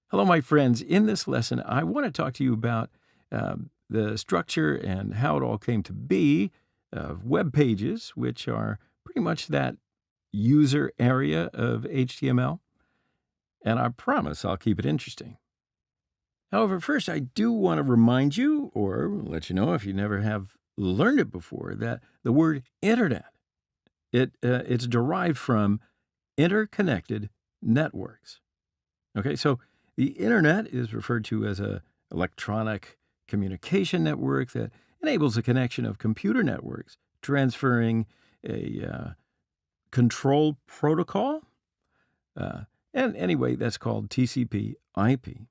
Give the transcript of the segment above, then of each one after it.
Hello, my friends. In this lesson, I want to talk to you about the structure and how it all came to be of web pages, which are pretty much that user area of HTML. And I promise I'll keep it interesting. However, first, I do want to remind you, or let you know if you never have learned it before, that the word internet, it's derived from interconnected networks. Okay, so the internet is referred to as an electronic communication network that enables the connection of computer networks, transferring a control protocol. And anyway, that's called TCP/IP.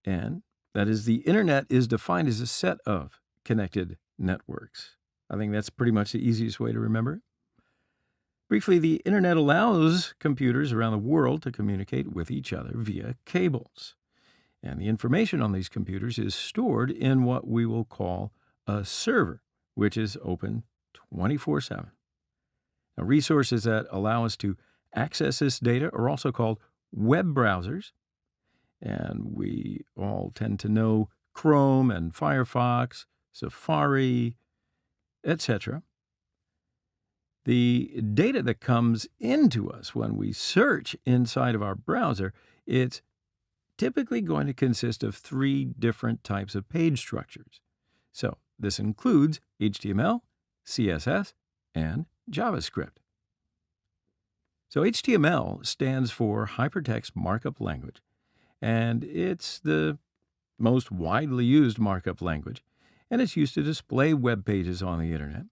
And that is, the internet is defined as a set of connected networks. I think that's pretty much the easiest way to remember it. Briefly, the internet allows computers around the world to communicate with each other via cables. And the information on these computers is stored in what we will call a server, which is open 24/7. Now, resources that allow us to access this data are also called web browsers. And we all tend to know Chrome and Firefox, Safari, etc. The data that comes into us when we search inside of our browser, it's typically going to consist of three different types of page structures. So this includes HTML, CSS, and JavaScript. So HTML stands for Hypertext Markup Language, and it's the most widely used markup language, and it's used to display web pages on the internet.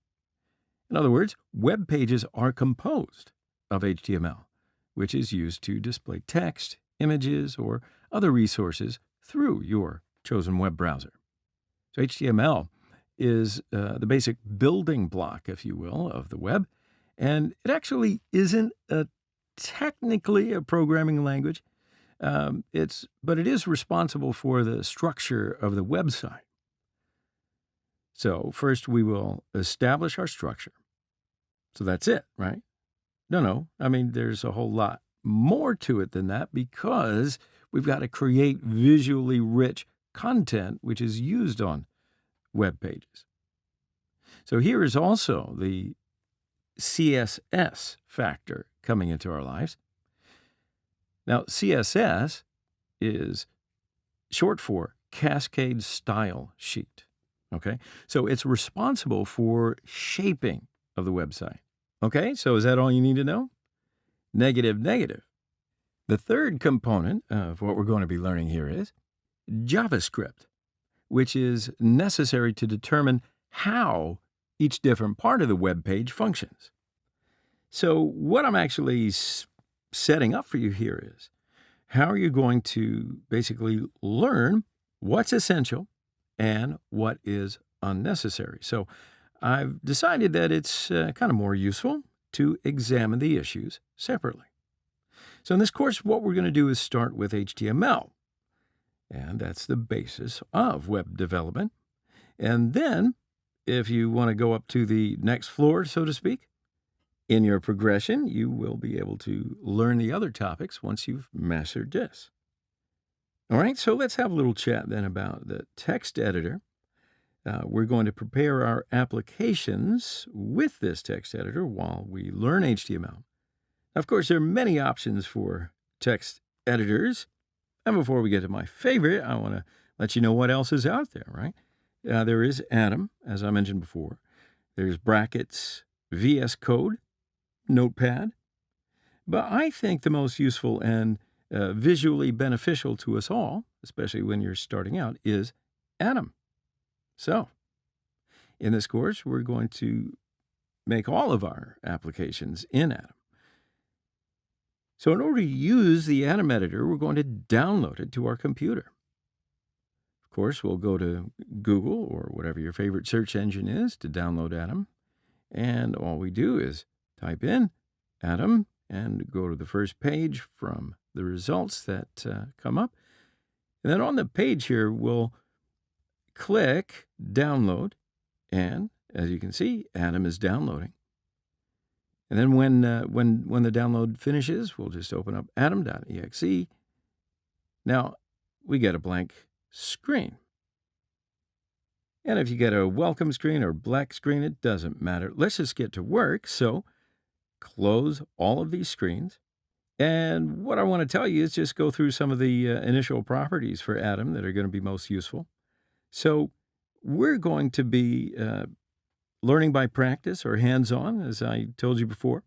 In other words, web pages are composed of HTML, which is used to display text, images, or other resources through your chosen web browser. So HTML is the basic building block, if you will, of the web, and it actually isn't technically a programming language, but it is responsible for the structure of the website. So first we will establish our structure. So that's it, right? No. I mean, there's a whole lot more to it than that, because we've got to create visually rich content which is used on web pages. So here is also the CSS factor coming into our lives. Now, CSS is short for Cascade Style Sheet. Okay, so it's responsible for shaping of the website. Okay, so is that all you need to know? Negative. The third component of what we're going to be learning here is JavaScript, which is necessary to determine how each different part of the web page functions. So what I'm actually setting up for you here is, how are you going to basically learn what's essential and what is unnecessary? So I've decided that it's kind of more useful to examine the issues separately. So in this course, what we're going to do is start with HTML, and that's the basis of web development. And then, if you want to go up to the next floor, so to speak, in your progression, you will be able to learn the other topics once you've mastered this. All right, so let's have a little chat then about the text editor. We're going to prepare our applications with this text editor while we learn HTML. Of course, there are many options for text editors. And before we get to my favorite, I want to let you know what else is out there, right? There is Atom, as I mentioned before. There's Brackets, VS Code, Notepad. But I think the most useful and visually beneficial to us all, especially when you're starting out, is Atom. So, in this course, we're going to make all of our applications in Atom. So in order to use the Atom editor, we're going to download it to our computer. Of course, we'll go to Google or whatever your favorite search engine is to download Atom. And all we do is type in Atom and go to the first page from the results that come up. And then on the page here, we'll click Download, and as you can see, Atom is downloading. And then when the download finishes, we'll just open up atom.exe. Now, we get a blank screen. And if you get a welcome screen or black screen, it doesn't matter. Let's just get to work. So close all of these screens. And what I want to tell you is just go through some of the initial properties for Atom that are going to be most useful. So we're going to be learning by practice or hands-on, as I told you before.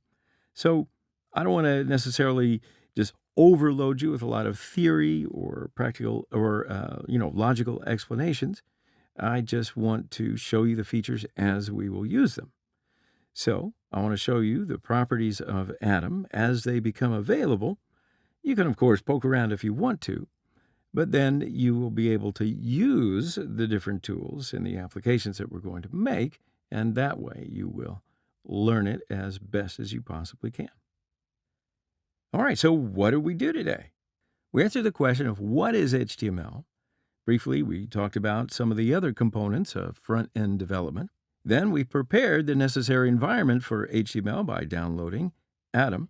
So I don't want to necessarily just overload you with a lot of theory or practical or logical explanations. I just want to show you the features as we will use them. So I want to show you the properties of Atom as they become available. You can, of course, poke around if you want to, but then you will be able to use the different tools in the applications that we're going to make, and that way you will learn it as best as you possibly can. All right, so what did we do today? We answered the question of what is HTML. Briefly, we talked about some of the other components of front-end development. Then we prepared the necessary environment for HTML by downloading Atom,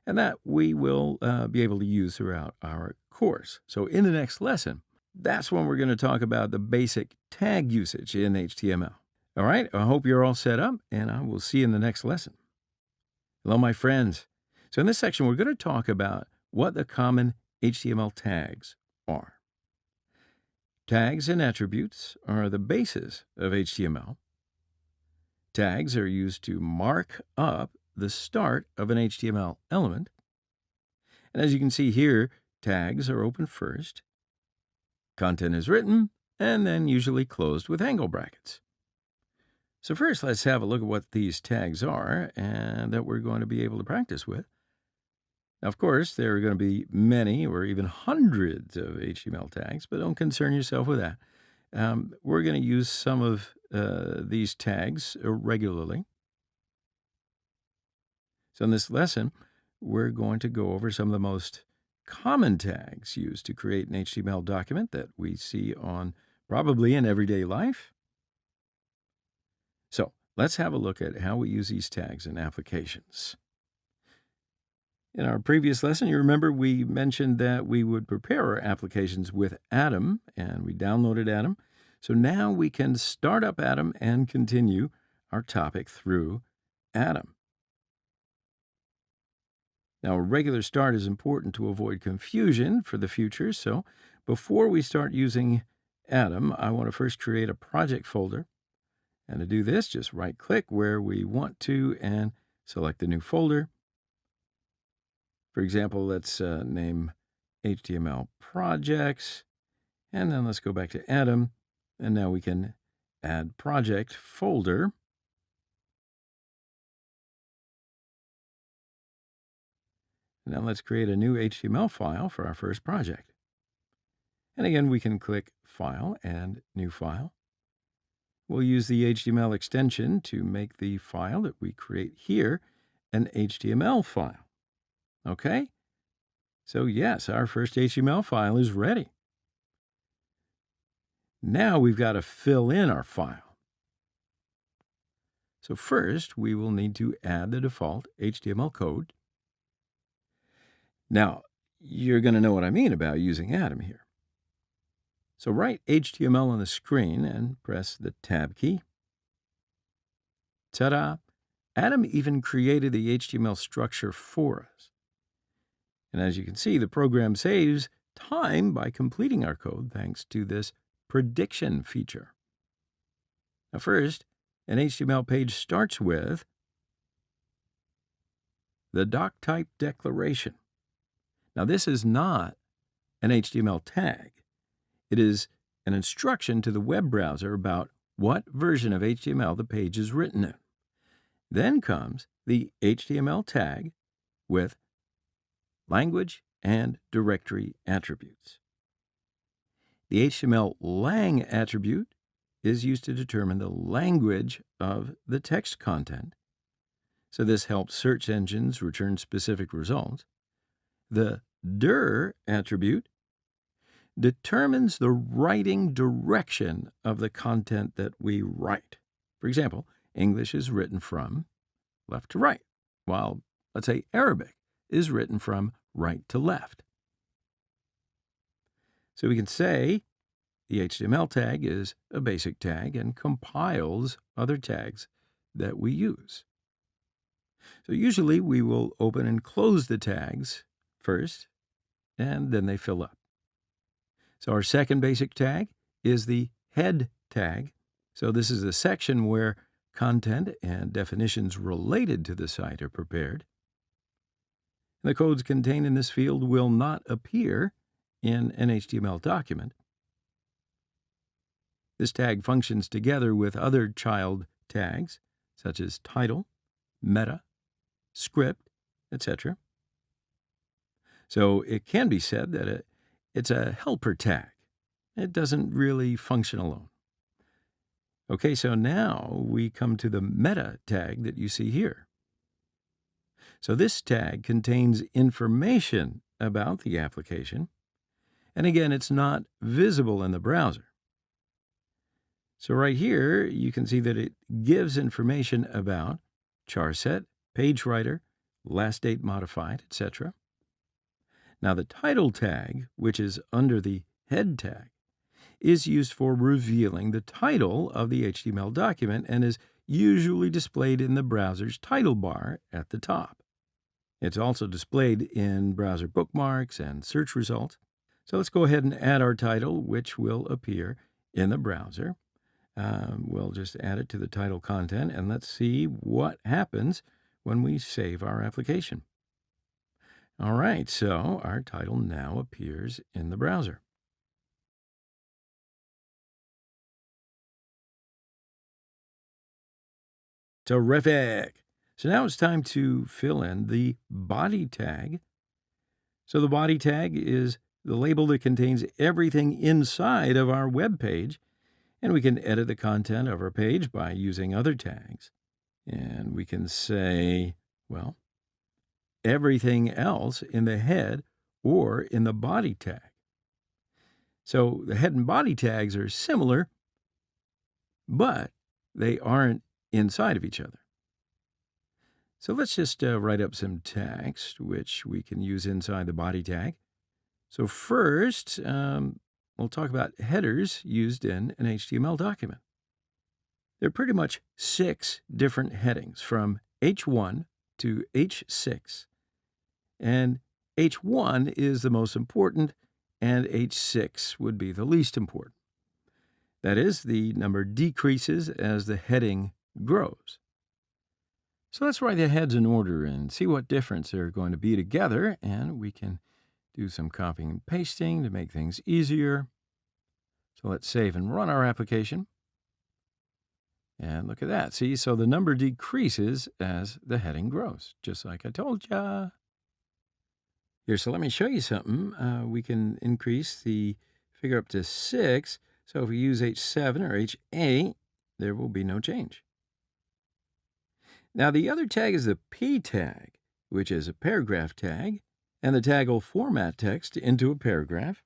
and that we will be able to use throughout our course. So in the next lesson, that's when we're going to talk about the basic tag usage in HTML. All right, I hope you're all set up, and I will see you in the next lesson. Hello, my friends. So in this section, we're going to talk about what the common HTML tags are. Tags and attributes are the basis of HTML. Tags are used to mark up the start of an HTML element. And as you can see here, tags are open first. Content is written and then usually closed with angle brackets. So first, let's have a look at what these tags are and that we're going to be able to practice with. Now, of course, there are going to be many or even hundreds of HTML tags, but don't concern yourself with that. We're going to use some of these tags regularly. So in this lesson, we're going to go over some of the most common tags used to create an HTML document that we see on probably in everyday life. So let's have a look at how we use these tags in applications. In our previous lesson, you remember we mentioned that we would prepare our applications with Atom, and we downloaded Atom. So now we can start up Atom and continue our topic through Atom. Now, a regular start is important to avoid confusion for the future. So before we start using Atom, I want to first create a project folder. And to do this, just right-click where we want to and select the new folder. For example, let's name HTML projects, and then let's go back to Atom, and now we can add project folder. Now let's create a new HTML file for our first project. And again, we can click File and New File. We'll use the HTML extension to make the file that we create here an HTML file. Okay? So yes, our first HTML file is ready. Now we've got to fill in our file. So first, we will need to add the default HTML code. Now, you're going to know what I mean about using Atom here. So write HTML on the screen and press the Tab key. Ta-da! Atom even created the HTML structure for us. And as you can see, the program saves time by completing our code thanks to this prediction feature. Now first, an HTML page starts with the doc type declaration. Now this is not an HTML tag. It is an instruction to the web browser about what version of HTML the page is written in. Then comes the HTML tag with language and directory attributes. The HTML lang attribute is used to determine the language of the text content. So this helps search engines return specific results. The dir attribute determines the writing direction of the content that we write. For example, English is written from left to right, while, let's say, Arabic is written from right to left. So we can say the HTML tag is a basic tag and compiles other tags that we use. So usually we will open and close the tags first, and then they fill up. So our second basic tag is the head tag. So this is a section where content and definitions related to the site are prepared. The codes contained in this field will not appear in an HTML document. This tag functions together with other child tags, such as title, meta, script, etc. So it can be said that it's a helper tag. It doesn't really function alone. Okay, so now we come to the meta tag that you see here. So this tag contains information about the application, and again, it's not visible in the browser. So right here, you can see that it gives information about charset, page writer, last date modified, etc. Now the title tag, which is under the head tag, is used for revealing the title of the HTML document and is usually displayed in the browser's title bar at the top. It's also displayed in browser bookmarks and search results. So let's go ahead and add our title, which will appear in the browser. We'll just add it to the title content, and let's see what happens when we save our application. All right, so our title now appears in the browser. Terrific. So now it's time to fill in the body tag. So the body tag is the label that contains everything inside of our web page, and we can edit the content of our page by using other tags. And we can say, well, everything else in the head or in the body tag. So the head and body tags are similar, but they aren't inside of each other. So let's just write up some text, which we can use inside the body tag. So first, we'll talk about headers used in an HTML document. There are pretty much 6 different headings from H1 to H6. And H1 is the most important, and H6 would be the least important. That is, the number decreases as the heading grows. So let's write the heads in order and see what difference they're going to be together, and we can do some copying and pasting to make things easier. So let's save and run our application. And look at that. See, so the number decreases as the heading grows, just like I told ya. Here, so let me show you something. We can increase the figure up to 6. So if we use H7 or H8, there will be no change. Now, the other tag is the P tag, which is a paragraph tag, and the tag will format text into a paragraph.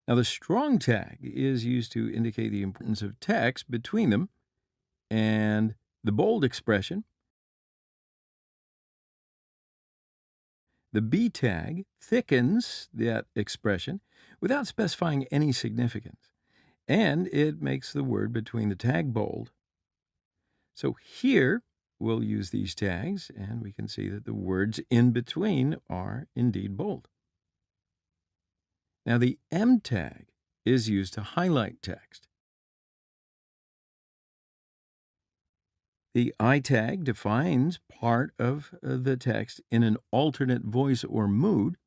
Now, the strong tag is used to indicate the importance of text between them, and the bold expression. The B tag thickens that expression without specifying any significance, and it makes the word between the tag bold. So here we'll use these tags, and we can see that the words in between are indeed bold. Now the M tag is used to highlight text. The I tag defines part of the text in an alternate voice or mood.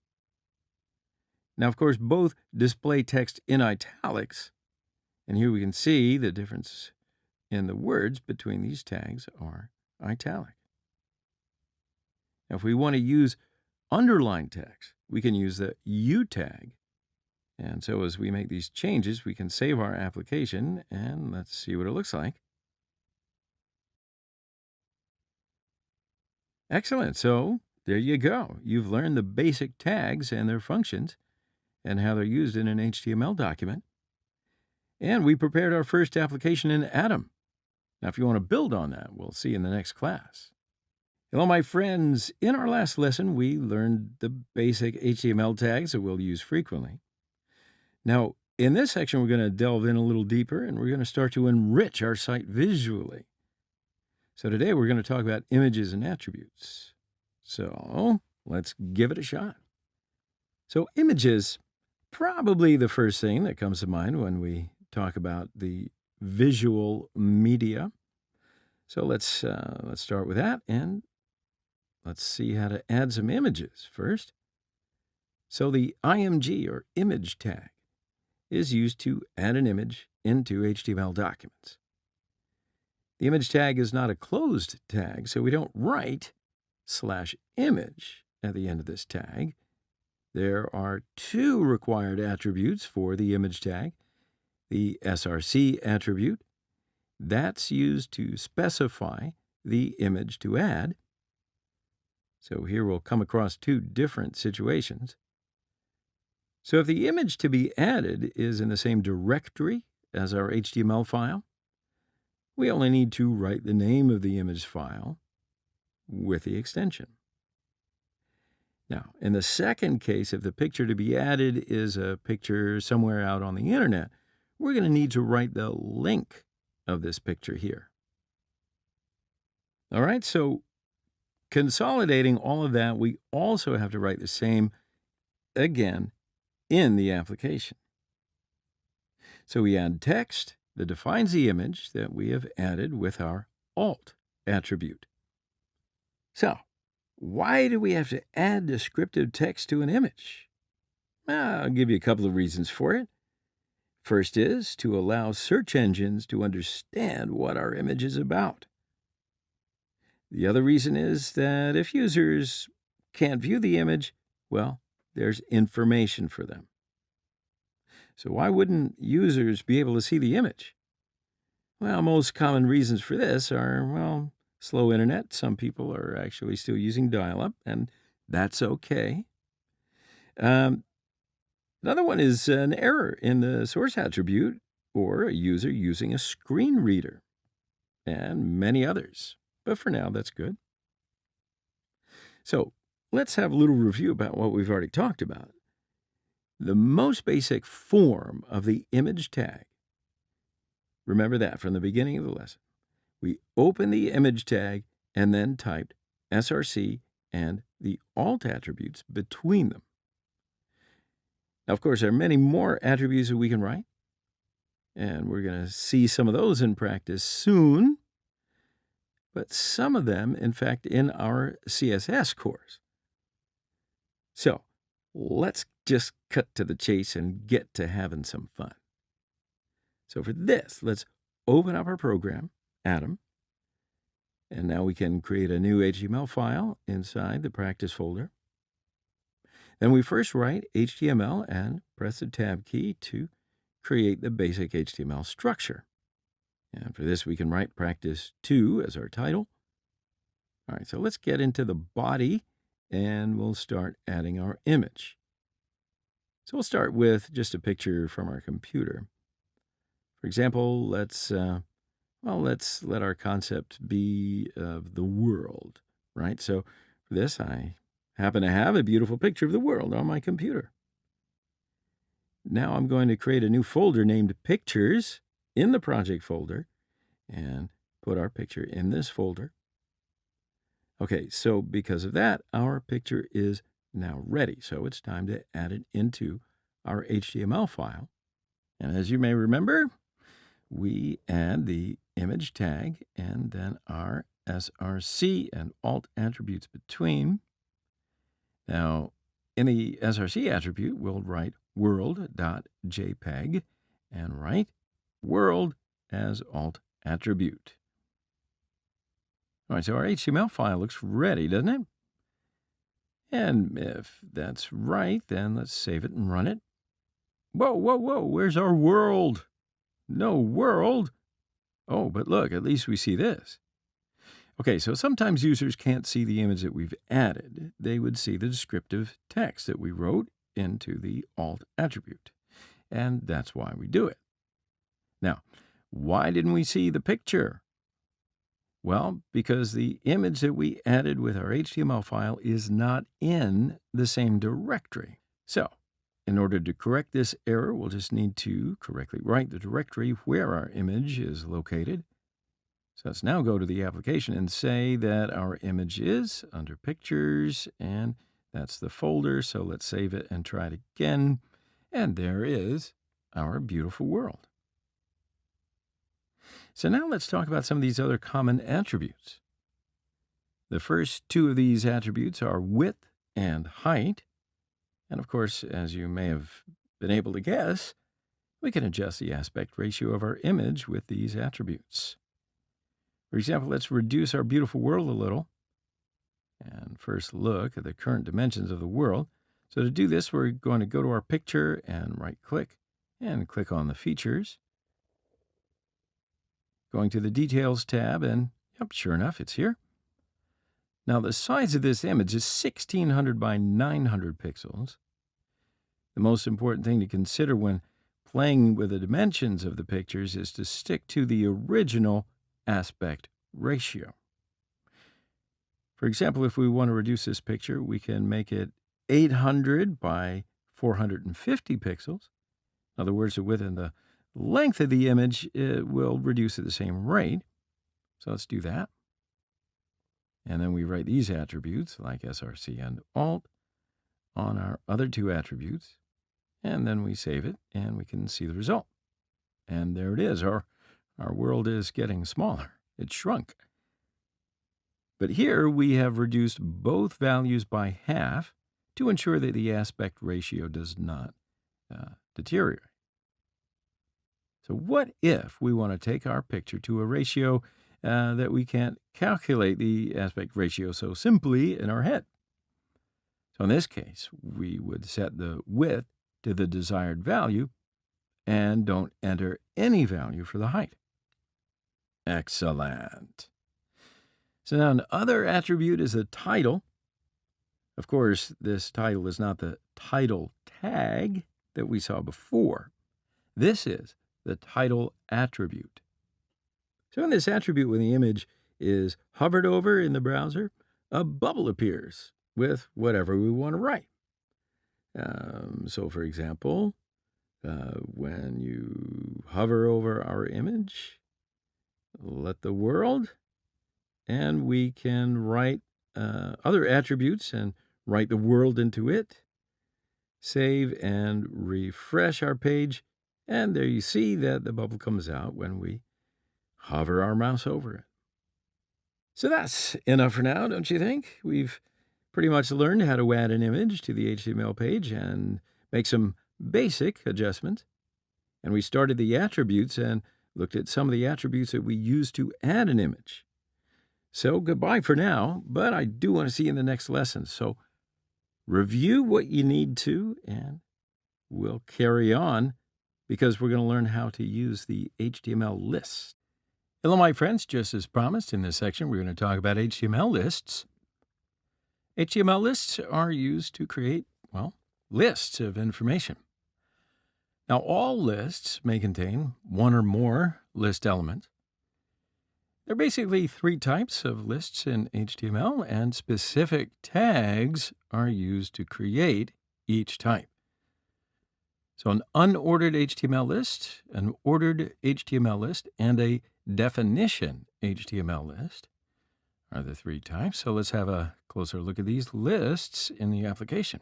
Now, of course, both display text in italics, and here we can see the difference in the words between these tags are italic. Now, if we want to use underlined text, we can use the U tag. And so as we make these changes, we can save our application, and let's see what it looks like. Excellent. So there you go. You've learned the basic tags and their functions and how they're used in an HTML document. And we prepared our first application in Atom. Now, if you want to build on that, we'll see you in the next class. Hello, my friends. In our last lesson, we learned the basic HTML tags that we'll use frequently. Now, in this section, we're going to delve in a little deeper, and we're going to start to enrich our site visually. So today, we're going to talk about images and attributes. So let's give it a shot. So images, probably the first thing that comes to mind when we talk about the visual media. So let's start with that, and let's see how to add some images first. So the IMG, or image tag, is used to add an image into HTML documents. The image tag is not a closed tag, so we don't write /image at the end of this tag. There are two required attributes for the image tag. The src attribute, that's used to specify the image to add. So here we'll come across two different situations. So if the image to be added is in the same directory as our HTML file, we only need to write the name of the image file with the extension. Now, in the second case, if the picture to be added is a picture somewhere out on the internet, we're going to need to write the link of this picture here. All right, so consolidating all of that, we also have to write the same again in the application. So we add text that defines the image that we have added with our alt attribute. So why do we have to add descriptive text to an image? I'll give you a couple of reasons for it. First is to allow search engines to understand what our image is about. The other reason is that if users can't view the image, well, there's information for them. So why wouldn't users be able to see the image? Well, most common reasons for this are, slow internet. Some people are actually still using dial-up, and that's okay. Another one is an error in the source attribute or a user using a screen reader, and many others. But for now, that's good. So let's have a little review about what we've already talked about. The most basic form of the image tag, remember that from the beginning of the lesson. We open the image tag and then typed src and the alt attributes between them. Now, of course, there are many more attributes that we can write, and we're going to see some of those in practice soon. But some of them, in fact, in our CSS course. So let's just cut to the chase and get to having some fun. So for this, let's open up our program, Atom, and now we can create a new HTML file inside the practice folder. Then we first write HTML and press the Tab key to create the basic HTML structure. And for this, we can write practice 2 as our title. All right, so let's get into the body, and we'll start adding our image. So we'll start with just a picture from our computer. For example, let's let our concept be of the world, right? So for this, I happen to have a beautiful picture of the world on my computer. Now I'm going to create a new folder named Pictures in the project folder and put our picture in this folder. Okay, so because of that, our picture is now ready. So it's time to add it into our HTML file. And as you may remember, we add the image tag and then our src and alt attributes between. Now, in the src attribute, we'll write world.jpg and write world as alt attribute. All right, so our HTML file looks ready, doesn't it? And if that's right, then let's save it and run it. Whoa, where's our world? No world. Oh, but look, at least we see this. Okay, so sometimes users can't see the image that we've added. They would see the descriptive text that we wrote into the alt attribute. And that's why we do it. Now, why didn't we see the picture? Well, because the image that we added with our HTML file is not in the same directory. So, in order to correct this error, we'll just need to correctly write the directory where our image is located. So let's now go to the application and say that our image is under Pictures, and that's the folder. So let's save it and try it again. And there is our beautiful world. So now let's talk about some of these other common attributes. The first two of these attributes are width and height. And of course, as you may have been able to guess, we can adjust the aspect ratio of our image with these attributes. For example, let's reduce our beautiful world a little and first look at the current dimensions of the world. So to do this, we're going to go to our picture and right-click and click on the features. Going to the Details tab, and yep, sure enough, it's here. Now, the size of this image is 1600 by 900 pixels. The most important thing to consider when playing with the dimensions of the pictures is to stick to the original aspect ratio. For example, if we want to reduce this picture, we can make it 800 by 450 pixels. In other words, the width and the length of the image will reduce at the same rate. So let's do that. And then we write these attributes like src and alt on our other two attributes. And then we save it and we can see the result. And there it is. Our world is getting smaller. It shrunk. But here we have reduced both values by half to ensure that the aspect ratio does not deteriorate. So what if we want to take our picture to a ratio that we can't calculate the aspect ratio so simply in our head? So in this case, we would set the width to the desired value and don't enter any value for the height. Excellent. So now another attribute is the title. Of course, this title is not the title tag that we saw before. This is the title attribute. So in this attribute, when the image is hovered over in the browser, a bubble appears with whatever we want to write. So for example, when you hover over our image, let the world, and we can write other attributes and write the world into it, save and refresh our page, and there you see that the bubble comes out when we hover our mouse over it. So that's enough for now, don't you think? We've pretty much learned how to add an image to the HTML page and make some basic adjustments. And we started the attributes and looked at some of the attributes that we use to add an image. So goodbye for now, but I do want to see you in the next lesson. So review what you need to, and we'll carry on because we're going to learn how to use the HTML list. Hello, my friends. Just as promised, in this section, we're going to talk about HTML lists. HTML lists are used to create, lists of information. Now, all lists may contain one or more list elements. There are basically three types of lists in HTML, and specific tags are used to create each type. So an unordered HTML list, an ordered HTML list, and a definition HTML list are the three types. So let's have a closer look at these lists in the application.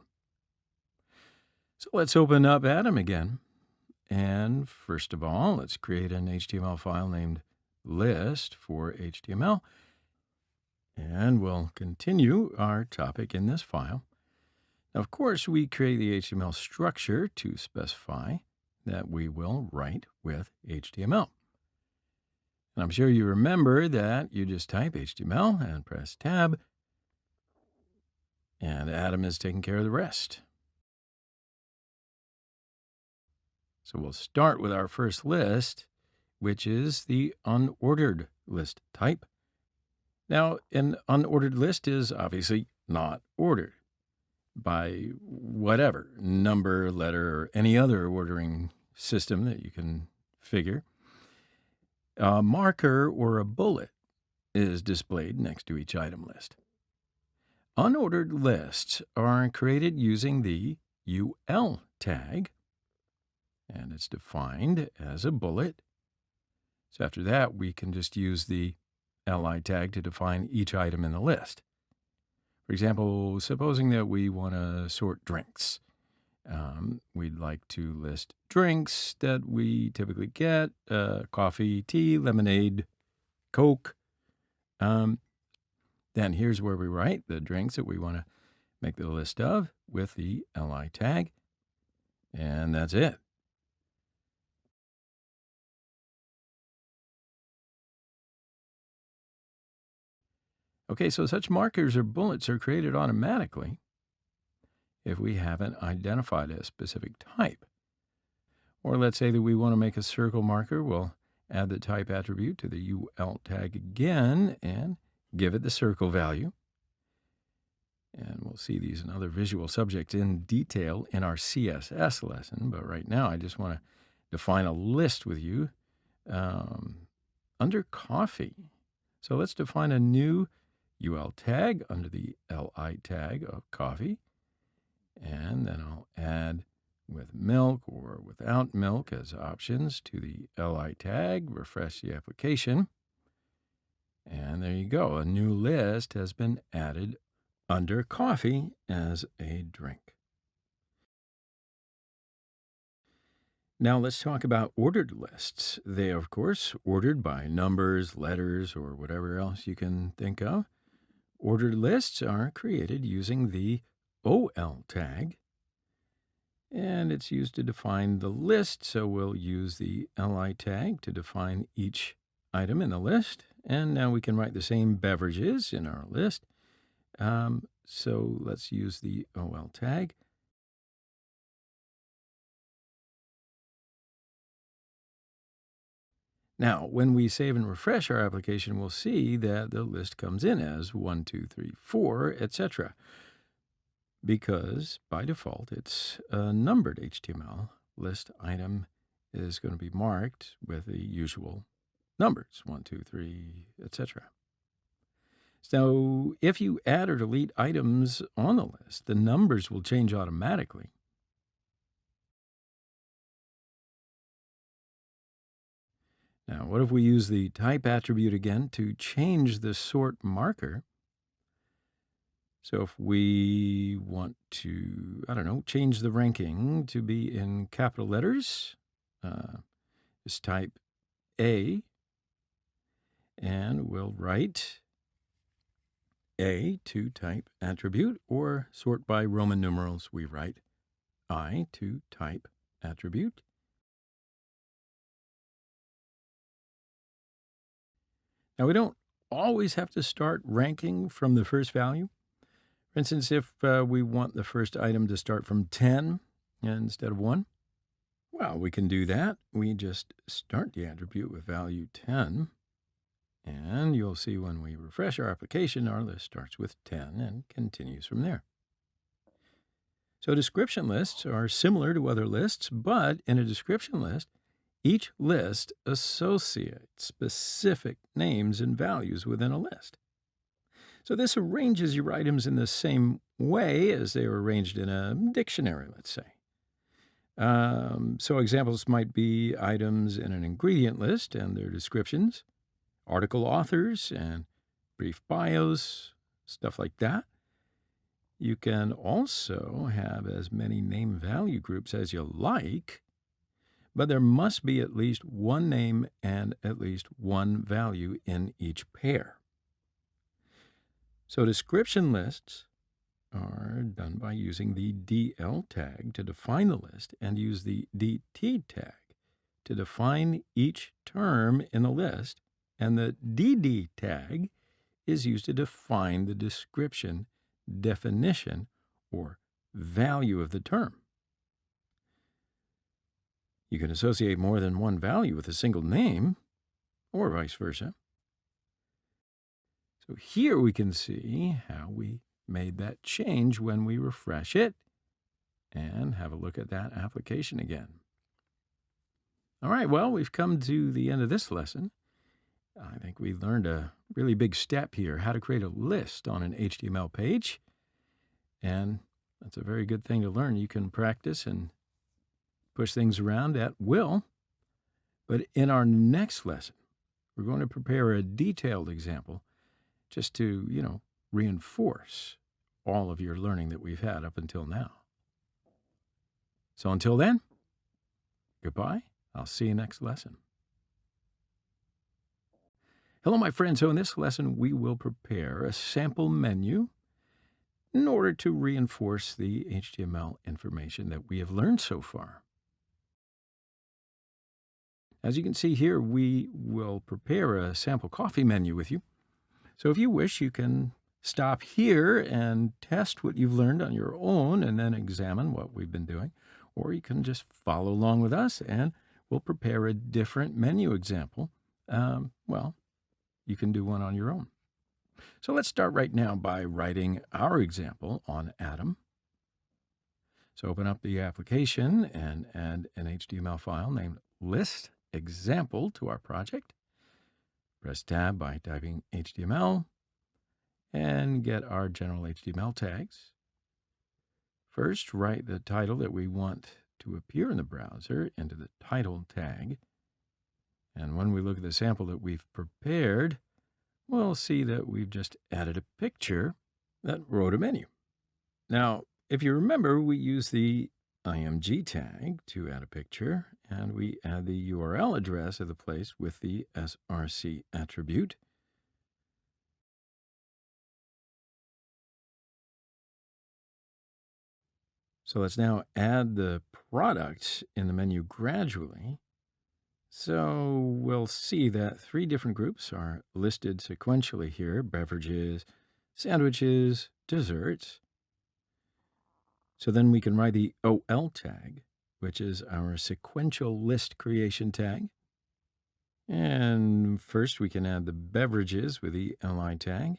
So let's open up Atom again. And first of all, let's create an HTML file named list for HTML. And we'll continue our topic in this file. Now, of course, we create the HTML structure to specify that we will write with HTML. And I'm sure you remember that you just type HTML and press Tab, and Atom is taking care of the rest. So we'll start with our first list, which is the unordered list type. Now, an unordered list is obviously not ordered by whatever number, letter, or any other ordering system that you can figure. A marker or a bullet is displayed next to each item list. Unordered lists are created using the UL tag, and it's defined as a bullet. So after that, we can just use the li tag to define each item in the list. For example, supposing that we want to sort drinks. We'd like to list drinks that we typically get, coffee, tea, lemonade, Coke. Then here's where we write the drinks that we want to make the list of with the li tag. And that's it. Okay, so such markers or bullets are created automatically if we haven't identified a specific type. Or let's say that we want to make a circle marker. We'll add the type attribute to the UL tag again and give it the circle value. And we'll see these and other visual subjects in detail in our CSS lesson. But right now, I just want to define a list with you under coffee. So let's define a new UL tag under the li tag of coffee. And then I'll add with milk or without milk as options to the li tag, refresh the application. And there you go. A new list has been added under coffee as a drink. Now let's talk about ordered lists. They are, of course, ordered by numbers, letters, or whatever else you can think of. Ordered lists are created using the OL tag, and it's used to define the list, so we'll use the li tag to define each item in the list. And now we can write the same beverages in our list. So let's use the OL tag. Now, when we save and refresh our application, we'll see that the list comes in as 1, 2, 3, 4, etc. Because by default, it's a numbered HTML. List item is going to be marked with the usual numbers, 1, 2, 3, etc. So if you add or delete items on the list, the numbers will change automatically. Now, what if we use the type attribute again to change the sort marker? So if we want to, change the ranking to be in capital letters, just type A, and we'll write A to type attribute, or sort by Roman numerals, we write I to type attribute. Now, we don't always have to start ranking from the first value. For instance, if we want the first item to start from 10 instead of 1, well, we can do that. We just start the attribute with value 10. And you'll see when we refresh our application, our list starts with 10 and continues from there. So description lists are similar to other lists, but in a description list, each list associates specific names and values within a list. So this arranges your items in the same way as they are arranged in a dictionary, let's say. So examples might be items in an ingredient list and their descriptions, article authors and brief bios, stuff like that. You can also have as many name value groups as you like, but there must be at least one name and at least one value in each pair. So description lists are done by using the DL tag to define the list and use the DT tag to define each term in the list, and the DD tag is used to define the description, definition, or value of the term. You can associate more than one value with a single name, or vice versa. So here we can see how we made that change when we refresh it and have a look at that application again. All right, well, we've come to the end of this lesson, I think we learned a really big step here, how to create a list on an HTML page. And that's a very good thing to learn. You can practice and push things around at will. But in our next lesson, we're going to prepare a detailed example just to, reinforce all of your learning that we've had up until now. So until then, goodbye. I'll see you next lesson. Hello, my friends. So in this lesson, we will prepare a sample menu in order to reinforce the HTML information that we have learned so far. As you can see here, we will prepare a sample coffee menu with you. So if you wish, you can stop here and test what you've learned on your own and then examine what we've been doing. Or you can just follow along with us and we'll prepare a different menu example. You can do one on your own. So let's start right now by writing our example on Atom. So open up the application and add an HTML file named list example to our project. Press tab by typing HTML and get our general HTML tags. First, write the title that we want to appear in the browser into the title tag. And when we look at the sample that we've prepared, we'll see that we've just added a picture that wrote a menu. Now, if you remember, we use the img tag to add a picture, and we add the URL address of the place with the src attribute. So let's now add the products in the menu gradually. So we'll see that 3 different groups are listed sequentially here: beverages, sandwiches, desserts. So then we can write the OL tag, which is our sequential list creation tag. And first we can add the beverages with the li tag.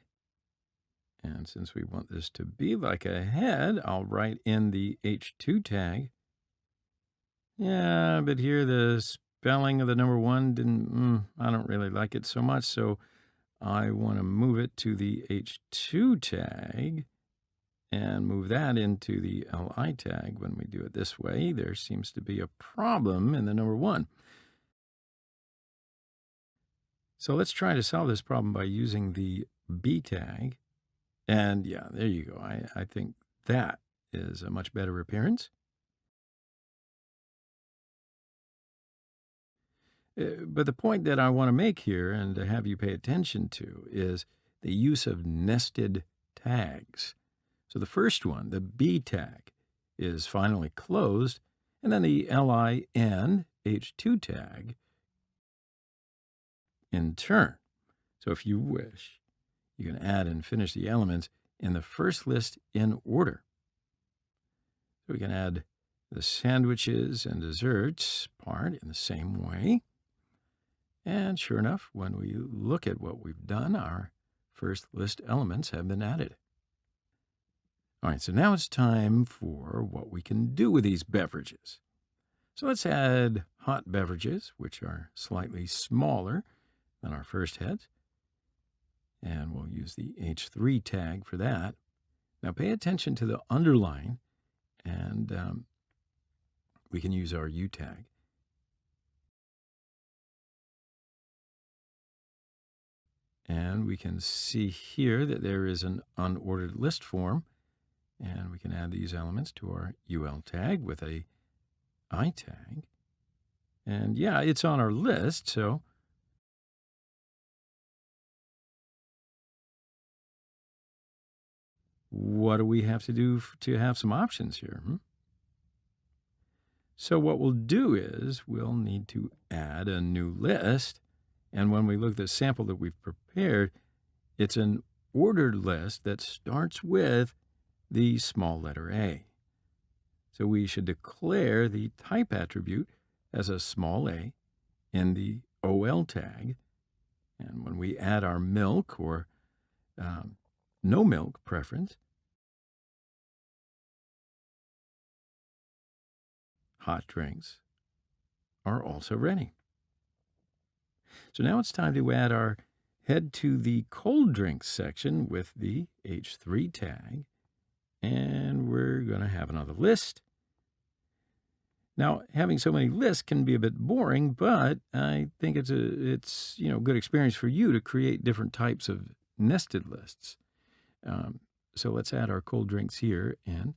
And since we want this to be like a head, I'll write in the h2 tag. Yeah, but here the spelling of the number 1 I don't really like it so much, so I want to move it to the h2 tag and move that into the li tag. When we do it this way, there seems to be a problem in the number 1. So let's try to solve this problem by using the b tag. And yeah, there you go. I think that is a much better appearance. But the point that I want to make here and to have you pay attention to is the use of nested tags. So the first one, the B tag, is finally closed, and then the LIN H2 tag in turn. So if you wish, you can add and finish the elements in the first list in order. So we can add the sandwiches and desserts part in the same way. And sure enough, when we look at what we've done, our first list elements have been added. All right, so now it's time for what we can do with these beverages. So let's add hot beverages, which are slightly smaller than our first heads. And we'll use the H3 tag for that. Now pay attention to the underline, and we can use our U tag. And we can see here that there is an unordered list form, and we can add these elements to our UL tag with a I tag. And yeah, it's on our list, so what do we have to do to have some options here? So what we'll do is we'll need to add a new list. And when we look at the sample that we've prepared, it's an ordered list that starts with the small letter A. So we should declare the type attribute as a small a in the OL tag. And when we add our milk or no milk preference, hot drinks are also ready. So now it's time to add our head to the cold drinks section with the h3 tag. And we're going to have another list. Now, having so many lists can be a bit boring, but I think it's good experience for you to create different types of nested lists. So let's add our cold drinks here, and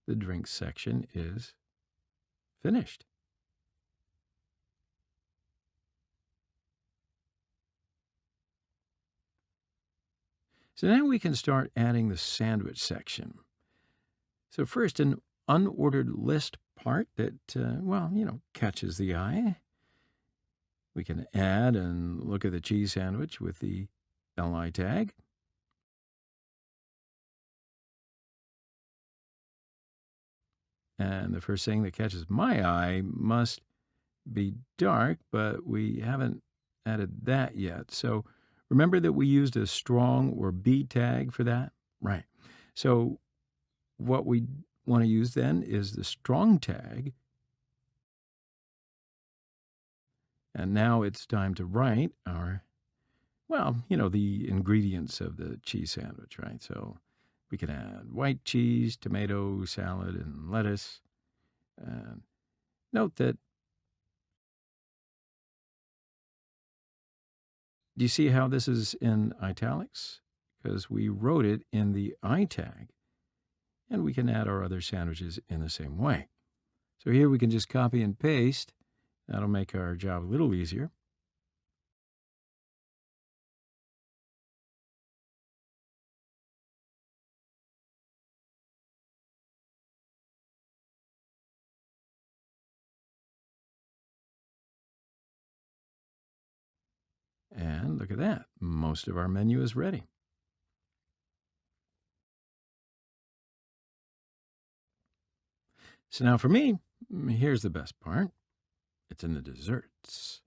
the drinks section is finished. So now we can start adding the sandwich section. So first, an unordered list part that, catches the eye. We can add and look at the cheese sandwich with the li tag. And the first thing that catches my eye must be dark, but we haven't added that yet. So remember that we used a strong or B tag for that? Right. So what we want to use then is the strong tag. And now it's time to write our, the ingredients of the cheese sandwich, right? So we can add white cheese, tomato, salad, and lettuce. And note that, do you see how this is in italics? Because we wrote it in the I tag. And we can add our other sandwiches in the same way. So here we can just copy and paste. That'll make our job a little easier. And look at that. Most of our menu is ready. So now for me, here's the best part. It's in the desserts.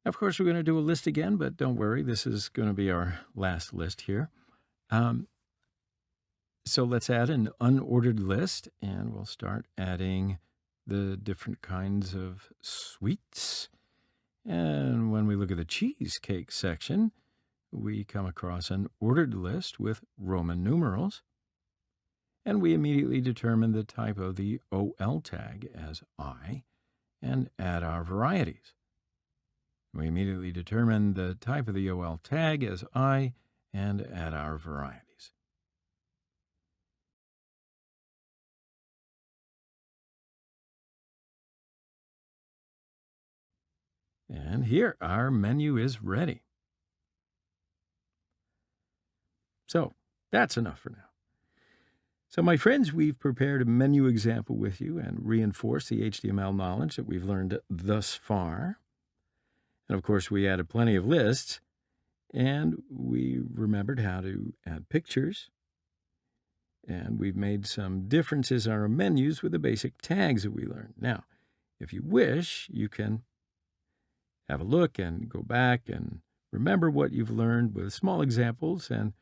Of course, we're going to do a list again, but don't worry. This is going to be our last list here. So let's add an unordered list, and we'll start adding the different kinds of sweets. And when we look at the cheesecake section, we come across an ordered list with Roman numerals. And we immediately determine the type of the OL tag as I and add our varieties. We immediately determine the type of the OL tag as I and add our varieties. And here, our menu is ready. So that's enough for now. So my friends, we've prepared a menu example with you and reinforced the HTML knowledge that we've learned thus far. And of course, we added plenty of lists, and we remembered how to add pictures. And we've made some differences on our menus with the basic tags that we learned. Now, if you wish, you can have a look and go back and remember what you've learned with small examples and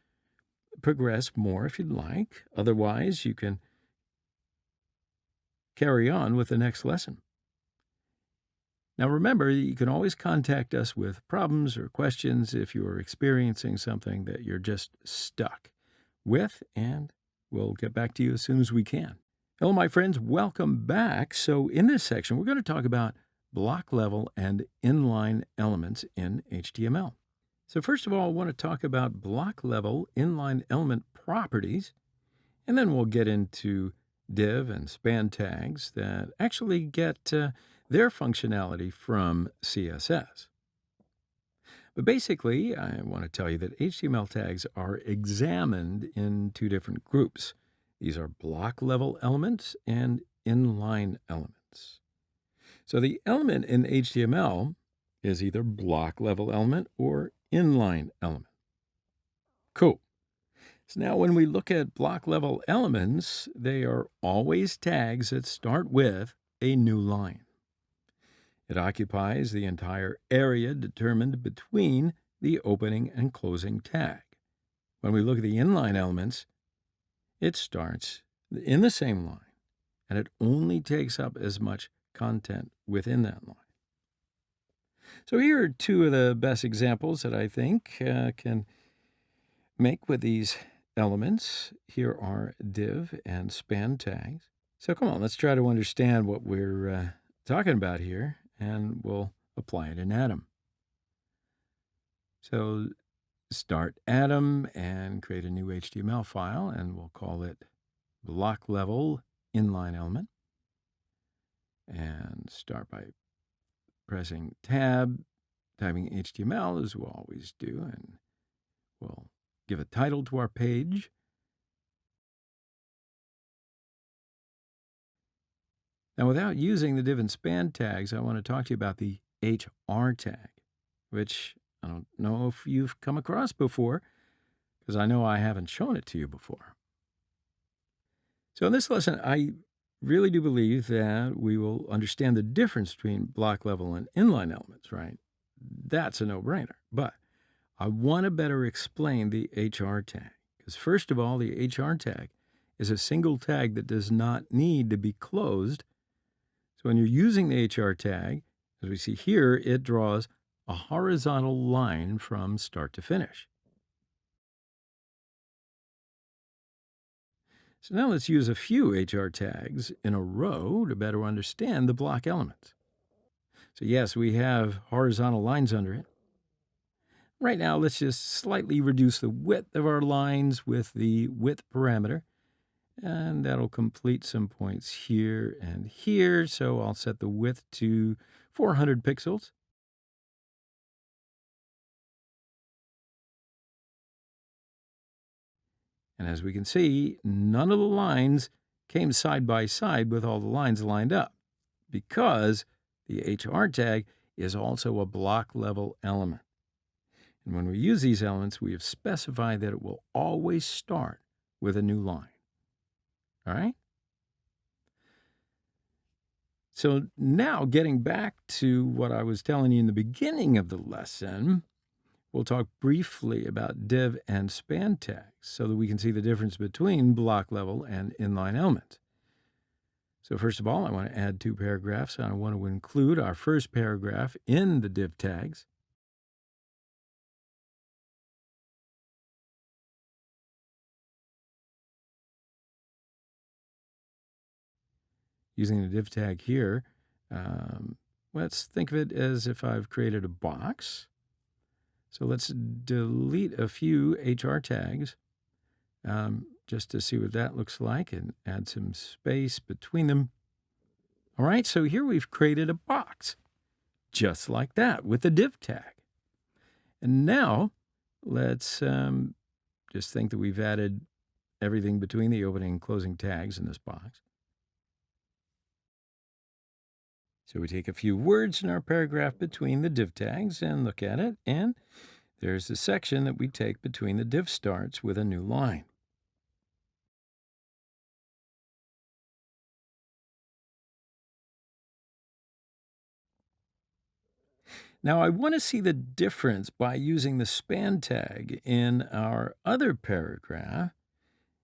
progress more if you'd like. Otherwise, you can carry on with the next lesson. Now, remember, you can always contact us with problems or questions if you're experiencing something that you're just stuck with, and we'll get back to you as soon as we can. Hello, my friends. Welcome back. So in this section, we're going to talk about block level and inline elements in HTML. So first of all, I want to talk about block level inline element properties, and then we'll get into div and span tags that actually get their functionality from CSS. But basically, I want to tell you that HTML tags are examined in two different groups. These are block level elements and inline elements. So the element in HTML is either block level element or inline element. Cool. So now when we look at block level elements, they are always tags that start with a new line. It occupies the entire area determined between the opening and closing tag. When we look at the inline elements, it starts in the same line, and it only takes up as much content within that line. So here are two of the best examples that I think can make with these elements. Here are div and span tags. So come on, let's try to understand what we're talking about here, and we'll apply it in Atom. So start Atom and create a new HTML file, and we'll call it block level inline element. And start by pressing tab, typing HTML as we always do, and we'll give a title to our page. Now, without using the div and span tags, I want to talk to you about the HR tag, which I don't know if you've come across before, because I know I haven't shown it to you before. So in this lesson, I really do believe that we will understand the difference between block level and inline elements, right? That's a no-brainer. But I want to better explain the HR tag, because first of all, the HR tag is a single tag that does not need to be closed. So when you're using the HR tag, as we see here, it draws a horizontal line from start to finish. So now let's use a few HR tags in a row to better understand the block elements. So yes, we have horizontal lines under it. Right now, let's just slightly reduce the width of our lines with the width parameter. And that'll complete some points here and here. So I'll set the width to 400 pixels. And as we can see, none of the lines came side by side with all the lines lined up, because the HR tag is also a block level element. And when we use these elements, we have specified that it will always start with a new line. All right? So now, getting back to what I was telling you in the beginning of the lesson, we'll talk briefly about div and span tags so that we can see the difference between block level and inline elements. So first of all, I want to add two paragraphs, and I want to include our first paragraph in the div tags. Using the div tag here, let's think of it as if I've created a box. So let's delete a few HR tags just to see what that looks like, and add some space between them. All right, so here we've created a box, just like that, with a div tag. And now let's just think that we've added everything between the opening and closing tags in this box. So we take a few words in our paragraph between the div tags and look at it, and there's the section that we take between the div starts with a new line. Now, I want to see the difference by using the span tag in our other paragraph.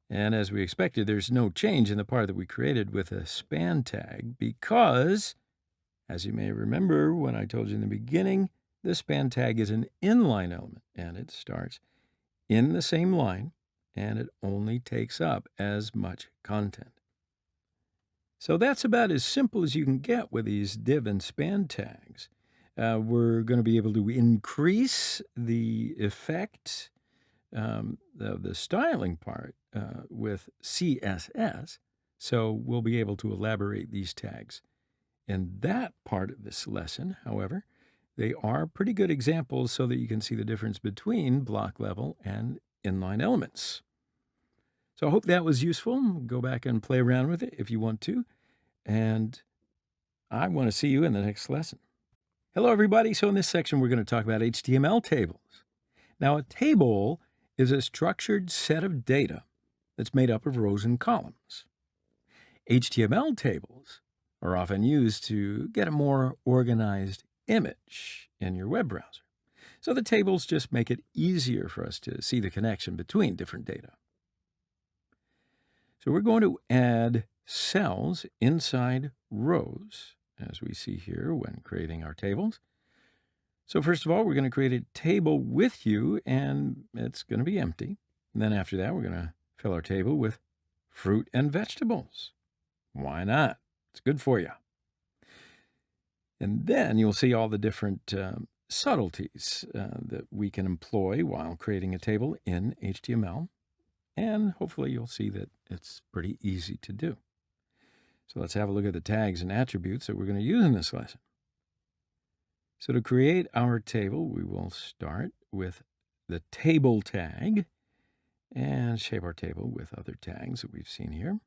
And as we expected, there's no change in the part that we created with a span tag because, as you may remember when I told you in the beginning, the span tag is an inline element, and it starts in the same line, and it only takes up as much content. So that's about as simple as you can get with these div and span tags. We're going to be able to increase the effect of the styling part with CSS. So we'll be able to elaborate these tags in that part of this lesson. However, they are pretty good examples so that you can see the difference between block level and inline elements. So I hope that was useful. Go back and play around with it if you want to. And I want to see you in the next lesson. Hello, everybody. So in this section, we're going to talk about HTML tables. Now, a table is a structured set of data that's made up of rows and columns. HTML tables are often used to get a more organized image in your web browser. So the tables just make it easier for us to see the connection between different data. So we're going to add cells inside rows. as we see here when creating our tables. So first of all, we're going to create a table with you, and it's going to be empty. And then after that, we're going to fill our table with fruit and vegetables. Why not? It's good for you. And then you'll see all the different subtleties that we can employ while creating a table in HTML. And hopefully you'll see that it's pretty easy to do. So let's have a look at the tags and attributes that we're going to use in this lesson. So to create our table, we will start with the table tag and shape our table with other tags that we've seen here.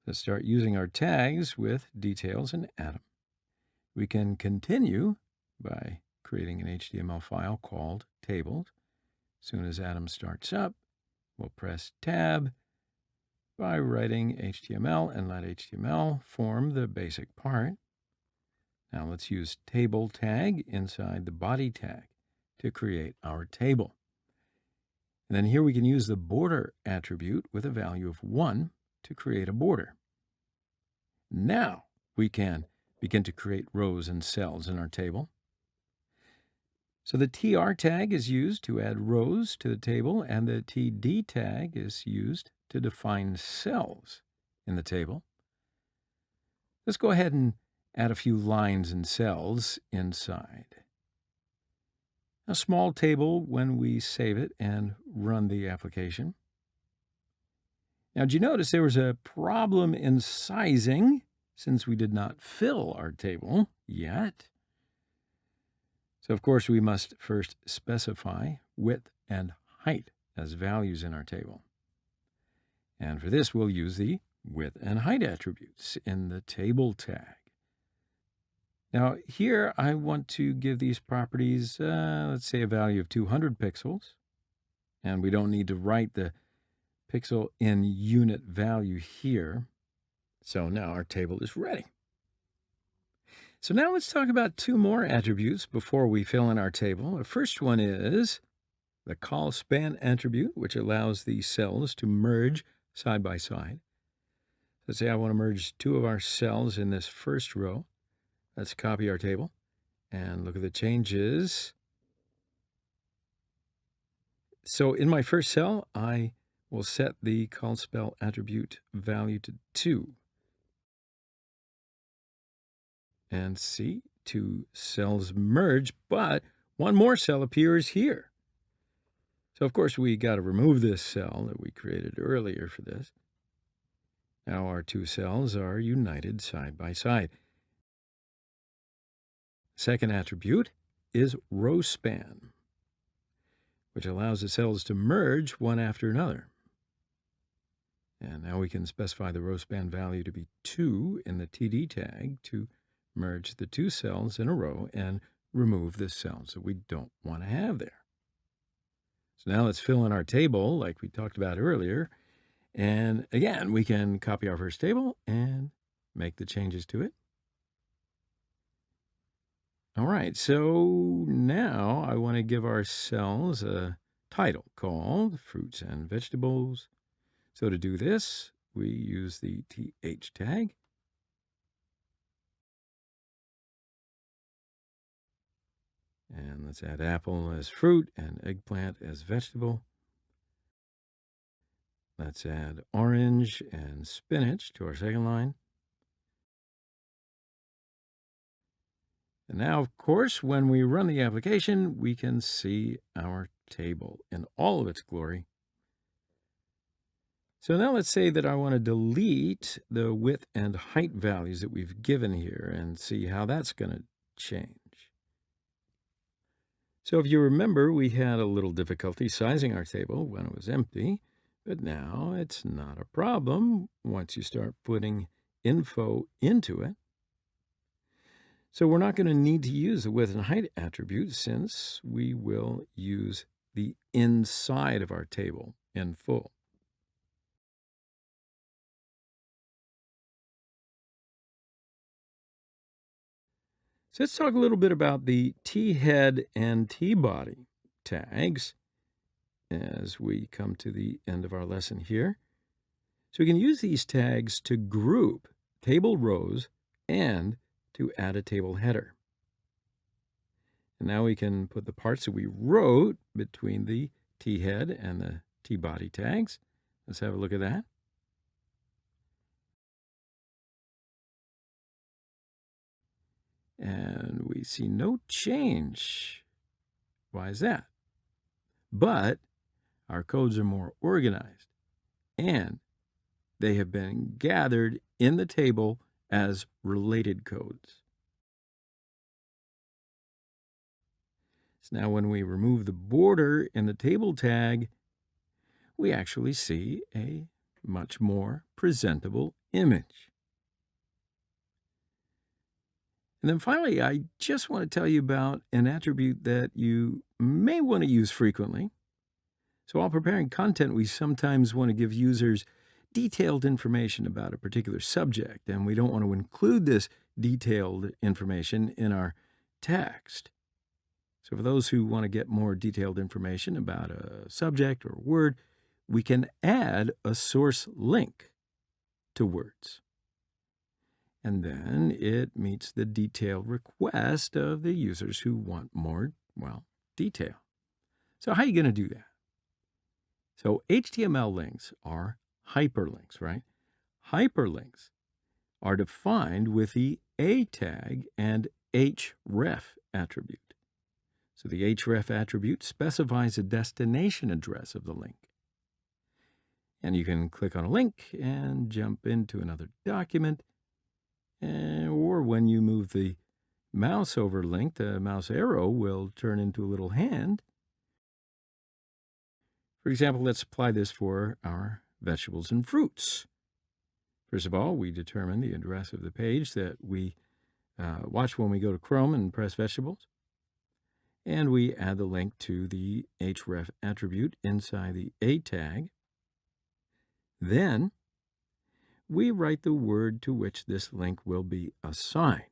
Let's start using our tags with details and atom. We can continue by creating an HTML file called tables. As soon as Atom starts up, we'll press Tab by writing HTML and let HTML form the basic part. Now let's use table tag inside the body tag to create our table. And then here we can use the border attribute with a value of 1 to create a border. Now we can begin to create rows and cells in our table. So the TR tag is used to add rows to the table, and the TD tag is used to define cells in the table. Let's go ahead and add a few lines and cells inside. A small table when we save it and run the application. Now, did you notice there was a problem in sizing since we did not fill our table yet? So, of course, we must first specify width and height as values in our table. And for this, we'll use the width and height attributes in the table tag. Now, here I want to give these properties, let's say, a value of 200 pixels. And we don't need to write the pixel in unit value here. So now our table is ready. So now let's talk about two more attributes before we fill in our table. The first one is the call span attribute, which allows the cells to merge side by side. Let's say I want to merge two of our cells in this first row. Let's copy our table and look at the changes. So in my first cell, I will set the call span attribute value to 2. And see, 2 cells merge, but one more cell appears here. So, of course, we got to remove this cell that we created earlier for this. Now our 2 cells are united side by side. Second attribute is row span, which allows the cells to merge one after another. And now we can specify the row span value to be 2 in the TD tag to merge the 2 cells in a row and remove the cells that we don't want to have there. So now let's fill in our table like we talked about earlier. And again, we can copy our first table and make the changes to it. All right, so now I want to give our cells a title called Fruits and Vegetables. So to do this, we use the TH tag. And let's add apple as fruit and eggplant as vegetable. Let's add orange and spinach to our second line. And now, of course, when we run the application, we can see our table in all of its glory. So now let's say that I want to delete the width and height values that we've given here and see how that's going to change. So if you remember, we had a little difficulty sizing our table when it was empty, but now it's not a problem once you start putting info into it. So we're not going to need to use the width and height attribute since we will use the inside of our table in full. So let's talk a little bit about the T-head and T-body tags as we come to the end of our lesson here. So we can use these tags to group table rows and to add a table header. And now we can put the parts that we wrote between the t-head and the t-body tags. Let's have a look at that. And we see no change. Why is that? But our codes are more organized, and they have been gathered in the table as related codes. So now when we remove the border in the table tag, we actually see a much more presentable image. And then finally, I just want to tell you about an attribute that you may want to use frequently. So while preparing content, we sometimes want to give users detailed information about a particular subject, and we don't want to include this detailed information in our text. So for those who want to get more detailed information about a subject or word, we can add a source link to words. And then it meets the detailed request of the users who want more, well, detail. So how are you going to do that? So HTML links are hyperlinks, right? Hyperlinks are defined with the A tag and href attribute. So the href attribute specifies the destination address of the link. And you can click on a link and jump into another document. Or when you move the mouse over link, the mouse arrow will turn into a little hand. For example, let's apply this for our vegetables and fruits. First of all, we determine the address of the page that we watch when we go to Chrome and press vegetables. And we add the link to the href attribute inside the A tag. Then we write the word to which this link will be assigned.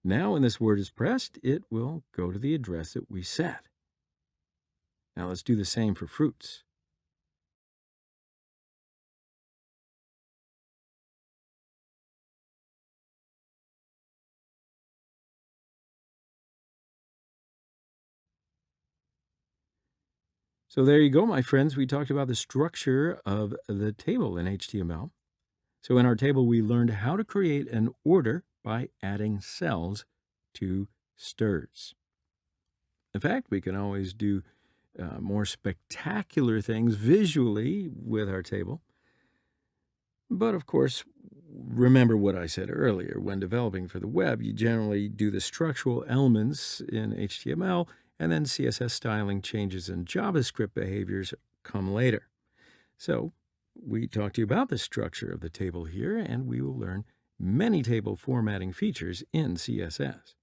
Now, when this word is pressed, it will go to the address that we set. Now, let's do the same for fruits. So there you go, my friends. We talked about the structure of the table in HTML. So in our table, we learned how to create an order by adding cells to strs. In fact, we can always do more spectacular things visually with our table. But of course, remember what I said earlier. When developing for the web, you generally do the structural elements in HTML, and then CSS styling changes and JavaScript behaviors come later. So we talked to you about the structure of the table here, and we will learn many table formatting features in CSS.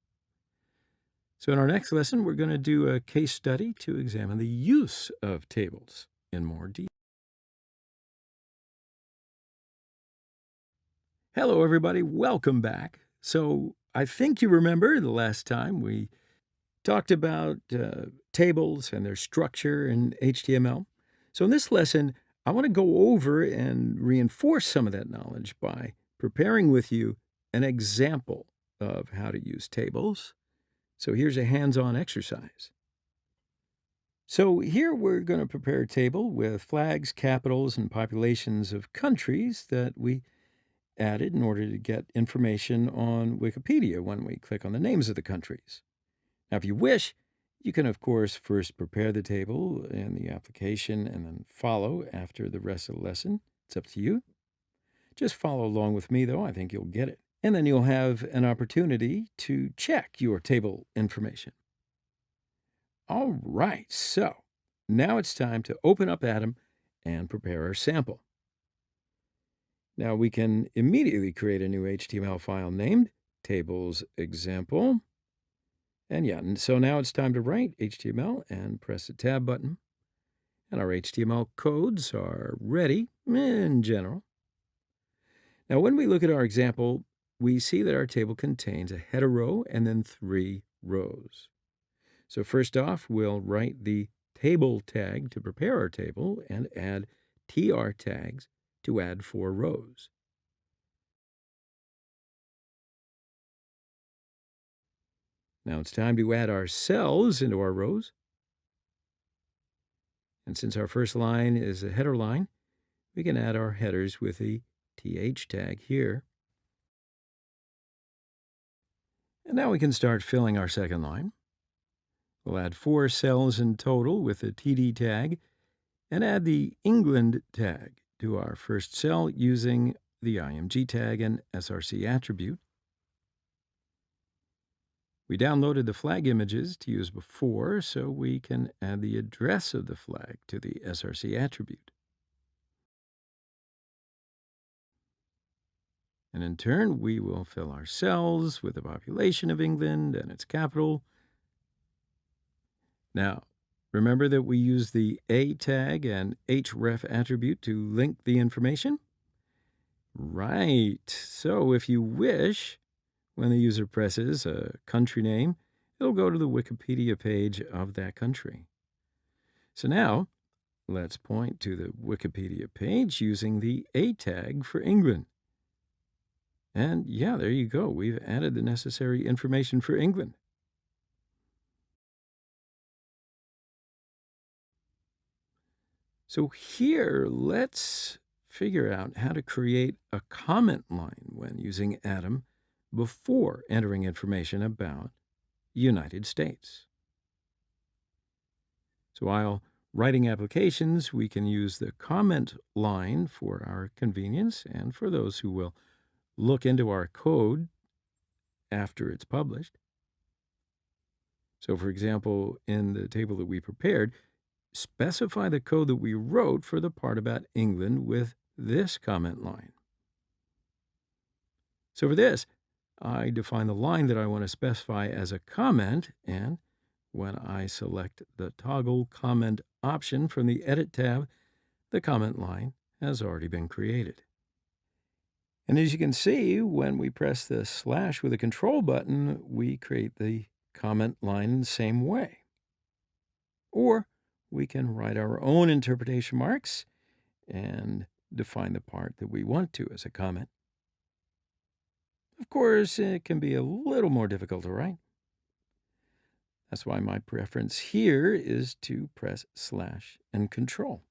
So in our next lesson, we're going to do a case study to examine the use of tables in more detail. Hello, everybody. Welcome back. So I think you remember the last time we talked about tables and their structure in HTML. So in this lesson, I want to go over and reinforce some of that knowledge by preparing with you an example of how to use tables. So here's a hands-on exercise. So here we're going to prepare a table with flags, capitals, and populations of countries that we added in order to get information on Wikipedia when we click on the names of the countries. Now, if you wish, you can, of course, first prepare the table in the application and then follow after the rest of the lesson. It's up to you. Just follow along with me, though. I think you'll get it. And then you'll have an opportunity to check your table information. All right, so now it's time to open up Atom and prepare our sample. Now we can immediately create a new HTML file named tables example. And yeah, so now it's time to write HTML and press the tab button. And our HTML codes are ready in general. Now when we look at our example, we see that our table contains a header row and then 3 rows. So first off, we'll write the table tag to prepare our table and add tr tags to add 4 rows. Now it's time to add our cells into our rows. And since our first line is a header line, we can add our headers with the th tag here. And now we can start filling our second line. We'll add 4 cells in total with the td tag and add the England tag to our first cell using the img tag and src attribute. We downloaded the flag images to use before, so we can add the address of the flag to the src attribute. And in turn, we will fill our cells with the population of England and its capital. Now, remember that we use the a tag and href attribute to link the information? Right. So if you wish, when the user presses a country name, it'll go to the Wikipedia page of that country. So now, let's point to the Wikipedia page using the a tag for England. And yeah, there you go. We've added the necessary information for England. So here, let's figure out how to create a comment line when using Atom before entering information about United States. So while writing applications, we can use the comment line for our convenience and for those who will look into our code after it's published. So for example, in the table that we prepared, specify the code that we wrote for the part about England with this comment line. So for this, I define the line that I want to specify as a comment, and when I select the toggle comment option from the Edit tab, the comment line has already been created. And as you can see, when we press the slash with a control button, we create the comment line in the same way. Or we can write our own interpretation marks and define the part that we want to as a comment. Of course, it can be a little more difficult to write. That's why my preference here is to press slash and control.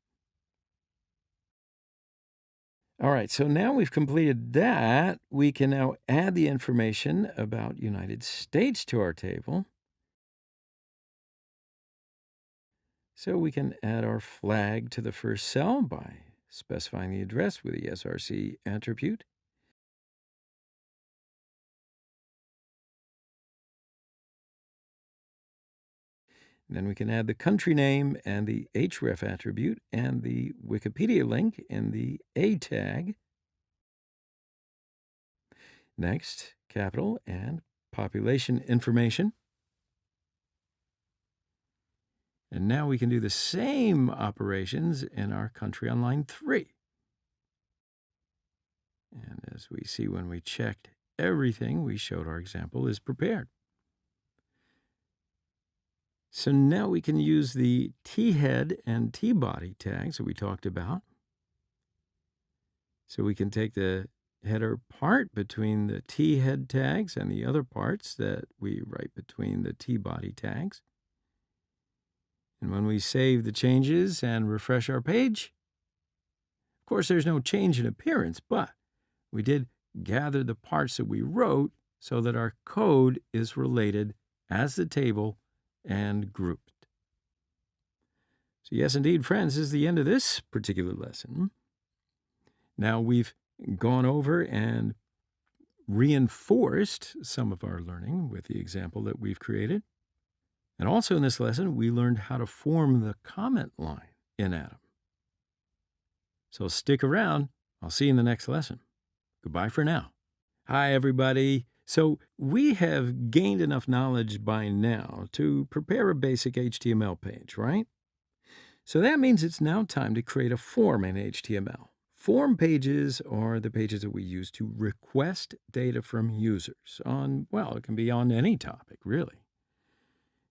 All right, so now we've completed that, we can now add the information about United States to our table. So we can add our flag to the first cell by specifying the address with the src attribute. Then we can add the country name and the href attribute and the Wikipedia link in the a tag. Next, capital and population information. And now we can do the same operations in our country on line 3. And as we see when we checked everything we showed, our example is prepared. So now we can use the t-head and t-body tags that we talked about. So we can take the header part between the t-head tags and the other parts that we write between the t-body tags. And when we save the changes and refresh our page, of course, there's no change in appearance, but we did gather the parts that we wrote so that our code is related as the table and grouped. So yes, indeed, friends, this is the end of this particular lesson. Now we've gone over and reinforced some of our learning with the example that we've created. And also in this lesson, we learned how to form the comment line in Atom. So stick around. I'll see you in the next lesson. Goodbye for now. Hi, everybody. So we have gained enough knowledge by now to prepare a basic HTML page, right? So that means it's now time to create a form in HTML. Form pages are the pages that we use to request data from users on, well, it can be on any topic, really.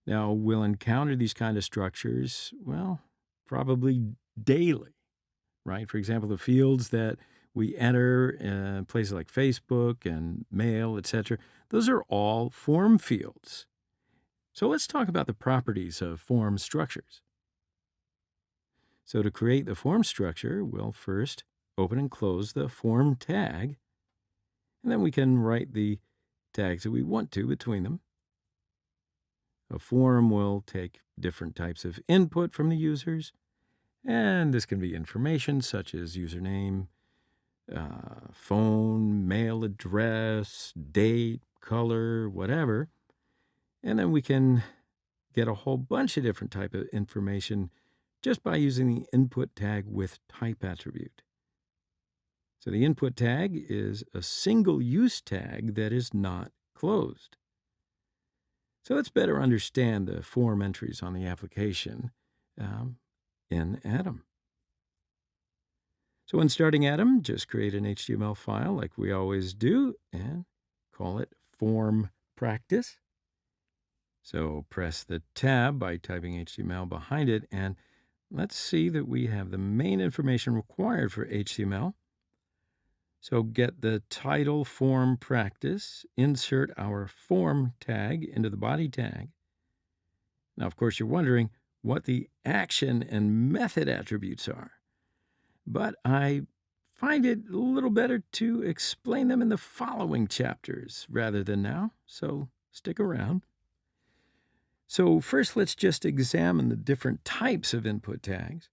Now, we'll encounter these kind of structures, well, probably daily, right? For example, the fields that we enter in places like Facebook and mail, etc. Those are all form fields. So let's talk about the properties of form structures. So to create the form structure, we'll first open and close the form tag, and then we can write the tags that we want to between them. A form will take different types of input from the users, and this can be information such as username, phone, mail address, date, color, whatever. And then we can get a whole bunch of different type of information just by using the input tag with type attribute. So the input tag is a single use tag that is not closed. So let's better understand the form entries on the application in Atom. So when starting Atom, just create an HTML file like we always do and call it form practice. So press the tab by typing HTML behind it, and let's see that we have the main information required for HTML. So get the title form practice, insert our form tag into the body tag. Now, of course, you're wondering what the action and method attributes are, but I find it a little better to explain them in the following chapters rather than now, so stick around. So first, let's just examine the different types of input tags.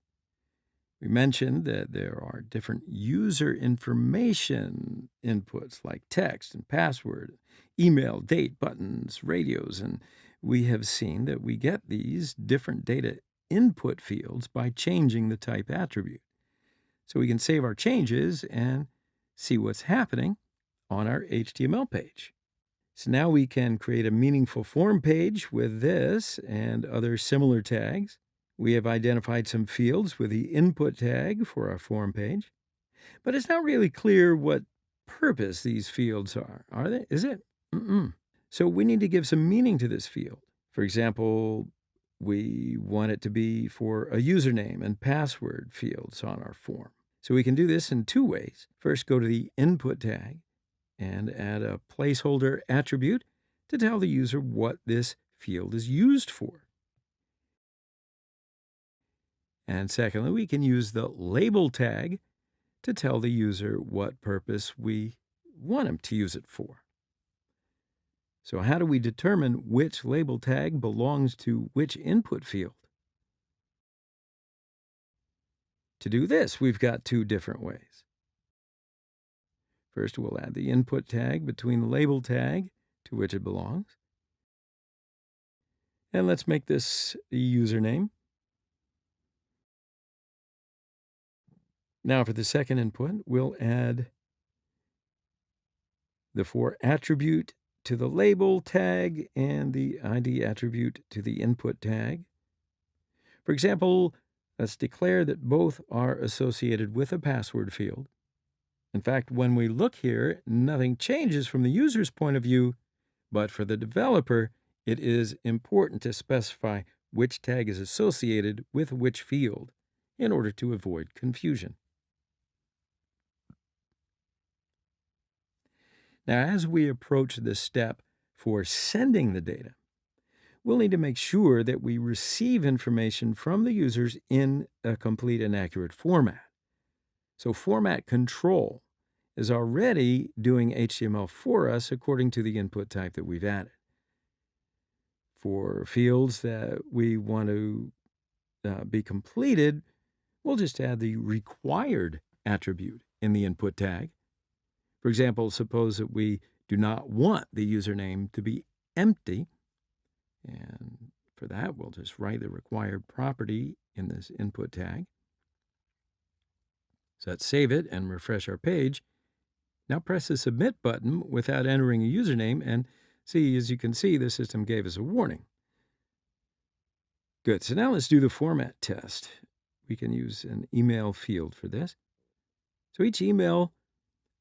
We mentioned that there are different user information inputs like text and password, email, date, buttons, radios, and we have seen that we get these different data input fields by changing the type attribute. So we can save our changes and see what's happening on our HTML page. So now we can create a meaningful form page with this and other similar tags. We have identified some fields with the input tag for our form page, but it's not really clear what purpose these fields are they? Is it? So we need to give some meaning to this field. For example, we want it to be for a username and password fields on our form. So we can do this in two ways. First, go to the input tag and add a placeholder attribute to tell the user what this field is used for. And secondly, we can use the label tag to tell the user what purpose we want him to use it for. So how do we determine which label tag belongs to which input field? To do this, we've got two different ways. First, we'll add the input tag between the label tag to which it belongs. And let's make this a username. Now for the second input, we'll add the for attribute to the label tag and the ID attribute to the input tag. For example, let's declare that both are associated with a password field. In fact, when we look here, nothing changes from the user's point of view, but for the developer, it is important to specify which tag is associated with which field in order to avoid confusion. Now, as we approach this step for sending the data, we'll need to make sure that we receive information from the users in a complete and accurate format. So format control is already doing HTML for us according to the input type that we've added. For fields that we want to be completed, we'll just add the required attribute in the input tag. For example, suppose that we do not want the username to be empty, and for that, we'll just write the required property in this input tag. So let's save it and refresh our page. Now press the Submit button without entering a username, and see, as you can see, the system gave us a warning. Good, so now let's do the format test. We can use an email field for this. So each email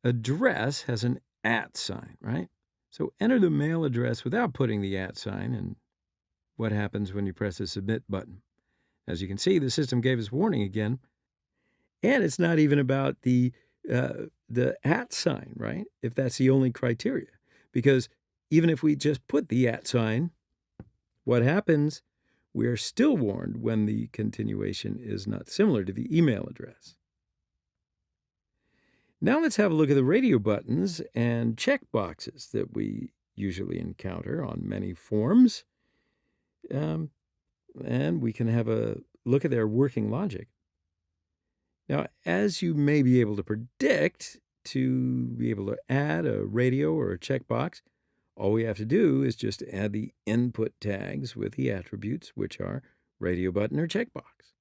address has an @ sign, right? So enter the mail address without putting the @ sign, and what happens when you press the Submit button? As you can see, the system gave us warning again, and it's not even about the @ sign, right? If that's the only criteria, because even if we just put the @ sign, What happens? We are still warned when the continuation is not similar to the email address. Now let's have a look at the radio buttons and checkboxes that we usually encounter on many forms. And we can have a look at their working logic. Now, as you may be able to predict, to be able to add a radio or a checkbox, all we have to do is just add the input tags with the attributes, which are radio button or checkbox.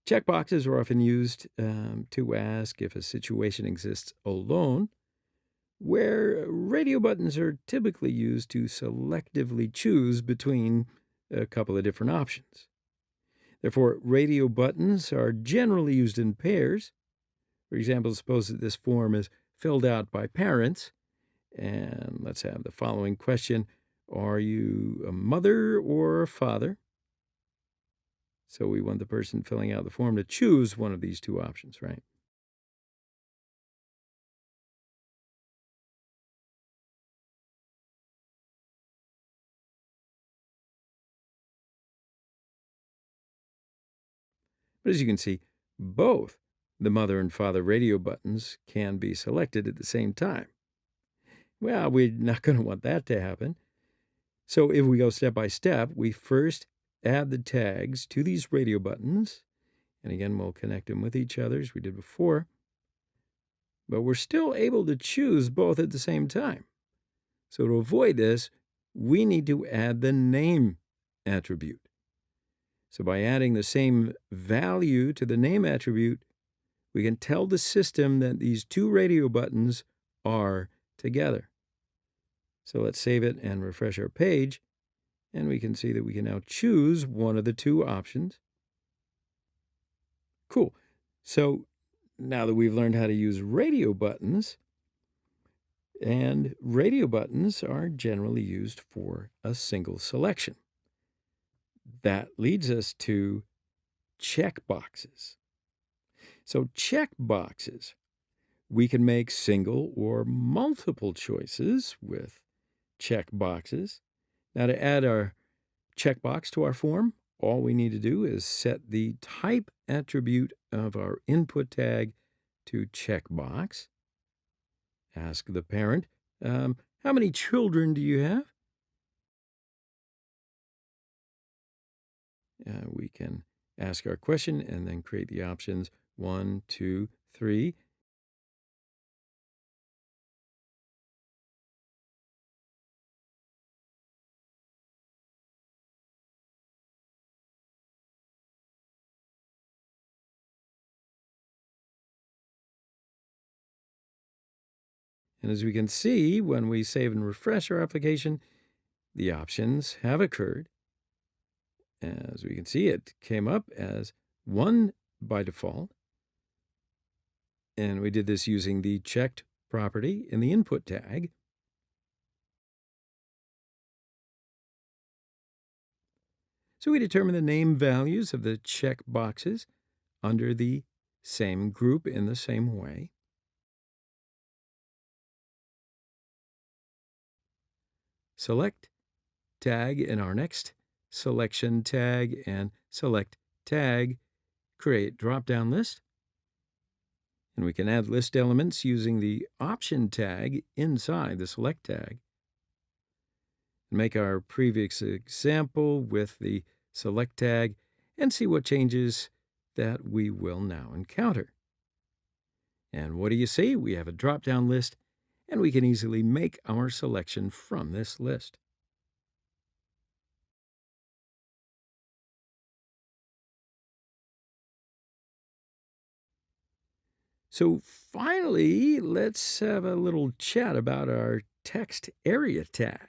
Checkboxes are often used to ask if a situation exists alone, where radio buttons are typically used to selectively choose between a couple of different options. Therefore, radio buttons are generally used in pairs. For example, suppose that this form is filled out by parents, and let's have the following question. Are you a mother or a father? So we want the person filling out the form to choose one of these two options, right? But as you can see, both the mother and father radio buttons can be selected at the same time. Well, we're not going to want that to happen. So if we go step by step, we first add the tags to these radio buttons. And again, we'll connect them with each other as we did before. But we're still able to choose both at the same time. So to avoid this, we need to add the name attribute. So by adding the same value to the name attribute, we can tell the system that these two radio buttons are together. So let's save it and refresh our page, and we can see that we can now choose one of the two options. Cool. So now that we've learned how to use radio buttons, and radio buttons are generally used for a single selection. That leads us to checkboxes. So checkboxes, we can make single or multiple choices with checkboxes. Now to add our checkbox to our form, all we need to do is set the type attribute of our input tag to checkbox. Ask the parent, how many children do you have? We can ask our question and then create the options 1, 2, 3. And as we can see, when we save and refresh our application, the options have occurred. As we can see, it came up as 1 by default. And we did this using the checked property in the input tag. So we determine the name values of the check boxes under the same group in the same way. Select tag in our next selection tag and select tag, create drop-down list. And we can add list elements using the option tag inside the select tag. Make our previous example with the select tag and see what changes that we will now encounter. And what do you see? We have a drop-down list, and we can easily make our selection from this list. So finally, let's have a little chat about our text area tag.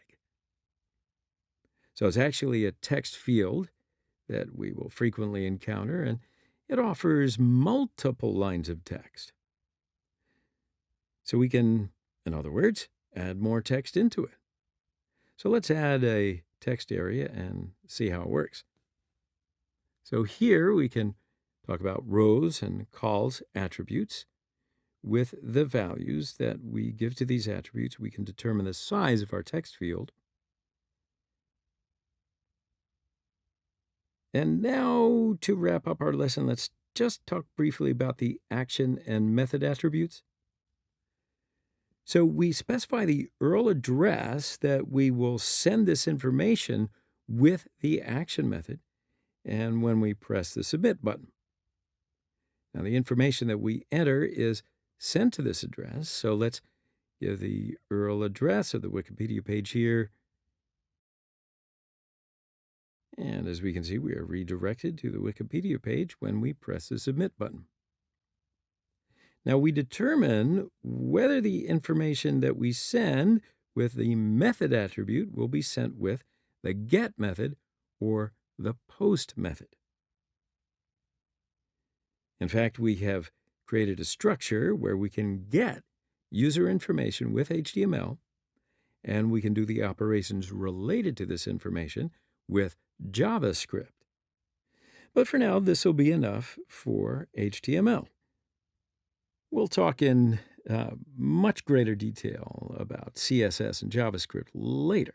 So it's actually a text field that we will frequently encounter, and it offers multiple lines of text. So we can, in other words, add more text into it. So let's add a text area and see how it works. So here we can talk about rows and calls attributes. With the values that we give to these attributes, we can determine the size of our text field. And now to wrap up our lesson, let's just talk briefly about the action and method attributes. So we specify the URL address that we will send this information with the action method, and when we press the submit button. Now the information that we enter is sent to this address, so let's give the URL address of the Wikipedia page here. And as we can see, we are redirected to the Wikipedia page when we press the submit button. Now we determine whether the information that we send with the method attribute will be sent with the get method or the post method. In fact, we have created a structure where we can get user information with HTML, and we can do the operations related to this information with JavaScript. But for now, this will be enough for HTML. We'll talk in much greater detail about CSS and JavaScript later.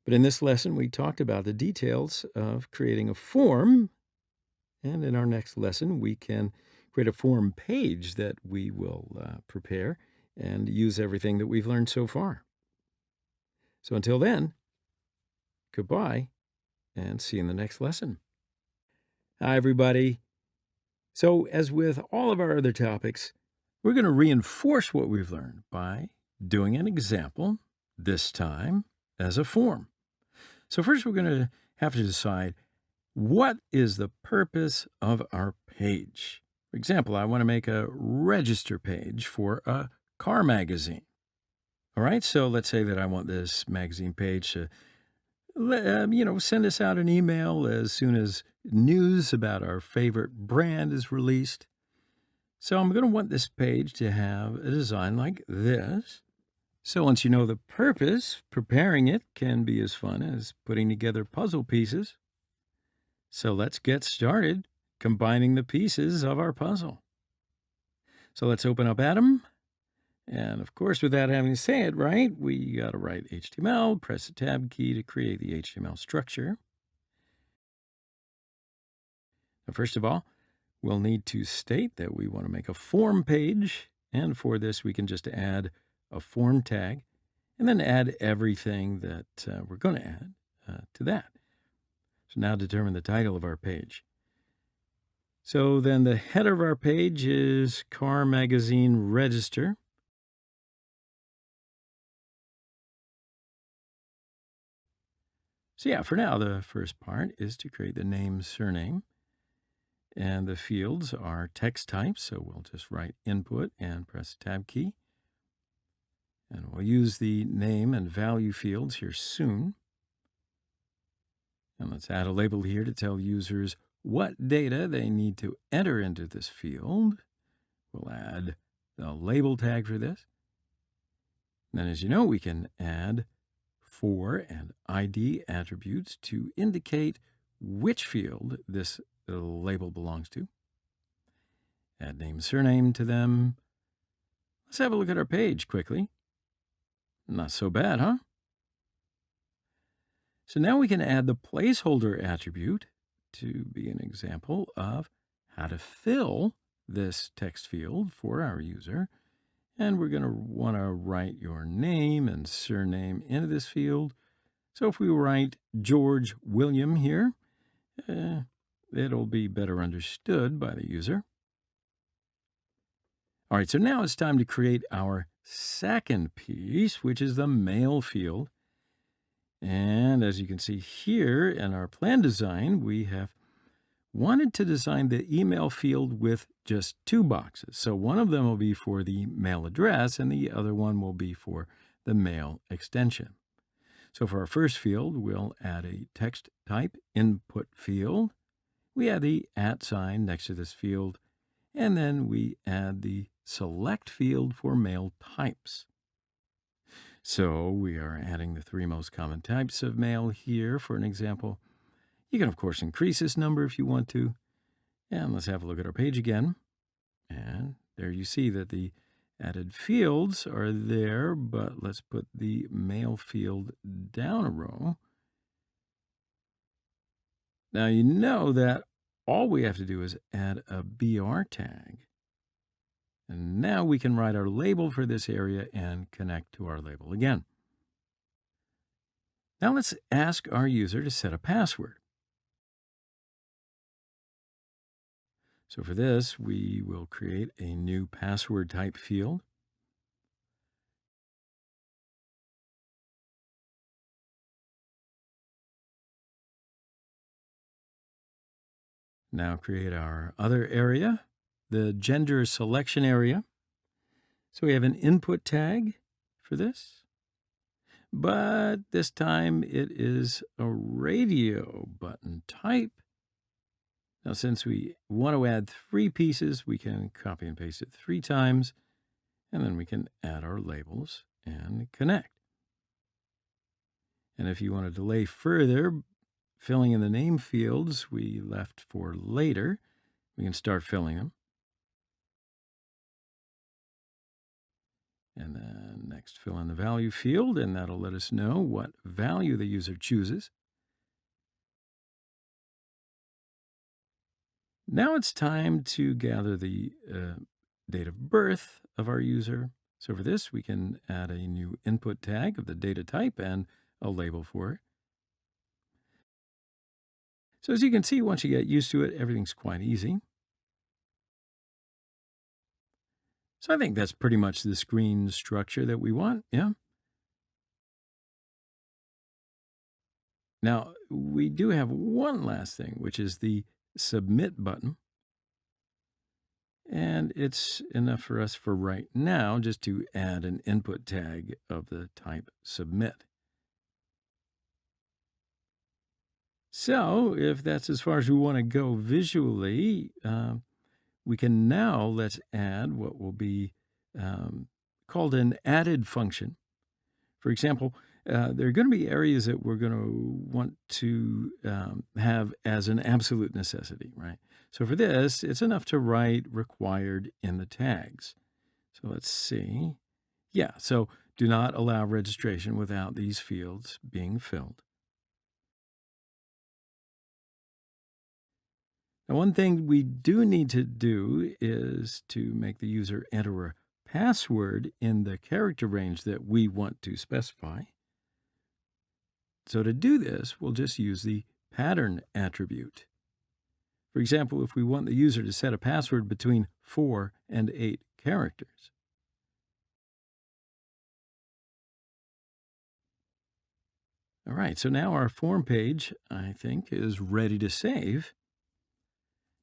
But in this lesson, we talked about the details of creating a form. And in our next lesson, we can create a form page that we will prepare and use everything that we've learned so far. So until then, goodbye, and see you in the next lesson. Hi, everybody. So as with all of our other topics, we're going to reinforce what we've learned by doing an example, this time as a form. So first, we're going to have to decide what is the purpose of our page. For example, I want to make a register page for a car magazine. All right, so let's say that I want this magazine page to send us out an email as soon as news about our favorite brand is released. So I'm going to want this page to have a design like this. So once you know the purpose, preparing it can be as fun as putting together puzzle pieces. So let's get started combining the pieces of our puzzle. So let's open up Atom. And of course, without having to say it right, we got to write HTML, press the tab key to create the HTML structure. Now, first of all, we'll need to state that we want to make a form page. And for this, we can just add a form tag and then add everything that we're going to add to that. So now determine the title of our page. So then the header of our page is Car Magazine Register. So yeah, for now, the first part is to create the name, surname, and the fields are text types. So we'll just write input and press the tab key. And we'll use the name and value fields here soon. And let's add a label here to tell users what data they need to enter into this field. We'll add the label tag for this. And then, as you know, we can add for and ID attributes to indicate which field this label belongs to. Add name, surname to them. Let's have a look at our page quickly. Not so bad, huh? So now we can add the placeholder attribute to be an example of how to fill this text field for our user. And we're going to want to write your name and surname into this field. So if we write George William here, it'll be better understood by the user. All right, so now it's time to create our second piece, which is the mail field. And as you can see here in our plan design, we have wanted to design the email field with just two boxes. So one of them will be for the mail address and the other one will be for the mail extension. So for our first field, we'll add a text type input field. We add the @ sign next to this field, and then we add the select field for mail types. So we are adding the three most common types of mail here for an example. You can, of course, increase this number if you want to. And let's have a look at our page again. And there you see that the added fields are there, but let's put the mail field down a row. Now you know that all we have to do is add a BR tag. And now we can write our label for this area and connect to our label again. Now let's ask our user to set a password. So for this, we will create a new password type field. Now create our other area, the gender selection area. So we have an input tag for this, but this time it is a radio button type. Now, since we want to add 3 pieces, we can copy and paste it 3 times, and then we can add our labels and connect. And if you want to delay further, filling in the name fields we left for later, we can start filling them. And then next, fill in the value field, and that'll let us know what value the user chooses. Now it's time to gather the date of birth of our user. So for this, we can add a new input tag of the data type and a label for it. So as you can see, once you get used to it, everything's quite easy. So I think that's pretty much the screen structure that we want, yeah? Now, we do have one last thing, which is the submit button. And it's enough for us for right now just to add an input tag of the type submit. So if that's as far as we want to go visually, we can now let's add what will be called an added function. For example, there are going to be areas that we're going to want to have as an absolute necessity, right? So for this, it's enough to write required in the tags. So let's see. Yeah, so do not allow registration without these fields being filled. Now, one thing we do need to do is to make the user enter a password in the character range that we want to specify. So to do this, we'll just use the pattern attribute. For example, if we want the user to set a password between 4 and 8 characters. All right, so now our form page, I think, is ready to save.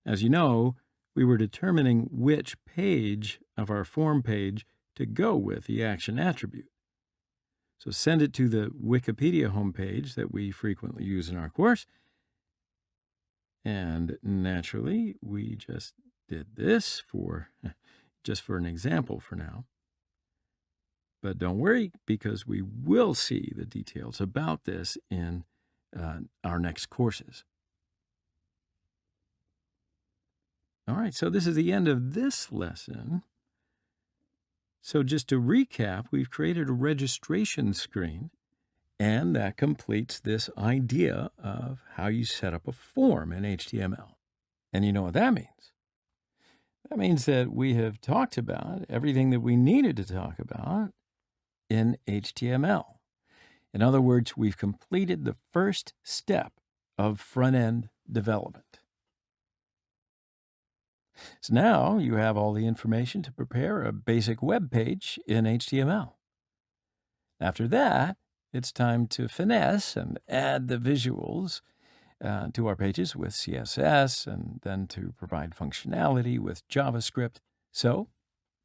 As you know, we were determining which page of our form page to go with the action attribute. So send it to the Wikipedia homepage that we frequently use in our course. And naturally, we just did this just for an example for now. But don't worry, because we will see the details about this in our next courses. All right, so this is the end of this lesson. So just to recap, we've created a registration screen, and that completes this idea of how you set up a form in HTML. And you know what that means? That means that we have talked about everything that we needed to talk about in HTML. In other words, we've completed the first step of front-end development. So now you have all the information to prepare a basic web page in HTML. After that, it's time to finesse and add the visuals to our pages with CSS and then to provide functionality with JavaScript. So,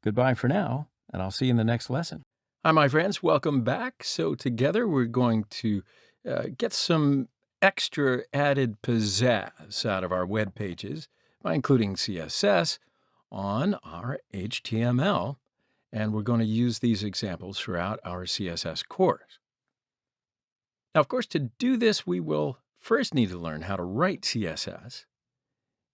goodbye for now, and I'll see you in the next lesson. Hi, my friends. Welcome back. So together we're going to get some extra added pizzazz out of our web pages by including CSS on our HTML. And we're going to use these examples throughout our CSS course. Now, of course, to do this, we will first need to learn how to write CSS.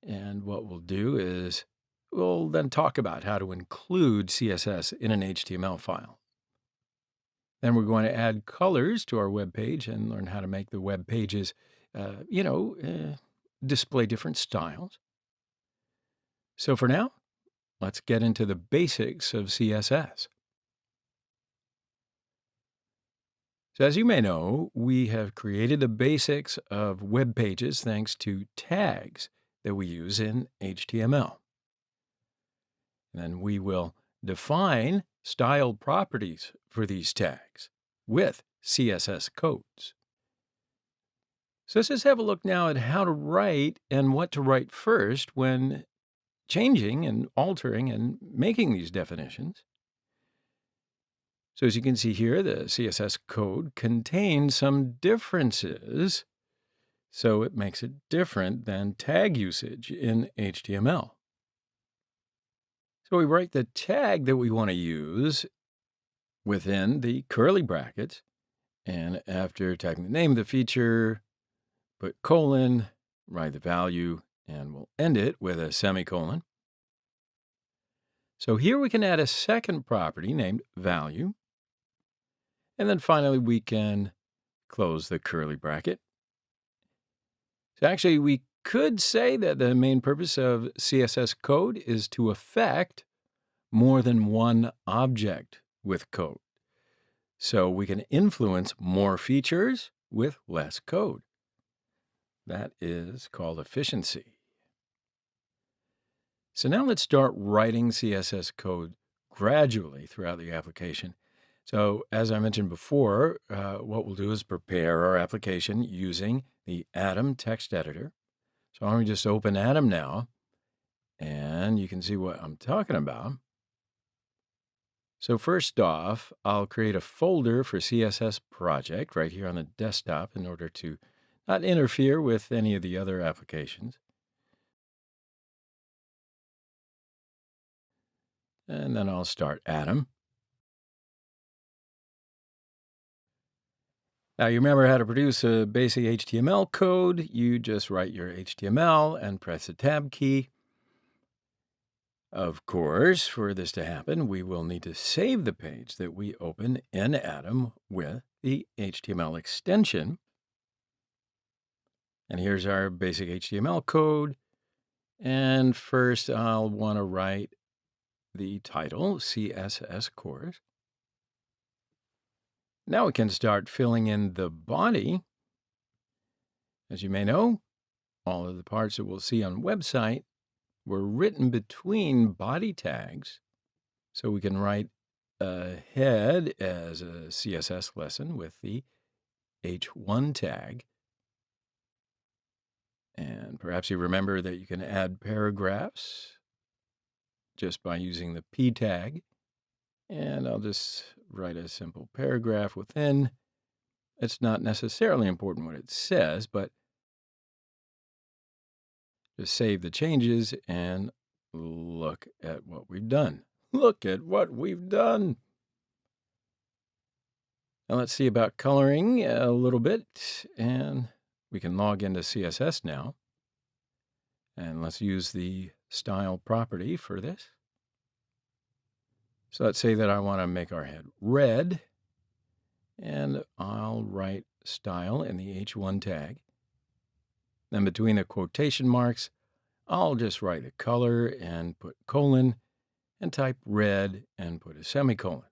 And what we'll do is we'll then talk about how to include CSS in an HTML file. Then we're going to add colors to our web page and learn how to make the web pages, display different styles. So for now, let's get into the basics of CSS. So as you may know, we have created the basics of web pages thanks to tags that we use in HTML. And then we will define style properties for these tags with CSS codes. So let's just have a look now at how to write and what to write first when changing and altering and making these definitions. So as you can see here, the CSS code contains some differences, so it makes it different than tag usage in HTML. So we write the tag that we want to use within the curly brackets, and after tagging the name of the feature, put colon, write the value, and we'll end it with a semicolon. So here we can add a second property named value. And then finally, we can close the curly bracket. So actually, we could say that the main purpose of CSS code is to affect more than one object with code. So we can influence more features with less code. That is called efficiency. So now let's start writing CSS code gradually throughout the application. So as I mentioned before, what we'll do is prepare our application using the Atom text editor. So I'm going to just open Atom now, and you can see what I'm talking about. So first off, I'll create a folder for CSS project right here on the desktop in order to not interfere with any of the other applications. And then I'll start Atom. Now, you remember how to produce a basic HTML code. You just write your HTML and press the Tab key. Of course, for this to happen, we will need to save the page that we open in Atom with the HTML extension. And here's our basic HTML code. And first, I'll want to write the title, CSS course. Now we can start filling in the body. As you may know, all of the parts that we'll see on the website were written between body tags. So we can write a head as a CSS lesson with the H1 tag. And perhaps you remember that you can add paragraphs just by using the P tag. And I'll just write a simple paragraph within. It's not necessarily important what it says, but just save the changes and look at what we've done. Look at what we've done. Now let's see about coloring a little bit, and we can log into CSS now. And let's use the style property for this. So let's say that I want to make our head red, and I'll write style in the H1 tag. Then between the quotation marks, I'll just write a color and put colon, and type red and put a semicolon.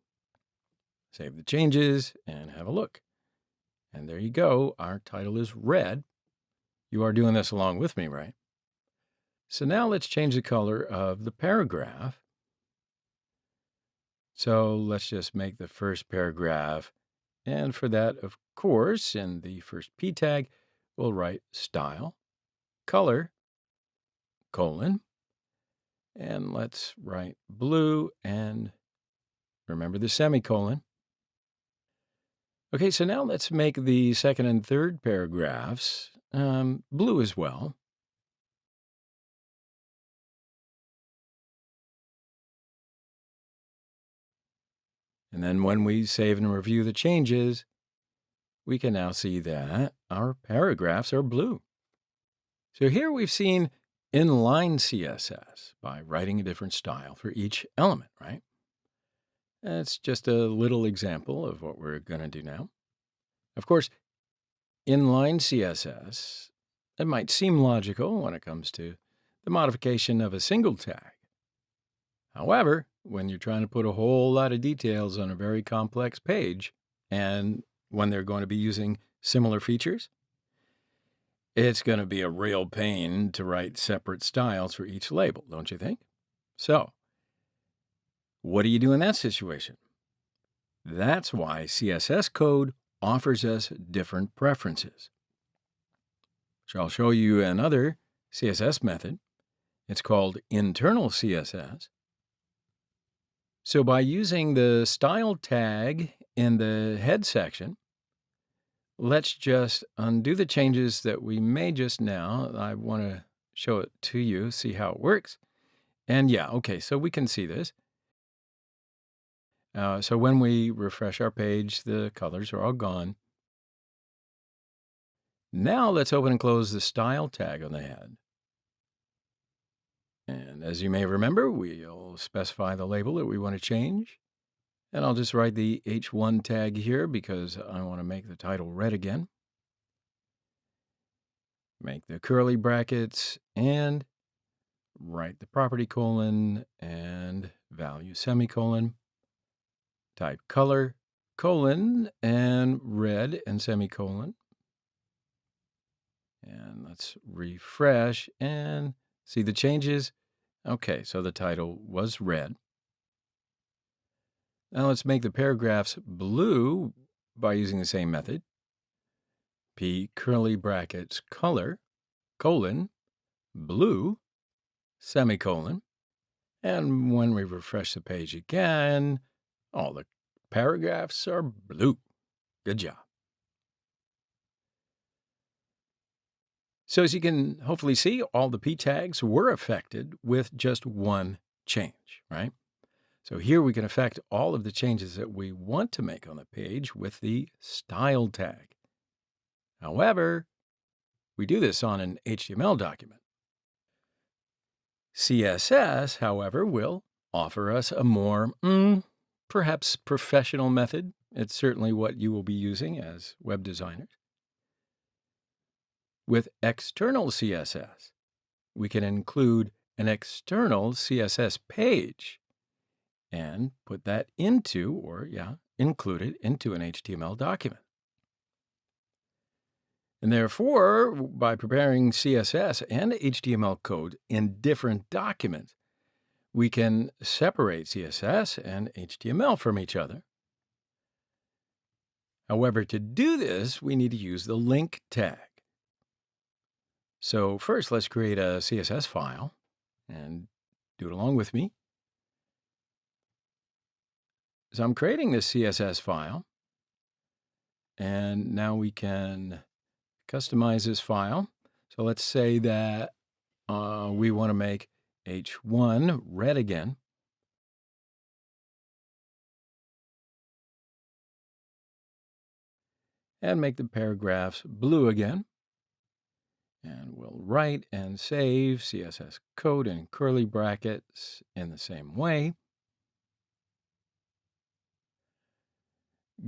Save the changes and have a look. And there you go. Our title is red. You are doing this along with me, right? So now let's change the color of the paragraph. So let's just make the first paragraph. And for that, of course, in the first P tag, we'll write style, color, colon, and let's write blue and remember the semicolon. Okay, so now let's make the second and third paragraphs blue as well. And then when we save and review the changes, we can now see that our paragraphs are blue. So here we've seen inline CSS by writing a different style for each element, right? That's just a little example of what we're going to do now. Of course, inline CSS it might seem logical when it comes to the modification of a single tag. However, when you're trying to put a whole lot of details on a very complex page, and when they're going to be using similar features, it's going to be a real pain to write separate styles for each label, don't you think? So, what do you do in that situation? That's why CSS code offers us different preferences. So I'll show you another CSS method. It's called internal CSS. So by using the style tag in the head section, let's just undo the changes that we made just now. I want to show it to you, see how it works. And yeah, okay, so we can see this. So when we refresh our page, the colors are all gone. Now let's open and close the style tag on the head. And as you may remember, we'll specify the label that we want to change. And I'll just write the H1 tag here because I want to make the title red again. Make the curly brackets and write the property colon and value semicolon. Type color, colon, and red and semicolon. And let's refresh and see the changes. Okay, so the title was red. Now let's make the paragraphs blue by using the same method. P curly brackets color, colon, blue, semicolon. And when we refresh the page again, all the paragraphs are blue. Good job. So as you can hopefully see, all the P tags were affected with just one change, right? So here we can affect all of the changes that we want to make on the page with the style tag. However, we do this on an HTML document. CSS, however, will offer us a more, perhaps professional method. It's certainly what you will be using as web designers. With external CSS, we can include an external CSS page and put that into, include it into an HTML document. And therefore, by preparing CSS and HTML code in different documents, we can separate CSS and HTML from each other. However, to do this, we need to use the link tag. So first, let's create a CSS file and do it along with me. So I'm creating this CSS file, and now we can customize this file. So let's say that we want to make H1 red again. And make the paragraphs blue again. And we'll write and save CSS code in curly brackets in the same way.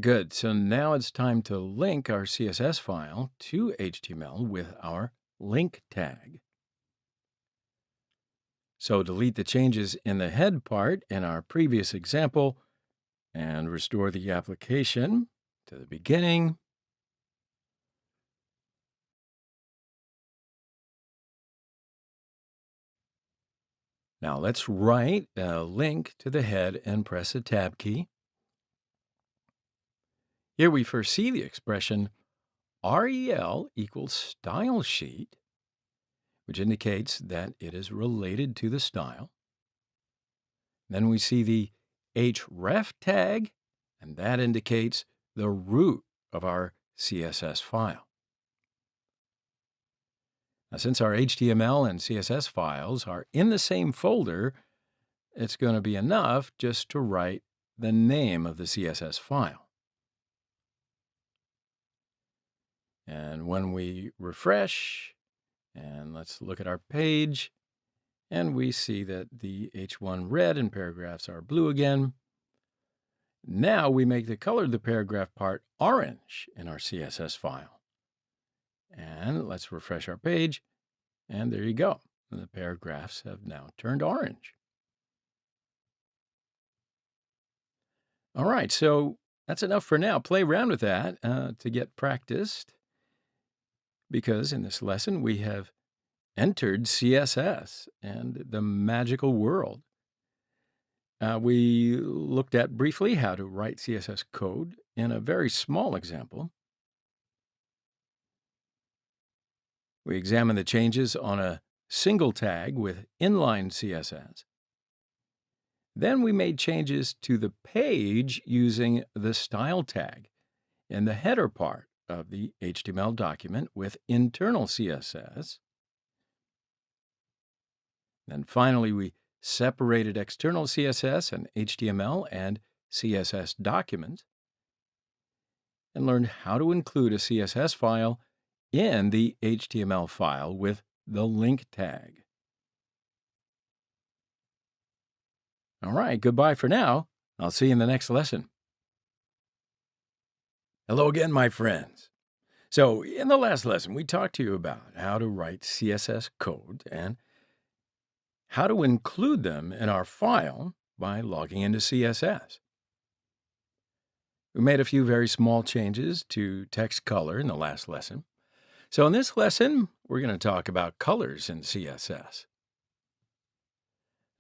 Good, so now it's time to link our CSS file to HTML with our link tag. So delete the changes in the head part in our previous example and restore the application to the beginning. Now let's write a link to the head and press the Tab key. Here we first see the expression REL equals style sheet, which indicates that it is related to the style. Then we see the href tag, and that indicates the root of our CSS file. Now, since our HTML and CSS files are in the same folder, it's going to be enough just to write the name of the CSS file. And when we refresh, and let's look at our page, and we see that the H1 red and paragraphs are blue again. Now we make the color of the paragraph part orange in our CSS file. And let's refresh our page. And there you go. The paragraphs have now turned orange. All right, so that's enough for now. Play around with that to get practiced, because in this lesson we have entered CSS and the magical world. We looked at briefly how to write CSS code in a very small example. We examined the changes on a single tag with inline CSS. Then we made changes to the page using the style tag in the header part of the HTML document with internal CSS. Then finally, we separated external CSS and HTML and CSS documents and learned how to include a CSS file in the HTML file with the link tag. All right, goodbye for now. I'll see you in the next lesson. Hello again, my friends. So in the last lesson, we talked to you about how to write CSS code and how to include them in our file by logging into CSS. We made a few very small changes to text color in the last lesson. So in this lesson, we're going to talk about colors in CSS.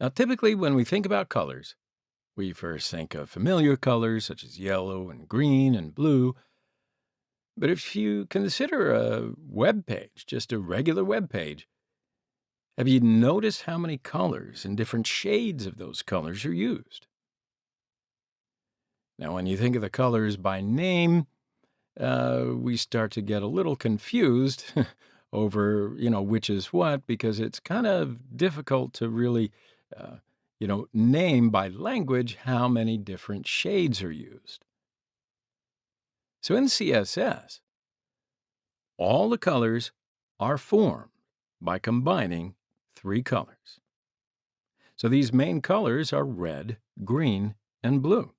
Now, typically when we think about colors, we first think of familiar colors such as yellow and green and blue. But if you consider a web page, just a regular web page, have you noticed how many colors and different shades of those colors are used? Now, when you think of the colors by name, we start to get a little confused over, which is what, because it's kind of difficult to really, name by language how many different shades are used. So in CSS, all the colors are formed by combining 3 colors. So these main colors are red, green, and blue.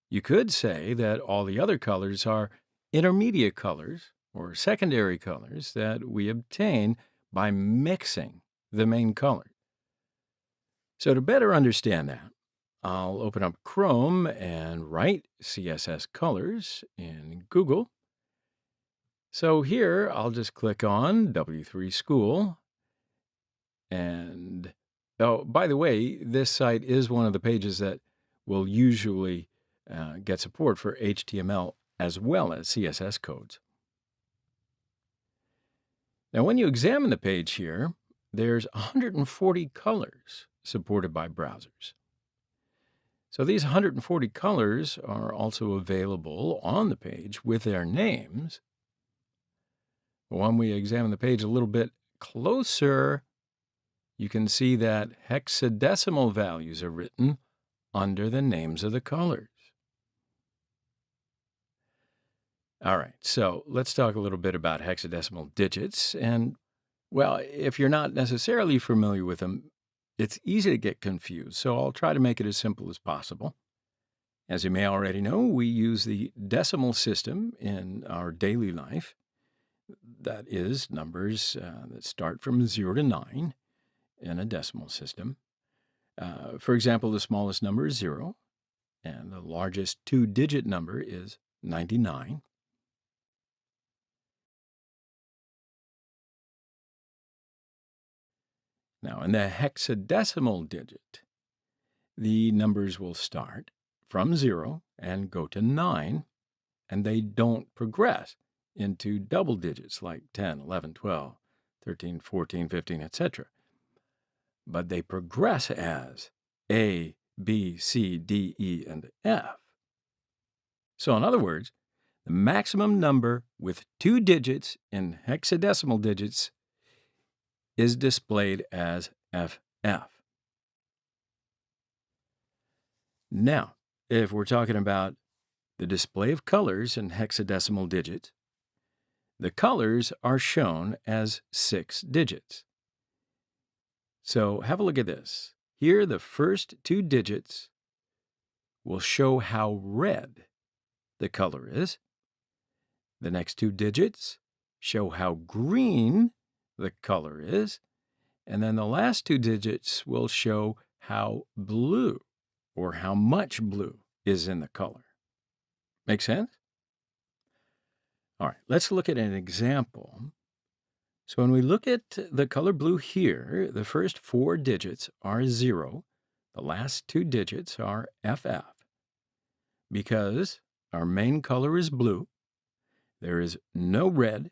You could say that all the other colors are intermediate colors or secondary colors that we obtain by mixing the main color. So to better understand that, I'll open up Chrome and write CSS colors in Google. So here I'll just click on W3 School. And, oh, by the way, this site is one of the pages that will usually get support for HTML as well as CSS codes. Now, when you examine the page here, there's 140 colors supported by browsers. So these 140 colors are also available on the page with their names. When we examine the page a little bit closer, you can see that hexadecimal values are written under the names of the colors. All right, so let's talk a little bit about hexadecimal digits. And, well, if you're not necessarily familiar with them, it's easy to get confused, so I'll try to make it as simple as possible. As you may already know, we use the decimal system in our daily life. That is numbers that start from 0 to 9 in a decimal system. For example, the smallest number is 0, and the largest 2-digit number is 99. Now, in the hexadecimal digit, the numbers will start from 0 and go to 9, and they don't progress into double digits like 10, 11, 12, 13, 14, 15, etc. But they progress as A, B, C, D, E, and F. So in other words, the maximum number with 2 digits in hexadecimal digits is displayed as FF. Now, if we're talking about the display of colors in hexadecimal digits, the colors are shown as 6 digits. So have a look at this. Here, the first 2 digits will show how red the color is. The next 2 digits show how green the color is, and then the last 2 digits will show how blue or how much blue is in the color. Make sense? All right, let's look at an example. So when we look at the color blue here, the first 4 digits are 0. The last 2 digits are FF. Because our main color is blue, there is no red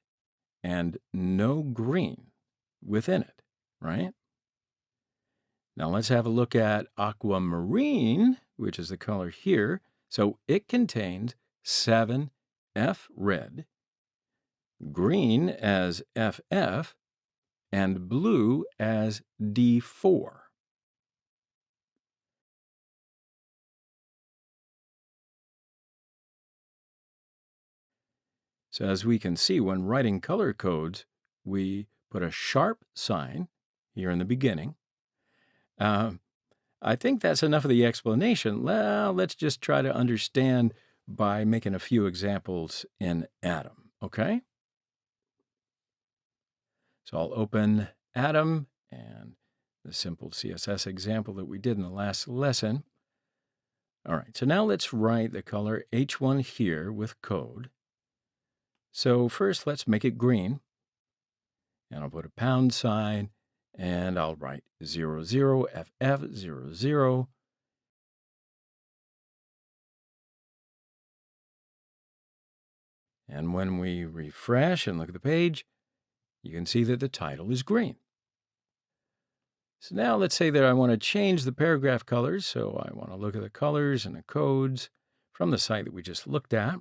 and no green within it, right? Now let's have a look at aquamarine, which is the color here. So it contains 7 F red, green as FF, and blue as D4. So as we can see, when writing color codes, we put a sharp sign here in the beginning. I think that's enough of the explanation. Well, let's just try to understand by making a few examples in Atom, okay? So I'll open Atom and the simple CSS example that we did in the last lesson. All right, so now let's write the color H1 here with code. So first, let's make it green. And I'll put a pound sign, and I'll write 00 FF 00. And when we refresh and look at the page, you can see that the title is green. So now let's say that I want to change the paragraph colors. So I want to look at the colors and the codes from the site that we just looked at.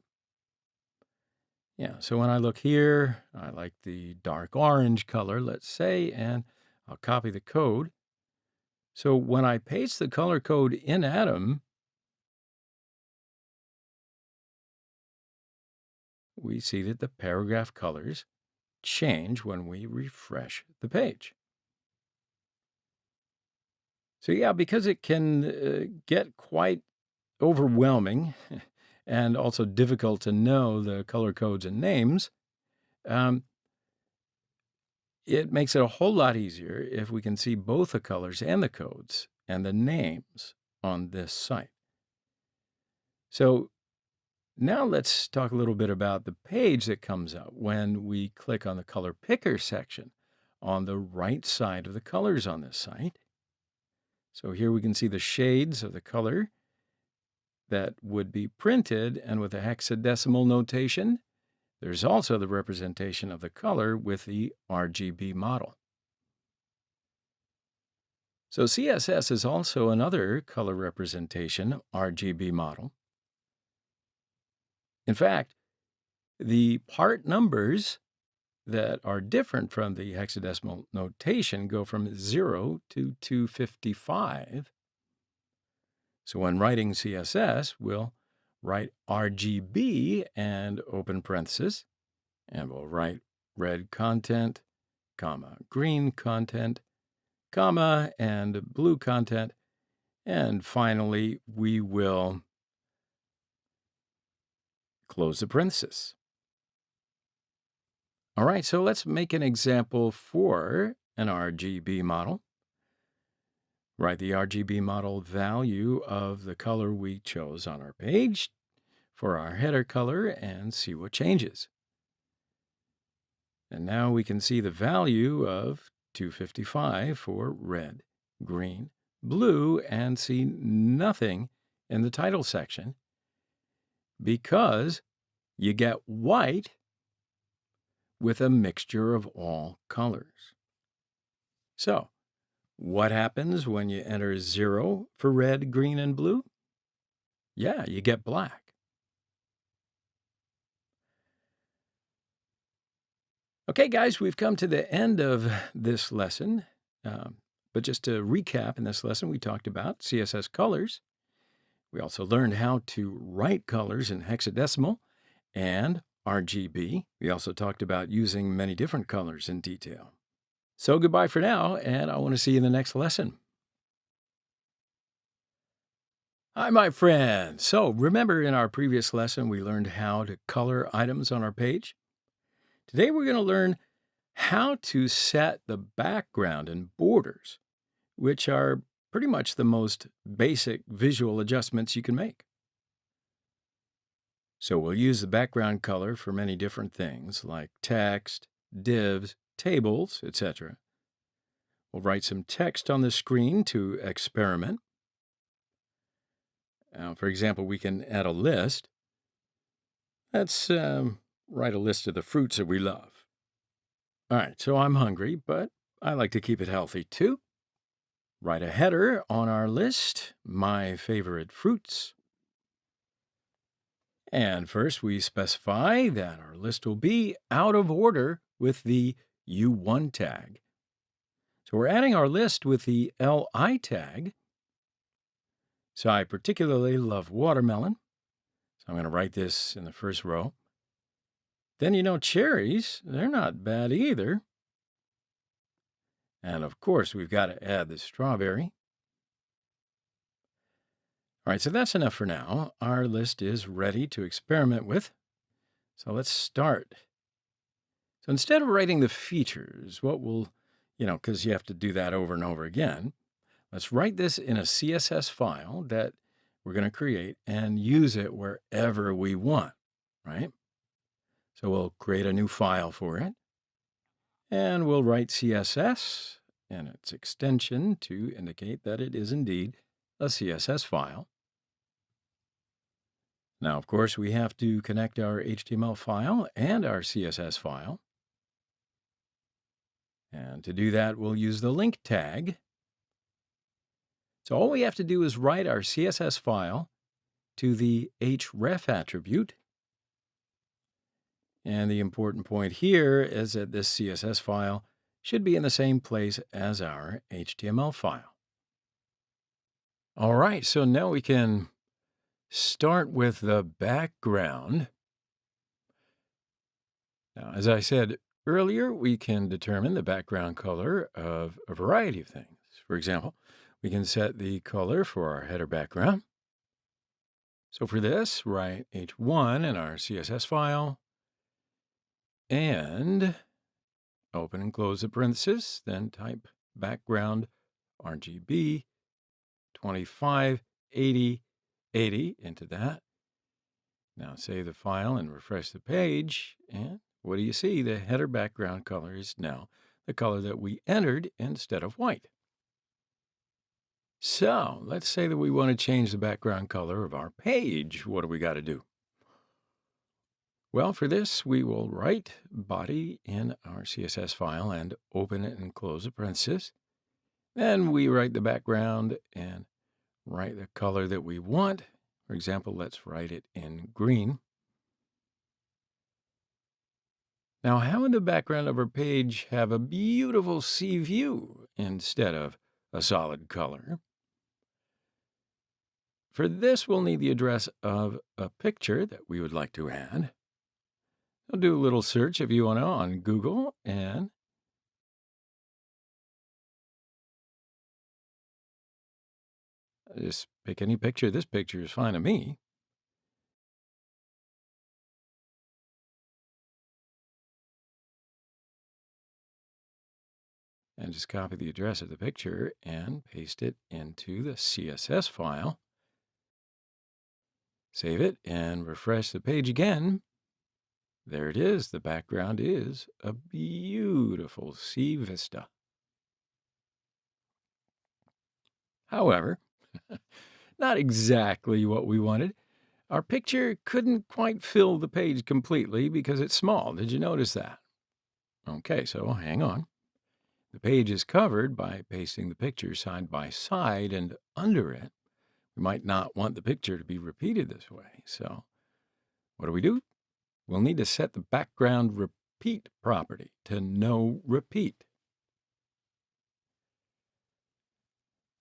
Yeah, so when I look here, I like the dark orange color, let's say, and I'll copy the code. So when I paste the color code in Atom, we see that the paragraph colors change when we refresh the page. So yeah, because it can get quite overwhelming and also difficult to know the color codes and names, it makes it a whole lot easier if we can see both the colors and the codes and the names on this site. So now let's talk a little bit about the page that comes up when we click on the color picker section on the right side of the colors on this site. So here we can see the shades of the color that would be printed, and with a hexadecimal notation, there's also the representation of the color with the RGB model. So CSS is also another color representation RGB model. In fact, the part numbers that are different from the hexadecimal notation go from 0 to 255. So when writing CSS, we'll write RGB and open parenthesis, and we'll write red content, comma, green content, comma, and blue content. And finally, we will close the parenthesis. All right, so let's make an example for an RGB model. Write the RGB model value of the color we chose on our page for our header color and see what changes. And now we can see the value of 255 for red, green, blue, and see nothing in the title section because you get white with a mixture of all colors. So, what happens when you enter 0 for red, green, and blue? Yeah, you get black. Okay, guys, we've come to the end of this lesson. But just to recap, in this lesson, we talked about CSS colors. We also learned how to write colors in hexadecimal and RGB. We also talked about using many different colors in detail. So goodbye for now, and I want to see you in the next lesson. Hi, my friends. So remember in our previous lesson, we learned how to color items on our page. Today we're going to learn how to set the background and borders, which are pretty much the most basic visual adjustments you can make. So we'll use the background color for many different things like text, divs, tables, etc. We'll write some text on the screen to experiment. Now, for example, we can add a list. Let's write a list of the fruits that we love. All right, so I'm hungry, but I like to keep it healthy too. Write a header on our list, my favorite fruits. And first we specify that our list will be out of order with the U1 tag. So we're adding our list with the LI tag. So I particularly love watermelon. So I'm going to write this in the first row. Then cherries, they're not bad either. And of course, we've got to add the strawberry. All right, so that's enough for now. Our list is ready to experiment with. So let's start. So instead of writing the features, what we'll, because you have to do that over and over again, let's write this in a CSS file that we're going to create and use it wherever we want, right? So we'll create a new file for it, and we'll write CSS and its extension to indicate that it is indeed a CSS file. Now, of course, we have to connect our HTML file and our CSS file. And to do that, we'll use the link tag. So all we have to do is write our CSS file to the href attribute. And the important point here is that this CSS file should be in the same place as our HTML file. All right, so now we can start with the background. Now, as I said earlier, we can determine the background color of a variety of things. For example, we can set the color for our header background. So for this, write h1 in our CSS file and open and close the parenthesis, then type background RGB 2580 80 into that. Now save the file and refresh the page, and what do you see? The header background color is now the color that we entered instead of white. So let's say that we want to change the background color of our page. What do we got to do? Well, for this, we will write body in our CSS file and open it and close the parenthesis. Then we write the background and write the color that we want. For example, let's write it in green. Now, how would the background of our page have a beautiful sea view instead of a solid color? For this, we'll need the address of a picture that we would like to add. I'll do a little search if you want to on Google and just pick any picture. This picture is fine to me. And just copy the address of the picture and paste it into the CSS file. Save it and refresh the page again. There it is. The background is a beautiful sea vista. However, not exactly what we wanted. Our picture couldn't quite fill the page completely because it's small. Did you notice that? Okay, so hang on. The page is covered by pasting the picture side by side, and under it, we might not want the picture to be repeated this way. So what do? We'll need to set the background repeat property to no repeat.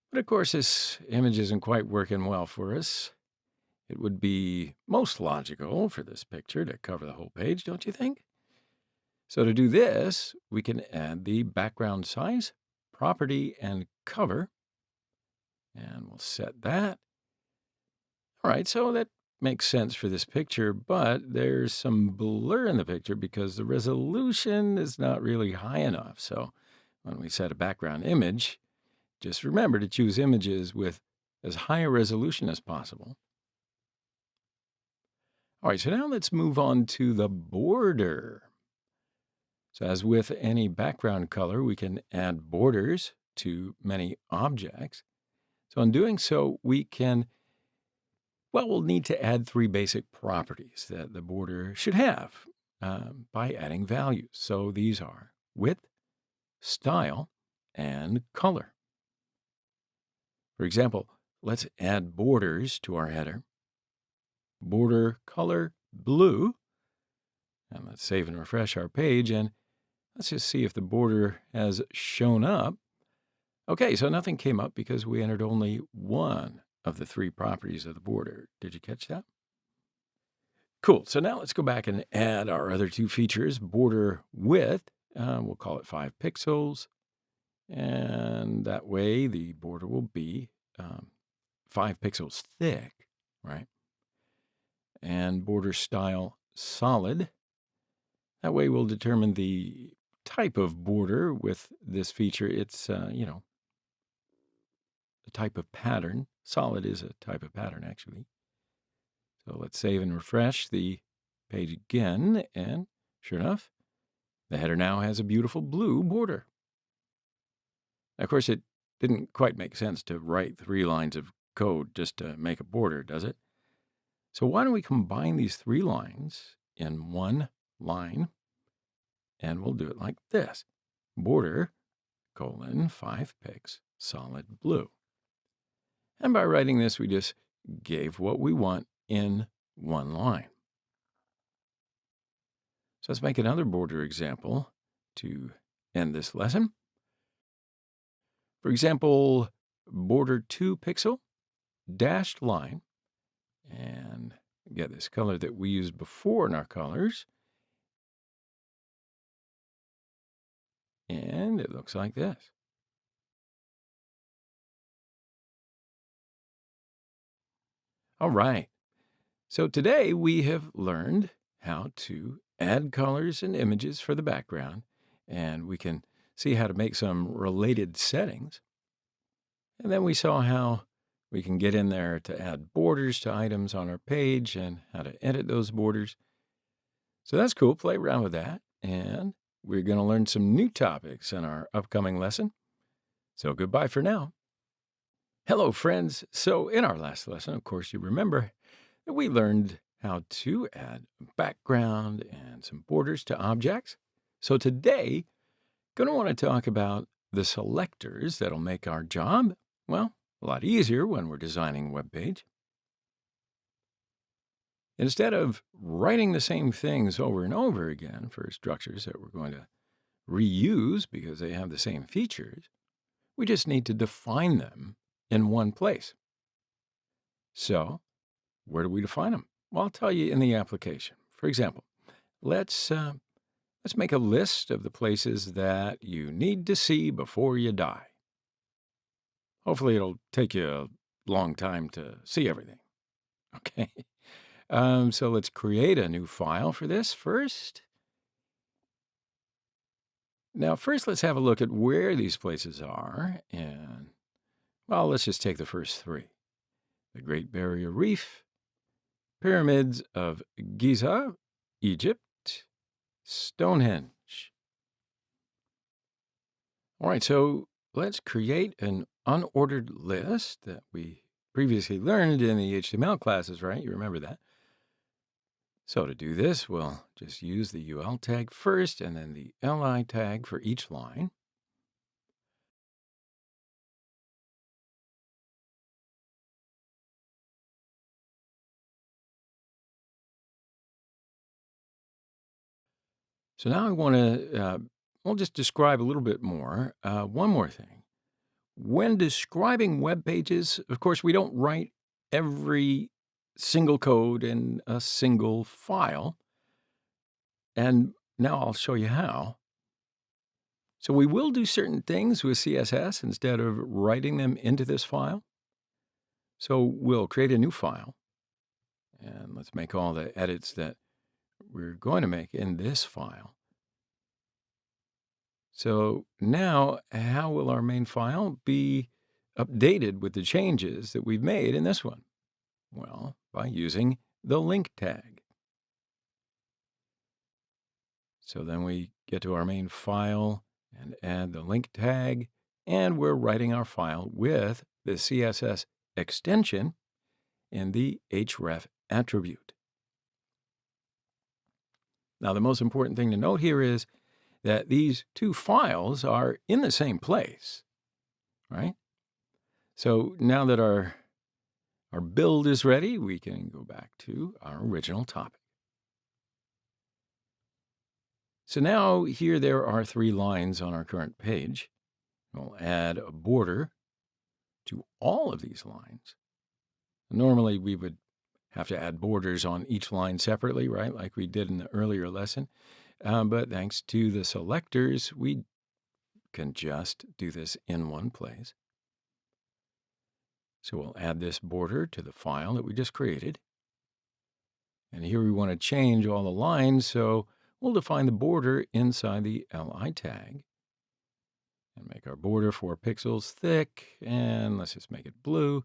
But of course, this image isn't quite working well for us. It would be most logical for this picture to cover the whole page, don't you think? So to do this, we can add the background size, property, and cover. And we'll set that. All right, so that makes sense for this picture, but there's some blur in the picture because the resolution is not really high enough. So when we set a background image, just remember to choose images with as high a resolution as possible. All right, so now let's move on to the border. So as with any background color, we can add borders to many objects. So in doing so, we'll need to add 3 basic properties that the border should have by adding values. So these are width, style, and color. For example, let's add borders to our header. Border color blue. And let's save and refresh our page, and let's just see if the border has shown up. Okay, so nothing came up because we entered only one of the 3 properties of the border. Did you catch that? Cool. So now let's go back and add our other 2 features. Border width, we'll call it 5 pixels. And that way the border will be 5 pixels thick, right? And border style solid. That way we'll determine the type of border with this feature. It's, a type of pattern. Solid is a type of pattern, actually. So let's save and refresh the page again. And sure enough, the header now has a beautiful blue border. Now, of course, it didn't quite make sense to write 3 lines of code just to make a border, does it? So why don't we combine these 3 lines in one line, and we'll do it like this. Border, 5 pix, solid blue. And by writing this, we just gave what we want in one line. So let's make another border example to end this lesson. For example, border 2 pixel, dashed line, and get this color that we used before in our colors. And it looks like this. All right. So today we have learned how to add colors and images for the background, and we can see how to make some related settings. And then we saw how we can get in there to add borders to items on our page and how to edit those borders. So that's cool. Play around with that. And we're going to learn some new topics in our upcoming lesson. So goodbye for now. Hello, friends. So in our last lesson, of course, you remember that we learned how to add background and some borders to objects. So today, going to want to talk about the selectors that'll make our job, a lot easier when we're designing a web page. Instead of writing the same things over and over again for structures that we're going to reuse because they have the same features, we just need to define them in one place. So, where do we define them? Well, I'll tell you in the application. For example, let's make a list of the places that you need to see before you die. Hopefully, it'll take you a long time to see everything. Okay. So let's create a new file for this first. Now, first, let's have a look at where these places are. And, let's just take the first 3. The Great Barrier Reef, Pyramids of Giza, Egypt, Stonehenge. All right, so let's create an unordered list that we previously learned in the HTML classes, right? You remember that. So to do this, we'll just use the UL tag first and then the LI tag for each line. So now I want to, we'll just describe a little bit more. One more thing. When describing web pages, of course, we don't write every single code in a single file. And now I'll show you how. So we will do certain things with CSS instead of writing them into this file. So we'll create a new file. let's make all the edits that we're going to make in this file. So now, how will our main file be updated with the changes that we've made in this one? Well, by using the link tag. So then we get to our main file and add the link tag, and we're writing our file with the CSS extension in the href attribute. Now, the most important thing to note here is that these two files are in the same place, right? So now that our build is ready, we can go back to our original topic. So now here there are 3 lines on our current page. We'll add a border to all of these lines. Normally we would have to add borders on each line separately, right? Like we did in the earlier lesson. But thanks to the selectors, we can just do this in one place. So we'll add this border to the file that we just created. And here we want to change all the lines, so we'll define the border inside the li tag. And make our border 4 pixels thick, and let's just make it blue.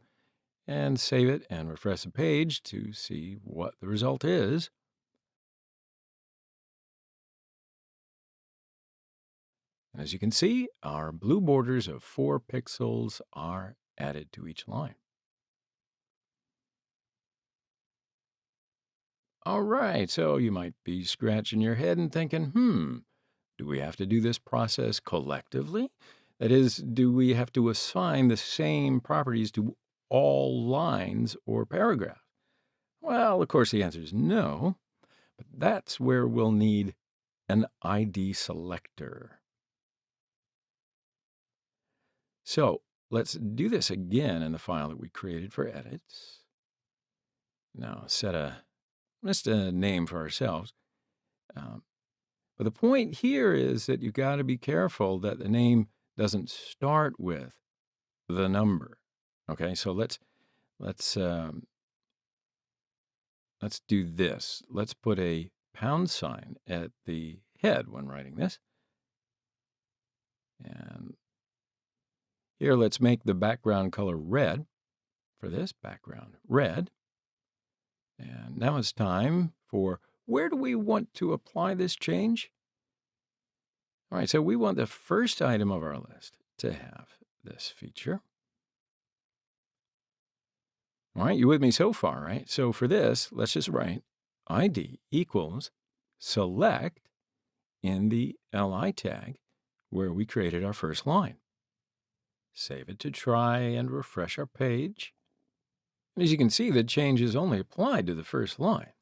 And save it and refresh the page to see what the result is. And as you can see, our blue borders of 4 pixels are added to each line. All right, so you might be scratching your head and thinking, do we have to do this process collectively? That is, do we have to assign the same properties to all lines or paragraphs? Well, of course, the answer is no, but that's where we'll need an ID selector. So let's do this again in the file that we created for edits. Now set just a name for ourselves. But the point here is that you've got to be careful that the name doesn't start with the number. Okay, so let's do this. Let's put a £sign at the head when writing this. And here, let's make the background color red for this background red. And now it's time for where do we want to apply this change? All right, so we want the first item of our list to have this feature. All right, you with me so far, right? So for this, let's just write ID equals select in the li tag where we created our first line. Save it to try and refresh our page. And as you can see, the change is only applied to the first line.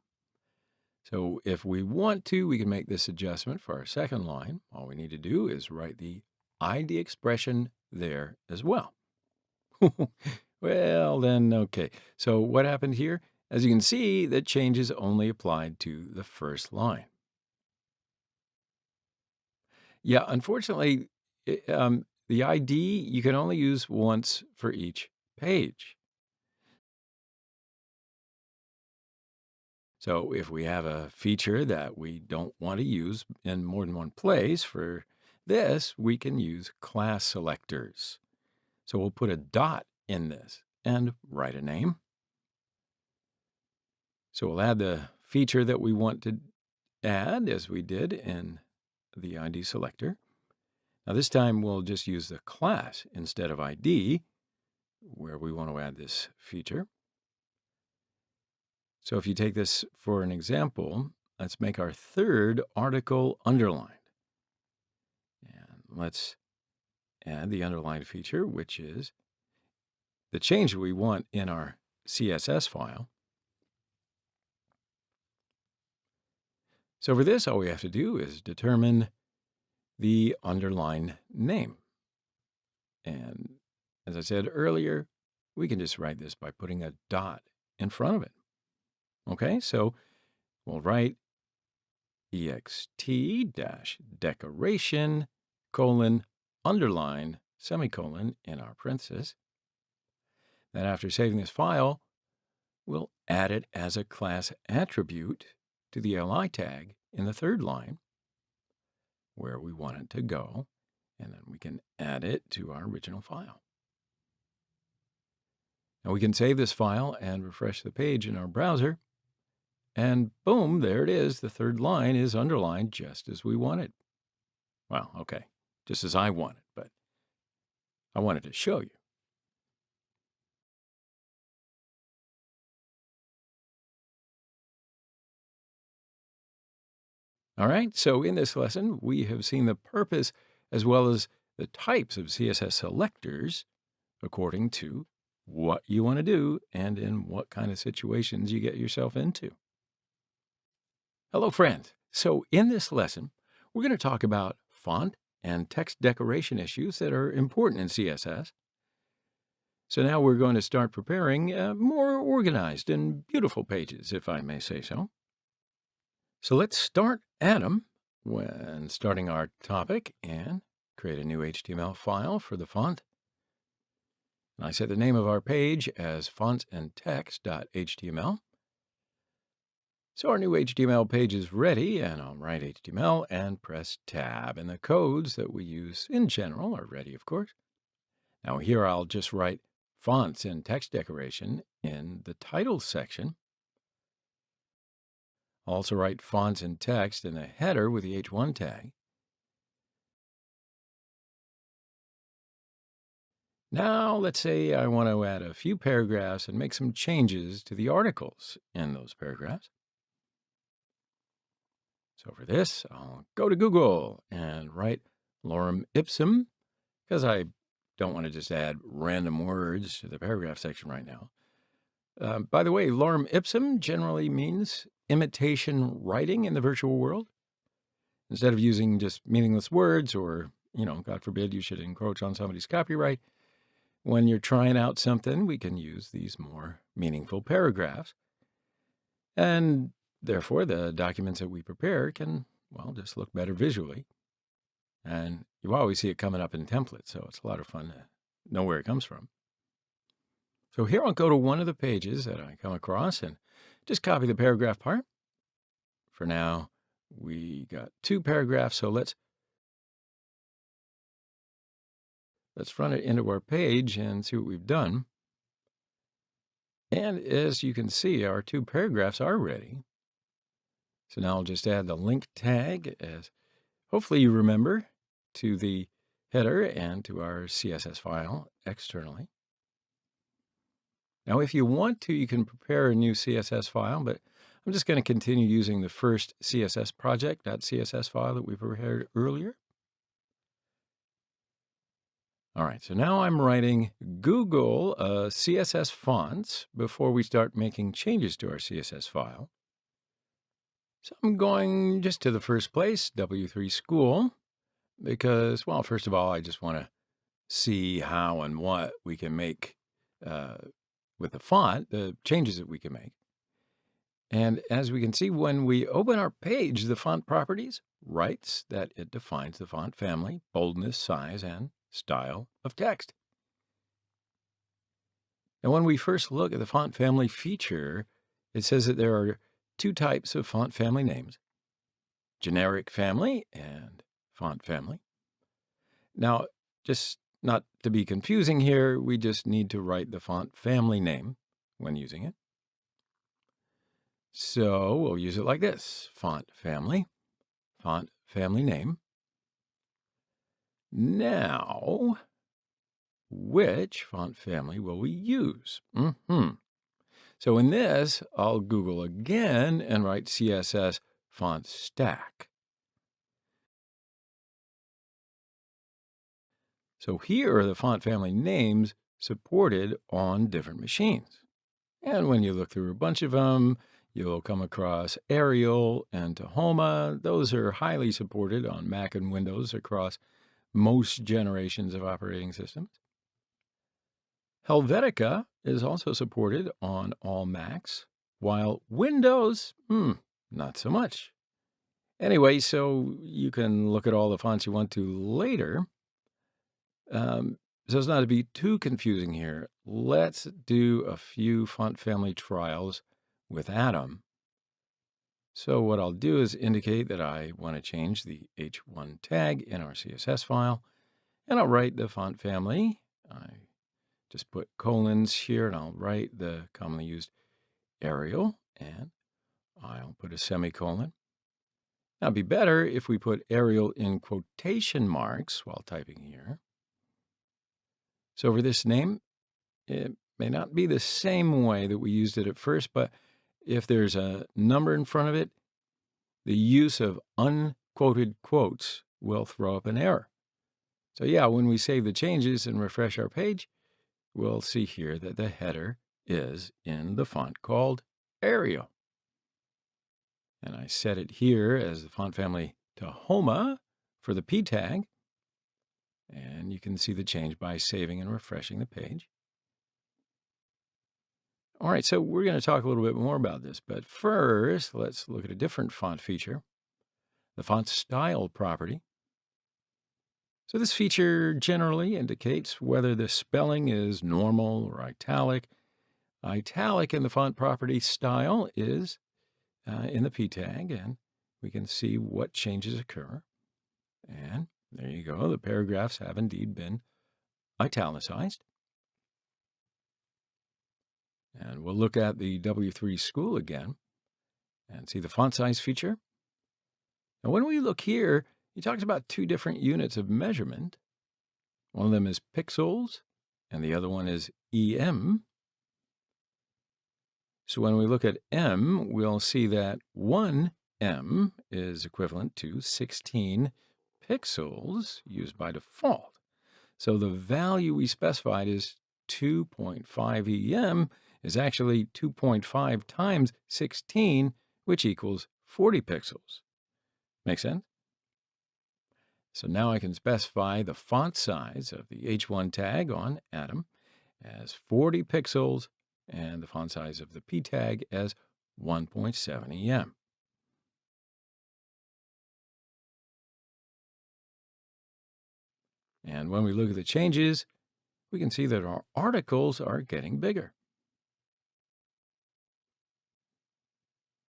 So if we want to, we can make this adjustment for our second line. All we need to do is write the ID expression there as well. Well, then, okay. So what happened here? As you can see, the change is only applied to the first line. Yeah, unfortunately, the ID you can only use once for each page. So if we have a feature that we don't want to use in more than one place, for this, we can use class selectors. So we'll put a dot in this and write a name. So we'll add the feature that we want to add as we did in the ID selector. Now this time we'll just use the class instead of ID where we want to add this feature. So if you take this for an example, let's make our third article underlined. And let's add the underlined feature, which is the change we want in our CSS file. So for this, all we have to do is determine the underline name. And as I said earlier, we can just write this by putting a dot in front of it. Okay, so we'll write ext-decoration, underline, semicolon in our parenthesis. Then after saving this file, we'll add it as a class attribute to the li tag in the third line where we want it to go, and then we can add it to our original file. Now we can save this file and refresh the page in our browser, and boom, there it is. The third line is underlined just as we wanted. Well, okay, just as I wanted, but I wanted to show you. All right, so in this lesson, we have seen the purpose as well as the types of CSS selectors according to what you want to do and in what kind of situations you get yourself into. Hello, friends. So in this lesson, we're going to talk about font and text decoration issues that are important in CSS. So now we're going to start preparing more organized and beautiful pages, if I may say so. So let's start at them when starting our topic and create a new HTML file for the font. And I set the name of our page as fontsandtext.html. So our new HTML page is ready, and I'll write HTML and press Tab. And the codes that we use in general are ready, of course. Now here I'll just write fonts and text decoration in the title section. I'll also write fonts and text in the header with the H1 tag. Now, let's say I want to add a few paragraphs and make some changes to the articles in those paragraphs. So for this, I'll go to Google and write lorem ipsum, because I don't want to just add random words to the paragraph section right now. By the way, lorem ipsum generally means imitation writing in the virtual world. Instead of using just meaningless words or, God forbid you should encroach on somebody's copyright, when you're trying out something, we can use these more meaningful paragraphs. And therefore, the documents that we prepare can, just look better visually. And you always see it coming up in templates, so it's a lot of fun to know where it comes from. So here I'll go to one of the pages that I come across and just copy the paragraph part. For now, we got 2 paragraphs, so let's run it into our page and see what we've done. And as you can see, our 2 paragraphs are ready. So now I'll just add the link tag, as hopefully you remember, to the header and to our CSS file externally. Now, if you want to, you can prepare a new CSS file, but I'm just going to continue using the first CSS project.css file that we prepared earlier. All right, so now I'm writing Google CSS fonts before we start making changes to our CSS file. So I'm going just to the first place, W3 School, because, first of all, I just want to see how and what we can make with the font, the changes that we can make. And as we can see, when we open our page, the font properties writes that it defines the font family, boldness, size, and style of text. And when we first look at the font family feature, it says that there are 2 types of font family names: generic family and font family. Now, just not to be confusing here, we just need to write the font family name when using it. So we'll use it like this: font family name. Now, which font family will we use? So in this, I'll Google again and write CSS font stack. So here are the font family names supported on different machines. And when you look through a bunch of them, you'll come across Arial and Tahoma. Those are highly supported on Mac and Windows across most generations of operating systems. Helvetica is also supported on all Macs, while Windows, not so much. Anyway, so you can look at all the fonts you want to later. So as not to be too confusing here, let's do a few font family trials with Atom. So what I'll do is indicate that I want to change the H1 tag in our CSS file, and I'll write the font family. I just put colons here, and I'll write the commonly used Arial, and I'll put a semicolon. Now, it'd be better if we put Arial in quotation marks while typing here. So for this name, it may not be the same way that we used it at first, but if there's a number in front of it, the use of unquoted quotes will throw up an error. So yeah, when we save the changes and refresh our page, we'll see here that the header is in the font called Arial. And I set it here as the font family to Homa for the P tag. And you can see the change by saving and refreshing the page. All right, so we're going to talk a little bit more about this, but first, let's look at a different font feature, the font style property. So this feature generally indicates whether the spelling is normal or italic. Italic in the font property style is in the P tag, and we can see what changes occur. And there you go. The paragraphs have indeed been italicized. And we'll look at the W3 school again and see the font size feature. Now, when we look here, he talks about two different units of measurement. One of them is pixels, and the other one is EM. So when we look at M, we'll see that 1 M is equivalent to 16 pixels used by default. So the value we specified is 2.5 EM is actually 2.5 times 16, which equals 40 pixels. Make sense? So now I can specify the font size of the H1 tag on Atom as 40 pixels and the font size of the P tag as 1.7 EM. And when we look at the changes, we can see that our articles are getting bigger.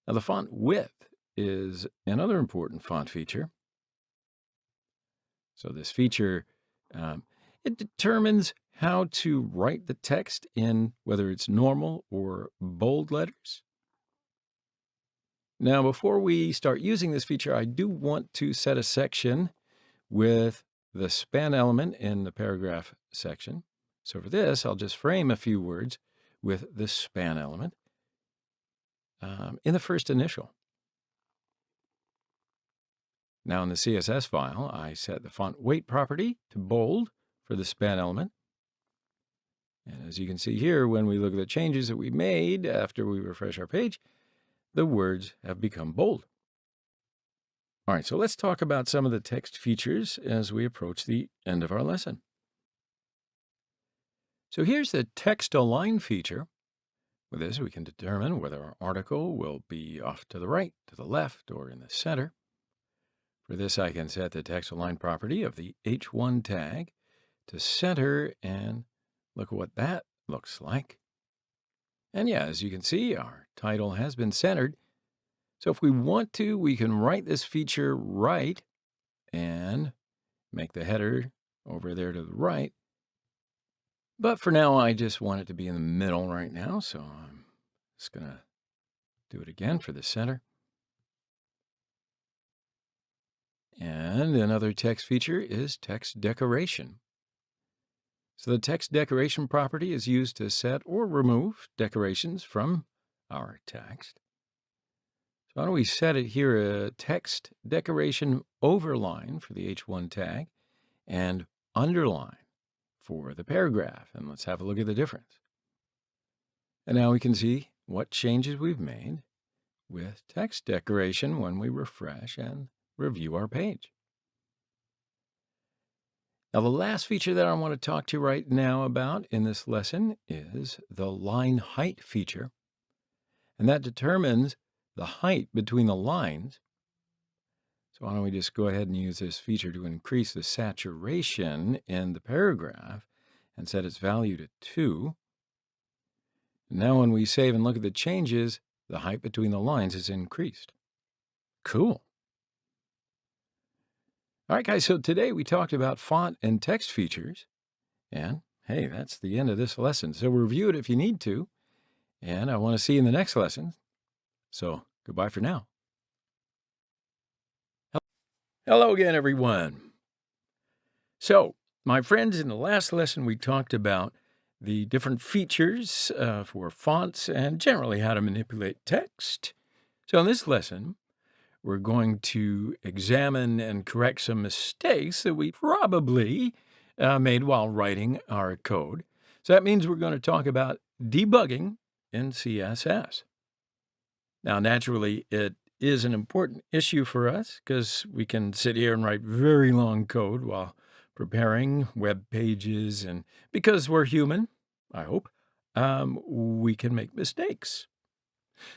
Now, the font width is another important font feature. So this feature, it determines how to write the text in whether it's normal or bold letters. Now, before we start using this feature, I do want to set a section with the span element in the paragraph section. So for this, I'll just frame a few words with the span element in the first initial. Now in the CSS file, I set the font weight property to bold for the span element. And as you can see here, when we look at the changes that we made after we refresh our page, the words have become bold. All right, so let's talk about some of the text features as we approach the end of our lesson. So here's the text align feature. With this, we can determine whether our article will be off to the right, to the left, or in the center. For this, I can set the text align property of the H1 tag to center, and look at what that looks like. And yeah, as you can see, our title has been centered. So if we want to, we can write this feature right and make the header over there to the right. But for now, I just want it to be in the middle right now, so I'm just going to do it again for the center. And another text feature is text decoration. So the text decoration property is used to set or remove decorations from our text. So why don't we set it here, a text decoration overline for the H1 tag and underline for the paragraph. And let's have a look at the difference. And now we can see what changes we've made with text decoration when we refresh and review our page. Now, the last feature that I want to talk to you right now about in this lesson is the line height feature. And that determines the height between the lines. So why don't we just go ahead and use this feature to increase the saturation in the paragraph. and set its value to 2. Now when we save and look at the changes, the height between the lines is increased. Cool. All right, guys, so today we talked about font and text features. And hey, that's the end of this lesson. So review it if you need to. And I want to see you in the next lesson. So goodbye for now. Hello again, everyone. So, my friends, in the last lesson, we talked about the different features for fonts and generally how to manipulate text. So in this lesson, we're going to examine and correct some mistakes that we probably made while writing our code. So that means we're going to talk about debugging in CSS. Now, naturally, it is an important issue for us because we can sit here and write very long code while preparing web pages, and because we're human, I hope, we can make mistakes.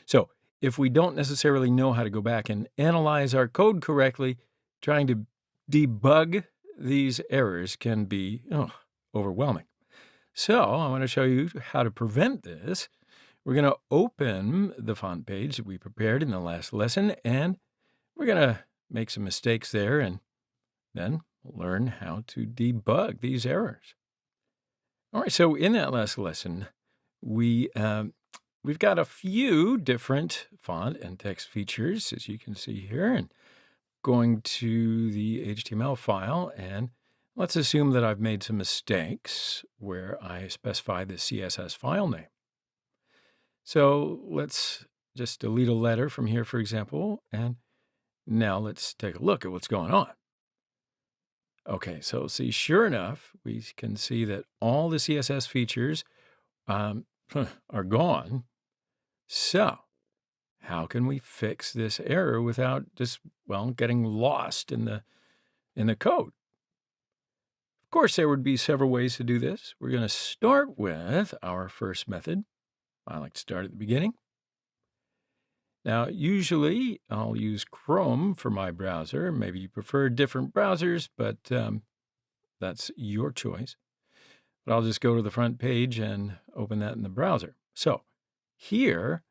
So if we don't necessarily know how to go back and analyze our code correctly, trying to debug these errors can be overwhelming. So I want to show you how to prevent this. We're going to open the font page that we prepared in the last lesson, and we're going to make some mistakes there, and then learn how to debug these errors. All right, so in that last lesson, we've got a few different font and text features, as you can see here, and going to the HTML file, and let's assume that I've made some mistakes where I specify the CSS file name. So let's just delete a letter from here, for example, and now let's take a look at what's going on. Okay, so see, sure enough, we can see that all the CSS features are gone. So how can we fix this error without just, getting lost in the code? Of course, there would be several ways to do this. We're going to start with our first method. I like to start at the beginning. Now, usually I'll use Chrome for my browser. Maybe you prefer different browsers, but that's your choice. But I'll just go to the front page and open that in the browser. So here,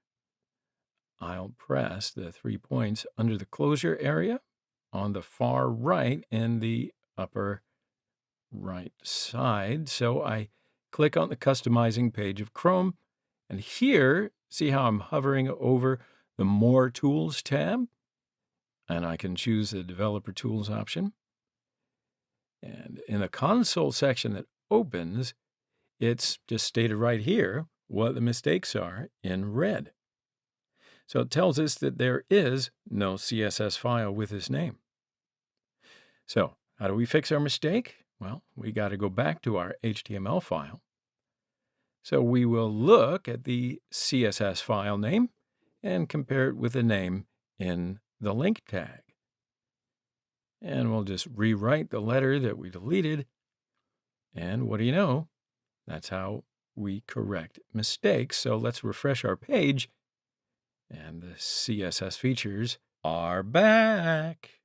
I'll press the 3 points under the closure area on the far right in the upper right side. So I click on the customizing page of Chrome, and here, see how I'm hovering over the More Tools tab, and I can choose the Developer Tools option. And in the console section that opens, it's just stated right here what the mistakes are in red. So it tells us that there is no CSS file with this name. So how do we fix our mistake? Well, we got to go back to our HTML file. So we will look at the CSS file name and compare it with the name in the link tag. And we'll just rewrite the letter that we deleted. And what do you know? That's how we correct mistakes. So let's refresh our page. And the CSS features are back.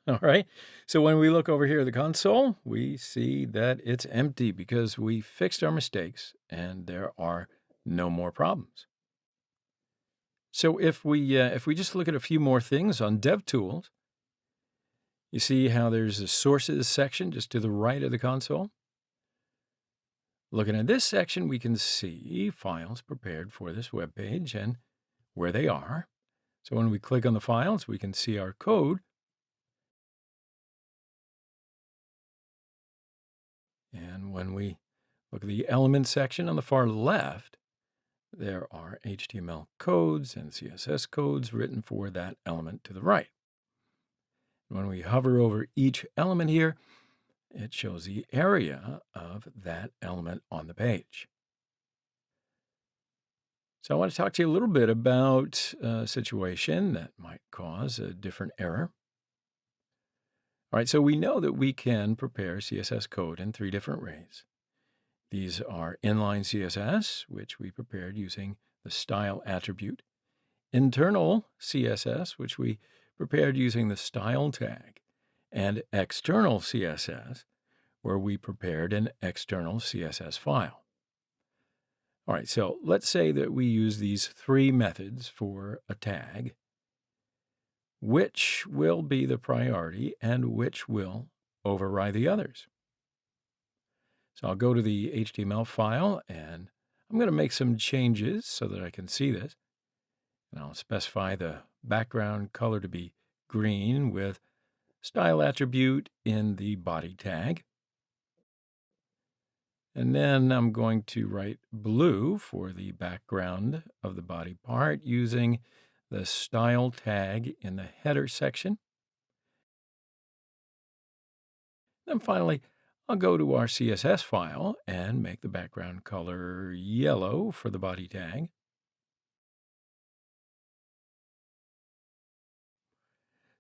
All right. So when we look over here at the console, we see that it's empty because we fixed our mistakes and there are no more problems. So if we just look at a few more things on DevTools, you see how there's a sources section just to the right of the console. Looking at this section, we can see files prepared for this web page and where they are. So when we click on the files, we can see our code. And when we look at the element section on the far left, there are HTML codes and CSS codes written for that element to the right. When we hover over each element here, it shows the area of that element on the page. So I want to talk to you a little bit about a situation that might cause a different error. All right, so we know that we can prepare CSS code in 3 different ways. These are inline CSS, which we prepared using the style attribute, internal CSS, which we prepared using the style tag, and external CSS, where we prepared an external CSS file. All right, so let's say that we use these three methods for a tag. Which will be the priority and which will override the others? So I'll go to the HTML file and I'm going to make some changes so that I can see this. And I'll specify the background color to be green with style attribute in the body tag. And then I'm going to write blue for the background of the body part using the style tag in the header section. Then finally, I'll go to our CSS file and make the background color yellow for the body tag.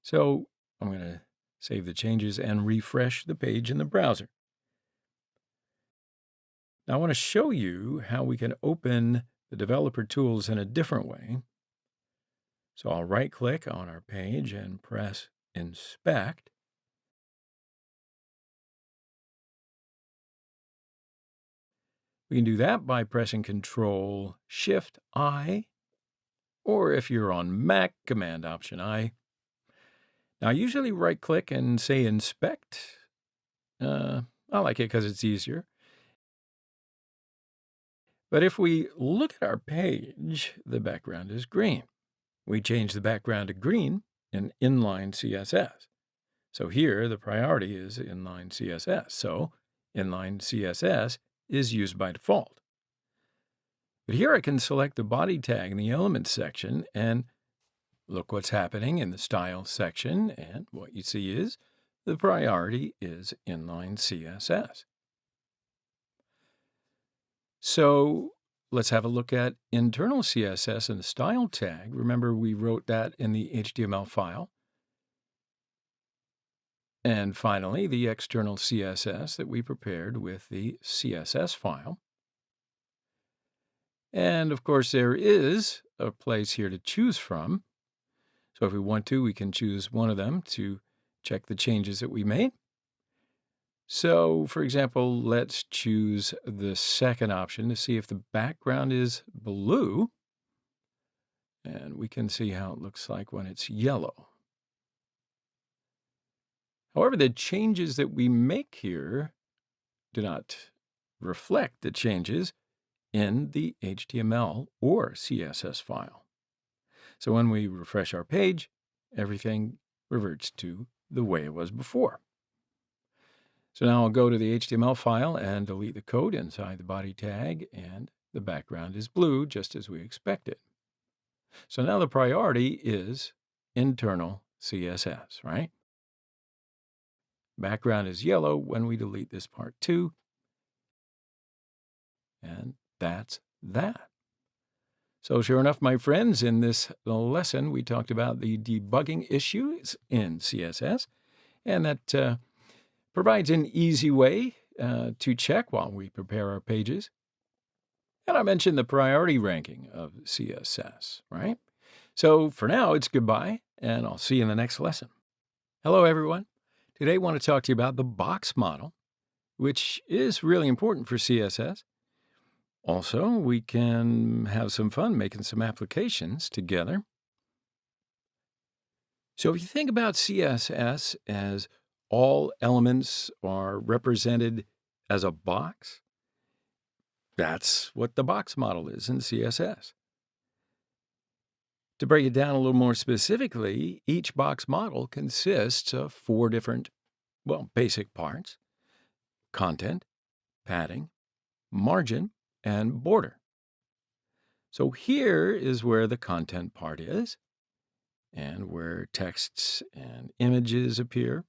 So I'm going to save the changes and refresh the page in the browser. Now I want to show you how we can open the developer tools in a different way. So I'll right-click on our page and press Inspect. We can do that by pressing Control-Shift-I, or if you're on Mac, Command-Option-I. Now, I usually right-click and say Inspect. I like it because it's easier. But if we look at our page, the background is green. We change the background to green in inline CSS. So here, the priority is inline CSS. So inline CSS is used by default. But here I can select the body tag in the elements section and look what's happening in the style section. And what you see is the priority is inline CSS. So let's have a look at internal CSS and the style tag. Remember, we wrote that in the HTML file. And finally, the external CSS that we prepared with the CSS file. And of course, there is a place here to choose from. So if we want to, we can choose one of them to check the changes that we made. So, for example, let's choose the second option to see if the background is blue. And we can see how it looks like when it's yellow. However, the changes that we make here do not reflect the changes in the HTML or CSS file. So when we refresh our page, everything reverts to the way it was before. So now I'll go to the HTML file and delete the code inside the body tag, and the background is blue, just as we expected. So now the priority is internal CSS, right? Background is yellow when we delete this part too. And that's that. So sure enough, my friends, in this lesson, we talked about the debugging issues in CSS, and that provides an easy way to check while we prepare our pages. And I mentioned the priority ranking of CSS, right? So for now, it's goodbye, and I'll see you in the next lesson. Hello, everyone. Today I want to talk to you about the box model, which is really important for CSS. Also, we can have some fun making some applications together. So if you think about CSS as all elements are represented as a box, that's what the box model is in CSS. To break it down a little more specifically, each box model consists of four different, basic parts: content, padding, margin, and border. So here is where the content part is, and where texts and images appear.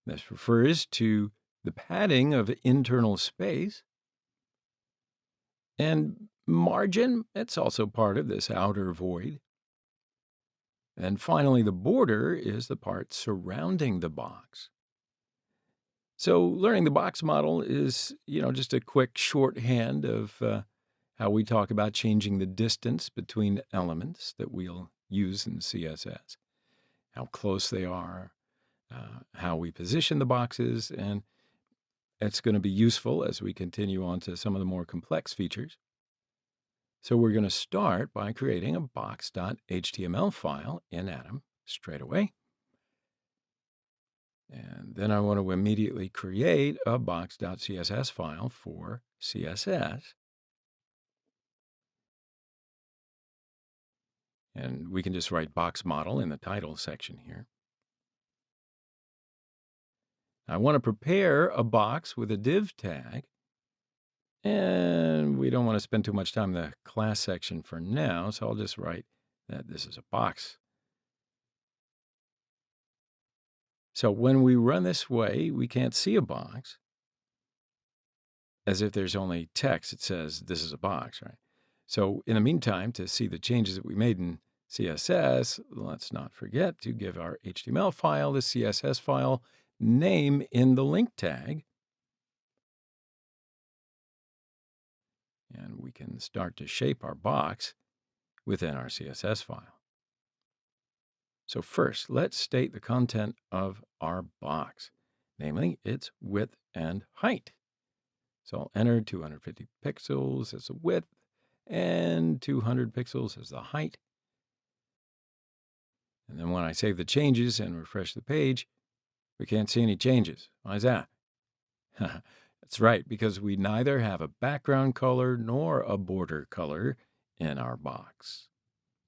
This refers to the padding of internal space. And margin, it's also part of this outer void. And finally, the border is the part surrounding the box. So learning the box model is, just a quick shorthand of how we talk about changing the distance between elements that we'll use in CSS, how close they are, how we position the boxes, and it's going to be useful as we continue on to some of the more complex features. So we're going to start by creating a box.html file in Atom straight away. And then I want to immediately create a box.css file for CSS. And we can just write box model in the title section here. I want to prepare a box with a div tag. And we don't want to spend too much time in the class section for now, so I'll just write that this is a box. So when we run this way, we can't see a box. As if there's only text, it says this is a box, right? So in the meantime, to see the changes that we made in CSS, let's not forget to give our HTML file the CSS file name in the link tag. And we can start to shape our box within our CSS file. So first, let's state the content of our box, namely its width and height. So I'll enter 250 pixels as the width and 200 pixels as the height. And then when I save the changes and refresh the page, we can't see any changes. Why is that? That's right, because we neither have a background color nor a border color in our box.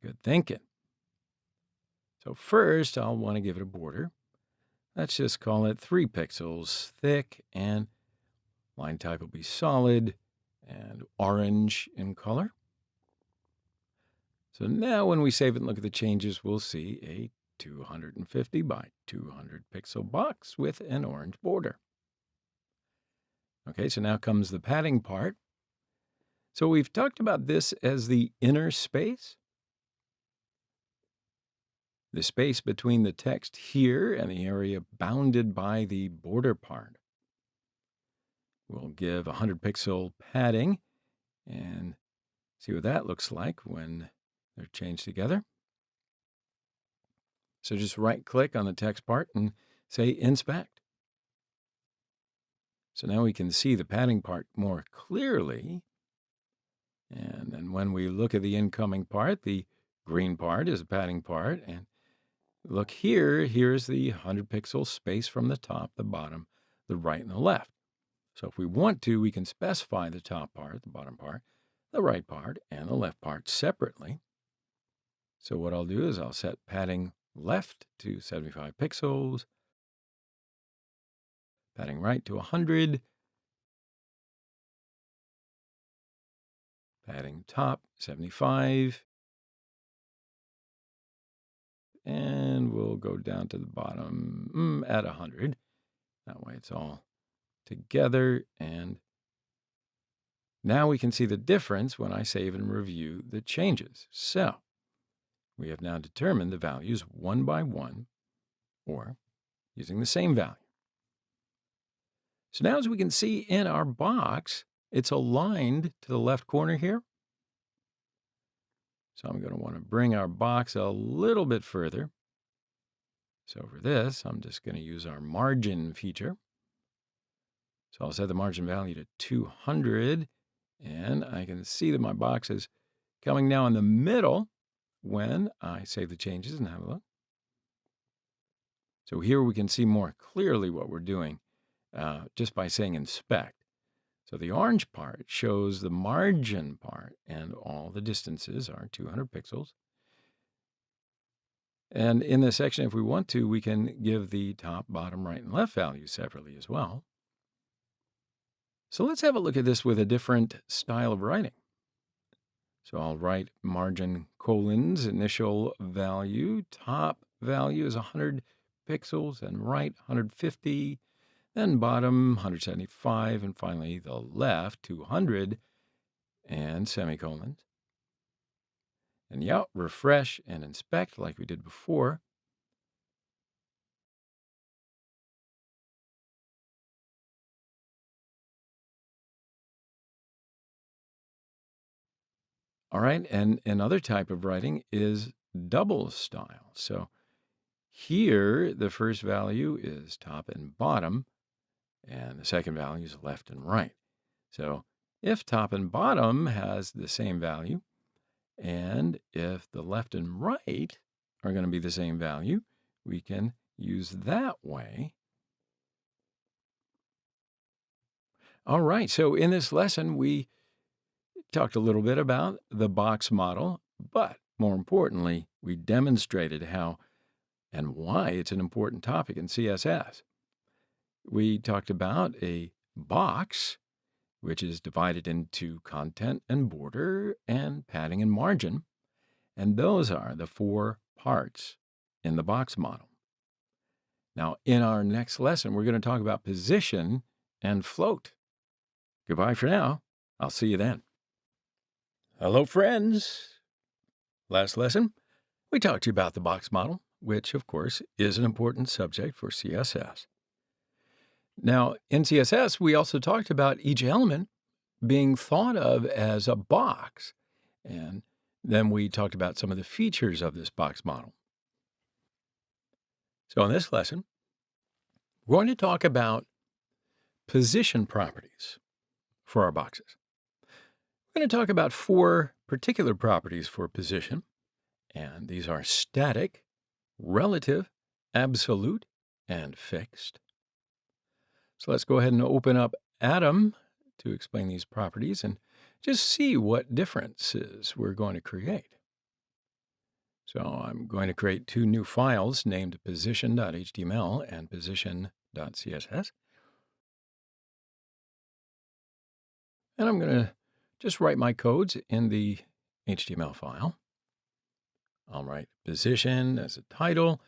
Good thinking. So first, I'll want to give it a border. Let's just call it 3 pixels thick, and line type will be solid and orange in color. So now when we save it and look at the changes, we'll see a 250 by 200 pixel box with an orange border. Okay, so now comes the padding part. So we've talked about this as the inner space. The space between the text here and the area bounded by the border part. We'll give 100 pixel padding and see what that looks like when they're changed together. So just right-click on the text part and say Inspect. So now we can see the padding part more clearly. And then when we look at the incoming part, the green part is the padding part. And look here, here's the 100 pixel space from the top, the bottom, the right, and the left. So if we want to, we can specify the top part, the bottom part, the right part, and the left part separately. So what I'll do is I'll set padding left to 75 pixels, padding right to 100, padding top 75, and we'll go down to the bottom at 100. That way it's all together, and now we can see the difference when I save and review the changes. So we have now determined the values one by one, or using the same value. So now as we can see in our box, it's aligned to the left corner here. So I'm going to want to bring our box a little bit further. So for this, I'm just going to use our margin feature. So I'll set the margin value to 200, and I can see that my box is coming now in the middle when I save the changes and have a look. So here we can see more clearly what we're doing just by saying inspect. So the orange part shows the margin part, and all the distances are 200 pixels. And in this section, if we want to, we can give the top, bottom, right, and left values separately as well. So let's have a look at this with a different style of writing. So I'll write margin colons, initial value, top value is 100 pixels, and right 150, then bottom 175, and finally the left 200, and semicolons. And yeah, refresh and inspect like we did before. All right, and another type of writing is double style. So Here, the first value is top and bottom, and the second value is left and right. So if top and bottom has the same value, and if the left and right are going to be the same value, we can use that way. All right, so in this lesson, we talked a little bit about the box model, but more importantly, we demonstrated how and why it's an important topic in CSS. We talked about a box, which is divided into content and border and padding and margin, and those are the 4 parts in the box model. Now, in our next lesson, we're going to talk about position and float. Goodbye for now. I'll see you then. Hello, friends. Last lesson, we talked to you about the box model, which, of course, is an important subject for CSS. Now, in CSS, we also talked about each element being thought of as a box, and then we talked about some of the features of this box model. So in this lesson, we're going to talk about position properties for our boxes. We're going to talk about 4 particular properties for position, and these are static, relative, absolute, and fixed. So let's go ahead and open up Atom to explain these properties and just see what differences we're going to create. So I'm going to create 2 new files named position.html and position.css. And I'm going to just write my codes in the HTML file. I'll write position as a title,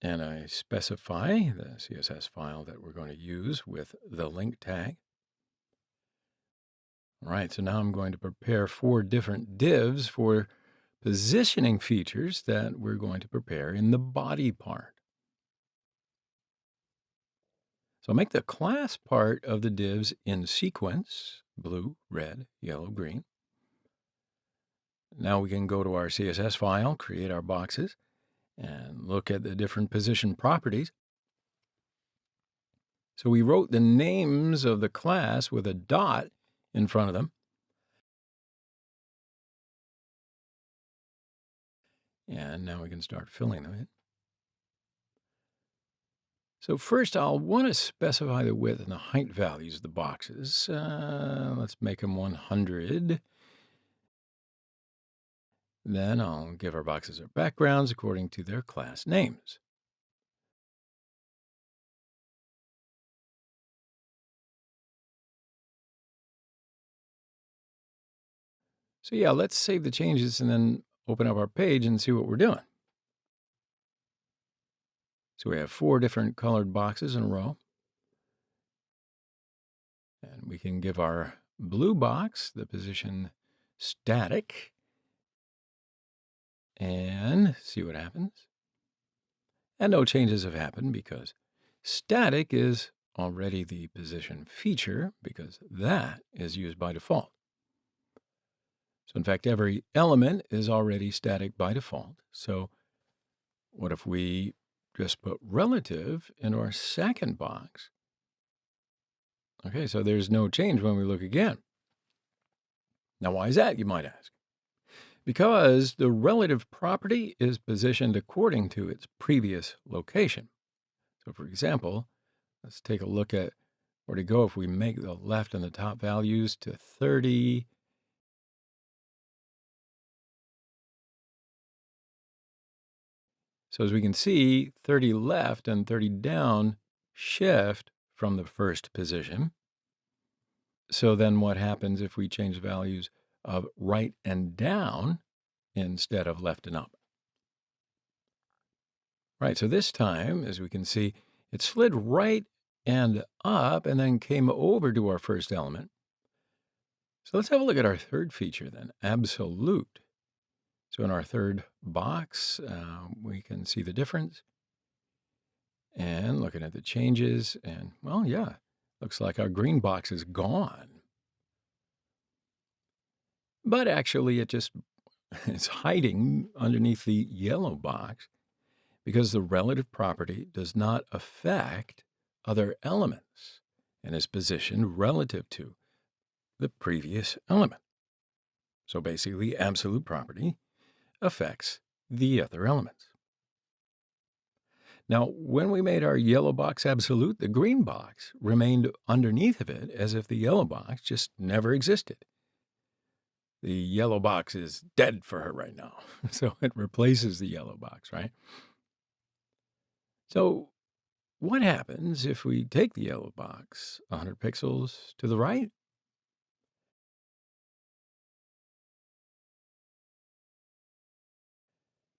and I specify the CSS file that we're going to use with the link tag. All right, so now I'm going to prepare 4 different divs for positioning features that we're going to prepare in the body part. So I'll make the class part of the divs in sequence, blue, red, yellow, green. Now we can go to our CSS file, create our boxes, and look at the different position properties. So we wrote the names of the class with a dot in front of them. And now we can start filling them in. So first, I'll want to specify the width and the height values of the boxes. Let's make them 100. Then I'll give our boxes their backgrounds according to their class names. So yeah, let's save the changes and then open up our page and see what we're doing. So we have 4 different colored boxes in a row. And we can give our blue box the position static and see what happens. And no changes have happened because static is already the position feature because that is used by default. So in fact, every element is already static by default. So what if we just put relative in our second box? Okay, so there's no change when we look again. Now, why is that, you might ask? Because the relative property is positioned according to its previous location. So for example, let's take a look at where to go if we make the left and the top values to 30. So as we can see, 30 left and 30 down shift from the first position. So then what happens if we change the values of right and down instead of left and up? Right, so this time, as we can see, it slid right and up and then came over to our first element. So let's have a look at our third feature then, absolute. So in our third box, we can see the difference. And looking at the changes, and well, yeah, looks like our green box is gone. But actually, it just is hiding underneath the yellow box. because the relative property does not affect other elements and is positioned relative to the previous element. So basically, absolute property affects the other elements. Now, when we made our yellow box absolute, the green box remained underneath of it as if the yellow box just never existed. The yellow box is dead for her right now, so it replaces the yellow box, right? So what happens if we take the yellow box 100 pixels to the right?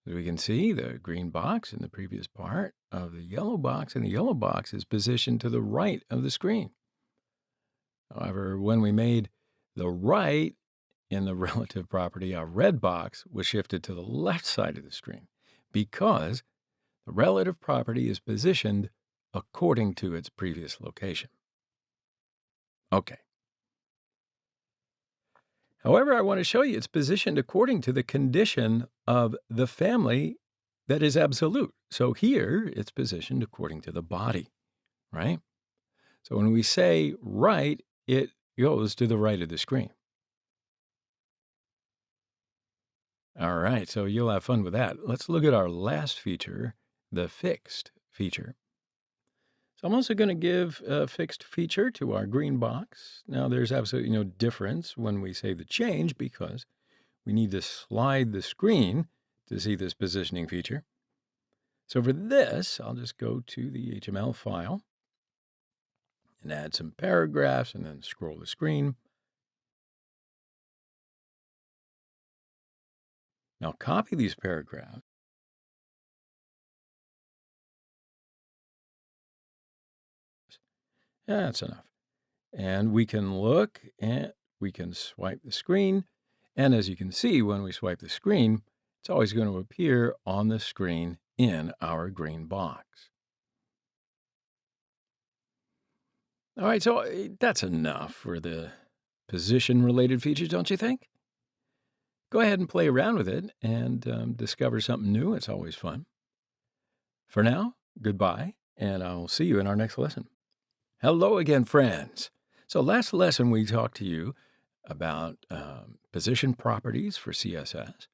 As we can see, the green box in the previous part of the yellow box, and the yellow box is positioned to the right of the screen. However, when we made the right in the relative property, our red box was shifted to the left side of the screen because the relative property is positioned according to its previous location. Okay. However, I want to show you it's positioned according to the condition of the family that is absolute. So here it's positioned according to the body, right? So when we say right, it goes to the right of the screen. All right, so you'll have fun with that. Let's look at our last feature, the fixed feature. So I'm also going to give a fixed feature to our green box. Now, there's absolutely no difference when we say the change because we need to slide the screen to see this positioning feature. So for this, I'll just go to the HTML file and add some paragraphs and then scroll the screen. Now copy these paragraphs. Yeah, that's enough. And we can look and we can swipe the screen. And as you can see, when we swipe the screen, it's always going to appear on the screen in our green box. All right, so that's enough for the position-related features, don't you think? Go ahead and play around with it and discover something new. It's always fun. For now, goodbye, and I'll see you in our next lesson. Hello again, friends. So last lesson, we talked to you about position properties for CSS.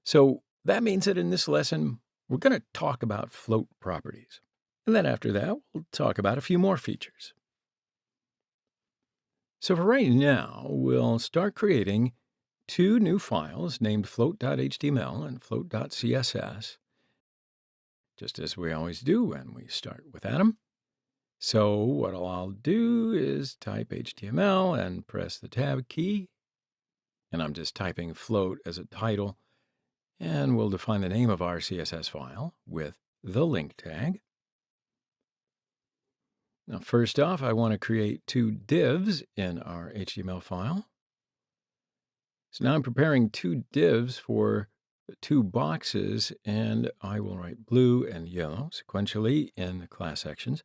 So that means that in this lesson, we're going to talk about float properties. And then after that, we'll talk about a few more features. So for right now, we'll start creating two new files named float.html and float.css, just as we always do when we start with Atom. So what I'll do is type HTML and press the tab key. And I'm just typing float as a title. And we'll define the name of our CSS file with the link tag. Now, first off, I want to create two divs in our HTML file. So now I'm preparing two divs for two boxes, and I will write blue and yellow sequentially in the class sections.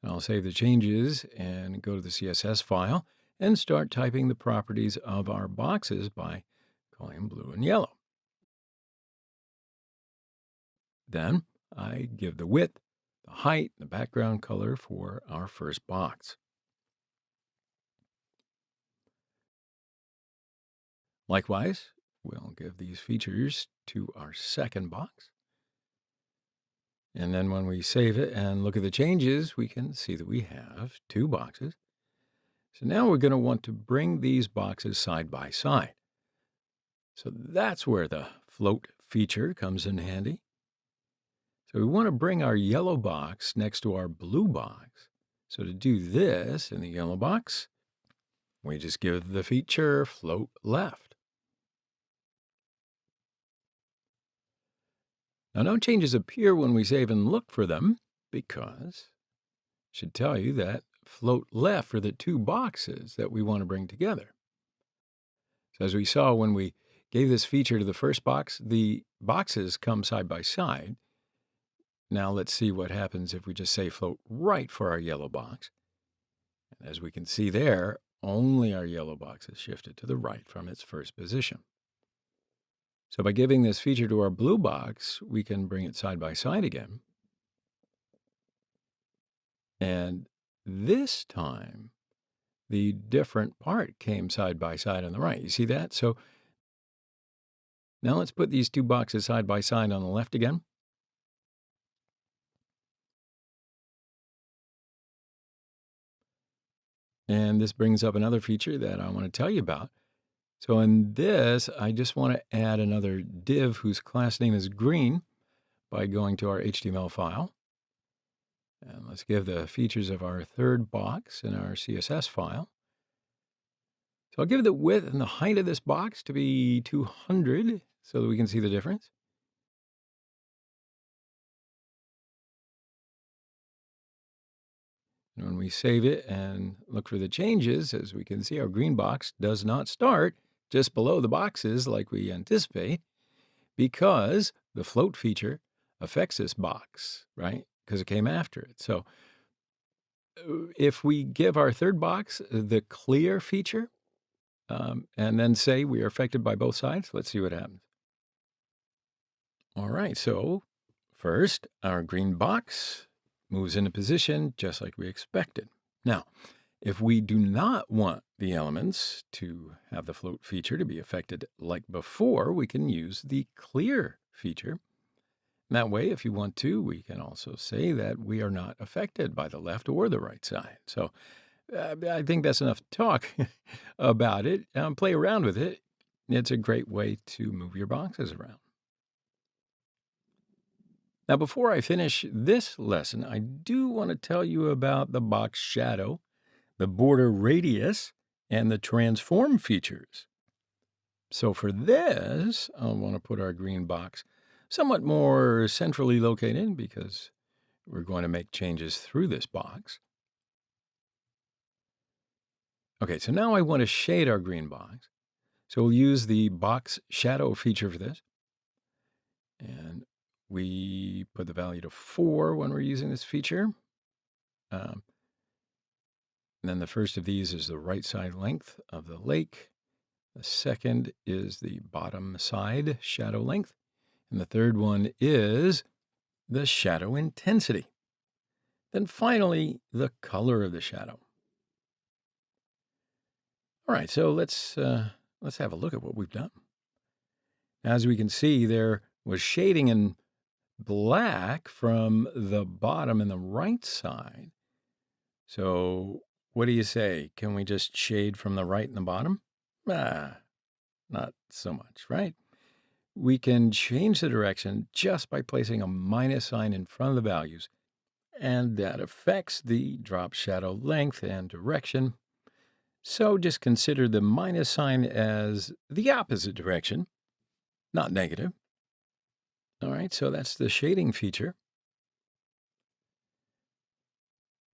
I'll save the changes and go to the CSS file and start typing the properties of our boxes by calling them blue and yellow. Then I give the width, the height, and the background color for our first box. Likewise, we'll give these features to our second box. And then when we save it and look at the changes, we can see that we have two boxes. So now we're going to want to bring these boxes side by side. So that's where the float feature comes in handy. So we want to bring our yellow box next to our blue box. So to do this in the yellow box, we just give the feature float left. Now, no changes appear when we save and look for them because it should tell you that float left are the two boxes that we want to bring together. So as we saw when we gave this feature to the first box, the boxes come side by side. Now let's see what happens if we just say float right for our yellow box. And as we can see there, only our yellow box is shifted to the right from its first position. So by giving this feature to our blue box, we can bring it side by side again. And this time, the different part came side by side on the right. You see that? So now let's put these two boxes side by side on the left again. And this brings up another feature that I want to tell you about. So in this, I just want to add another div whose class name is green by going to our HTML file. And let's give the features of our third box in our CSS file. So I'll give the width and the height of this box to be 200 so that we can see the difference. And when we save it and look for the changes, as we can see, our green box does not start just below the boxes like we anticipate, because the float feature affects this box, right? Because it came after it. So if we give our third box the clear feature, and then say we are affected by both sides, let's see what happens. All right, so first, our green box moves into position just like we expected. Now, if we do not want the elements to have the float feature to be affected like before, we can use the clear feature. That way, if you want to, we can also say that we are not affected by the left or the right side. So I think that's enough talk about it. Play around with it. It's a great way to move your boxes around. Now, before I finish this lesson, I do want to tell you about the box shadow, the border radius, and the transform features. So for this, I'll want to put our green box somewhat more centrally located because we're going to make changes through this box. Okay, so now I want to shade our green box. So we'll use the box shadow feature for this. And we put the value to 4 when we're using this feature. And then the first of these is the right side length of the lake. The second is the bottom side shadow length. And the third one is the shadow intensity. Then finally, the color of the shadow. All right, so let's have a look at what we've done. As we can see, there was shading in black from the bottom and the right side. So what do you say? Can we just shade from the right and the bottom? Not so much, right? We can change the direction just by placing a minus sign in front of the values, and that affects the drop shadow length and direction. So just consider the minus sign as the opposite direction, not negative. All right, so that's the shading feature.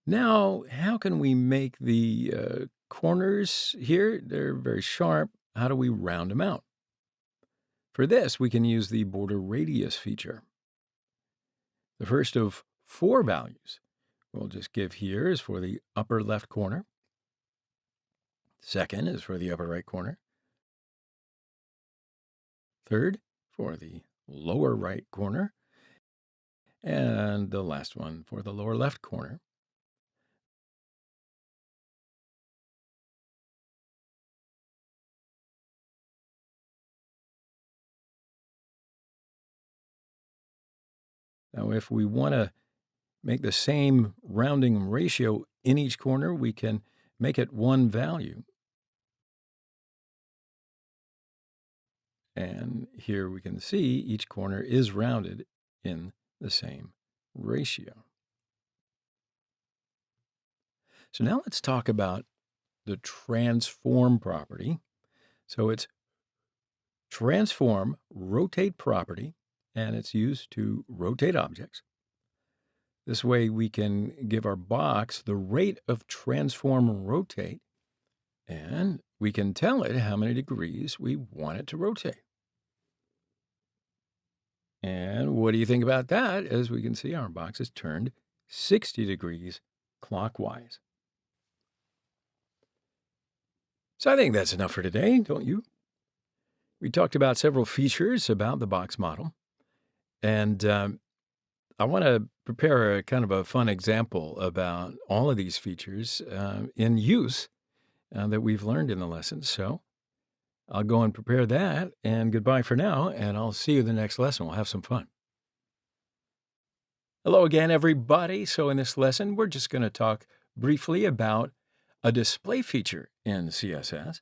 Now, how can we make the corners here? They're very sharp. How do we round them out? For this, we can use the border radius feature. The first of 4 values we'll just give here is for the upper left corner. Second is for the upper right corner. Third, for the lower right corner. And the last one for the lower left corner. Now, if we want to make the same rounding ratio in each corner, we can make it one value. And here we can see each corner is rounded in the same ratio. So now let's talk about the transform property. So it's transform rotate property, and it's used to rotate objects. This way we can give our box the rate of transform rotate, and we can tell it how many degrees we want it to rotate. And what do you think about that? As we can see, our box is turned 60 degrees clockwise. So I think that's enough for today, don't you? We talked about several features about the box model, and I want to prepare a kind of a fun example about all of these features in use that we've learned in the lesson. So I'll go and prepare that, and goodbye for now, and I'll see you in the next lesson. We'll have some fun. Hello again, everybody. So in this lesson, we're just going to talk briefly about a display feature in CSS.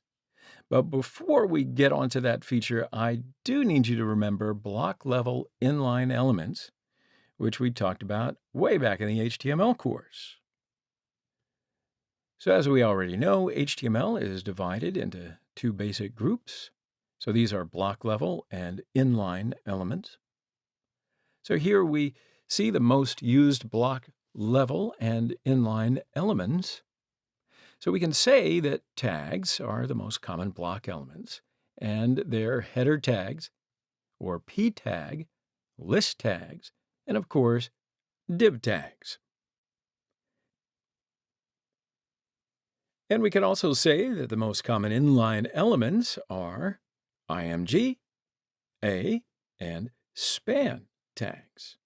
But before we get onto that feature, I do need you to remember block level inline elements, which we talked about way back in the HTML course. So as we already know, HTML is divided into two basic groups. So these are block level and inline elements. So here we see the most used block level and inline elements. So we can say that tags are the most common block elements, and they're header tags, or p tag, list tags, and of course, div tags. And we can also say that the most common inline elements are img, a, and span tags.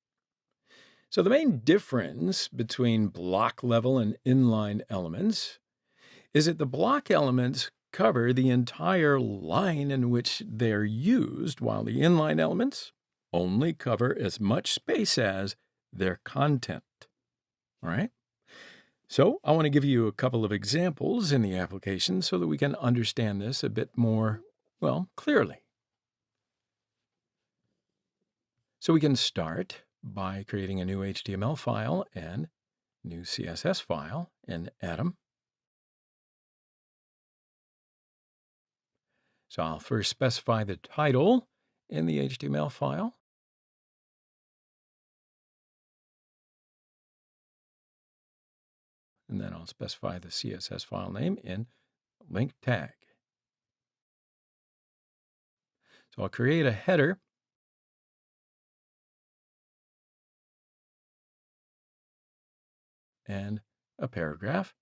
So the main difference between block level and inline elements is that the block elements cover the entire line in which they're used, while the inline elements only cover as much space as their content. All right? So I want to give you a couple of examples in the application so that we can understand this a bit more, well, clearly. So we can start by creating a new HTML file and new CSS file in Atom. So I'll first specify the title in the HTML file. And then I'll specify the CSS file name in link tag. So I'll create a header and a paragraph.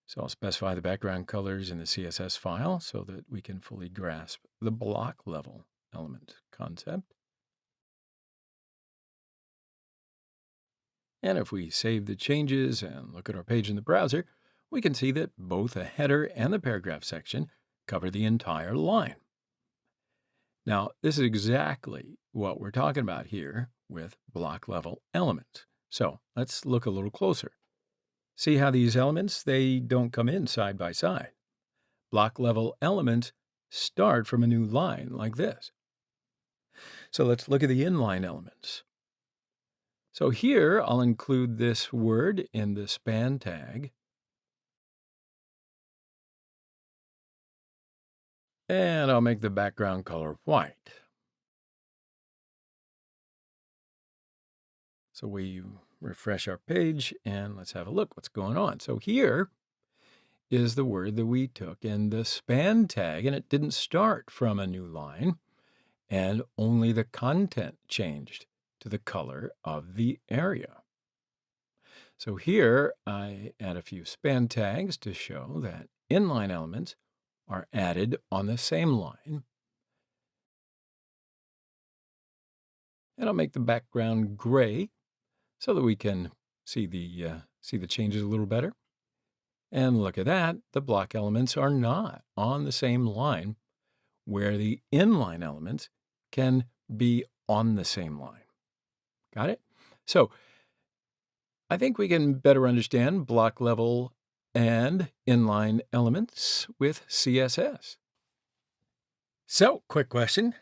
So I'll specify the background colors in the CSS file so that we can fully grasp the block level element concept. And if we save the changes and look at our page in the browser, we can see that both the header and the paragraph section cover the entire line. Now, this is exactly what we're talking about here with block level elements. So let's look a little closer. See how these elements, they don't come in side by side. Block level elements start from a new line like this. So let's look at the inline elements. So here I'll include this word in the span tag. And I'll make the background color white. So we refresh our page and let's have a look what's going on. So here is the word that we took in the span tag, and it didn't start from a new line, and only the content changed to the color of the area. So here I add a few span tags to show that inline elements are added on the same line. And I'll make the background gray so that we can see the changes a little better. And look at that, the block elements are not on the same line where the inline elements can be on the same line. Got it? So I think we can better understand block level and inline elements with CSS. So, quick question.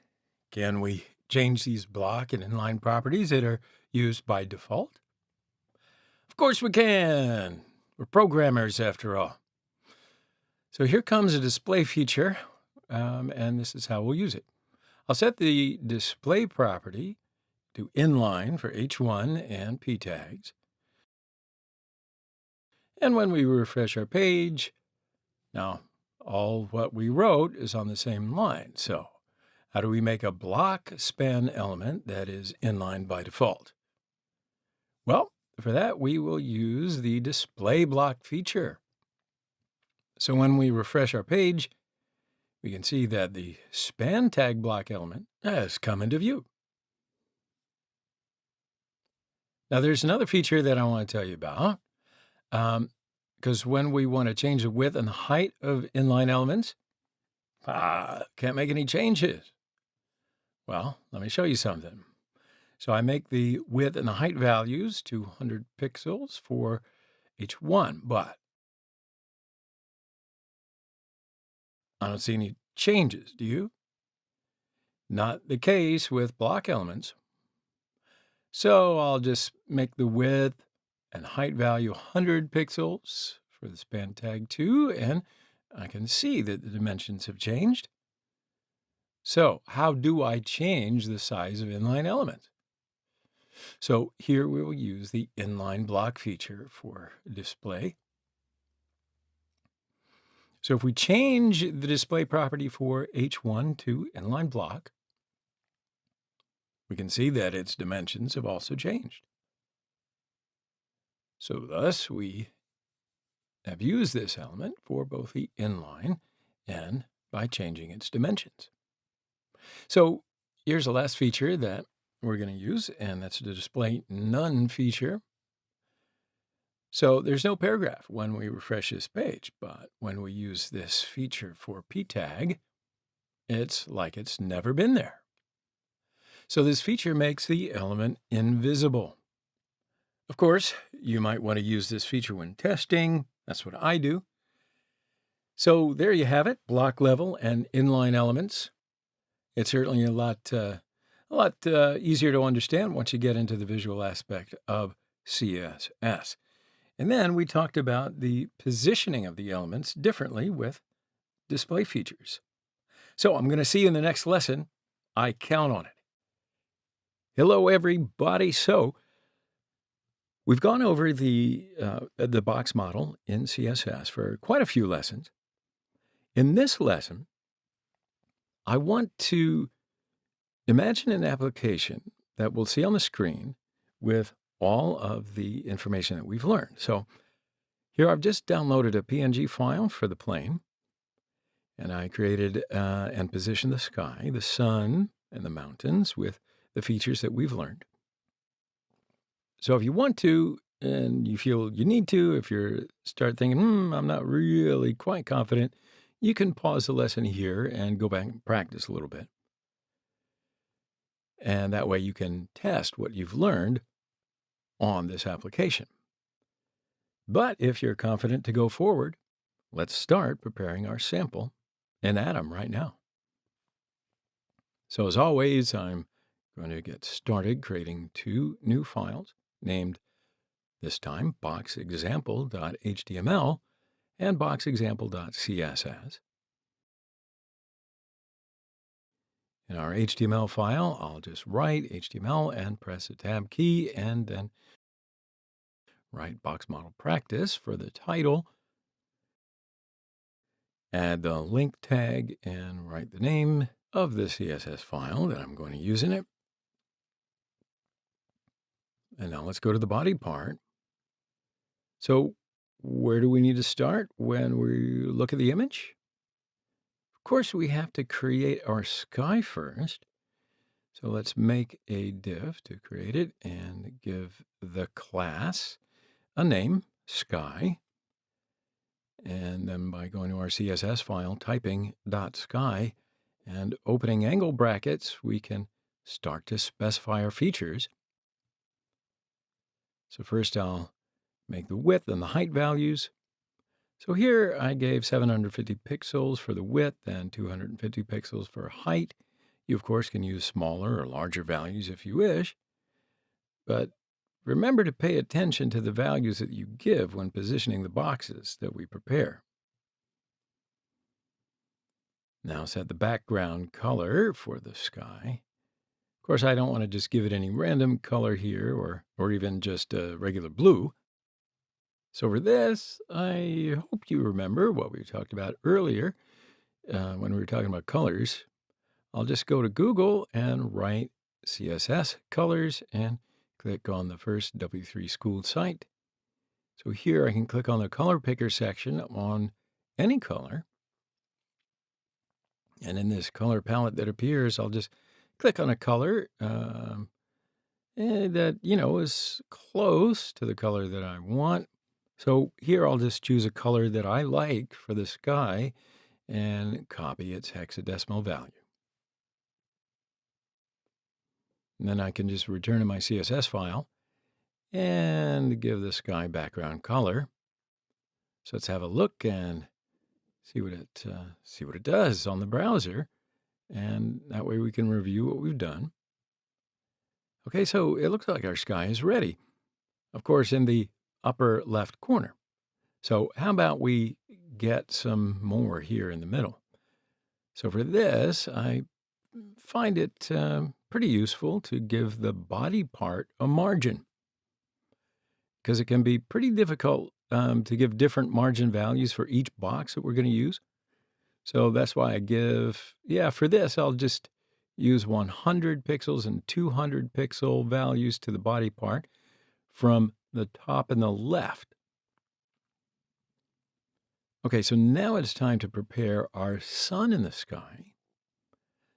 Can we change these block and inline properties that are used by default? Of course we can. We're programmers after all. So here comes a display feature, and this is how we'll use it. I'll set the display property to inline for h1 and p tags. And when we refresh our page, now all what we wrote is on the same line. So how do we make a block span element that is inline by default? Well, for that, we will use the display block feature. So when we refresh our page, we can see that the span tag block element has come into view. Now, there's another feature that I want to tell you about, because when we want to change the width and the height of inline elements, can't make any changes. Well, let me show you something. So I make the width and the height values 200 pixels for each one, but I don't see any changes, do you? Not the case with block elements. So I'll just make the width and height value 100 pixels for the span tag 2, and I can see that the dimensions have changed. So how do I change the size of inline elements? So here we will use the inline block feature for display. So if we change the display property for H1 to inline block, we can see that its dimensions have also changed. So thus we have used this element for both the inline and by changing its dimensions. So here's the last feature that we're going to use, and that's the display none feature. So there's no paragraph when we refresh this page, but when we use this feature for p tag, it's like it's never been there. So this feature makes the element invisible. Of course, you might want to use this feature when testing. That's what I do. So there you have it, block level and inline elements. It's certainly a lot easier to understand once you get into the visual aspect of CSS. And then we talked about the positioning of the elements differently with display features. So I'm going to see you in the next lesson. I count on it. Hello, everybody. So we've gone over the box model in CSS for quite a few lessons. In this lesson, I want to imagine an application that we'll see on the screen with all of the information that we've learned. So here I've just downloaded a PNG file for the plane, and I created and positioned the sky, the sun, and the mountains with the features that we've learned. So if you want to, and you feel you need to, if you start thinking, I'm not really quite confident, you can pause the lesson here and go back and practice a little bit. And that way you can test what you've learned on this application. But if you're confident to go forward, let's start preparing our sample in Atom right now. So as always, I'm going to get started creating two new files named this time boxexample.html and boxexample.css. In our HTML file, I'll just write HTML and press the tab key and then write box model practice for the title, add the link tag, and write the name of the CSS file that I'm going to use in it. And now let's go to the body part. So where do we need to start when we look at the image? Of course, we have to create our sky first. So let's make a div to create it and give the class a name, sky. And then by going to our CSS file, typing .sky and opening angle brackets, we can start to specify our features. So first I'll make the width and the height values. So here I gave 750 pixels for the width and 250 pixels for height. You, of course, can use smaller or larger values if you wish. But remember to pay attention to the values that you give when positioning the boxes that we prepare. Now set the background color for the sky. Of course, I don't want to just give it any random color here or even just a regular blue. So for this, I hope you remember what we talked about earlier when we were talking about colors. I'll just go to Google and write CSS colors and Click on the first W3 School site. So here I can click on the color picker section on any color. And in this color palette that appears, I'll just click on a color that, is close to the color that I want. So here I'll just choose a color that I like for the sky and copy its hexadecimal value. And then I can just return to my CSS file and give the sky background color. So let's have a look and see what it does on the browser. And that way we can review what we've done. Okay, so it looks like our sky is ready. Of course, in the upper left corner. So how about we get some more here in the middle? So for this, I find it pretty useful to give the body part a margin, because it can be pretty difficult to give different margin values for each box that we're going to use. So that's why I for this, I'll just use 100 pixels and 200 pixel values to the body part from the top and the left. Okay, so now it's time to prepare our sun in the sky.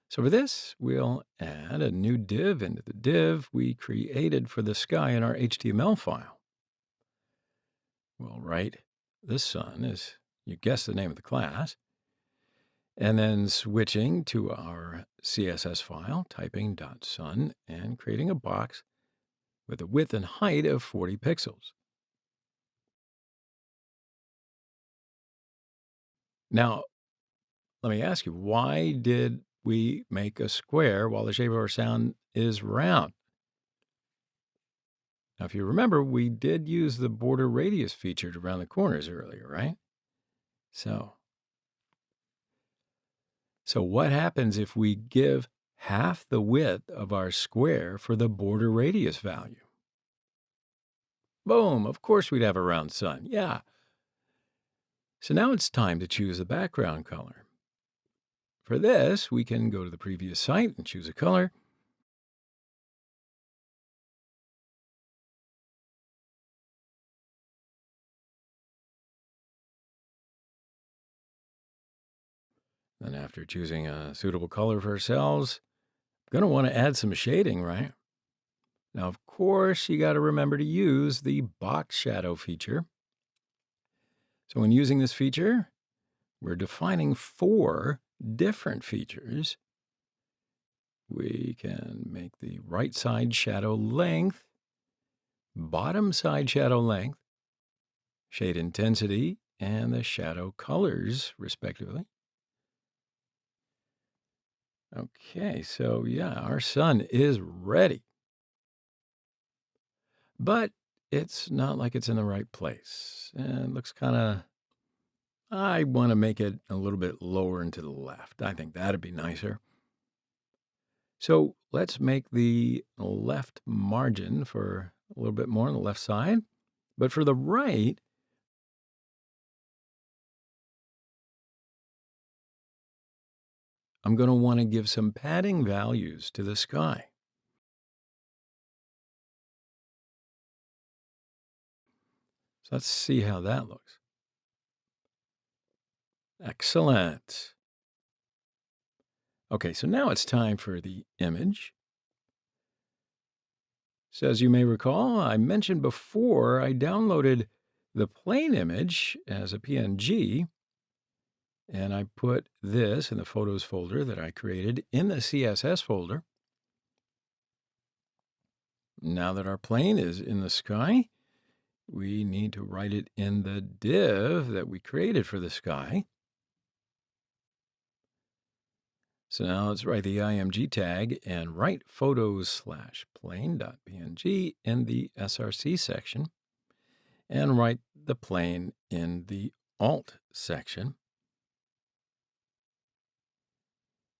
So for this, we'll add a new div into the div we created for the sky in our HTML file. We'll write the sun as you guessed the name of the class, and then switching to our CSS file, typing .sun and creating a box with a width and height of 40 pixels. Now, let me ask you, why did we make a square while the shape of our sun is round? Now, if you remember, we did use the border radius feature to round the corners earlier, right? So what happens if we give half the width of our square for the border radius value? Boom, of course we'd have a round sun, yeah. So now it's time to choose the background color. For this, we can go to the previous site and choose a color. Then after choosing a suitable color for ourselves, we're going to want to add some shading, right? Now, of course, you got to remember to use the box shadow feature. So when using this feature, we're defining 4 different features. We can make the right side shadow length, bottom side shadow length, shade intensity, and the shadow colors, respectively. Okay, so yeah, our sun is ready. But it's not like it's in the right place. And it looks I want to make it a little bit lower and to the left. I think that'd be nicer. So let's make the left margin for a little bit more on the left side. But for the right, I'm going to want to give some padding values to the sky. So let's see how that looks. Excellent. Okay, so now it's time for the image. So as you may recall, I mentioned before, I downloaded the plain image as a PNG, and I put this in the photos folder that I created in the CSS folder. Now that our plane is in the sky, we need to write it in the div that we created for the sky. So now let's write the img tag and write photos/plane.png in the src section, and write the plane in the alt section.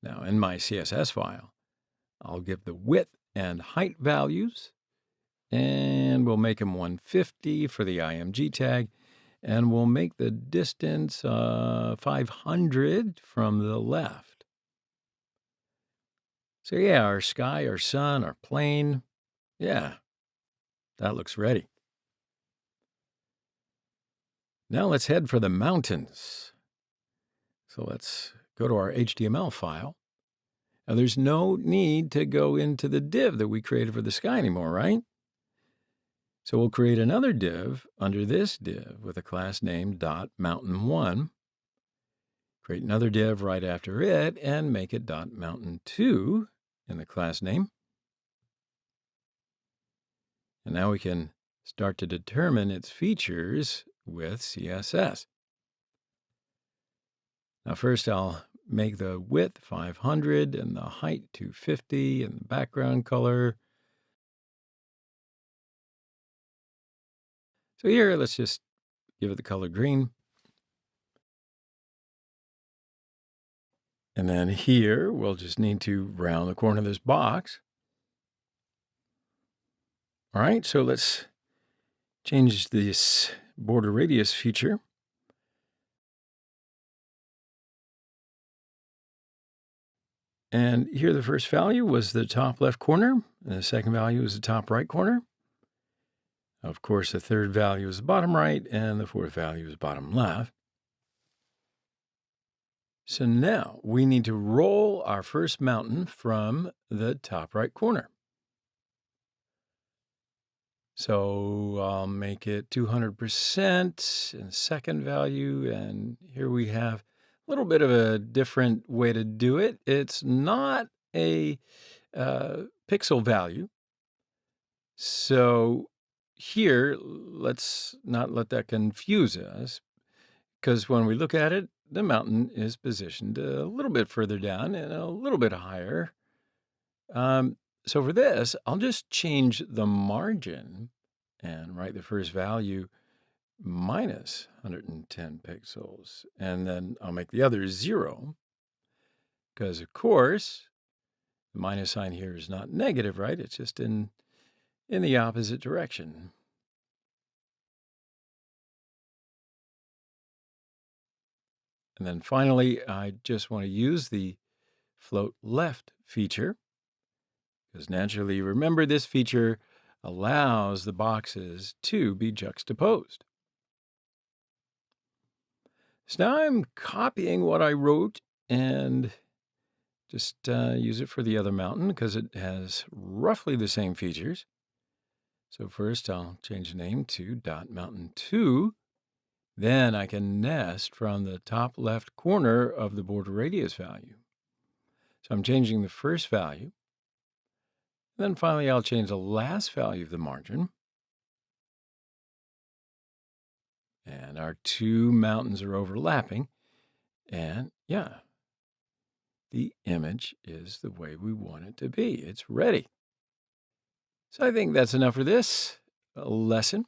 Now in my CSS file, I'll give the width and height values, and we'll make them 150 for the img tag, and we'll make the distance 500 from the left. So yeah, our sky, our sun, our plane, yeah, That looks ready. Now let's head for the mountains. So let's go to our HTML file. Now there's no need to go into the div that we created for the sky anymore, right? So we'll create another div under this div with a class name .mountain1. Create another div right after it and make it .mountain2 in the class name. And now we can start to determine its features with CSS. Now first I'll make the width 500 and the height 250 and the background color. So here, let's just give it the color green. And then here, we'll just need to round the corner of this box. All right, so let's change this border radius feature. And here the first value was the top left corner, and the second value is the top right corner. Of course, the third value is the bottom right, and the fourth value is bottom left. So now we need to roll our first mountain from the top right corner. So I'll make it 200% in second value, and here we have a little bit of a different way to do it. It's not a pixel value. So here, let's not let that confuse us, because when we look at it, the mountain is positioned a little bit further down and a little bit higher. So for this, I'll just change the margin and write the first value minus 110 pixels. And then I'll make the other 0, because of course, the minus sign here is not negative, right? It's just in the opposite direction. And then finally, I just want to use the float left feature, because naturally, remember, this feature allows the boxes to be juxtaposed. So now I'm copying what I wrote and just use it for the other mountain because it has roughly the same features. So first I'll change the name to .mountain2. Then I can nest from the top left corner of the border radius value. So I'm changing the first value. Then finally, I'll change the last value of the margin. And our two mountains are overlapping. And yeah, the image is the way we want it to be. It's ready. So I think that's enough for this lesson.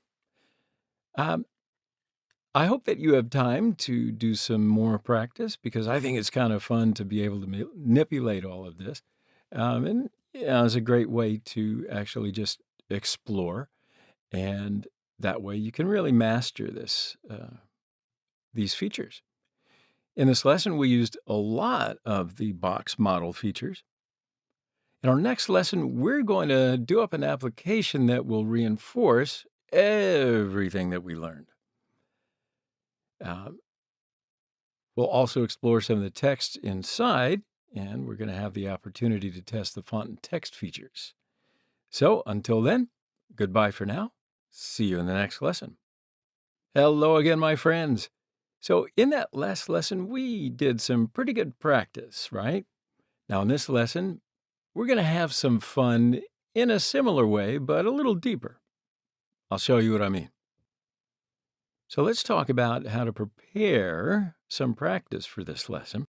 I hope that you have time to do some more practice, because I think it's kind of fun to be able to manipulate all of this. And yeah, it's a great way to actually just explore. And that way you can really master these features. In this lesson, we used a lot of the box model features. In our next lesson, we're going to do up an application that will reinforce everything that we learned. We'll also explore some of the text inside, and we're going to have the opportunity to test the font and text features. So until then, goodbye for now. See you in the next lesson. Hello again, my friends. So in that last lesson, we did some pretty good practice, right? Now in this lesson, we're going to have some fun in a similar way, but a little deeper. I'll show you what I mean. So let's talk about how to prepare some practice for this lesson.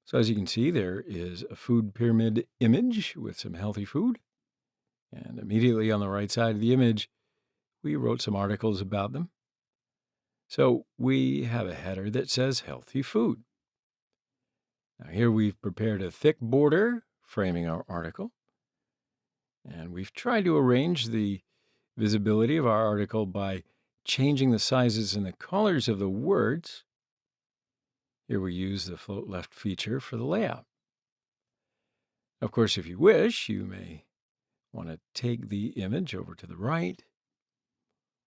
So as you can see, there is a food pyramid image with some healthy food. And immediately on the right side of the image, we wrote some articles about them. So we have a header that says healthy food. Now here we've prepared a thick border framing our article. And we've tried to arrange the visibility of our article by changing the sizes and the colors of the words. Here we use the float left feature for the layout. Of course, if you wish, you may Want to take the image over to the right,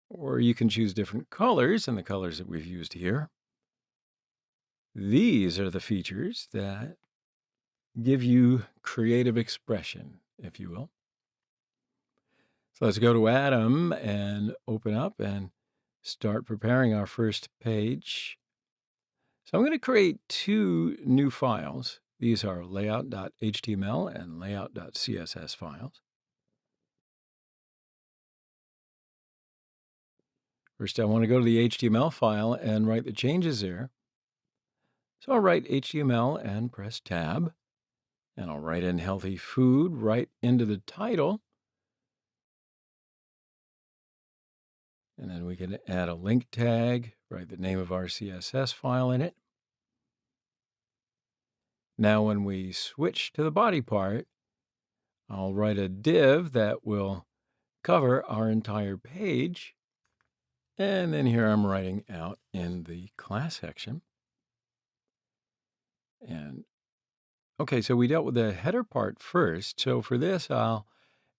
or you can choose different colors than the colors that we've used here. These are the features that give you creative expression, if you will. So let's go to Atom and open up and start preparing our first page. So I'm going to create two new files. These are layout.html and layout.css files. First, I want to go to the HTML file and write the changes there. So I'll write HTML and press Tab. And I'll write in healthy food right into the title. And then we can add a link tag, write the name of our CSS file in it. Now, when we switch to the body part, I'll write a div that will cover our entire page. And then here I'm writing out in the class section. And okay, so we dealt with the header part first. So for this, I'll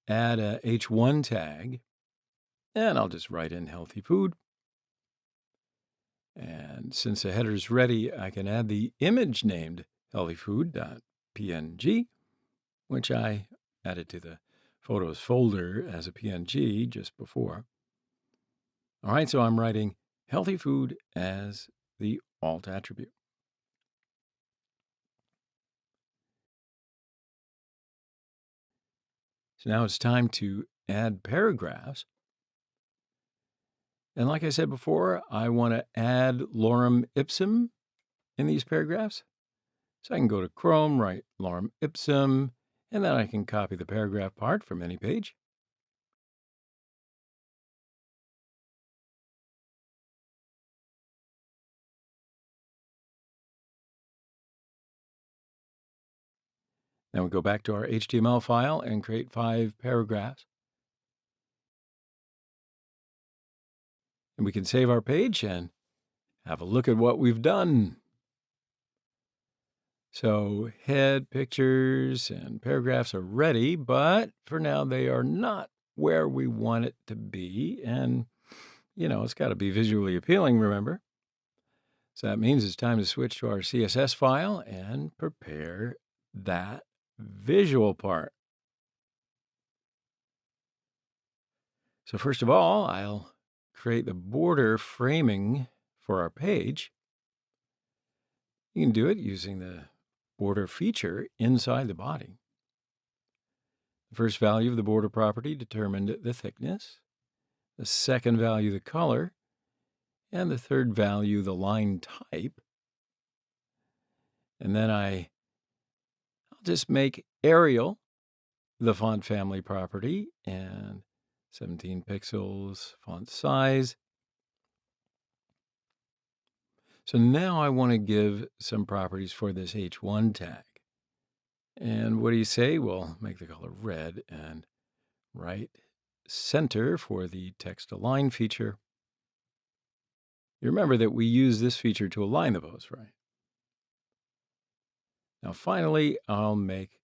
add a h1 tag, and I'll just write in healthy food. And since the header's ready, I can add the image named healthyfood.png, which I added to the photos folder as a PNG just before. All right, so I'm writing healthy food as the alt attribute. So now it's time to add paragraphs. And like I said before, I want to add lorem ipsum in these paragraphs. So I can go to Chrome, write lorem ipsum, and then I can copy the paragraph part from any page. Then we go back to our HTML file and create 5 paragraphs. And we can save our page and have a look at what we've done. So head, pictures, and paragraphs are ready, but for now they are not where we want it to be. And, it's got to be visually appealing, remember? So that means it's time to switch to our CSS file and prepare that visual part. So first of all, I'll create the border framing for our page. You can do it using the border feature inside the body. The first value of the border property determined the thickness. The second value, the color. And the third value, the line type. And then I'll just make Arial the font family property and 17 pixels font size. So now I want to give some properties for this h1 tag. And what do you say? We'll make the color red and right center for the text align feature. You remember that we use this feature to align the post, right? Now finally, I'll make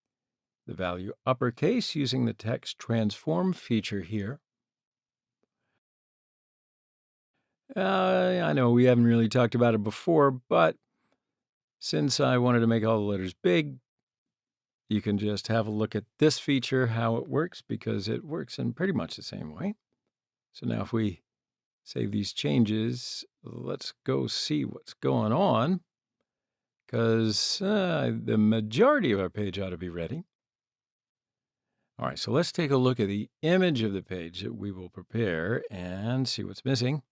the value uppercase using the text transform feature here. I know we haven't really talked about it before, but since I wanted to make all the letters big, you can just have a look at this feature, how it works, because it works in pretty much the same way. So now if we save these changes, let's go see what's going on, because the majority of our page ought to be ready. All right, so let's take a look at the image of the page that we will prepare and see what's missing.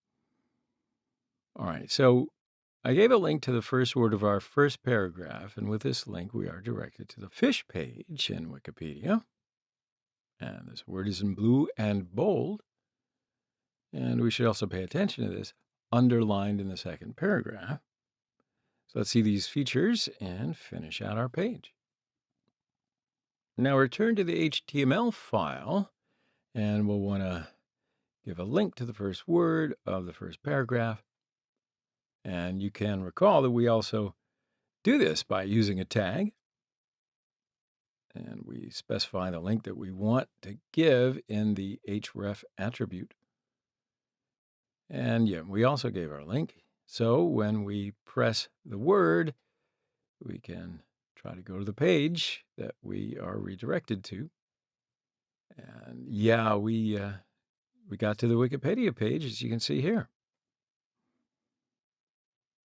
All right, so I gave a link to the first word of our first paragraph, and with this link, we are directed to the fish page in Wikipedia. And this word is in blue and bold. And we should also pay attention to this, underlined in the second paragraph. So let's see these features and finish out our page. Now return to the HTML file, and we'll want to give a link to the first word of the first paragraph. And you can recall that we also do this by using a tag. and we specify the link that we want to give in the href attribute. And yeah, we also gave our link. So when we press the word, we can try to go to the page that we are redirected to. And yeah, we got to the Wikipedia page, as you can see here.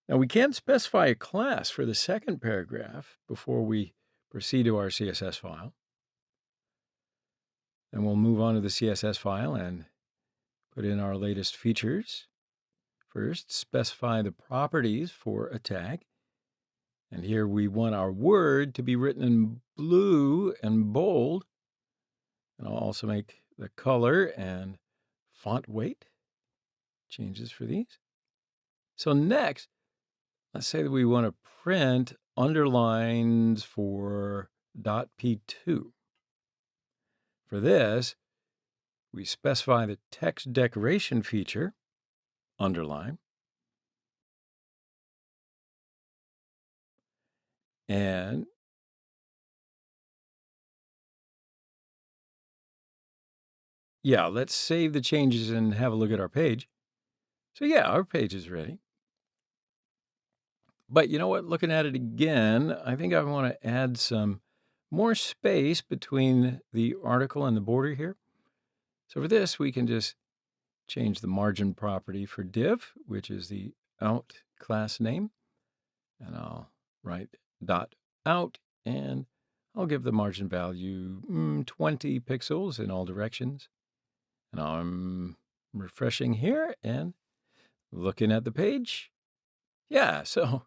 Now, we can specify a class for the second paragraph before we proceed to our CSS file. And we'll move on to the CSS file and put in our latest features. First, specify the properties for a tag. And here we want our word to be written in blue and bold. And I'll also make the color and font weight changes for these. So next, let's say that we want to print underlines for .p2. For this, we specify the text decoration feature, underline, and yeah, let's save the changes and have a look at our page. So yeah, our page is ready. But you know what? Looking at it again, I think I want to add some more space between the article and the border here. So for this, we can just change the margin property for div, which is the out class name. And I'll write .out, and I'll give the margin value 20 pixels in all directions. And I'm refreshing here and looking at the page. Yeah, so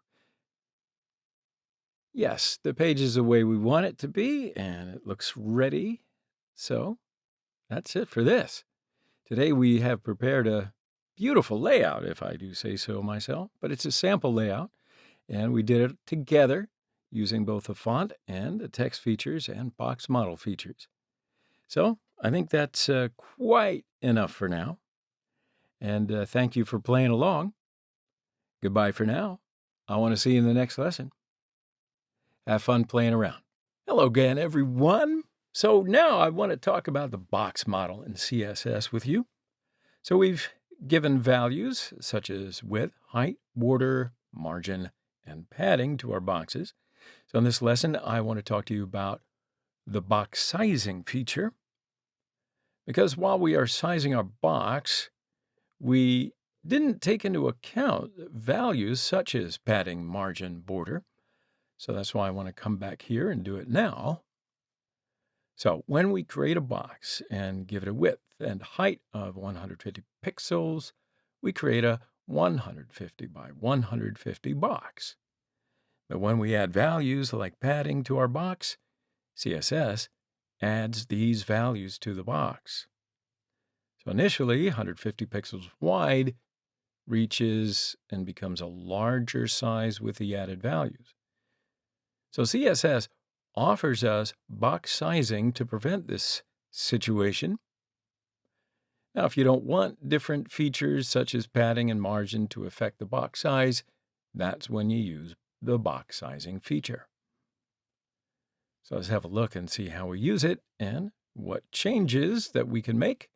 yes, the page is the way we want it to be, and it looks ready. So that's it for this. Today we have prepared a beautiful layout, if I do say so myself, but it's a sample layout, and we did it together using both the font and the text features and box model features. So I think that's quite enough for now. And thank you for playing along. Goodbye for now. I want to see you in the next lesson. Have fun playing around. Hello again, everyone. So now I want to talk about the box model in CSS with you. So we've given values such as width, height, border, margin, and padding to our boxes. So in this lesson, I want to talk to you about the box sizing feature. Because while we are sizing our box, we didn't take into account values such as padding, margin, border. So that's why I want to come back here and do it now. So when we create a box and give it a width and height of 150 pixels, we create a 150 by 150 box. But when we add values like padding to our box, CSS adds these values to the box. So initially, 150 pixels wide reaches and becomes a larger size with the added values. So CSS offers us box sizing to prevent this situation. Now, if you don't want different features such as padding and margin to affect the box size, that's when you use the box sizing feature. So let's have a look and see how we use it and what changes that we can make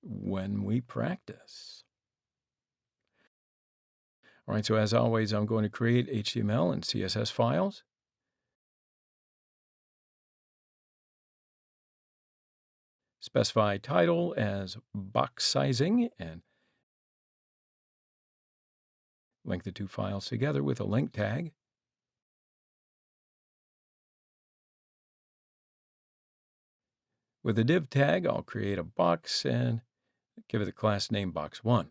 when we practice. All right, so as always, I'm going to create HTML and CSS files. Specify title as box sizing and link the two files together with a link tag. With a div tag, I'll create a box and give it the class name box1.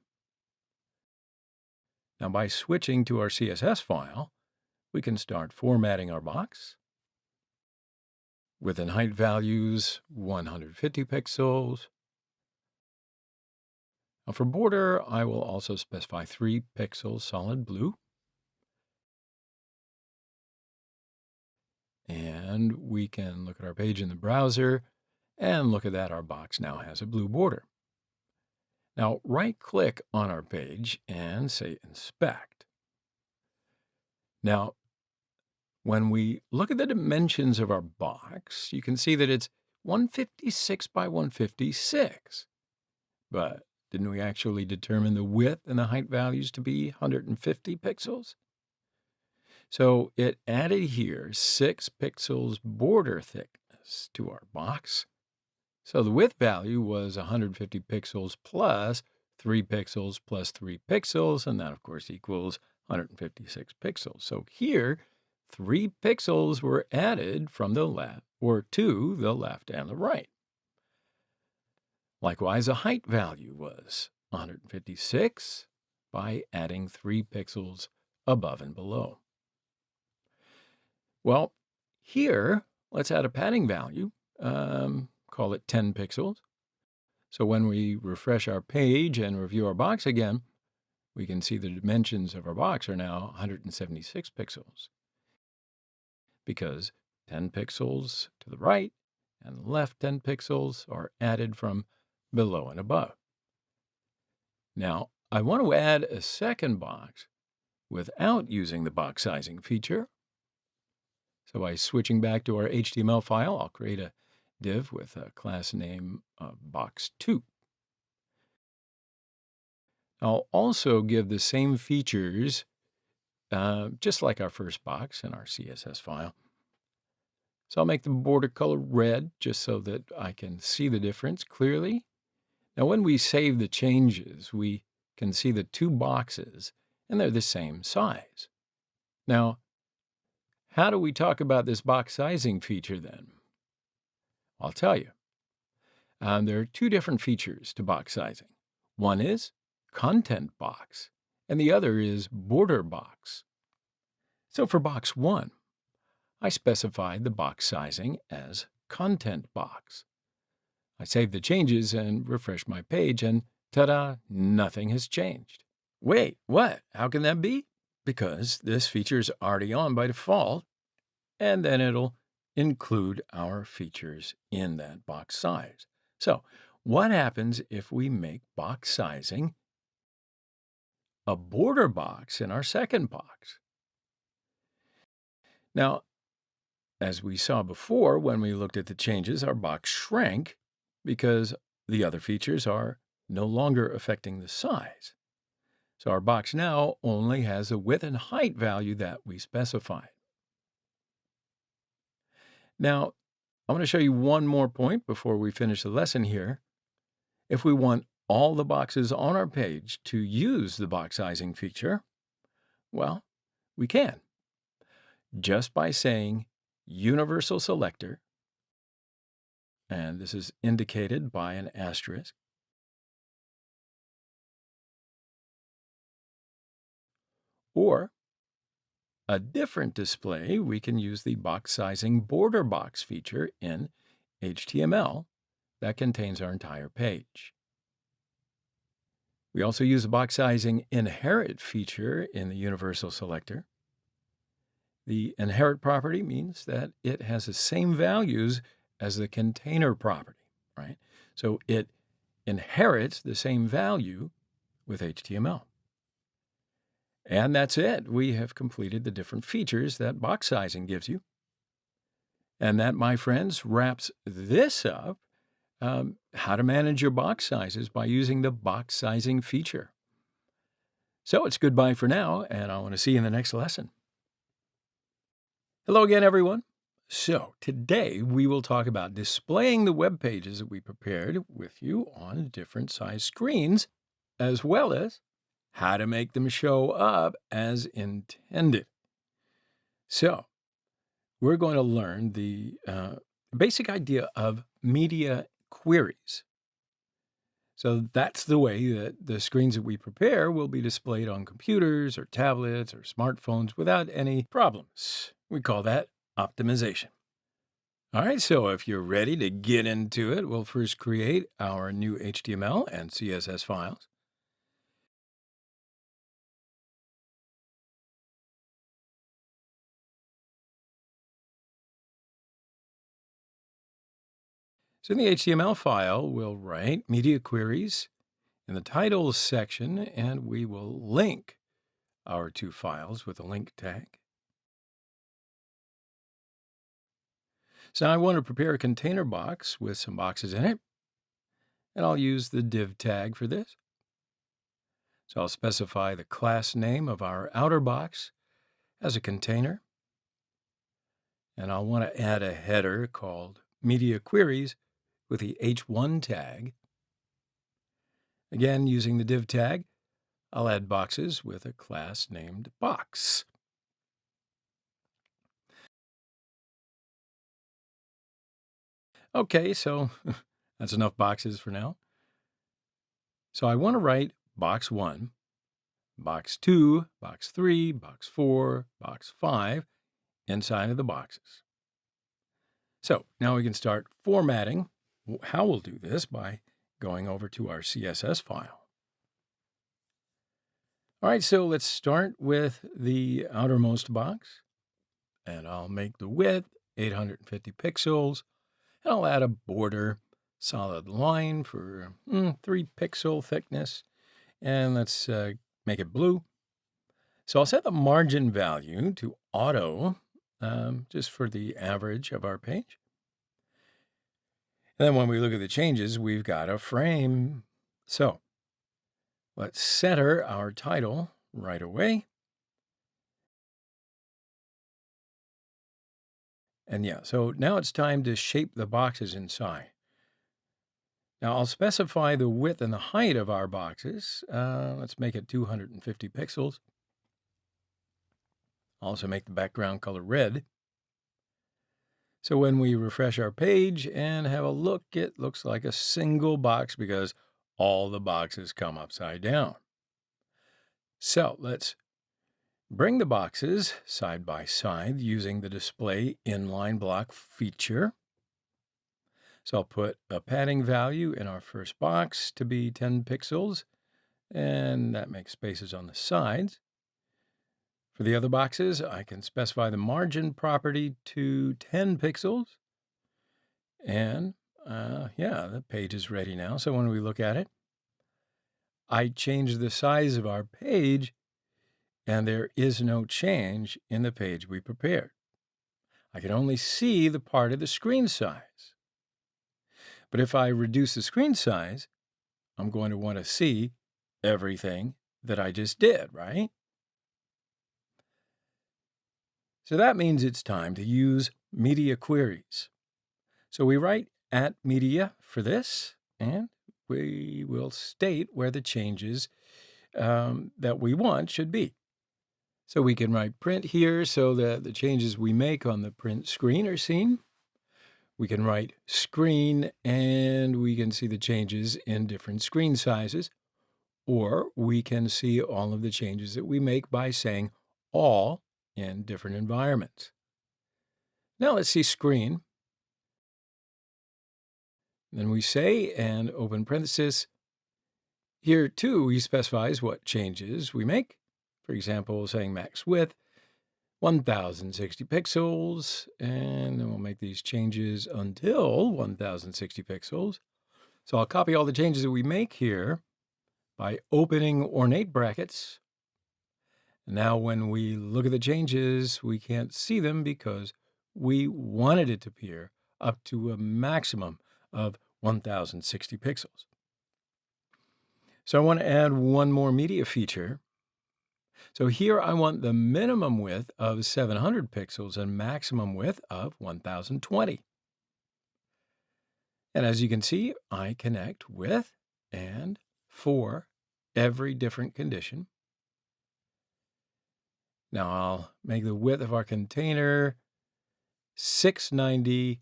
Now, by switching to our CSS file, we can start formatting our box. Width and height values, 150 pixels. Now for border, I will also specify 3 pixels solid blue. And we can look at our page in the browser and look at that. Our box now has a blue border. Now right-click on our page and say Inspect. Now, When we look at the dimensions of our box, you can see that it's 156 by 156. But didn't we actually determine the width and the height values to be 150 pixels? So it added here 6 pixels border thickness to our box. So the width value was 150 pixels plus 3 pixels plus 3 pixels, and that, of course, equals 156 pixels. So here, 3 pixels were added from the left, or to the left and the right. Likewise, a height value was 156 by adding 3 pixels above and below. Well, here, let's add a padding value, call it 10 pixels. So when we refresh our page and review our box again, we can see the dimensions of our box are now 176 pixels, because 10 pixels to the right and left 10 pixels are added from below and above. Now, I want to add a second box without using the box sizing feature. So by switching back to our HTML file, I'll create a div with a class name box2. I'll also give the same features, just like our first box in our CSS file. So I'll make the border color red just so that I can see the difference clearly. Now, when we save the changes, we can see the two boxes, and they're the same size. Now, how do we talk about this box sizing feature then? I'll tell you. There are two different features to box sizing. One is content box, and the other is border box. So for box 1, I specified the box sizing as content box. I save the changes and refresh my page, and ta-da, nothing has changed. Wait, what? How can that be? Because this feature is already on by default, and then it'll include our features in that box size. So what happens if we make box sizing a border box in our second box? Now, as we saw before, when we looked at the changes, our box shrank because the other features are no longer affecting the size. So our box now only has a width and height value that we specified. Now, I'm going to show you one more point before we finish the lesson here. If we want all the boxes on our page to use the box sizing feature, well, we can. Just by saying universal selector, and this is indicated by an asterisk, or a different display, we can use the box sizing border box feature in HTML that contains our entire page. We also use the box sizing inherit feature in the universal selector. The inherit property means that it has the same values as the container property, right? So it inherits the same value with HTML. And that's it. We have completed the different features that box sizing gives you. And that, my friends, wraps this up, how to manage your box sizes by using the box sizing feature. So it's goodbye for now, and I want to see you in the next lesson. Hello again, everyone. So today we will talk about displaying the web pages that we prepared with you on different size screens, as well as how to make them show up as intended. So we're going to learn the basic idea of media queries. So that's the way that the screens that we prepare will be displayed on computers or tablets or smartphones without any problems. We call that optimization. All right, so if you're ready to get into it, we'll first create our new HTML and CSS files. So in the HTML file, we'll write media queries in the titles section, and we will link our two files with a link tag. So I want to prepare a container box with some boxes in it, and I'll use the div tag for this. So I'll specify the class name of our outer box as a container, and I'll want to add a header called media queries with the h1 tag. Again, using the div tag, I'll add boxes with a class named box. Okay, so that's enough boxes for now. So I want to write box 1, box 2, box 3, box 4, box 5 inside of the boxes. So now we can start formatting. How we'll do this by going over to our CSS file. All right, so let's start with the outermost box, and I'll make the width 850 pixels, and I'll add a border solid line for 3 pixel thickness, and let's make it blue. So I'll set the margin value to auto, just for the average of our page. And then when we look at the changes, we've got a frame. So let's center our title right away. And yeah, so now it's time to shape the boxes inside. Now I'll specify the width and the height of our boxes. Let's make it 250 pixels. Also make the background color red. So when we refresh our page and have a look, it looks like a single box because all the boxes come upside down. So let's bring the boxes side by side using the display inline block feature. So I'll put a padding value in our first box to be 10 pixels, and that makes spaces on the sides. For the other boxes, I can specify the margin property to 10 pixels. And yeah, the page is ready now. So when we look at it, I change the size of our page, and there is no change in the page we prepared. I can only see the part of the screen size. But if I reduce the screen size, I'm going to want to see everything that I just did, right? So that means it's time to use media queries. So we write @media for this, and we will state where the changes that we want should be. So we can write print here so that the changes we make on the print screen are seen. We can write screen, and we can see the changes in different screen sizes. Or we can see all of the changes that we make by saying all in different environments. Now let's see screen. Then we say, and open parenthesis. Here too, he specifies what changes we make. For example, saying max width, 1060 pixels, and then we'll make these changes until 1060 pixels. So I'll copy all the changes that we make here by opening ornate brackets. Now when we look at the changes, we can't see them because we wanted it to appear up to a maximum of 1060 pixels. So I want to add one more media feature. So here I want the minimum width of 700 pixels and maximum width of 1020. And as you can see, I connect with and for every different condition. Now I'll make the width of our container 690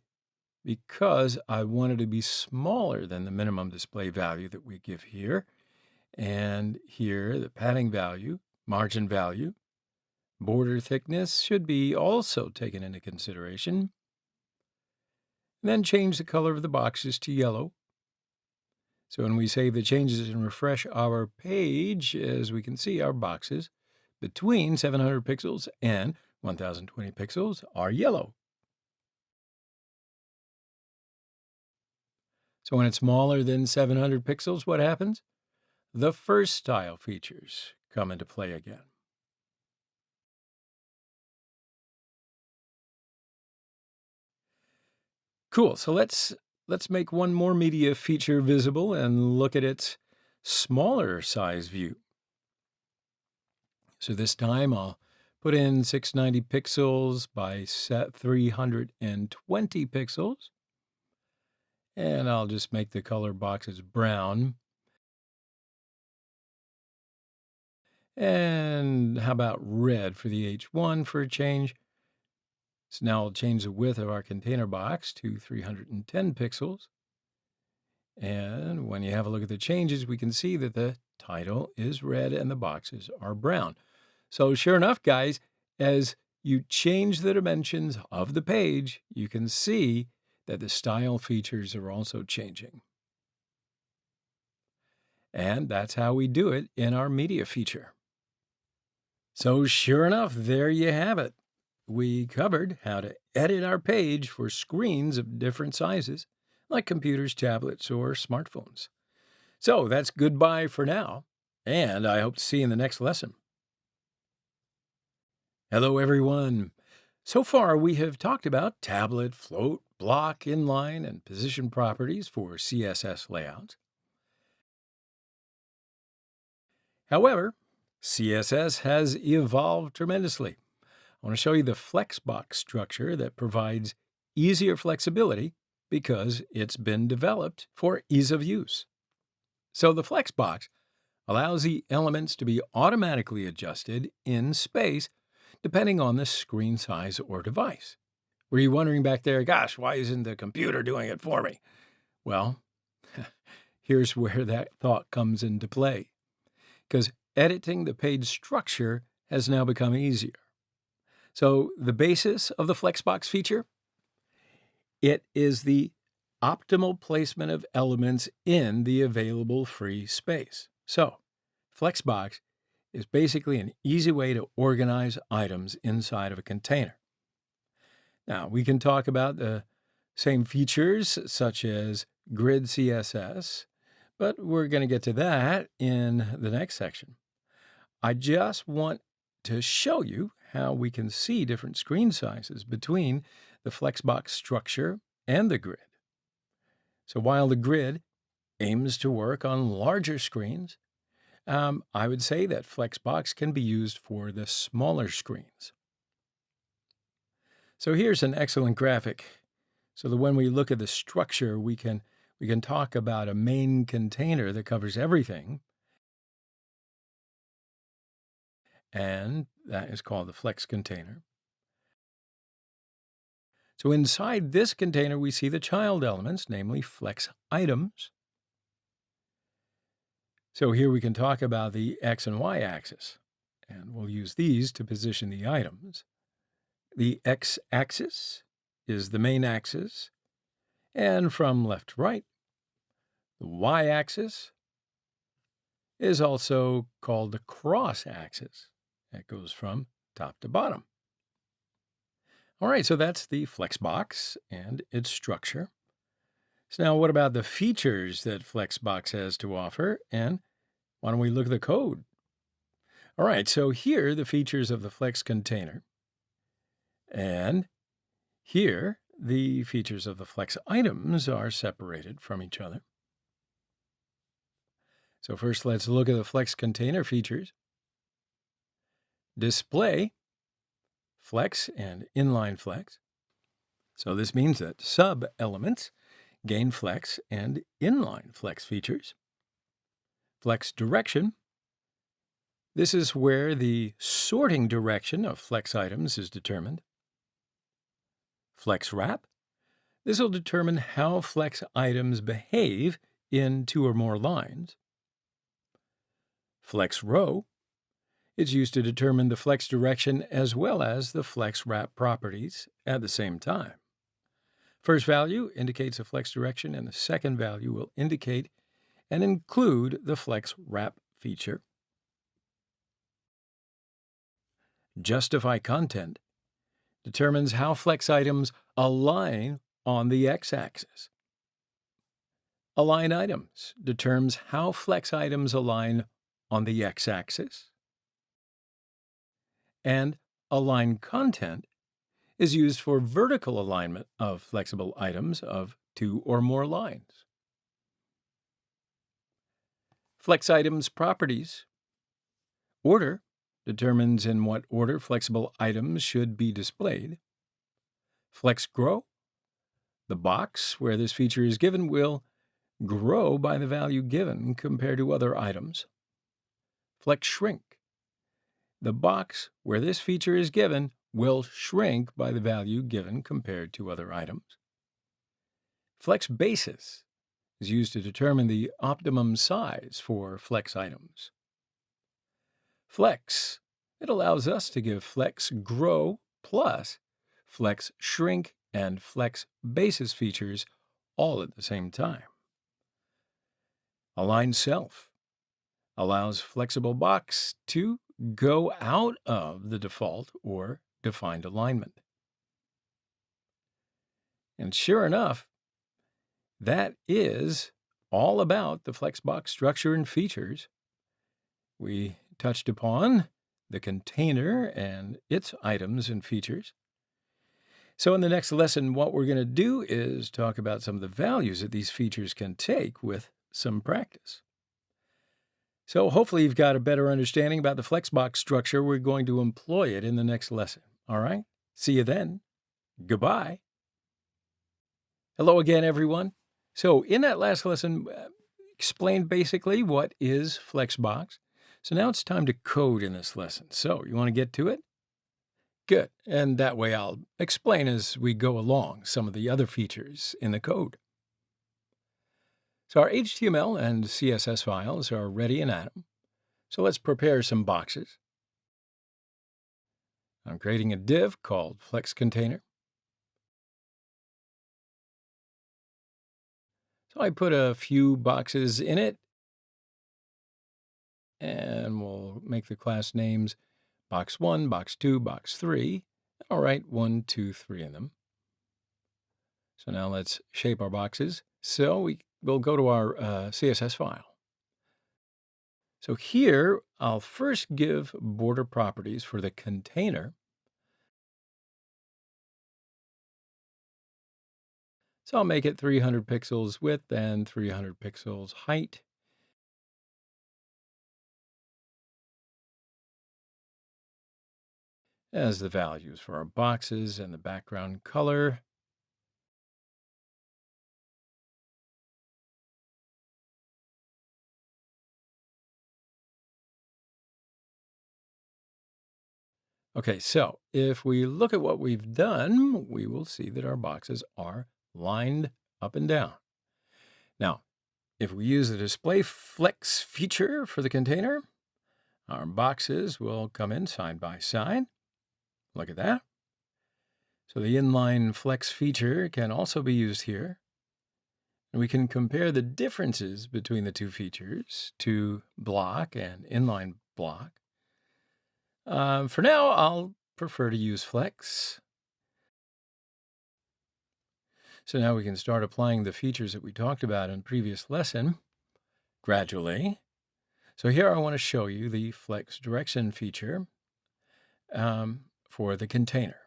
because I want it to be smaller than the minimum display value that we give here. And here, the padding value, margin value, border thickness should be also taken into consideration. And then change the color of the boxes to yellow. So when we save the changes and refresh our page, as we can see, our boxes between 700 pixels and 1020 pixels are yellow. So when it's smaller than 700 pixels, what happens? The first style features come into play again. Cool. So let's make one more media feature visible and look at its smaller size view. So this time I'll put in 690 pixels by 320 pixels. And I'll just make the color boxes brown. And how about red for the H1 for a change? So now I'll change the width of our container box to 310 pixels. And when you have a look at the changes, we can see that the title is red and the boxes are brown. So sure enough, guys, as you change the dimensions of the page, you can see that the style features are also changing. And that's how we do it in our media feature. So sure enough, there you have it. We covered how to edit our page for screens of different sizes, like computers, tablets, or smartphones. So that's goodbye for now, and I hope to see you in the next lesson. Hello, everyone. So far, we have talked about tablet, float, block, inline, and position properties for CSS layouts. However, CSS has evolved tremendously. I want to show you the Flexbox structure that provides easier flexibility because it's been developed for ease of use. So the Flexbox allows the elements to be automatically adjusted in space depending on the screen size or device. Were you wondering back there, gosh, why isn't the computer doing it for me? Well, here's where that thought comes into play. Because editing the page structure has now become easier. So the basis of the Flexbox feature, it is the optimal placement of elements in the available free space. So Flexbox is basically an easy way to organize items inside of a container. Now, we can talk about the same features such as grid CSS, but we're going to get to that in the next section. I just want to show you how we can see different screen sizes between the Flexbox structure and the grid. So while the grid aims to work on larger screens, I would say that Flexbox can be used for the smaller screens. So here's an excellent graphic so that when we look at the structure, we can talk about a main container that covers everything. And that is called the Flex container. So inside this container, we see the child elements, namely Flex items. So here we can talk about the X and Y axis, and we'll use these to position the items. The X axis is the main axis, and from left to right, the Y axis is also called the cross axis. That goes from top to bottom. All right, so that's the Flexbox and its structure. So now what about the features that Flexbox has to offer? And why don't we look at the code? All right, so here are the features of the Flex container. And here, the features of the Flex items are separated from each other. So first, let's look at the Flex container features. Display, Flex, and inline Flex. So this means that sub-elements gain Flex and inline Flex features. Flex direction. This is where the sorting direction of Flex items is determined. Flex wrap. This will determine how Flex items behave in 2 or more lines. Flex row is used to determine the Flex direction as well as the Flex wrap properties at the same time. First value indicates a Flex direction, and the second value will indicate and include the Flex wrap feature. Justify content determines how Flex items align on the X-axis. Align items determines how Flex items align on the X-axis. And align content is used for vertical alignment of flexible items of 2 or more lines. Flex items properties. Order determines in what order flexible items should be displayed. Flex grow. The box where this feature is given will grow by the value given compared to other items. Flex shrink. The box where this feature is given will shrink by the value given compared to other items. Flex basis is used to determine the optimum size for flex items. Flex, it allows us to give flex grow plus flex shrink and flex basis features all at the same time. Align self allows flexible box to go out of the default or defined alignment. And sure enough, that is all about the Flexbox structure and features. We touched upon the container and its items and features. So in the next lesson, what we're going to do is talk about some of the values that these features can take with some practice. So hopefully you've got a better understanding about the Flexbox structure. We're going to employ it in the next lesson. All right? See you then. Goodbye. Hello again, everyone. So in that last lesson, explained basically what is Flexbox. So now it's time to code in this lesson. So you want to get to it? Good. And that way I'll explain as we go along some of the other features in the code. So our HTML and CSS files are ready in Atom. So let's prepare some boxes. I'm creating a div called Flex Container. So I put a few boxes in it, and we'll make the class names box 1, box 2, box 3. I'll write 1, 2, 3 in them. So now let's shape our boxes. So we'll go to our CSS file. So here, I'll first give border properties for the container. So I'll make it 300 pixels width and 300 pixels height. As the values for our boxes and the background color. Okay, so if we look at what we've done, we will see that our boxes are lined up and down. Now, if we use the display flex feature for the container, our boxes will come in side by side. Look at that. So the inline flex feature can also be used here. And we can compare the differences between the two features, to block and inline block. For now, I'll prefer to use flex. So now we can start applying the features that we talked about in previous lesson gradually. So here I want to show you the flex direction feature for the container.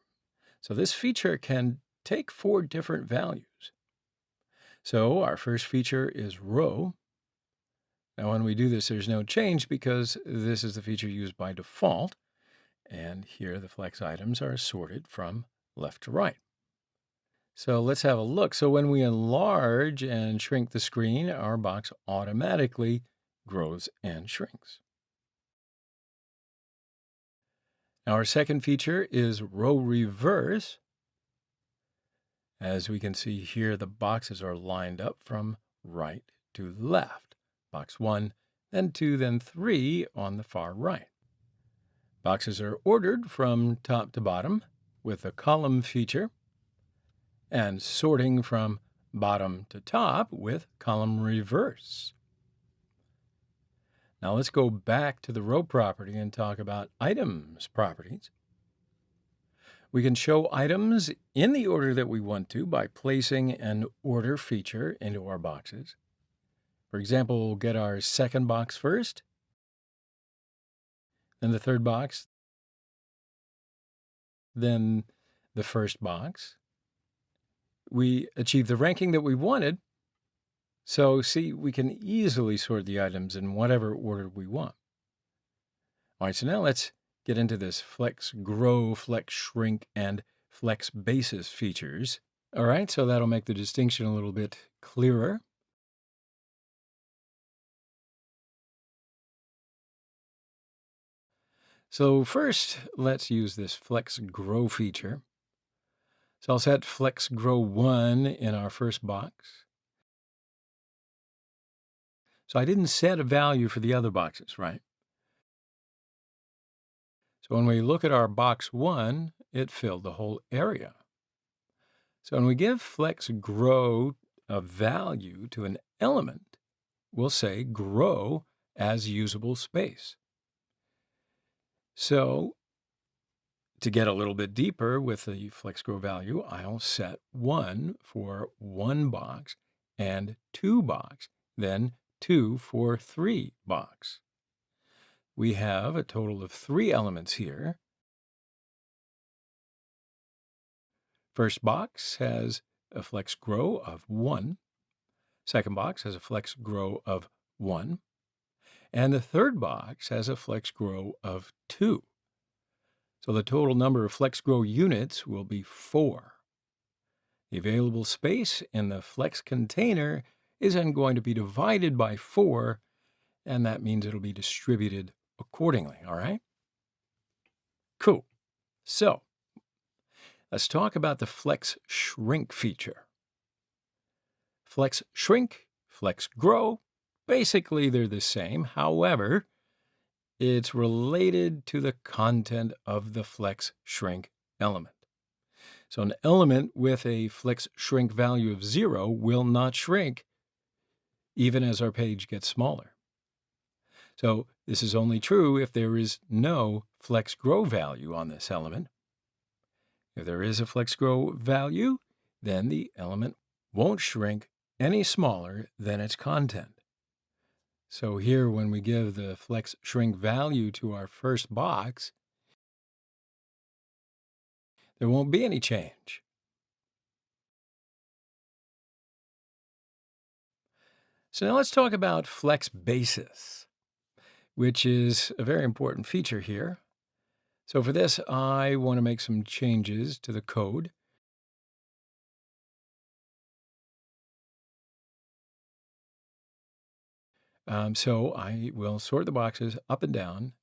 So this feature can take 4 different values. So our first feature is row. Now when we do this, there's no change because this is the feature used by default. And here the flex items are sorted from left to right. So let's have a look. So when we enlarge and shrink the screen, our box automatically grows and shrinks. Now our second feature is row reverse. As we can see here, the boxes are lined up from right to left. Box 1, then 2, then 3 on the far right. Boxes are ordered from top to bottom with the column feature, and sorting from bottom to top with column reverse. Now let's go back to the row property and talk about items properties. We can show items in the order that we want to by placing an order feature into our boxes. For example, we'll get our second box first, then the third box, then the first box, we achieve the ranking that we wanted. So see, we can easily sort the items in whatever order we want. All right, so now let's get into this flex grow, flex shrink, and flex basis features. All right, so that'll make the distinction a little bit clearer. So first, let's use this flex grow feature. So I'll set flex grow 1 in our first box. So I didn't set a value for the other boxes, right? So when we look at our box 1, it filled the whole area. So when we give flex grow a value to an element, we'll say grow as usable space. So to get a little bit deeper with the flex grow value, I'll set 1 for 1 box and 2 box, then 2 for 3 box. We have a total of 3 elements here. First box has a flex grow of 1. Second box has a flex grow of 1. And the third box has a flex grow of 2. So the total number of flex grow units will be 4. The available space in the flex container is then going to be divided by 4, and that means it'll be distributed accordingly, all right? Cool. So let's talk about the flex shrink feature. Flex shrink, flex grow, basically they're the same. However, it's related to the content of the flex shrink element. So an element with a flex shrink value of 0 will not shrink even as our page gets smaller. So this is only true if there is no flex grow value on this element. If there is a flex grow value, then the element won't shrink any smaller than its content. So here, when we give the flex shrink value to our first box, there won't be any change. So now let's talk about flex basis, which is a very important feature here. So for this, I want to make some changes to the code. So I will sort the boxes up and down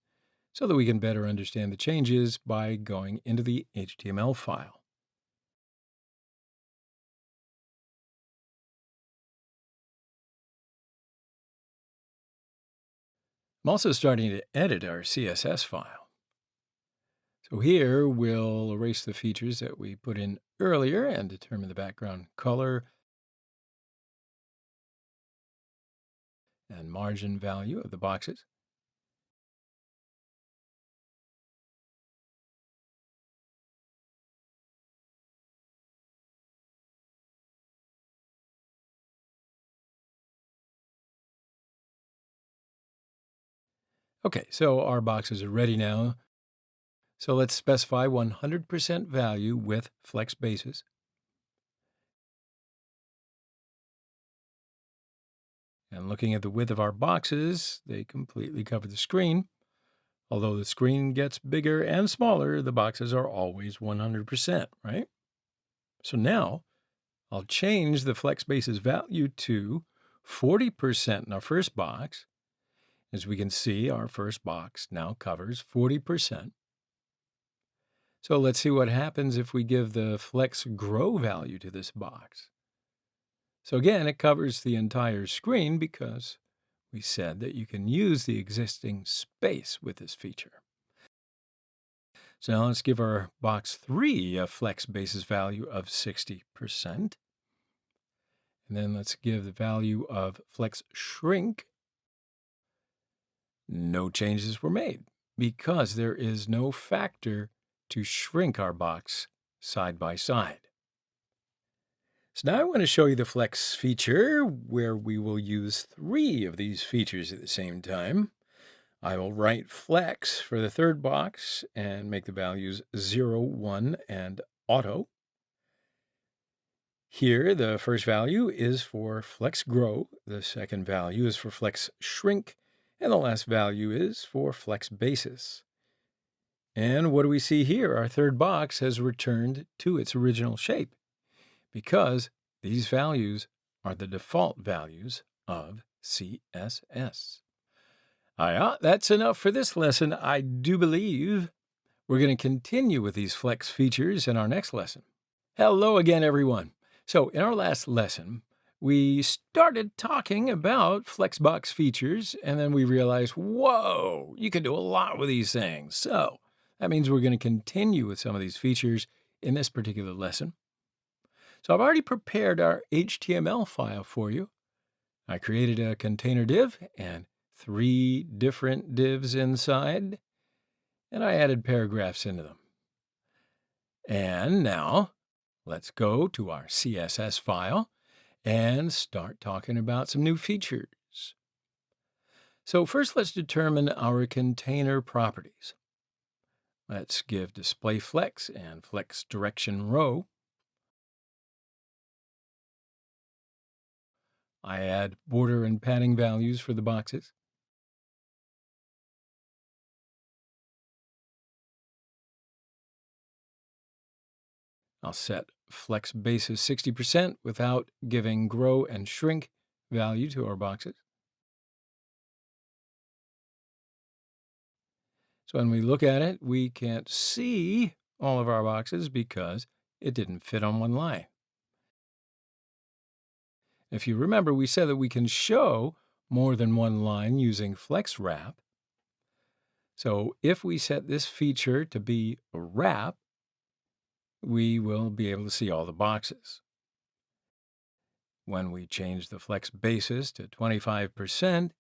so that we can better understand the changes by going into the HTML file. I'm also starting to edit our CSS file. So here we'll erase the features that we put in earlier and determine the background color and margin value of the boxes. Okay, so our boxes are ready now. So let's specify 100% value with flex basis. And looking at the width of our boxes, they completely cover the screen. Although the screen gets bigger and smaller, the boxes are always 100%, right? So now I'll change the flex basis value to 40% in our first box. As we can see, our first box now covers 40%. So let's see what happens if we give the flex grow value to this box. So again, it covers the entire screen because we said that you can use the existing space with this feature. So now let's give our box 3 a flex basis value of 60%. And then let's give the value of flex shrink. No changes were made because there is no factor to shrink our box side by side. So now I want to show you the flex feature where we will use 3 of these features at the same time. I will write flex for the third box and make the values 0, 1, and auto. Here, the first value is for flex grow, the second value is for flex shrink, and the last value is for flex basis. And what do we see here? Our third box has returned to its original shape because these values are the default values of CSS. That's enough for this lesson. I do believe we're going to continue with these flex features in our next lesson. Hello again, everyone. So in our last lesson, we started talking about Flexbox features, and then we realized, whoa, you can do a lot with these things. So that means we're going to continue with some of these features in this particular lesson. So I've already prepared our HTML file for you. I created a container div and 3 different divs inside, and I added paragraphs into them. And now let's go to our CSS file and start talking about some new features. So first, let's determine our container properties. Let's give display flex and flex direction row. I add border and padding values for the boxes. I'll set flex basis 60% without giving grow and shrink value to our boxes. So when we look at it, we can't see all of our boxes because it didn't fit on one line. If you remember, we said that we can show more than one line using flex wrap. So if we set this feature to be a wrap, we will be able to see all the boxes. When we change the flex basis to 25%,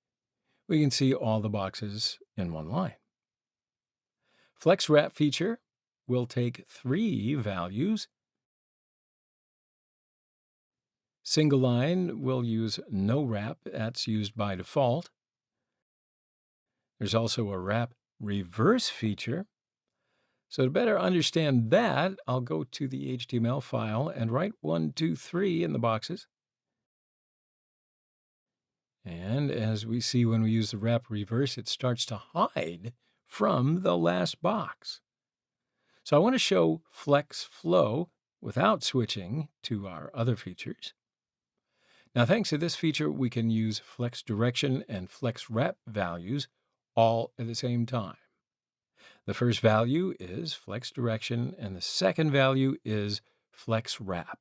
we can see all the boxes in one line. Flex wrap feature will take 3 values. Single line will use no wrap. That's used by default. There's also a wrap reverse feature. So to better understand that, I'll go to the HTML file and write 1, 2, 3 in the boxes. And as we see when we use the wrap reverse, it starts to hide from the last box. So I want to show flex flow without switching to our other features. Now, thanks to this feature, we can use flex direction and flex wrap values all at the same time. The first value is flex direction, and the second value is flex wrap.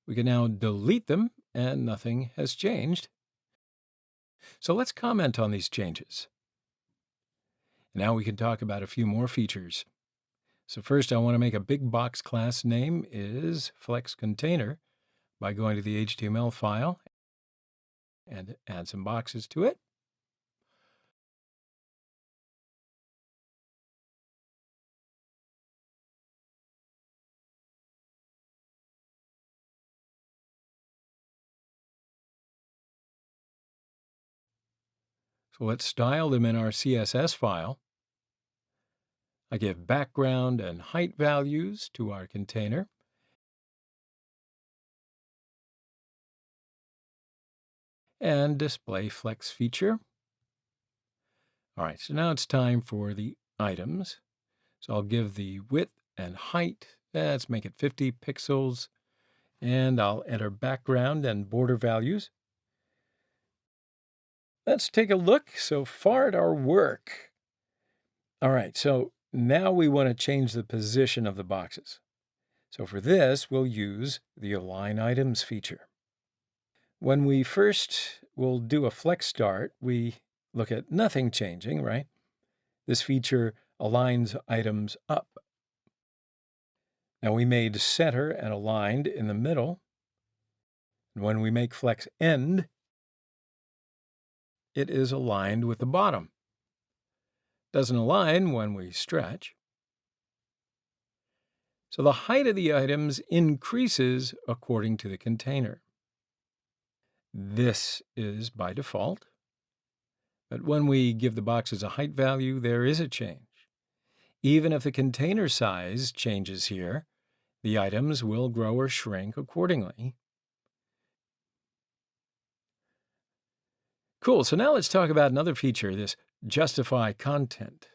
We can now delete them, and nothing has changed. So let's comment on these changes. Now we can talk about a few more features. So first, I want to make a big box class name is flex container by going to the HTML file and add some boxes to it. So let's style them in our CSS file. I give background and height values to our container. And display flex feature. All right, so now it's time for the items. So I'll give the width and height. Let's make it 50 pixels. And I'll enter background and border values. Let's take a look so far at our work. All right, so now we want to change the position of the boxes. So for this, we'll use the align items feature. When we first will do a flex start, we look at nothing changing, right? This feature aligns items up. Now we made center and aligned in the middle. And when we make flex end, it is aligned with the bottom. Doesn't align when we stretch. So the height of the items increases according to the container. This is by default. But when we give the boxes a height value, there is a change. Even if the container size changes here, The items will grow or shrink accordingly. Cool, so now let's talk about another feature, this justify content.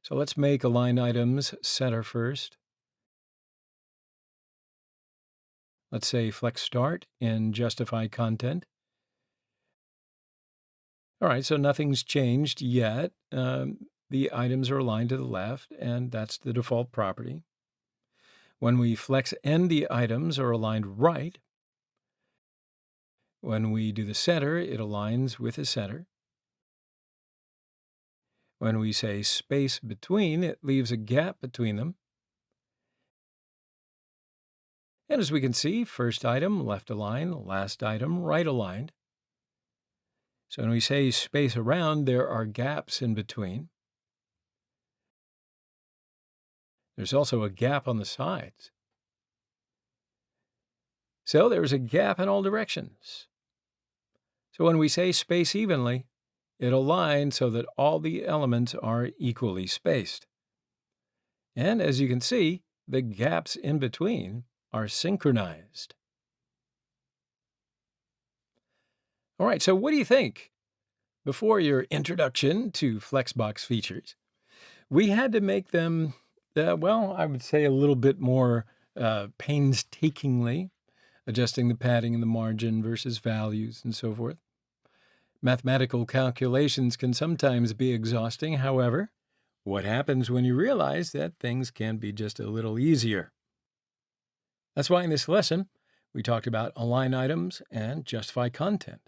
So let's make align items center first. Let's say flex start in justify content. All right, so nothing's changed yet. The items are aligned to the left, and that's the default property. When we flex end, the items are aligned right. When we do the center, it aligns with the center. When we say space between, it leaves a gap between them. And as we can see, first item left aligned, last item right aligned. So when we say space around, there are gaps in between. There's also a gap on the sides. So there's a gap in all directions. So when we say space evenly, it aligns so that all the elements are equally spaced. And as you can see, the gaps in between are synchronized. All right, so what do you think? Before your introduction to Flexbox features, we had to make them, I would say a little bit more painstakingly, adjusting the padding and the margin versus values and so forth. Mathematical calculations can sometimes be exhausting. However, what happens when you realize that things can be just a little easier? That's why in this lesson, we talked about align items and justify content.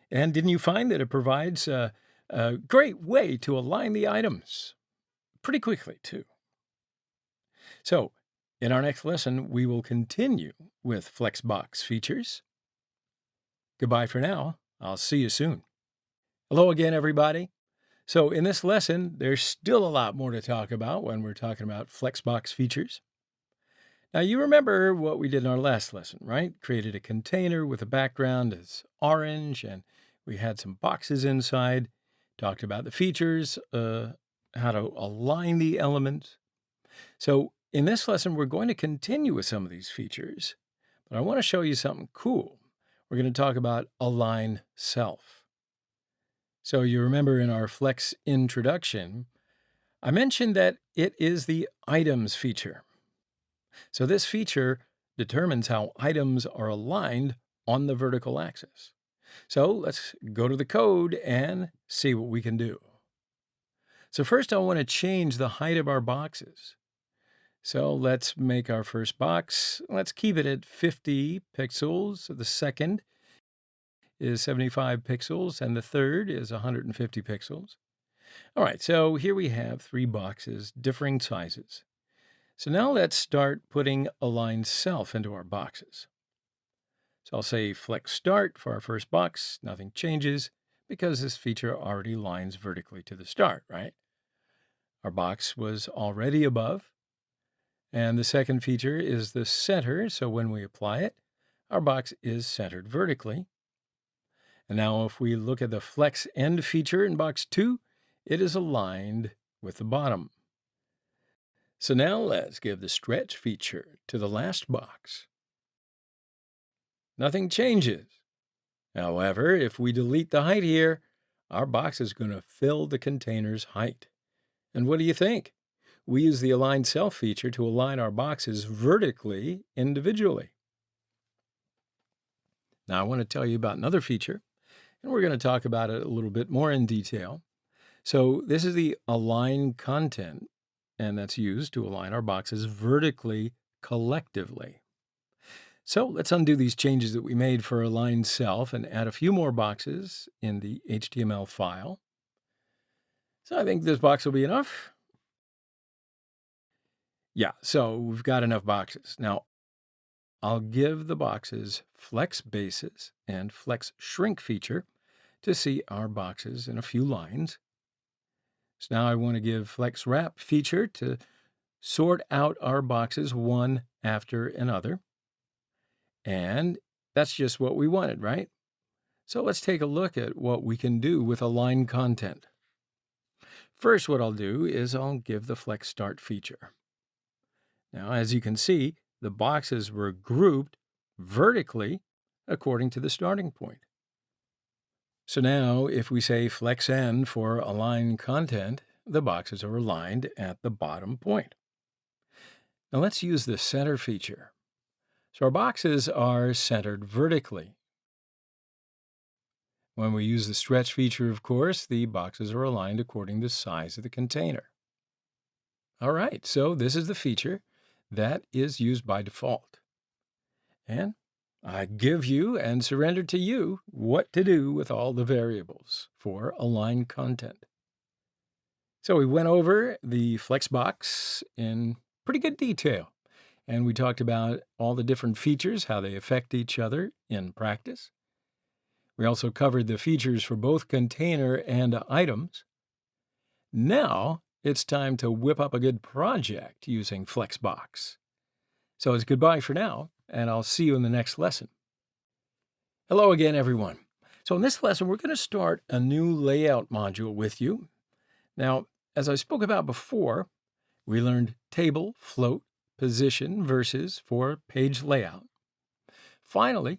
And didn't you find that it provides a great way to align the items pretty quickly, too? So, in our next lesson, we will continue with Flexbox features. Goodbye for now. I'll see you soon. Hello again, everybody. So in this lesson, there's still a lot more to talk about when we're talking about Flexbox features. Now, you remember what we did in our last lesson, right? Created a container with a background as orange, and we had some boxes inside. Talked about the features, how to align the elements. So in this lesson, we're going to continue with some of these features, but I want to show you something cool. We're going to talk about align self. So you remember in our Flex introduction, I mentioned that it is the items feature. So this feature determines how items are aligned on the vertical axis. So let's go to the code and see what we can do. So first I want to change the height of our boxes. So let's make our first box. Let's keep it at 50 pixels. So the second is 75 pixels, and the third is 150 pixels. All right, so here we have 3 boxes, differing sizes. So now let's start putting align self into our boxes. So I'll say flex start for our first box. Nothing changes because this feature already aligns vertically to the start, right? Our box was already above. And the second feature is the center. So when we apply it, our box is centered vertically. And now if we look at the flex end feature in box 2, it is aligned with the bottom. So now let's give the stretch feature to the last box. Nothing changes. However, if we delete the height here, our box is going to fill the container's height. And what do you think? We use the align self feature to align our boxes vertically individually. Now I want to tell you about another feature, and we're going to talk about it a little bit more in detail. So this is the align content, and that's used to align our boxes vertically collectively. So let's undo these changes that we made for align self and add a few more boxes in the HTML file. So I think this box will be enough. Yeah, so we've got enough boxes. Now, I'll give the boxes flex bases and flex shrink feature to see our boxes in a few lines. So now I want to give flex wrap feature to sort out our boxes one after another. And that's just what we wanted, right? So let's take a look at what we can do with align content. First, what I'll do is I'll give the flex start feature. Now, as you can see, the boxes were grouped vertically according to the starting point. So now, if we say flex n for align content, the boxes are aligned at the bottom point. Now let's use the center feature. So our boxes are centered vertically. When we use the stretch feature, of course, the boxes are aligned according to the size of the container. All right, so this is the feature that is used by default. And I give you and surrender to you what to do with all the variables for align content. So we went over the Flexbox in pretty good detail, and we talked about all the different features, how they affect each other in practice. We also covered the features for both container and items. Now it's time to whip up a good project using Flexbox. So it's goodbye for now, and I'll see you in the next lesson. Hello again, everyone. So in this lesson, we're going to start a new layout module with you. Now, as I spoke about before, we learned table, float, position, versus for page layout. Finally,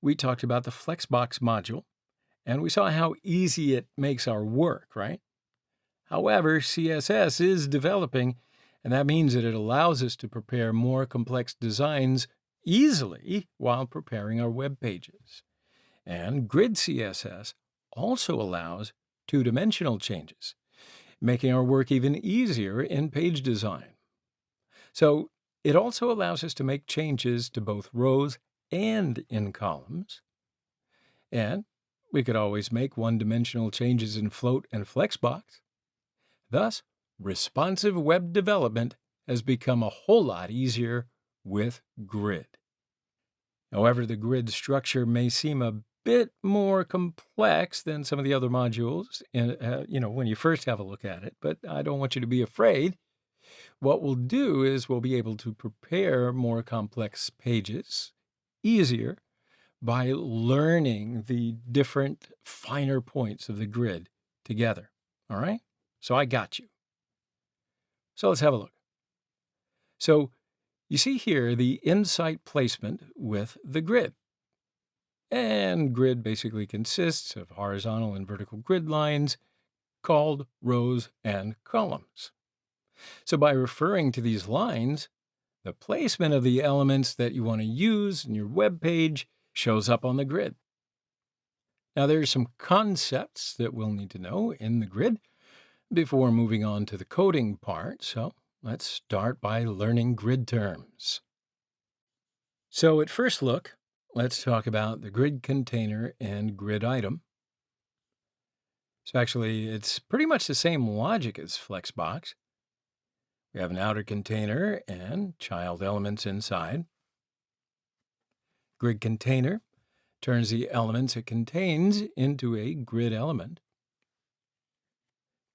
we talked about the Flexbox module, and we saw how easy it makes our work, right? However, CSS is developing, and that means that it allows us to prepare more complex designs easily while preparing our web pages. And Grid CSS also allows two-dimensional changes, making our work even easier in page design. So it also allows us to make changes to both rows and in columns. And we could always make one-dimensional changes in Float and Flexbox. Thus, responsive web development has become a whole lot easier with Grid. However, the Grid structure may seem a bit more complex than some of the other modules, when you first have a look at it, but I don't want you to be afraid. What we'll do is we'll be able to prepare more complex pages easier by learning the different finer points of the grid together. All right? So I got you. So let's have a look. So you see here the insight placement with the grid. And grid basically consists of horizontal and vertical grid lines called rows and columns. So by referring to these lines, the placement of the elements that you want to use in your web page shows up on the grid. Now there's some concepts that we'll need to know in the grid before moving on to the coding part. So let's start by learning grid terms. So at first look, let's talk about the grid container and grid item. So actually, it's pretty much the same logic as Flexbox. We have an outer container and child elements inside. Grid container turns the elements it contains into a grid element.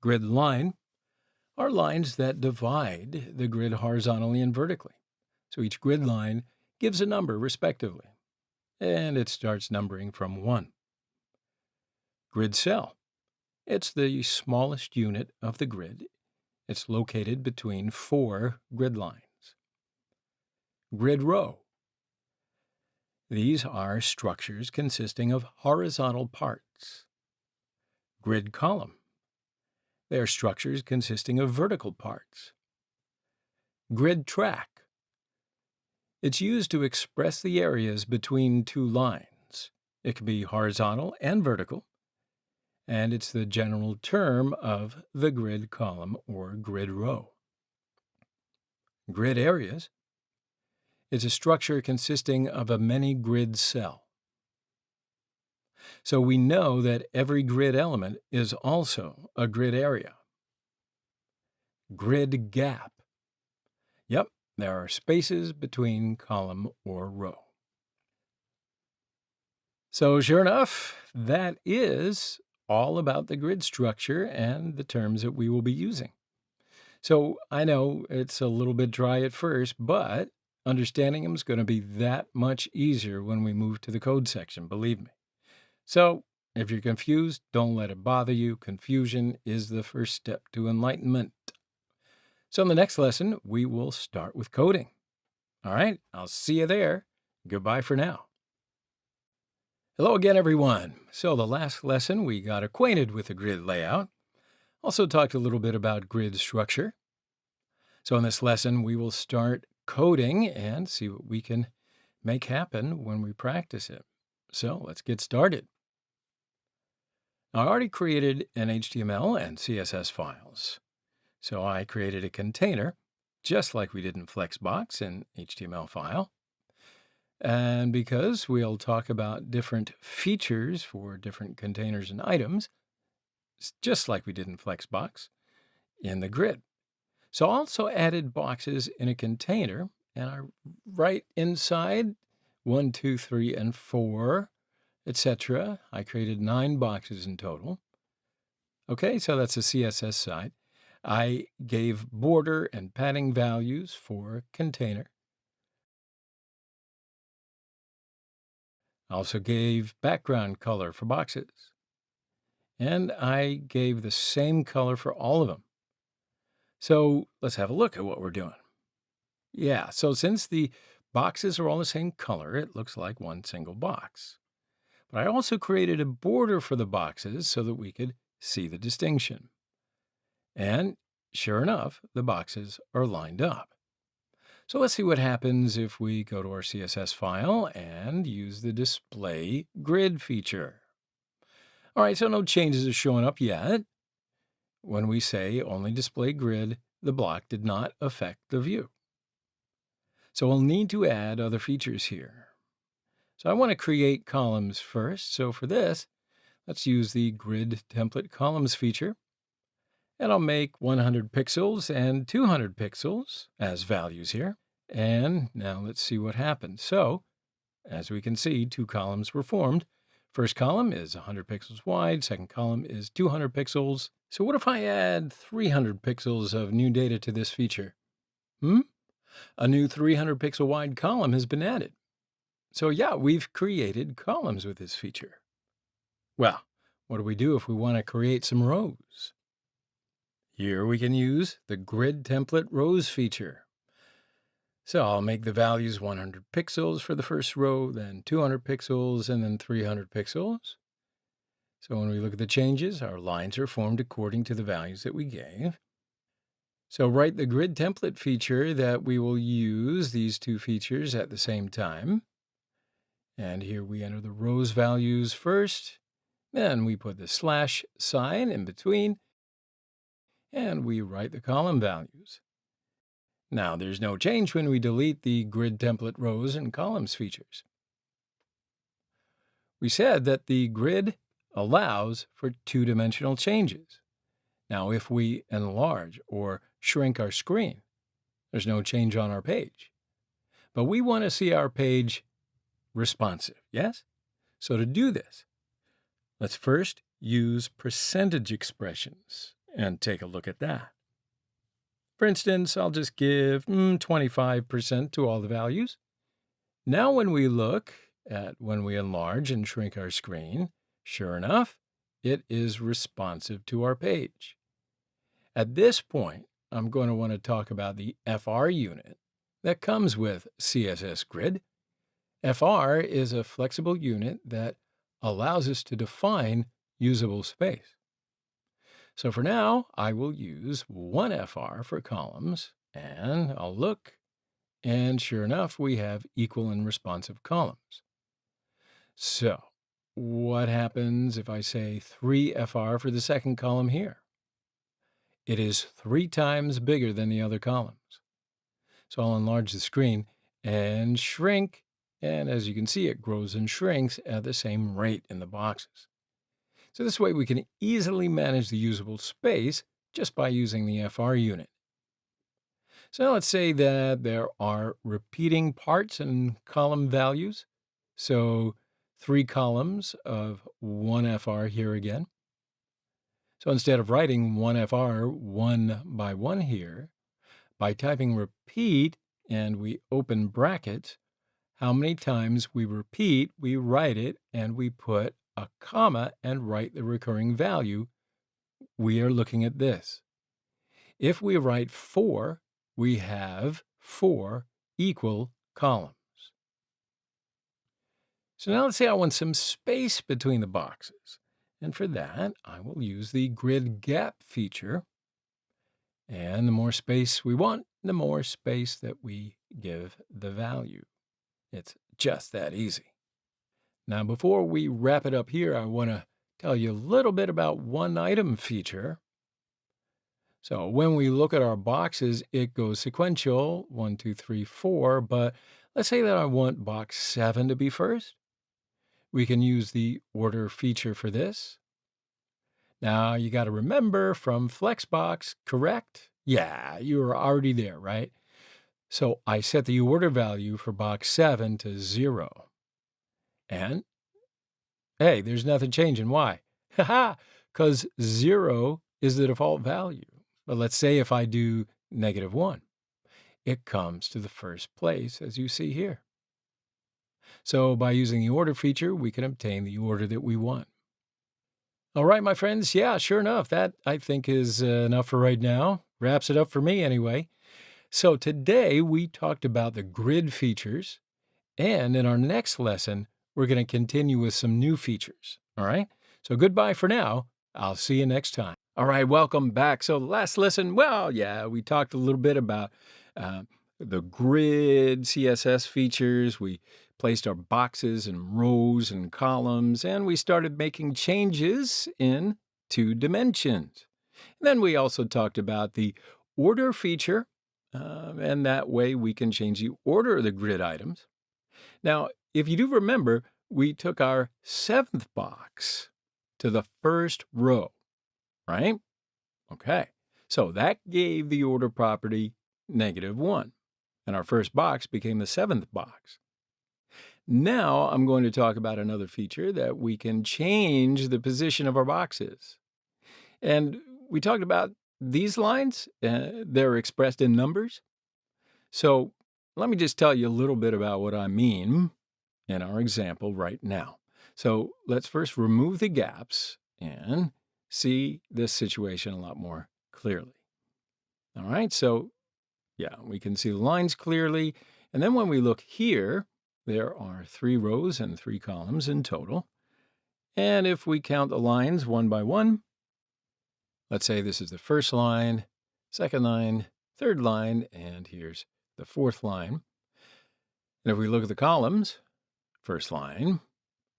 Grid line are lines that divide the grid horizontally and vertically. So each grid line gives a number respectively, and it starts numbering from 1. Grid cell. It's the smallest unit of the grid. It's located between 4 grid lines. Grid row. These are structures consisting of horizontal parts. Grid column. They are structures consisting of vertical parts. Grid track. It's used to express the areas between 2 lines. It can be horizontal and vertical, and it's the general term of the grid column or grid row. Grid areas is a structure consisting of a many-grid cell. So we know that every grid element is also a grid area. Grid gap. Yep, there are spaces between column or row. So sure enough, that is all about the grid structure and the terms that we will be using. So I know it's a little bit dry at first, but understanding them is going to be that much easier when we move to the code section, believe me. So if you're confused, don't let it bother you. Confusion is the first step to enlightenment. So in the next lesson, we will start with coding. All right, I'll see you there. Goodbye for now. Hello again, everyone. So the last lesson, we got acquainted with the grid layout. Also talked a little bit about grid structure. So in this lesson, we will start coding and see what we can make happen when we practice it. So let's get started. Now, I already created an HTML and CSS files. So I created a container, just like we did in Flexbox, an HTML file. And because we'll talk about different features for different containers and items, just like we did in Flexbox, in the grid. So I also added boxes in a container, and I write inside 1, 2, 3, and 4, etc. I created 9 boxes in total. Okay, so that's the CSS side. I gave border and padding values for container. I also gave background color for boxes. And I gave the same color for all of them. So let's have a look at what we're doing. Yeah, so since the boxes are all the same color, it looks like one single box. But I also created a border for the boxes so that we could see the distinction. And sure enough, the boxes are lined up. So let's see what happens if we go to our CSS file and use the display grid feature. All right, so no changes are showing up yet. When we say only display grid, the block did not affect the view. So we'll need to add other features here. So I want to create columns first. So for this, let's use the grid template columns feature. And I'll make 100 pixels and 200 pixels as values here. And now let's see what happens. So as we can see, 2 columns were formed. First column is 100 pixels wide. Second column is 200 pixels. So what if I add 300 pixels of new data to this feature? A new 300 pixel wide column has been added. So yeah, we've created columns with this feature. Well, what do we do if we want to create some rows? Here we can use the grid template rows feature. So I'll make the values 100 pixels for the first row, then 200 pixels, and then 300 pixels. So when we look at the changes, our lines are formed according to the values that we gave. So write the grid template feature that we will use these 2 features at the same time. And here we enter the rows values first. Then we put the slash sign in between. And we write the column values. Now, there's no change when we delete the grid template rows and columns features. We said that the grid allows for 2-dimensional changes. Now, if we enlarge or shrink our screen, there's no change on our page. But we want to see our page responsive, yes? So to do this, let's first use percentage expressions and take a look at that. For instance, I'll just give 25% to all the values. Now when we look at when we enlarge and shrink our screen, sure enough, it is responsive to our page. At this point, I'm going to want to talk about the FR unit that comes with CSS Grid. FR is a flexible unit that allows us to define usable space. So for now, I will use 1FR for columns, and I'll look, and sure enough, we have equal and responsive columns. So what happens if I say 3FR for the second column here? It is 3 times bigger than the other columns. So I'll enlarge the screen and shrink, and as you can see, it grows and shrinks at the same rate in the boxes. So this way we can easily manage the usable space just by using the FR unit. So now let's say that there are repeating parts and column values. So 3 columns of 1FR here again. So instead of writing 1FR 1 by 1 here, by typing repeat and we open brackets, how many times we repeat, we write it, and we put a comma and write the recurring value. We are looking at this. If we write 4, we have 4 equal columns. So now let's say I want some space between the boxes. And for that, I will use the grid gap feature. And the more space we want, the more space that we give the value. It's just that easy. Now, before we wrap it up here, I want to tell you a little bit about one item feature. So when we look at our boxes, it goes sequential, 1, 2, 3, 4, but let's say that I want box 7 to be first. We can use the order feature for this. Now, you got to remember from Flexbox, correct? Yeah, you are already there, right? So I set the order value for box 7 to 0. And, hey, there's nothing changing. Why? Haha, because 0 is the default value. But let's say if I do -1, it comes to the first place, as you see here. So by using the order feature, we can obtain the order that we want. All right, my friends. Yeah, sure enough. That, I think, is enough for right now. Wraps it up for me anyway. So today we talked about the grid features. And in our next lesson, we're going to continue with some new features. All right. So goodbye for now. I'll see you next time. All right. Welcome back. So last lesson, well, yeah, we talked a little bit about the grid CSS features. We placed our boxes and rows and columns, and we started making changes in 2 dimensions. And then we also talked about the order feature, and that way we can change the order of the grid items. Now, if you do remember, we took our 7th box to the first row, right? Okay, so that gave the order property -1, and our first box became the 7th box. Now I'm going to talk about another feature that we can change the position of our boxes. And we talked about these lines. They're expressed in numbers. So let me just tell you a little bit about what I mean in our example right now. So let's first remove the gaps and see this situation a lot more clearly. All right, so yeah, we can see the lines clearly. And then when we look here, there are 3 rows and 3 columns in total. And if we count the lines one by one, let's say this is the first line, second line, third line, and here's the 4th line. And if we look at the columns, first line,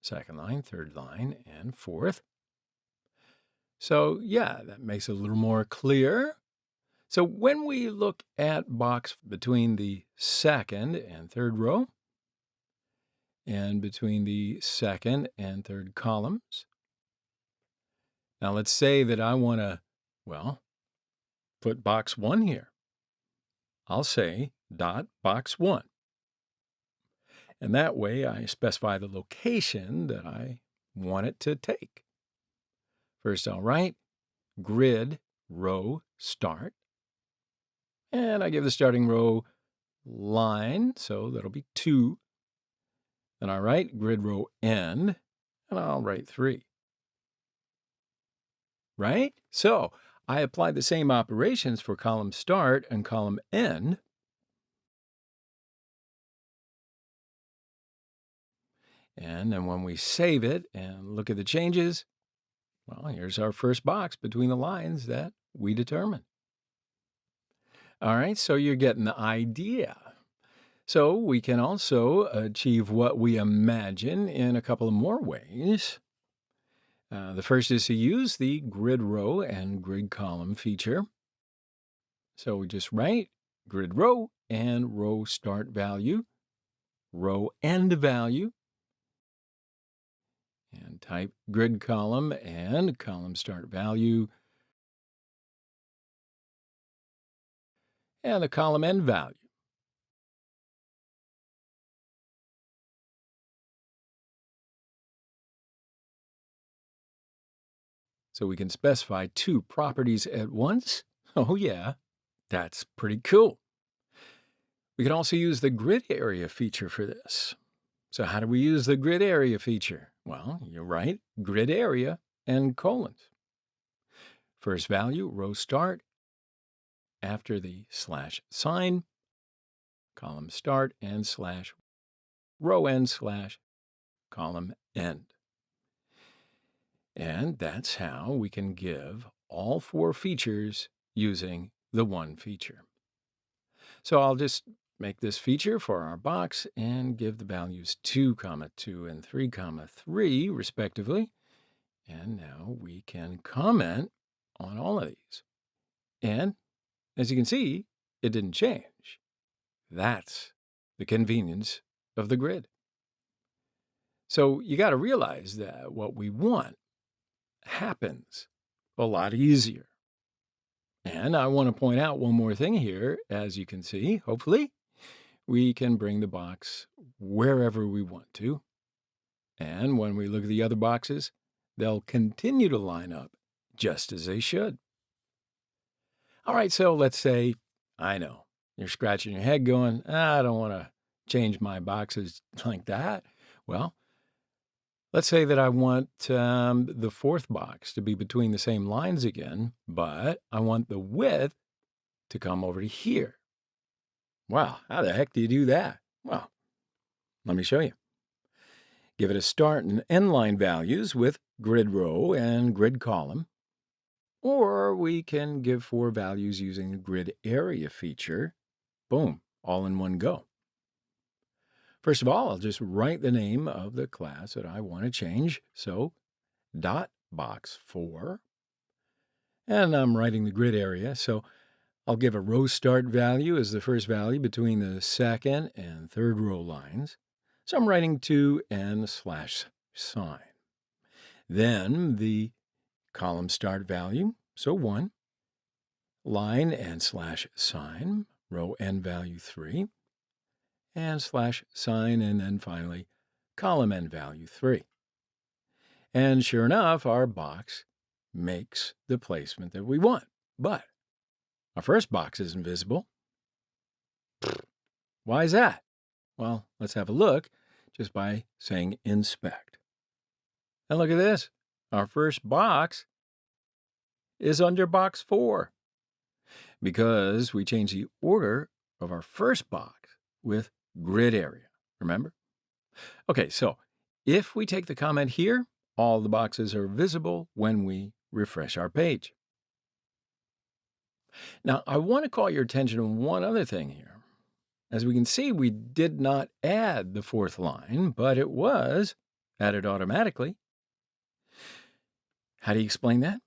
second line, third line, and 4th. So yeah, that makes it a little more clear. So when we look at box between the 2nd and 3rd row, and between the 2nd and 3rd columns. Now let's say that I want to, well, put box 1 here. I'll say dot box 1. And that way I specify the location that I want it to take. First I'll write grid row start. And I give the starting row line, so that'll be 2. Then I write grid row end, and I'll write 3. Right? So I apply the same operations for column start and column end. And then when we save it and look at the changes, well, here's our first box between the lines that we determined. All right, so you're getting the idea. So we can also achieve what we imagine in a couple of more ways. The first is to use the grid row and grid column feature. So we just write grid row and row start value, row end value, and type grid column and column start value, and the column end value. So we can specify 2 properties at once. Oh yeah, that's pretty cool. We can also use the grid area feature for this. So how do we use the grid area feature? Well, you write grid area and colons. First value, row start, after the slash sign, column start, and slash row end slash column end. And that's how we can give all 4 features using the one feature. So I'll just make this feature for our box and give the values 2, 2, and 3, 3, respectively. And now we can comment on all of these. And as you can see, it didn't change. That's the convenience of the grid. So you got to realize that what we want happens a lot easier. And I want to point out one more thing here. As you can see, hopefully, we can bring the box wherever we want to. And when we look at the other boxes, they'll continue to line up just as they should. All right, so let's say, I know, you're scratching your head going, I don't want to change my boxes like that. Well, let's say that I want the 4th box to be between the same lines again, but I want the width to come over to here. Wow, how the heck do you do that? Well, let me show you. Give it a start and end line values with grid row and grid column. Or we can give 4 values using the grid area feature. Boom, all in one go. First of all, I'll just write the name of the class that I want to change. So, .box4. And I'm writing the grid area. So I'll give a row start value as the first value between the 2nd and 3rd row lines. So I'm writing 2 and slash sign. Then the column start value, so 1. Line and slash sign, row end value 3. And slash sign, and then finally column end value 3. And sure enough, our box makes the placement that we want. But our first box isn't visible. Why is that? Well, let's have a look just by saying inspect. And look at this. Our first box is under box 4 because we changed the order of our first box with grid area. Remember? Okay, so if we take the comment here, all the boxes are visible when we refresh our page. Now, I want to call your attention to one other thing here. As we can see, we did not add the 4th line, but it was added automatically. How do you explain that?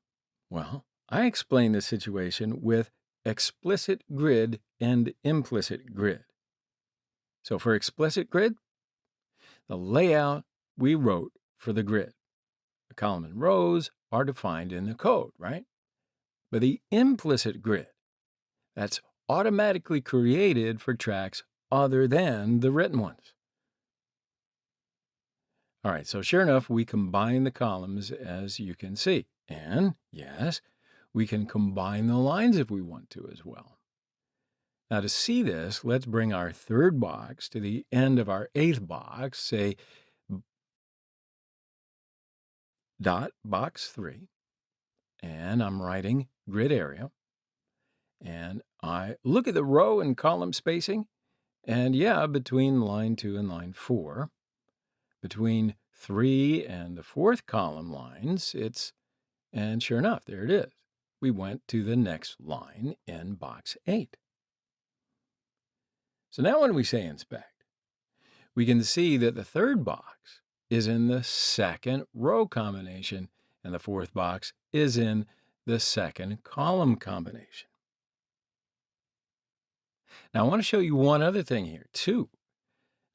Well, I explain the situation with explicit grid and implicit grid. So for explicit grid, the layout we wrote for the grid. The column and rows are defined in the code, right? But the implicit grid, that's automatically created for tracks other than the written ones. All right, so sure enough, we combine the columns as you can see. And yes, we can combine the lines if we want to as well. Now to see this, let's bring our 3rd box to the end of our 8th box, say box 3, and I'm writing grid area. And I look at the row and column spacing, and yeah, between line 2 and line 4, between 3 and the 4th column lines, and sure enough, there it is. We went to the next line in box 8. So now when we say inspect, we can see that the 3rd box is in the 2nd row combination, and the 4th box is in the 2nd column combination. Now, I want to show you one other thing here, too.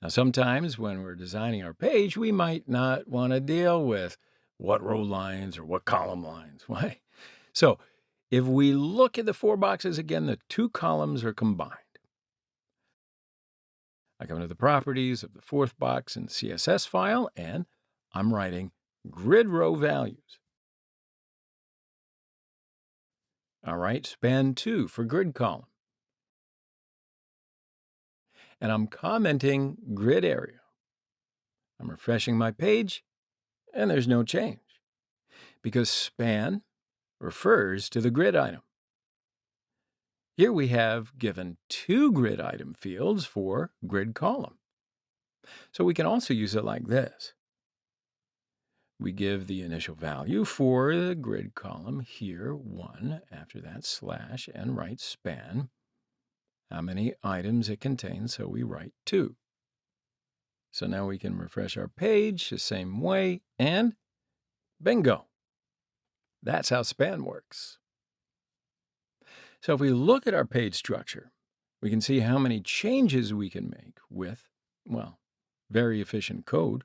Now, sometimes when we're designing our page, we might not want to deal with what row lines or what column lines. Why? So, if we look at the 4 boxes again, the 2 columns are combined. I come to the properties of the 4th box in the CSS file, and I'm writing grid row values. All right, span 2 for grid column. And I'm commenting grid area. I'm refreshing my page, and there's no change because span refers to the grid item. Here we have given two grid item fields for grid column. So we can also use it like this. We give the initial value for the grid column here, 1, after that slash, and write span, how many items it contains, so we write 2. So now we can refresh our page the same way, and bingo! That's how span works. So if we look at our page structure, we can see how many changes we can make with, well, very efficient code.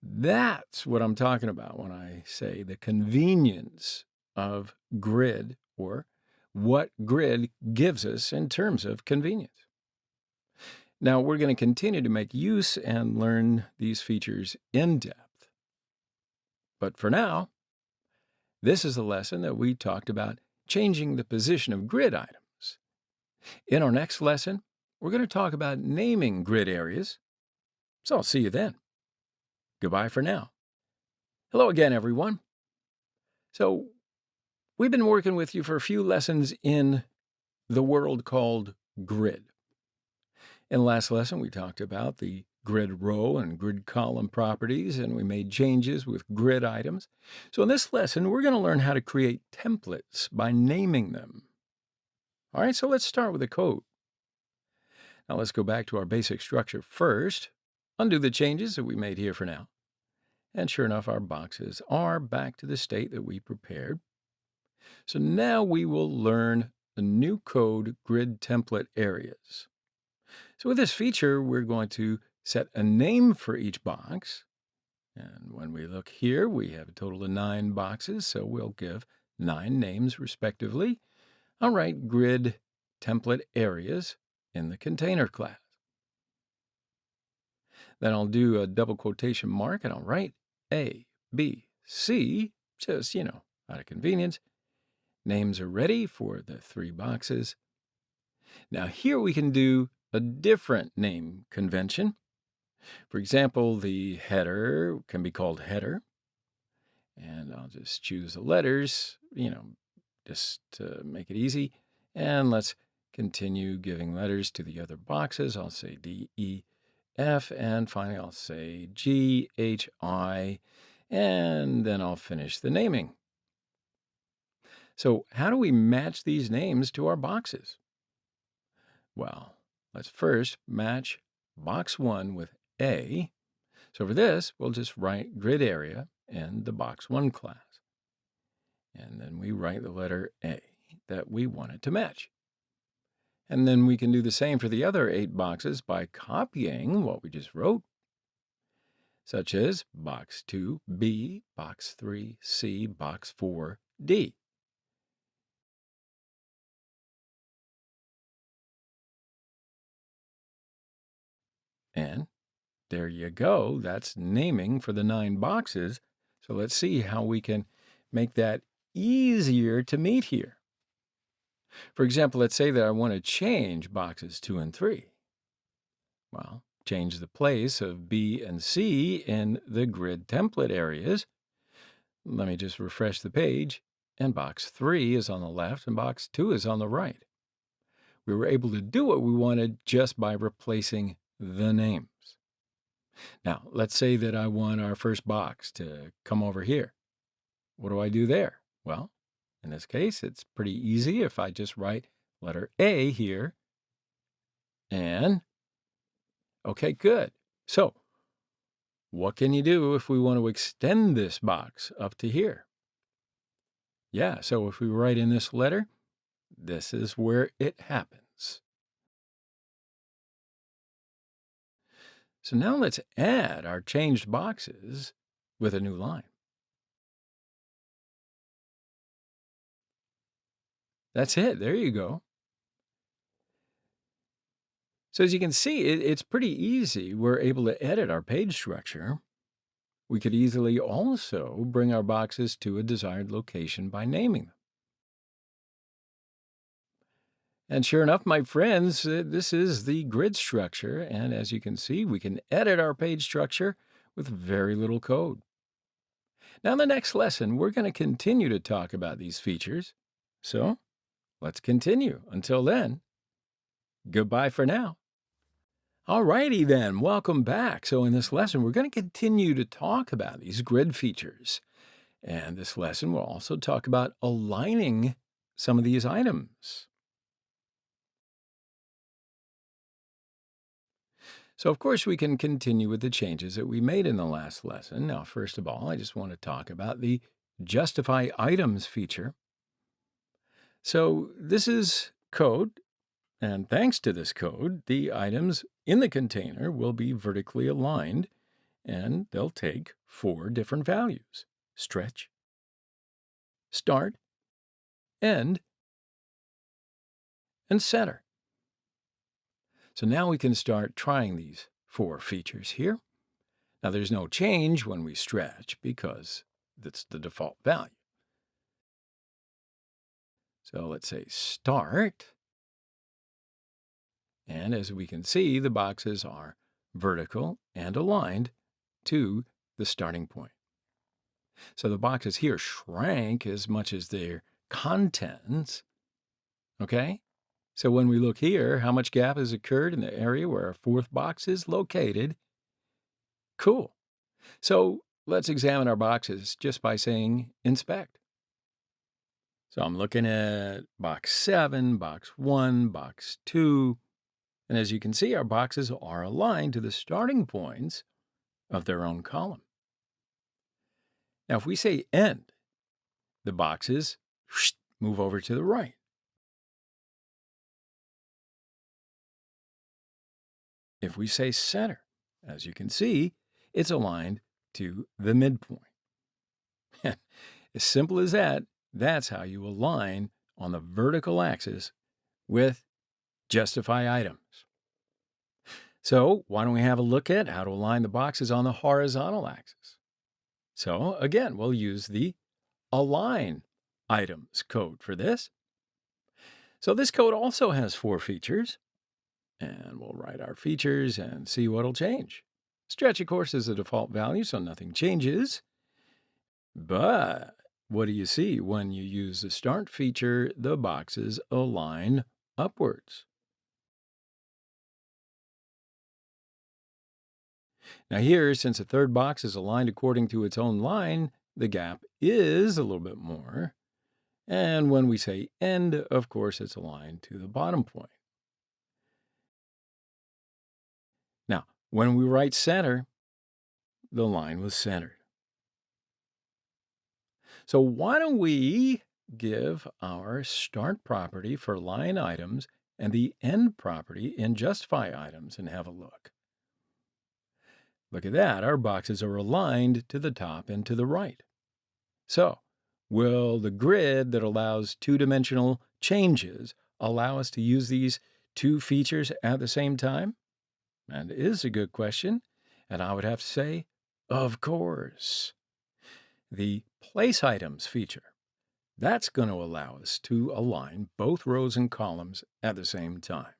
That's what I'm talking about when I say the convenience of grid, or what grid gives us in terms of convenience. Now, we're going to continue to make use and learn these features in depth. But for now, this is a lesson that we talked about changing the position of grid items. In our next lesson, we're going to talk about naming grid areas. So I'll see you then. Goodbye for now. Hello again, everyone. So we've been working with you for a few lessons in the world called grid. In the last lesson, we talked about the grid row and grid column properties, and we made changes with grid items. So in this lesson, we're going to learn how to create templates by naming them. All right, so let's start with the code. Now let's go back to our basic structure first, undo the changes that we made here for now. And sure enough, our boxes are back to the state that we prepared. So now we will learn the new code grid template areas. So with this feature, we're going to set a name for each box. And when we look here, we have a total of 9 boxes, so we'll give 9 names respectively. I'll write grid template areas in the container class. Then I'll do a double quotation mark and I'll write A, B, C, just, out of convenience. Names are ready for the 3 boxes. Now here we can do a different name convention. For example, the header can be called header. And I'll just choose the letters, just to make it easy. And let's continue giving letters to the other boxes. I'll say D, E, F, and finally I'll say G, H, I, and then I'll finish the naming. So how do we match these names to our boxes? Well, let's first match box 1 with A. So for this, we'll just write grid area in the box 1 class. And then we write the letter A that we want it to match. And then we can do the same for the other 8 boxes by copying what we just wrote, such as box 2, B, box 3, C, box 4, D. And there you go. That's naming for the 9 boxes. So let's see how we can make that easier to meet here. For example, let's say that I want to change boxes 2 and 3. Well, change the place of B and C in the grid template areas. Let me just refresh the page, and box 3 is on the left and box 2 is on the right. We were able to do what we wanted just by replacing the names. Now, let's say that I want our first box to come over here. What do I do there? Well, in this case, it's pretty easy if I just write letter A here. And, okay, good. So, what can you do if we want to extend this box up to here? Yeah, so if we write in this letter, this is where it happens. So now let's add our changed boxes with a new line. That's it. There you go. So as you can see, it's pretty easy. We're able to edit our page structure. We could easily also bring our boxes to a desired location by naming them. And sure enough, my friends, this is the grid structure. And as you can see, we can edit our page structure with very little code. Now, in the next lesson, we're going to continue to talk about these features. So let's continue. Until then, goodbye for now. All righty then, welcome back. So in this lesson, we're going to continue to talk about these grid features. And this lesson will also talk about aligning some of these items. So of course, we can continue with the changes that we made in the last lesson. Now, first of all, I just want to talk about the justify items feature. So this is code, and thanks to this code, the items in the container will be vertically aligned, and they'll take 4 different values: stretch, start, end, and center. So now we can start trying these 4 features here. Now there's no change when we stretch because that's the default value. So let's say start. And as we can see, the boxes are vertical and aligned to the starting point. So the boxes here shrank as much as their contents. Okay? So when we look here, how much gap has occurred in the area where our 4th box is located? Cool. So let's examine our boxes just by saying inspect. So I'm looking at box 7, box 1, box 2, and as you can see, our boxes are aligned to the starting points of their own column. Now, if we say end, the boxes move over to the right. If we say center, as you can see, it's aligned to the midpoint. As simple as that, that's how you align on the vertical axis with justify items. So why don't we have a look at how to align the boxes on the horizontal axis? So again, we'll use the align items code for this. So this code also has 4 features, and we'll write our features and see what'll change. Stretch, of course, is a default value, so nothing changes. But what do you see? When you use the start feature, the boxes align upwards. Now here, since the 3rd box is aligned according to its own line, the gap is a little bit more. And when we say end, of course, it's aligned to the bottom point. Now, when we write center, the line was centered. So why don't we give our start property for line items and the end property in justify items and have a look. Look at that, our boxes are aligned to the top and to the right. So, will the grid that allows 2-dimensional changes allow us to use these 2 features at the same time? And it is a good question, and I would have to say, of course. The place items feature, that's going to allow us to align both rows and columns at the same time.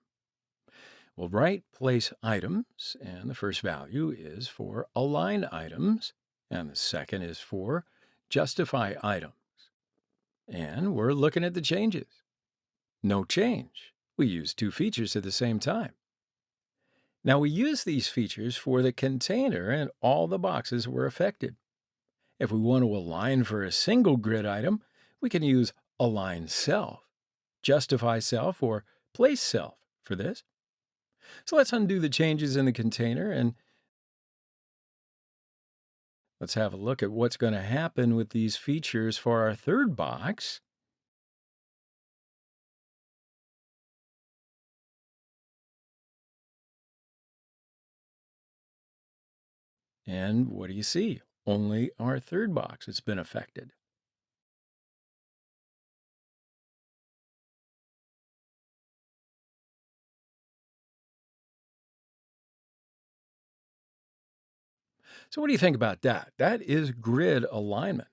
We'll write place items, and the first value is for align items, and the second is for justify items. And we're looking at the changes. No change. We use 2 features at the same time. Now we use these features for the container, and all the boxes were affected. If we want to align for a single grid item, we can use align self, justify self, or place self for this. So let's undo the changes in the container and let's have a look at what's going to happen with these features for our 3rd box. And what do you see? Only our 3rd box has been affected. So what do you think about that? That is grid alignment.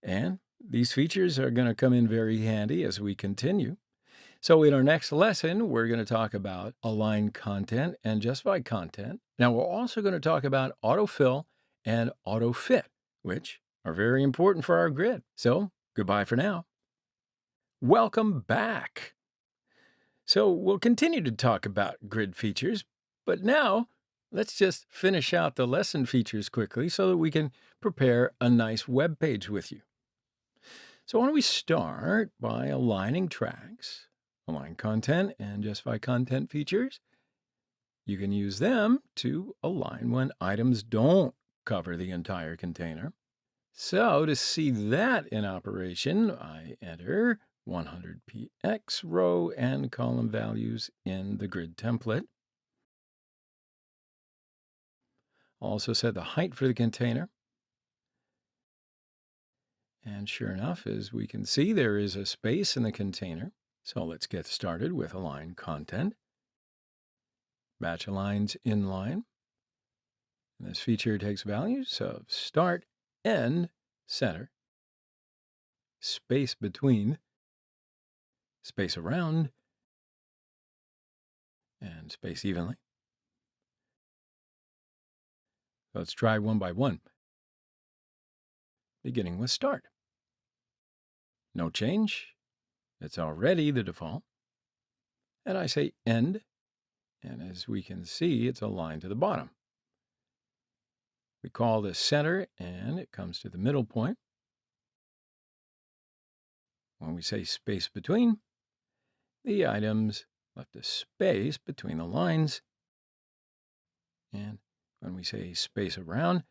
And these features are going to come in very handy as we continue. So in our next lesson, we're going to talk about align content and justify content. Now we're also going to talk about autofill and autofit, which are very important for our grid. So goodbye for now. Welcome back. So we'll continue to talk about grid features, but now let's just finish out the lesson features quickly so that we can prepare a nice web page with you. So why don't we start by aligning tracks, align content, and justify content features. You can use them to align when items don't cover the entire container. So to see that in operation, I enter 100px row and column values in the grid template. I'll also set the height for the container. And sure enough, as we can see, there is a space in the container. So let's get started with align content. Match aligns inline. This feature takes values of start, end, center, space between, space around, and space evenly. Let's try one by one. Beginning with start. No change. It's already the default. And I say end, and as we can see, it's aligned to the bottom. We call this center, and it comes to the middle point. When we say space between, the items left a space between the lines. And when we say space around,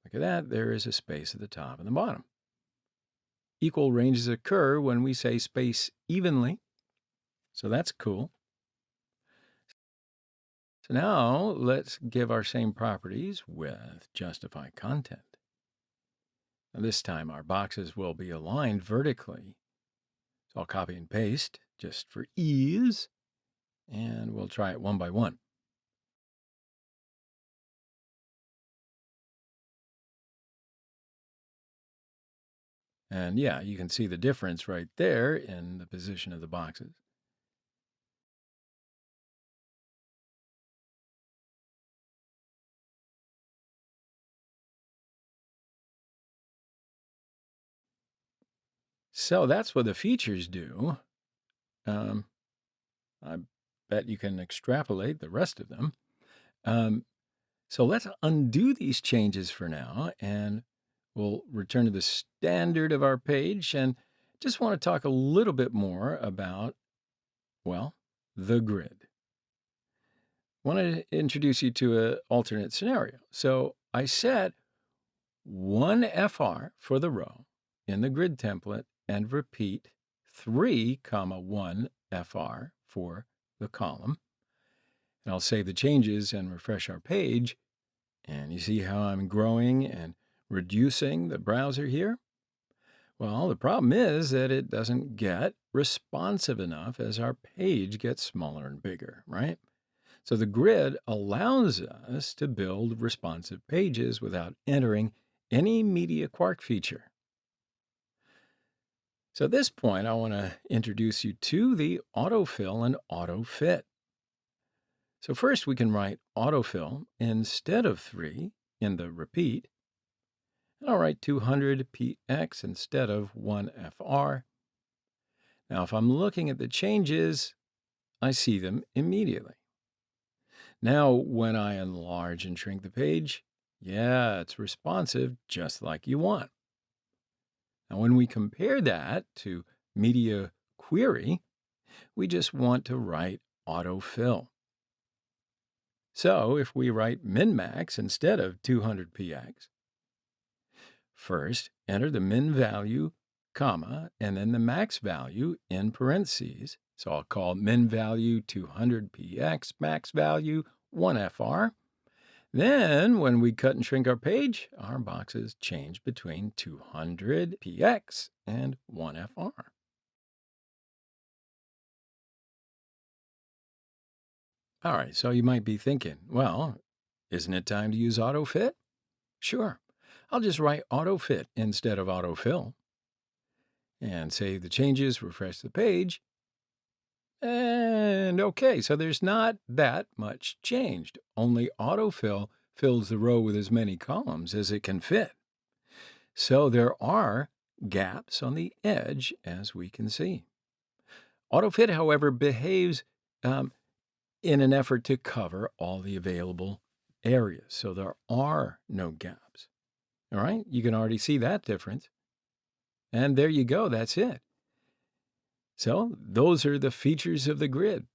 look at that, there is a space at the top and the bottom. Equal ranges occur when we say space evenly, so that's cool. So now let's give our same properties with justify content. Now this time our boxes will be aligned vertically. So I'll copy and paste just for ease, and we'll try it one by one. And yeah, you can see the difference right there in the position of the boxes. So that's what the features do. I bet you can extrapolate the rest of them. So let's undo these changes for now, and we'll return to the standard of our page and just want to talk a little bit more about, well, the grid. I want to introduce you to an alternate scenario. So I set 1 FR for the row in the grid template and repeat 3, 1 FR for the column. And I'll save the changes and refresh our page. And you see how I'm growing and reducing the browser here? Well, the problem is that it doesn't get responsive enough as our page gets smaller and bigger, right? So the grid allows us to build responsive pages without entering any media quark feature. So at this point, I want to introduce you to the autofill and autofit. So first we can write autofill instead of 3 in the repeat. And I'll write 200px instead of 1fr. Now if I'm looking at the changes, I see them immediately. Now when I enlarge and shrink the page, yeah, it's responsive just like you want. Now when we compare that to media query, we just want to write autofill. So if we write min-max instead of 200px, first enter the min value, comma, and then the max value in parentheses. So I'll call min value 200px, max value 1fr. Then when we cut and shrink our page, our boxes change between 200px and 1fr. All right, so you might be thinking, well, isn't it time to use autofit? Sure, I'll just write autofit instead of autofill. And save the changes, refresh the page. And okay, so there's not that much changed. Only autofill fills the row with as many columns as it can fit. So there are gaps on the edge, as we can see. Autofit, however, behaves in an effort to cover all the available areas, so there are no gaps. All right, you can already see that difference. And there you go, that's it. So those are the features of the grid,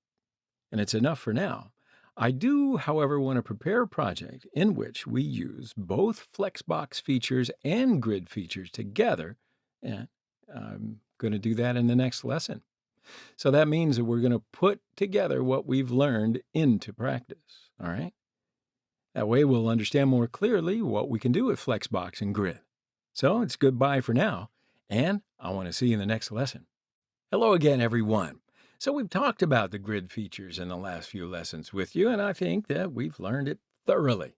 and it's enough for now. I do, however, want to prepare a project in which we use both Flexbox features and grid features together, and I'm going to do that in the next lesson. So that means that we're going to put together what we've learned into practice, all right? That way we'll understand more clearly what we can do with Flexbox and grid. So it's goodbye for now, and I want to see you in the next lesson. Hello again, everyone. So we've talked about the grid features in the last few lessons with you, and I think that we've learned it thoroughly.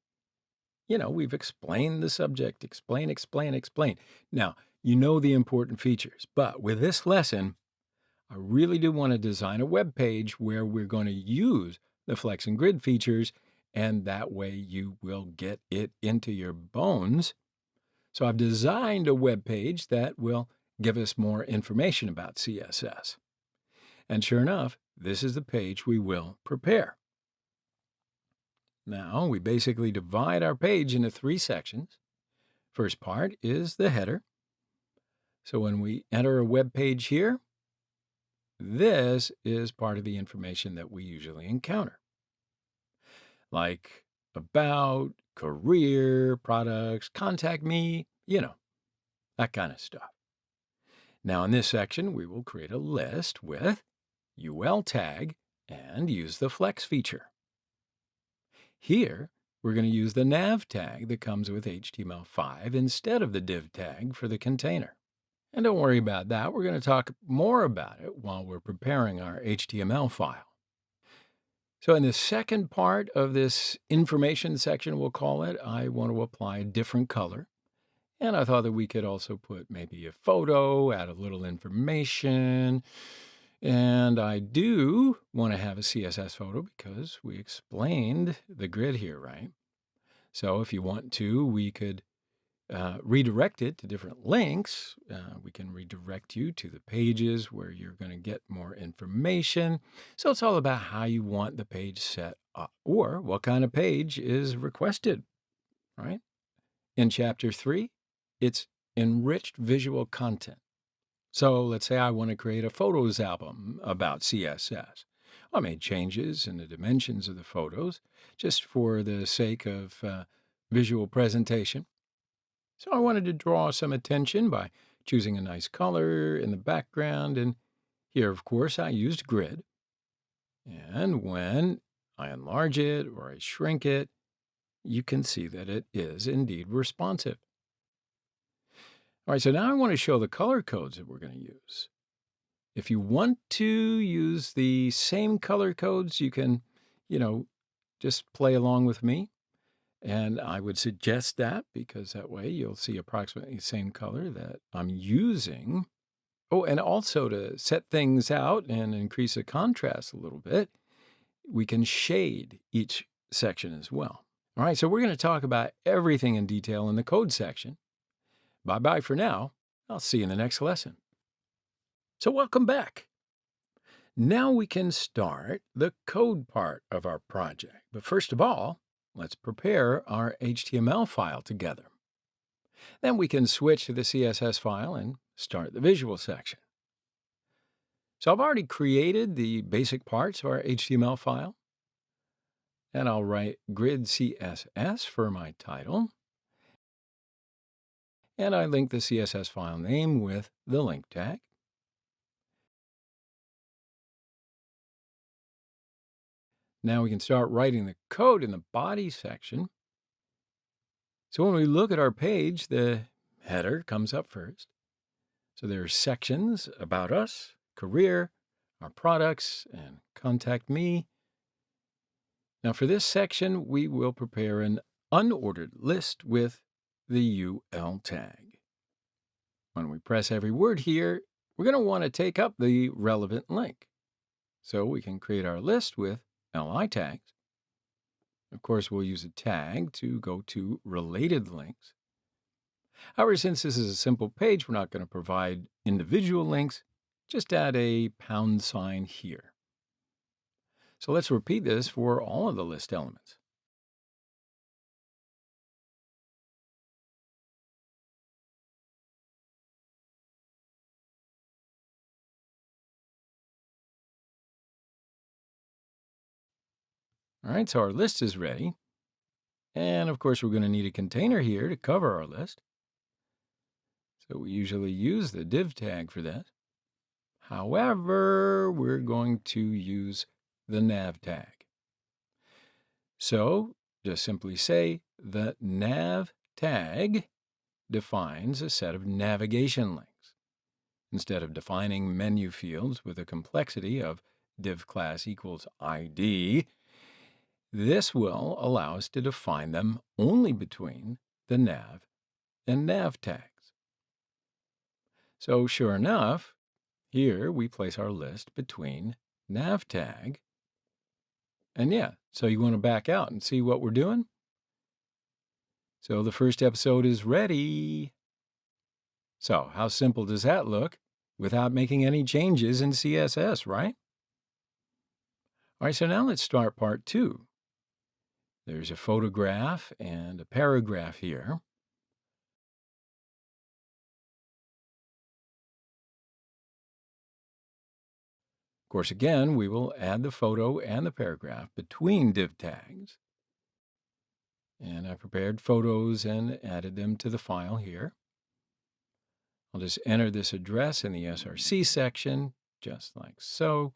We've explained the subject, explain. Now, you know the important features, but with this lesson, I really do want to design a web page where we're going to use the Flex and Grid features, and that way you will get it into your bones. So I've designed a web page that will give us more information about CSS. And sure enough, this is the page we will prepare. Now, we basically divide our page into 3 sections. First part is the header. So when we enter a web page here, this is part of the information that we usually encounter, like about, career, products, contact me, that kind of stuff. Now, in this section, we will create a list with UL tag and use the flex feature. Here, we're going to use the nav tag that comes with HTML5 instead of the div tag for the container. And don't worry about that. We're going to talk more about it while we're preparing our HTML file. So in the second part of this information section, we'll call it, I want to apply a different color. And I thought that we could also put maybe a photo, add a little information. And I do want to have a CSS photo because we explained the grid here, right? So if you want to, we could redirect it to different links. We can redirect you to the pages where you're going to get more information. So it's all about how you want the page set up or what kind of page is requested, right? In Chapter 3, it's enriched visual content. So let's say I want to create a photos album about CSS. I made changes in the dimensions of the photos just for the sake of visual presentation. So I wanted to draw some attention by choosing a nice color in the background. And here, of course, I used grid. And when I enlarge it or I shrink it, you can see that it is indeed responsive. All right, so now I want to show the color codes that we're going to use. If you want to use the same color codes, you can, just play along with me. And I would suggest that because that way you'll see approximately the same color that I'm using. Oh, and also to set things out and increase the contrast a little bit, we can shade each section as well. All right, so we're going to talk about everything in detail in the code section. Bye-bye for now. I'll see you in the next lesson. So welcome back. Now we can start the code part of our project. But first of all, let's prepare our HTML file together. Then we can switch to the CSS file and start the visual section. So I've already created the basic parts of our HTML file. And I'll write grid CSS for my title. And I link the CSS file name with the link tag. Now we can start writing the code in the body section. So when we look at our page, the header comes up first. So there are sections about us, career, our products, and contact me. Now for this section, we will prepare an unordered list with the UL tag. When we press every word here, we're going to want to take up the relevant link. So we can create our list with li tags. Of course, we'll use a tag to go to related links. However, since this is a simple page, we're not going to provide individual links. Just add a # here. So let's repeat this for all of the list elements. All right, so our list is ready. And of course, we're going to need a container here to cover our list. So we usually use the div tag for that. However, we're going to use the nav tag. So just simply say the nav tag defines a set of navigation links. Instead of defining menu fields with a complexity of div class equals ID, this will allow us to define them only between the nav and nav tags. So sure enough, here we place our list between nav tag and so you want to back out and see what we're doing? So the first episode is ready. So how simple does that look without making any changes in CSS, right? All right, so now let's start part 2. There's a photograph and a paragraph here. Of course, again, we will add the photo and the paragraph between div tags. And I prepared photos and added them to the file here. I'll just enter this address in the src section, just like so.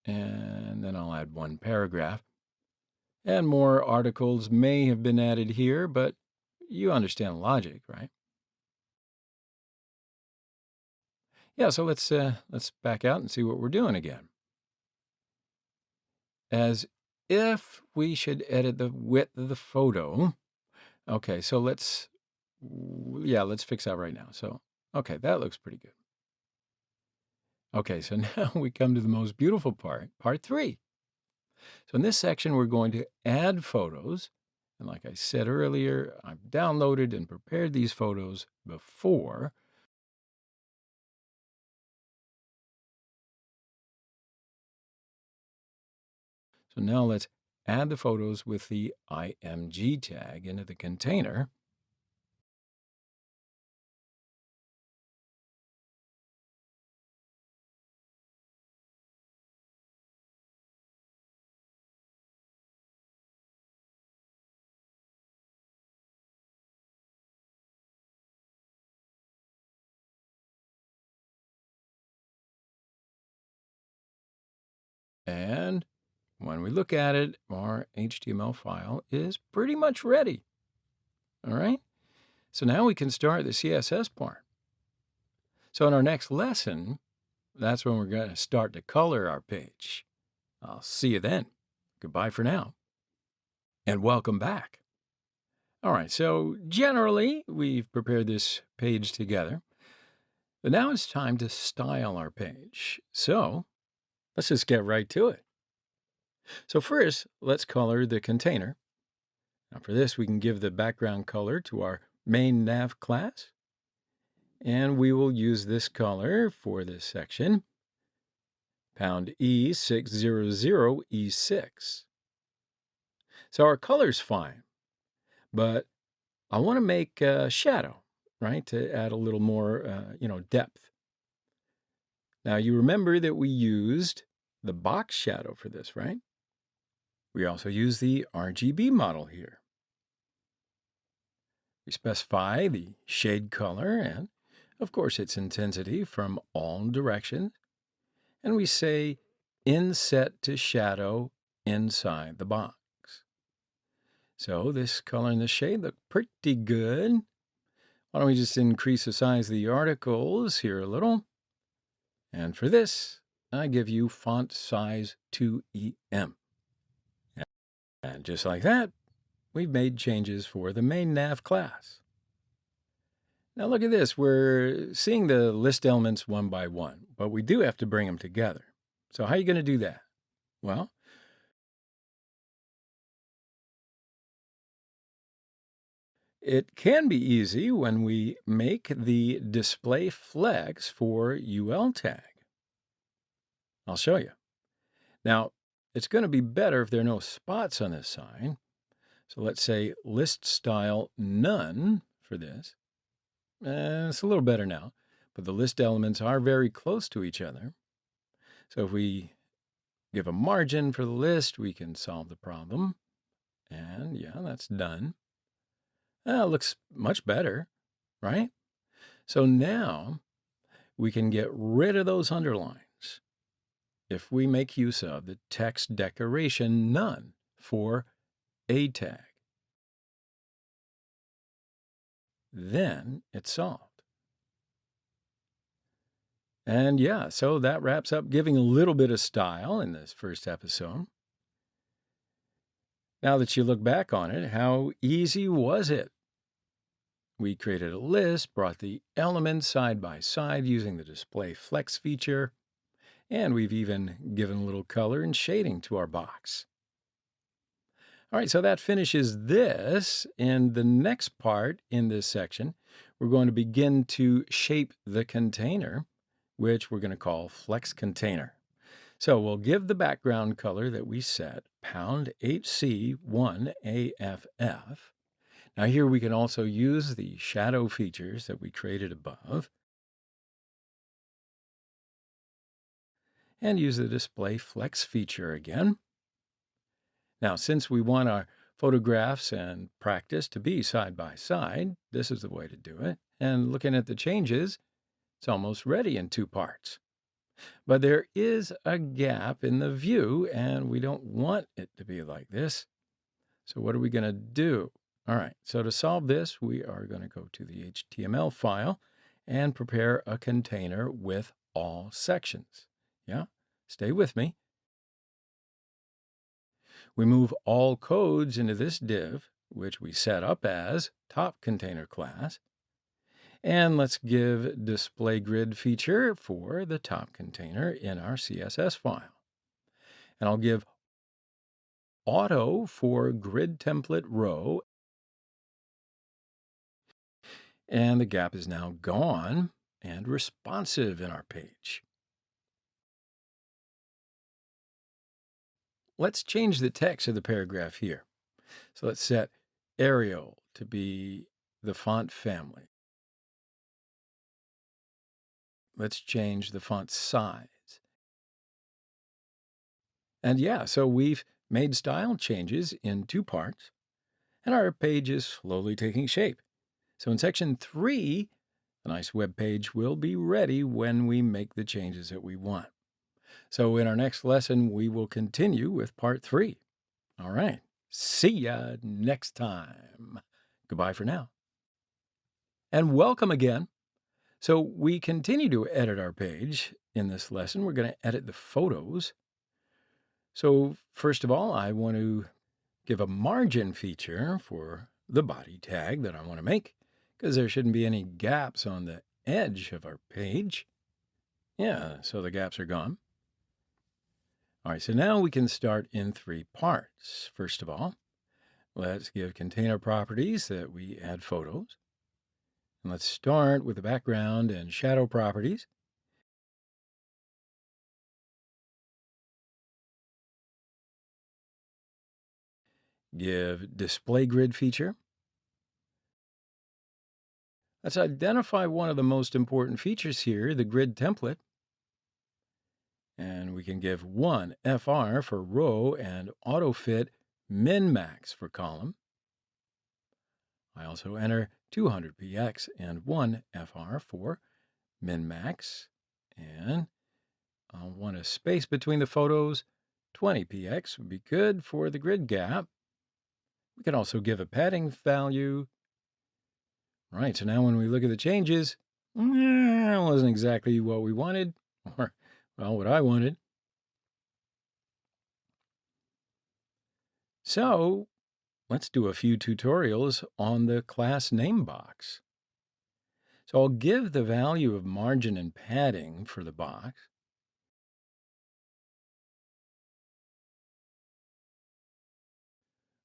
And then I'll add one paragraph. And more articles may have been added here, but you understand the logic, right? Yeah, so let's back out and see what we're doing again. As if we should edit the width of the photo. Okay, so let's fix that right now. So, okay, that looks pretty good. Okay, so now we come to the most beautiful part, part 3. So in this section, we're going to add photos. And like I said earlier, I've downloaded and prepared these photos before. So now let's add the photos with the img tag into the container. And when we look at it, our HTML file is pretty much ready. All right? So now we can start the CSS part. So in our next lesson, that's when we're going to start to color our page. I'll see you then. Goodbye for now. And welcome back. All right, so generally, we've prepared this page together. But now it's time to style our page. So let's just get right to it. So first, let's color the container. Now for this, we can give the background color to our main nav class. And we will use this color for this section, £E600E6. So our color's fine, but I want to make a shadow, right, to add a little more, depth. Now you remember that we used the box shadow for this, right? We also use the RGB model here. We specify the shade color and, of course, its intensity from all directions. And we say inset to shadow inside the box. So this color and the shade look pretty good. Why don't we just increase the size of the articles here a little? And for this, I give you font size 2EM. And just like that, we've made changes for the main nav class. Now look at this. We're seeing the list elements one by one, but we do have to bring them together. So how are you going to do that? Well, It can be easy when we make the display flex for UL tag. I'll show you. Now, it's going to be better if there are no spots on this sign. So let's say list style none for this. It's a little better now, but the list elements are very close to each other. So if we give a margin for the list, we can solve the problem. And yeah, that's done. It looks much better, right? So now we can get rid of those underlines if we make use of the text decoration none for a tag. Then it's solved. And yeah, so that wraps up giving a little bit of style in this first episode. Now that you look back on it, how easy was it? We created a list, brought the elements side by side using the display flex feature, and we've even given a little color and shading to our box. All right, so that finishes this. In the next part in this section, we're going to begin to shape the container, which we're going to call flex container. So we'll give the background color that we set, $HC1AFF. Now here we can also use the shadow features that we created above and use the display flex feature again. Now, since we want our photographs and practice to be side by side, this is the way to do it. And looking at the changes, it's almost ready in 2 parts. But there is a gap in the view, and we don't want it to be like this. So what are we going to do? All right, so to solve this, we are going to go to the HTML file and prepare a container with all sections. Yeah, stay with me. We move all codes into this div, which we set up as top container class. And let's give display grid feature for the top container in our CSS file. And I'll give auto for grid template row. And the gap is now gone and responsive in our page. Let's change the text of the paragraph here. So let's set Arial to be the font family. Let's change the font size. And yeah, so we've made style changes in 2 parts, and our page is slowly taking shape. So in section 3, a nice web page will be ready when we make the changes that we want. So in our next lesson, we will continue with part 3. All right, see ya next time. Goodbye for now. And welcome again. So we continue to edit our page. In this lesson, we're going to edit the photos. So first of all, I want to give a margin feature for the body tag that I want to make because there shouldn't be any gaps on the edge of our page. Yeah, so the gaps are gone. All right, so now we can start in 3 parts. First of all, let's give container properties that we add photos. And let's start with the background and shadow properties. Give display grid feature. Let's identify one of the most important features here, the grid template. And we can give 1 FR for row and auto fit min max for column. I also enter 200 px and 1 FR for min max. And I'll want a space between the photos. 20 px would be good for the grid gap. We can also give a padding value. Right, so now when we look at the changes, it wasn't exactly what we wanted, or, well, what I wanted. So let's do a few tutorials on the class name box. So I'll give the value of margin and padding for the box.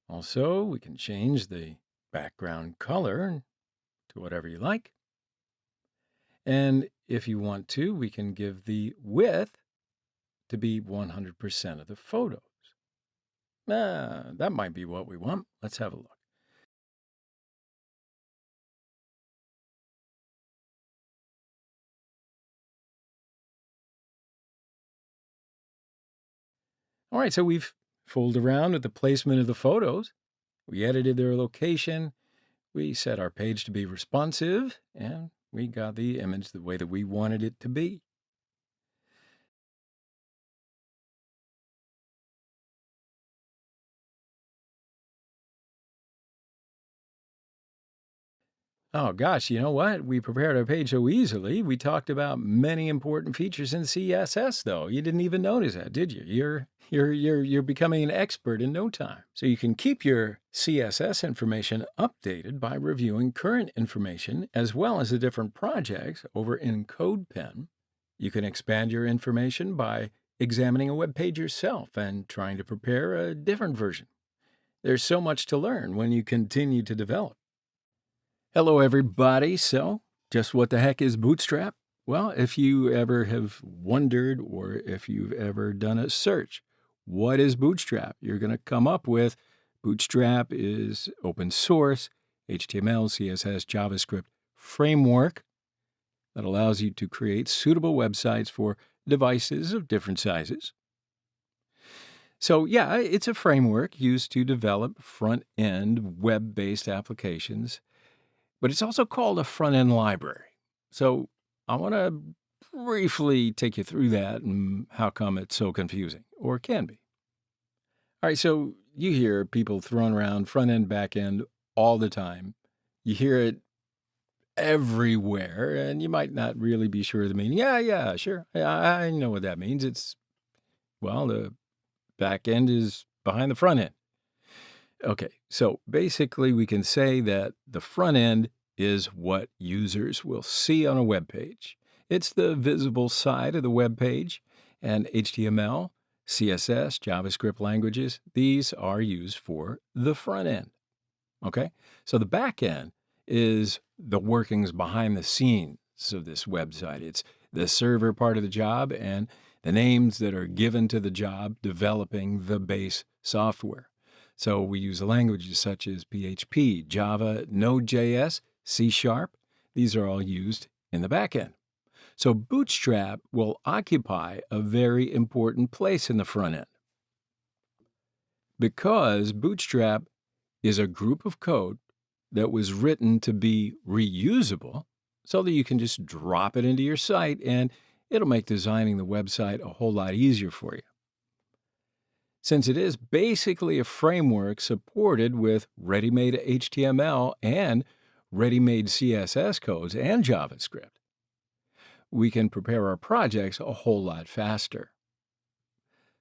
Also, we can change the background color to whatever you like. And if you want to, we can give the width to be 100% of the photos. That might be what we want. Let's have a look. All right, so we've fooled around with the placement of the photos. We edited their location. We set our page to be responsive, and we got the image the way that we wanted it to be. Oh gosh, you know what? We prepared our page so easily. We talked about many important features in CSS, though. You didn't even notice that, did you? You're becoming an expert in no time. So you can keep your CSS information updated by reviewing current information as well as the different projects over in CodePen. You can expand your information by examining a web page yourself and trying to prepare a different version. There's so much to learn when you continue to develop. Hello, everybody. So, just what the heck is Bootstrap? Well, if you ever have wondered or if you've ever done a search, what is Bootstrap? You're going to come up with Bootstrap is open source, HTML, CSS, JavaScript framework that allows you to create suitable websites for devices of different sizes. So, yeah, it's a framework used to develop front-end web-based applications. But it's also called a front-end library. So I want to briefly take you through that and how come it's so confusing, or can be. All right, so you hear people throwing around front-end, back-end all the time. You hear it everywhere, and you might not really be sure of the meaning. Yeah, sure. I know what that means. The back-end is behind the front end. Okay, so basically we can say that the front end is what users will see on a web page. It's the visible side of the web page, and HTML, CSS, JavaScript languages, these are used for the front end. Okay, so the back end is the workings behind the scenes of this website. It's the server part of the job and the names that are given to the job developing the base software. So we use languages such as PHP, Java, Node.js, C#. These are all used in the back end. So Bootstrap will occupy a very important place in the front end. Because Bootstrap is a group of code that was written to be reusable so that you can just drop it into your site and it'll make designing the website a whole lot easier for you. Since it is basically a framework supported with ready-made HTML and ready-made CSS codes and JavaScript, we can prepare our projects a whole lot faster.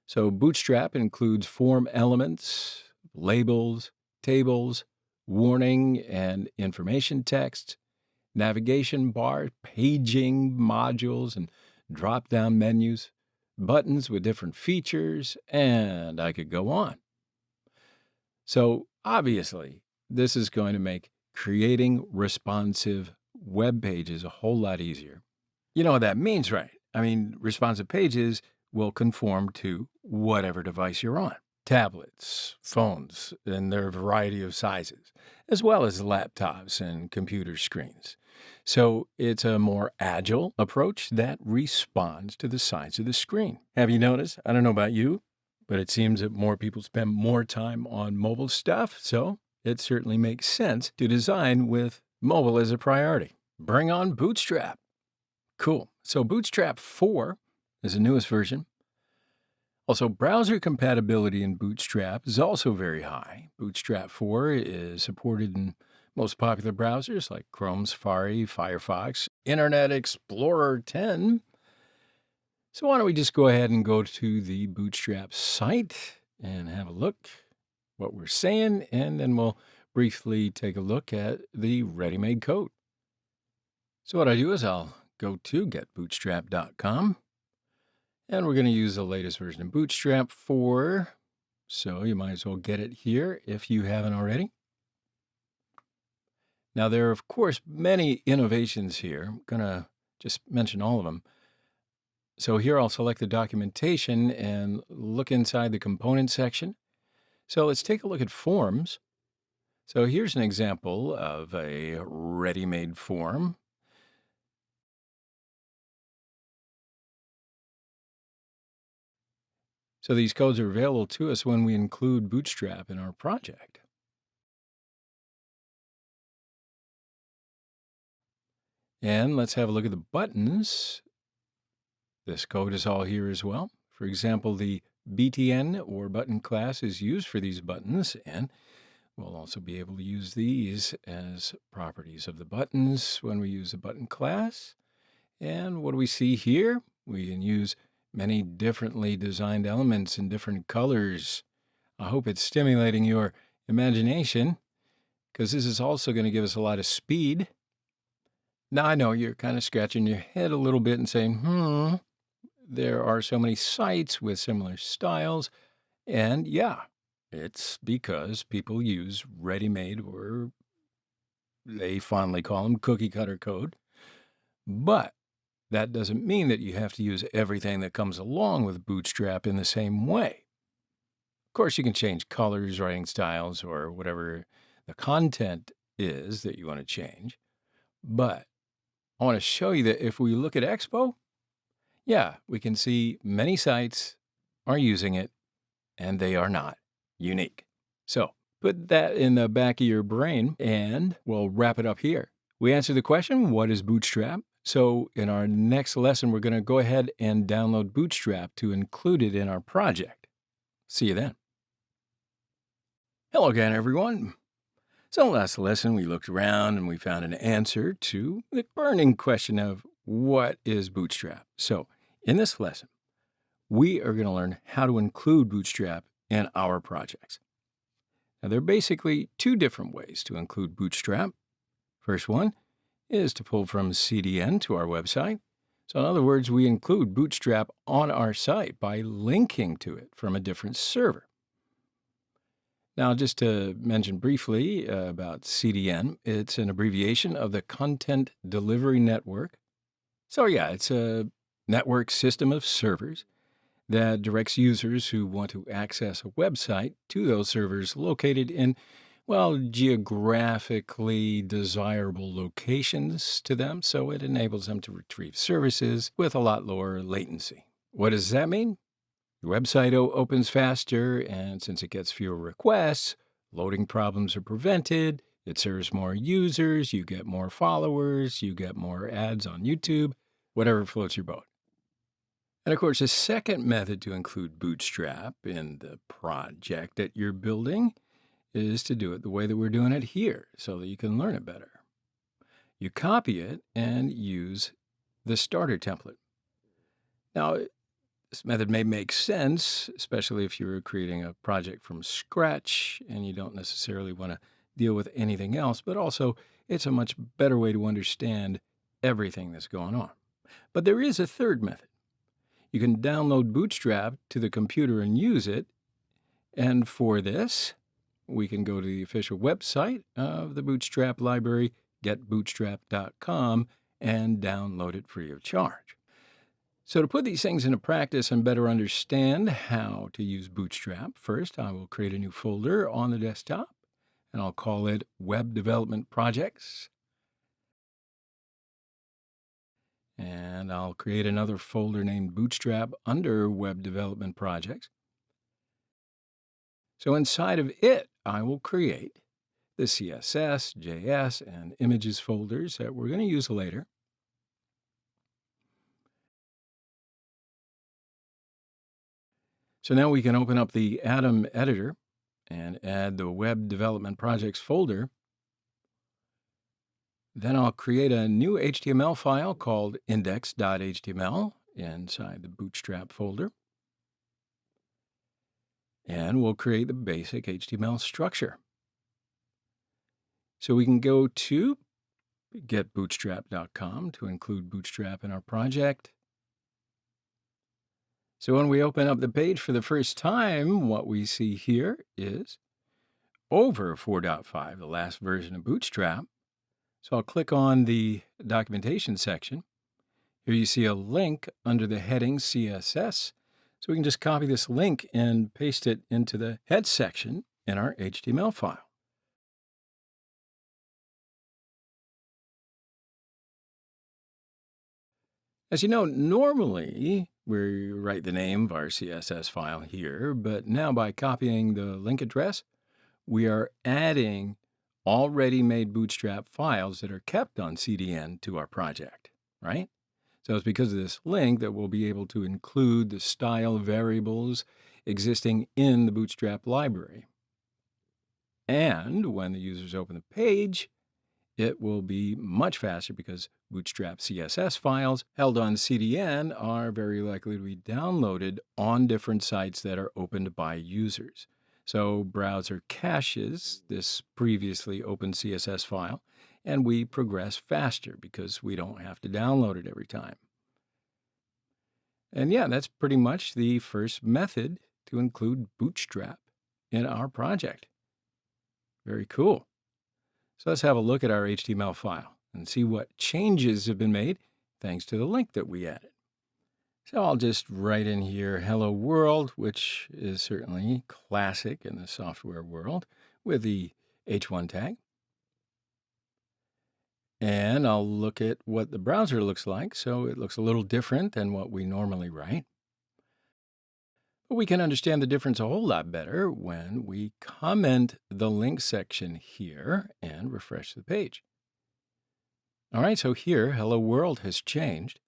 So Bootstrap includes form elements, labels, tables, warning and information text, navigation bar, paging modules, and drop-down menus, buttons with different features, and I could go on. So obviously, this is going to make creating responsive web pages a whole lot easier. You know what that means, right? I mean, responsive pages will conform to whatever device you're on. Tablets, phones, and their variety of sizes, as well as laptops and computer screens. So it's a more agile approach that responds to the size of the screen. Have you noticed? I don't know about you, but it seems that more people spend more time on mobile stuff, so it certainly makes sense to design with mobile as a priority. Bring on Bootstrap. Cool. So Bootstrap 4 is the newest version. Also, browser compatibility in Bootstrap is also very high. Bootstrap 4 is supported in most popular browsers like Chrome, Safari, Firefox, Internet Explorer 10. So why don't we just go ahead and go to the Bootstrap site and have a look what we're saying, and then we'll briefly take a look at the ready-made code. So what I do is I'll go to getbootstrap.com. And we're going to use the latest version of Bootstrap 4. So you might as well get it here if you haven't already. Now, there are, of course, many innovations here. I'm going to just mention all of them. So here I'll select the documentation and look inside the component section. So let's take a look at forms. So here's an example of a ready-made form. So these codes are available to us when we include Bootstrap in our project. And let's have a look at the buttons. This code is all here as well. For example, the btn or button class is used for these buttons, and we'll also be able to use these as properties of the buttons when we use a button class. And what do we see here? We can use many differently designed elements in different colors. I hope it's stimulating your imagination, because this is also going to give us a lot of speed. Now, I know you're kind of scratching your head a little bit and saying, there are so many sites with similar styles. And yeah, it's because people use ready-made, or they fondly call them cookie cutter code. But that doesn't mean that you have to use everything that comes along with Bootstrap in the same way. Of course, you can change colors, writing styles, or whatever the content is that you want to change. But I want to show you that if we look at Expo, yeah, we can see many sites are using it, and they are not unique. So put that in the back of your brain, and we'll wrap it up here. We answered the question, what is Bootstrap? So in our next lesson, we're going to go ahead and download Bootstrap to include it in our project. See you then. Hello again, everyone. So last lesson, we looked around and we found an answer to the burning question of what is Bootstrap? So in this lesson, we are going to learn how to include Bootstrap in our projects. Now, there are basically two different ways to include Bootstrap. First one is to pull from CDN to our website. So in other words, we include Bootstrap on our site by linking to it from a different server. Now, just to mention briefly about CDN, it's an abbreviation of the Content Delivery Network. So yeah, it's a network system of servers that directs users who want to access a website to those servers located in, well, geographically desirable locations to them, so it enables them to retrieve services with a lot lower latency. What does that mean? Your website opens faster, and since it gets fewer requests, loading problems are prevented, it serves more users, you get more followers, you get more ads on YouTube, whatever floats your boat. And of course, a second method to include Bootstrap in the project that you're building is to do it the way that we're doing it here so that you can learn it better. You copy it and use the starter template. Now, this method may make sense, especially if you're creating a project from scratch and you don't necessarily want to deal with anything else, but also it's a much better way to understand everything that's going on. But there is a third method. You can download Bootstrap to the computer and use it. And for this, we can go to the official website of the Bootstrap library, getbootstrap.com, and download it free of charge. So to put these things into practice and better understand how to use Bootstrap, first I will create a new folder on the desktop, and I'll call it Web Development Projects. And I'll create another folder named Bootstrap under Web Development Projects. So inside of it, I will create the CSS, JS, and images folders that we're going to use later. So now we can open up the Atom editor and add the Web Development Projects folder. Then I'll create a new HTML file called index.html inside the Bootstrap folder. And we'll create the basic HTML structure. So we can go to getbootstrap.com to include Bootstrap in our project. So when we open up the page for the first time, what we see here is over 4.5, the last version of Bootstrap. So I'll click on the documentation section. Here you see a link under the heading CSS. So we can just copy this link and paste it into the head section in our HTML file. As you know, normally we write the name of our CSS file here, but now by copying the link address, we are adding already made Bootstrap files that are kept on CDN to our project, right? So it's because of this link that we'll be able to include the style variables existing in the Bootstrap library. And when the users open the page, it will be much faster because Bootstrap CSS files held on CDN are very likely to be downloaded on different sites that are opened by users. So browser caches this previously opened CSS file, and we progress faster because we don't have to download it every time. And yeah, that's pretty much the first method to include Bootstrap in our project. Very cool. So let's have a look at our HTML file and see what changes have been made thanks to the link that we added. So I'll just write in here hello world, which is certainly classic in the software world, with the h1 tag. And I'll look at what the browser looks like. So it looks a little different than what we normally write. But we can understand the difference a whole lot better when we comment the link section here and refresh the page. All right, so here, hello world has changed.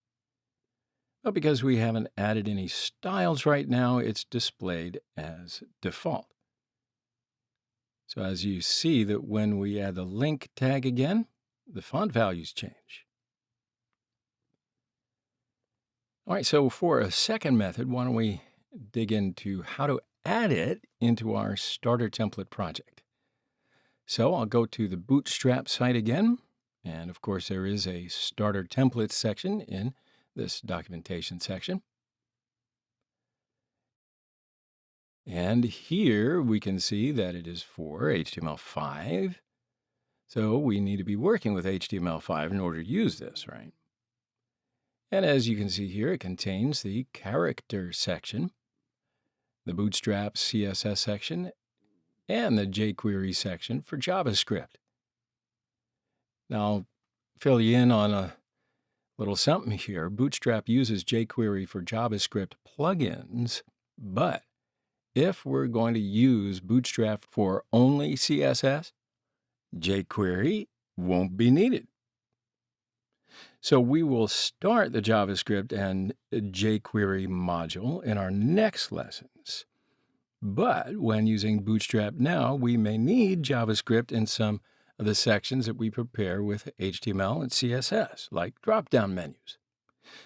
But because we haven't added any styles right now, it's displayed as default. So as you see that when we add the link tag again, the font values change. All right, so for a second method, why don't we dig into how to add it into our starter template project. So I'll go to the Bootstrap site again. And of course, there is a starter templates section in this documentation section. And here we can see that it is for HTML5. So we need to be working with HTML5 in order to use this, right? And as you can see here, it contains the character section, the Bootstrap CSS section, and the jQuery section for JavaScript. Now, I'll fill you in on a little something here. Bootstrap uses jQuery for JavaScript plugins, but if we're going to use Bootstrap for only CSS, jQuery won't be needed. So we will start the JavaScript and jQuery module in our next lessons. But when using Bootstrap now, we may need JavaScript in some of the sections that we prepare with HTML and CSS, like drop-down menus.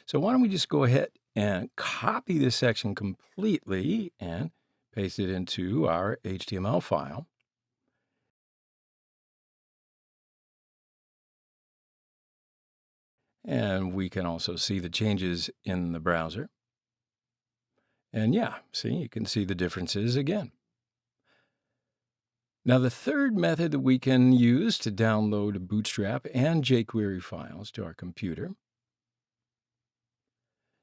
So why don't we just go ahead and copy this section completely and paste it into our HTML file. And we can also see the changes in the browser. And yeah, see, you can see the differences again. Now, the third method that we can use to download Bootstrap and jQuery files to our computer.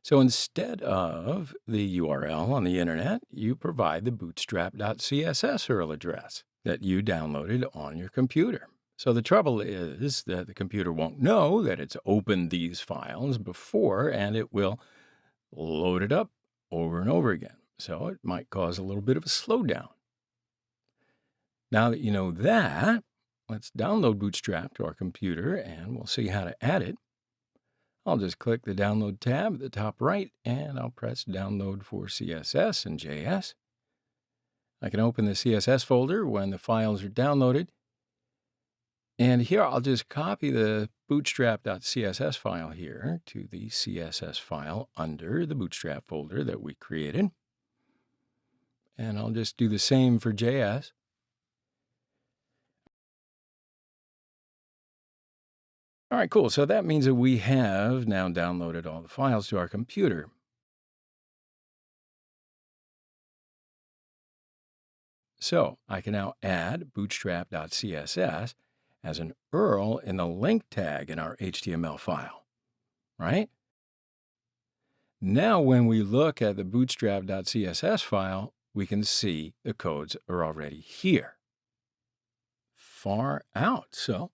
So instead of the URL on the internet, you provide the bootstrap.css URL address that you downloaded on your computer. So the trouble is that the computer won't know that it's opened these files before, and it will load it up over and over again. So it might cause a little bit of a slowdown. Now that you know that, let's download Bootstrap to our computer, and we'll see how to add it. I'll just click the Download tab at the top right, and I'll press Download for CSS and JS. I can open the CSS folder when the files are downloaded. And here I'll just copy the bootstrap.css file here to the CSS file under the Bootstrap folder that we created. And I'll just do the same for JS. All right, cool. So that means that we have now downloaded all the files to our computer. So I can now add bootstrap.css as an URL in the link tag in our HTML file, right? Now, when we look at the bootstrap.css file, we can see the codes are already here, far out. So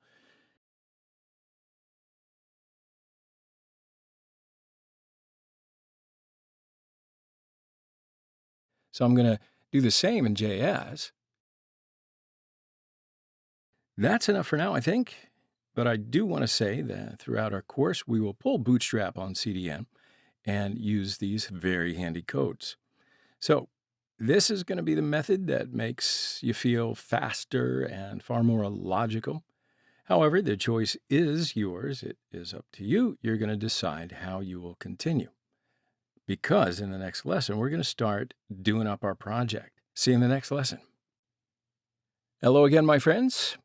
I'm going to do the same in JS. That's enough for now, I think. But I do want to say that throughout our course, we will pull Bootstrap on CDN and use these very handy codes. So this is going to be the method that makes you feel faster and far more logical. However, the choice is yours. It is up to you. You're going to decide how you will continue. Because in the next lesson, we're going to start doing up our project. See you in the next lesson. Hello again, my friends.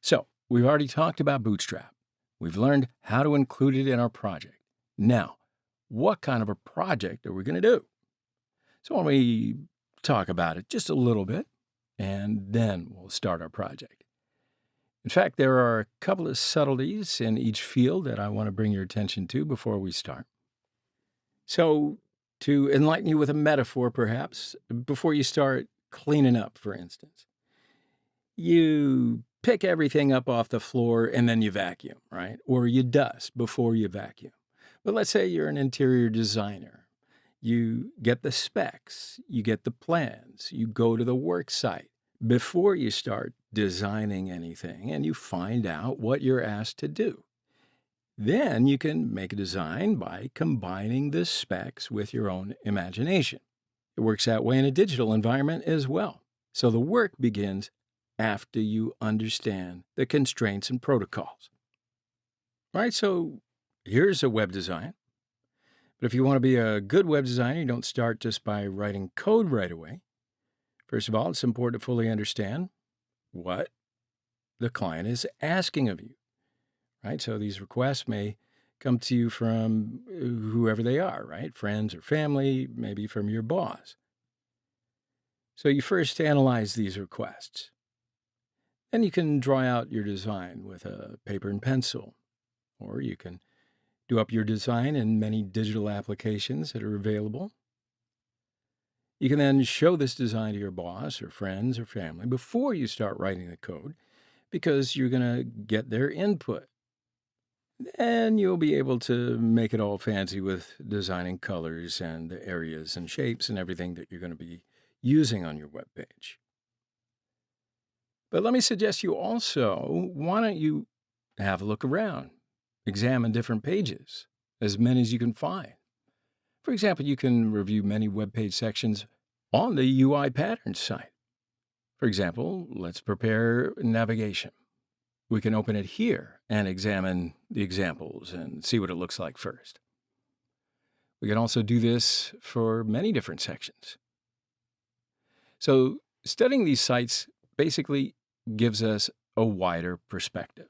So we've already talked about Bootstrap. We've learned how to include it in our project. Now, what kind of a project are we going to do? So why don't we talk about it just a little bit, and then we'll start our project. In fact, there are a couple of subtleties in each field that I want to bring your attention to before we start. So to enlighten you with a metaphor, perhaps, before you start cleaning up, for instance, you pick everything up off the floor and then you vacuum, right? Or you dust before you vacuum. But let's say you're an interior designer. You get the specs, you get the plans, you go to the work site before you start designing anything, and you find out what you're asked to do. Then you can make a design by combining the specs with your own imagination. It works that way in a digital environment as well. So the work begins after you understand the constraints and protocols. All right, so here's a web design. But if you want to be a good web designer, you don't start just by writing code right away. First of all, it's important to fully understand what the client is asking of you, right? So these requests may come to you from whoever they are, right? Friends or family, maybe from your boss. So you first analyze these requests. Then you can draw out your design with a paper and pencil, or you can do up your design in many digital applications that are available. You can then show this design to your boss or friends or family before you start writing the code, because you're going to get their input. Then you'll be able to make it all fancy with designing colors and the areas and shapes and everything that you're going to be using on your web page. But let me suggest you also, why don't you have a look around, examine different pages, as many as you can find. For example, you can review many web page sections on the UI Patterns site. For example, let's prepare navigation. We can open it here and examine the examples and see what it looks like first. We can also do this for many different sections. So studying these sites basically gives us a wider perspective.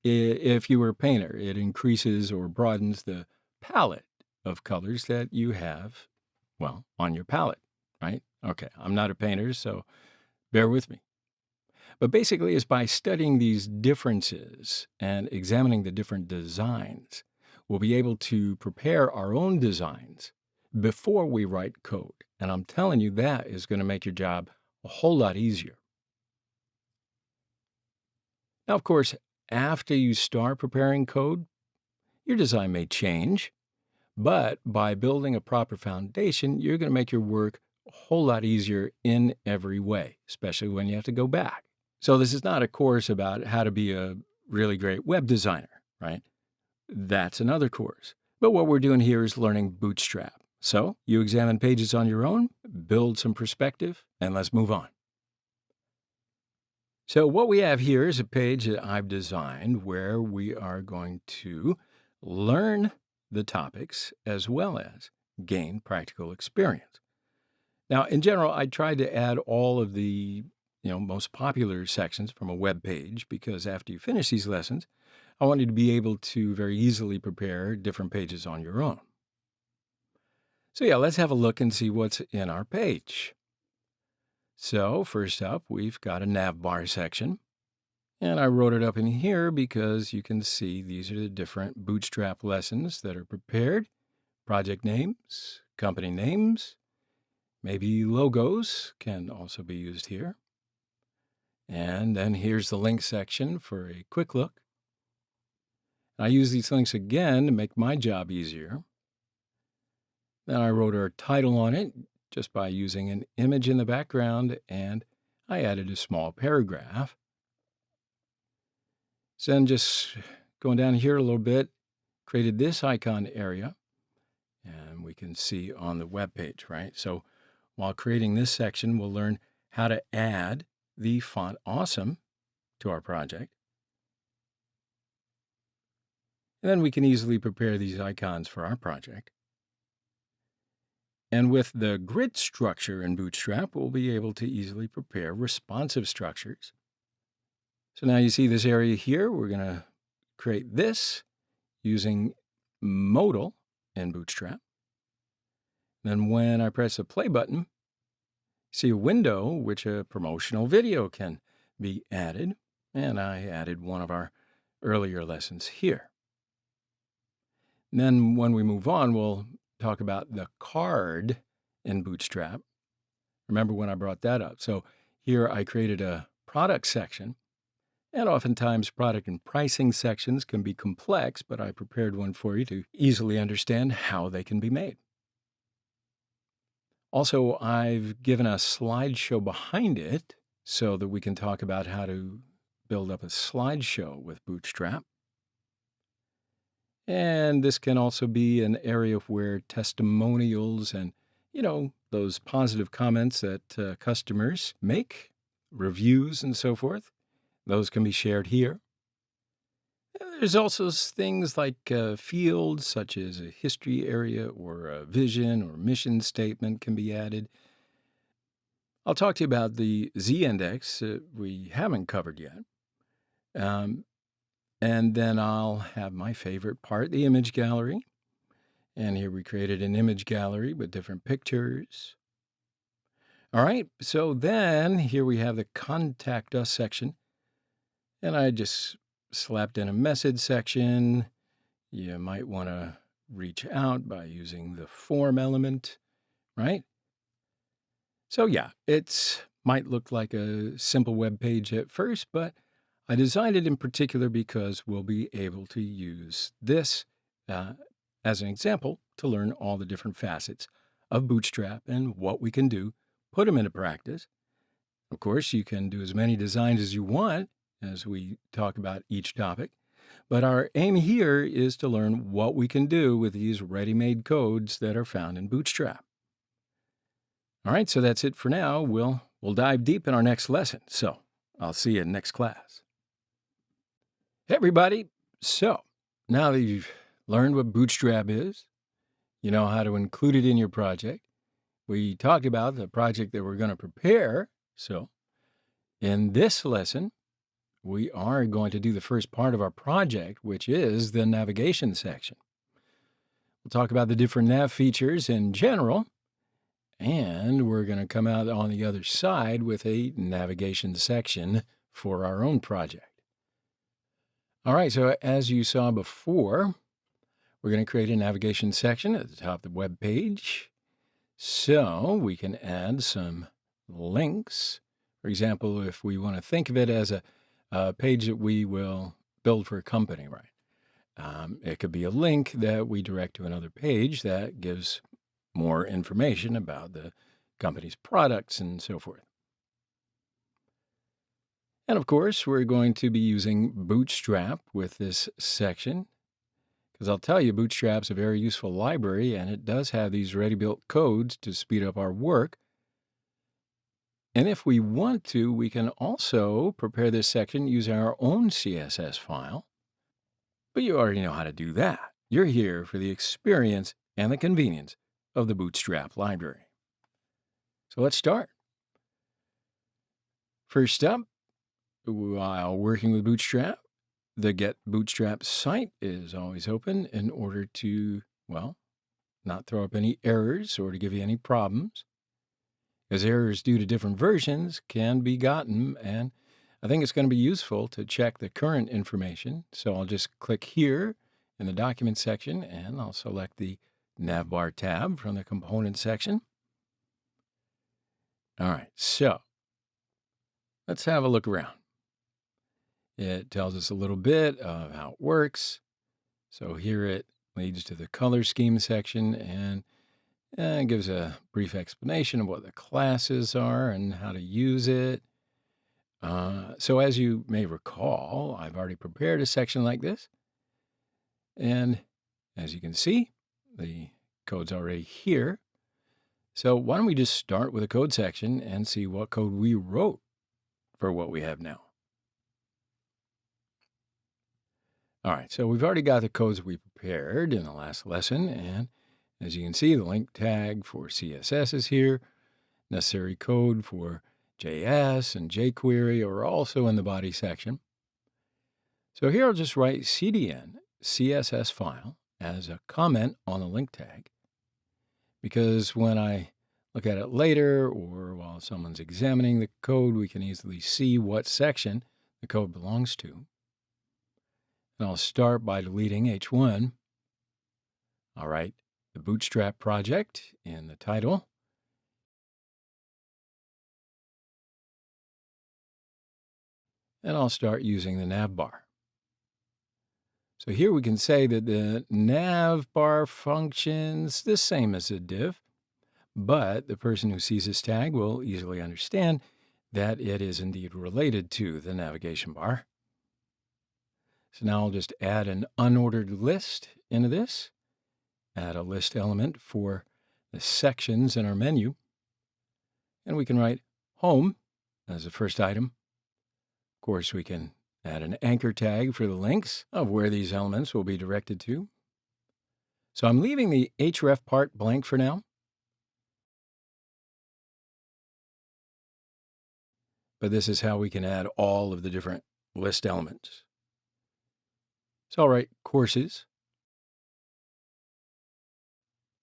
If you were a painter, it increases or broadens the palette of colors that you have, well, on your palette, right? Okay, I'm not a painter, so bear with me. But basically, it's by studying these differences and examining the different designs, we'll be able to prepare our own designs before we write code. And I'm telling you, that is going to make your job a whole lot easier. Now, of course, after you start preparing code, your design may change, but by building a proper foundation, you're going to make your work a whole lot easier in every way, especially when you have to go back. So this is not a course about how to be a really great web designer, right? That's another course. But what we're doing here is learning Bootstrap. So you examine pages on your own, build some perspective, and let's move on. So what we have here is a page that I've designed where we are going to learn the topics as well as gain practical experience. Now, in general, I tried to add all of the most popular sections from a web page, because after you finish these lessons, I want you to be able to very easily prepare different pages on your own. So yeah, let's have a look and see what's in our page. So first up, we've got a nav bar section. And I wrote it up in here because you can see these are the different Bootstrap lessons that are prepared. Project names, company names, maybe logos can also be used here. And then here's the link section for a quick look. I use these links again to make my job easier. Then I wrote our title on it just by using an image in the background, and I added a small paragraph. So then just going down here a little bit, created this icon area, and we can see on the web page, right? So while creating this section, we'll learn how to add the font awesome to our project. And then we can easily prepare these icons for our project. And with the grid structure in Bootstrap, we'll be able to easily prepare responsive structures. So now you see this area here. We're going to create this using modal in Bootstrap. Then when I press the play button, see a window which a promotional video can be added. And I added one of our earlier lessons here. And then when we move on, we'll talk about the card in Bootstrap. Remember when I brought that up? So here I created a product section, and oftentimes product and pricing sections can be complex, but I prepared one for you to easily understand how they can be made. Also, I've given a slideshow behind it so that we can talk about how to build up a slideshow with Bootstrap. And this can also be an area where testimonials and, those positive comments that customers make, reviews and so forth, those can be shared here. There's also things like fields such as a history area or a vision or mission statement can be added. I'll talk to you about the z-index that we haven't covered yet. And then I'll have my favorite part, the image gallery. And here we created an image gallery with different pictures. All right, so then here we have the Contact Us section. And I just slapped in a message section. You might want to reach out by using the form element, right? So yeah, it might look like a simple web page at first, but I designed it in particular because we'll be able to use this as an example to learn all the different facets of Bootstrap and what we can do, put them into practice. Of course, you can do as many designs as you want as we talk about each topic, but our aim here is to learn what we can do with these ready-made codes that are found in Bootstrap. All right, so that's it for now. We'll dive deep in our next lesson, so I'll see you in next class. Hey, everybody. So now that you've learned what Bootstrap is, you know how to include it in your project. We talked about the project that we're going to prepare. So in this lesson, we are going to do the first part of our project, which is the navigation section. We'll talk about the different nav features in general, and we're going to come out on the other side with a navigation section for our own project. All right, so as you saw before, we're going to create a navigation section at the top of the web page. So we can add some links. For example, if we want to think of it as a page that we will build for a company, right? It could be a link that we direct to another page that gives more information about the company's products and so forth. And of course, we're going to be using Bootstrap with this section, because I'll tell you, Bootstrap's a very useful library, and it does have these ready-built codes to speed up our work. And if we want to, we can also prepare this section using our own CSS file. But you already know how to do that. You're here for the experience and the convenience of the Bootstrap library. So let's start. First up, while working with Bootstrap, the Get Bootstrap site is always open in order to, not throw up any errors or to give you any problems, as errors due to different versions can be gotten, and I think it's going to be useful to check the current information. So I'll just click here in the document section, and I'll select the navbar tab from the component section. All right, so let's have a look around. It tells us a little bit of how it works. So here it leads to the color scheme section and gives a brief explanation of what the classes are and how to use it. So as you may recall, I've already prepared a section like this. And as you can see, the code's already here. So why don't we just start with a code section and see what code we wrote for what we have now. All right, so we've already got the codes we prepared in the last lesson. And as you can see, the link tag for CSS is here. Necessary code for JS and jQuery are also in the body section. So here I'll just write cdn CSS file as a comment on the link tag, because when I look at it later or while someone's examining the code, we can easily see what section the code belongs to. And I'll start by deleting H1. I'll write the Bootstrap project in the title. And I'll start using the navbar. So here we can say that the navbar functions the same as a div, but the person who sees this tag will easily understand that it is indeed related to the navigation bar. So now I'll just add an unordered list into this, add a list element for the sections in our menu, and we can write home as the first item. Of course, we can add an anchor tag for the links of where these elements will be directed to. So I'm leaving the href part blank for now. But this is how we can add all of the different list elements. So I'll write courses,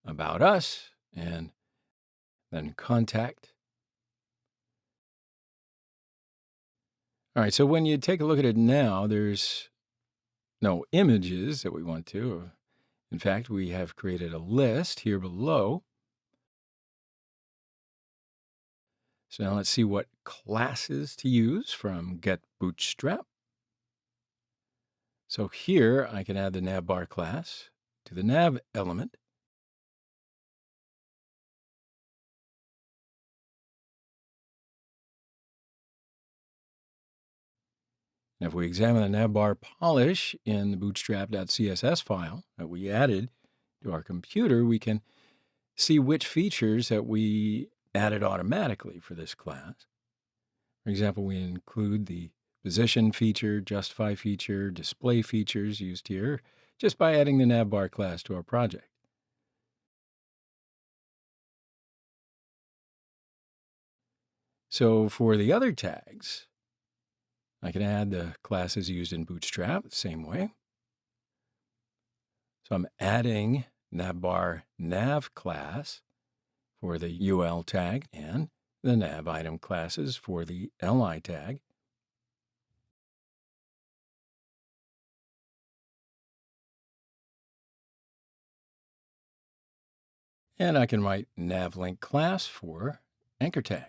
about us, and then contact. All right, so when you take a look at it now, there's no images that we want to. In fact, we have created a list here below. So now let's see what classes to use from Get Bootstrap. So here I can add the navbar class to the nav element. And if we examine the navbar polish in the bootstrap.css file that we added to our computer, we can see which features that we added automatically for this class. For example, we include the position feature, justify feature, display features used here just by adding the navbar class to our project. So for the other tags, I can add the classes used in Bootstrap the same way. So I'm adding navbar nav class for the UL tag and the nav item classes for the LI tag. And I can write navlink class for anchor tag.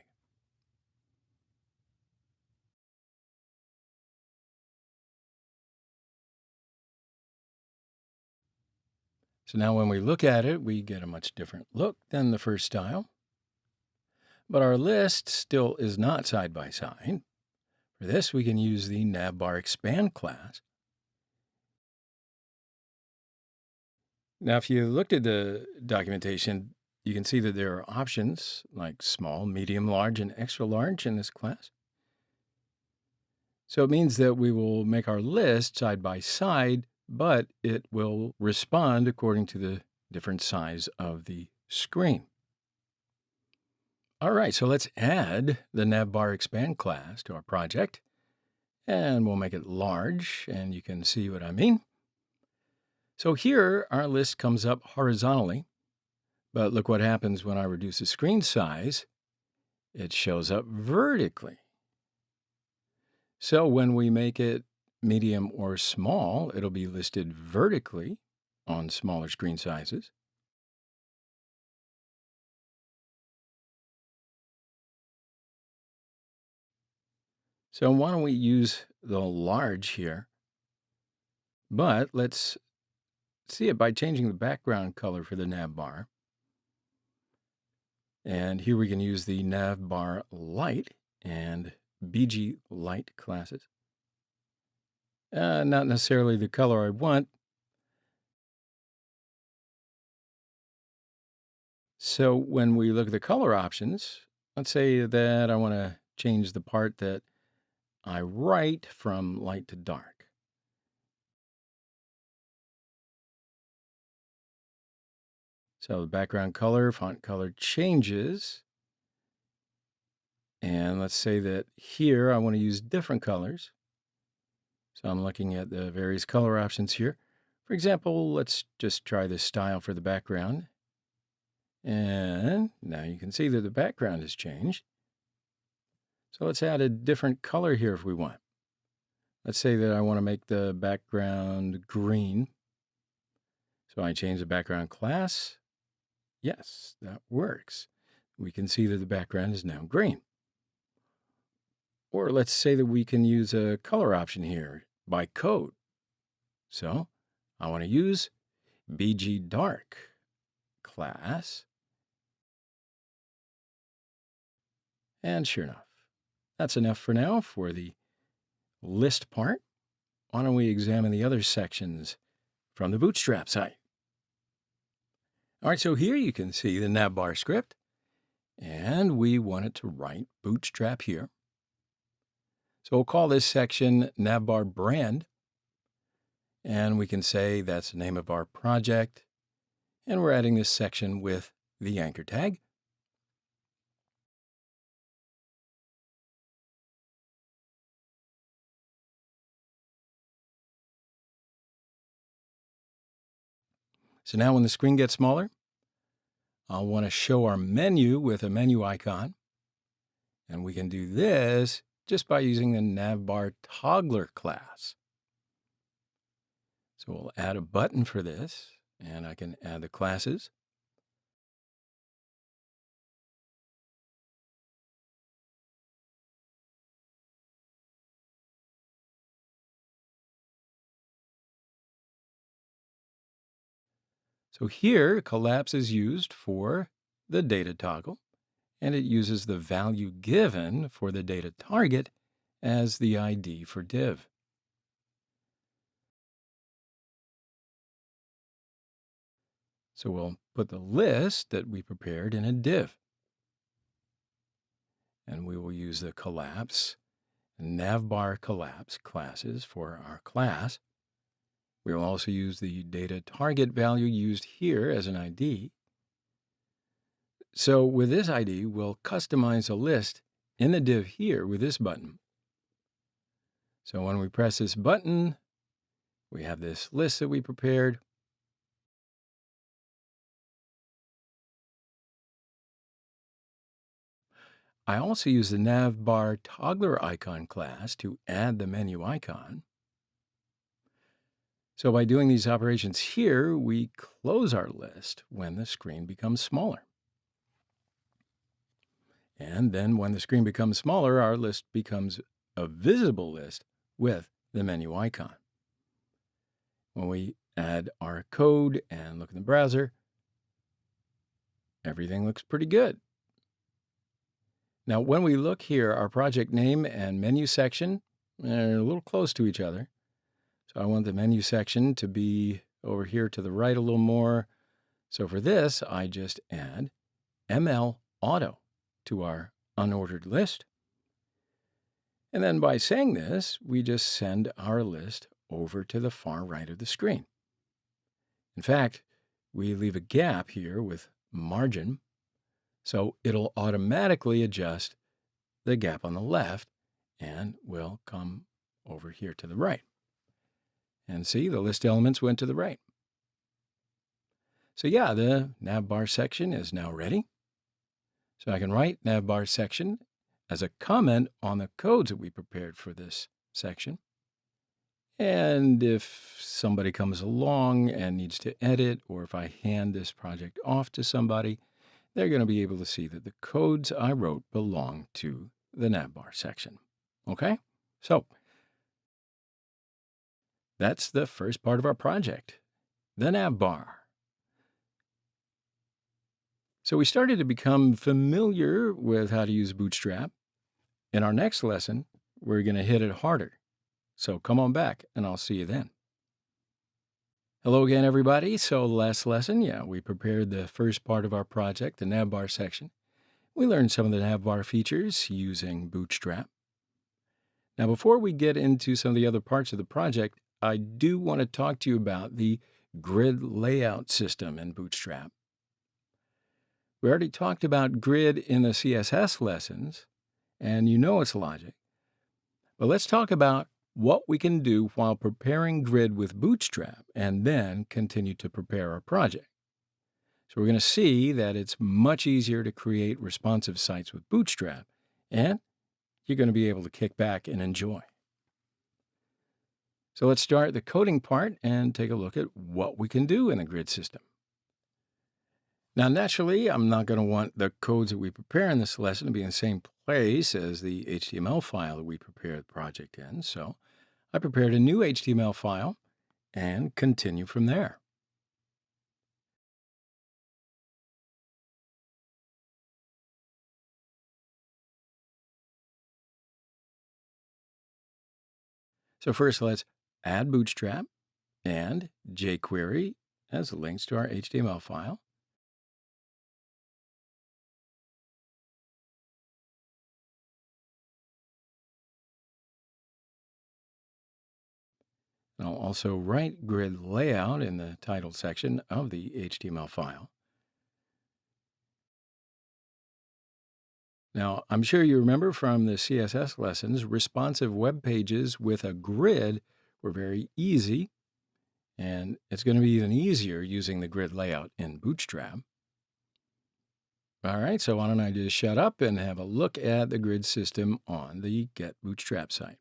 So now when we look at it, we get a much different look than the first style. But our list still is not side by side. For this, we can use the navbar expand class. Now, if you looked at the documentation, you can see that there are options like small, medium, large, and extra large in this class. So it means that we will make our list side by side, but it will respond according to the different size of the screen. All right, so let's add the navbar expand class to our project, and we'll make it large, and you can see what I mean. So here, our list comes up horizontally, but look what happens when I reduce the screen size. It shows up vertically. So when we make it medium or small, it'll be listed vertically on smaller screen sizes. So why don't we use the large here? But let's see it by changing the background color for the nav bar. And here we can use the nav bar light and BG light classes. Not necessarily the color I want. So when we look at the color options, let's say that I want to change the part that I write from light to dark. So the background color, font color changes. And let's say that here I want to use different colors. So I'm looking at the various color options here. For example, let's just try this style for the background. And now you can see that the background has changed. So let's add a different color here if we want. Let's say that I want to make the background green. So I change the background class. Yes, that works. We can see that the background is now green. Or let's say that we can use a color option here by code. So I want to use BG dark class. And sure enough, that's enough for now for the list part. Why don't we examine the other sections from the Bootstrap site? All right, so here you can see the navbar script, and we want it to write Bootstrap here. So we'll call this section navbar brand, and we can say that's the name of our project, and we're adding this section with the anchor tag. So now when the screen gets smaller, I'll want to show our menu with a menu icon. And we can do this just by using the navbar toggler class. So we'll add a button for this, and I can add the classes. So here, collapse is used for the data toggle, and it uses the value given for the data target as the ID for div. So we'll put the list that we prepared in a div. And we will use the collapse and navbar collapse classes for our class. We will also use the data target value used here as an ID. So with this ID, we'll customize a list in the div here with this button. So when we press this button, we have this list that we prepared. I also use the navbar toggler icon class to add the menu icon. So by doing these operations here, we close our list when the screen becomes smaller. And then when the screen becomes smaller, our list becomes a visible list with the menu icon. When we add our code and look in the browser, everything looks pretty good. Now, when we look here, our project name and menu section are a little close to each other. So I want the menu section to be over here to the right a little more. So for this, I just add ML auto to our unordered list. And then by saying this, we just send our list over to the far right of the screen. In fact, we leave a gap here with margin, so it'll automatically adjust the gap on the left and will come over here to the right. And see, the list elements went to the right. So yeah, the navbar section is now ready. So I can write navbar section as a comment on the codes that we prepared for this section. And if somebody comes along and needs to edit, or if I hand this project off to somebody, they're going to be able to see that the codes I wrote belong to the navbar section. Okay? So that's the first part of our project, the navbar. So we started to become familiar with how to use Bootstrap. In our next lesson, we're going to hit it harder. So come on back, and I'll see you then. Hello again, everybody. So last lesson, we prepared the first part of our project, the navbar section. We learned some of the navbar features using Bootstrap. Now, before we get into some of the other parts of the project, I do want to talk to you about the grid layout system in Bootstrap. We already talked about grid in the CSS lessons, and you know its logic. But let's talk about what we can do while preparing grid with Bootstrap and then continue to prepare our project. So we're going to see that it's much easier to create responsive sites with Bootstrap, and you're going to be able to kick back and enjoy. So let's start the coding part and take a look at what we can do in the grid system. Now, naturally, I'm not going to want the codes that we prepare in this lesson to be in the same place as the HTML file that we prepared the project in. So I prepared a new HTML file and continue from there. So first, let's add Bootstrap and jQuery as links to our HTML file. And I'll also write grid layout in the title section of the HTML file. Now, I'm sure you remember from the CSS lessons, responsive web pages with a grid were very easy, and it's going to be even easier using the grid layout in Bootstrap. All right, so why don't I just shut up and have a look at the grid system on the Get Bootstrap site.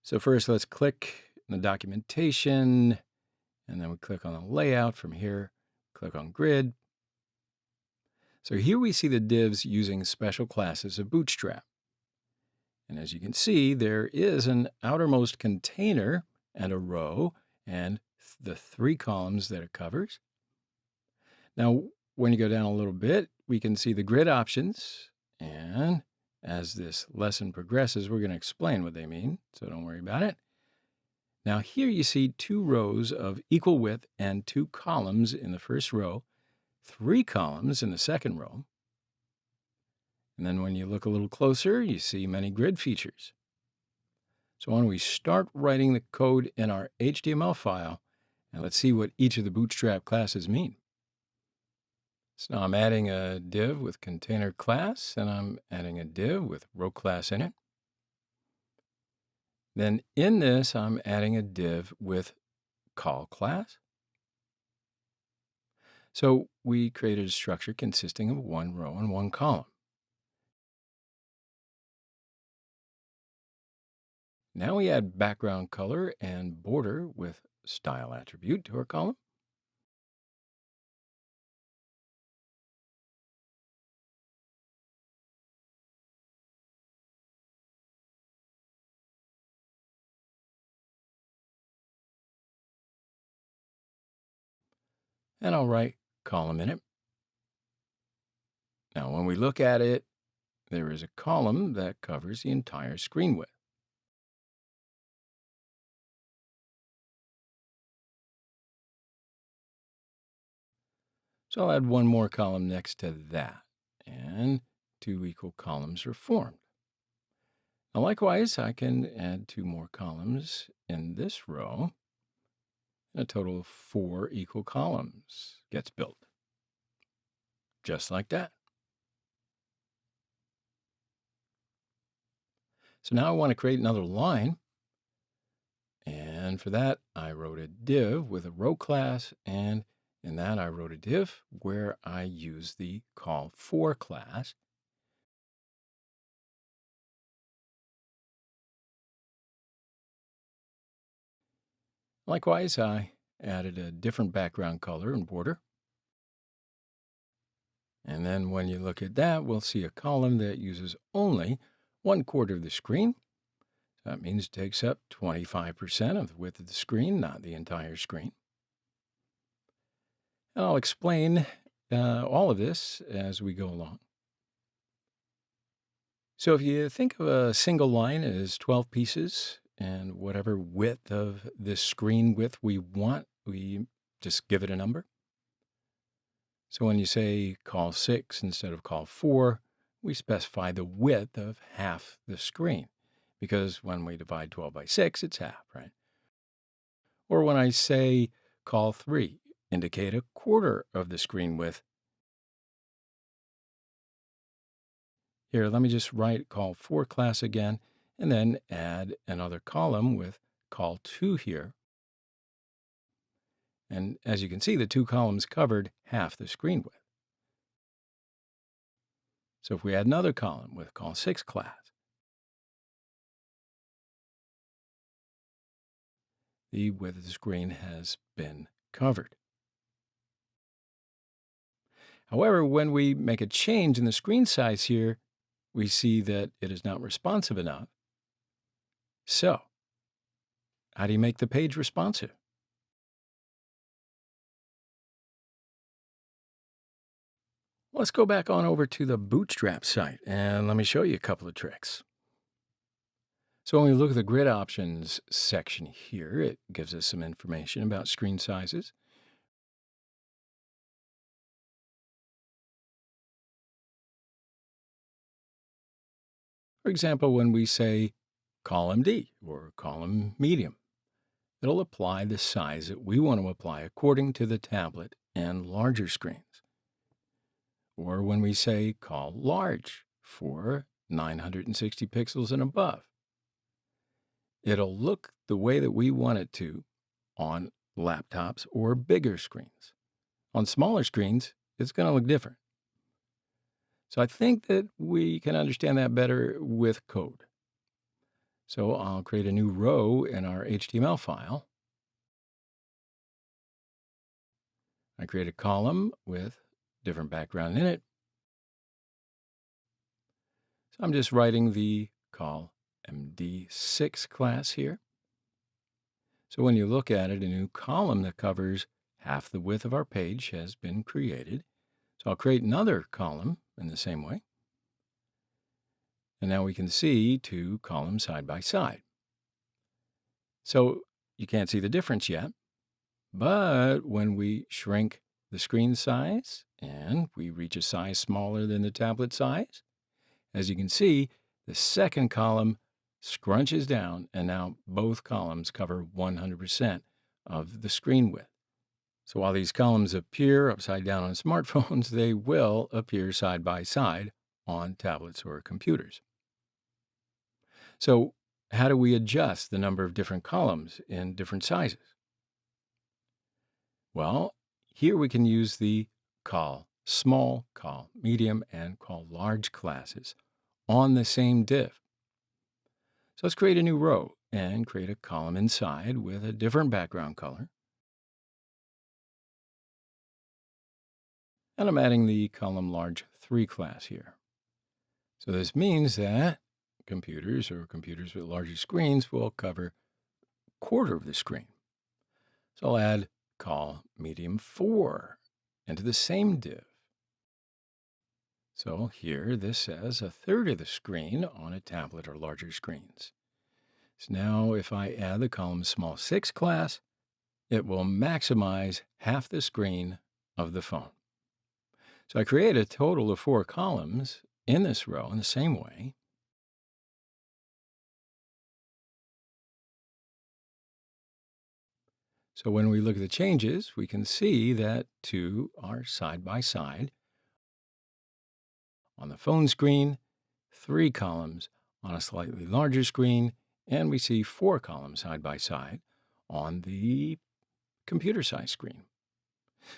So first, let's click the documentation, and then we click on the layout. From here, click on grid. So here we see the divs using special classes of Bootstrap. And as you can see, there is an outermost container and a row and the 3 columns that it covers. Now, when you go down a little bit, we can see the grid options. And as this lesson progresses, we're going to explain what they mean, so don't worry about it. Now, here you see 2 rows of equal width and 2 columns in the first row, 3 columns in the second row. And then when you look a little closer, you see many grid features. So why don't we start writing the code in our HTML file, and let's see what each of the Bootstrap classes mean. So now I'm adding a div with container class, and I'm adding a div with row class in it. Then in this, I'm adding a div with call class. So we created a structure consisting of 1 row and 1 column. Now we add background color and border with style attribute to our column. And I'll write column in it. Now, when we look at it, there is a column that covers the entire screen width. So I'll add 1 more column next to that, and 2 equal columns are formed. Now, likewise, I can add 2 more columns in this row, and a total of 4 equal columns gets built. Just like that. So now I want to create another line. And for that, I wrote a div with a row class, and in that I wrote a div where I use the call for class. Likewise, I added a different background color and border. And then when you look at that, we'll see a column that uses only 1/4 of the screen. That means it takes up 25% of the width of the screen, not the entire screen. And I'll explain all of this as we go along. So if you think of a single line as 12 pieces, and whatever width of this screen width we want, we just give it a number. So when you say call 6 instead of call 4, we specify the width of half the screen, because when we divide 12 by 6, it's half, right? Or when I say call 3, indicate 1/4 of the screen width. Here, let me just write call 4 class again, and then add another column with call 2 here. And as you can see, the 2 columns covered half the screen width. So if we add another column with call 6 class, the width of the screen has been covered. However, when we make a change in the screen size here, we see that it is not responsive enough. So, how do you make the page responsive? Let's go back on over to the Bootstrap site, and let me show you a couple of tricks. So when we look at the grid options section here, it gives us some information about screen sizes. For example, when we say column D or column medium, it'll apply the size that we want to apply according to the tablet and larger screens. Or when we say call large for 960 pixels and above, it'll look the way that we want it to on laptops or bigger screens. On smaller screens, it's going to look different. So I think that we can understand that better with code. So I'll create a new row in our HTML file. I create a column with different background in it. So I'm just writing the call MD6 class here. So when you look at it, a new column that covers half the width of our page has been created. So I'll create another column in the same way. And now we can see 2 columns side by side. So you can't see the difference yet, but when we shrink the screen size and we reach a size smaller than the tablet size, as you can see, the second column scrunches down, and now both columns cover 100% of the screen width. So while these columns appear upside down on smartphones, they will appear side by side on tablets or computers. So how do we adjust the number of different columns in different sizes? Well, here we can use the call small, call medium, and call large classes on the same div. So let's create a new row and create a column inside with a different background color. And I'm adding the column large 3 class here. So this means that computers or computers with larger screens will cover 1/4 of the screen. So I'll add call medium 4 into the same div. So here this says 1/3 of the screen on a tablet or larger screens. So now if I add the column small 6 class, it will maximize half the screen of the phone. So I create a total of 4 columns in this row in the same way. So when we look at the changes, we can see that 2 are side by side on the phone screen, 3 columns on a slightly larger screen, and we see 4 columns side by side on the computer size screen.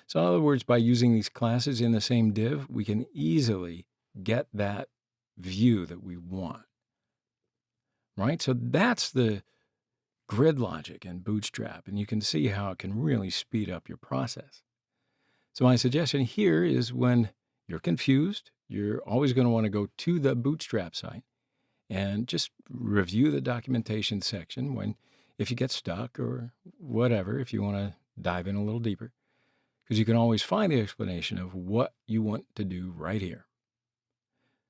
So in other words, by using these classes in the same div, we can easily get that view that we want, right? So that's the grid logic in Bootstrap, and you can see how it can really speed up your process. So my suggestion here is when you're confused, you're always going to want to go to the Bootstrap site and just review the documentation section if you get stuck or whatever, if you want to dive in a little deeper, because you can always find the explanation of what you want to do right here.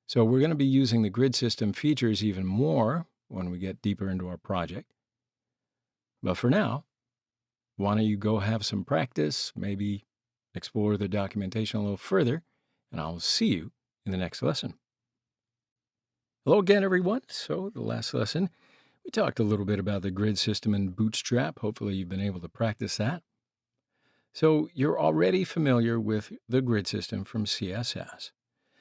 So we're going to be using the grid system features even more when we get deeper into our project. But for now, why don't you go have some practice, maybe explore the documentation a little further, and I'll see you in the next lesson. Hello again, everyone. So the last lesson, we talked a little bit about the grid system in Bootstrap. Hopefully you've been able to practice that. So you're already familiar with the grid system from CSS.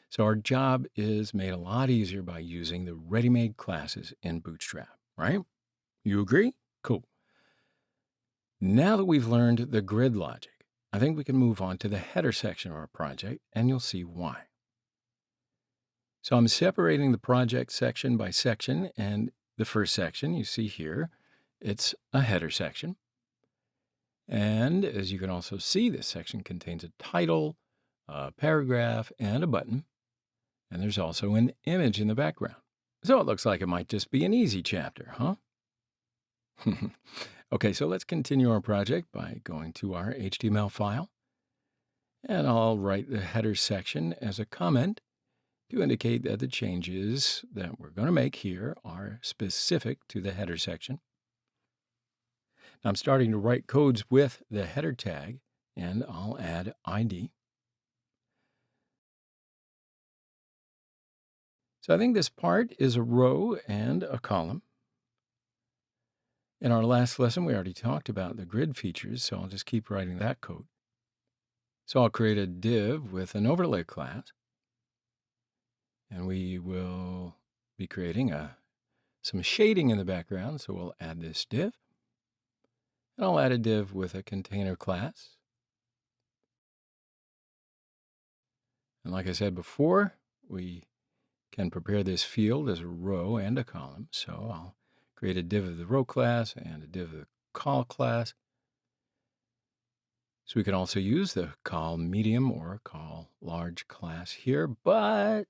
So our job is made a lot easier by using the ready-made classes in Bootstrap, right? You agree? Cool. Now that we've learned the grid logic, I think we can move on to the header section of our project, and you'll see why. So I'm separating the project section by section, and the first section you see here, it's a header section. And as you can also see, this section contains a title, a paragraph, and a button. And there's also an image in the background. So it looks like it might just be an easy chapter, huh? Okay, so let's continue our project by going to our HTML file. And I'll write the header section as a comment to indicate that the changes that we're going to make here are specific to the header section. Now I'm starting to write codes with the header tag, and I'll add ID. So I think this part is a row and a column. In our last lesson, we already talked about the grid features, so I'll just keep writing that code. So I'll create a div with an overlay class, and we will be creating some shading in the background, so we'll add this div. And I'll add a div with a container class. And like I said before, we can prepare this field as a row and a column, so I'll create a div of the row class and a div of the col class. So we can also use the col medium or col large class here, but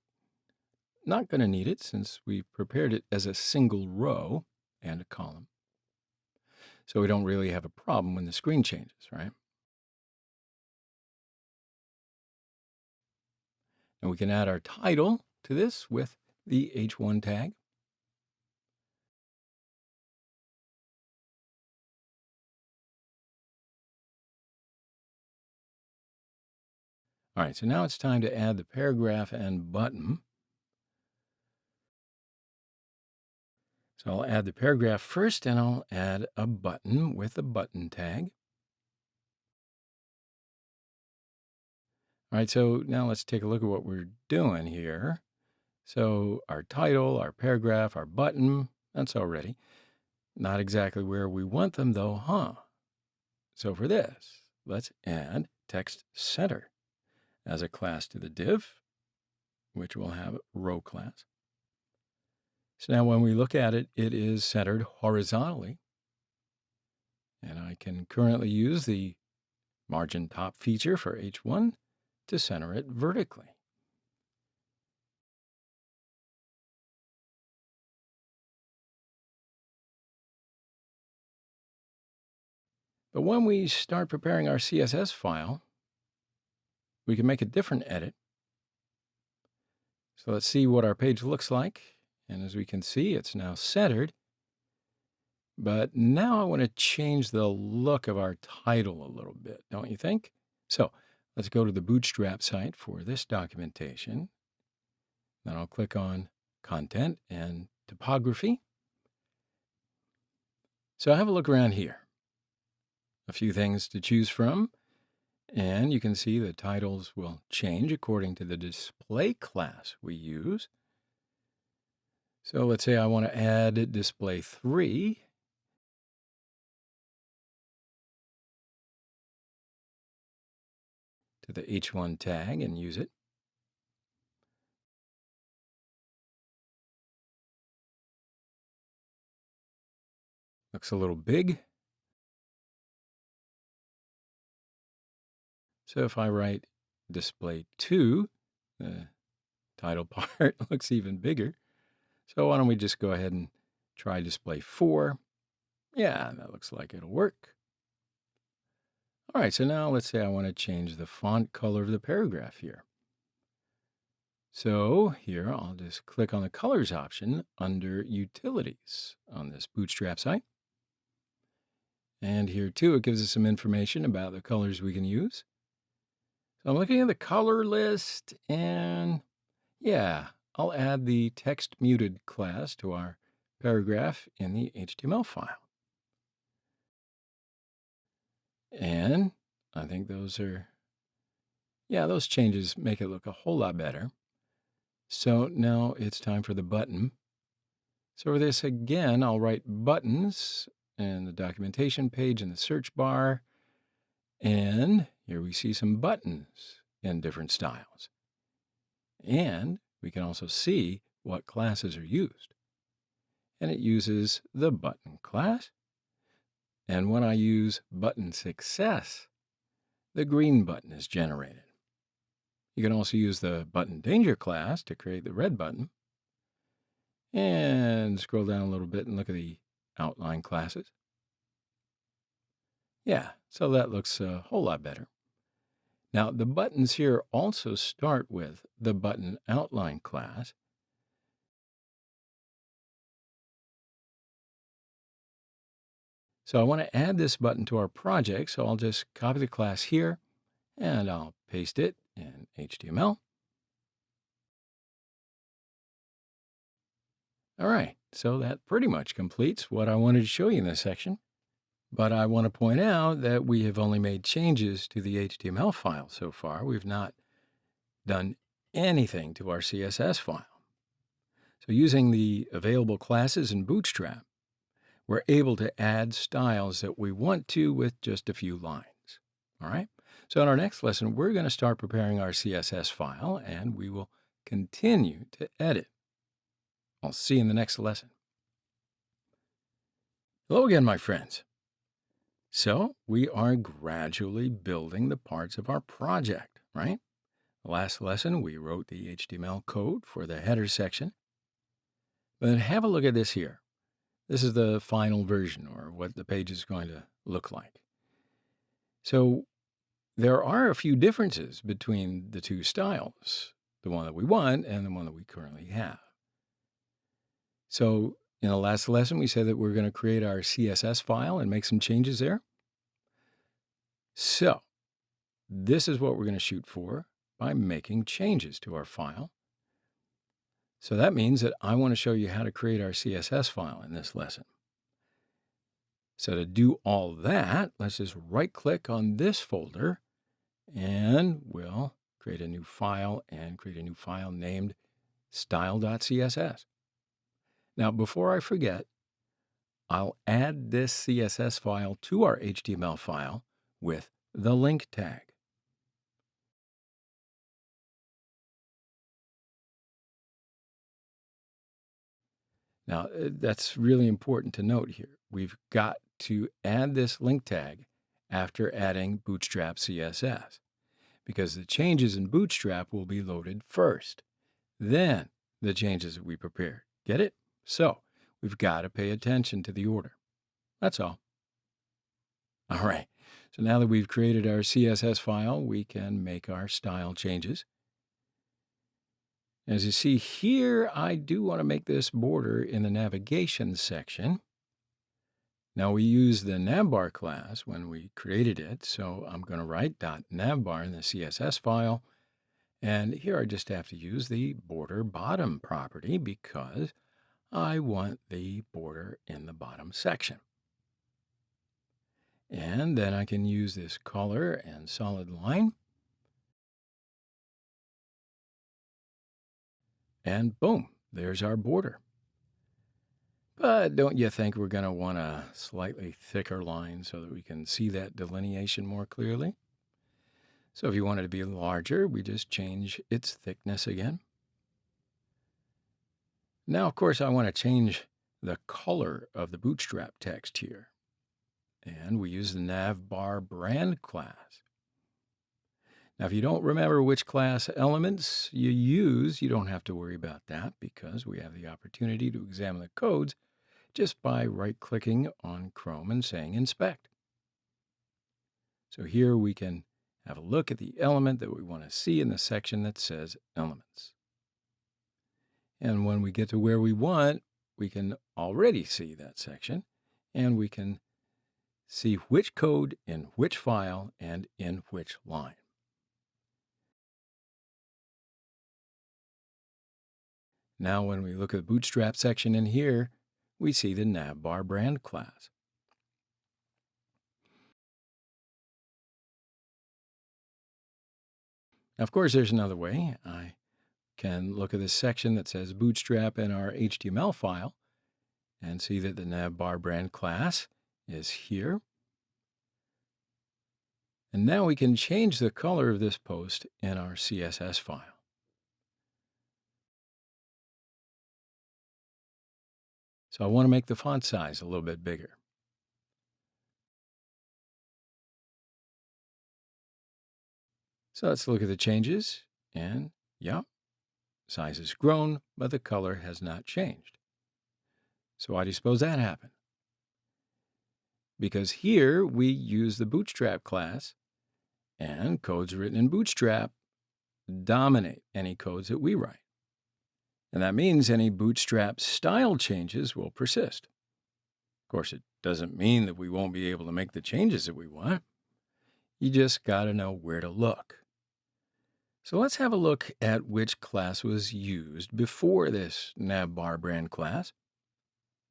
not going to need it since we prepared it as a single row and a column. So we don't really have a problem when the screen changes, right? And we can add our title to this with the h1 tag. All right, so now it's time to add the paragraph and button. So I'll add the paragraph first, and I'll add a button with a button tag. All right, so now let's take a look at what we're doing here. So our title, our paragraph, our button, that's already. Not exactly where we want them though, huh? So for this, let's add text center as a class to the div, which will have row class. So now when we look at it, it is centered horizontally. And I can currently use the margin top feature for H1 to center it vertically. But when we start preparing our CSS file, we can make a different edit. So let's see what our page looks like. And as we can see, it's now centered. But now I want to change the look of our title a little bit, don't you think? So let's go to the Bootstrap site for this documentation. Then I'll click on Content and Typography. So have a look around here. A few things to choose from. And you can see the titles will change according to the display class we use. So let's say I want to add display 3. To the h1 tag and use it. Looks a little big. So if I write display 2, the title part looks even bigger. So why don't we just go ahead and try display 4. Yeah, that looks like it'll work. All right, so now let's say I want to change the font color of the paragraph here. So here I'll just click on the colors option under utilities on this Bootstrap site. And here too, it gives us some information about the colors we can use. So I'm looking at the color list and yeah, I'll add the text muted class to our paragraph in the HTML file. And I think those changes make it look a whole lot better. So now it's time for the button. So for this again, I'll write buttons and the documentation page in the search bar. And here we see some buttons in different styles. And we can also see what classes are used. And it uses the button class. And when I use button success, the green button is generated. You can also use the button danger class to create the red button. And scroll down a little bit and look at the outline classes. Yeah, so that looks a whole lot better. Now, the buttons here also start with the button outline class. So I want to add this button to our project, so I'll just copy the class here, and I'll paste it in HTML. All right, so that pretty much completes what I wanted to show you in this section. But I want to point out that we have only made changes to the HTML file so far. We've not done anything to our CSS file. So using the available classes in Bootstrap, we're able to add styles that we want to with just a few lines. All right? So in our next lesson, we're going to start preparing our CSS file, and we will continue to edit. I'll see you in the next lesson. Hello again, my friends. So we are gradually building the parts of our project, right? Last lesson, we wrote the HTML code for the header section. But have a look at this here. This is the final version, or what the page is going to look like. So there are a few differences between the two styles, the one that we want and the one that we currently have. So in the last lesson, we said that we're going to create our CSS file and make some changes there. So this is what we're going to shoot for by making changes to our file. So that means that I want to show you how to create our CSS file in this lesson. So to do all that, let's just right-click on this folder, and we'll create a new file named style.css. Now, before I forget, I'll add this CSS file to our HTML file with the link tag. Now, that's really important to note here. We've got to add this link tag after adding Bootstrap CSS, because the changes in Bootstrap will be loaded first, then the changes that we prepared. Get it? So we've got to pay attention to the order. That's all. All right. So now that we've created our CSS file, we can make our style changes. As you see here, I do want to make this border in the navigation section. Now we used the navbar class when we created it, so I'm going to write .navbar in the CSS file. And here I just have to use the border bottom property because I want the border in the bottom section. And then I can use this color and solid line. And boom, there's our border. But don't you think we're going to want a slightly thicker line so that we can see that delineation more clearly? So if you want it to be larger, we just change its thickness again. Now, of course, I want to change the color of the Bootstrap text here. And we use the navbar brand class. Now, if you don't remember which class elements you use, you don't have to worry about that because we have the opportunity to examine the codes just by right-clicking on Chrome and saying Inspect. So here we can have a look at the element that we want to see in the section that says Elements. And when we get to where we want, we can already see that section, and we can see which code in which file and in which line. Now, when we look at the Bootstrap section in here, we see the navbar brand class. Now, of course, there's another way. I can look at this section that says Bootstrap in our HTML file and see that the navbar brand class is here. And now we can change the color of this post in our CSS file. So I want to make the font size a little bit bigger. So let's look at the changes, and yeah, size has grown, but the color has not changed. So why do you suppose that happened? Because here we use the Bootstrap class, and codes written in Bootstrap dominate any codes that we write. And that means any Bootstrap style changes will persist. Of course, it doesn't mean that we won't be able to make the changes that we want. You just got to know where to look. So let's have a look at which class was used before this navbar brand class.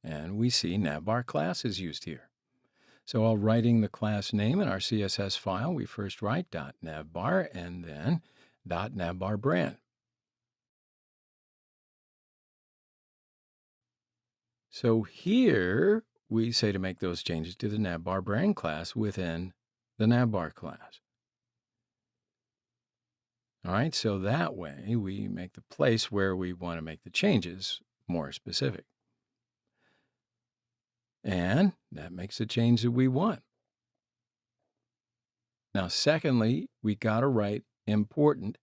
And we see navbar class is used here. So while writing the class name in our CSS file, we first write .navbar and then .navbar brand. So here we say to make those changes to the navbar brand class within the navbar class. All right, so that way we make the place where we want to make the changes more specific. And that makes the change that we want. Now, secondly, we got to write important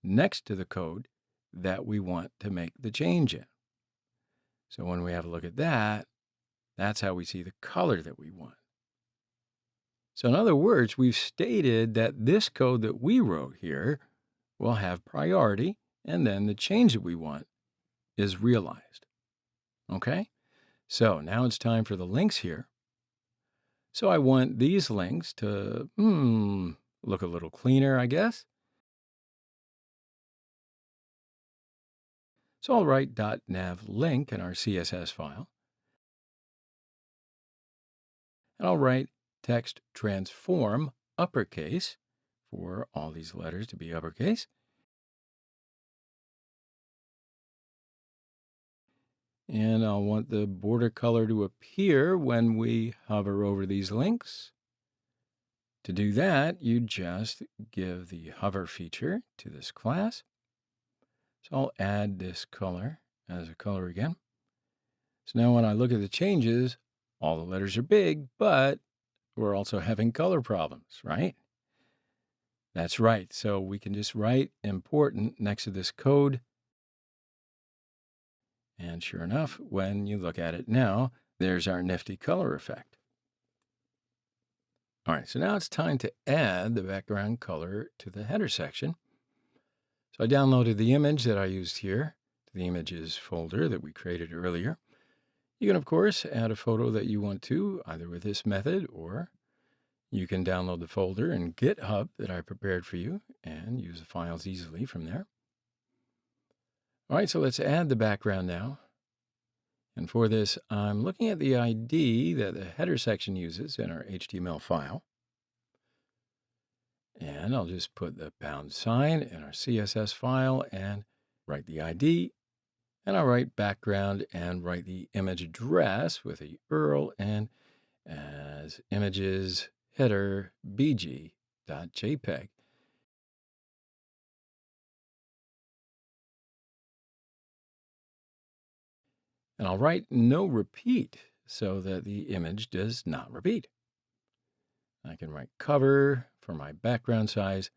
next to the code that we want to make the change in. So when we have a look at that, that's how we see the color that we want. So in other words, we've stated that this code that we wrote here will have priority, and then the change that we want is realized. Okay? So now it's time for the links here. So I want these links to look a little cleaner, I guess. So I'll write .navlink in our CSS file. And I'll write text transform uppercase for all these letters to be uppercase. And I'll want the border color to appear when we hover over these links. To do that, you just give the hover feature to this class. So I'll add this color as a color again. So now when I look at the changes, all the letters are big, but we're also having color problems, right? That's right. So we can just write important next to this code. And sure enough, when you look at it now, there's our nifty color effect. All right, so now it's time to add the background color to the header section. So I downloaded the image that I used here to the images folder that we created earlier. You can, of course, add a photo that you want to, either with this method, or you can download the folder in GitHub that I prepared for you and use the files easily from there. All right, so let's add the background now. And for this, I'm looking at the ID that the header section uses in our HTML file. And I'll just put the # in our CSS file and write the ID. And I'll write background and write the image address with a URL and as images header bg.jpg. And I'll write no repeat so that the image does not repeat. I can write cover for my background size.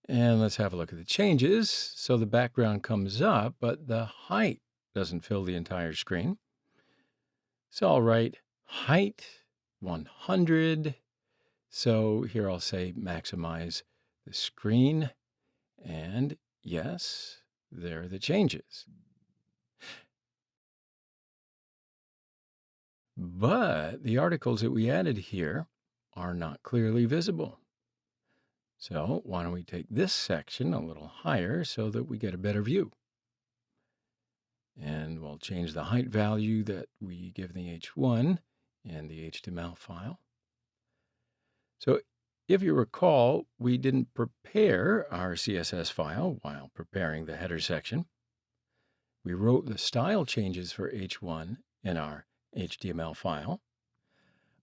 And let's have a look at the changes. So the background comes up, but the height doesn't fill the entire screen. So I'll write height 100. So here I'll say maximize the screen. And yes, there are the changes. But the articles that we added here are not clearly visible. So why don't we take this section a little higher so that we get a better view? And we'll change the height value that we give the H1 in the HTML file. So if you recall, we didn't prepare our CSS file while preparing the header section. We wrote the style changes for H1 in our HTML file.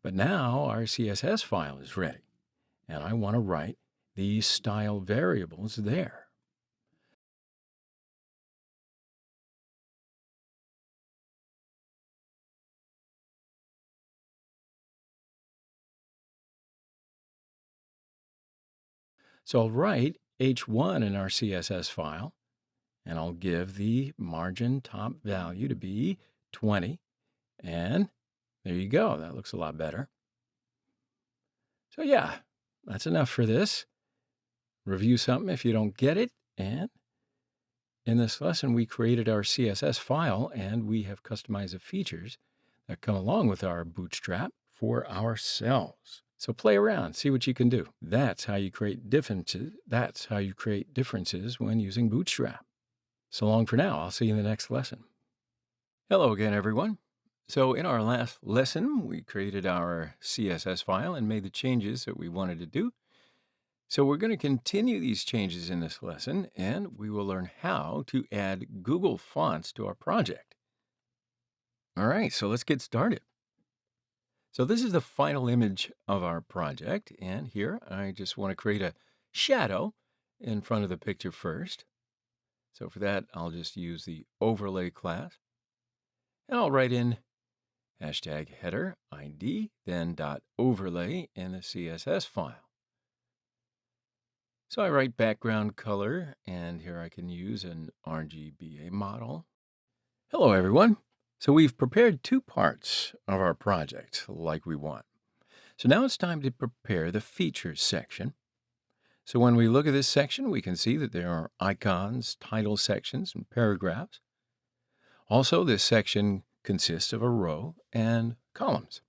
But now our CSS file is ready, and I want to write these style variables there. So I'll write H1 in our CSS file, and I'll give the margin top value to be 20. And there you go. That looks a lot better. So yeah, that's enough for this. Review something if you don't get it. And in this lesson, we created our CSS file, and we have customized the features that come along with our Bootstrap for ourselves. So play around, see what you can do. That's how you create differences. That's how you create differences when using Bootstrap. So long for now. I'll see you in the next lesson. Hello again, everyone. So in our last lesson, we created our CSS file and made the changes that we wanted to do. So we're going to continue these changes in this lesson, and we will learn how to add Google fonts to our project. All right, so let's get started. So this is the final image of our project, and here I just want to create a shadow in front of the picture first. So for that, I'll just use the overlay class, and I'll write in hashtag header ID, then .overlay in the CSS file. So I write background color, and here I can use an RGBA model. Hello, everyone. So we've prepared two parts of our project like we want. So now it's time to prepare the features section. So when we look at this section, we can see that there are icons, title sections, and paragraphs. Also, this section consists of a row and columns.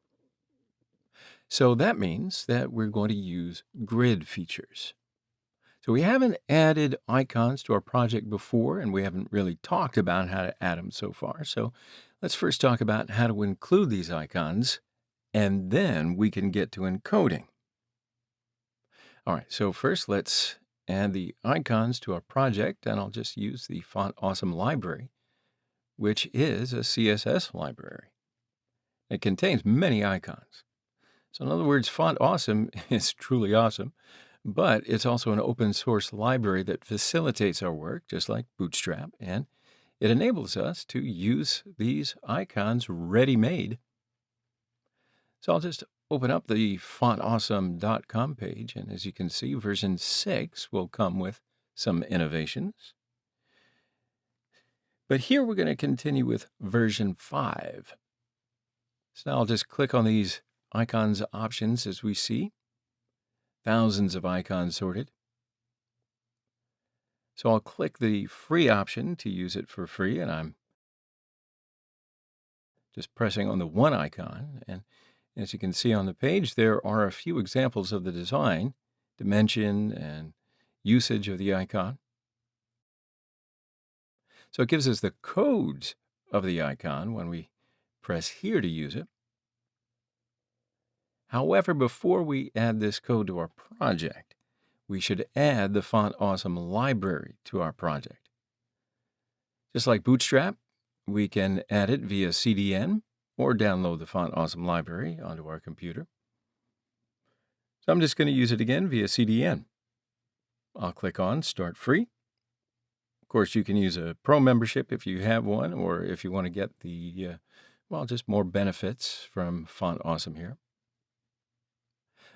So that means that we're going to use grid features. So we haven't added icons to our project before, and we haven't really talked about how to add them so far. So let's first talk about how to include these icons, and then we can get to encoding. All right, so first let's add the icons to our project, and I'll just use the Font Awesome library, which is a CSS library. It contains many icons. So in other words, Font Awesome is truly awesome. But it's also an open source library that facilitates our work, just like Bootstrap, and it enables us to use these icons ready-made. So I'll just open up the fontawesome.com page, and as you can see, version 6 will come with some innovations. But here we're going to continue with version 5. So now I'll just click on these icons options as we see. Thousands of icons sorted. So I'll click the free option to use it for free, and I'm just pressing on the one icon. And as you can see on the page, there are a few examples of the design, dimension, and usage of the icon. So it gives us the codes of the icon when we press here to use it. However, before we add this code to our project, we should add the Font Awesome library to our project. Just like Bootstrap, we can add it via CDN or download the Font Awesome library onto our computer. So I'm just going to use it again via CDN. I'll click on Start Free. course, you can use a pro membership if you have one, or if you want to get the, well, just more benefits from Font Awesome here.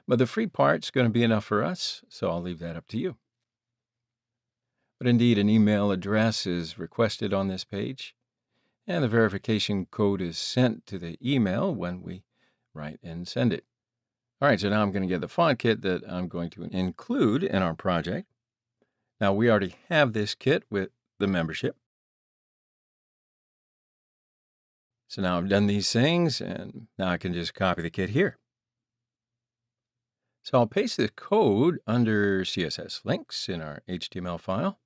But the free part's going to be enough for us, so I'll leave that up to you. But indeed, an email address is requested on this page, and the verification code is sent to the email when we write and send it. All right, so now I'm going to get the font kit that I'm going to include in our project. Now, we already have this kit with the membership. So now I've done these things, and now I can just copy the kit here. So I'll paste the code under CSS links in our HTML file.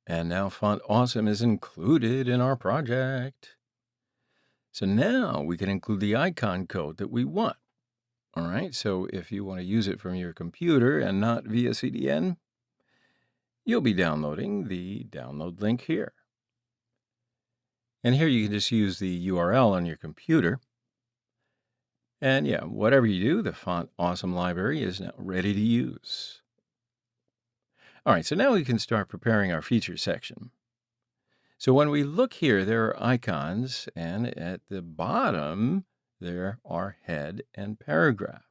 And now Font Awesome is included in our project. So now we can include the icon code that we want. All right, so if you want to use it from your computer and not via CDN, you'll be downloading the download link here. And here you can just use the URL on your computer. And yeah, whatever you do, the Font Awesome library is now ready to use. All right, so now we can start preparing our feature section. So when we look here, there are icons, and at the bottom, there are head and paragraph.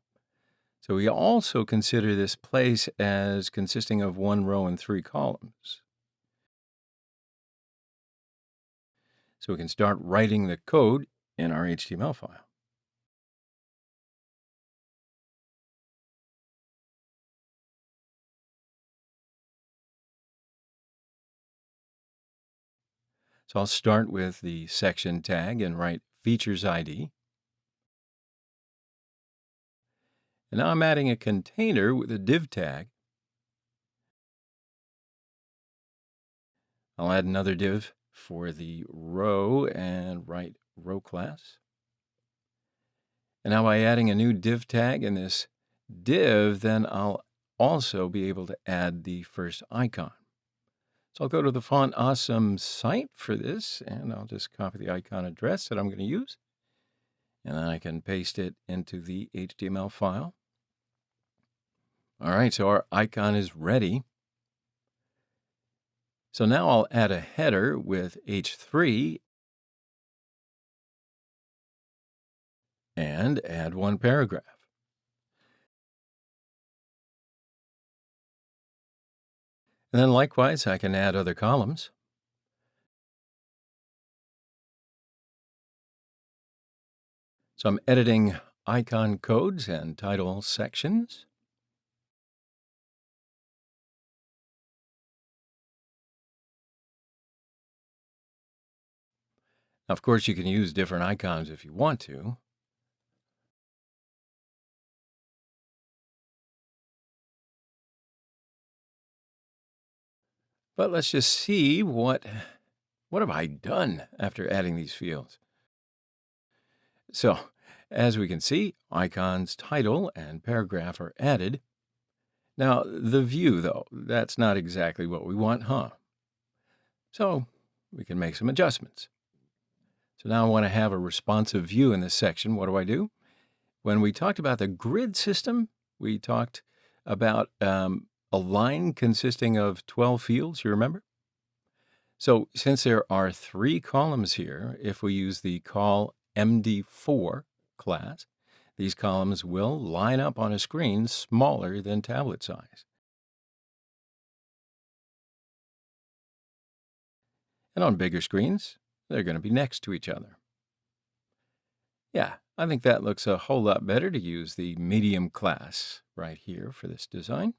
So we also consider this place as consisting of 1 row and 3 columns. So we can start writing the code in our HTML file. So I'll start with the section tag and write features ID. And now I'm adding a container with a div tag. I'll add another div for the row and write row class. And now by adding a new div tag in this div, then I'll also be able to add the first icon. So I'll go to the Font Awesome site for this, and I'll just copy the icon address that I'm going to use. And then I can paste it into the HTML file. All right, so our icon is ready. So now I'll add a header with H3 and add 1 paragraph. And then likewise, I can add other columns. So I'm editing icon codes and title sections. Now, of course, you can use different icons if you want to. But let's just see what have I done after adding these fields. So, as we can see, icons, title, and paragraph are added. Now, the view, though, that's not exactly what we want, huh? So, we can make some adjustments. So now I want to have a responsive view in this section. What do? When we talked about the grid system, we talked about a line consisting of 12 fields, you remember? So since there are 3 columns here, if we use the call MD4 class, these columns will line up on a screen smaller than tablet size. And on bigger screens, they're going to be next to each other. Yeah, I think that looks a whole lot better to use the medium class right here for this design.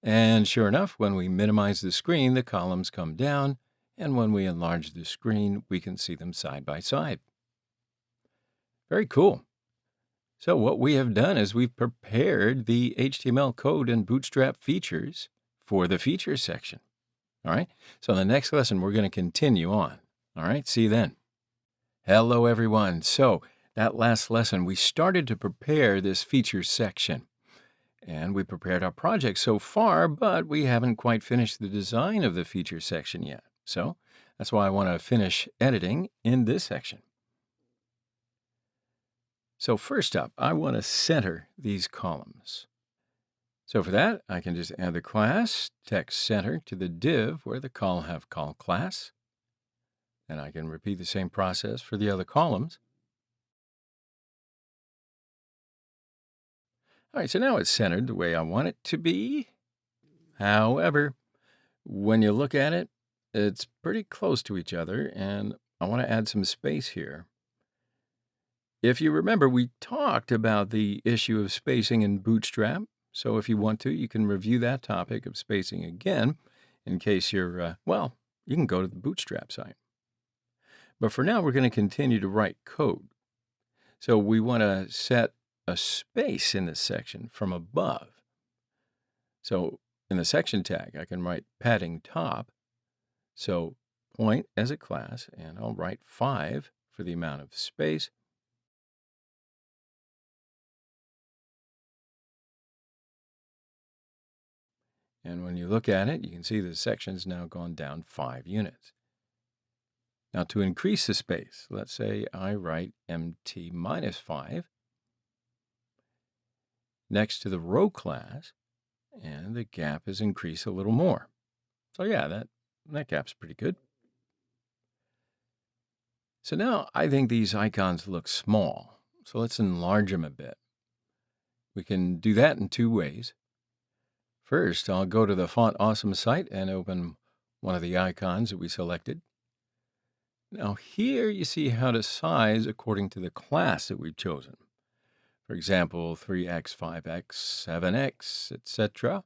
And sure enough, when we minimize the screen, the columns come down, and when we enlarge the screen, we can see them side by side. Very cool. So what we have done is we've prepared the HTML code and Bootstrap features for the features section. All right, so in the next lesson, we're going to continue on. All right, see you then. Hello, everyone. So that last lesson, we started to prepare this features section. And we prepared our project so far, but we haven't quite finished the design of the feature section yet. So that's why I want to finish editing in this section. So first up, I want to center these columns. So for that, I can just add the class text center to the div where the call have call class. And I can repeat the same process for the other columns. All right, so now it's centered the way I want it to be. However, when you look at it, it's pretty close to each other, and I want to add some space here. If you remember, we talked about the issue of spacing in Bootstrap. So if you want to, you can review that topic of spacing again in case you're, you can go to the Bootstrap site. But for now, we're going to continue to write code. So we want to set a space in this section from above. So in the section tag, I can write padding top. So point as a class, and I'll write 5 for the amount of space. And when you look at it, you can see the section's now gone down 5 units. Now to increase the space, let's say I write MT minus 5 next to the row class, and the gap is increased a little more. So yeah, that gap's pretty good. So now I think these icons look small, so let's enlarge them a bit. We can do that in 2 ways. First, I'll go to the Font Awesome site and open one of the icons that we selected. Now here you see how to size according to the class that we've chosen. For example, 3x, 5x, 7x, etc.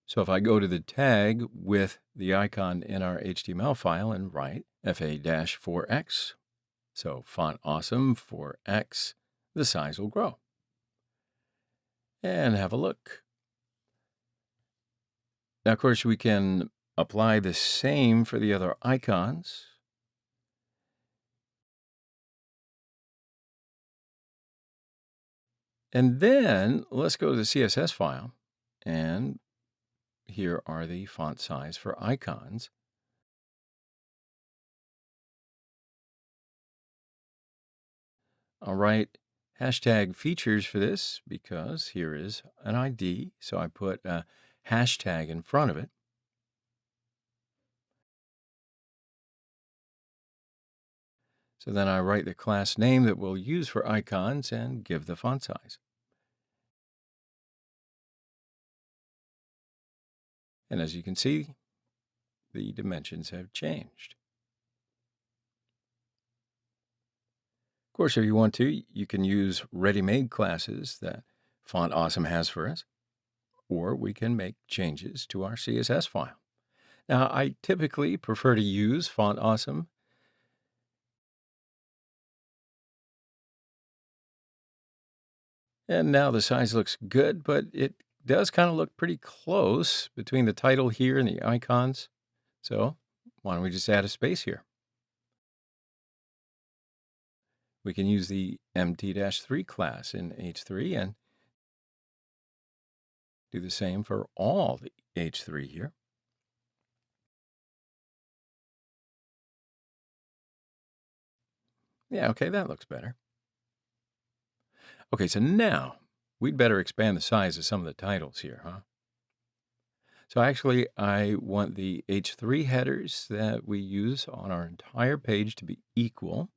So if I go to the tag with the icon in our HTML file and write FA-4x, so Font Awesome 4x, the size will grow. And have a look. Now, of course, we can apply the same for the other icons. And then let's go to the CSS file, and here are the font size for icons. I'll write hashtag features for this because here is an ID, so I put a hashtag in front of it. So then I write the class name that we'll use for icons and give the font size. And as you can see, the dimensions have changed. Of course, if you want to, you can use ready-made classes that Font Awesome has for us, or we can make changes to our CSS file. Now, I typically prefer to use Font Awesome. And now the size looks good, but it does kind of look pretty close between the title here and the icons. So why don't we just add a space here? We can use the MT-3 class in H3 and do the same for all the H3 here. Yeah, okay, that looks better. Okay, so now we'd better expand the size of some of the titles here, huh? So actually, I want the H3 headers that we use on our entire page to be equal.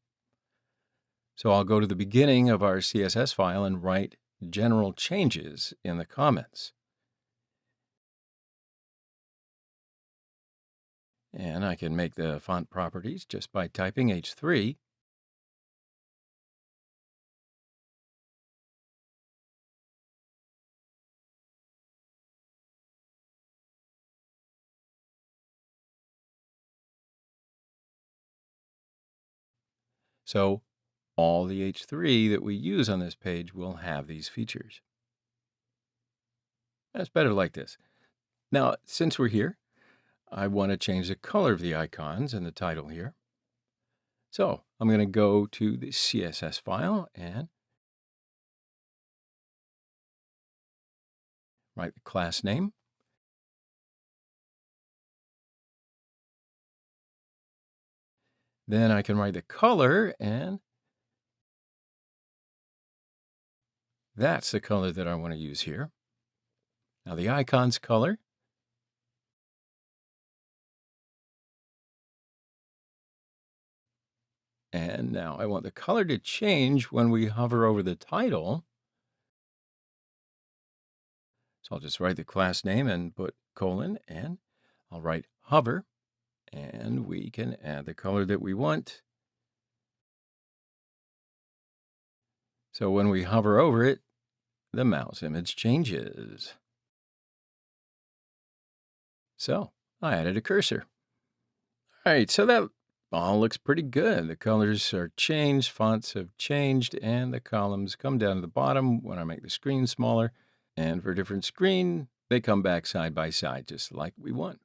So I'll go to the beginning of our CSS file and write general changes in the comments. And I can make the font properties just by typing H3. So all the H3 that we use on this page will have these features. That's better like this. Now, since we're here, I want to change the color of the icons in the title here. So I'm going to go to the CSS file and write the class name. Then I can write the color, and that's the color that I want to use here. Now the icon's color. And now I want the color to change when we hover over the title. So I'll just write the class name and put colon, and I'll write hover, and we can add the color that we want. So when we hover over it, the mouse image changes. So I added a cursor. All right, so that all looks pretty good. The colors are changed, fonts have changed, and the columns come down to the bottom when I make the screen smaller. And for a different screen, they come back side by side, just like we want.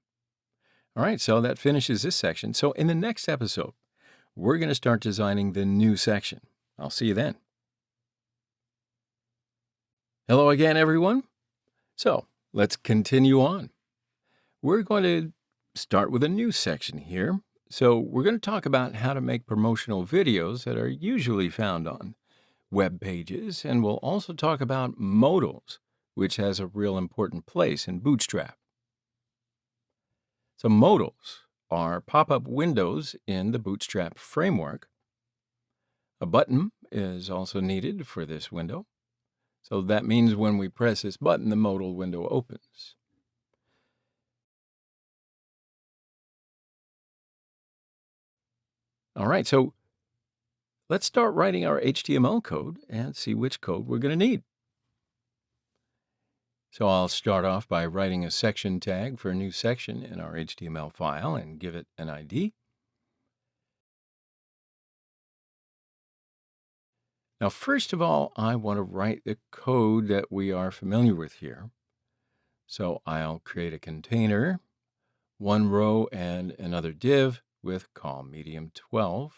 All right, so that finishes this section. So in the next episode, we're going to start designing the new section. I'll see you then. Hello again, everyone. So let's continue on. We're going to start with a new section here. So we're going to talk about how to make promotional videos that are usually found on web pages, and we'll also talk about modals, which has a real important place in Bootstrap. So modals are pop-up windows in the Bootstrap framework. A button is also needed for this window. So that means when we press this button, the modal window opens. All right, so let's start writing our HTML code and see which code we're going to need. So I'll start off by writing a section tag for a new section in our HTML file and give it an ID. Now, first of all, I want to write the code that we are familiar with here. So I'll create a container, one row and another div with call medium 12.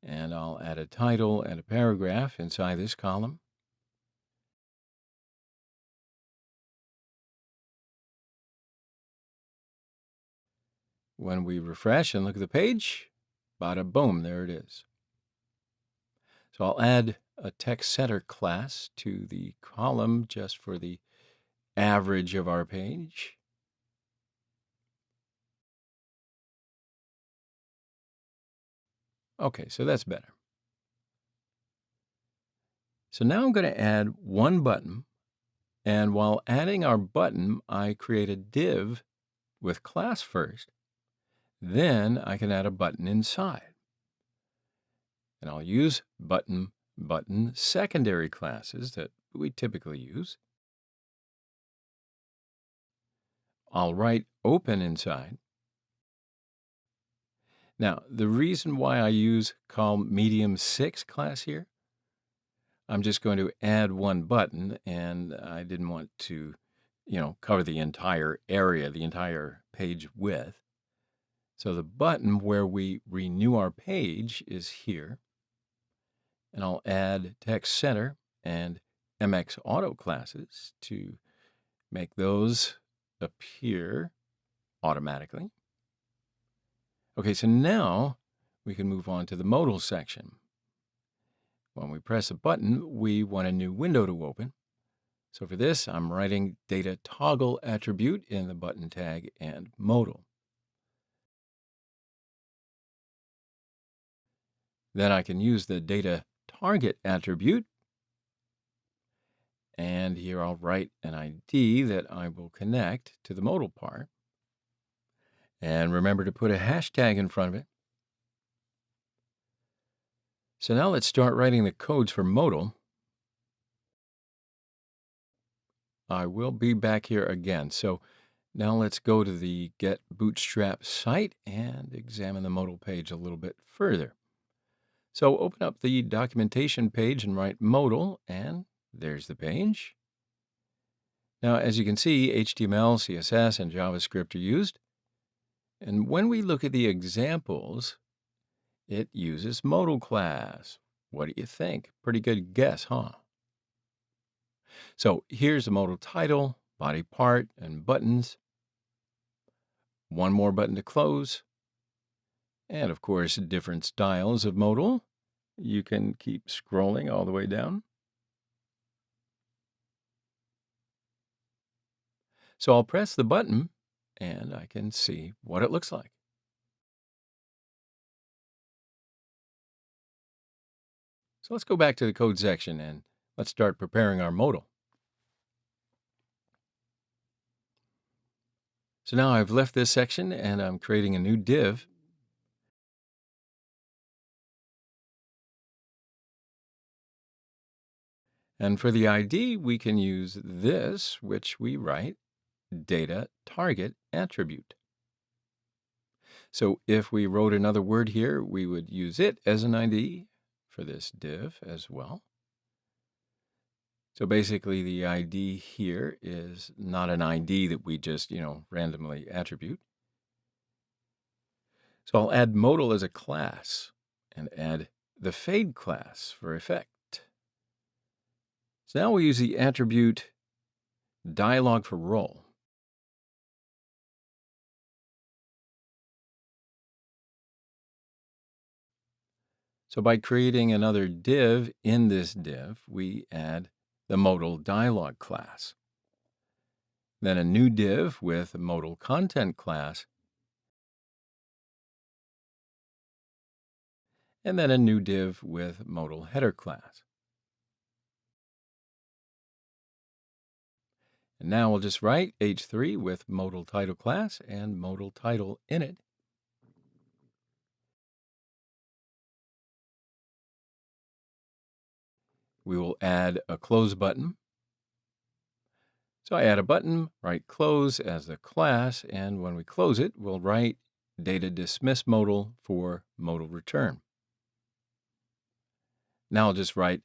And I'll add a title and a paragraph inside this column. When we refresh and look at the page, bada boom, there it is. So I'll add a text center class to the column just for the average of our page. Okay, so that's better. So now I'm going to add one button, and while adding our button, I create a div with class first. Then I can add a button inside. And I'll use button secondary classes that we typically use. I'll write open inside. Now, the reason why I use call medium 6 class here, I'm just going to add one button, and I didn't want to, cover the entire area, the entire page width. So the button where we renew our page is here. And I'll add text center and MX auto classes to make those appear automatically. Okay, so now we can move on to the modal section. When we press a button, we want a new window to open. So for this, I'm writing data toggle attribute in the button tag and modal. Then I can use the data target attribute. And here I'll write an ID that I will connect to the modal part. And remember to put a hashtag in front of it. So now let's start writing the codes for modal. I will be back here again. So now let's go to the Get Bootstrap site and examine the modal page a little bit further. So open up the documentation page and write modal, and there's the page. Now, as you can see, HTML, CSS, and JavaScript are used. And when we look at the examples, it uses modal class. What do you think? Pretty good guess, huh? So here's the modal title, body part, and buttons. One more button to close. And of course, different styles of modal. You can keep scrolling all the way down. So I'll press the button and I can see what it looks like. So let's go back to the code section and let's start preparing our modal. So now I've left this section and I'm creating a new div. And for the ID, we can use this, which we write data target attribute. So if we wrote another word here, we would use it as an ID for this div as well. So basically the ID here is not an ID that we just, randomly attribute. So I'll add modal as a class and add the fade class for effect. So now we use the attribute dialog for role. So by creating another div in this div, we add the modal dialog class. Then a new div with a modal content class, and then a new div with modal header class. And now we'll just write h3 with modal title class and modal title in it. We will add a close button. So I add a button, write close as the class, and when we close it, we'll write data dismiss modal for modal return. Now I'll just write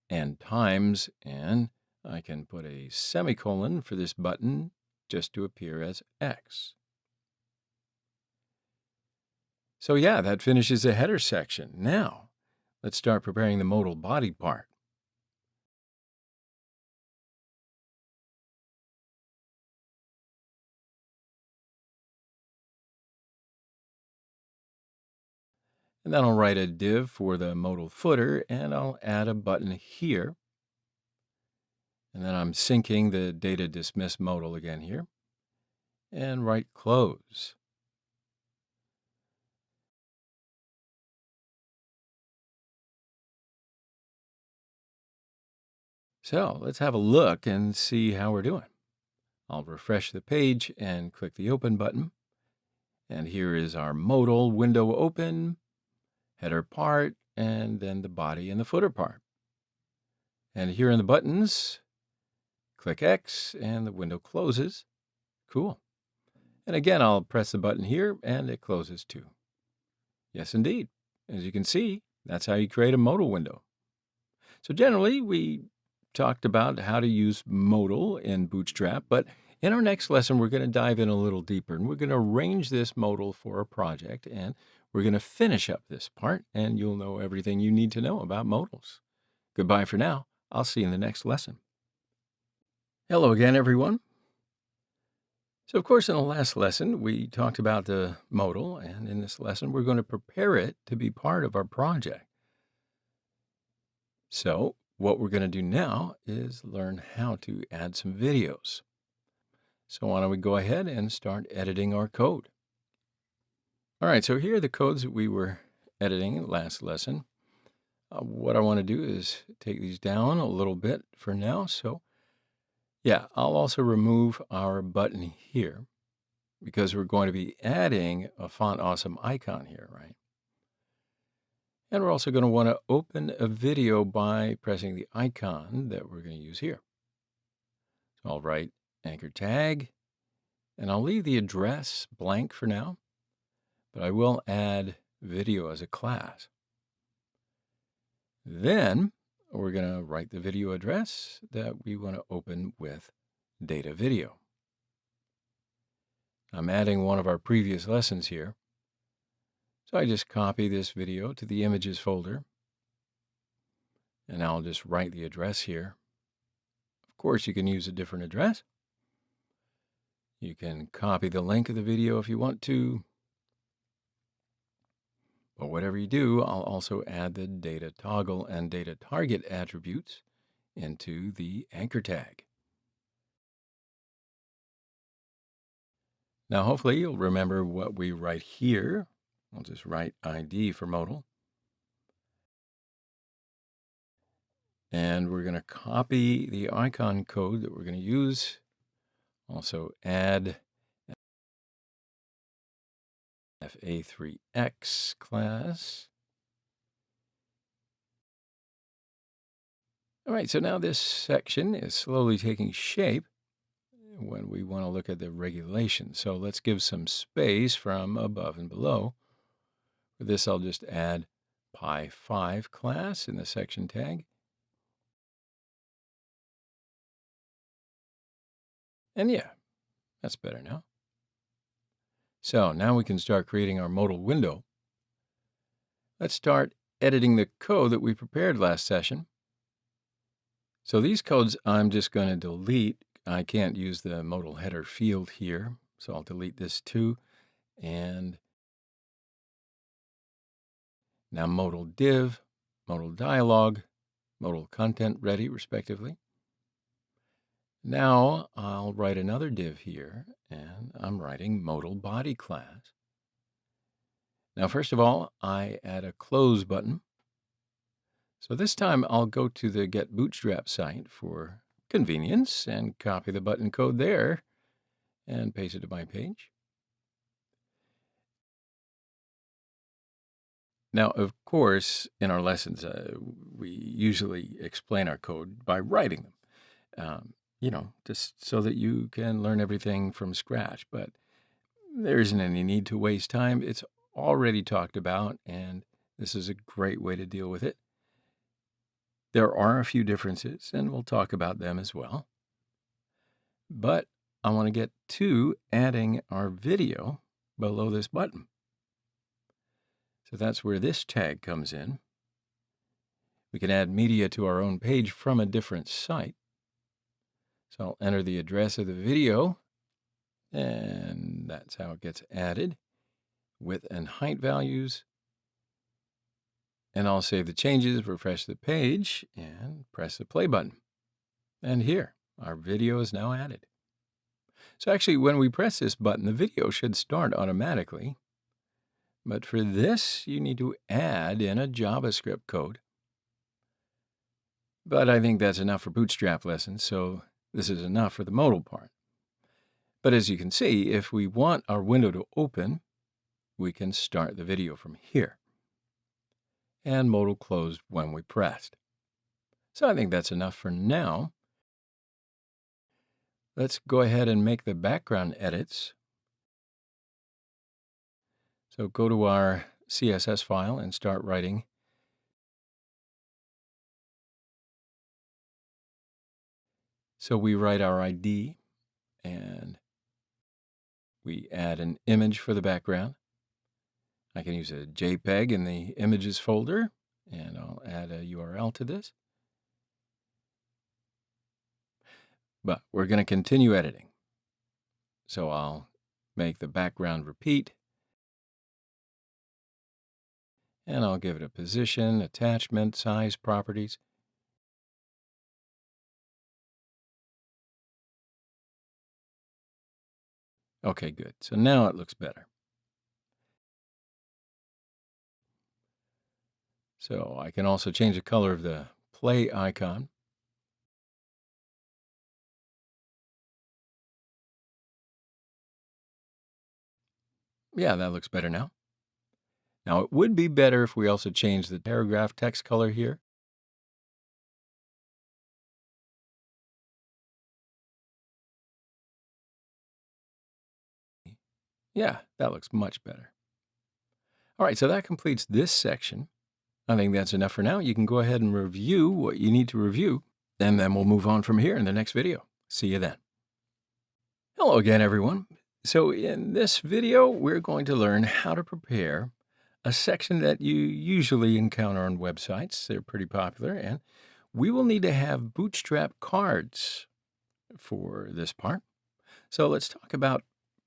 and times, and I can put a semicolon for this button just to appear as X. So yeah, that finishes the header section. Now, let's start preparing the modal body part. And then I'll write a div for the modal footer, and I'll add a button here. And then I'm syncing the data dismiss modal again here, and write close. So let's have a look and see how we're doing. I'll refresh the page and click the open button. And here is our modal window open, header part, and then the body and the footer part. And here in the buttons, click X and the window closes. Cool. And again, I'll press the button here and it closes too. Yes, indeed. As you can see, that's how you create a modal window. So generally, we talked about how to use modal in Bootstrap, but in our next lesson, we're going to dive in a little deeper, and we're going to arrange this modal for a project, and we're going to finish up this part, and you'll know everything you need to know about modals. Goodbye for now. I'll see you in the next lesson. Hello again, everyone. So, of course, in the last lesson, we talked about the modal, and in this lesson, we're going to prepare it to be part of our project. So, what we're going to do now is learn how to add some videos. So why don't we go ahead and start editing our code. All right, so here are the codes that we were editing in the last lesson. What I want to do is take these down a little bit for now. So yeah, I'll also remove our button here because we're going to be adding a Font Awesome icon here, right? And we're also going to want to open a video by pressing the icon that we're going to use here. So I'll write anchor tag, and I'll leave the address blank for now, but I will add video as a class. Then we're going to write the video address that we want to open with data video. I'm adding one of our previous lessons here. So I just copy this video to the images folder, and I'll just write the address here. Of course, you can use a different address. You can copy the link of the video if you want to. But whatever you do, I'll also add the data toggle and data target attributes into the anchor tag. Now, hopefully you'll remember what we write here. I'll just write ID for modal. And we're going to copy the icon code that we're going to use. Also add fa3x class. All right, so now this section is slowly taking shape when we want to look at the regulations. So let's give some space from above and below. For this, I'll just add pi5 class in the section tag. And yeah, that's better now. So now we can start creating our modal window. Let's start editing the code that we prepared last session. So these codes I'm just going to delete. I can't use the modal header field here, so I'll delete this too. And now modal div, modal dialog, modal content ready, respectively. Now I'll write another div here, and I'm writing modal body class. Now, first of all, I add a close button. So this time I'll go to the Get Bootstrap site for convenience and copy the button code there and paste it to my page. Now, of course, in our lessons, we usually explain our code by writing them, just so that you can learn everything from scratch. But there isn't any need to waste time. It's already talked about, and this is a great way to deal with it. There are a few differences, and we'll talk about them as well. But I want to get to adding our video below this button. So that's where this tag comes in. We can add media to our own page from a different site. So I'll enter the address of the video, and that's how it gets added. Width and height values. And I'll save the changes, refresh the page, and press the play button. And here, our video is now added. So actually, when we press this button, the video should start automatically. But for this, you need to add in a JavaScript code. But I think that's enough for Bootstrap lessons, so this is enough for the modal part. But as you can see, if we want our window to open, we can start the video from here. And modal closed when we pressed. So I think that's enough for now. Let's go ahead and make the background edits. So go to our CSS file and start writing. So we write our ID and we add an image for the background. I can use a JPEG in the images folder, and I'll add a URL to this. But we're going to continue editing. So I'll make the background repeat. And I'll give it a position, attachment, size, properties. Okay, good. So now it looks better. So I can also change the color of the play icon. Yeah, that looks better now. Now, it would be better if we also change the paragraph text color here. Yeah, that looks much better. All right, so that completes this section. I think that's enough for now. You can go ahead and review what you need to review, and then we'll move on from here in the next video. See you then. Hello again, everyone. So in this video, we're going to learn how to prepare a section that you usually encounter on websites. They're pretty popular, and we will need to have Bootstrap cards for this part. So let's talk about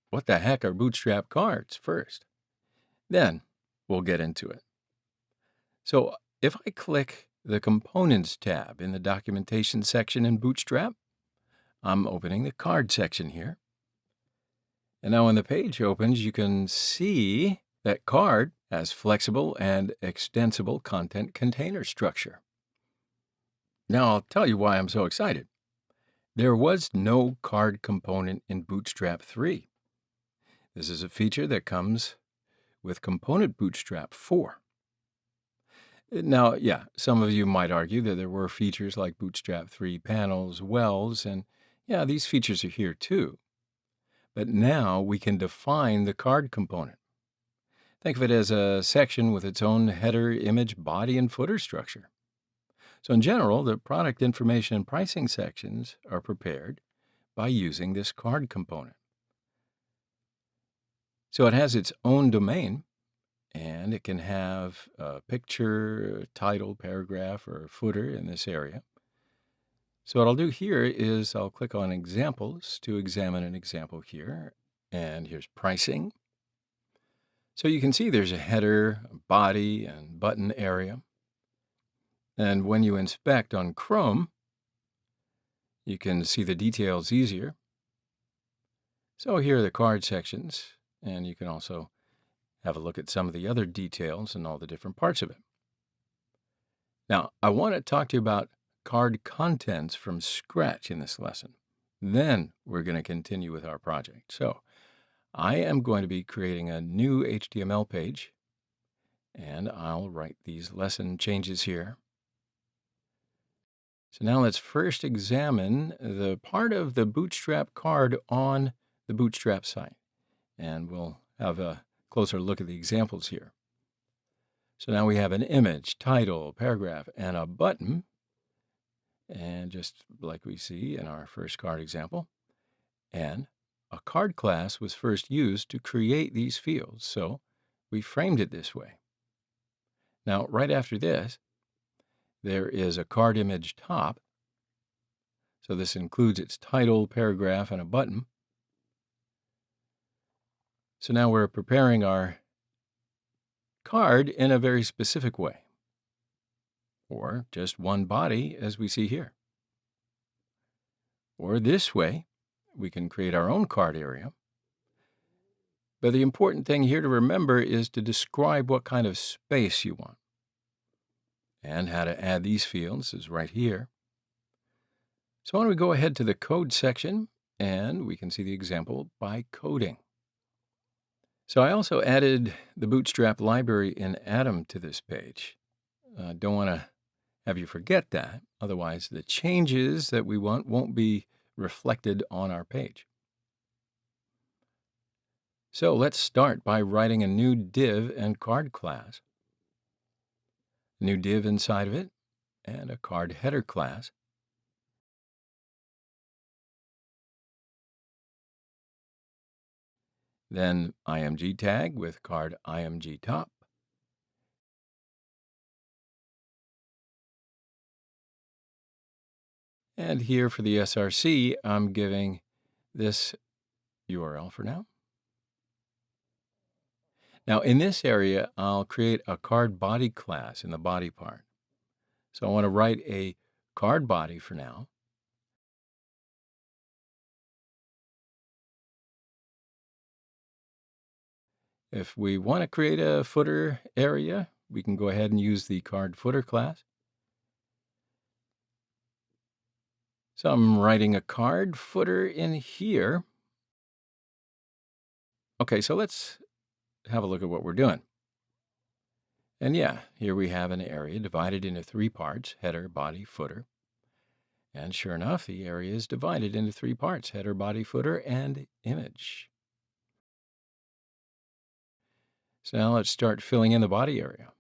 what the heck are Bootstrap cards first. Then we'll get into it. So if I click the Components tab in the Documentation section in Bootstrap, I'm opening the Card section here. And now when the page opens, you can see that Card has flexible and extensible content container structure. Now I'll tell you why I'm so excited. There was no Card component in Bootstrap 3. This is a feature that comes with Component Bootstrap 4. Now, yeah, some of you might argue that there were features like Bootstrap 3 panels, wells, and yeah, these features are here too. But now we can define the Card component. Think of it as a section with its own header, image, body, and footer structure. So in general, the product information and pricing sections are prepared by using this Card component. So it has its own domain, and it can have a picture, title, paragraph, or footer in this area. So what I'll do here is I'll click on Examples to examine an example here. And here's pricing. So you can see there's a header, a body, and button area. And when you inspect on Chrome, you can see the details easier. So here are the card sections, and you can also have a look at some of the other details and all the different parts of it. Now, I want to talk to you about card contents from scratch in this lesson. Then we're going to continue with our project. So I am going to be creating a new HTML page, and I'll write these lesson changes here. So now let's first examine the part of the Bootstrap card on the Bootstrap site, and we'll have a closer look at the examples here. So now we have an image, title, paragraph, and a button. And just like we see in our first card example. And a card class was first used to create these fields, so we framed it this way. Now, right after this, there is a card image top. So this includes its title, paragraph, and a button. So now we're preparing our card in a very specific way, or just one body as we see here. Or this way, we can create our own card area. But the important thing here to remember is to describe what kind of space you want. And how to add these fields is right here. So why don't we go ahead to the code section, and we can see the example by coding. So I also added the Bootstrap library in Atom to this page. Don't want to have you forget that. Otherwise, the changes that we want won't be reflected on our page. So let's start by writing a new div and card class. A new div inside of it, and a card header class. Then img tag with card img top. And here for the SRC, I'm giving this URL for now. Now in this area, I'll create a card body class in the body part. So I want to write a card body for now. If we want to create a footer area, we can go ahead and use the card footer class. So I'm writing a card footer in here. Okay, so let's have a look at what we're doing. And yeah, here we have an area divided into three parts, header, body, footer. And sure enough, the area is divided into three parts, header, body, footer, and image. So now let's start filling in the body area.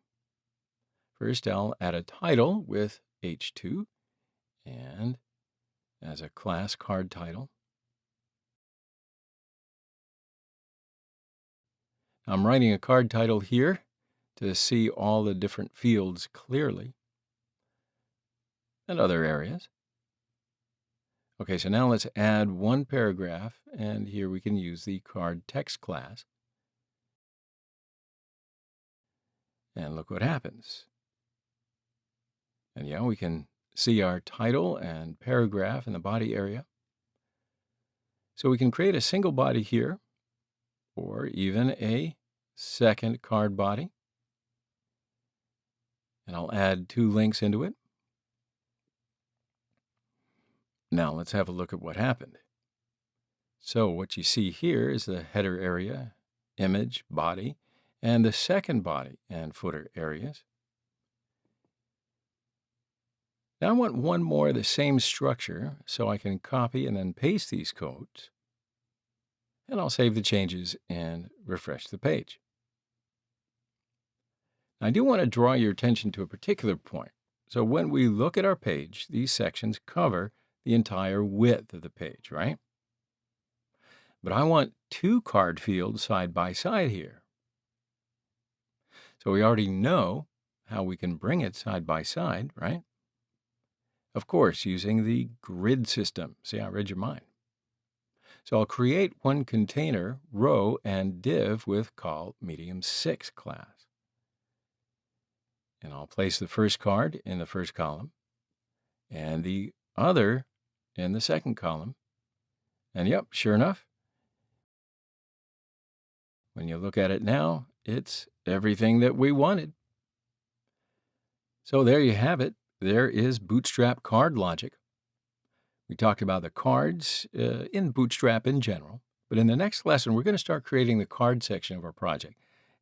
First, I'll add a title with h2 and as a class card title. I'm writing a card title here to see all the different fields clearly and other areas. Okay, so now let's add one paragraph, and here we can use the card text class. And look what happens. And yeah, we can see our title and paragraph in the body area. So we can create a single body here, or even a second card body. And I'll add 2 links into it. Now let's have a look at what happened. So what you see here is the header area, image, body, and the second body and footer areas. Now I want one more of the same structure, so I can copy and then paste these codes. And I'll save the changes and refresh the page. I do want to draw your attention to a particular point. So when we look at our page, these sections cover the entire width of the page, right? But I want 2 card fields side by side here. So we already know how we can bring it side by side, right? Of course, using the grid system. See, I read your mind. So I'll create one container, row, and div with call medium6 class. And I'll place the first card in the first column and the other in the second column. And yep, sure enough, when you look at it now, it's everything that we wanted. So there you have it. There is Bootstrap card logic. We talked about the cards in Bootstrap in general, but in the next lesson, we're going to start creating the card section of our project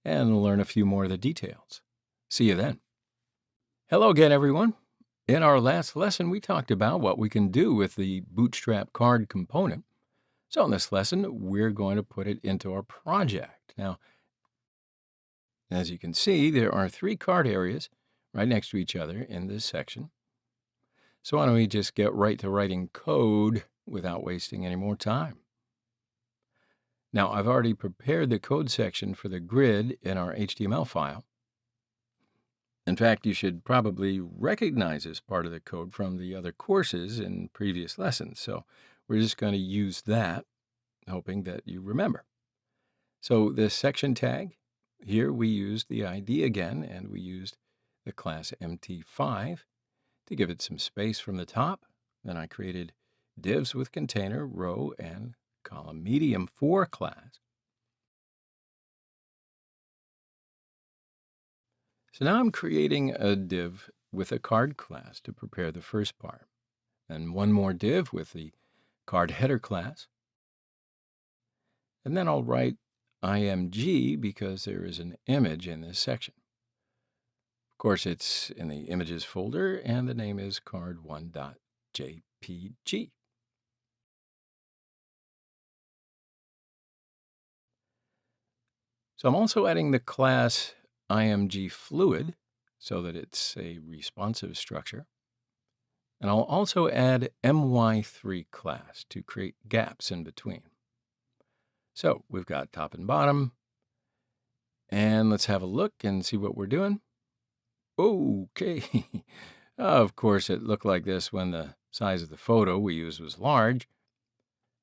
and learn a few more of the details. See you then. Hello again, everyone. In our last lesson, we talked about what we can do with the Bootstrap card component. So in this lesson, we're going to put it into our project. Now, as you can see, there are 3 card areas right next to each other in this section. So why don't we just get right to writing code without wasting any more time. Now, I've already prepared the code section for the grid in our HTML file. In fact, you should probably recognize this part of the code from the other courses in previous lessons. So we're just going to use that, hoping that you remember. So this section tag, here we used the ID again, and we used the class MT5 to give it some space from the top. Then I created divs with container, row, and column medium4 class. So now I'm creating a div with a card class to prepare the first part. And one more div with the card header class. And then I'll write img because there is an image in this section. Of course, it's in the images folder, and the name is card1.jpg. So I'm also adding the class imgFluid so that it's a responsive structure. And I'll also add my3 class to create gaps in between. So we've got top and bottom. And let's have a look and see what we're doing. Okay. Of course, it looked like this when the size of the photo we used was large.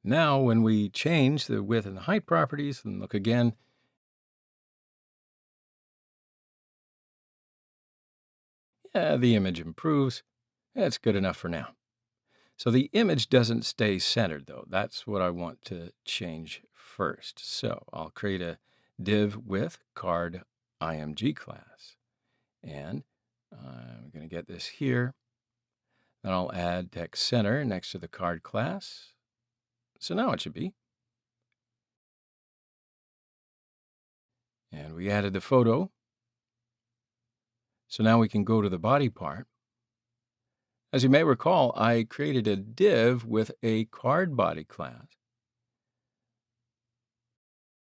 Now, when we change the width and the height properties and look again, yeah, the image improves. That's good enough for now. So the image doesn't stay centered, though. That's what I want to change first. So I'll create a div with card img class. And I'm going to get this here. Then I'll add text center next to the card class. So now it should be. And we added the photo. So now we can go to the body part. As you may recall, I created a div with a card body class.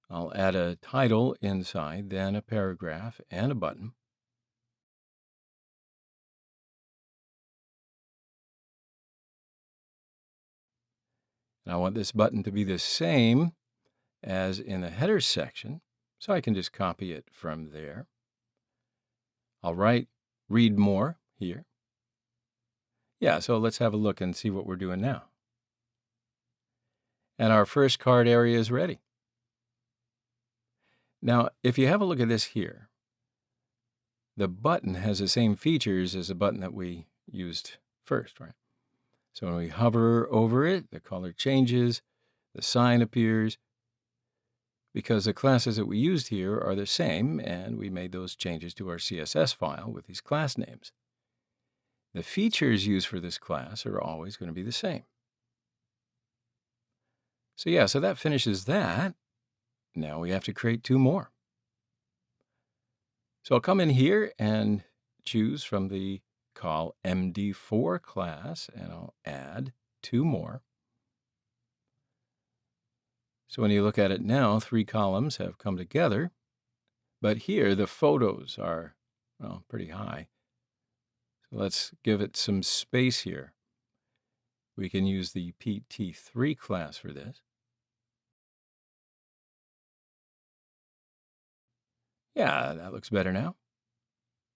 I'll add a title inside, then a paragraph and a button. And I want this button to be the same as in the header section, so I can just copy it from there. I'll write read more here. Yeah, so let's have a look and see what we're doing now. And our first card area is ready. Now, if you have a look at this here, the button has the same features as the button that we used first, right? So when we hover over it, the color changes, the sign appears, because the classes that we used here are the same, and we made those changes to our CSS file with these class names. The features used for this class are always going to be the same. So yeah, so that finishes that. Now we have to create two more. So I'll come in here and choose from the call MD4 class, and I'll add two more. So when you look at it now, 3 columns have come together, but here the photos are, well, pretty high. So let's give it some space here. We can use the PT3 class for this. Yeah, that looks better now.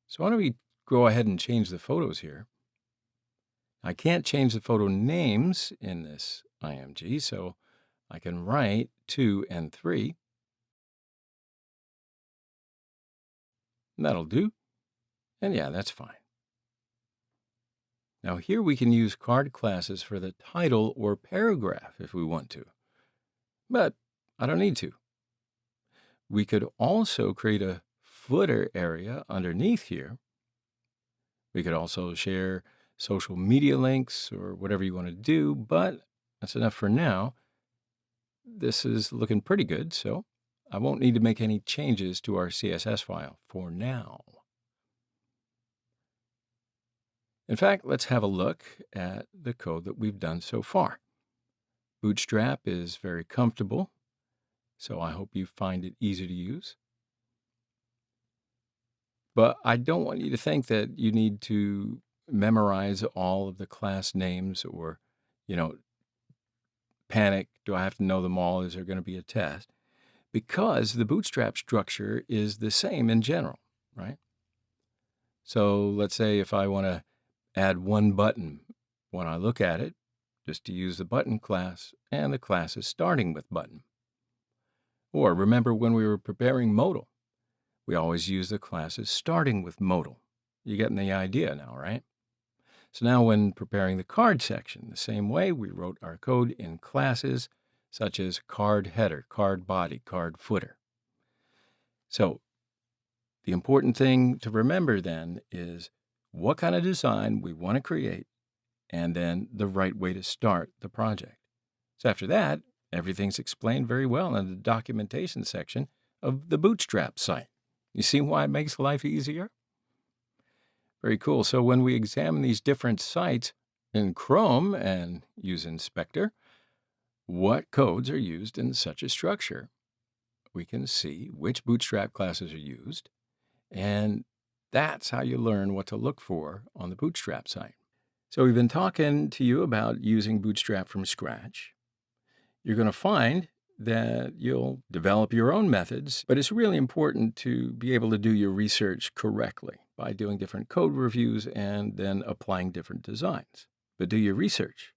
So why don't we go ahead and change the photos here. I can't change the photo names in this IMG, so I can write 2 and 3. And that'll do. And yeah, that's fine. Now here we can use card classes for the title or paragraph if we want to, but I don't need to. We could also create a footer area underneath here. We could also share social media links or whatever you want to do, but that's enough for now. This is looking pretty good, so I won't need to make any changes to our CSS file for now. In fact, let's have a look at the code that we've done so far. Bootstrap is very comfortable, so I hope you find it easy to use. But I don't want you to think that you need to memorize all of the class names or, panic. Do I have to know them all? Is there going to be a test? Because the Bootstrap structure is the same in general, right? So let's say if I want to add one button when I look at it, just to use the button class, and the class is starting with button. Or remember when we were preparing modal, we always use the classes starting with modal. You're getting the idea now, right? So now when preparing the card section, the same way we wrote our code in classes such as card header, card body, card footer. So the important thing to remember then is what kind of design we want to create, and then the right way to start the project. So after that, everything's explained very well in the documentation section of the Bootstrap site. You see why it makes life easier? Very cool. So when we examine these different sites in Chrome and use Inspector, what codes are used in such a structure? We can see which Bootstrap classes are used, and that's how you learn what to look for on the Bootstrap site. So we've been talking to you about using Bootstrap from scratch. You're going to find that you'll develop your own methods, but it's really important to be able to do your research correctly by doing different code reviews and then applying different designs. But do your research.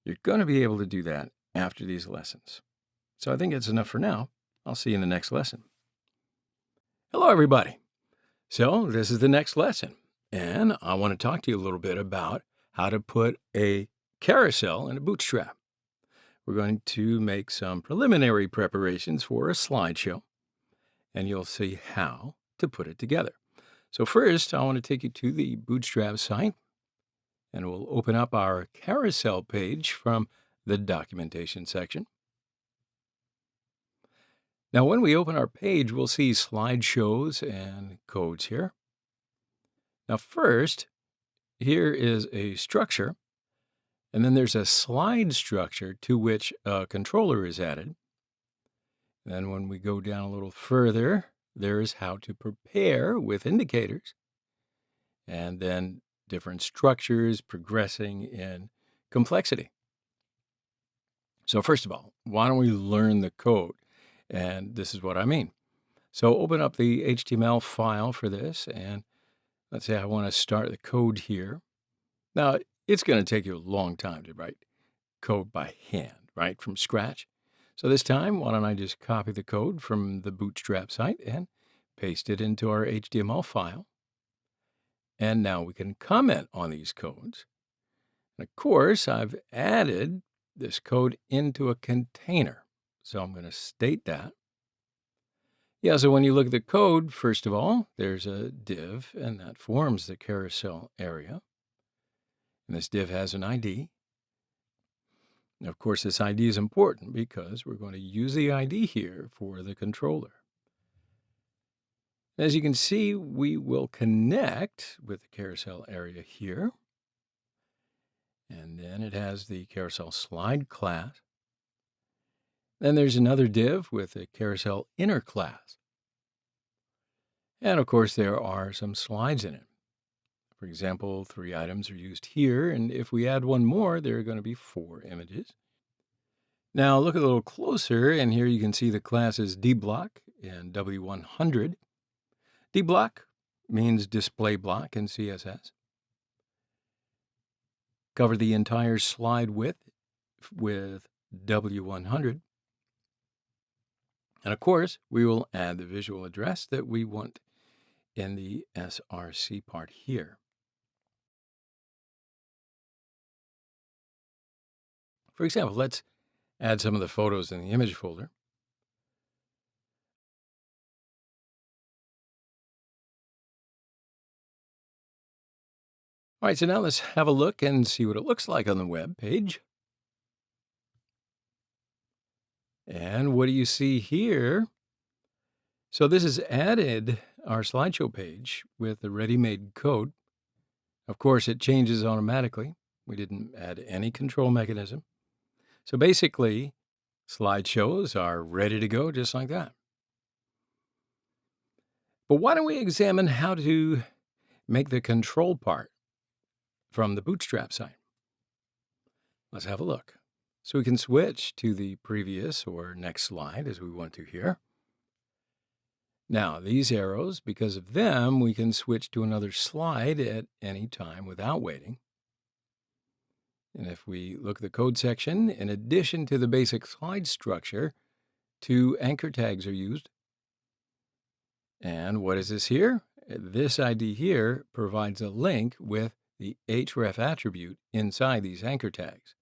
You're going to be able to do that after these lessons. So I think that's enough for now. I'll see you in the next lesson. Hello, everybody. So this is the next lesson, and I want to talk to you a little bit about how to put a carousel in a Bootstrap. We're going to make some preliminary preparations for a slideshow, and you'll see how to put it together. So first, I want to take you to the Bootstrap site, and we'll open up our carousel page from the documentation section. Now, when we open our page, we'll see slideshows and codes here. Now, first, here is a structure, and then there's a slide structure to which a controller is added. Then when we go down a little further, there is how to prepare with indicators, and then different structures progressing in complexity. So first of all, why don't we learn the code? And this is what I mean. So open up the HTML file for this, and let's say I want to start the code here. Now, it's going to take you a long time to write code by hand, right, from scratch. So this time, why don't I just copy the code from the Bootstrap site and paste it into our HTML file. And now we can comment on these codes. And of course, I've added this code into a container. So I'm going to state that. Yeah, so when you look at the code, first of all, there's a div, and that forms the carousel area. And this div has an ID. And of course, this ID is important because we're going to use the ID here for the controller. As you can see, we will connect with the carousel area here. And then it has the carousel slide class. Then there's another div with a carousel inner class. And of course, there are some slides in it. For example, 3 items are used here, and if we add one more, there are going to be 4 images. Now look a little closer, and here you can see the classes dBlock and W100. dBlock means display block in CSS. Cover the entire slide width with W100. And of course, we will add the visual address that we want in the SRC part here. For example, let's add some of the photos in the image folder. All right, so now let's have a look and see what it looks like on the web page. And what do you see here? So this has added our slideshow page with the ready-made code. Of course, it changes automatically. We didn't add any control mechanism. So basically, slideshows are ready to go just like that. But why don't we examine how to make the control part from the Bootstrap site? Let's have a look. So we can switch to the previous or next slide as we want to here. Now, these arrows, because of them, we can switch to another slide at any time without waiting. And if we look at the code section, in addition to the basic slide structure, 2 anchor tags are used. And what is this here? This ID here provides a link with the href attribute inside these anchor tags.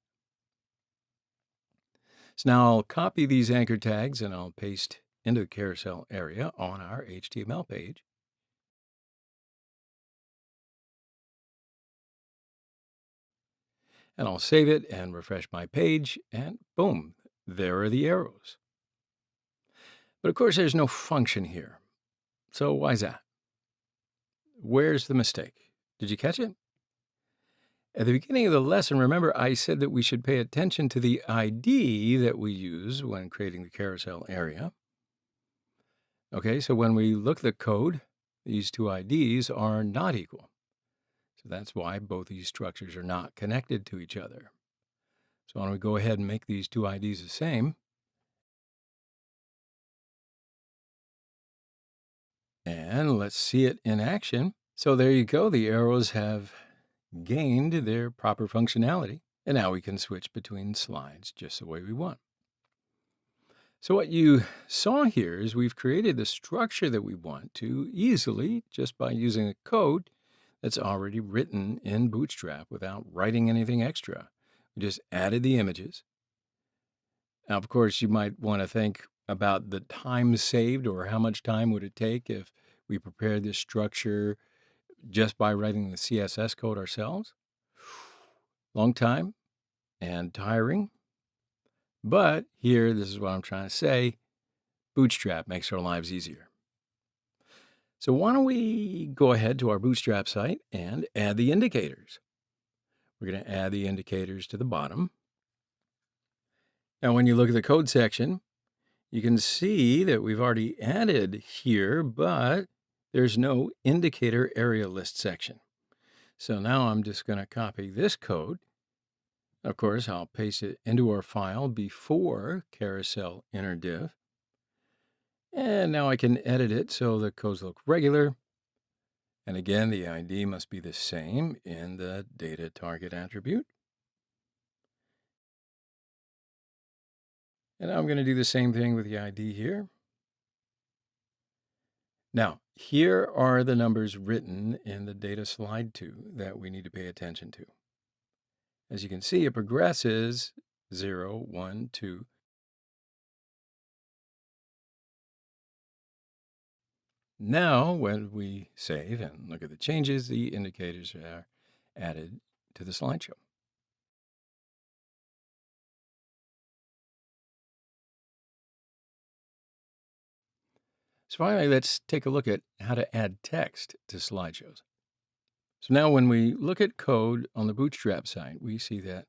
So now I'll copy these anchor tags and I'll paste into the carousel area on our HTML page. And I'll save it and refresh my page, and boom, there are the arrows. But of course, there's no function here. So why is that? Where's the mistake? Did you catch it? At the beginning of the lesson, remember I said that we should pay attention to the ID that we use when creating the carousel area. Okay, so when we look at the code, these 2 IDs are not equal. So that's why both these structures are not connected to each other. So why don't we go ahead and make these 2 IDs the same. And let's see it in action. So there you go. The arrows have gained their proper functionality. And now we can switch between slides just the way we want. So what you saw here is we've created the structure that we want to easily just by using a code that's already written in Bootstrap without writing anything extra. We just added the images. Now, of course, you might want to think about the time saved, or how much time would it take if we prepared this structure just by writing the CSS code ourselves. Long time and tiring. But here, this is what I'm trying to say, Bootstrap makes our lives easier. So why don't we go ahead to our Bootstrap site and add the indicators. We're going to add the indicators to the bottom. Now, when you look at the code section, you can see that we've already added here, but there's no indicator area list section. So now I'm just going to copy this code. Of course, I'll paste it into our file before carousel inner div. And now I can edit it so the codes look regular. And again, the ID must be the same in the data target attribute. And I'm going to do the same thing with the ID here. Now, here are the numbers written in the data slide 2 that we need to pay attention to. As you can see, it progresses 0, 1, 2. Now, when we save and look at the changes, the indicators are added to the slideshow. So finally, let's take a look at how to add text to slideshows. So now when we look at code on the Bootstrap site, we see that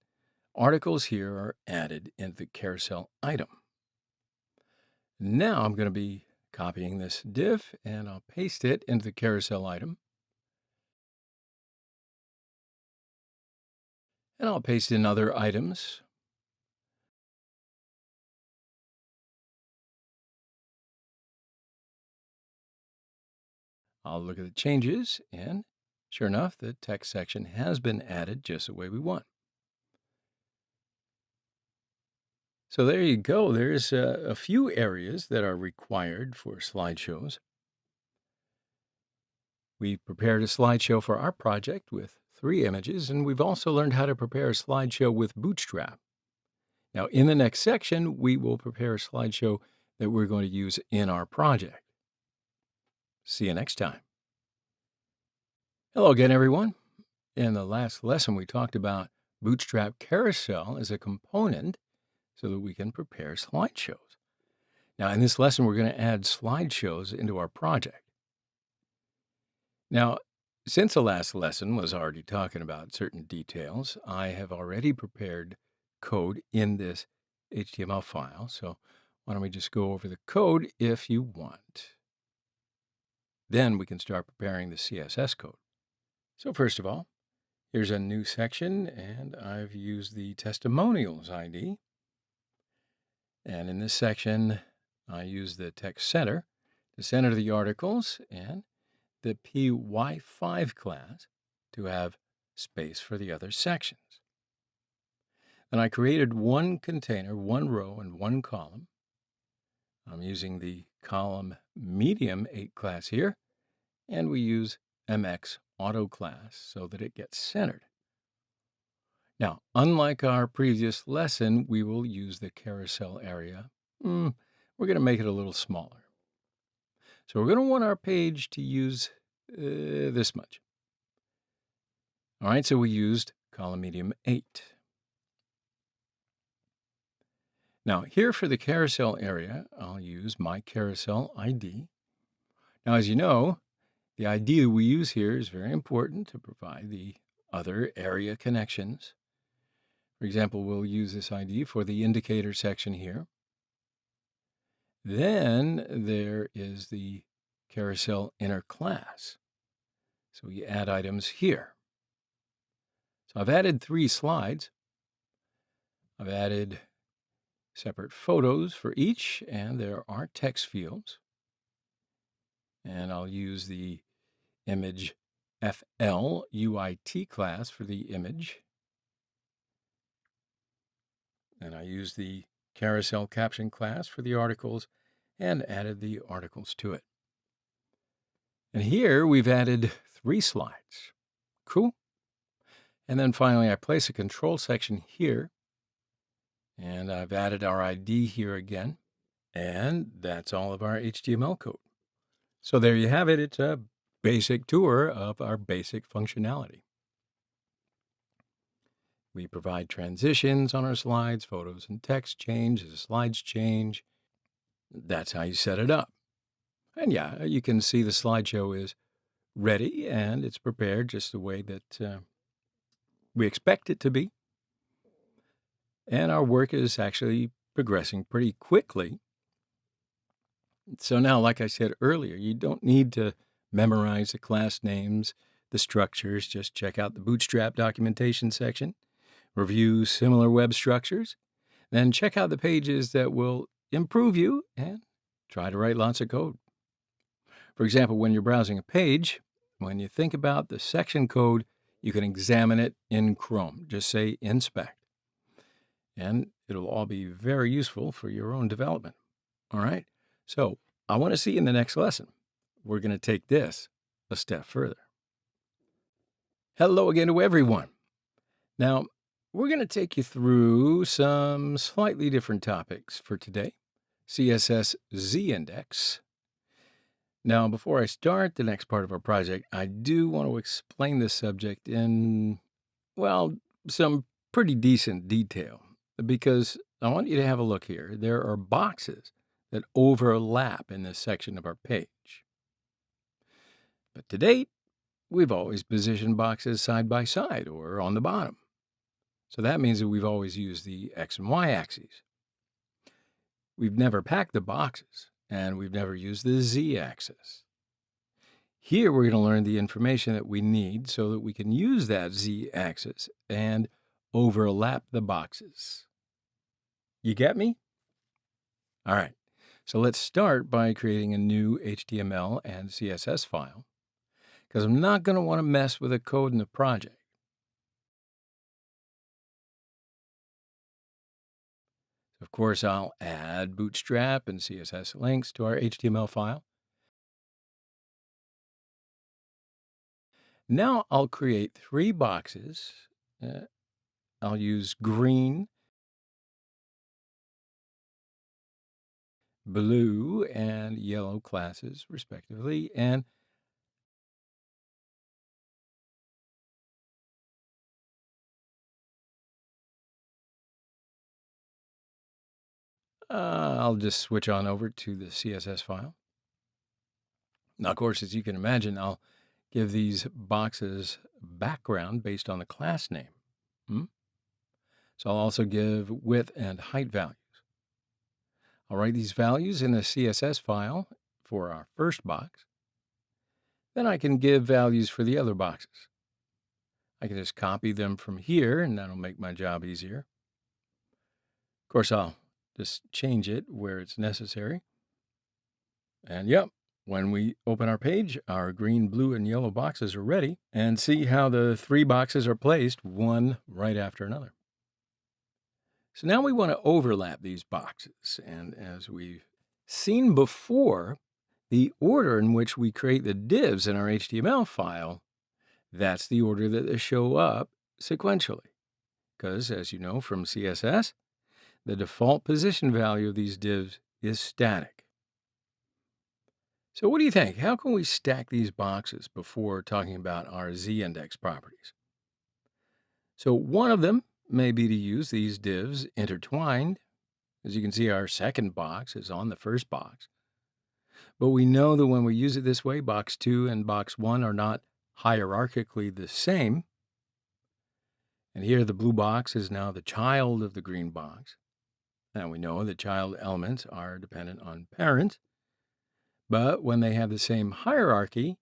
articles here are added into the carousel item. Now I'm going to be copying this div and I'll paste it into the carousel item. And I'll paste in other items. I'll look at the changes, and sure enough, the text section has been added just the way we want. So there you go. There's a few areas that are required for slideshows. We prepared a slideshow for our project with 3 images, and we've also learned how to prepare a slideshow with Bootstrap. Now, in the next section, we will prepare a slideshow that we're going to use in our project. See you next time. Hello again, everyone. In the last lesson, we talked about Bootstrap Carousel as a component so that we can prepare slideshows. Now, in this lesson, we're going to add slideshows into our project. Now, since the last lesson was already talking about certain details, I have already prepared code in this HTML file. So why don't we just go over the code if you want. Then we can start preparing the CSS code. So first of all, here's a new section, and I've used the testimonials ID. And in this section, I use the text center to center the articles and the py5 class to have space for the other sections. And I created one container, one row, and one column. I'm using the column medium 8 class here, and we use MX auto class so that it gets centered. Now, unlike our previous lesson, we will use the carousel area. We're going to make it a little smaller. So we're going to want our page to use this much. All right, so we used column medium 8. Now, here for the carousel area, I'll use my carousel ID. Now, as you know, the ID that we use here is very important to provide the other area connections. For example, we'll use this ID for the indicator section here. Then there is the carousel inner class. So we add items here. So I've added 3 slides. I've added separate photos for each, and there are text fields. And I'll use the image FLUIT class for the image. And I use the carousel caption class for the articles and added the articles to it. And here we've added 3 slides. Cool. And then finally, I place a control section here. And I've added our ID here again. And that's all of our HTML code. So there you have it. It's a basic tour of our basic functionality. We provide transitions on our slides, photos and text change as the slides change. That's how you set it up. And yeah, you can see the slideshow is ready and it's prepared just the way that we expect it to be. And our work is actually progressing pretty quickly. So now, like I said earlier, you don't need to memorize the class names, the structures. Just check out the Bootstrap documentation section, review similar web structures, then check out the pages that will improve you and try to write lots of code. For example, when you're browsing a page, when you think about the section code, you can examine it in Chrome. Just say inspect. And it'll all be very useful for your own development. All right? So I want to see you in the next lesson. we're going to take this a step further. Hello again to everyone. Now, we're going to take you through some slightly different topics for today. CSS Z-index. Now, before I start the next part of our project, I do want to explain this subject in, well, some pretty decent detail, because I want you to have a look here. There are boxes that overlap in this section of our page. But to date, we've always positioned boxes side by side or on the bottom. So that means that we've always used the X and Y axes. We've never packed the boxes, and we've never used the Z axis. Here we're going to learn the information that we need so that we can use that Z axis and overlap the boxes. You get me? All right, so let's start by creating a new HTML and CSS file, because I'm not going to want to mess with the code in the project. Of course, I'll add Bootstrap and CSS links to our HTML file. Now I'll create 3 boxes. I'll use green, blue, and yellow classes, respectively, and I'll just switch on over to the CSS file. Now, of course, as you can imagine, I'll give these boxes background based on the class name. So I'll also give width and height values. I'll write these values in the CSS file for our first box. Then I can give values for the other boxes. I can just copy them from here, and that'll make my job easier. Of course, I'll just change it where it's necessary. And yep, when we open our page, our green, blue, and yellow boxes are ready. And see how the 3 boxes are placed, one right after another. So now we want to overlap these boxes. And as we've seen before, the order in which we create the divs in our HTML file, that's the order that they show up sequentially. Because, as you know from CSS, the default position value of these divs is static. So what do you think? How can we stack these boxes before talking about our Z-index properties? So one of them may be to use these divs intertwined. As you can see, our second box is on the first box. But we know that when we use it this way, box 2 and box 1 are not hierarchically the same. And here the blue box is now the child of the green box. And we know that child elements are dependent on parent. But when they have the same hierarchy,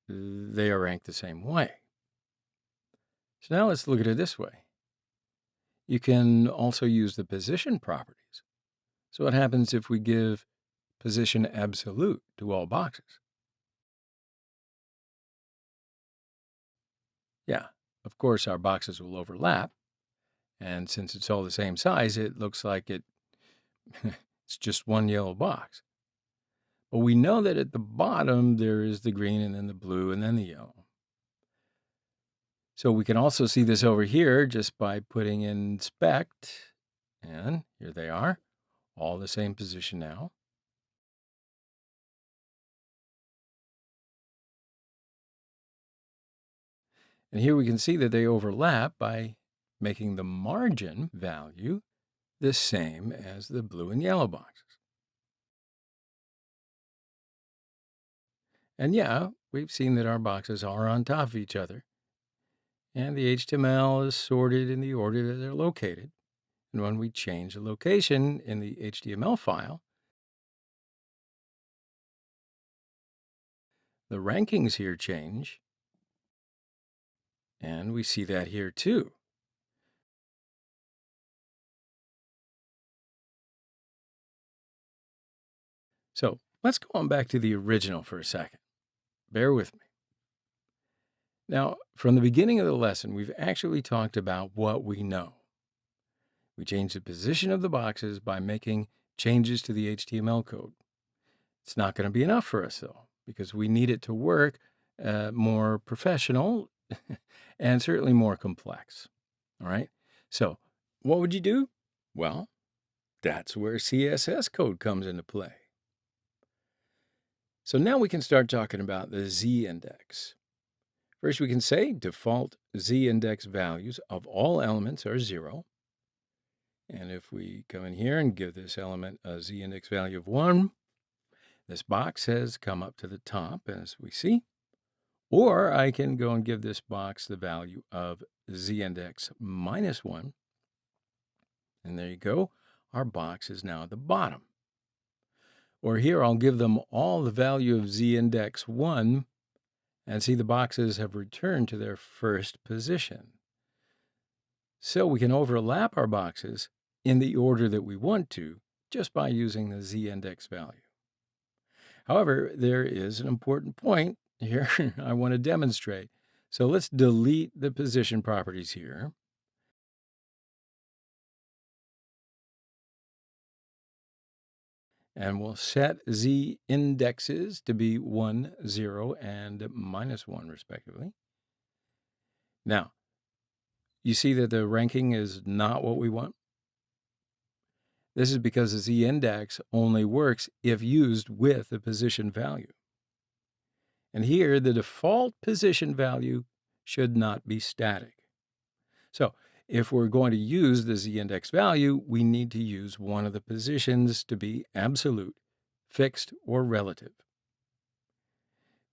they are ranked the same way. So now let's look at it this way. You can also use the position properties. So what happens if we give position absolute to all boxes? Yeah, of course our boxes will overlap. And since it's all the same size, it looks like it's just one yellow box. But we know that at the bottom there is the green and then the blue and then the yellow. So we can also see this over here just by putting in inspect, and here they are, all the same position now. And here we can see that they overlap by making the margin value the same as the blue and yellow boxes. And yeah, we've seen that our boxes are on top of each other. And the HTML is sorted in the order that they're located. And when we change the location in the HTML file, the rankings here change. And we see that here too. So let's go on back to the original for a second. Bear with me. Now, from the beginning of the lesson, we've actually talked about what we know. We changed the position of the boxes by making changes to the HTML code. It's not going to be enough for us, though. because we need it to work more professional and certainly more complex. All right. So what would you do? Well, that's where CSS code comes into play. So now we can start talking about the z-index. First, we can say default z-index values of all elements are 0. And if we come in here and give this element a z-index value of 1, this box has come up to the top, as we see. Or I can go and give this box the value of z-index minus 1. And there you go. Our box is now at the bottom. Or here I'll give them all the value of z-index 1, and see the boxes have returned to their first position. So we can overlap our boxes in the order that we want to just by using the z-index value. However, there is an important point here I want to demonstrate. So let's delete the position properties here. And we'll set z indexes to be 1, 0, and minus 1, respectively. Now, you see that the ranking is not what we want? This is because the z-index only works if used with the position value. And here, the default position value should not be static. So if we're going to use the z-index value, we need to use one of the positions to be absolute, fixed, or relative.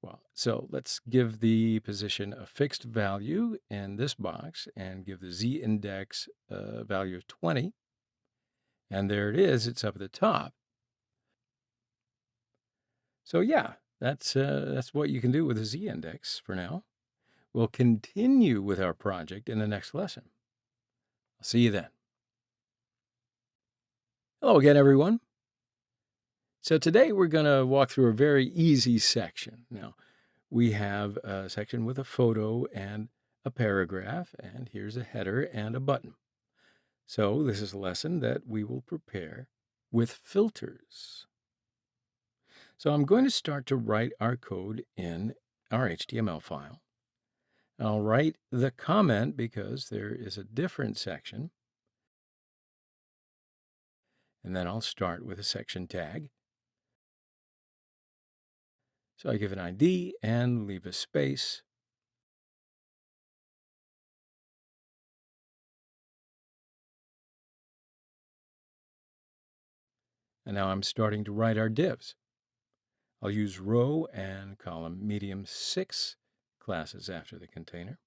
Well, so let's give the position a fixed value in this box and give the z-index a value of 20. And there it is, it's up at the top. So yeah, that's what you can do with a z-index for now. We'll continue with our project in the next lesson. I'll see you then. Hello again, everyone. So today we're going to walk through a very easy section. Now, we have a section with a photo and a paragraph, and here's a header and a button. So this is a lesson that we will prepare with filters. So I'm going to start to write our code in our HTML file. I'll write the comment because there is a different section. And then I'll start with a section tag. So I give an ID and leave a space. And now I'm starting to write our divs. I'll use row and column medium 6 classes after the container.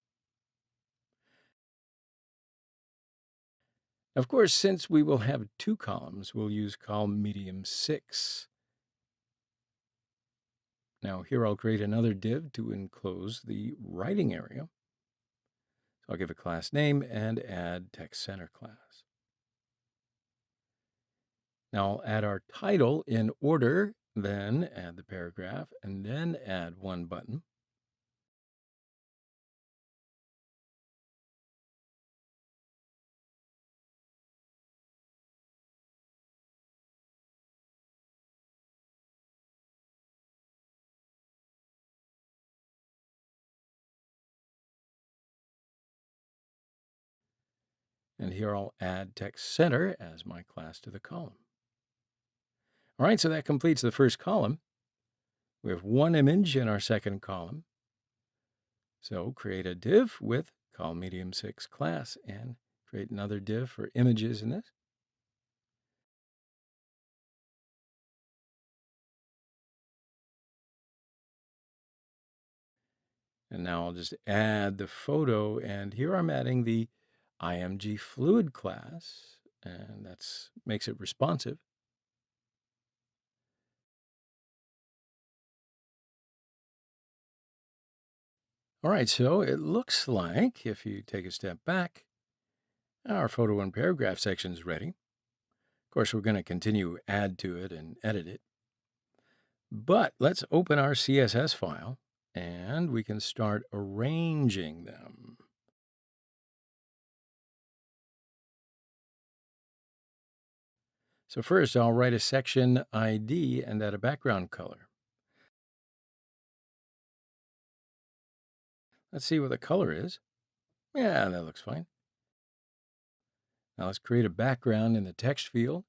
Of course, since we will have 2 columns, we'll use column medium 6. Now here I'll create another div to enclose the writing area. So I'll give a class name and add text center class. Now I'll add our title in order, then add the paragraph, and then add one button. And here I'll add text center as my class to the column. All right, so that completes the first column. We have one image in our second column. So create a div with column medium 6 class and create another div for images in this. And now I'll just add the photo, and here I'm adding the IMG fluid class, and that's makes it responsive. All right, so it looks like if you take a step back, our photo and paragraph section is ready. Of course, we're going to continue add to it and edit it. But let's open our CSS file, and we can start arranging them. So first, I'll write a section ID and add a background color. Let's see what the color is. Yeah, that looks fine. Now let's create a background in the text field.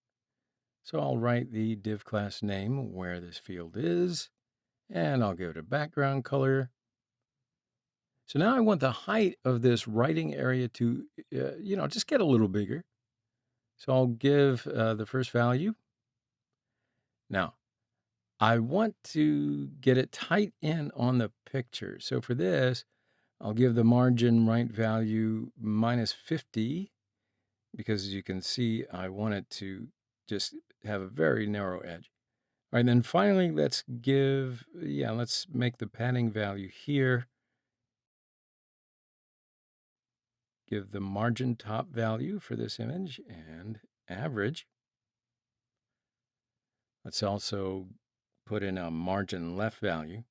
So I'll write the div class name where this field is, and I'll give it a background color. So now I want the height of this writing area to, just get a little bigger. So I'll give the first value. Now, I want to get it tight in on the picture. So for this, I'll give the margin right value -50, because as you can see, I want it to just have a very narrow edge. All right, then finally, let's make the padding value here. Give the margin top value for this image and average. Let's also put in a margin left value.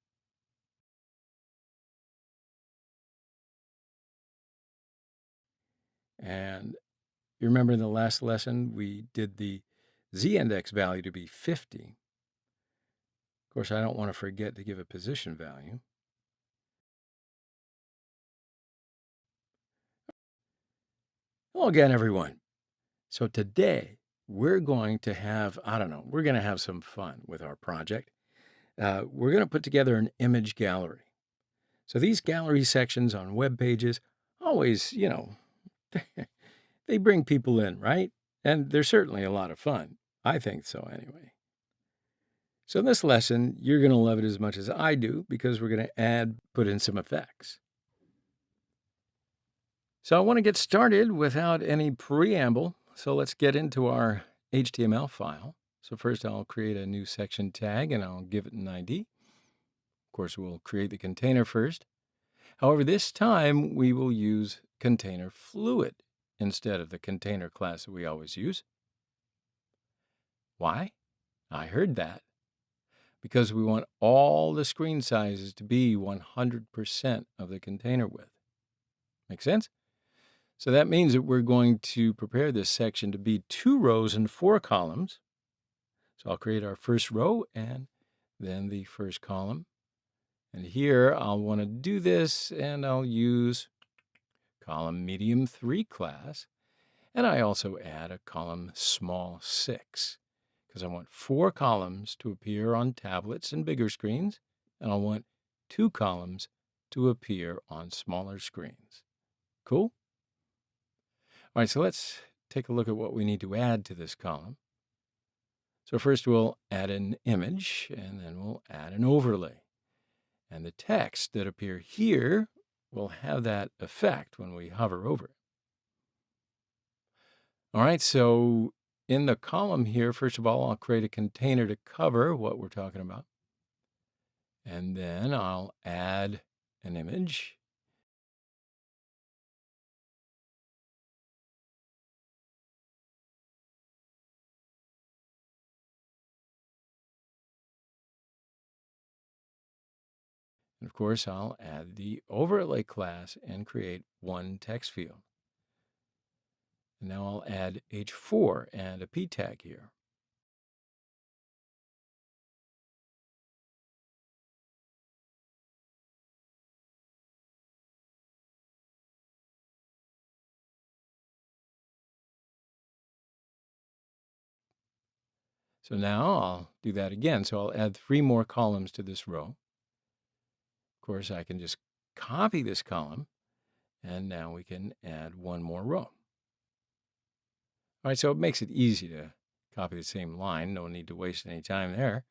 And you remember in the last lesson, we did the z-index value to be 50. Of course, I don't want to forget to give a position value. Hello again, everyone. So today, we're going to have, we're going to have some fun with our project. We're going to put together an image gallery. So these gallery sections on web pages always, they bring people in, right? And they're certainly a lot of fun. I think so anyway. So in this lesson, you're going to love it as much as I do, because we're going to put in some effects. So I want to get started without any preamble. So let's get into our HTML file. So first I'll create a new section tag and I'll give it an ID. Of course, we'll create the container first. However, this time we will use container fluid instead of the container class that we always use. Why? I heard that. Because we want all the screen sizes to be 100% of the container width. Make sense? So that means that we're going to prepare this section to be 2 rows and 4 columns. So I'll create our first row and then the first column. And here I'll want to do this, and I'll use column medium 3 class. And I also add a column small 6, because I want 4 columns to appear on tablets and bigger screens, and I want 2 columns to appear on smaller screens. Cool? All right, so let's take a look at what we need to add to this column. So first we'll add an image, and then we'll add an overlay. And the text that appear here will have that effect when we hover over it. All right, so in the column here, first of all, I'll create a container to cover what we're talking about. And then I'll add an image. And of course, I'll add the overlay class and create one text field. And now I'll add h4 and a p tag here. So now I'll do that again. So I'll add 3 more columns to this row. Of course, I can just copy this column, and now we can add 1 more row. All right, so it makes it easy to copy the same line. No need to waste any time there.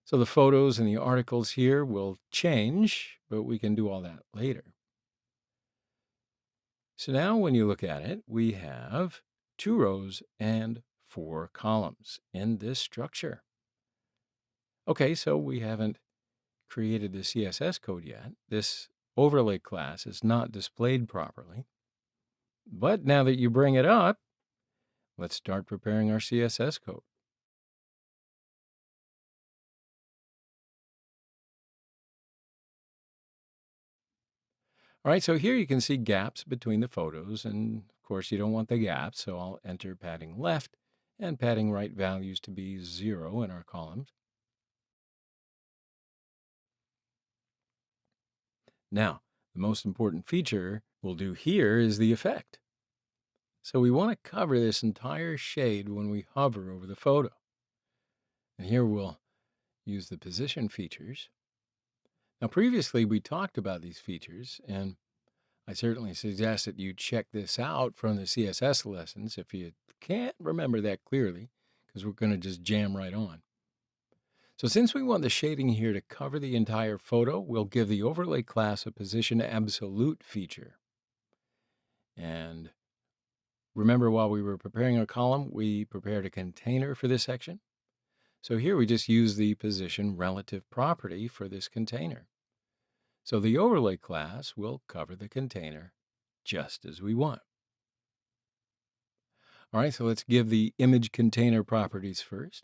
So the photos and the articles here will change, but we can do all that later. So now when you look at it, we have 2 rows and 4 columns in this structure. Okay, so we haven't created the CSS code yet. This overlay class is not displayed properly. But now that you bring it up, let's start preparing our CSS code. All right, so here you can see gaps between the photos, and of course you don't want the gaps, so I'll enter padding left and padding right values to be 0 in our columns. Now, the most important feature we'll do here is the effect. So we want to cover this entire shade when we hover over the photo. And here we'll use the position features. Now, previously we talked about these features, and I certainly suggest that you check this out from the CSS lessons if you can't remember that clearly, because we're going to just jam right on. So since we want the shading here to cover the entire photo, we'll give the overlay class a position absolute feature. And remember, while we were preparing a column, we prepared a container for this section. So here we just use the position relative property for this container. So the overlay class will cover the container just as we want. All right, so let's give the image container properties first.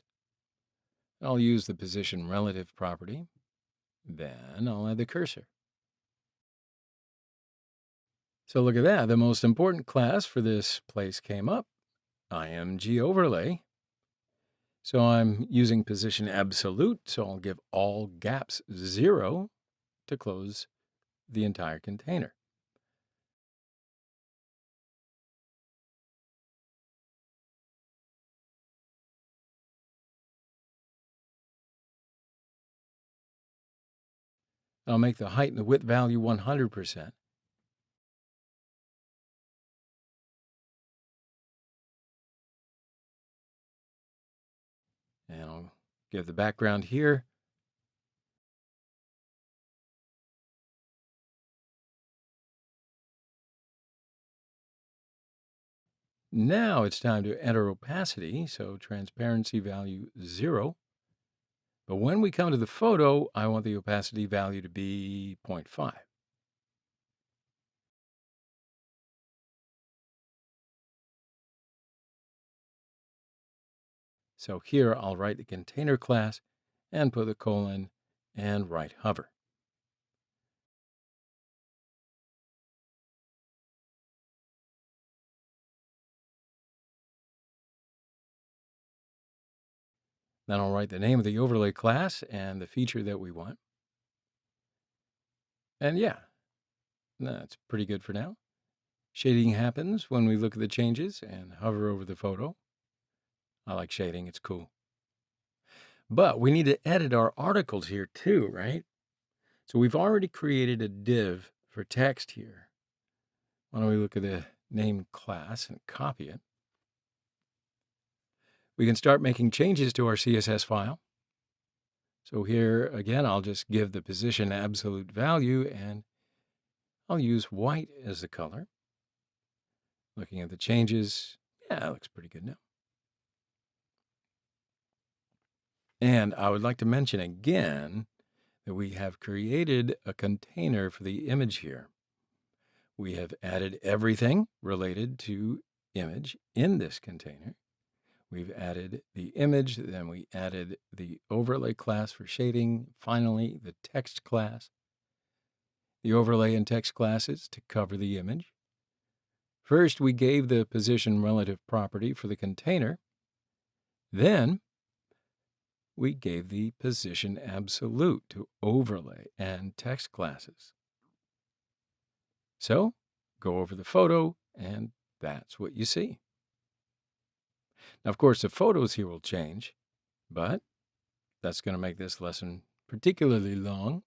I'll use the position relative property. Then I'll add the cursor. So look at that. The most important class for this place came up, img overlay. So I'm using position absolute, so I'll give all gaps 0 to close the entire container. I'll make the height and the width value 100%. And I'll give the background here. Now it's time to enter opacity, so transparency value 0. But when we come to the photo, I want the opacity value to be 0.5. So here I'll write the container class and put the colon and right hover. Then I'll write the name of the overlay class and the feature that we want. And yeah, that's pretty good for now. Shading happens when we look at the changes and hover over the photo. I like shading, it's cool. But we need to edit our articles here too, right? So we've already created a div for text here. Why don't we look at the name class and copy it? We can start making changes to our CSS file. So here, again, I'll just give the position absolute value, and I'll use white as the color. Looking at the changes, yeah, it looks pretty good now. And I would like to mention again that we have created a container for the image here. We have added everything related to image in this container. We've added the image, then we added the overlay class for shading, finally the text class, the overlay and text classes to cover the image. First, we gave the position relative property for the container. Then, we gave the position absolute to overlay and text classes. So, go over the photo, and that's what you see. Now, of course, the photos here will change, but that's going to make this lesson particularly long.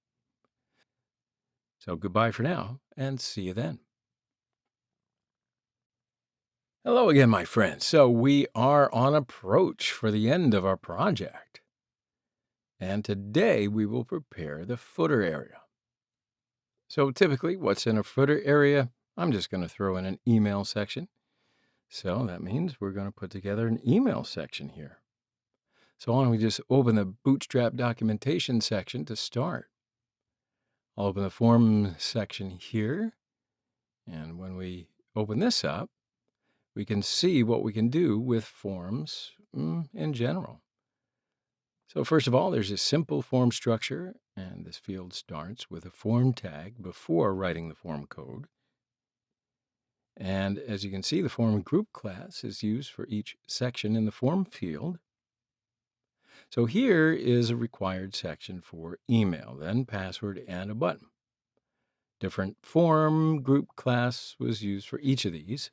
So goodbye for now, and see you then. Hello again, my friends. So we are on approach for the end of our project. And today we will prepare the footer area. So typically, what's in a footer area? I'm just going to throw in an email section. So that means we're going to put together an email section here. So why don't we just open the Bootstrap documentation section to start. I'll open the form section here. And when we open this up, we can see what we can do with forms in general. So first of all, there's a simple form structure, and this field starts with a form tag before writing the form code. And as you can see, the form group class is used for each section in the form field. So here is a required section for email, then password and a button. Different form group class was used for each of these.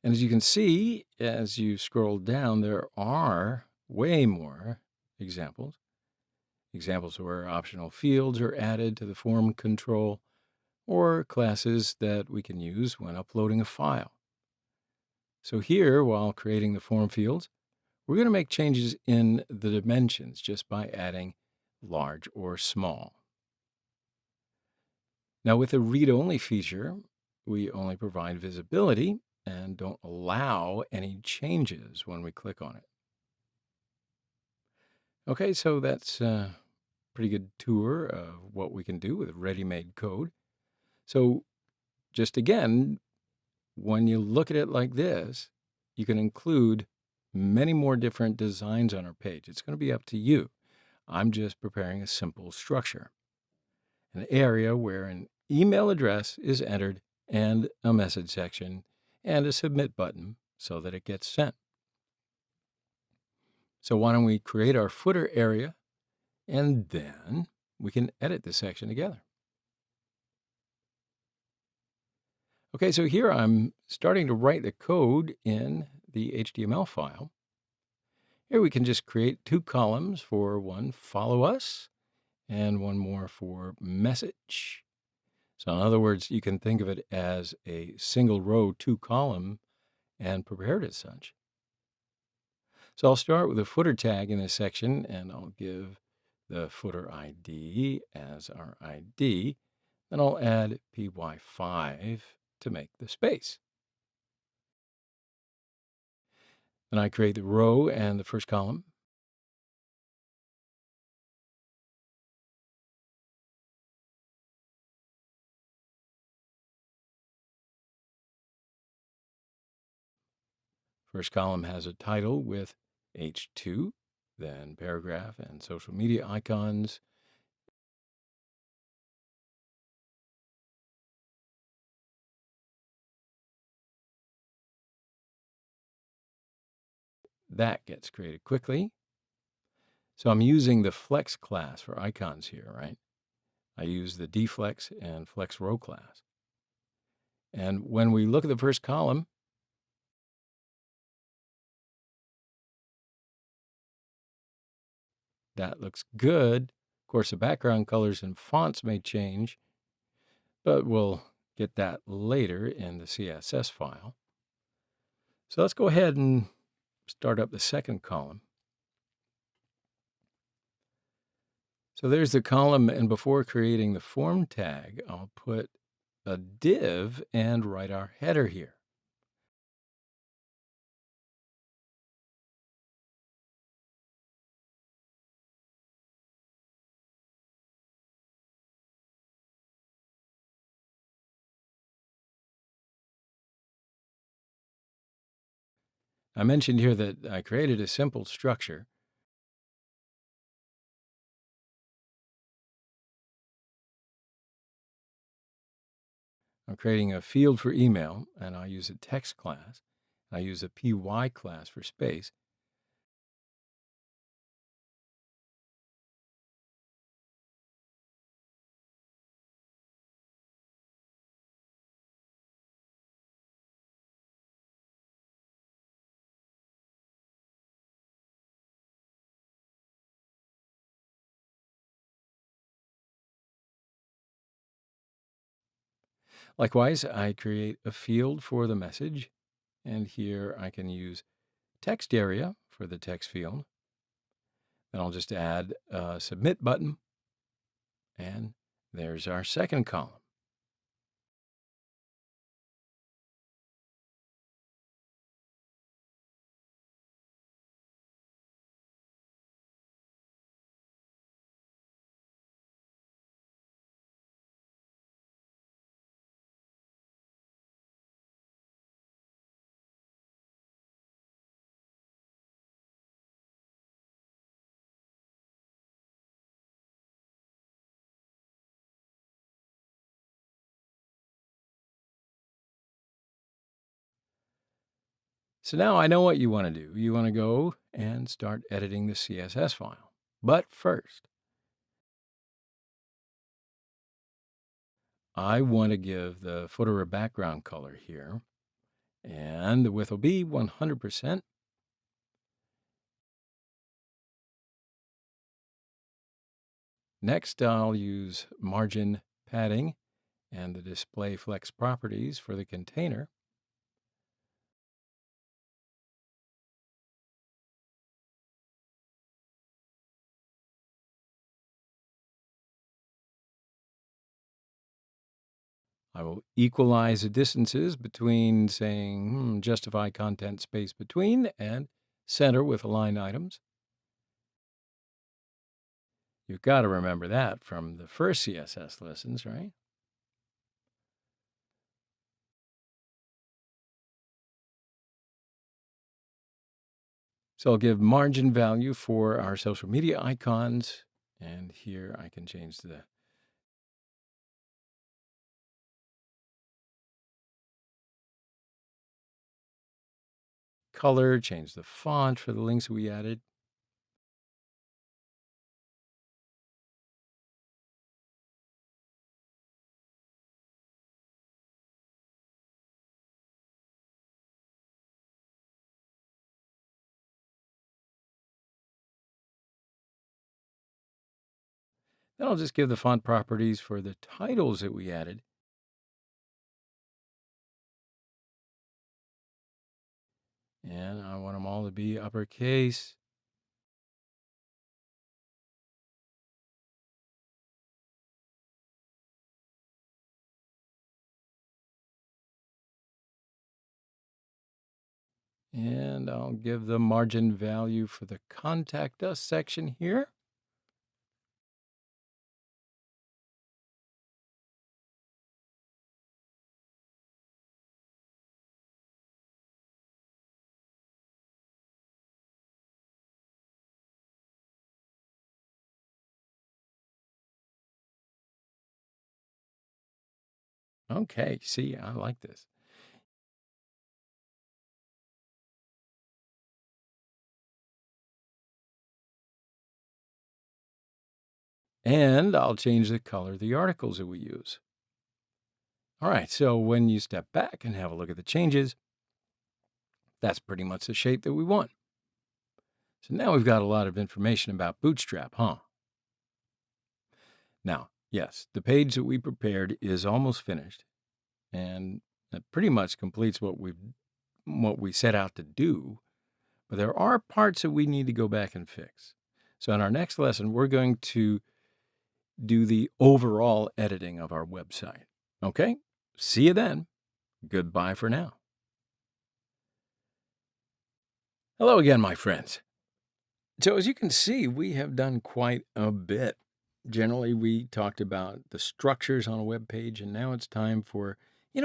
And as you can see, as you scroll down, there are way more examples. Examples where optional fields are added to the form control, or classes that we can use when uploading a file. So here, while creating the form fields, we're going to make changes in the dimensions just by adding large or small. Now, with the read-only feature, we only provide visibility and don't allow any changes when we click on it. Okay, so that's a pretty good tour of what we can do with ready-made code. So just again, when you look at it like this, you can include many more different designs on our page. It's going to be up to you. I'm just preparing a simple structure, an area where an email address is entered and a message section and a submit button so that it gets sent. So why don't we create our footer area and then we can edit this section together. Okay, so here I'm starting to write the code in the HTML file. Here we can just create two columns for one follow us and one more for message. So in other words, you can think of it as a single row, two column, and prepare it as such. So I'll start with a footer tag in this section, and I'll give the footer ID as our ID. Then I'll add py5 to make the space. Then I create the row and the first column. First column has a title with H2, then paragraph and social media icons. That gets created quickly. So I'm using the flex class for icons here, right? I use the deflex and flex row class. And when we look at the first column, that looks good. Of course, the background colors and fonts may change, but we'll get that later in the CSS file. So let's go ahead and start up the second column. So there's the column, and before creating the form tag, I'll put a div and write our header here. I mentioned here that I created a simple structure. I'm creating a field for email, and I use a text class. I use a py class for space. Likewise, I create a field for the message, and here I can use text area for the text field. Then I'll just add a submit button, and there's our second column. So now I know what you want to do. You want to go and start editing the CSS file. But first, I want to give the footer a background color here. And the width will be 100%. Next, I'll use margin padding and the display flex properties for the container. I will equalize the distances between saying justify content space between and center with align items. You've got to remember that from the first CSS lessons, right? So I'll give margin value for our social media icons. And here I can change the color, change the font for the links we added. Then I'll just give the font properties for the titles that we added. And I want them all to be uppercase. And I'll give the margin value for the contact us section here. Okay, see, I like this. And I'll change the color of the articles that we use. All right, so when you step back and have a look at the changes, that's pretty much the shape that we want. So now we've got a lot of information about Bootstrap, huh? Now, yes, the page that we prepared is almost finished, and that pretty much completes what we set out to do. But there are parts that we need to go back and fix. So in our next lesson, we're going to do the overall editing of our website. Okay? See you then. Goodbye for now. Hello again, my friends. So as you can see, we have done quite a bit. Generally, we talked about the structures on a web page, and now it's time for,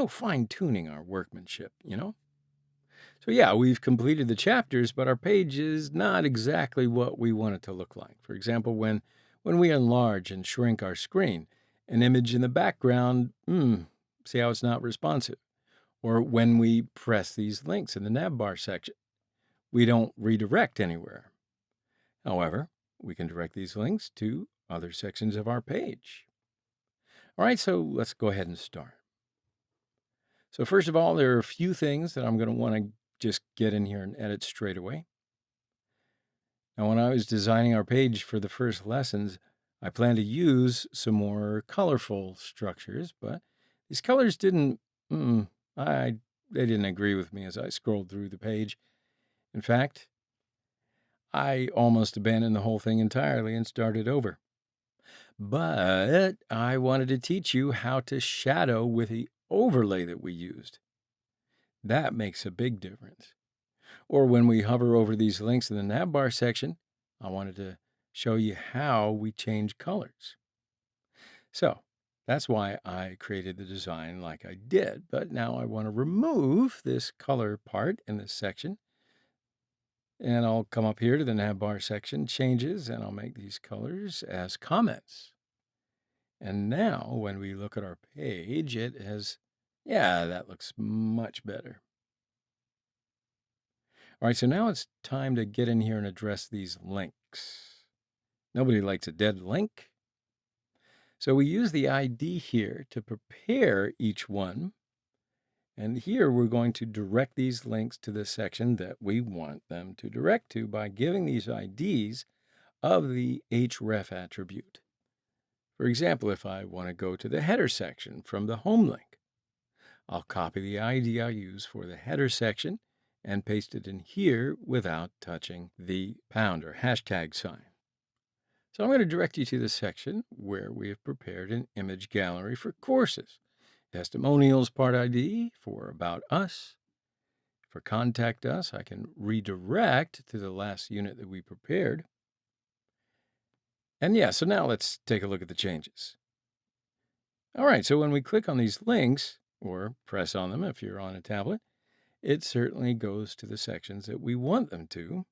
fine-tuning our workmanship, So yeah, we've completed the chapters, but our page is not exactly what we want it to look like. For example, when we enlarge and shrink our screen, an image in the background, see how it's not responsive. Or when we press these links in the navbar section, we don't redirect anywhere. However, we can direct these links to other sections of our page. All right, so let's go ahead and start. So first of all, there are a few things that I'm going to want to just get in here and edit straight away. Now, when I was designing our page for the first lessons, I planned to use some more colorful structures, but these colors didn't, they didn't agree with me as I scrolled through the page. In fact, I almost abandoned the whole thing entirely and started over. But I wanted to teach you how to shadow with the overlay that we used. That makes a big difference. Or when we hover over these links in the navbar section, I wanted to show you how we change colors. So that's why I created the design like I did. But now I want to remove this color part in this section. And I'll come up here to the navbar section, changes, and I'll make these colors as comments. And now when we look at our page, it has, that looks much better. All right, so now it's time to get in here and address these links. Nobody likes a dead link. So we use the ID here to prepare each one. And here we're going to direct these links to the section that we want them to direct to by giving these IDs of the href attribute. For example, if I want to go to the header section from the home link, I'll copy the ID I use for the header section and paste it in here without touching the pound or hashtag sign. So I'm going to direct you to the section where we have prepared an image gallery for courses. Testimonials part ID for About Us. For Contact Us, I can redirect to the last unit that we prepared. And yeah, so now let's take a look at the changes. All right, so when we click on these links, or press on them if you're on a tablet, it certainly goes to the sections that we want them to.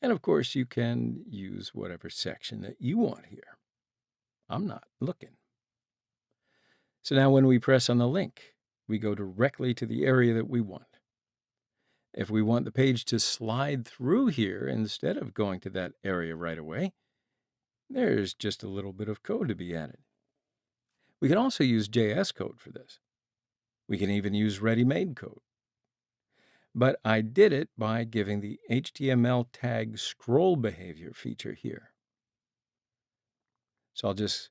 And of course, you can use whatever section that you want here. I'm not looking. So now when we press on the link, we go directly to the area that we want. If we want the page to slide through here instead of going to that area right away, there's just a little bit of code to be added. We can also use JS code for this. We can even use ready-made code. But I did it by giving the HTML tag scroll behavior feature here. So I'll just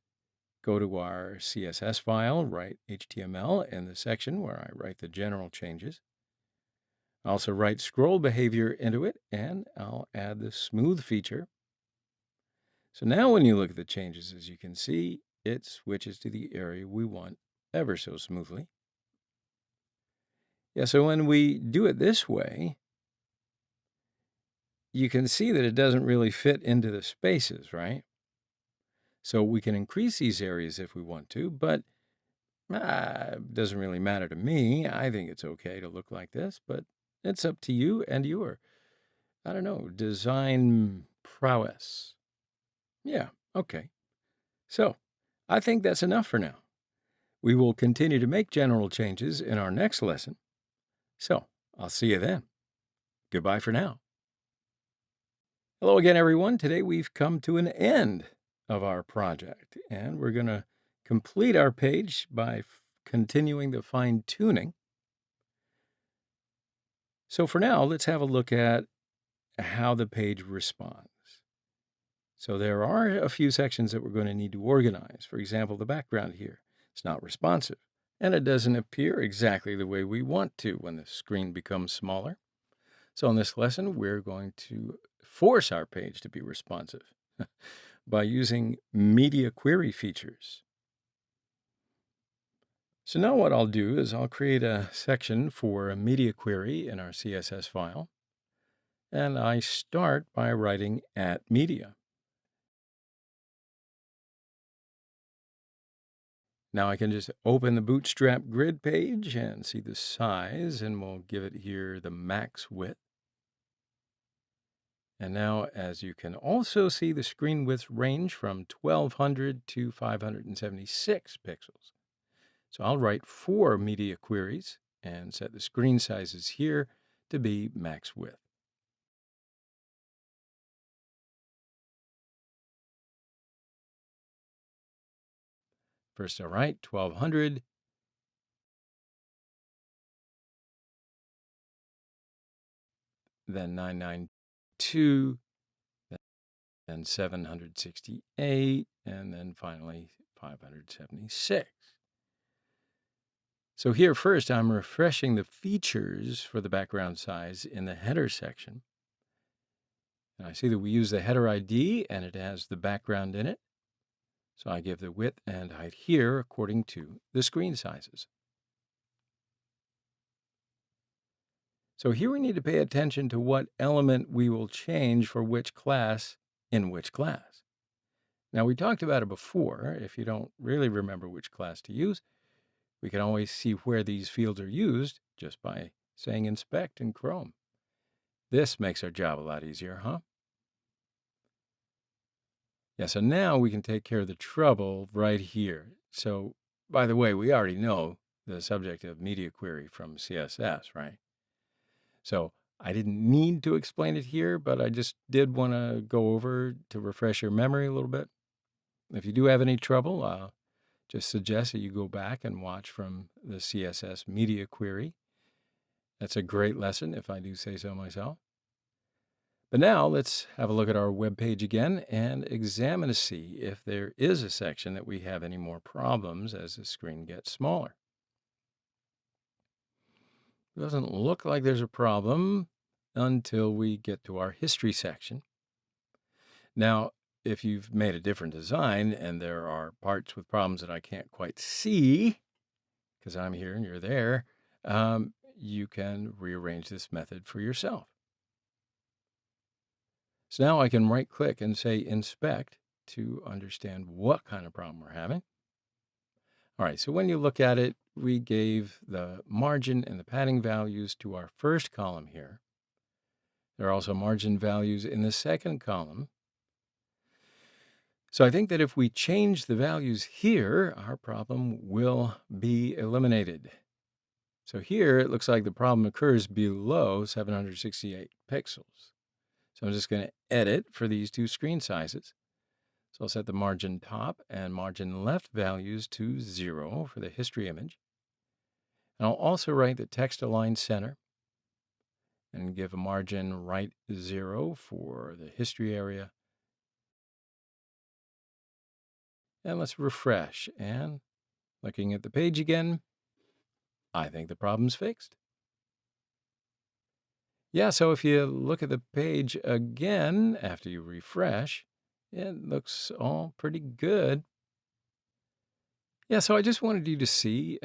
go to our CSS file, write HTML in the section where I write the general changes. I also write scroll behavior into it, and I'll add the smooth feature. So now when you look at the changes, as you can see, it switches to the area we want ever so smoothly. Yeah, so when we do it this way, you can see that it doesn't really fit into the spaces, right? So we can increase these areas if we want to, but it doesn't really matter to me. I think it's okay to look like this, but it's up to you and your, I don't know, design prowess. Yeah, okay. So I think that's enough for now. We will continue to make general changes in our next lesson. So I'll see you then. Goodbye for now. Hello again, everyone. Today we've come to an end of our project, and we're going to complete our page by continuing the fine-tuning. So for now, let's have a look at how the page responds. So there are a few sections that we're going to need to organize. For example, the background here. It's not responsive, and it doesn't appear exactly the way we want to when the screen becomes smaller. So in this lesson, we're going to force our page to be responsive by using media query features. So now what I'll do is I'll create a section for a media query in our CSS file. And I start by writing @media. Now I can just open the Bootstrap grid page and see the size, and we'll give it here the max width. And now, as you can also see, the screen width range from 1200 to 576 pixels. So I'll write 4 media queries and set the screen sizes here to be max width. First, I'll write 1200. Then 992, then 768, and then finally 576. So here first, I'm refreshing the features for the background size in the header section. And I see that we use the header ID, and it has the background in it. So I give the width and height here according to the screen sizes. So here we need to pay attention to what element we will change for which class in which class. Now, we talked about it before. If you don't really remember which class to use, we can always see where these fields are used just by saying inspect in Chrome. This makes our job a lot easier, huh? Yeah, so now we can take care of the trouble right here. So, by the way, we already know the subject of media query from CSS, right? So I didn't need to explain it here, but I just did want to go over to refresh your memory a little bit. If you do have any trouble, I'll just suggest that you go back and watch from the CSS media query. That's a great lesson, if I do say so myself. But now let's have a look at our web page again and examine to see if there is a section that we have any more problems as the screen gets smaller. It doesn't look like there's a problem until we get to our history section. Now, if you've made a different design and there are parts with problems that I can't quite see, because I'm here and you're there, you can rearrange this method for yourself. So now I can right-click and say Inspect to understand what kind of problem we're having. All right, so when you look at it, we gave the margin and the padding values to our first column here. There are also margin values in the second column. So I think that if we change the values here, our problem will be eliminated. So here, it looks like the problem occurs below 768 pixels. So I'm just going to edit for these two screen sizes. So I'll set the margin top and margin left values to 0 for the history image. And I'll also write the text align center and give a margin right 0 for the history area. And let's refresh. And looking at the page again, I think the problem's fixed. Yeah, so if you look at the page again after you refresh, it looks all pretty good. Yeah, so I just wanted you to see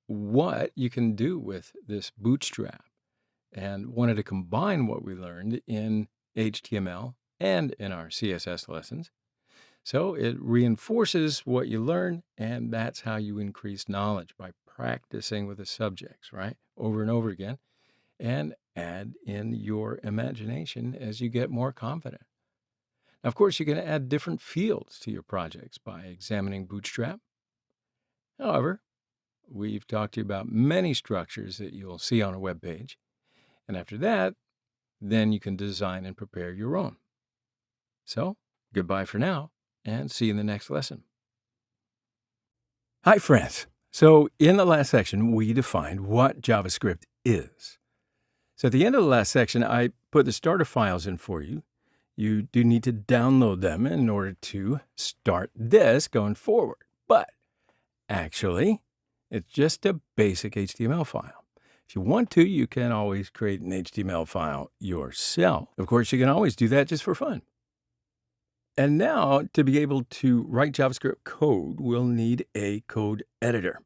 what you can do with this bootstrap and wanted to combine what we learned in HTML and in our CSS lessons. So it reinforces what you learn, and that's how you increase knowledge, by practicing with the subjects, right? Over and over again, and add in your imagination as you get more confident. Now, of course, you can add different fields to your projects by examining Bootstrap. However, we've talked to you about many structures that you'll see on a web page. And after that, then you can design and prepare your own. So, goodbye for now, and see you in the next lesson. Hi, friends. So in the last section, we defined what JavaScript is. So at the end of the last section, I put the starter files in for you. You do need to download them in order to start this going forward. But actually, it's just a basic HTML file. If you want to, you can always create an HTML file yourself. Of course, you can always do that just for fun. And now, to be able to write JavaScript code, we'll need a code editor.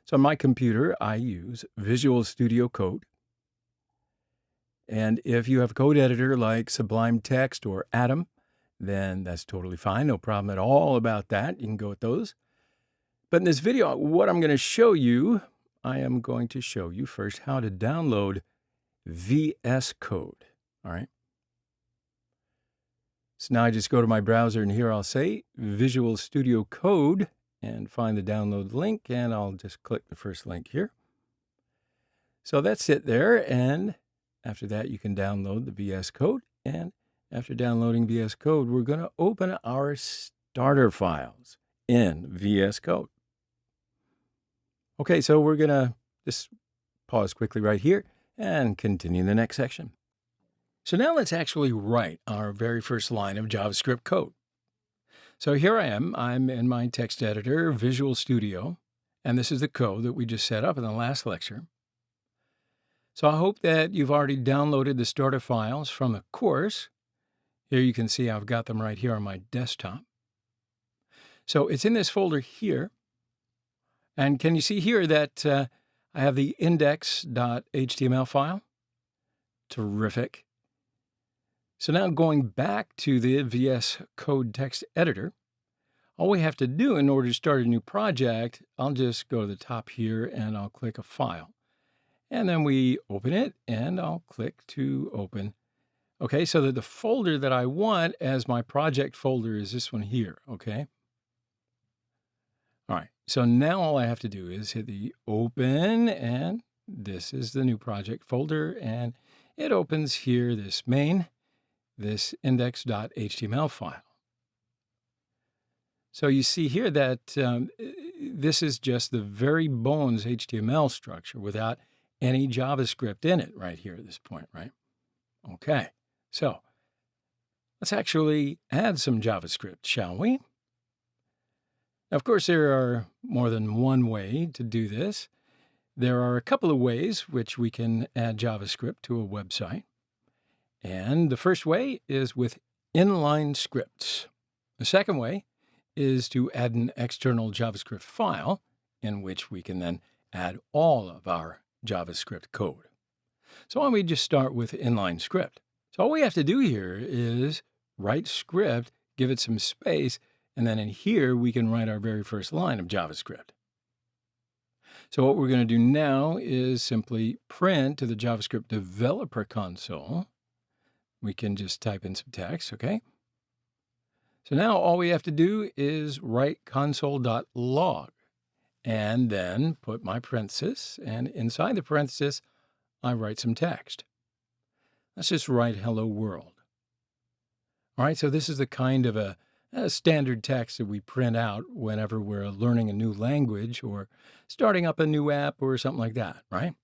So on my computer, I use Visual Studio Code. And if you have a code editor like Sublime Text or Atom, then that's totally fine. No problem at all about that. You can go with those. But in this video, what I'm going to show you, I am going to show you first how to download VS Code. All right. So now I just go to my browser, and here I'll say Visual Studio Code and find the download link, and I'll just click the first link here. So that's it there, and after that you can download the VS Code, and after downloading VS Code, we're going to open our starter files in VS Code. Okay, so we're going to just pause quickly right here and continue the next section. So now let's actually write our very first line of JavaScript code. So here I am. I'm in my text editor, Visual Studio, and this is the code that we just set up in the last lecture. So I hope that you've already downloaded the starter files from the course. Here you can see I've got them right here on my desktop. So it's in this folder here. And can you see here that I have the index.html file? Terrific. So now going back to the VS Code text editor, all we have to do in order to start a new project, I'll just go to the top here and I'll click a file. And then we open it, and I'll click to open. Okay, so that the folder that I want as my project folder is this one here, okay? All right, so now all I have to do is hit the open and this is the new project folder, and it opens here this this index.html file. So you see here that this is just the very bones HTML structure without any JavaScript in it right here at this point, right? Okay, so let's actually add some JavaScript, shall we? Now, of course, there are more than one way to do this. There are a couple of ways which we can add JavaScript to a website. And the first way is with inline scripts. The second way is to add an external JavaScript file in which we can then add all of our JavaScript code. So why don't we just start with inline script? So all we have to do here is write script, give it some space, and then in here we can write our very first line of JavaScript. So what we're going to do now is simply print to the JavaScript developer console. We can just type in some text, okay? So now all we have to do is write console.log and then put my parenthesis, and inside the parenthesis, I write some text. Let's just write hello world. All right, so this is the kind of a standard text that we print out whenever we're learning a new language or starting up a new app or something like that, right?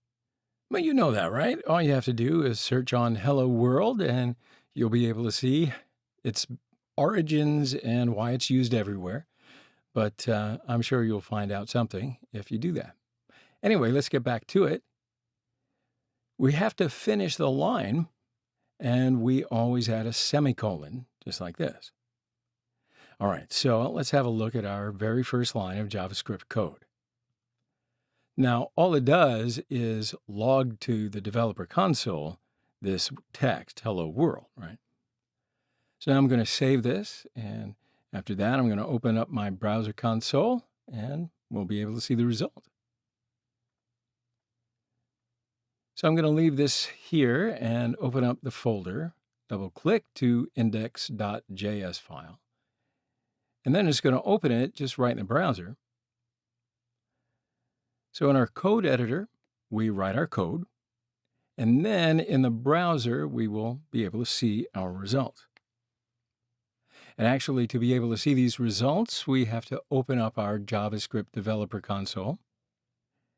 But you know that, right? All you have to do is search on hello world and you'll be able to see its origins and why it's used everywhere. But I'm sure you'll find out something if you do that. Anyway, let's get back to it. We have to finish the line, and we always add a semicolon, just like this. All right, so let's have a look at our very first line of JavaScript code. Now, all it does is log to the developer console this text, hello world, right? So now I'm going to save this, and after that, I'm going to open up my browser console, and we'll be able to see the result. So I'm going to leave this here and open up the folder, double-click to index.js file, and then it's going to open it just right in the browser. So in our code editor, we write our code, and then in the browser, we will be able to see our result. And actually, to be able to see these results, we have to open up our JavaScript developer console.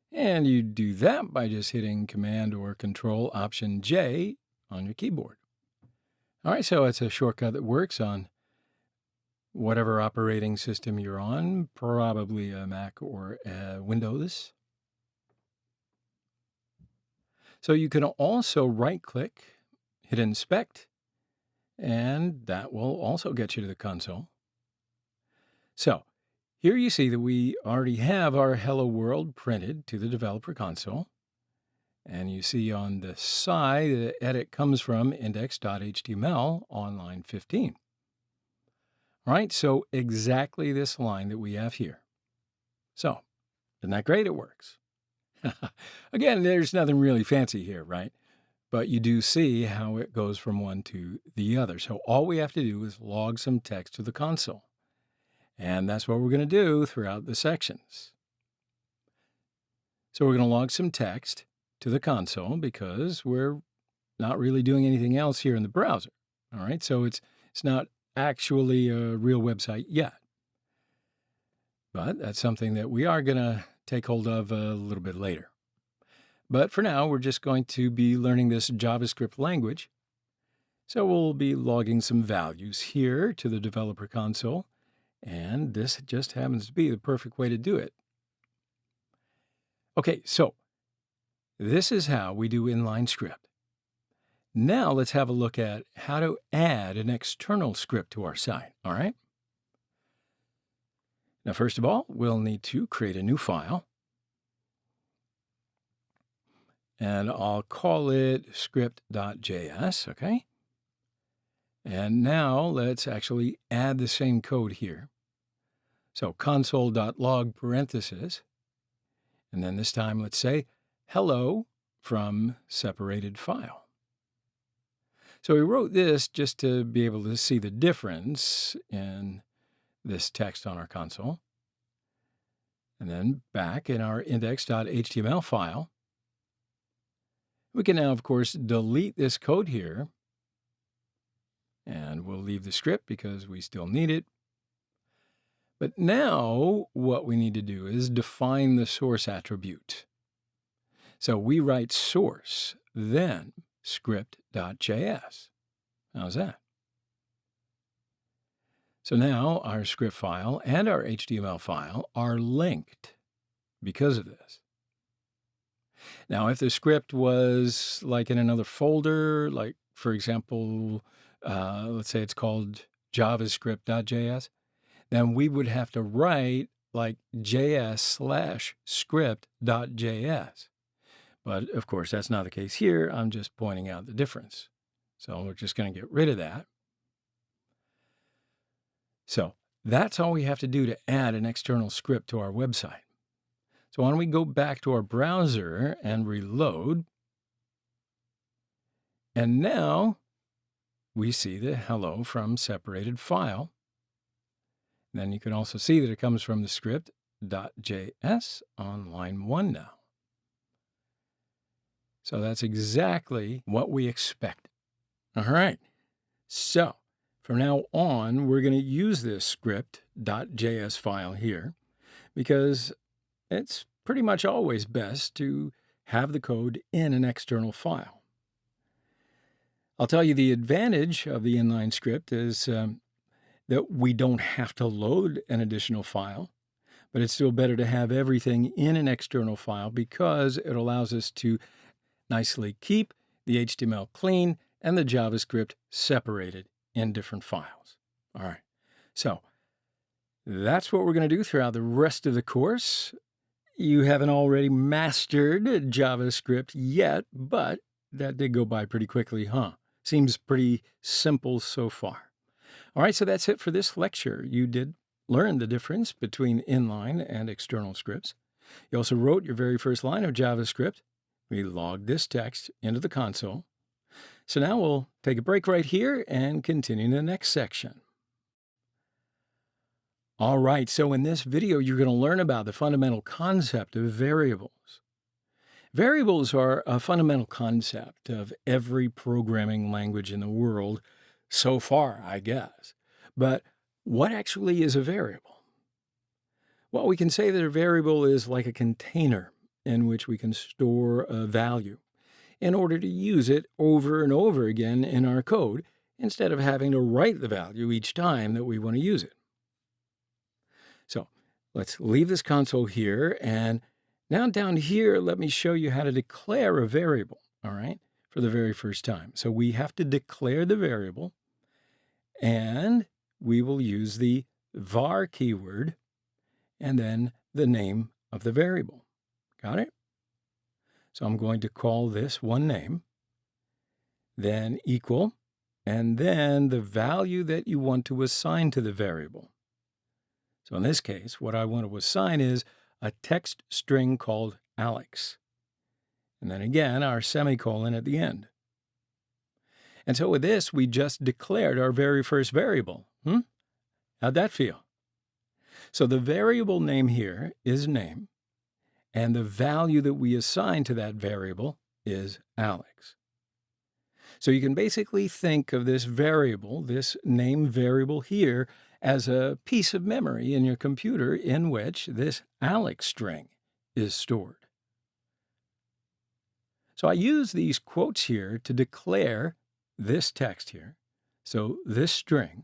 And you do that by just hitting Command or Control Option J on your keyboard. All right, so it's a shortcut that works on whatever operating system you're on, probably a Mac or a Windows. So you can also right-click, hit Inspect, and that will also get you to the console. So here you see that we already have our hello world printed to the developer console. And you see on the side, the edit comes from index.html on line 15. All right, so exactly this line that we have here. So, isn't that great? It works. Again, there's nothing really fancy here, right? But you do see how it goes from one to the other. So all we have to do is log some text to the console. And that's what we're going to do throughout the sections. So we're going to log some text to the console because we're not really doing anything else here in the browser. All right, so it's not actually a real website yet. But that's something that we are going to take hold of a little bit later. But for now, we're just going to be learning this JavaScript language. So we'll be logging some values here to the developer console. And this just happens to be the perfect way to do it. Okay, so this is how we do inline script. Now let's have a look at how to add an external script to our site, all right? Now, first of all, we'll need to create a new file. And I'll call it script.js, okay? And now let's actually add the same code here. So console.log parenthesis, and then this time let's say hello from separated file. So we wrote this just to be able to see the difference in this text on our console. And then back in our index.html file, We can now, of course, delete this code here, and we'll leave the script because we still need it. But now what we need to do is define the source attribute. So we write source, then script.js. How's that? So now our script file and our HTML file are linked because of this. Now, if the script was like in another folder, like for example, let's say it's called javascript.js, then we would have to write like js/script.js. But of course, that's not the case here. I'm just pointing out the difference. So we're just going to get rid of that. So that's all we have to do to add an external script to our website. So why don't we go back to our browser and reload. And now we see the hello from separated file. Then you can also see that it comes from the script.js on line 1 now. So that's exactly what we expect. All right. So from now on, we're going to use this script.js file here because it's pretty much always best to have the code in an external file. I'll tell you the advantage of the inline script is that we don't have to load an additional file, but it's still better to have everything in an external file because it allows us to nicely keep the HTML clean and the JavaScript separated in different files. All right, so that's what we're going to do throughout the rest of the course. You haven't already mastered JavaScript yet, but that did go by pretty quickly, huh? Seems pretty simple so far. All right, so that's it for this lecture. You did learn the difference between inline and external scripts. You also wrote your very first line of JavaScript. We logged this text into the console. So now we'll take a break right here and continue in the next section. All right, so in this video, you're going to learn about the fundamental concept of variables. Variables are a fundamental concept of every programming language in the world so far, I guess. But what actually is a variable? Well, we can say that a variable is like a container in which we can store a value in order to use it over and over again in our code instead of having to write the value each time that we want to use it. So let's leave this console here, and now down here, let me show you how to declare a variable, all right, for the very first time. So we have to declare the variable, and we will use the var keyword and then the name of the variable. Got it? So I'm going to call this one name, then equal, and then the value that you want to assign to the variable. So in this case, what I want to assign is a text string called Alex. And then again, our semicolon at the end. And so with this, we just declared our very first variable. How'd that feel? So the variable name here is name, and the value that we assign to that variable is Alex. So you can basically think of this variable, this name variable here, as a piece of memory in your computer in which this Alex string is stored. So I use these quotes here to declare this text here. So this string.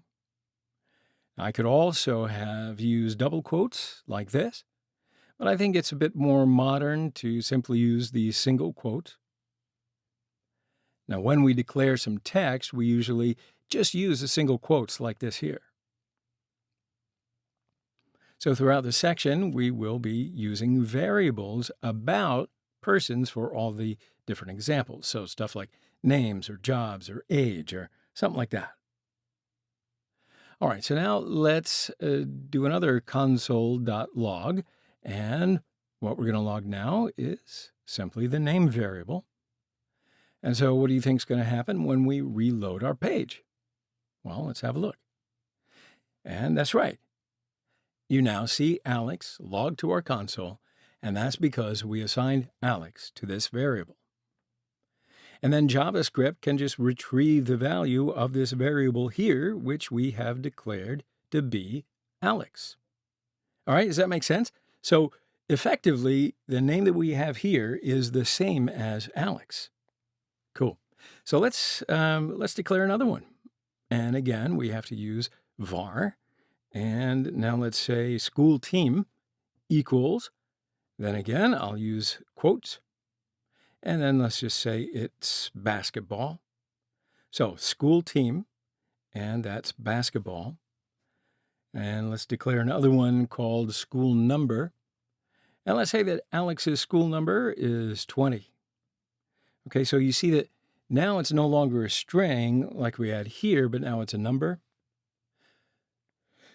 I could also have used double quotes like this, but I think it's a bit more modern to simply use the single quote. Now, when we declare some text, we usually just use the single quotes like this here. So throughout the section, we will be using variables about persons for all the different examples. So stuff like names or jobs or age or something like that. All right, so now let's do another console.log. And what we're going to log now is simply the name variable. And so what do you think is going to happen when we reload our page? Well, let's have a look. And that's right. You now see Alex logged to our console, and that's because we assigned Alex to this variable. And then JavaScript can just retrieve the value of this variable here, which we have declared to be Alex. All right, does that make sense? So effectively, the name that we have here is the same as Alex. Cool. So let's declare another one. And again, we have to use var. And now let's say school team equals. Then again, I'll use quotes. And then let's just say it's basketball. So school team, and that's basketball. And let's declare another one called school number. And let's say that Alex's school number is 20. Okay, so you see that now it's no longer a string like we had here, but now it's a number.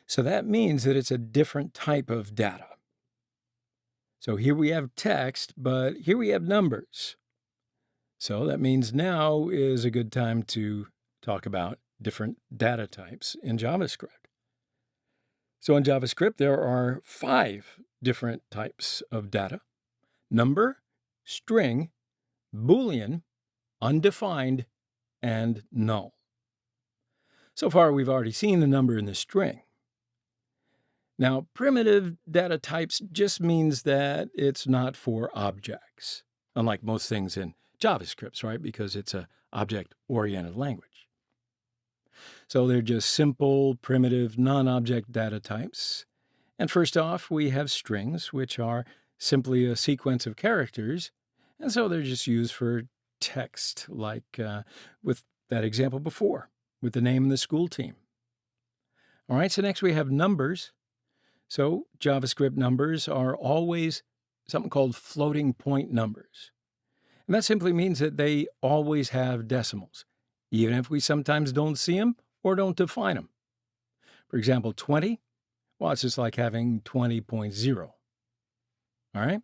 So that means that it's a different type of data. So here we have text, but here we have numbers. So that means now is a good time to talk about different data types in JavaScript. So in JavaScript, there are 5 different types of data: number, string, Boolean, undefined, and null. So far, we've already seen the number in the string. Now, primitive data types just means that it's not for objects, unlike most things in JavaScript, right? Because it's an object-oriented language. So they're just simple, primitive, non-object data types. And first off, we have strings, which are simply a sequence of characters. And so they're just used for text, like with that example before, with the name of the school team. All right, so next we have numbers. So JavaScript numbers are always something called floating point numbers. And that simply means that they always have decimals, even if we sometimes don't see them or don't define them. For example, 20, well, it's just like having 20.0. All right?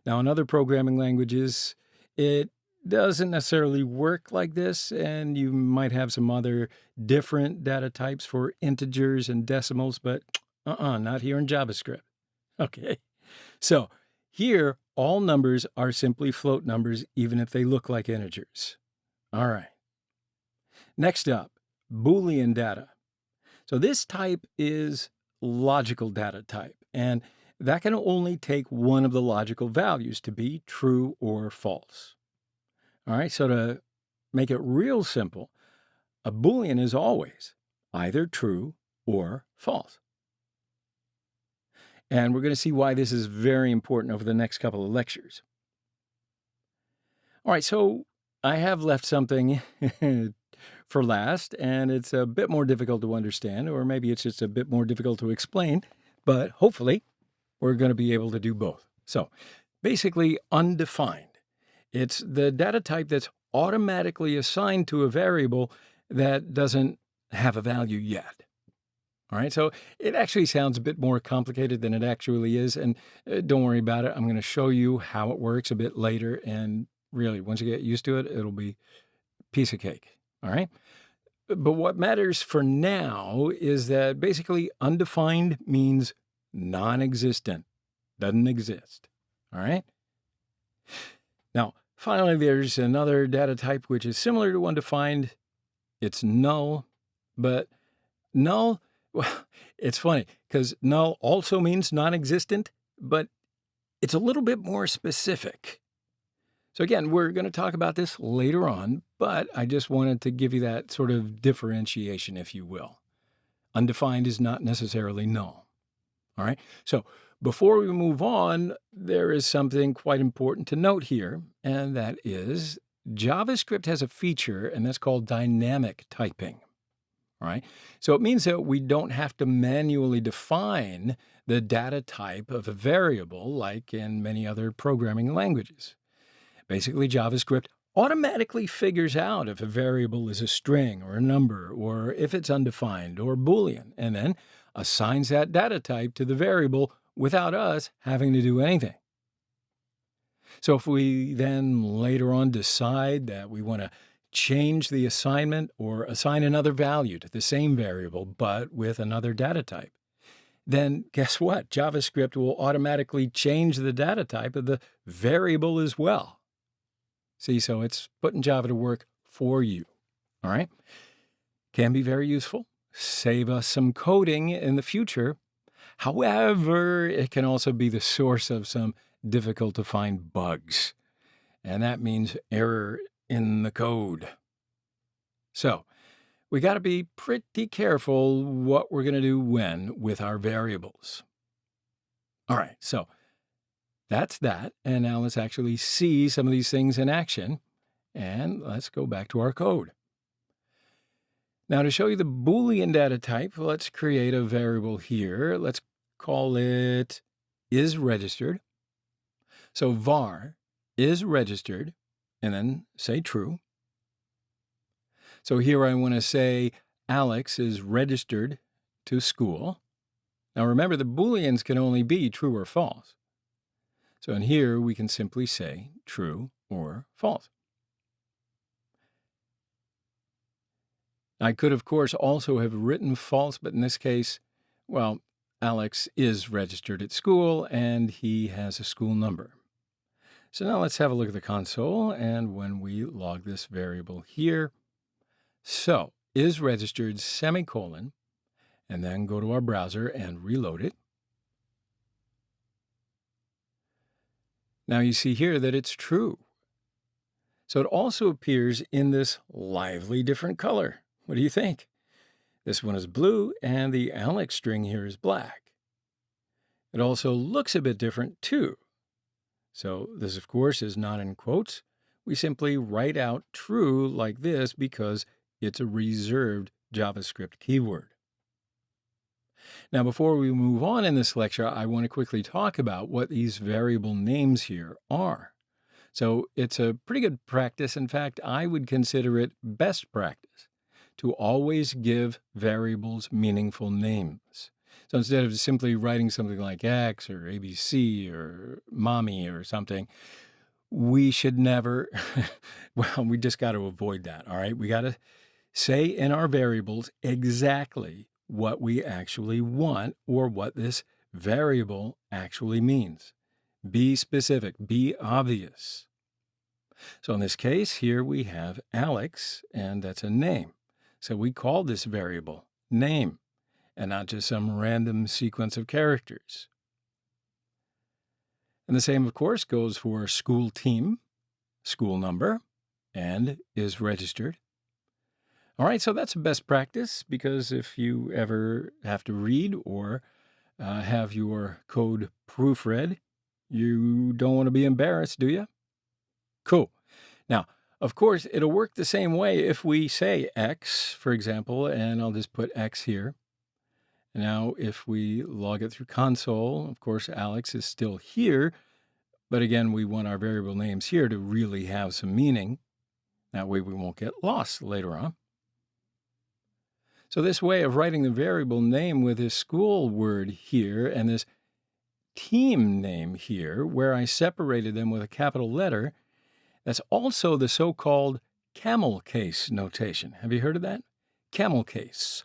Now, in other programming languages, it doesn't necessarily work like this, and you might have some other different data types for integers and decimals, but not here in JavaScript. Okay, so here, all numbers are simply float numbers, even if they look like integers. All right. Next up, Boolean data. So this type is logical data type, and that can only take one of the logical values to be true or false. All right, so to make it real simple, a Boolean is always either true or false. And we're going to see why this is very important over the next couple of lectures. All right, so I have left something for last, and it's a bit more difficult to understand, or maybe it's just a bit more difficult to explain, but hopefully we're going to be able to do both. So basically, undefined. It's the data type that's automatically assigned to a variable that doesn't have a value yet. All right, so it actually sounds a bit more complicated than it actually is, and don't worry about it. I'm going to show you how it works a bit later, and really, once you get used to it, it'll be a piece of cake. All right, but what matters for now is that basically undefined means non-existent, doesn't exist. All right. Now, finally, there's another data type which is similar to undefined. It's null, but null, well, it's funny because null also means non-existent, but it's a little bit more specific. So again, we're going to talk about this later on, but I just wanted to give you that sort of differentiation, if you will. Undefined is not necessarily null. All right, so before we move on, there is something quite important to note here, and that is JavaScript has a feature, and that's called dynamic typing. All right, so it means that we don't have to manually define the data type of a variable like in many other programming languages. Basically, JavaScript automatically figures out if a variable is a string or a number, or if it's undefined or Boolean, and then assigns that data type to the variable without us having to do anything. So if we then later on decide that we want to change the assignment or assign another value to the same variable but with another data type, then guess what? JavaScript will automatically change the data type of the variable as well. See, so it's putting Java to work for you. All right? Can be very useful. Save us some coding in the future. However, it can also be the source of some difficult to find bugs. And that means error in the code. So we got to be pretty careful what we're going to do when with our variables. All right, so that's that. And now let's actually see some of these things in action. And let's go back to our code. Now, to show you the Boolean data type, let's create a variable here. Let's call it isRegistered. So var isRegistered, and then say true. So here I want to say Alex is registered to school. Now remember, the Booleans can only be true or false. So in here, we can simply say true or false. I could, of course, also have written false, but in this case, well, Alex is registered at school and he has a school number. So now let's have a look at the console, and when we log this variable here, so is registered semicolon, and then go to our browser and reload it. Now you see here that it's true. So it also appears in this lively different color. What do you think? This one is blue, and the Alex string here is black. It also looks a bit different too. So this, of course, is not in quotes. We simply write out true like this because it's a reserved JavaScript keyword. Now, before we move on in this lecture, I want to quickly talk about what these variable names here are. So it's a pretty good practice. In fact, I would consider it best practice to always give variables meaningful names. So instead of simply writing something like X or ABC or mommy or something, we should never, well, we just got to avoid that, all right? We got to say in our variables exactly what we actually want or what this variable actually means. Be specific, be obvious. So in this case, here we have Alex, and that's a name. So we call this variable name, and not just some random sequence of characters. And the same, of course, goes for school team, school number, and is registered. All right, so that's a best practice, because if you ever have to read or have your code proofread, you don't want to be embarrassed, do you? Cool. Now, of course, it'll work the same way if we say X, for example, and I'll just put X here. Now, if we log it through console, of course, Alex is still here, but again, we want our variable names here to really have some meaning. That way we won't get lost later on. So this way of writing the variable name with this school word here and this team name here, where I separated them with a capital letter, that's also the so-called camel case notation. Have you heard of that? Camel case.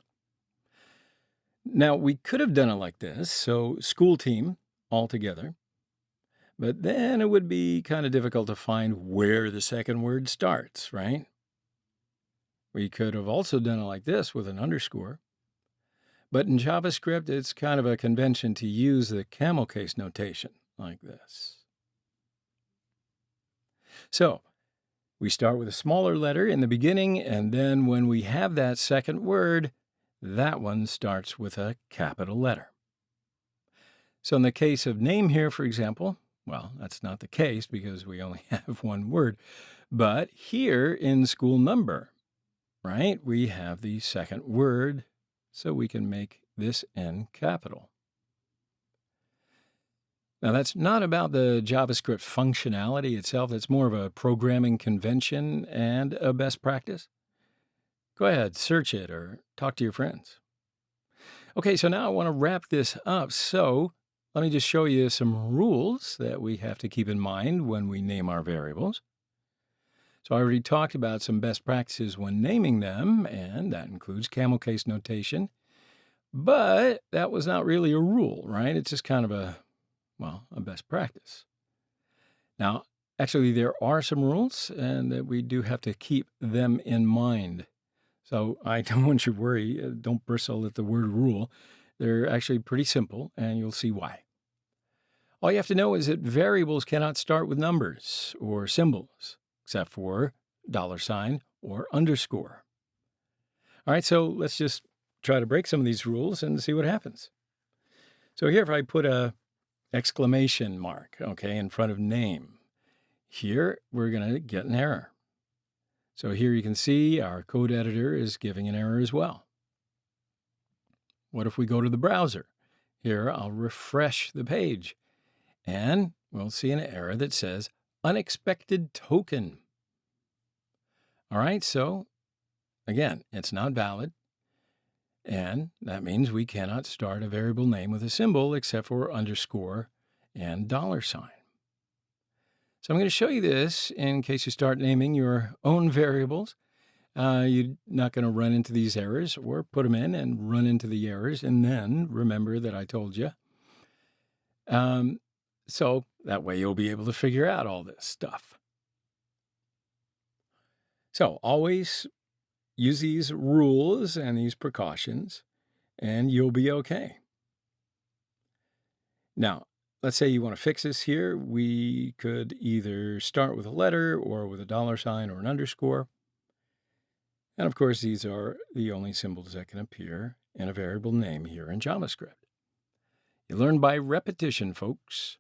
Now, we could have done it like this, so school team all together, but then it would be kind of difficult to find where the second word starts, right? We could have also done it like this with an underscore, but in JavaScript, it's kind of a convention to use the camel case notation like this. So we start with a smaller letter in the beginning, and then when we have that second word, that one starts with a capital letter. So in the case of name here, for example, well, that's not the case because we only have one word, but here in school number, right, we have the second word, so we can make this N capital. Now, that's not about the JavaScript functionality itself. That's more of a programming convention and a best practice. Go ahead, search it or talk to your friends. Okay, so now I want to wrap this up. So let me just show you some rules that we have to keep in mind when we name our variables. So I already talked about some best practices when naming them, and that includes camel case notation. But that was not really a rule, right? It's just kind of a best practice. Now, Actually, there are some rules, and that we do have to keep them in mind. So I don't want you to worry. Don't bristle at the word rule. They're actually pretty simple, and you'll see why. All you have to know is that variables cannot start with numbers or symbols, except for $sign or underscore. All right, so let's just try to break some of these rules and see what happens. So here, if I put a exclamation mark, okay, in front of name, here we're going to get an error. So here you can see our code editor is giving an error as well. What if we go to the browser? Here, I'll refresh the page, and we'll see an error that says unexpected token. All right, so again, it's not valid, and that means we cannot start a variable name with a symbol except for underscore and $sign. So I'm going to show you this in case you start naming your own variables. You're not going to run into these errors, or put them in and run into the errors, and then remember that I told you. So that way you'll be able to figure out all this stuff. So always use these rules and these precautions, and you'll be okay. Now, let's say you want to fix this here. We could either start with a letter or with a $sign or an underscore. And of course, these are the only symbols that can appear in a variable name here in JavaScript. You learn by repetition, folks.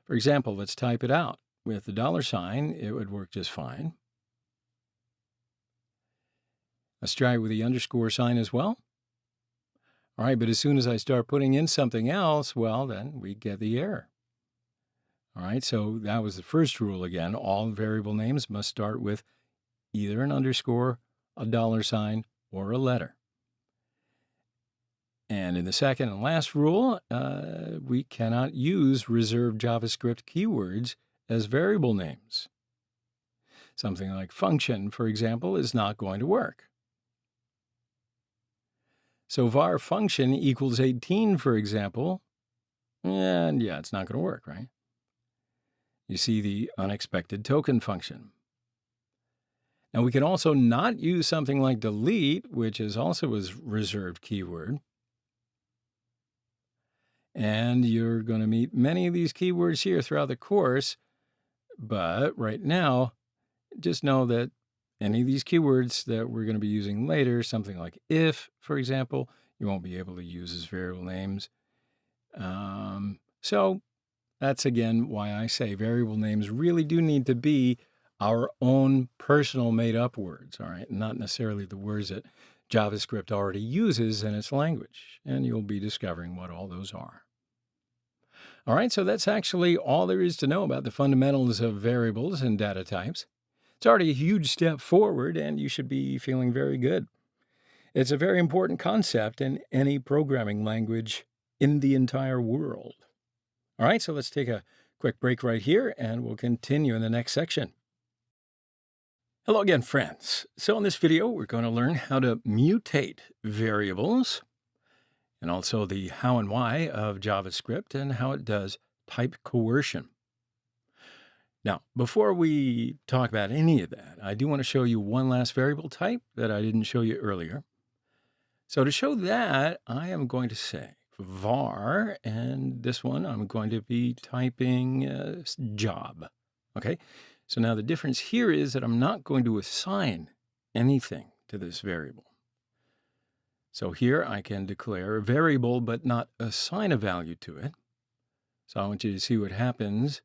For example, let's type it out. With the $sign, it would work just fine. Let's try with the underscore sign as well. All right, but as soon as I start putting in something else, well, then we get the error. All right, so that was the first rule again. All variable names must start with either an underscore, a $sign, or a letter. And in the second and last rule, we cannot use reserved JavaScript keywords as variable names. Something like function, for example, is not going to work. So var function equals 18, for example, and yeah, it's not going to work, right? You see the unexpected token function. Now, we can also not use something like delete, which is also a reserved keyword. And you're going to meet many of these keywords here throughout the course. But right now, just know that any of these keywords that we're going to be using later, something like if, for example, you won't be able to use as variable names. So that's, again, why I say variable names really do need to be our own personal made-up words, all right? Not necessarily the words that JavaScript already uses in its language, and you'll be discovering what all those are. All right, so that's actually all there is to know about the fundamentals of variables and data types. It's already a huge step forward, and you should be feeling very good. It's a very important concept in any programming language in the entire world. All right, so let's take a quick break right here, and we'll continue in the next section. Hello again, friends. So in this video, we're going to learn how to mutate variables, and also the how and why of JavaScript and how it does type coercion. Now, before we talk about any of that, I do want to show you one last variable type that I didn't show you earlier. So to show that, I am going to say var, and this one I'm going to be typing job. Okay, so now the difference here is that I'm not going to assign anything to this variable. So here I can declare a variable but not assign a value to it. So I want you to see what happens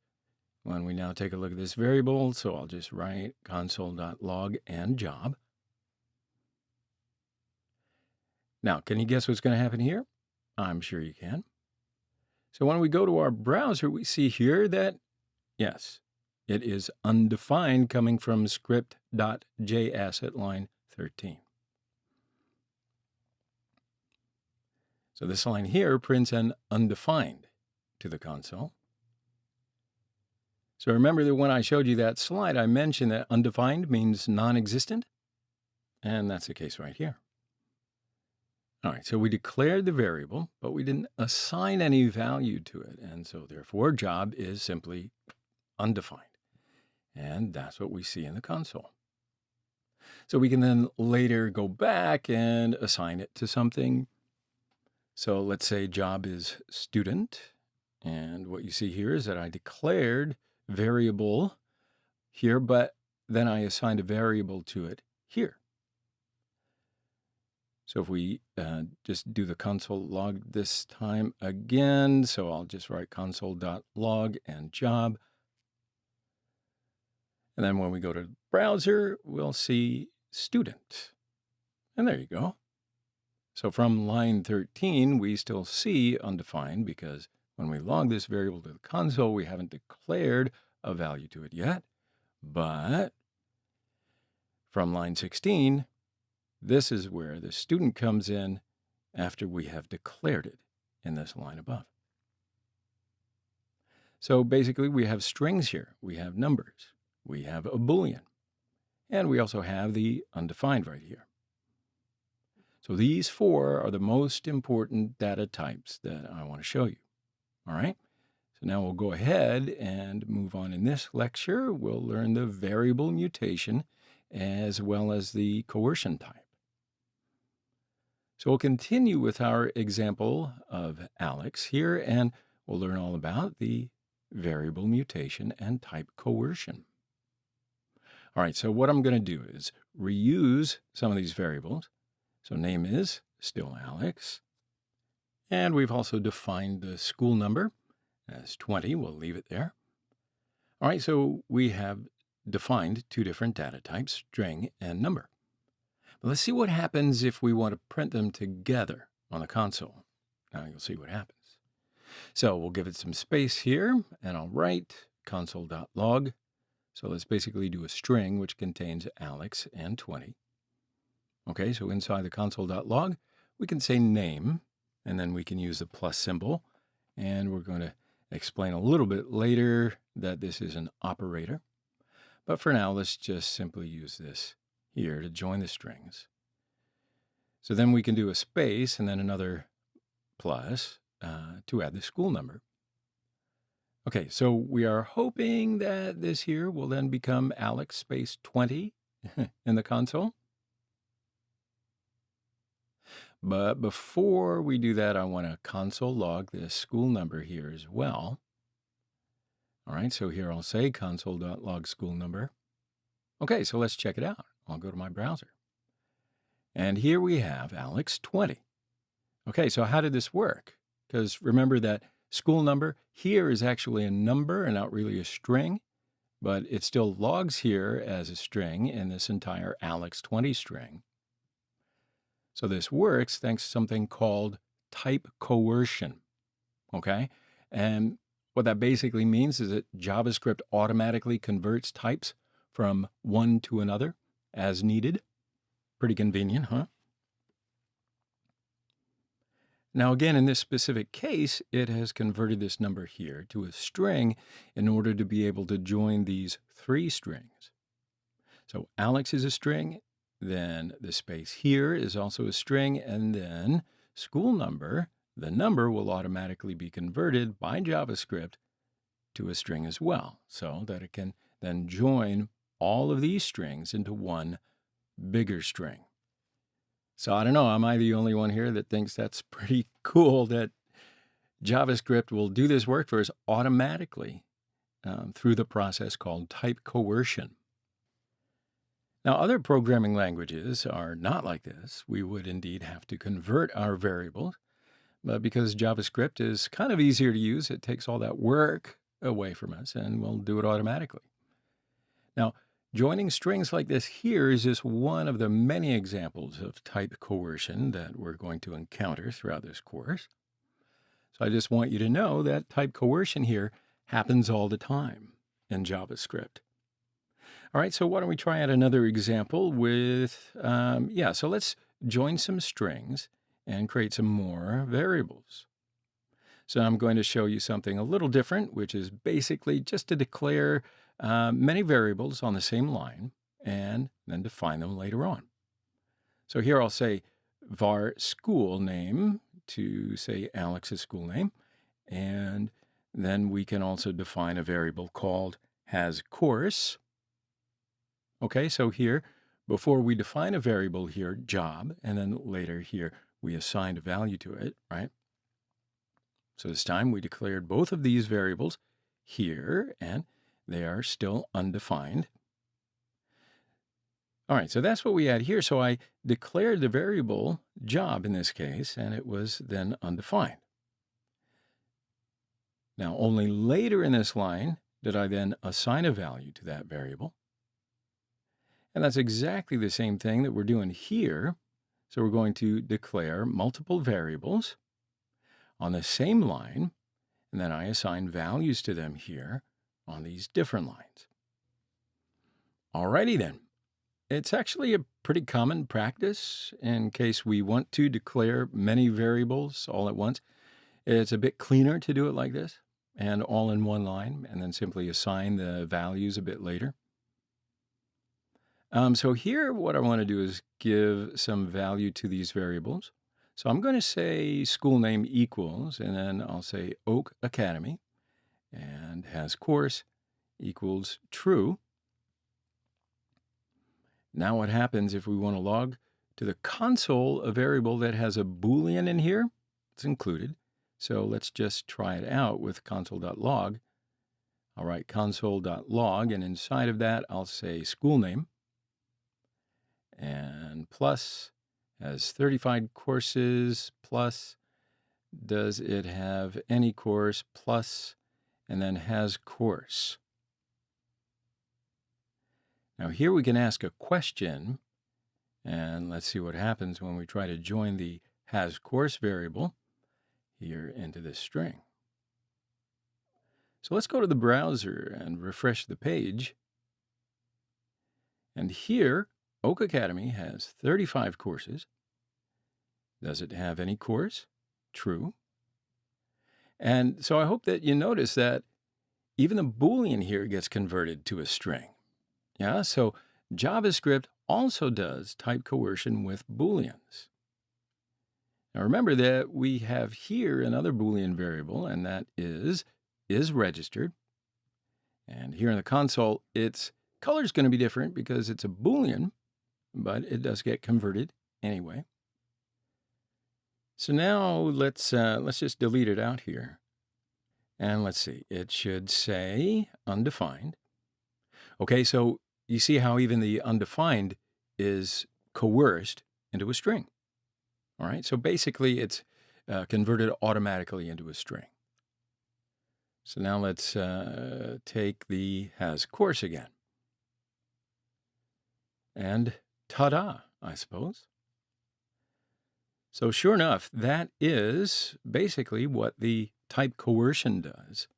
when we now take a look at this variable. So I'll just write console.log and job. Now, can you guess what's going to happen here? I'm sure you can. So when we go to our browser, we see here that, yes, it is undefined coming from script.js at line 13. So this line here prints an undefined to the console. So remember that when I showed you that slide, I mentioned that undefined means non-existent, and that's the case right here. All right, so we declared the variable, but we didn't assign any value to it, and so therefore job is simply undefined. And that's what we see in the console. So we can then later go back and assign it to something. So let's say job is student. And what you see here is that I declared variable here, but then I assigned a variable to it here. So if we just do the console log this time again, so I'll just write console.log and job. And then when we go to the browser, we'll see student. And there you go. So from line 13, we still see undefined because when we log this variable to the console, we haven't declared a value to it yet. But from line 16, this is where the student comes in after we have declared it in this line above. So basically, we have strings here. We have numbers. We have a Boolean. And we also have the undefined right here. So these four are the most important data types that I want to show you. All right? So now we'll go ahead and move on in this lecture. We'll learn the variable mutation as well as the coercion type. So we'll continue with our example of Alex here, and we'll learn all about the variable mutation and type coercion. All right, so what I'm going to do is reuse some of these variables. So name is still Alex. And we've also defined the school number as 20. We'll leave it there. All right, so we have defined two different data types, string and number. But let's see what happens if we want to print them together on the console. Now you'll see what happens. So we'll give it some space here, and I'll write console.log. So let's basically do a string which contains Alex and 20. Okay, so inside the console.log, we can say name, and then we can use the plus symbol. And we're going to explain a little bit later that this is an operator. But for now, let's just simply use this here to join the strings. So then we can do a space and then another plus to add the school number. Okay, so we are hoping that this here will then become Alex space 20 in the console. But before we do that, I want to console log this school number here as well. All right, so here I'll say console.log school number. Okay, so let's check it out. I'll go to my browser. And here we have Alex 20. Okay, so how did this work? Because remember that school number here is actually a number and not really a string, but it still logs here as a string in this entire Alex 20 string. So this works thanks to something called type coercion, okay? And what that basically means is that JavaScript automatically converts types from one to another as needed. Pretty convenient, huh? Now again, in this specific case, it has converted this number here to a string in order to be able to join these three strings. So Alex is a string, then the space here is also a string, and then school number, the number will automatically be converted by JavaScript to a string as well, so that it can then join all of these strings into one bigger string. So I don't know, am I the only one here that thinks that's pretty cool that JavaScript will do this work for us automatically through the process called type coercion? Now, other programming languages are not like this. We would indeed have to convert our variables, but because JavaScript is kind of easier to use, it takes all that work away from us and we'll do it automatically. Now, joining strings like this here is just one of the many examples of type coercion that we're going to encounter throughout this course. So I just want you to know that type coercion here happens all the time in JavaScript. All right, so why don't we try out another example with, so let's join some strings and create some more variables. So I'm going to show you something a little different, which is basically just to declare many variables on the same line and then define them later on. So here I'll say var school name to say Alex's school name. And then we can also define a variable called has course. Okay, so here, before we define a variable here, job, and then later here, we assigned a value to it, right? So this time we declared both of these variables here, and they are still undefined. All right, so that's what we had here. So I declared the variable job in this case, and it was then undefined. Now, only later in this line did I then assign a value to that variable. And that's exactly the same thing that we're doing here. So we're going to declare multiple variables on the same line, and then I assign values to them here on these different lines. Alrighty then. It's actually a pretty common practice in case we want to declare many variables all at once. It's a bit cleaner to do it like this and all in one line, and then simply assign the values a bit later. So here what I want to do is give some value to these variables. So I'm going to say school name equals, and then I'll say Oak Academy, and has course equals true. Now what happens if we want to log to the console a variable that has a Boolean in here? It's included. So let's just try it out with console.log. I'll write console.log, and inside of that I'll say school name, and plus has 35 courses, plus does it have any course, plus, and then has course. Now here we can ask a question, and let's see what happens when we try to join the has course variable here into this string. So let's go to the browser and refresh the page. And here, Oak Academy has 35 courses. Does it have any course? True. And so I hope that you notice that even the Boolean here gets converted to a string. Yeah, so JavaScript also does type coercion with Booleans. Now remember that we have here another Boolean variable, and that is registered. And here in the console, its color is going to be different because it's a Boolean, but it does get converted anyway. So now let's just delete it out here. And let's see, it should say undefined. Okay, so you see how even the undefined is coerced into a string. All right, so basically it's converted automatically into a string. So now let's take the has course again. And ta-da, I suppose. So sure enough, that is basically what the type coercion does.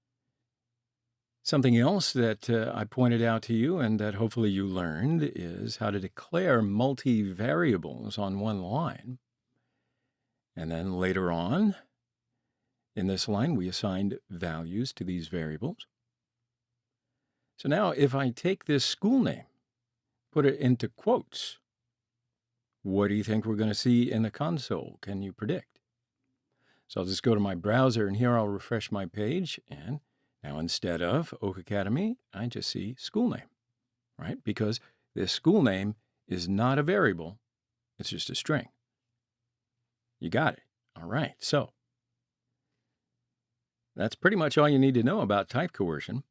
Something else that I pointed out to you and that hopefully you learned is how to declare multi-variables on one line. And then later on, in this line, we assigned values to these variables. So now if I take this school name, put it into quotes, what do you think we're going to see in the console? Can you predict? So I'll just go to my browser, and here I'll refresh my page, and now instead of Oak Academy, I just see school name, right? Because this school name is not a variable, it's just a string. You got it. All right, so that's pretty much all you need to know about type coercion.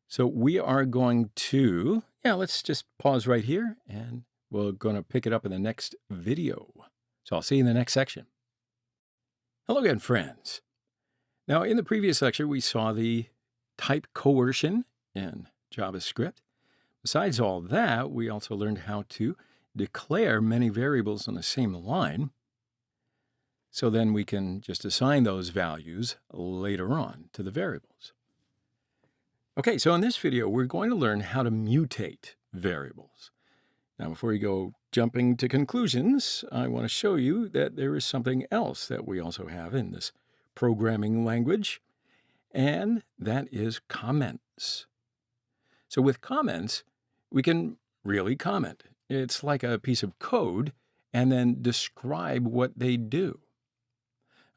So we are going to, let's just pause right here, and we're going to pick it up in the next video. So I'll see you in the next section. Hello again, friends. Now, in the previous lecture, we saw the type coercion in JavaScript. Besides all that, we also learned how to declare many variables on the same line. So then we can just assign those values later on to the variables. Okay, so in this video, we're going to learn how to mutate variables. Now, before you go jumping to conclusions, I want to show you that there is something else that we also have in this programming language, and that is comments. So with comments, we can really comment. It's like a piece of code and then describe what they do.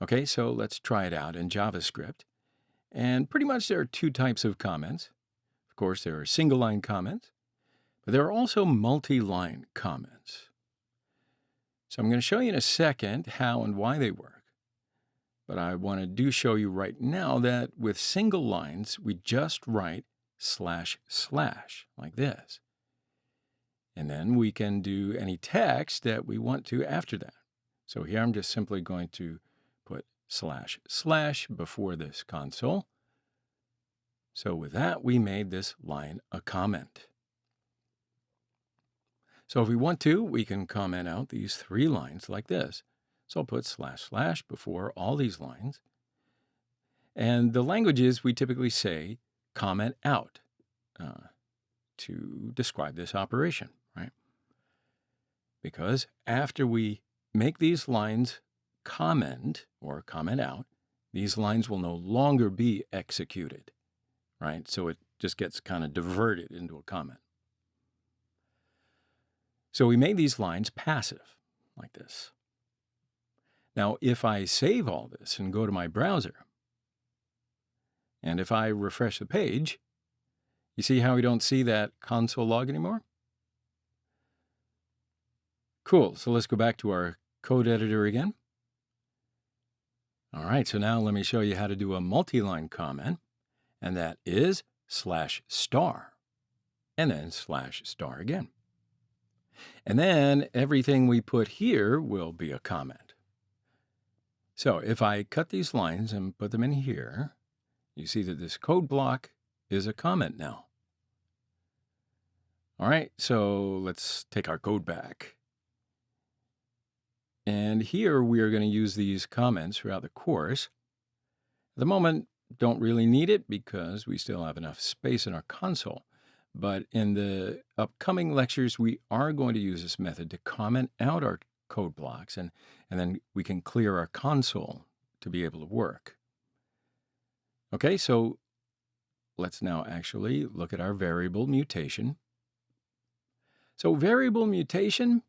Okay, so let's try it out in JavaScript. And pretty much there are two types of comments. Of course, there are single-line comments, But there are also multi-line comments. So I'm going to show you in a second how and why they work. But I want to show you right now that with single lines, we just write / like this. And then we can do any text that we want to after that. So here I'm just simply going to put / before this console. So with that, we made this line a comment. So if we want to, we can comment out these 3 lines like this. So I'll put / before all these lines. And the languages, we typically say comment out to describe this operation, right? Because after we make these lines comment or comment out, these lines will no longer be executed, right? So it just gets kind of diverted into a comment. So we made these lines passive like this. Now, if I save all this and go to my browser, and if I refresh the page, you see how we don't see that console log anymore? Cool. So let's go back to our code editor again. All right, so now let me show you how to do a multi-line comment, and that is /* and then /* again. And then everything we put here will be a comment. So if I cut these lines and put them in here, you see that this code block is a comment now. All right, so let's take our code back. And here we are going to use these comments throughout the course. At the moment, don't really need it because we still have enough space in our console. But in the upcoming lectures, we are going to use this method to comment out our code blocks, and then we can clear our console to be able to work. Okay, so let's now actually look at our variable mutation. So variable mutation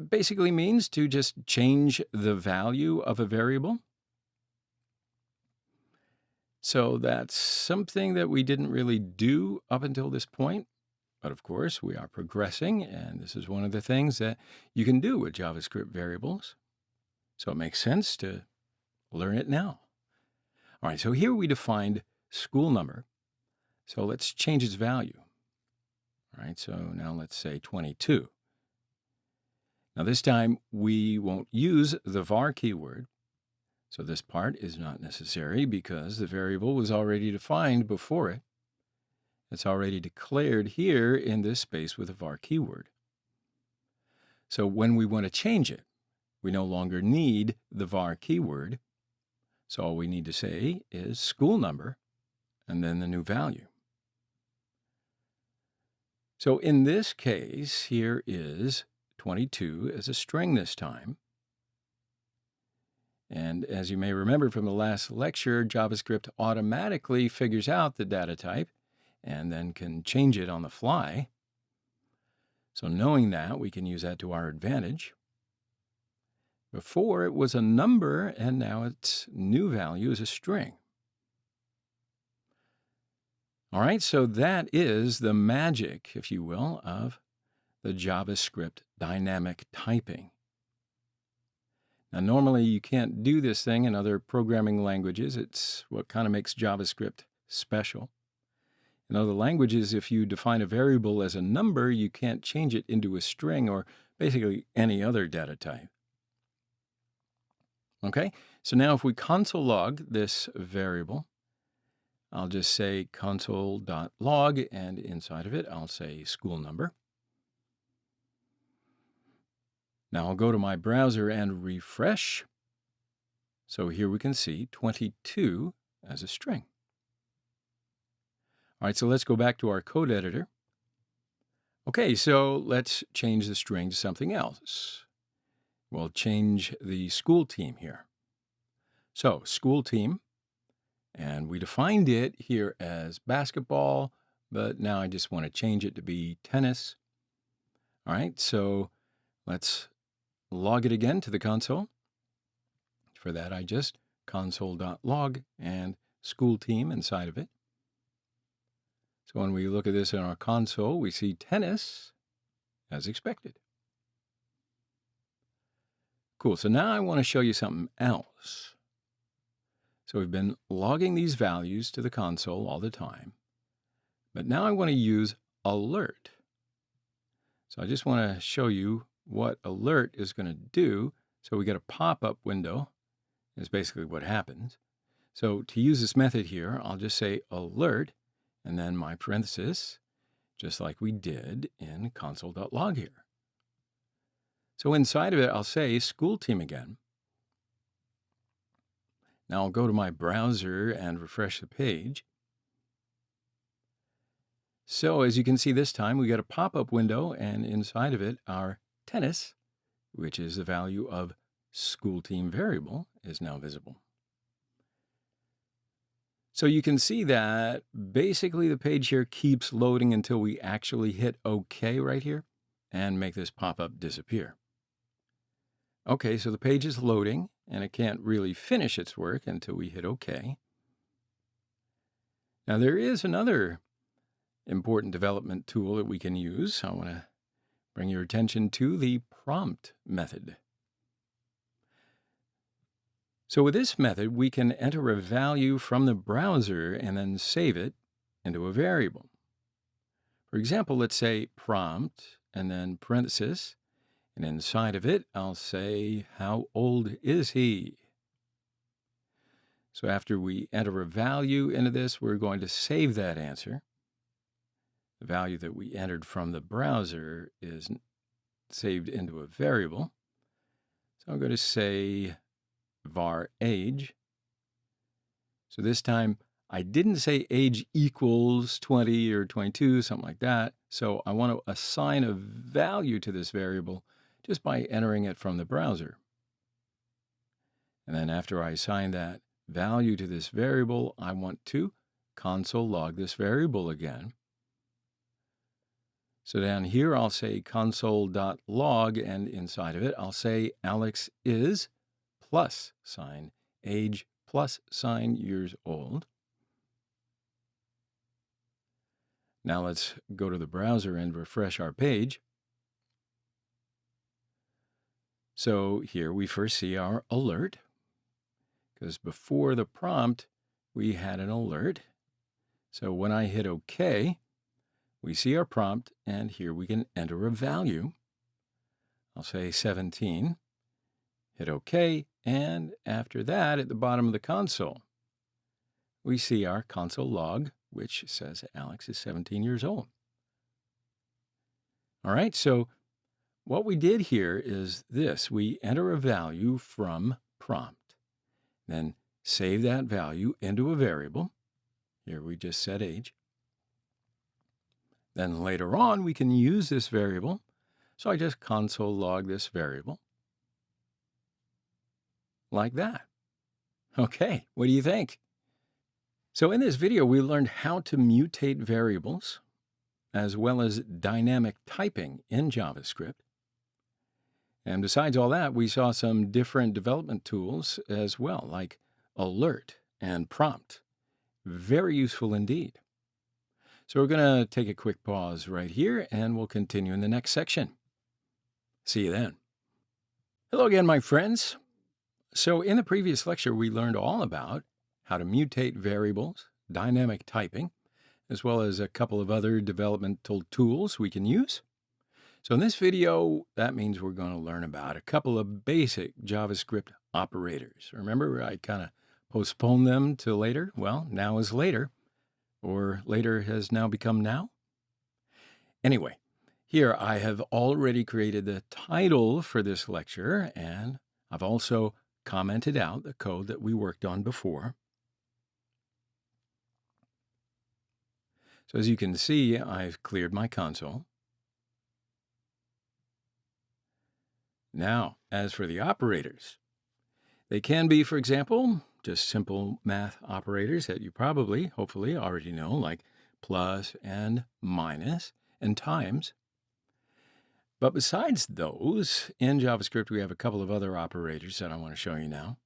basically means to just change the value of a variable. So that's something that we didn't really do up until this point. But of course, we are progressing, and this is one of the things that you can do with JavaScript variables. So it makes sense to learn it now. All right, so here we defined school number. So let's change its value. All right, so now let's say 22. Now this time, we won't use the var keyword. So this part is not necessary because the variable was already defined before it. It's already declared here in this space with a var keyword. So when we want to change it, we no longer need the var keyword. So all we need to say is school number and then the new value. So in this case, here is 22 as a string this time. And as you may remember from the last lecture, JavaScript automatically figures out the data type and then can change it on the fly. So knowing that, we can use that to our advantage. Before it was a number, and now its new value is a string. All right, so that is the magic, if you will, of the JavaScript dynamic typing. Now, normally you can't do this thing in other programming languages. It's what kind of makes JavaScript special. In other languages, if you define a variable as a number, you can't change it into a string or basically any other data type. Okay, so now if we console log this variable, I'll just say console.log, and inside of it, I'll say school number. Now I'll go to my browser and refresh. So here we can see 22 as a string. All right, so let's go back to our code editor. Okay, so let's change the string to something else. We'll change the school team here. So school team, and we defined it here as basketball, but now I just want to change it to be tennis. All right, so let's log it again to the console. For that, I just console.log and school team inside of it. So when we look at this in our console, we see tennis as expected. Cool. So now I want to show you something else. So we've been logging these values to the console all the time, but now I want to use alert. So I just want to show you what alert is going to do. So we get a pop-up window is basically what happens. So to use this method here, I'll just say alert and then my parenthesis, just like we did in console.log here. So inside of it, I'll say school team again. Now I'll go to my browser and refresh the page. So as you can see this time, we got a pop-up window, and inside of it, our tennis, which is the value of school team variable, is now visible. So you can see that basically the page here keeps loading until we actually hit OK right here and make this pop-up disappear. Okay, so the page is loading, and it can't really finish its work until we hit OK. Now there is another important development tool that we can use. I want to bring your attention to the prompt method. So with this method, we can enter a value from the browser and then save it into a variable. For example, let's say prompt and then parenthesis, and inside of it, I'll say, how old is he? So after we enter a value into this, we're going to save that answer. The value that we entered from the browser is saved into a variable. So I'm going to say var age. So this time I didn't say age equals 20 or 22, something like that. So I want to assign a value to this variable just by entering it from the browser. And then after I assign that value to this variable, I want to console log this variable again. So down here, I'll say console.log, and inside of it, I'll say Alex is plus sign age plus sign years old. Now let's go to the browser and refresh our page. So here we first see our alert, because before the prompt, we had an alert. So when I hit OK, we see our prompt, and here we can enter a value. I'll say 17, hit OK, and after that, at the bottom of the console, we see our console log, which says Alex is 17 years old. All right, so what we did here is this. We enter a value from prompt, then save that value into a variable. Here we just set age. Then later on, we can use this variable. So I just console log this variable like that. Okay, what do you think? So in this video, we learned how to mutate variables, as well as dynamic typing in JavaScript. And besides all that, we saw some different development tools as well, like alert and prompt. Very useful indeed. So we're going to take a quick pause right here, and we'll continue in the next section. See you then. Hello again, my friends. So in the previous lecture, we learned all about how to mutate variables, dynamic typing, as well as a couple of other developmental tools we can use. So in this video, that means we're going to learn about a couple of basic JavaScript operators. Remember, I kind of postponed them to later. Well, now is later. Or later has now become now. Anyway, here I have already created the title for this lecture, and I've also commented out the code that we worked on before. So as you can see, I've cleared my console. Now, as for the operators, they can be, for example, just simple math operators that you probably, hopefully, already know, like plus and minus and times. But besides those, in JavaScript, we have a couple of other operators that I want to show you now.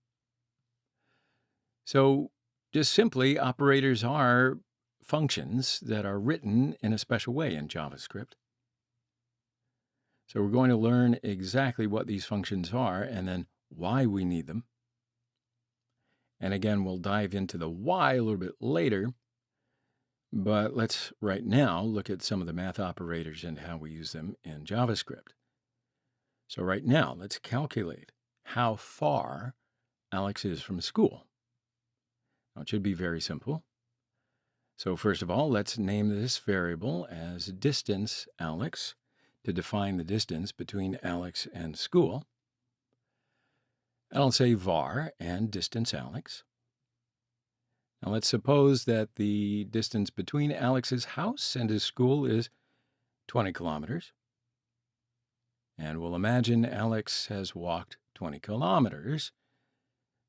So just simply, operators are functions that are written in a special way in JavaScript. So we're going to learn exactly what these functions are and then why we need them. And again, we'll dive into the why a little bit later. But let's right now look at some of the math operators and how we use them in JavaScript. So right now, let's calculate how far Alex is from school. Now, it should be very simple. So first of all, let's name this variable as distance Alex to define the distance between Alex and school. And I'll say var and distance Alex. Now let's suppose that the distance between Alex's house and his school is 20 kilometers. And we'll imagine Alex has walked 20 kilometers.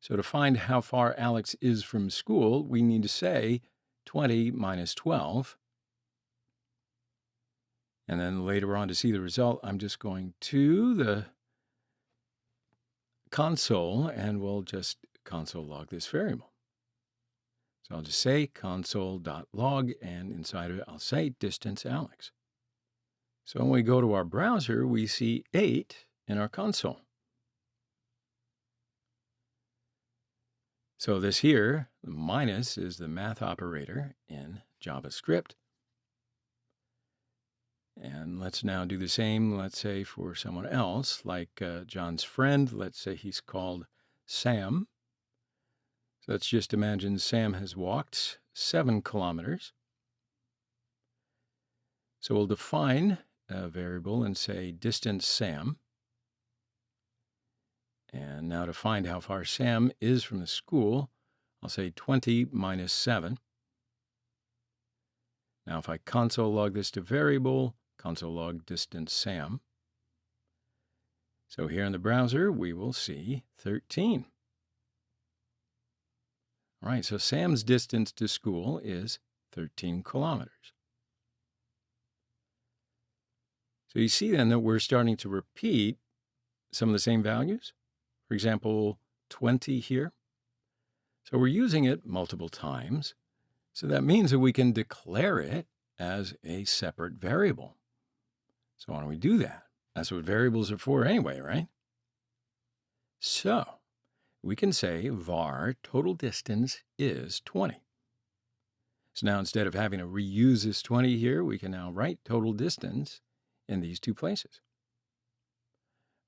So to find how far Alex is from school, we need to say 20 minus 12. And then later on, to see the result, I'm just going to the console and we'll just console log this variable. So I'll just say console.log, and inside of it, I'll say distance Alex. So when we go to our browser, we see 8 in our console. So this here, the minus, is the math operator in JavaScript. And let's now do the same, let's say, for someone else, like John's friend. Let's say he's called Sam. So let's just imagine Sam has walked 7 kilometers. So we'll define a variable and say distance Sam. And now to find how far Sam is from the school, I'll say 20 minus 7. Now if I console log this to variable, console log distance Sam. So here in the browser, we will see 13. All right, so Sam's distance to school is 13 kilometers. So you see then that we're starting to repeat some of the same values. For example, 20 here. So we're using it multiple times. So that means that we can declare it as a separate variable. So why don't we do that? That's what variables are for anyway, right? So we can say var total distance is 20. So now instead of having to reuse this 20 here, we can now write total distance in these two places.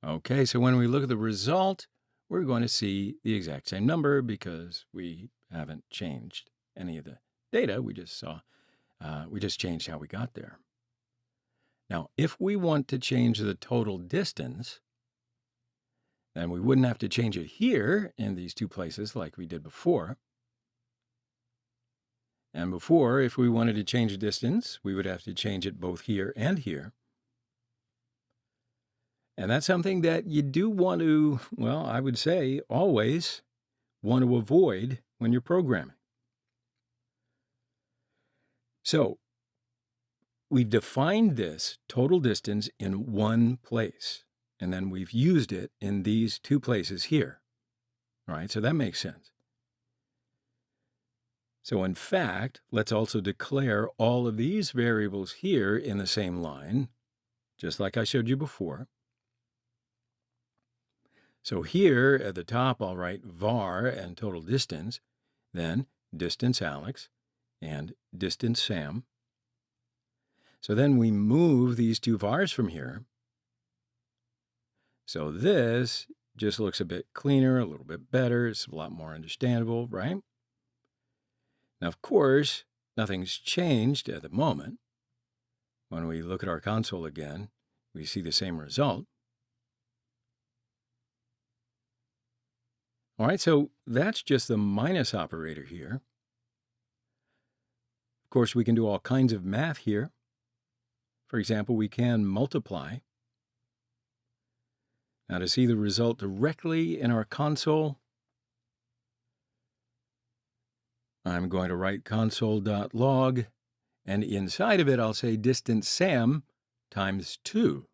Okay, so when we look at the result, we're going to see the exact same number because we haven't changed any of the data. We just changed how we got there. Now, if we want to change the total distance, then we wouldn't have to change it here in these two places like we did before. And before, if we wanted to change the distance, we would have to change it both here and here. And that's something that you do want to, well, I would say always want to avoid when you're programming. So we've defined this total distance in one place, and then we've used it in these two places here. All right, so that makes sense. So in fact, let's also declare all of these variables here in the same line, just like I showed you before. So here at the top, I'll write var and total distance, then distance Alex and distance Sam. So then we move these two vars from here. So this just looks a bit cleaner, a little bit better. It's a lot more understandable, right? Now, of course, nothing's changed at the moment. When we look at our console again, we see the same result. All right, so that's just the minus operator here. Of course, we can do all kinds of math here. For example, we can multiply. Now, to see the result directly in our console, I'm going to write console.log, and inside of it, I'll say distance Sam times 2.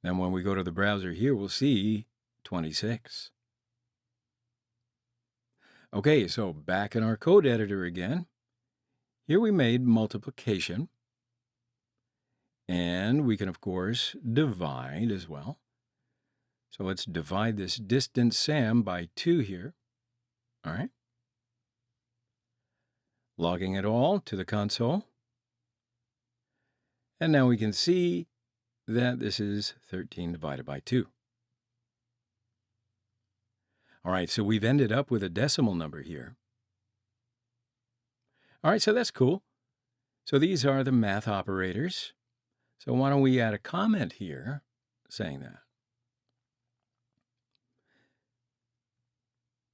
Then when we go to the browser here, we'll see 26. Okay, so back in our code editor again. Here we made multiplication. And we can, of course, divide as well. So let's divide this distance Sam by 2 here. All right. Logging it all to the console. And now we can see that this is 13 divided by 2. All right, so we've ended up with a decimal number here. All right, so that's cool. So these are the math operators. So why don't we add a comment here saying that?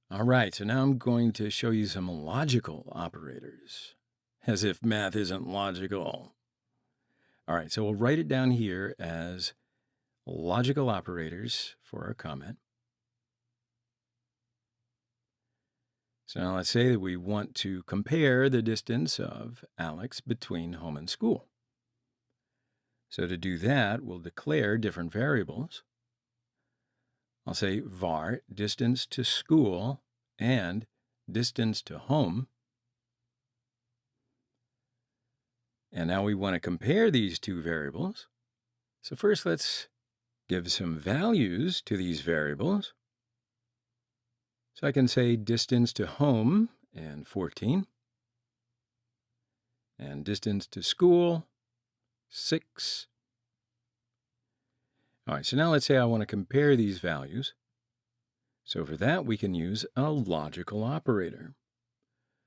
All right, so now I'm going to show you some logical operators, as if math isn't logical. All right, so we'll write it down here as logical operators for our comment. So now let's say that we want to compare the distance of Alex between home and school. So to do that, we'll declare different variables. I'll say var distance to school and distance to home. And now we want to compare these two variables. So first let's give some values to these variables. So I can say distance to home and 14. And distance to school, 6. All right, so now let's say I want to compare these values. So for that, we can use a logical operator.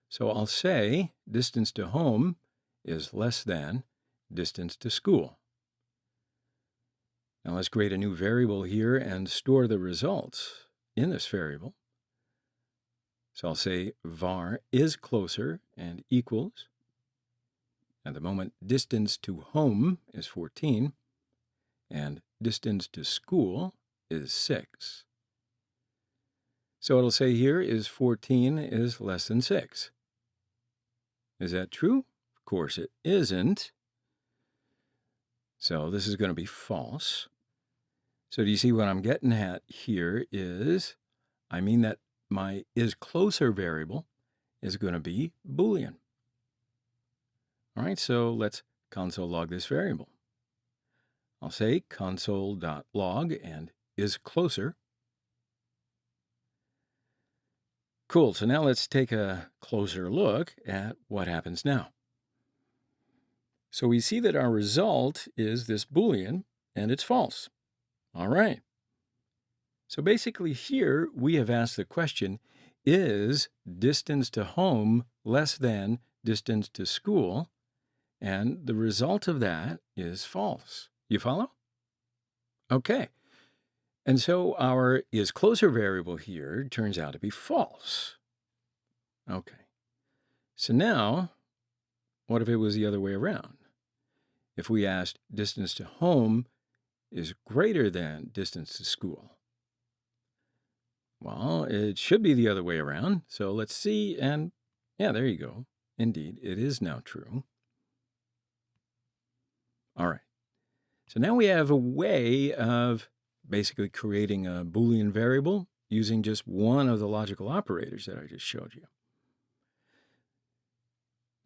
So I'll say distance to home is less than distance to school. Now let's create a new variable here and store the results in this variable. So I'll say var is closer and equals. At the moment, distance to home is 14, and distance to school is 6. So it'll say here is 14 is less than 6. Is that true? Of course it isn't. So this is going to be false. So do you see what I'm getting at here is, I mean that my is closer variable is going to be Boolean. All right, so let's console log this variable. I'll say console.log and is closer. Cool, so now let's take a closer look at what happens now. So we see that our result is this Boolean and it's false. All right. So basically here we have asked the question, is distance to home less than distance to school? And the result of that is false. You follow? Okay. And so our is closer variable here turns out to be false. Okay. So now, what if it was the other way around? If we asked distance to home is greater than distance to school. Well, it should be the other way around. So let's see. And yeah, there you go. Indeed, it is now true. All right. So now we have a way of basically creating a Boolean variable using just one of the logical operators that I just showed you.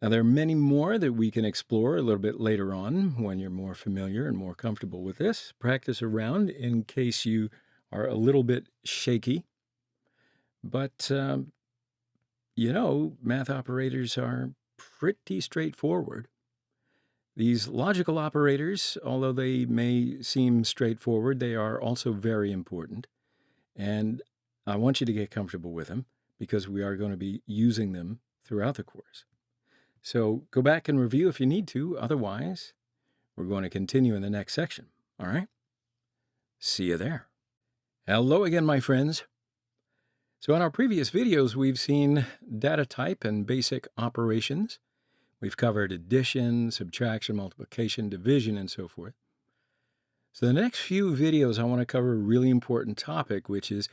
Now, there are many more that we can explore a little bit later on when you're more familiar and more comfortable with this. Practice around in case you are a little bit shaky. But, you know, math operators are pretty straightforward. These logical operators, although they may seem straightforward, they are also very important. And I want you to get comfortable with them because we are going to be using them throughout the course. So go back and review if you need to. Otherwise, we're going to continue in the next section. All right? See you there. Hello again, my friends. So in our previous videos, we've seen data type and basic operations. We've covered addition, subtraction, multiplication, division, and so forth. So the next few videos, I want to cover a really important topic, which is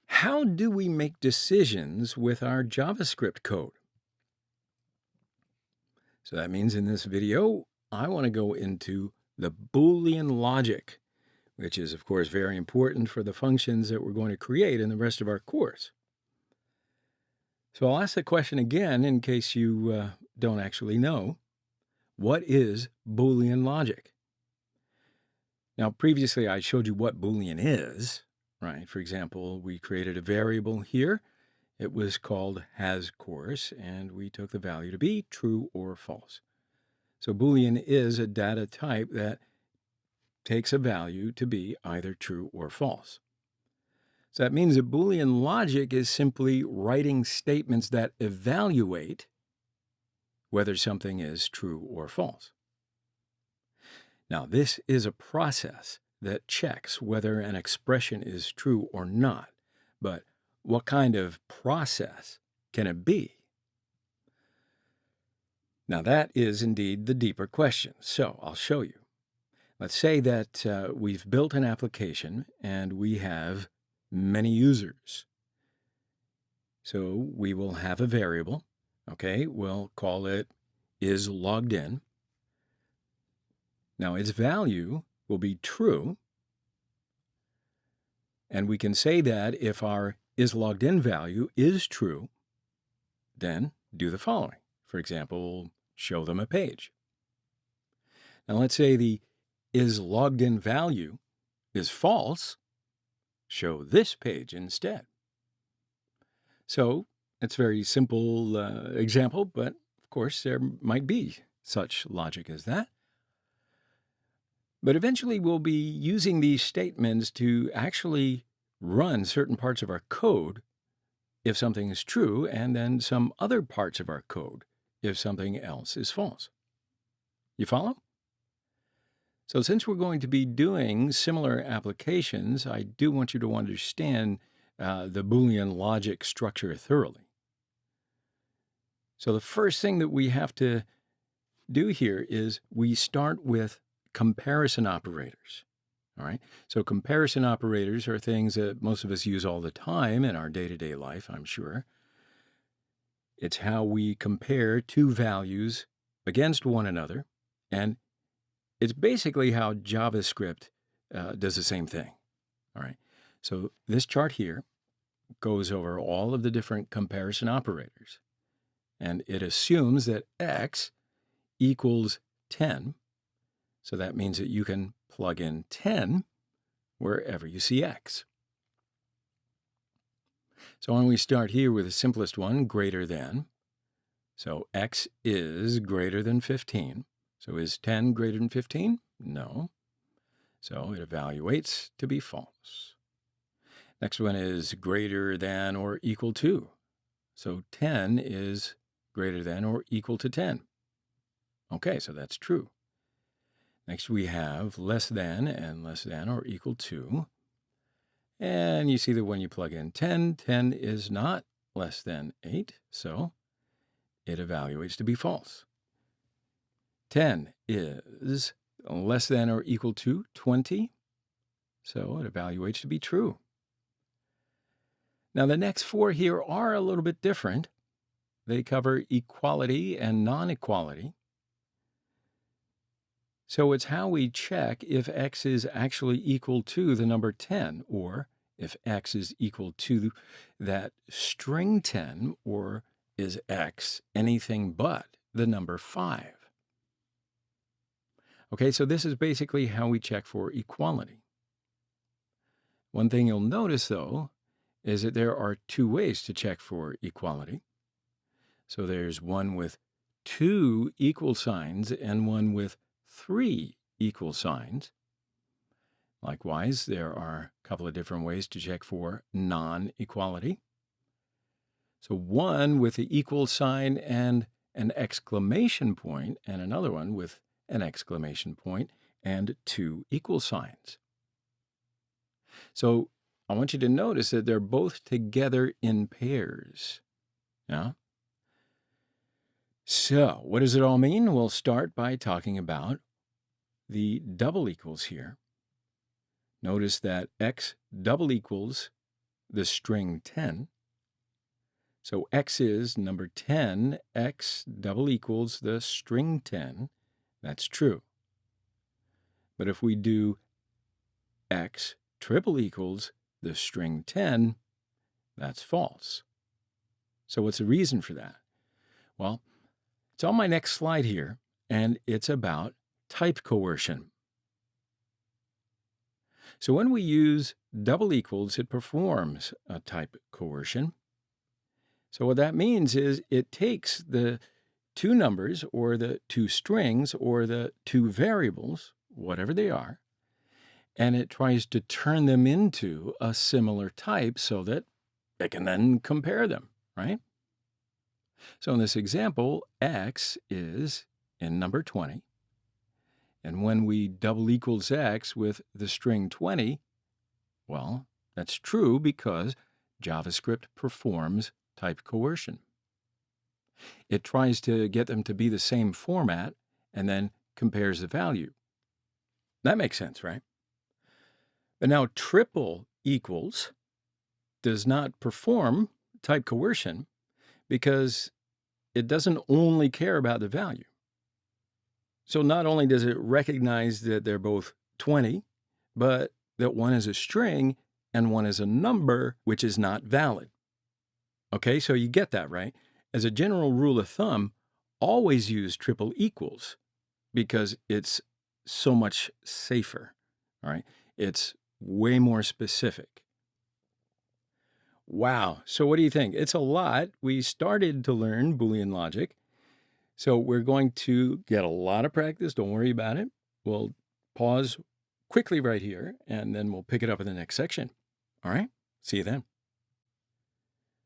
how do we make decisions with our JavaScript code? So that means in this video, I want to go into the Boolean logic, which is, of course, very important for the functions that we're going to create in the rest of our course. So I'll ask the question again in case you don't actually know. What is Boolean logic? Now, previously I showed you what Boolean is, right? For example, we created a variable here. It was called hasCourse, and we took the value to be true or false. So Boolean is a data type that takes a value to be either true or false. So that means that Boolean logic is simply writing statements that evaluate whether something is true or false. Now, this is a process that checks whether an expression is true or not, but what kind of process can it be? Now, that is indeed the deeper question, so I'll show you. Let's say that we've built an application and we have many users. So we will have a variable, okay? We'll call it isLoggedIn. Now, its value will be true, and we can say that if our isLoggedIn value is true, then do the following. For example, show them a page. Now, let's say the isLoggedIn value is false, show this page instead. So it's a very simple example, but of course there might be such logic as that. But eventually we'll be using these statements to actually run certain parts of our code if something is true, and then some other parts of our code if something else is false. You follow? So since we're going to be doing similar applications, I do want you to understand the Boolean logic structure thoroughly. So the first thing that we have to do here is we start with comparison operators. All right. So comparison operators are things that most of us use all the time in our day-to-day life, I'm sure. It's how we compare two values against one another, and it's basically how JavaScript does the same thing. All right. So this chart here goes over all of the different comparison operators, and it assumes that x equals 10. So that means that you can plug in 10 wherever you see x. So when we start here with the simplest one, greater than, so x is greater than 15. So is 10 greater than 15? No. So it evaluates to be false. Next one is greater than or equal to. So 10 is greater than or equal to 10. Okay, so that's true. Next we have less than and less than or equal to. And you see that when you plug in 10, 10 is not less than 8, so it evaluates to be false. 10 is less than or equal to 20, so it evaluates to be true. Now the next four here are a little bit different. They cover equality and non-equality. So it's how we check if x is actually equal to the number 10, or if x is equal to that string 10, or is x anything but the number 5. Okay, so this is basically how we check for equality. One thing you'll notice, though, is that there are two ways to check for equality. So there's one with 2 equal signs and one with 3 equal signs. Likewise, there are a couple of different ways to check for non-equality. So one with the equal sign and an exclamation point, and another one with an exclamation point and 2 equal signs. So I want you to notice that they're both together in pairs. Yeah? So what does it all mean? We'll start by talking about the double equals here. Notice that x double equals the string 10. So x is number 10, x double equals the string 10. That's true. But if we do x triple equals the string 10, that's false. So what's the reason for that? Well, it's on my next slide here, and it's about type coercion. So when we use double equals, it performs a type coercion. So what that means is it takes the two numbers or the two strings or the two variables, whatever they are, and it tries to turn them into a similar type so that it can then compare them, right? So in this example, x is in number 20. And when we double equals x with the string 20, well, that's true because JavaScript performs type coercion. It tries to get them to be the same format and then compares the value. That makes sense, right? But now triple equals does not perform type coercion because it doesn't only care about the value. So not only does it recognize that they're both 20, but that one is a string and one is a number, which is not valid. Okay, so you get that, right? As a general rule of thumb, always use triple equals because it's so much safer, all right? It's way more specific. Wow, so what do you think? It's a lot. We started to learn Boolean logic, so we're going to get a lot of practice. Don't worry about it. We'll pause quickly right here, and then we'll pick it up in the next section. All right, see you then.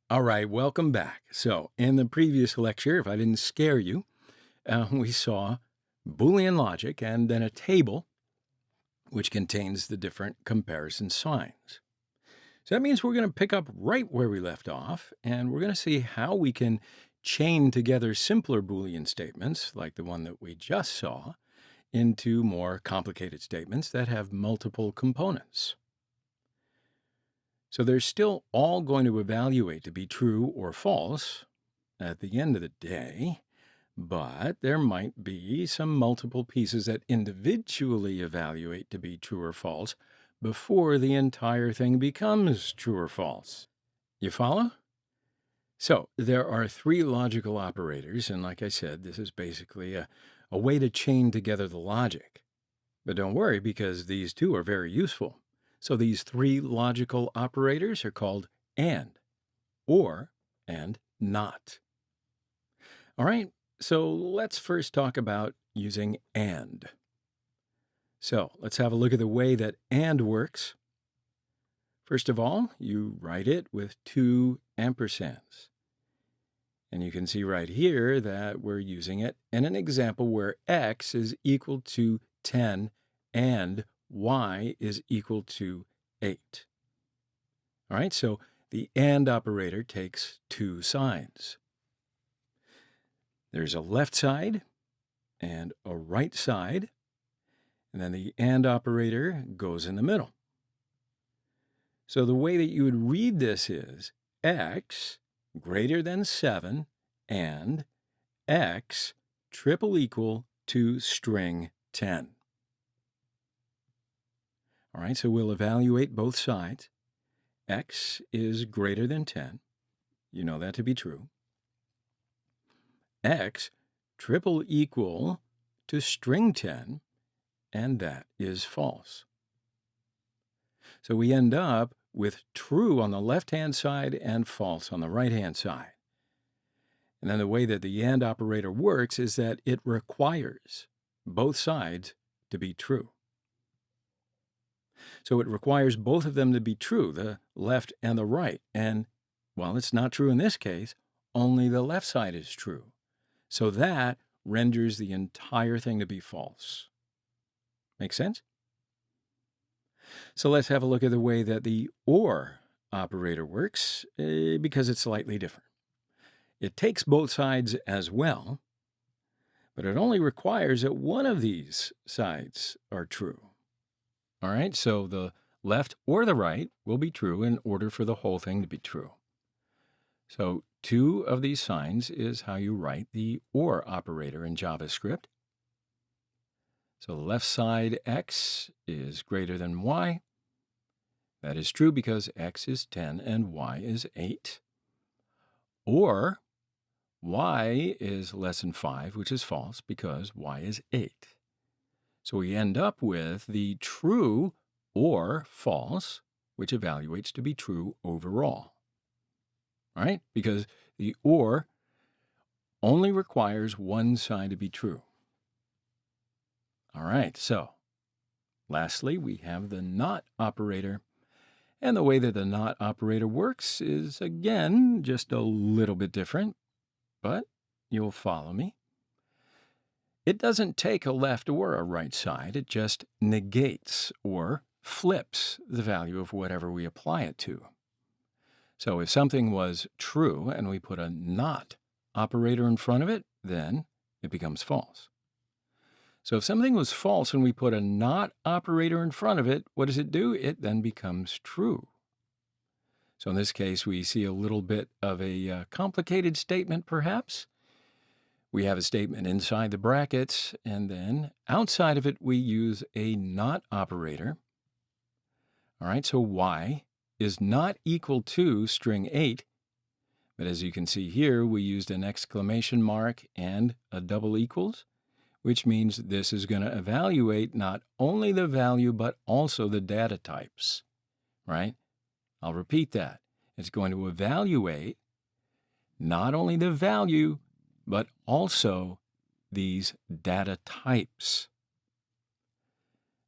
All right, welcome back. So in the previous lecture, if I didn't scare you, we saw Boolean logic and then a table which contains the different comparison signs. So that means we're going to pick up right where we left off, and we're going to see how we can chain together simpler Boolean statements, like the one that we just saw, into more complicated statements that have multiple components. So they're still all going to evaluate to be true or false at the end of the day, but there might be some multiple pieces that individually evaluate to be true or false before the entire thing becomes true or false. You follow? So there are three logical operators, and like I said, this is basically a way to chain together the logic. But don't worry, because these two are very useful. So these three logical operators are called and, or, and not. All right, so let's first talk about using and. So let's have a look at the way that and works. First of all, you write it with two ampersands. And you can see right here that we're using it in an example where x is equal to 10 and y is equal to 8. All right, so the and operator takes two sides. There's a left side and a right side, and then the and operator goes in the middle. So the way that you would read this is x greater than 7 and x triple equal to string 10. All right, so we'll evaluate both sides. X is greater than 10. You know that to be true. X triple equal to string 10, and that is false. So we end up with true on the left-hand side and false on the right-hand side. And then the way that the and operator works is that it requires both sides to be true. So it requires both of them to be true, the left and the right. And, well, it's not true in this case. Only the left side is true. So that renders the entire thing to be false. Make sense? So let's have a look at the way that the or operator works, because it's slightly different. It takes both sides as well, but it only requires that one of these sides are true. All right, so the left or the right will be true in order for the whole thing to be true. So two of these signs is how you write the or operator in JavaScript. So the left side x is greater than y. That is true because x is 10 and y is 8. Or y is less than 5, which is false because y is 8. So we end up with the true or false, which evaluates to be true overall. All right? Because the or only requires one side to be true. All right, so lastly, we have the not operator. And the way that the not operator works is, again, just a little bit different, but you'll follow me. It doesn't take a left or a right side. It just negates or flips the value of whatever we apply it to. So if something was true and we put a not operator in front of it, then it becomes false. So if something was false and we put a not operator in front of it, what does it do? It then becomes true. So in this case, we see a little bit of a complicated statement, perhaps. We have a statement inside the brackets, and then outside of it, we use a not operator. All right, so y is not equal to string 8. But as you can see here, we used an exclamation mark and a double equals, which means this is going to evaluate not only the value, but also the data types, right? I'll repeat that. It's going to evaluate not only the value, but also these data types.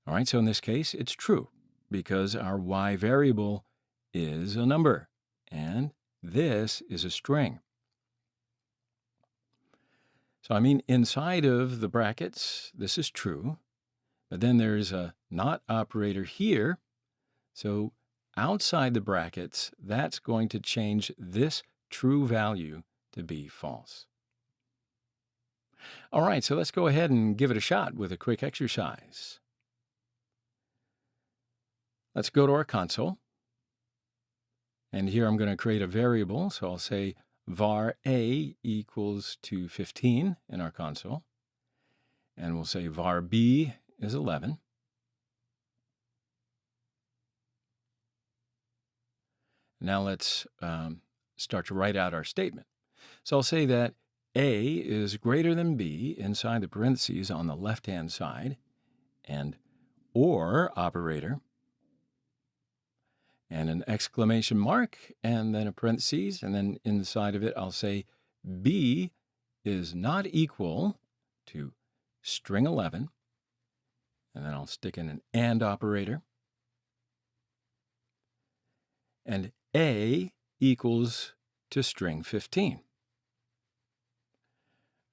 All right, so in this case, it's true because our y variable is a number, and this is a string. So I mean, inside of the brackets, this is true, but then there's a not operator here. So outside the brackets, that's going to change this true value to be false. All right, so let's go ahead and give it a shot with a quick exercise. Let's go to our console. And here I'm going to create a variable. So I'll say var a equals to 15 in our console. And we'll say var b is 11. Now let's start to write out our statement. So I'll say that a is greater than b inside the parentheses on the left-hand side, and or operator, and an exclamation mark, and then a parentheses, and then inside of it I'll say b is not equal to string 11, and then I'll stick in an and operator, and a equals to string 15.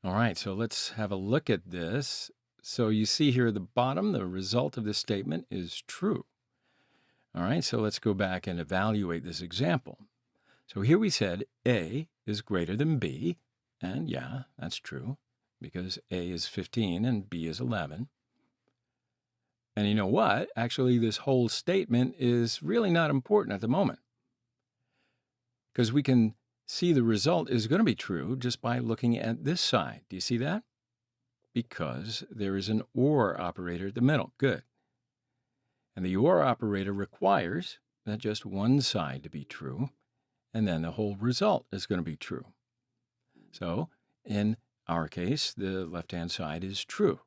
All right, so let's have a look at this. So you see here at the bottom, the result of this statement is true. All right, so let's go back and evaluate this example. So here we said A is greater than B, and yeah, that's true, because A is 15 and B is 11. And you know what? Actually, this whole statement is really not important at the moment, because we can see the result is going to be true just by looking at this side. Do you see that? Because there is an or operator at the middle. Good. And the or operator requires that just one side to be true, and then the whole result is going to be true. So in our case, the left-hand side is true.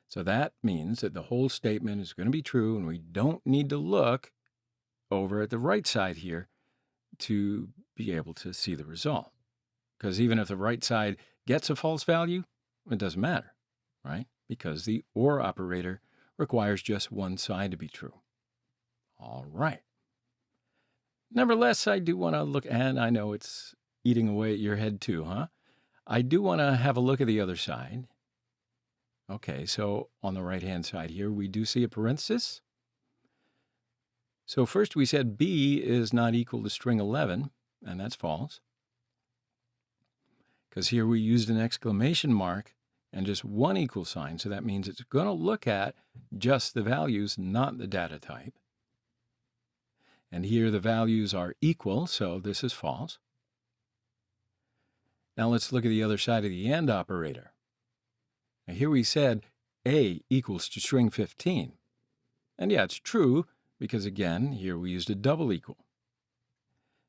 So that means that the whole statement is going to be true, and we don't need to look over at the right side here to be able to see the result. Because even if the right side gets a false value, it doesn't matter, right? Because the or operator requires just one side to be true. All right. Nevertheless, I do want to look, and I know it's eating away at your head too, huh? I do want to have a look at the other side. Okay, so on the right-hand side here, we do see a parenthesis. So first we said B is not equal to string 11, and that's false. Because here we used an exclamation mark and just one equal sign, so that means it's going to look at just the values, not the data type. And here the values are equal, so this is false. Now let's look at the other side of the AND operator. Now here we said A equals to string 15. And yeah, it's true, because again, here we used a double equal.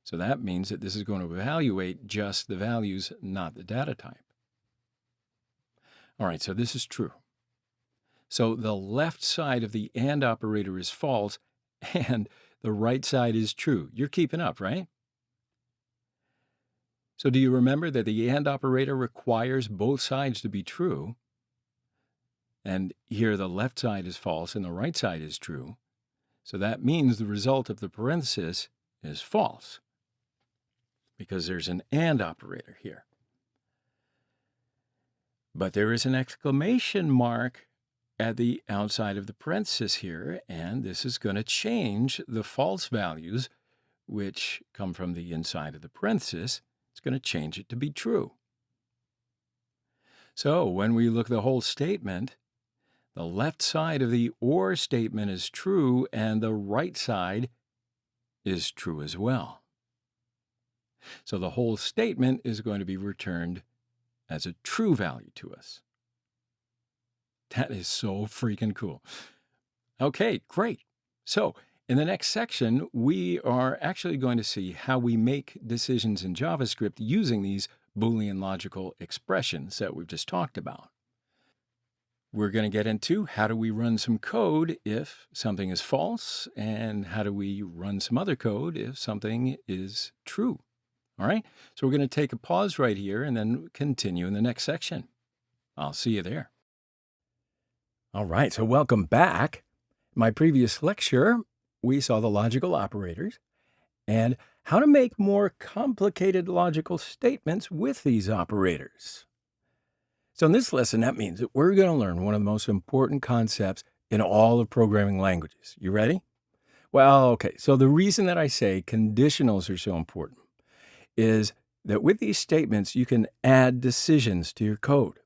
So that means that this is going to evaluate just the values, not the data type. All right, so this is true. So the left side of the AND operator is false, and the right side is true. You're keeping up, right? So do you remember that the AND operator requires both sides to be true? And here the left side is false and the right side is true. So that means the result of the parenthesis is false, because there's an AND operator here. But there is an exclamation mark at the outside of the parenthesis here, and this is going to change the false values, which come from the inside of the parenthesis. It's going to change it to be true. So when we look at the whole statement, the left side of the OR statement is true, and the right side is true as well. So the whole statement is going to be returned as a true value to us. That is so freaking cool. Okay, great. So in the next section, we are actually going to see how we make decisions in JavaScript using these Boolean logical expressions that we've just talked about. We're going to get into how do we run some code if something is false, and how do we run some other code if something is true. All right, so we're going to take a pause right here and then continue in the next section. I'll see you there. All right, so welcome back. In my previous lecture, we saw the logical operators and how to make more complicated logical statements with these operators. So in this lesson, that means that we're going to learn one of the most important concepts in all of programming languages. You ready? Well, okay, so the reason that I say conditionals are so important is that with these statements, you can add decisions to your code.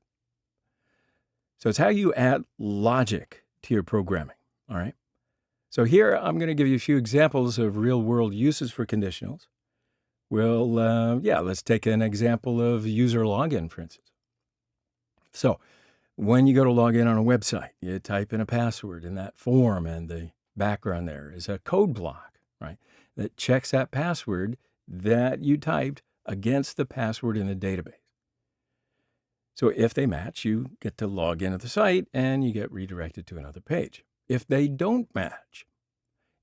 So it's how you add logic to your programming, all right? So here, I'm going to give you a few examples of real-world uses for conditionals. Well, let's take an example of user login, for instance. So when you go to log in on a website, you type in a password in that form, and the background there is a code block, right, that checks that password that you typed against the password in the database. So if they match, you get to log into the site and you get redirected to another page. If they don't match,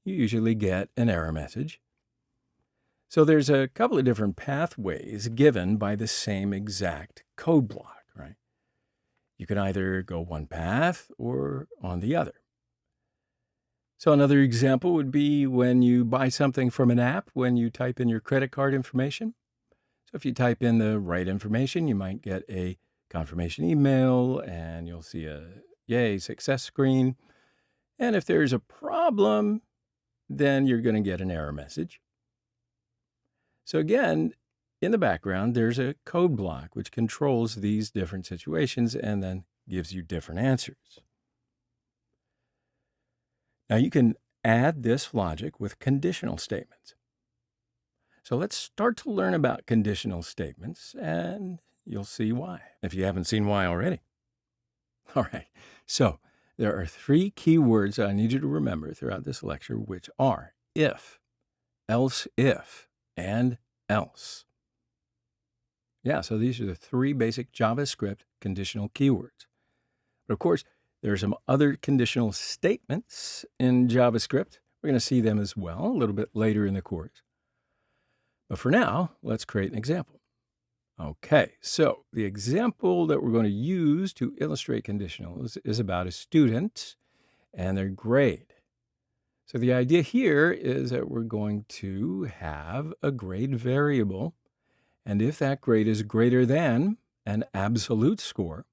you usually get an error message. So there's a couple of different pathways given by the same exact code block, right? You can either go one path or on the other. So another example would be when you buy something from an app, when you type in your credit card information. So if you type in the right information, you might get a confirmation email and you'll see a yay success screen. And if there's a problem, then you're going to get an error message. So again, in the background, there's a code block which controls these different situations and then gives you different answers. Now you can add this logic with conditional statements. So let's start to learn about conditional statements, and you'll see why, if you haven't seen why already. All right, so there are 3 key words I need you to remember throughout this lecture, which are if, else if, and else. Yeah, so these are the 3 basic JavaScript conditional keywords. But of course, there are some other conditional statements in JavaScript. We're going to see them as well a little bit later in the course. But for now, let's create an example. Okay, so the example that we're going to use to illustrate conditionals is about a student and their grade. So the idea here is that we're going to have a grade variable, and if that grade is greater than an absolute score,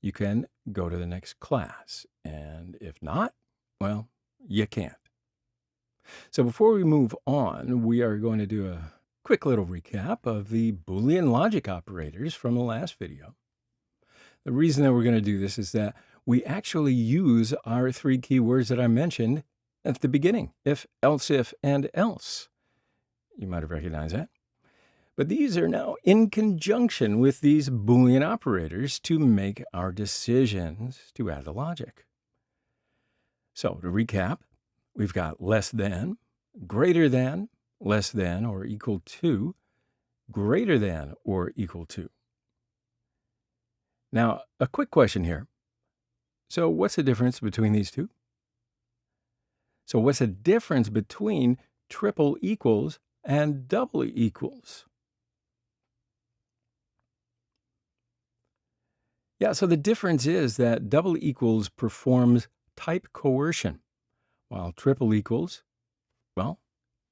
you can go to the next class. And if not, well, you can't. So before we move on, we are going to do a quick little recap of the Boolean logic operators from the last video. The reason that we're going to do this is that we actually use our 3 keywords that I mentioned at the beginning, if, else if, and else. You might have recognized that. But these are now in conjunction with these Boolean operators to make our decisions to add the logic. So to recap, we've got less than, greater than, less than or equal to greater than or equal to. Now, a quick question here. So what's the difference between these two? So what's the difference between triple equals and double equals? Yeah, so the difference is that double equals performs type coercion, while triple equals, well,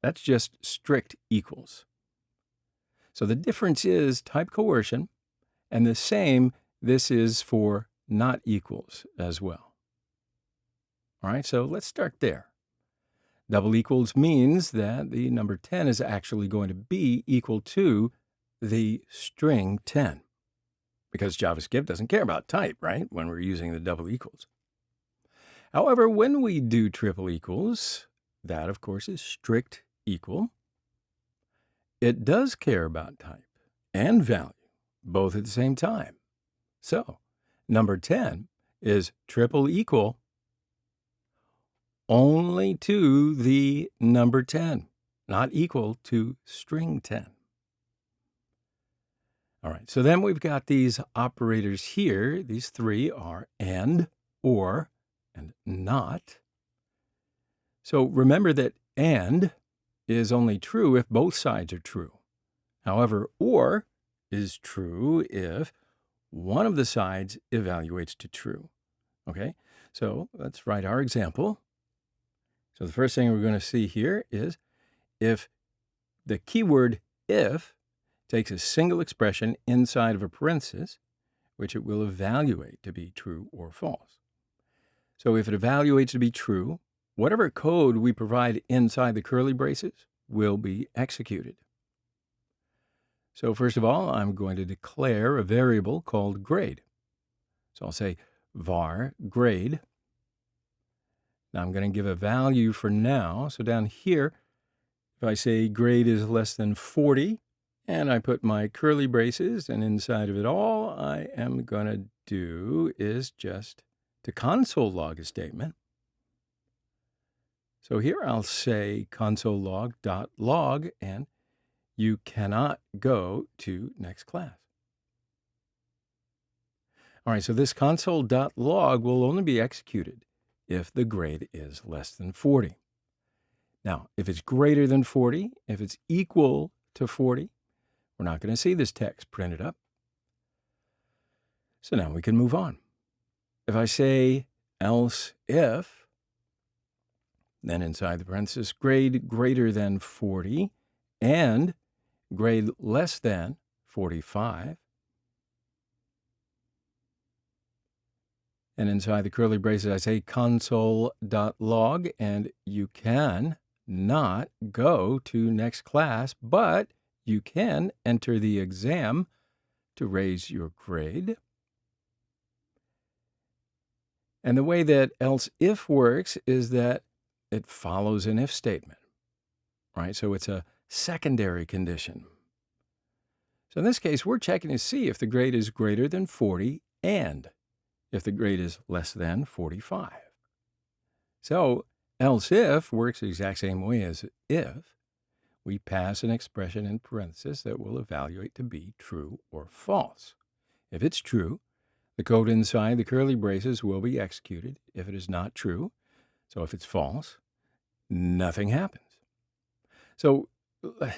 that's just strict equals. So the difference is type coercion, and the same, this is for not equals as well. All right, so let's start there. Double equals means that the number 10 is actually going to be equal to the string 10. Because JavaScript doesn't care about type, right, when we're using the double equals. However, when we do triple equals, that, of course, is strict equal. It does care about type and value, both at the same time. So, number 10 is triple equal only to the number 10, not equal to string 10. All right, so then we've got these operators here. These three are and, or, and not. So remember that and is only true if both sides are true. However, or is true if one of the sides evaluates to true. Okay, so let's write our example. So the first thing we're going to see here is if the keyword if takes a single expression inside of a parenthesis, which it will evaluate to be true or false. So if it evaluates to be true, whatever code we provide inside the curly braces will be executed. So first of all, I'm going to declare a variable called grade. So I'll say var grade. Now I'm going to give a value for now. So down here, if I say grade is less than 40, and I put my curly braces, and inside of it all I am going to do is just to console log a statement. So here I'll say console log.log, and you cannot go to next class. All right, so this console.log will only be executed if the grade is less than 40. Now, if it's greater than 40, if it's equal to 40, we're not going to see this text printed up. So now we can move on. If I say else if, then inside the parenthesis, grade greater than 40 and grade less than 45. And inside the curly braces, I say console.log, and you can not go to next class, but you can enter the exam to raise your grade. And the way that else if works is that it follows an if statement, right? So it's a secondary condition. So in this case, we're checking to see if the grade is greater than 40 and if the grade is less than 45. So else if works the exact same way as if. We pass an expression in parentheses that will evaluate to be true or false. If it's true, the code inside the curly braces will be executed. If it is not true, so if it's false, nothing happens. So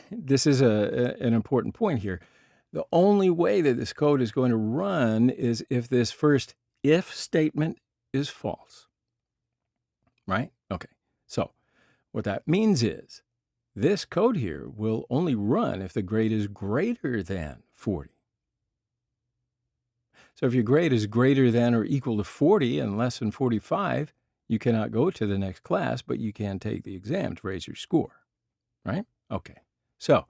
this is an important point here. The only way that this code is going to run is if this first if statement is false, right? Okay, so what that means is this code here will only run if the grade is greater than 40. So if your grade is greater than or equal to 40 and less than 45, you cannot go to the next class, but you can take the exam to raise your score, right? Okay, so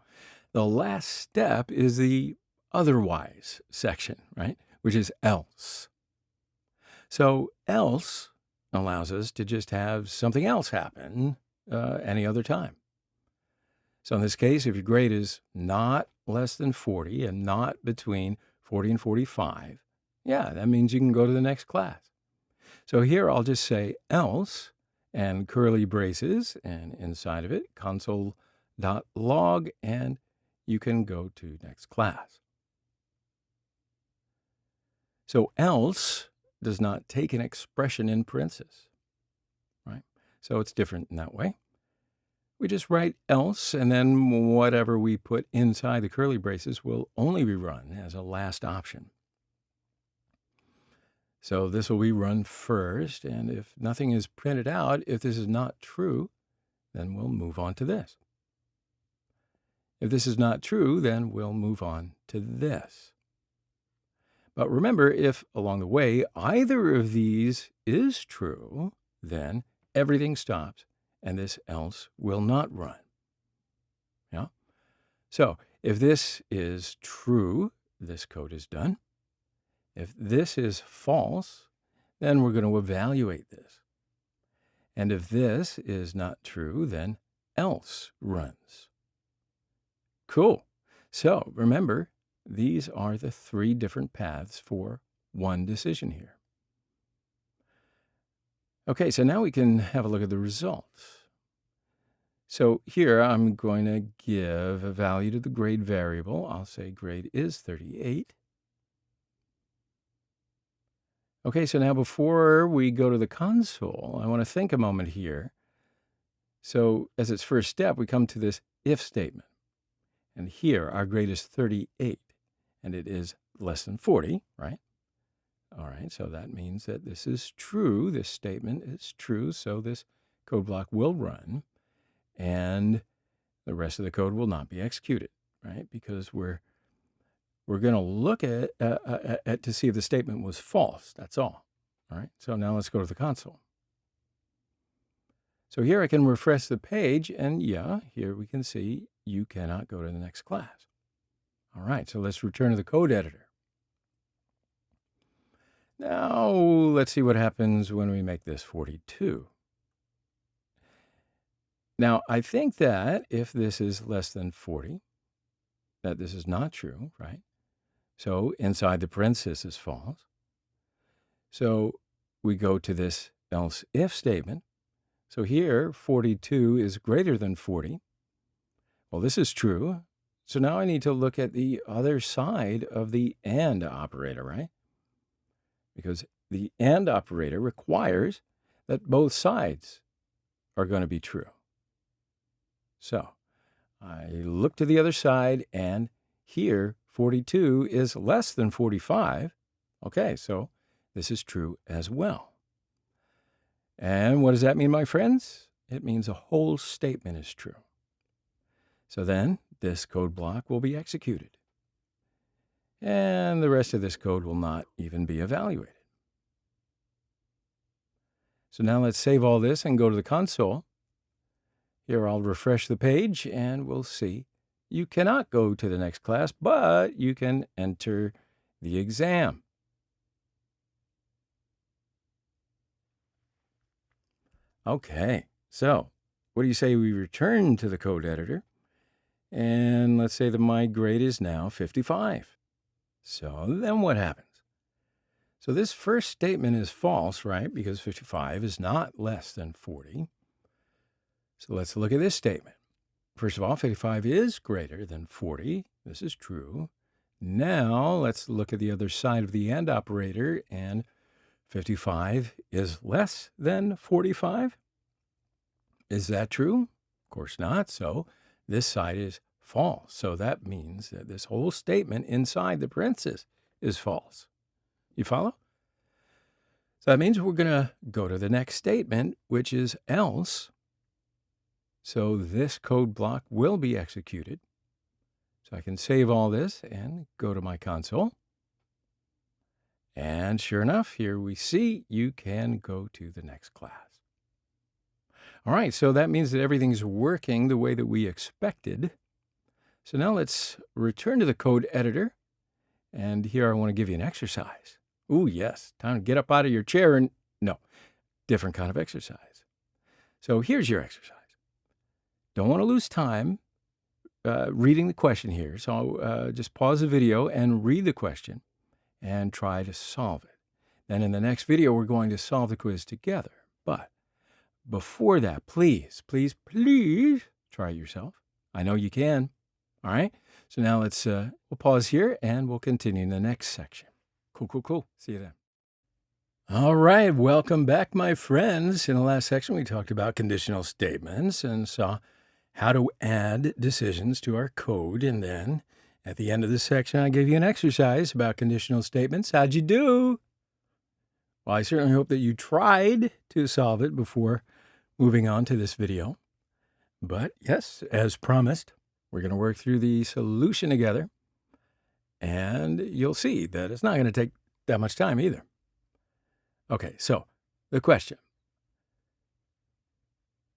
the last step is the otherwise section, right? Which is else. So else allows us to just have something else happen any other time. So in this case, if your grade is not less than 40 and not between 40 and 45, yeah, that means you can go to the next class. So here I'll just say else and curly braces, and inside of it, console else.log, and you can go to next class. So else does not take an expression in parentheses, right? So it's different in that way. We just write else, and then whatever we put inside the curly braces will only be run as a last option. So this will be run first, and if nothing is printed out, if this is not true, then we'll move on to this. If this is not true, then we'll move on to this. But remember, if along the way either of these is true, then everything stops and this else will not run. Yeah? So if this is true, this code is done. If this is false, then we're going to evaluate this. And if this is not true, then else runs. Cool. So remember, these are the 3 different paths for one decision here. Okay, so now we can have a look at the results. So here I'm going to give a value to the grade variable. I'll say grade is 38. Okay, so now before we go to the console, I want to think a moment here. So as its first step, we come to this if statement. And here our grade is 38, and it is less than 40, right? All right, so that means that this is true. This statement is true, so this code block will run, and the rest of the code will not be executed, right? Because we're going to look at to see if the statement was false. That's all. All right, so now let's go to the console. So here I can refresh the page, and yeah, here we can see you cannot go to the next class. All right, so let's return to the code editor. Now, let's see what happens when we make this 42. Now, I think that if this is less than 40, that this is not true, right? So inside the parenthesis is false. So we go to this else if statement. So here, 42 is greater than 40. Well, this is true. So now I need to look at the other side of the AND operator, right? Because the AND operator requires that both sides are going to be true. So I look to the other side, and here 42 is less than 45. Okay, so this is true as well. And what does that mean, my friends? It means a whole statement is true. So then this code block will be executed. And the rest of this code will not even be evaluated. So now let's save all this and go to the console. Here I'll refresh the page, and we'll see. You cannot go to the next class, but you can enter the exam. Okay, so what do you say we return to the code editor? And let's say that my grade is now 55. So then what happens? So this first statement is false, right? Because 55 is not less than 40. So let's look at this statement. First of all, 55 is greater than 40. This is true. Now let's look at the other side of the AND operator, and 55 is less than 45. Is that true? Of course not. So this side is false. So that means that this whole statement inside the parenthesis is false. You follow? So that means we're going to go to the next statement, which is else. So this code block will be executed. So I can save all this and go to my console. And sure enough, here we see you can go to the next class. All right, so that means that everything's working the way that we expected. So now let's return to the code editor. And here I want to give you an exercise. Ooh, yes, time to get up out of your chair and, no, different kind of exercise. So here's your exercise. Don't want to lose time reading the question here. So just pause the video and read the question and try to solve it. Then in the next video, we're going to solve the quiz together. But before that, please, please, please try it yourself. I know you can. All right. So now we'll pause here and we'll continue in the next section. Cool. See you then. All right. Welcome back, my friends. In the last section, we talked about conditional statements and saw how to add decisions to our code. And then at the end of this section, I gave you an exercise about conditional statements. How'd you do? Well, I certainly hope that you tried to solve it before moving on to this video. But yes, as promised, we're going to work through the solution together. And you'll see that it's not going to take that much time either. Okay, so the question.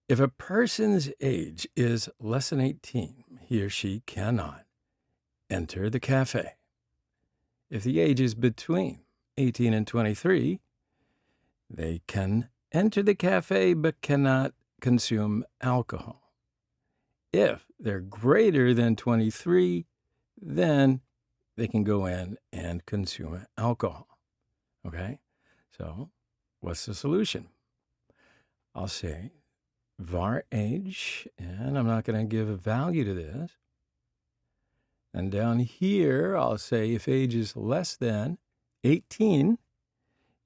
If a person's age is less than 18, he or she cannot enter the cafe. If the age is between 18 and 23, they can enter the cafe but cannot consume alcohol. If they're greater than 23, then they can go in and consume alcohol. Okay? So what's the solution? I'll say var age, and I'm not going to give a value to this. And down here, I'll say if age is less than 18,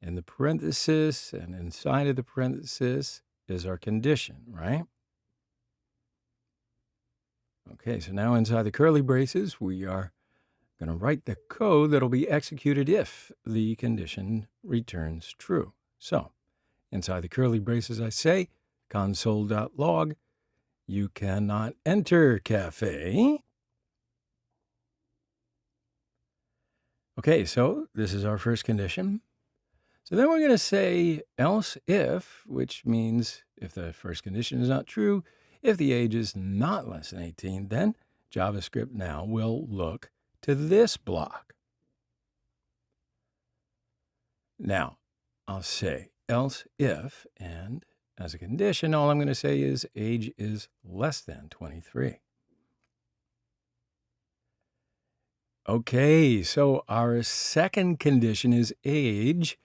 in the parenthesis, and inside of the parenthesis is our condition, right? Okay, so now inside the curly braces, we are going to write the code that'll be executed if the condition returns true. So inside the curly braces, I say console.log, you cannot enter cafe. Okay, so this is our first condition. So then we're going to say else if, which means if the first condition is not true, if the age is not less than 18, then JavaScript now will look to this block. Now, I'll say else if, and as a condition, all I'm going to say is age is less than 23. Okay, so our second condition is age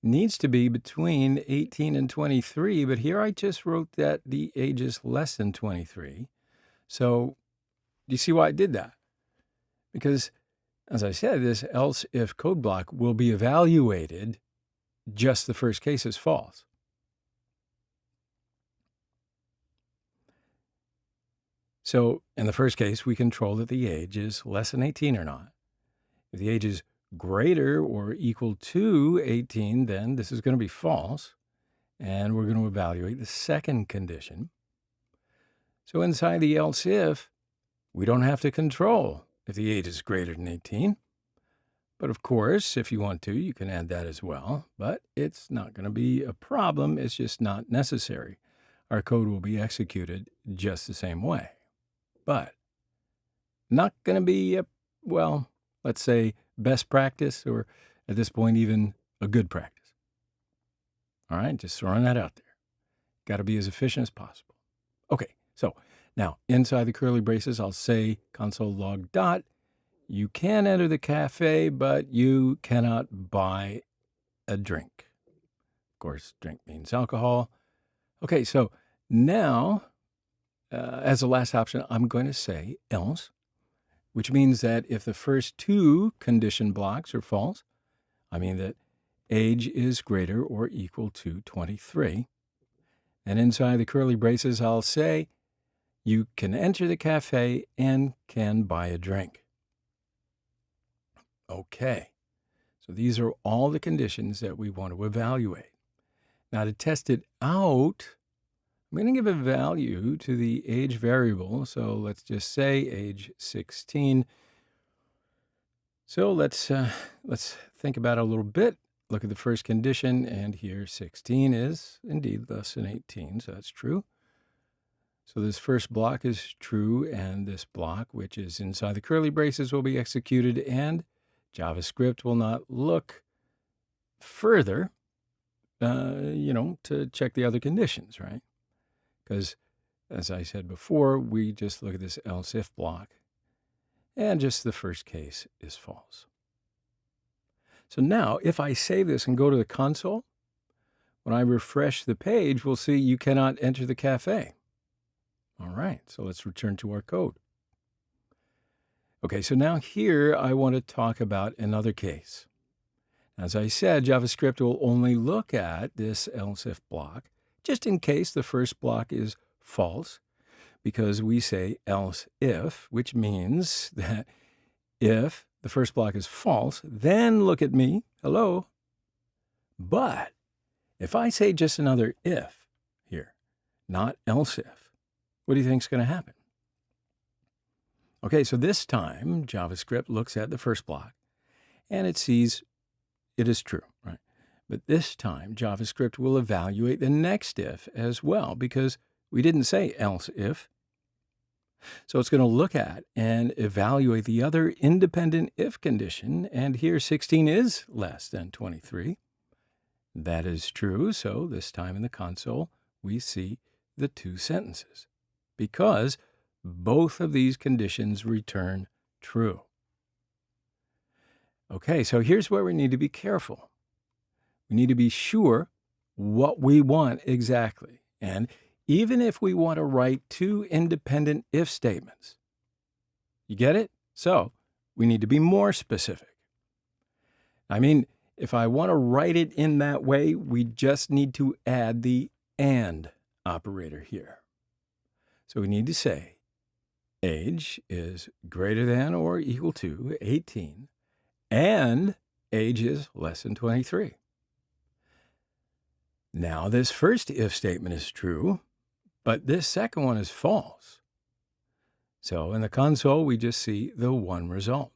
needs to be between 18 and 23, but here I just wrote that the age is less than 23. So do you see why I did that? Because, as I said, this else if code block will be evaluated just the first case is false. So in the first case, we control that the age is less than 18 or not. If the age is greater or equal to 18, then this is going to be false. And we're going to evaluate the second condition. So inside the else if, we don't have to control if the age is greater than 18. But of course, if you want to, you can add that as well. But it's not going to be a problem. It's just not necessary. Our code will be executed just the same way. But not going to be, let's say best practice, or at this point, even a good practice. All right, just throwing that out there. Got to be as efficient as possible. Okay, so now inside the curly braces, I'll say console log dot. You can enter the cafe, but you cannot buy a drink. Of course, drink means alcohol. Okay, so now, as the last option, I'm going to say else, which means that if the first two condition blocks are false, I mean that age is greater or equal to 23. And inside the curly braces, I'll say you can enter the cafe and can buy a drink. Okay, so these are all the conditions that we want to evaluate. Now to test it out, I'm going to give a value to the age variable. So let's just say age 16. So let's think about it a little bit. Look at the first condition, and here 16 is indeed less than 18, so that's true. So this first block is true, and this block, which is inside the curly braces, will be executed, and JavaScript will not look further, to check the other conditions, right? Because, as I said before, we just look at this else if block, and just the first case is false. So now, if I save this and go to the console, when I refresh the page, we'll see you cannot enter the cafe. All right, so let's return to our code. Okay, so now here I want to talk about another case. As I said, JavaScript will only look at this else if block, just in case the first block is false, because we say else if, which means that if the first block is false, then look at me, hello. But if I say just another if here, not else if, what do you think is going to happen? Okay, so this time JavaScript looks at the first block and it sees it is true, right? But this time JavaScript will evaluate the next if as well, because we didn't say else if. So it's going to look at and evaluate the other independent if condition, and here 16 is less than 23. That is true, so this time in the console we see the two sentences, because both of these conditions return true. Okay, so here's where we need to be careful. We need to be sure what we want exactly, and even if we want to write two independent if statements. You get it? So we need to be more specific. I mean, if I want to write it in that way, we just need to add the and operator here. So we need to say age is greater than or equal to 18, and age is less than 23. Now this first if statement is true, but this second one is false. So in the console, we just see the one result.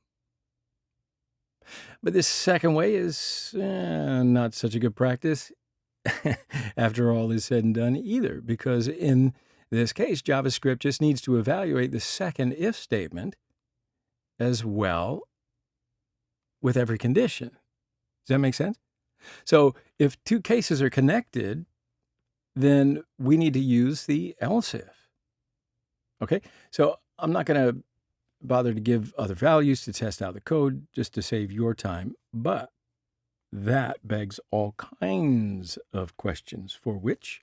But this second way is not such a good practice after all is said and done either, because in this case, JavaScript just needs to evaluate the second if statement as well with every condition. Does that make sense? So if two cases are connected, then we need to use the else if. Okay, so I'm not going to bother to give other values to test out the code just to save your time, but that begs all kinds of questions for which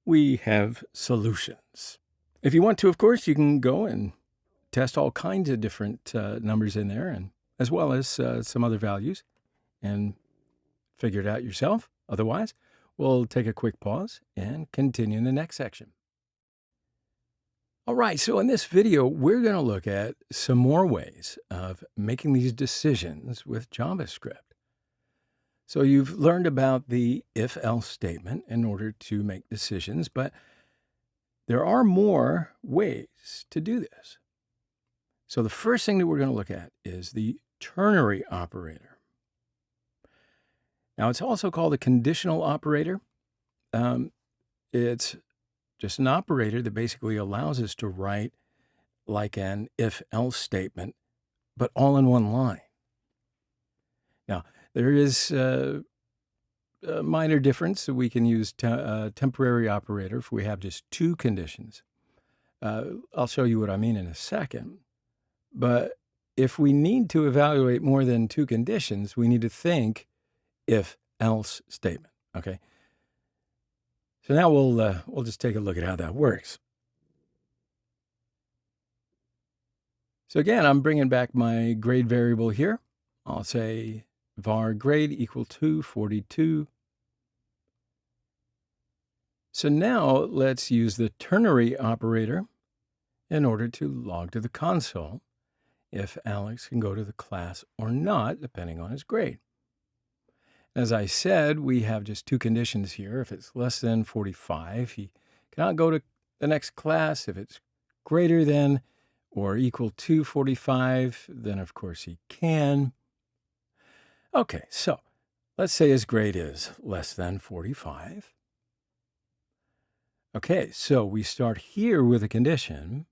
we have solutions. If you want to, of course, you can go and test all kinds of different numbers in there, and as well as some other values, and figure it out yourself. Otherwise, we'll take a quick pause and continue in the next section. All right, so in this video, we're going to look at some more ways of making these decisions with JavaScript. So you've learned about the if-else statement in order to make decisions, but there are more ways to do this. So the first thing that we're going to look at is the ternary operator. Now, it's also called a conditional operator. It's just an operator that basically allows us to write like an if-else statement, but all in one line. Now, there is a minor difference. So we can use temporary operator if we have just two conditions. I'll show you what I mean in a second. But if we need to evaluate more than two conditions, we need to think if-else statement, okay? So now we'll just take a look at how that works. So again, I'm bringing back my grade variable here. I'll say var grade equal to 42. So now let's use the ternary operator in order to log to the console if Alex can go to the class or not, depending on his grade. As I said, we have just two conditions here. If it's less than 45, he cannot go to the next class. If it's greater than or equal to 45, then of course he can. Okay, so let's say his grade is less than 45. Okay, so we start here with a condition.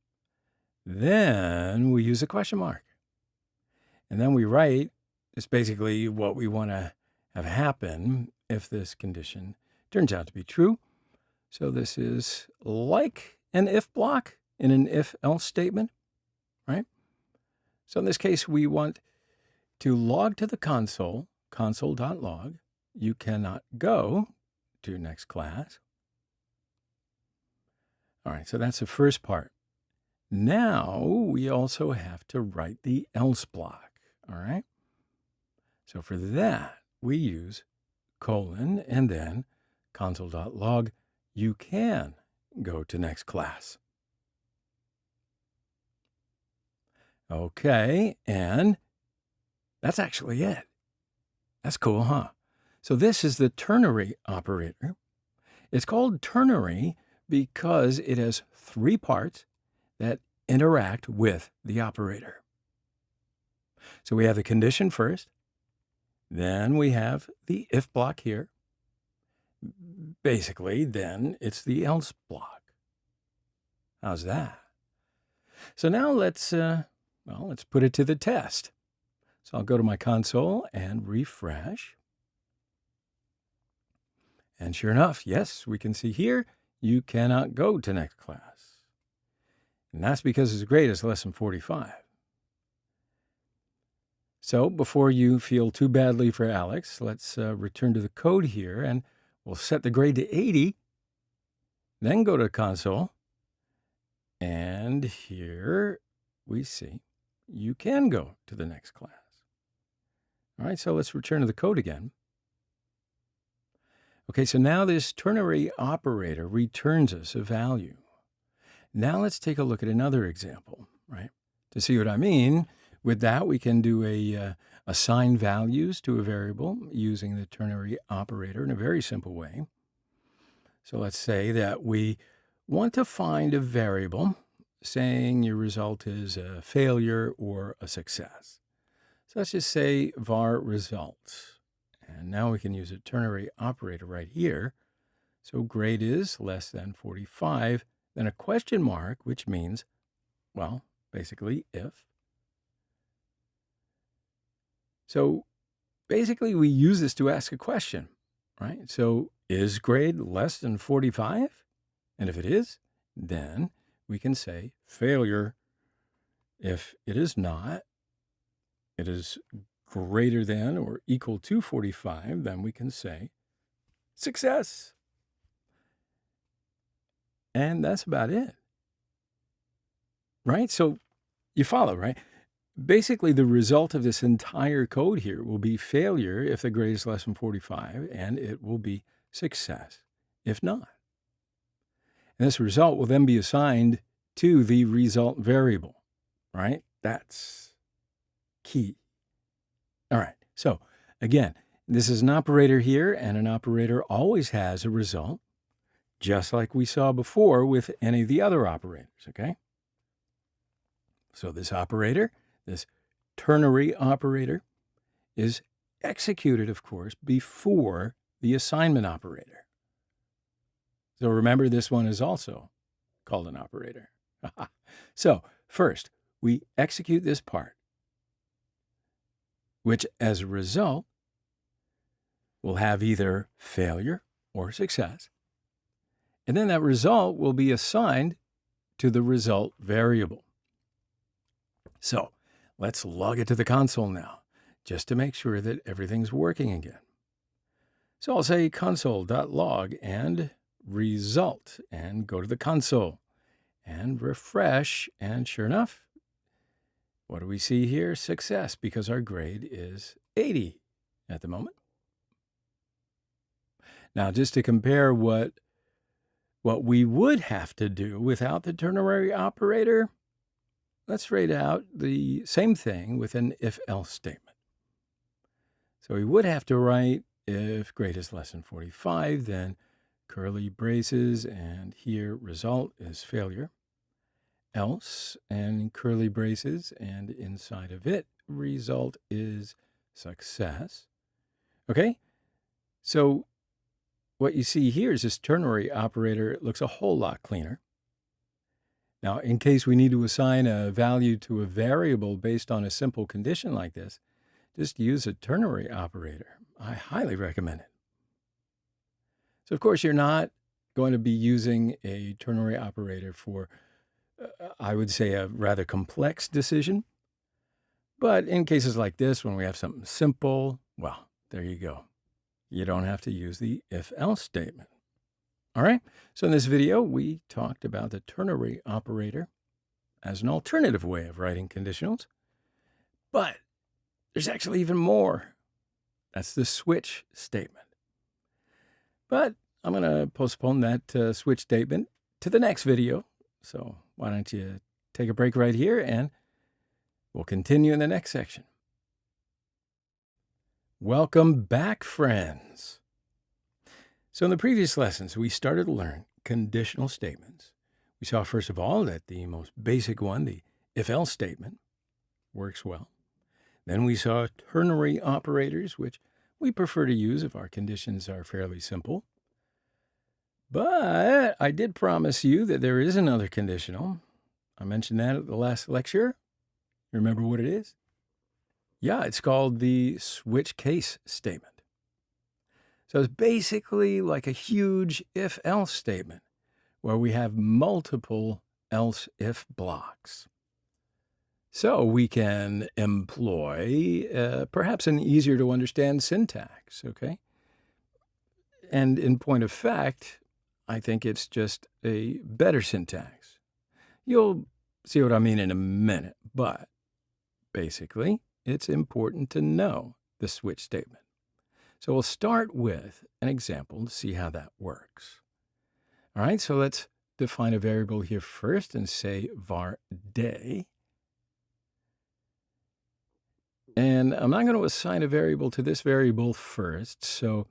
Then we use a question mark. And then we write, it's basically what we want to have happen if this condition turns out to be true. So this is like an if block in an if-else statement, right? So in this case, we want to log to the console, console.log. You cannot go to next class. All right, so that's the first part. Now we also have to write the else block, all right? So for that, we use colon and then console.log. You can go to next class. Okay, and that's actually it. That's cool, huh? So this is the ternary operator. It's called ternary because it has 3 parts that interact with the operator. So we have the condition first, then we have the if block here. Basically, then it's the else block. How's that? So now let's put it to the test. So I'll go to my console and refresh. And sure enough, yes, we can see here, you cannot go to next class. And that's because its grade is less than 45. So before you feel too badly for Alex, let's return to the code here and we'll set the grade to 80. Then go to console. And here we see you can go to the next class. All right, so let's return to the code again. Okay, so now this ternary operator returns us a value. Now let's take a look at another example, right? To see what I mean, with that we can do assign values to a variable using the ternary operator in a very simple way. So let's say that we want to find a variable saying your result is a failure or a success. So let's just say var results. And now we can use a ternary operator right here. So grade is less than 45, then a question mark, which means, well, basically if. So basically we use this to ask a question, right? So is grade less than 45? And if it is, then we can say failure. If it is not, it is greater than or equal to 45, then we can say success. And that's about it. Right? So you follow, right? Basically, the result of this entire code here will be failure if the grade is less than 45, and it will be success if not. And this result will then be assigned to the result variable, right? That's key. All right, so again, this is an operator here, and an operator always has a result, just like we saw before with any of the other operators, okay? So this operator, this ternary operator, is executed, of course, before the assignment operator. So remember, this one is also called an operator. So first, we execute this part, which as a result will have either failure or success. And then that result will be assigned to the result variable. So let's log it to the console now, just to make sure that everything's working again. So I'll say console.log and result and go to the console and refresh. And sure enough, what do we see here? Success, because our grade is 80 at the moment. Now, just to compare what we would have to do without the ternary operator, let's write out the same thing with an if-else statement. So we would have to write if grade is less than 45, then curly braces, and here result is failure. Else, and curly braces, and inside of it, result is success. Okay, so what you see here is this ternary operator. It looks a whole lot cleaner. Now, in case we need to assign a value to a variable based on a simple condition like this, just use a ternary operator. I highly recommend it. So, of course, you're not going to be using a ternary operator for I would say a rather complex decision. But in cases like this, when we have something simple, well, there you go. You don't have to use the if-else statement. All right, so in this video, we talked about the ternary operator as an alternative way of writing conditionals, but there's actually even more. That's the switch statement. But I'm going to postpone that switch statement to the next video. So why don't you take a break right here and we'll continue in the next section. Welcome back, friends. So in the previous lessons, we started to learn conditional statements. We saw, first of all, that the most basic one, the if-else statement, works well. Then we saw ternary operators, which we prefer to use if our conditions are fairly simple. But I did promise you that there is another conditional. I mentioned that at the last lecture. Remember what it is? Yeah, it's called the switch case statement. So it's basically like a huge if-else statement where we have multiple else-if blocks. So we can employ perhaps an easier to understand syntax, okay? And in point of fact, I think it's just a better syntax. You'll see what I mean in a minute, but basically, it's important to know the switch statement. So we'll start with an example to see how that works. All right, so let's define a variable here first and say var day. And I'm not going to assign a variable to this variable first, so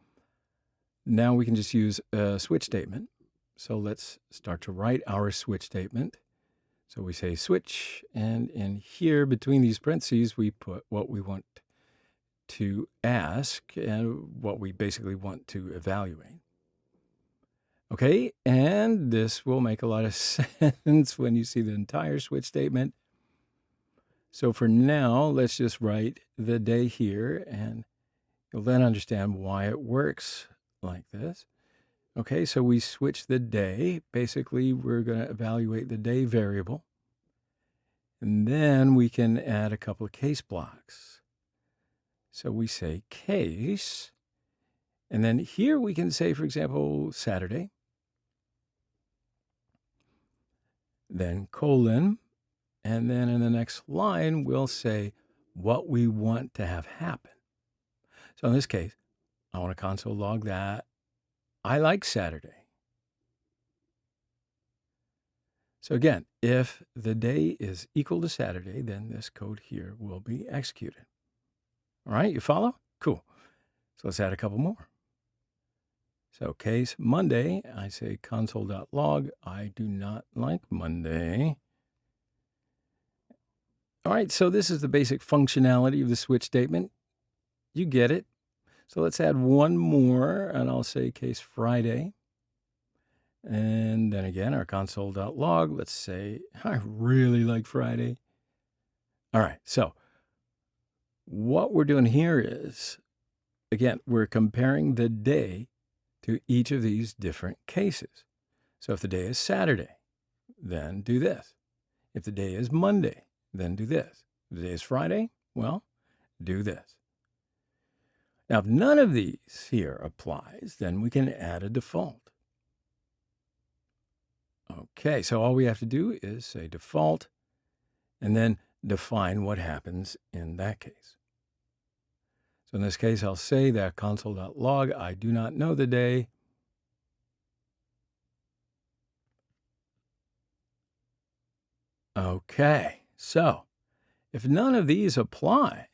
now we can just use a switch statement. So let's start to write our switch statement. So we say switch, and in here between these parentheses, we put what we want to ask and what we basically want to evaluate. Okay, and this will make a lot of sense when you see the entire switch statement. So for now, let's just write the day here, and you'll then understand why it works like this. Okay, so we switch the day. Basically, we're going to evaluate the day variable. And then we can add a couple of case blocks. So we say case, and then here we can say, for example, Saturday, then colon, and then in the next line, we'll say what we want to have happen. So in this case, I want to console log that I like Saturday. So again, if the day is equal to Saturday, then this code here will be executed. All right, you follow? Cool. So let's add a couple more. So case Monday, I say console.log, I do not like Monday. All right, so this is the basic functionality of the switch statement. You get it. So let's add one more, and I'll say case Friday. And then again, our console.log, let's say I really like Friday. All right, so what we're doing here is, again, we're comparing the day to each of these different cases. So if the day is Saturday, then do this. If the day is Monday, then do this. If the day is Friday, well, do this. Now, if none of these here applies, then we can add a default. Okay, so all we have to do is say default, and then define what happens in that case. So in this case, I'll say that console.log, I do not know the day. Okay, so if none of these apply,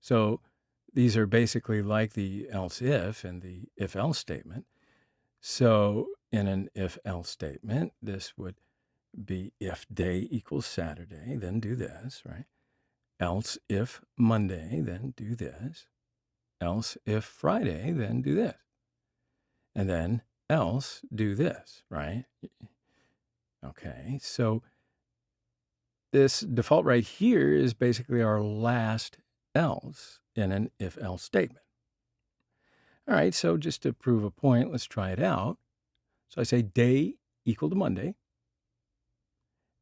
so these are basically like the else if and the if else statement. So in an if else statement, this would be if day equals Saturday, then do this, right? Else if Monday, then do this. Else if Friday, then do this. And then else do this, right? Okay, so this default right here is basically our last else in an if-else statement. All right, so just to prove a point, let's try it out. So I say day equal to Monday.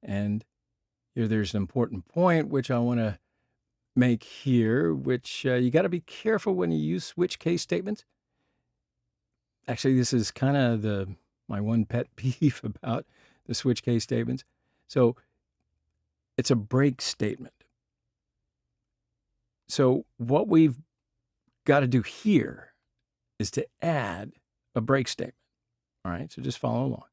And here there's an important point which I want to make here, which you got to be careful when you use switch case statements. Actually, this is kind of my one pet peeve about the switch case statements. So it's a break statement. So what we've got to do here is to add a break statement. All right, so just follow along.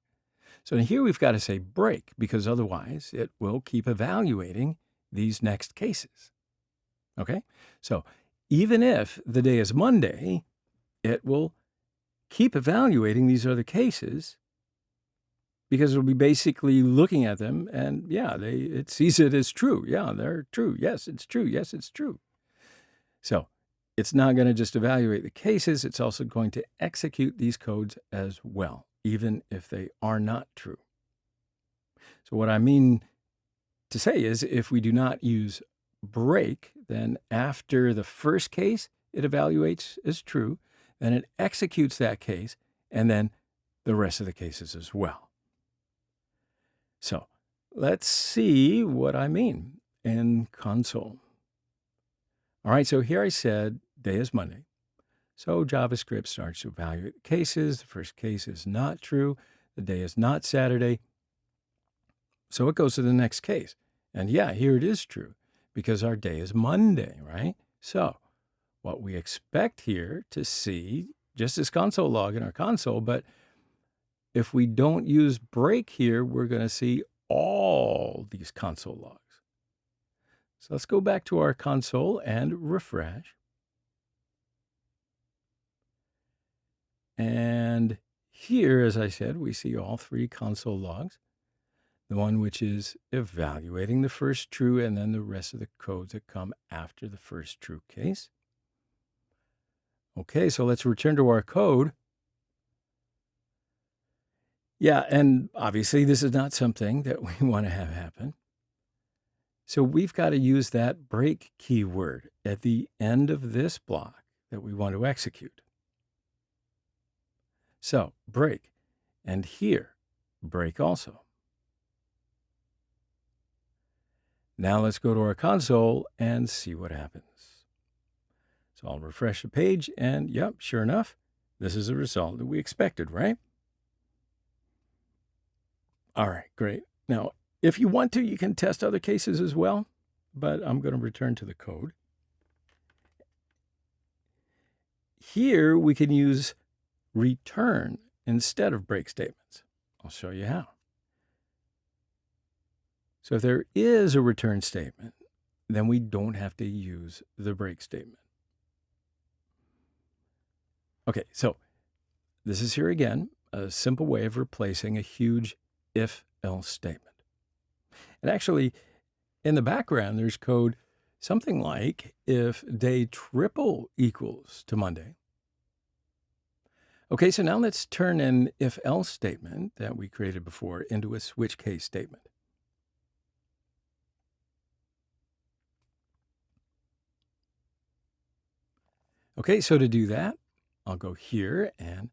So here we've got to say break, because otherwise it will keep evaluating these next cases. Okay, so even if the day is Monday, it will keep evaluating these other cases, because it'll be basically looking at them and, yeah, it sees it as true. Yeah, they're true. Yes, it's true. Yes, it's true. So it's not going to just evaluate the cases. It's also going to execute these codes as well, even if they are not true. So what I mean to say is, if we do not use break, then after the first case, it evaluates as true, then it executes that case, and then the rest of the cases as well. So let's see what I mean in console. All right, so here I said day is Monday. So JavaScript starts to evaluate the cases. The first case is not true. The day is not Saturday. So it goes to the next case. And yeah, here it is true, because our day is Monday, right? So what we expect here to see, just as console log in our console, but if we don't use break here, we're going to see all these console logs. So let's go back to our console and refresh. And here, as I said, we see all three console logs. The one which is evaluating the first true, and then the rest of the codes that come after the first true case. Okay, so let's return to our code. Yeah, and obviously this is not something that we want to have happen. So we've got to use that break keyword at the end of this block that we want to execute. So break, and here, break also. Now let's go to our console and see what happens. So I'll refresh the page, and yep, sure enough, this is the result that we expected, right? All right, great. Now, if you want to, you can test other cases as well, but I'm going to return to the code. Here we can use return instead of break statements. I'll show you how. So if there is a return statement, then we don't have to use the break statement. Okay, so this is here again, a simple way of replacing a huge if-else statement. And actually, in the background, there's code something like if day triple equals to Monday. Okay, so now let's turn an if-else statement that we created before into a switch case statement. Okay, so to do that, I'll go here, and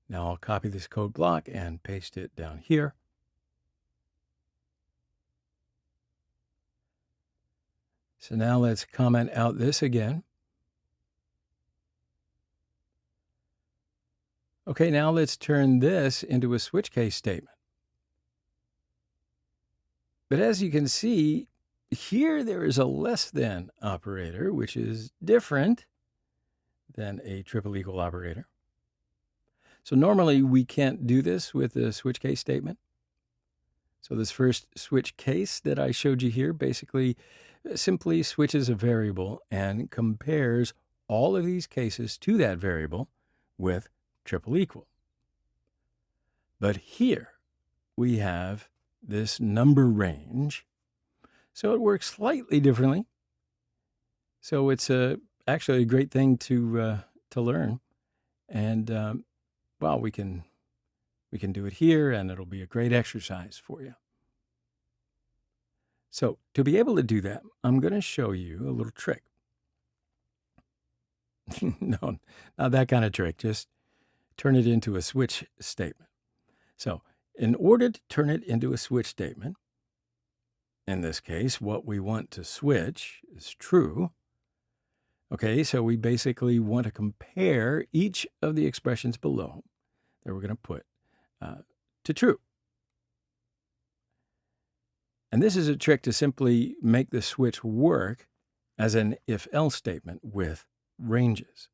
now I'll copy this code block and paste it down here. So now let's comment out this again. Okay, now let's turn this into a switch case statement. But as you can see, here there is a less than operator, which is different than a triple equal operator. So normally we can't do this with a switch case statement. So this first switch case that I showed you here basically simply switches a variable and compares all of these cases to that variable with triple equal. But here we have this number range, so it works slightly differently. So it's actually a great thing to learn, and well, we can do it here, and it'll be a great exercise for you. So to be able to do that, I'm going to show you a little trick. No, not that kind of trick. Just turn it into a switch statement. So in order to turn it into a switch statement, in this case, what we want to switch is true. Okay, so we basically want to compare each of the expressions below that we're going to put to true. And this is a trick to simply make the switch work as an if-else statement with ranges.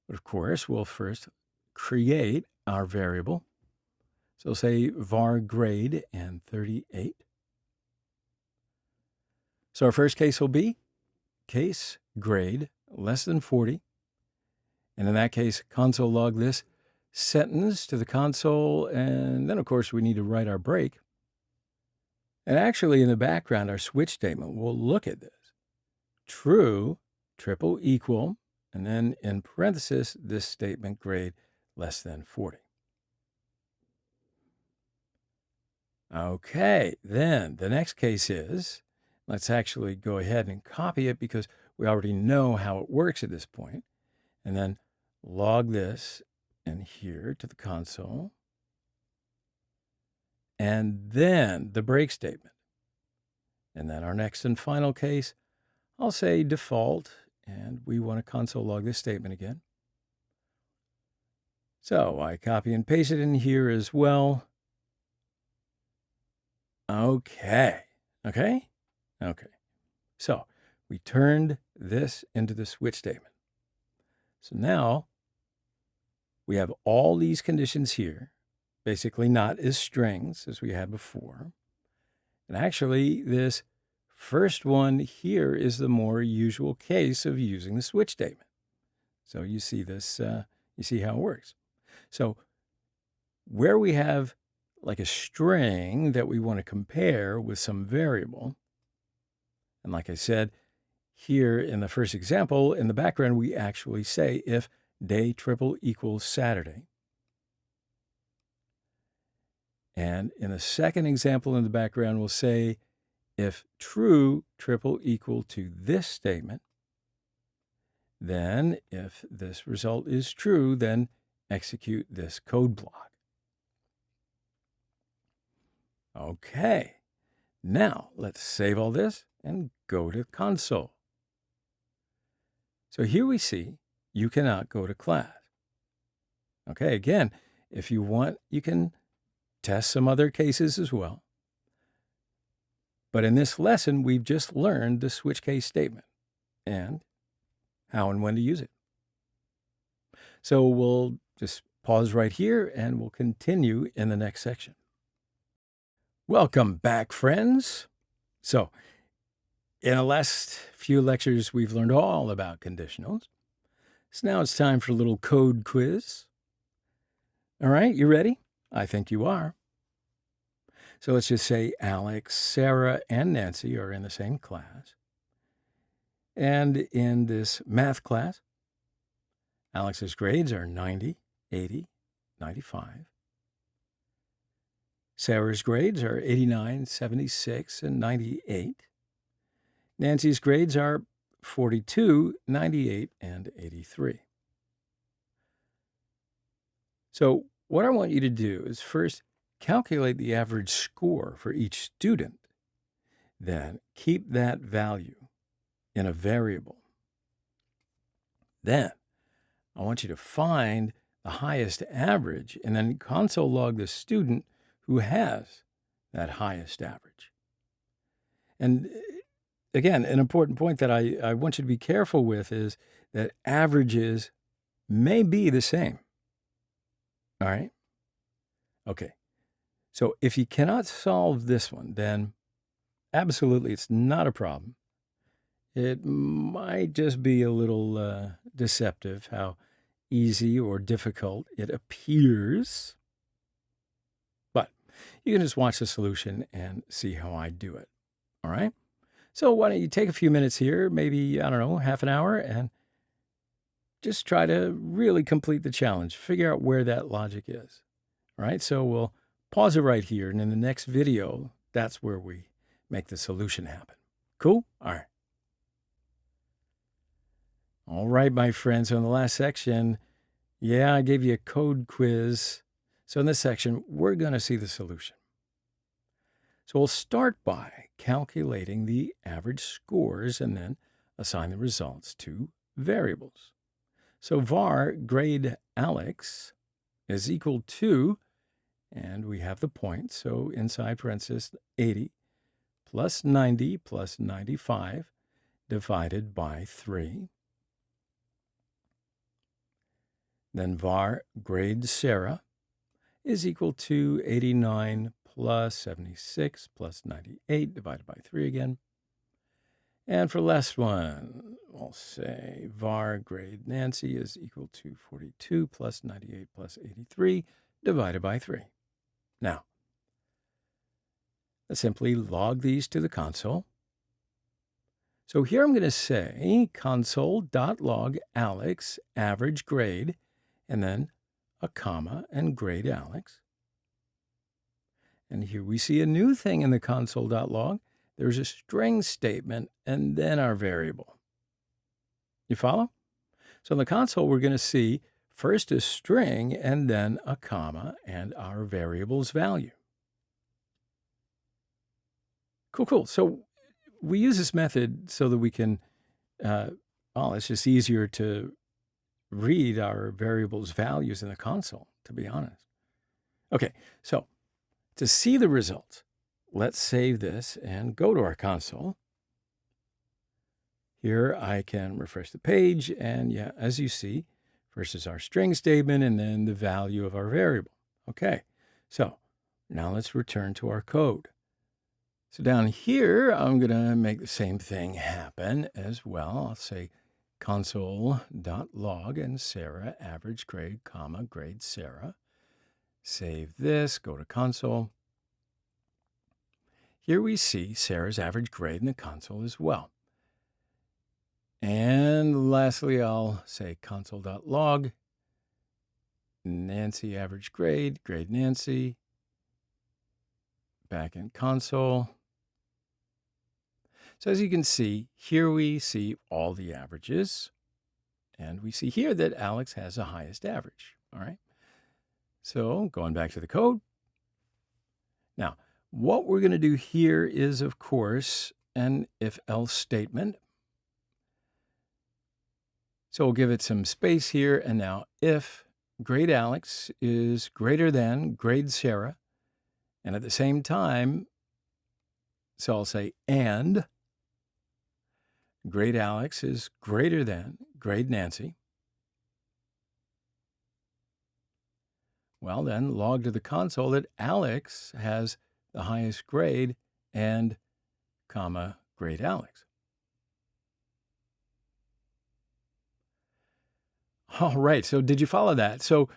But of course, we'll first create our variable. So say var grade and 38. So our first case will be case grade less than 40. And in that case, console log this sentence to the console. And then, of course, we need to write our break. And actually, in the background, our switch statement will look at this. True, triple equal, and then in parenthesis, this statement grade less than 40. Okay, then the next case is, let's actually go ahead and copy it because we already know how it works at this point. And then log this in here to the console. And then the break statement. And then our next and final case, I'll say default, and we want to console log this statement again. So I copy and paste it in here as well. Okay. So we turned this into the switch statement. So now we have all these conditions here, basically not as strings as we had before. And actually, this first one here is the more usual case of using the switch statement. So you see this, you see how it works. So where we have like a string that we want to compare with some variable, and like I said, here in the first example, in the background, we actually say if day triple equals Saturday. And in the second example in the background, we'll say if true triple equal to this statement, then if this result is true, then execute this code block. Okay, now let's save all this and go to console. So here we see you cannot go to class. Okay, again, if you want, you can test some other cases as well. But in this lesson, we've just learned the switch case statement and how and when to use it. So we'll just pause right here and we'll continue in the next section. Welcome back, friends. So in the last few lectures, we've learned all about conditionals. So now it's time for a little code quiz. All right, you ready? I think you are. So let's just say Alex, Sarah, and Nancy are in the same class. And in this math class, Alex's grades are 90, 80, 95. Sarah's grades are 89, 76, and 98. Nancy's grades are 42, 98, and 83. So what I want you to do is first calculate the average score for each student. Then keep that value in a variable. Then I want you to find the highest average and then console log the student who has that highest average. And again, an important point that I want you to be careful with is that averages may be the same. All right? Okay. So if you cannot solve this one, then absolutely it's not a problem. It might just be a little deceptive how easy or difficult it appears. But you can just watch the solution and see how I do it. All right? So why don't you take a few minutes here, maybe, I don't know, half an hour, and just try to really complete the challenge. Figure out where that logic is. All right? So we'll pause it right here, and in the next video, that's where we make the solution happen. Cool? All right. All right, my friends. So in the last section, I gave you a code quiz. So in this section, we're going to see the solution. So we'll start by calculating the average scores and then assign the results to variables. So var grade Alex is equal to, and we have the point, so inside parenthesis 80 plus 90 plus 95 divided by 3. Then var grade Sarah is equal to 89 plus 76 plus 98 divided by 3 again. And for last one, we'll say var grade Nancy is equal to 42 plus 98 plus 83 divided by 3. Now, let's simply log these to the console. So here I'm going to say console.log Alex average grade, and then a comma and grade Alex. And here we see a new thing in the console.log. There's a string statement and then our variable. You follow? So in the console, we're going to see first a string and then a comma and our variable's value. Cool. So we use this method so that we can, it's just easier to read our variable's values in the console, to be honest. Okay, so to see the results, let's save this and go to our console. Here I can refresh the page, and yeah, as you see, first is our string statement and then the value of our variable. Okay, so now let's return to our code. So down here, I'm going to make the same thing happen as well. I'll say console.log and Sarah average grade, comma, grade Sarah. Save this, go to console. Here we see Sarah's average grade in the console as well. And lastly, I'll say console.log Nancy average grade, grade Nancy, back in console. So as you can see, here we see all the averages, and we see here that Alex has the highest average, all right? So going back to the code. Now, what we're going to do here is, of course, an if-else statement. So we'll give it some space here, and now if grade Alex is greater than grade Sarah, and at the same time, so I'll say and grade Alex is greater than grade Nancy. Well, then log to the console that Alex has the highest grade and comma grade Alex. All right, so did you follow that? So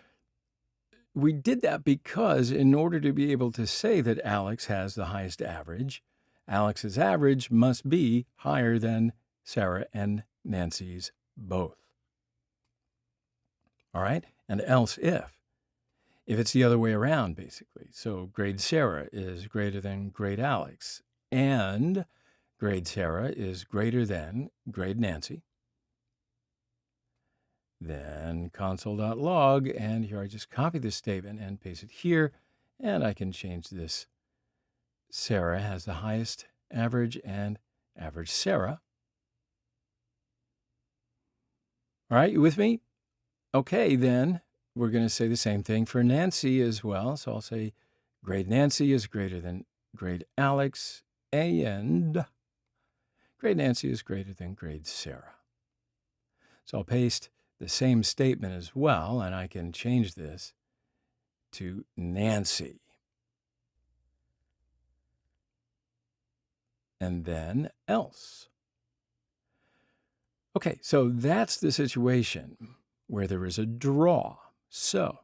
we did that because in order to be able to say that Alex has the highest average, Alex's average must be higher than Sarah and Nancy's both. All right, and else if it's the other way around, basically. So grade Sarah is greater than grade Alex, and grade Sarah is greater than grade Nancy. Then console.log, and here I just copy this statement and paste it here, and I can change this. Sarah has the highest average and average Sarah. All right, you with me? Okay, then we're going to say the same thing for Nancy as well. So I'll say grade Nancy is greater than grade Alex, and grade Nancy is greater than grade Sarah. So I'll paste the same statement as well, and I can change this to Nancy. And then else. Okay, so that's the situation where there is a draw. So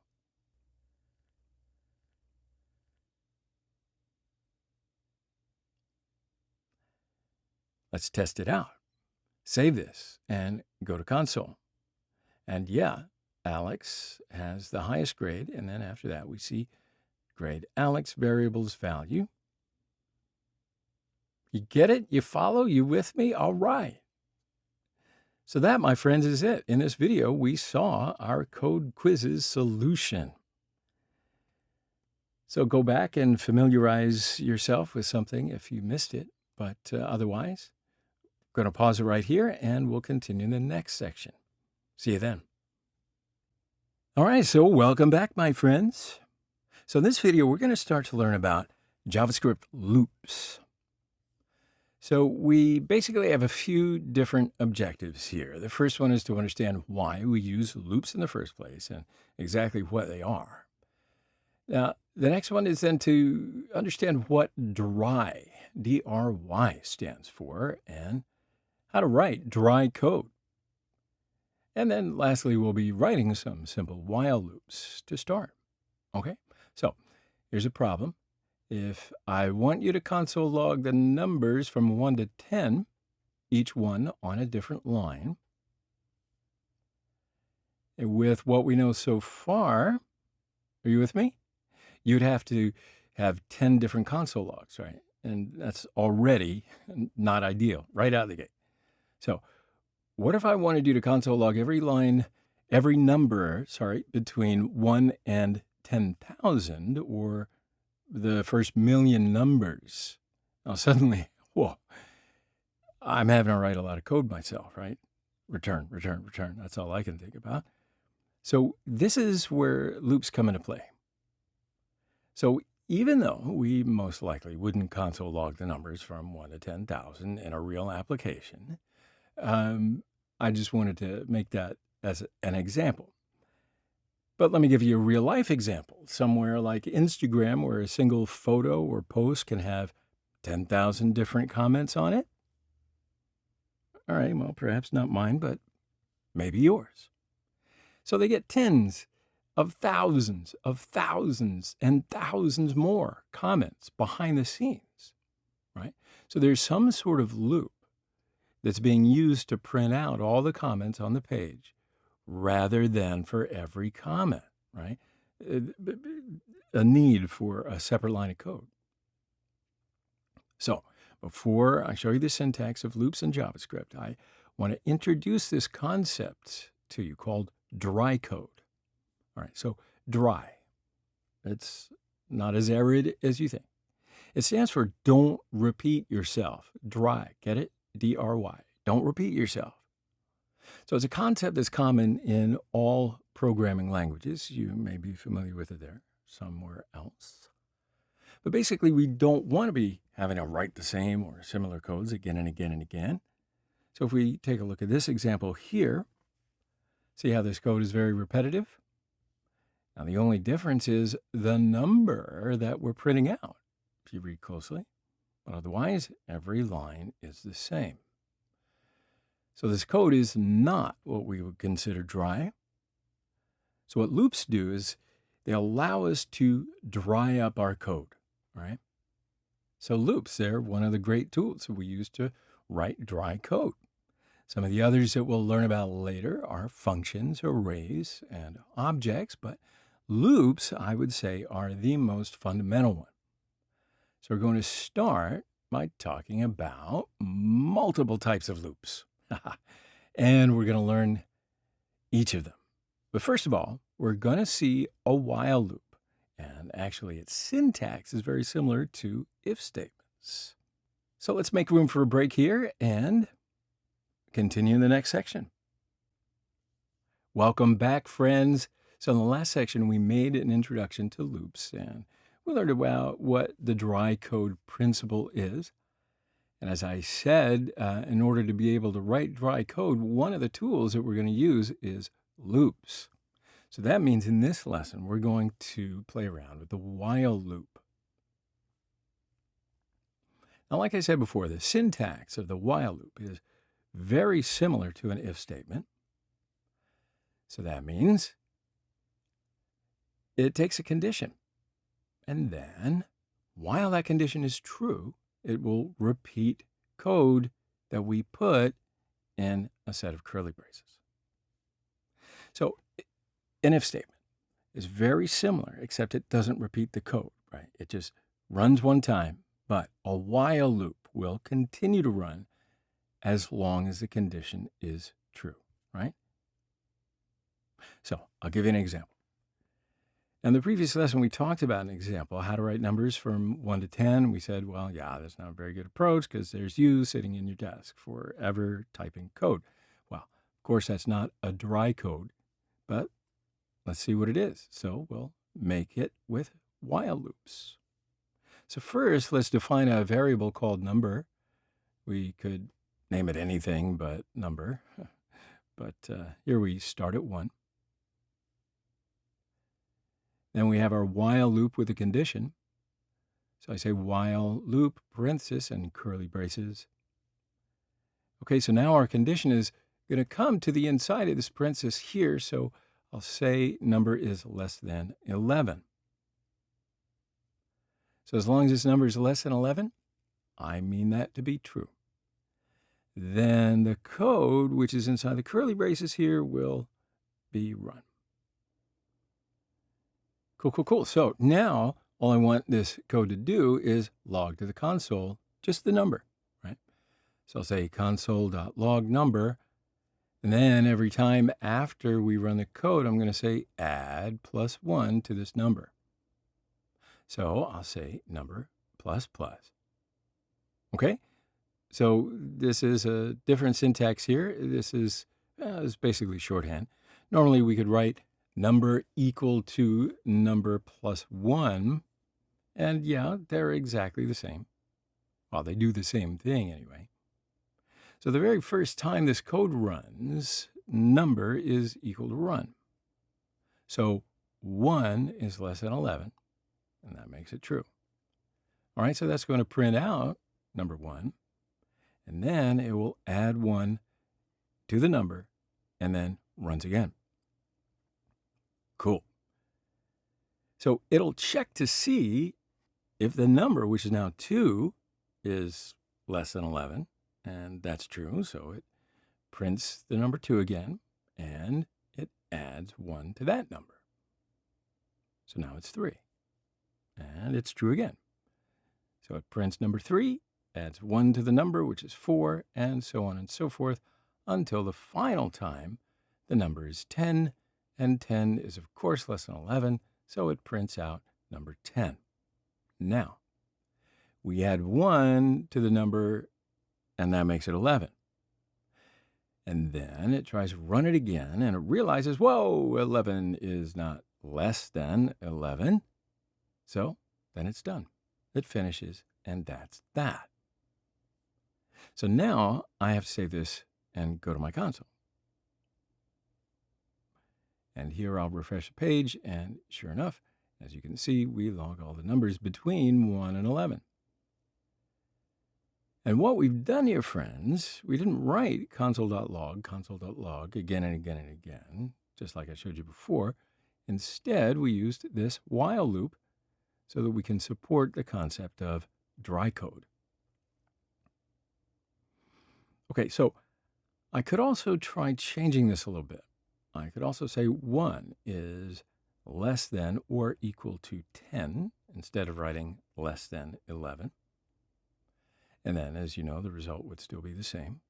let's test it out. Save this and go to console. And yeah, Alex has the highest grade, and then after that we see grade Alex variable's value. You get it? You follow? You with me? All right. So that, my friends, is it. In this video, we saw our code quizzes solution. So go back and familiarize yourself with something if you missed it. But otherwise, going to pause it right here, and we'll continue in the next section. See you then. All right, so welcome back, my friends. So in this video, we're going to start to learn about JavaScript loops. So we basically have a few different objectives here. The first one is to understand why we use loops in the first place and exactly what they are. Now, the next one is then to understand what dry, D-R-Y, stands for and how to write dry code. And then lastly, we'll be writing some simple while loops to start. Okay, so here's a problem. If I want you to console log the numbers from 1 to 10, each one on a different line, with what we know so far, are you with me? You'd have to have 10 different console logs, right? And that's already not ideal, right out of the gate. So what if I wanted you to console log every line, every number, between 1 and 10,000, or the first million numbers? Now suddenly, whoa, I'm having to write a lot of code myself, right? Return, return, return. That's all I can think about. So this is where loops come into play. So even though we most likely wouldn't console log the numbers from 1 to 10,000 in a real application, I just wanted to make that as an example. But let me give you a real life example. Somewhere like Instagram, where a single photo or post can have 10,000 different comments on it. All right, well, perhaps not mine, but maybe yours. So they get tens of thousands and thousands more comments behind the scenes, right? So there's some sort of loop that's being used to print out all the comments on the page rather than for every comment, right? A need for a separate line of code. So before I show you the syntax of loops in JavaScript, I want to introduce this concept to you called dry code. All right, so dry. It's not as arid as you think. It stands for don't repeat yourself. Dry, get it? D-R-Y. Don't repeat yourself. So it's a concept that's common in all programming languages. You may be familiar with it there, somewhere else. But basically, we don't want to be having to write the same or similar codes again and again and again. So if we take a look at this example here, see how this code is very repetitive? Now, the only difference is the number that we're printing out, if you read closely. But otherwise, every line is the same. So this code is not what we would consider dry. So what loops do is they allow us to dry up our code, right? So loops, they're one of the great tools that we use to write dry code. Some of the others that we'll learn about later are functions, arrays, and objects, but loops, I would say, are the most fundamental one. So we're going to start by talking about multiple types of loops. And we're going to learn each of them. But first of all, we're going to see a while loop. And actually, its syntax is very similar to if statements. So let's make room for a break here and continue in the next section. Welcome back, friends. So in the last section, we made an introduction to loops, and we learned about what the dry code principle is. And as I said, in order to be able to write dry code, one of the tools that we're going to use is loops. So that means in this lesson, we're going to play around with the while loop. Now, like I said before, the syntax of the while loop is very similar to an if statement. So that means it takes a condition. And then, while that condition is true, it will repeat code that we put in a set of curly braces. So an if statement is very similar, except it doesn't repeat the code, right? It just runs one time, but a while loop will continue to run as long as the condition is true, right? So I'll give you an example. And the previous lesson, we talked about an example, how to write numbers from 1 to 10. We said, well, yeah, that's not a very good approach because there's you sitting in your desk forever typing code. Well, of course, that's not a dry code, but let's see what it is. So we'll make it with while loops. So first, let's define a variable called number. We could name it anything but number, but here we start at 1. Then we have our while loop with a condition. So I say while loop, parenthesis, and curly braces. Okay, so now our condition is going to come to the inside of this parenthesis here. So I'll say number is less than 11. So as long as this number is less than 11, I mean that to be true. Then the code, which is inside the curly braces here, will be run. Cool. So now all I want this code to do is log to the console, just the number, right? So I'll say console.log number. And then every time after we run the code, I'm going to say add +1 to this number. So I'll say number ++. Okay? So this is a different syntax here. This is basically shorthand. Normally we could write number equal to number +1. And yeah, they're exactly the same. Well, they do the same thing anyway. So the very first time this code runs, number is equal to run. So 1 is less than 11, and that makes it true. All right, so that's going to print out number 1, and then it will add 1 to the number, and then runs again. Cool. So it'll check to see if the number, which is now 2, is less than 11, and that's true. So it prints the number 2 again, and it adds 1 to that number. So now it's 3, and it's true again. So it prints number 3, adds 1 to the number, which is 4, and so on and so forth, until the final time the number is 10, and 10 is, of course, less than 11, so it prints out number 10. Now, we add 1 to the number, and that makes it 11. And then it tries to run it again, and it realizes, whoa, 11 is not less than 11. So then it's done. It finishes, and that's that. So now I have to save this and go to my console. And here I'll refresh the page, and sure enough, as you can see, we log all the numbers between 1 and 11. And what we've done here, friends, we didn't write console.log again and again and again, just like I showed you before. Instead, we used this while loop so that we can support the concept of dry code. Okay, so I could also try changing this a little bit. I could also say 1 is less than or equal to 10 instead of writing less than 11. And then, as you know, the result would still be the same.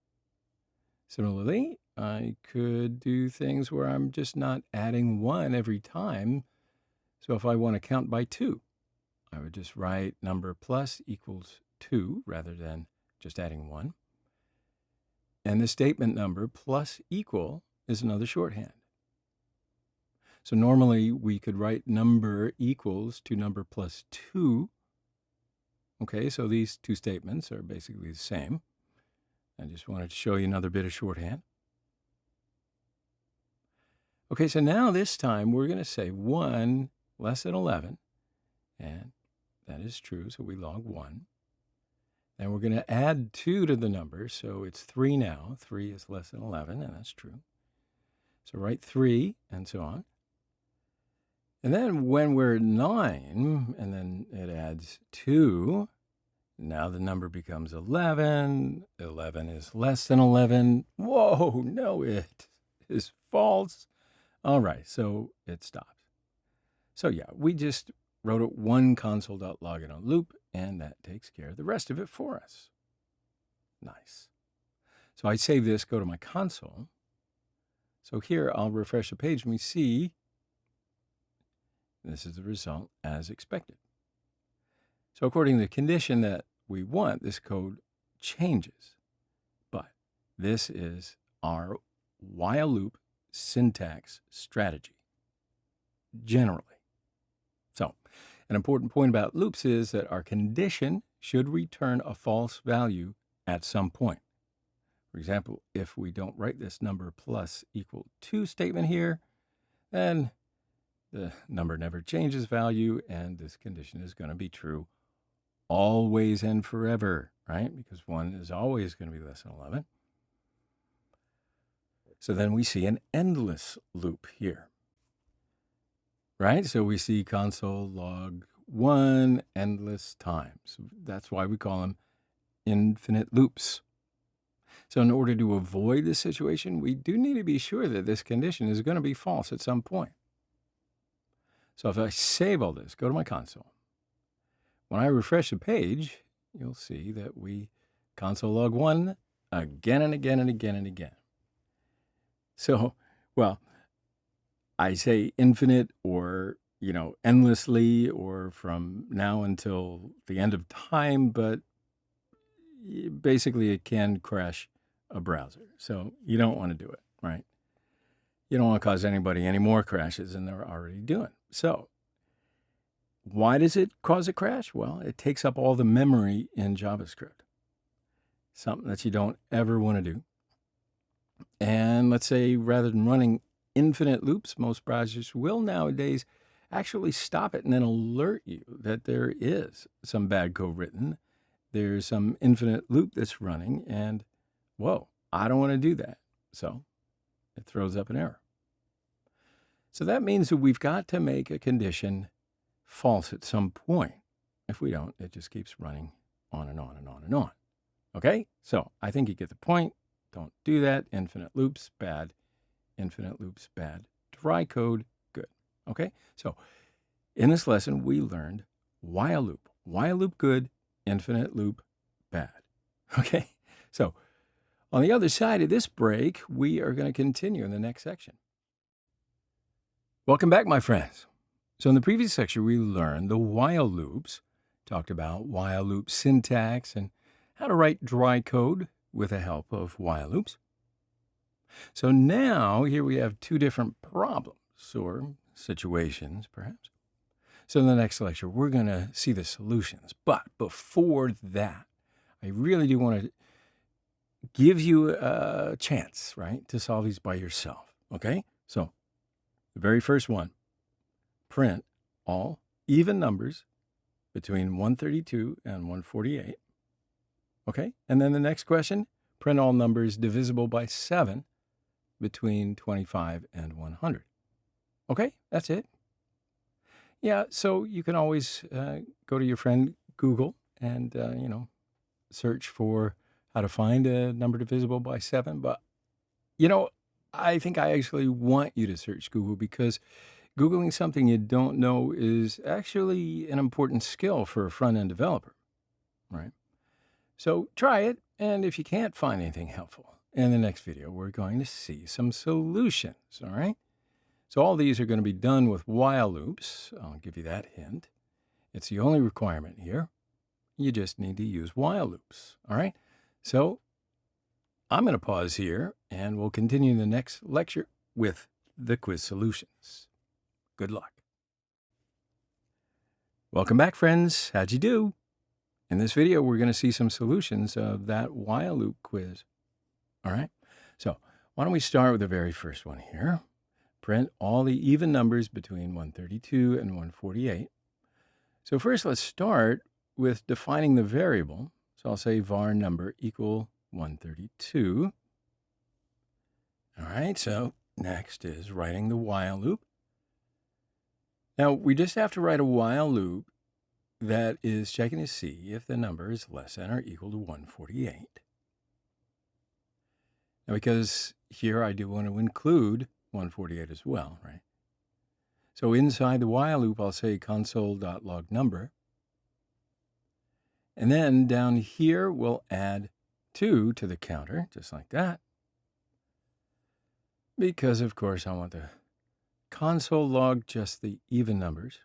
Similarly, I could do things where I'm just not adding 1 every time. So if I want to count by 2, I would just write number plus equals 2 rather than just adding 1. And the statement number plus equal is another shorthand. So normally we could write number equals to number plus 2. Okay, so these two statements are basically the same. I just wanted to show you another bit of shorthand. Okay, so now this time we're going to say 1 less than 11, and that is true, so we log 1. And we're going to add 2 to the number, so it's 3 now. 3 is less than 11, and that's true. So write 3, and so on. And then when we're at 9, and then it adds 2, now the number becomes 11. 11 is less than 11. Whoa, no, it is false. All right, so it stops. So yeah, we just wrote it one console.log in a loop, and that takes care of the rest of it for us. Nice. So I save this, go to my console. So here I'll refresh the page and we see This is the result as expected. So according to the condition that we want, this code changes. But this is our while loop syntax strategy, generally. So an important point about loops is that our condition should return a false value at some point. For example, if we don't write this number plus equal 2 statement here, then the number never changes value, and this condition is going to be true always and forever, right? Because 1 is always going to be less than 11. So then we see an endless loop here, right? So we see console log 1 endless times. That's why we call them infinite loops. So in order to avoid this situation, we do need to be sure that this condition is going to be false at some point. So if I save all this, go to my console. When I refresh the page, you'll see that we console log 1 again and again and again and again. So, well, I say infinite or, endlessly or from now until the end of time, but basically it can crash a browser. So you don't want to do it, right? You don't want to cause anybody any more crashes than they're already doing. So why does it cause a crash? Well, it takes up all the memory in JavaScript, something that you don't ever want to do. And let's say rather than running infinite loops, most browsers will nowadays actually stop it and then alert you that there is some bad code written. There's some infinite loop that's running, and whoa, I don't want to do that. So it throws up an error. So that means that we've got to make a condition false at some point. If we don't, it just keeps running on and on and on and on. Okay? So I think you get the point. Don't do that. Infinite loops, bad. Infinite loops, bad. Dry code, good. Okay? So in this lesson, we learned while loop. While loop, good. Infinite loop, bad. Okay? So on the other side of this break, we are going to continue in the next section. Welcome back, my friends. So in the previous section, we learned the while loops, talked about while loop syntax and how to write dry code with the help of while loops. So now here we have two different problems or situations, perhaps. So in the next lecture, we're going to see the solutions. But before that, I really do want to give you a chance, right, to solve these by yourself. Okay? So the very first one, print all even numbers between 132 and 148. Okay? And then the next question, print all numbers divisible by 7 between 25 and 100. Okay? That's it. Yeah, so you can always go to your friend Google and, search for how to find a number divisible by 7. But, I think I actually want you to search Google because Googling something you don't know is actually an important skill for a front-end developer, right? So try it, and if you can't find anything helpful, in the next video, we're going to see some solutions, all right? So all these are going to be done with while loops. I'll give you that hint. It's the only requirement here. You just need to use while loops, all right? So I'm going to pause here, and we'll continue in the next lecture with the quiz solutions. Good luck. Welcome back, friends. How'd you do? In this video, we're going to see some solutions of that while loop quiz. All right? So why don't we start with the very first one here. Print all the even numbers between 132 and 148. So first, let's start with defining the variable. So I'll say var number equal 132. All right, so next is writing the while loop. Now, we just have to write a while loop that is checking to see if the number is less than or equal to 148. Now, because here I do want to include 148 as well, right? So inside the while loop, I'll say console.log number. And then down here, we'll add 2 to the counter, just like that. Because, of course, I want the console log just the even numbers.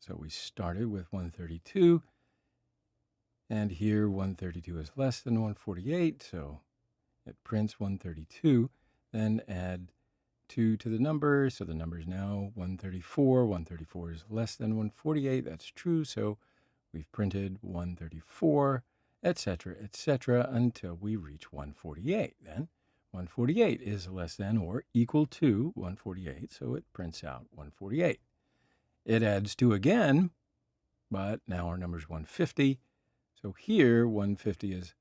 So we started with 132, and here 132 is less than 148, so it prints 132. Then add 2 to the number, so the number is now 134. 134 is less than 148, that's true, so we've printed 134, etc., until we reach 148. Then 148 is less than or equal to 148, so it prints out 148. It adds 2 again, but now our number is 150. So here, 150 is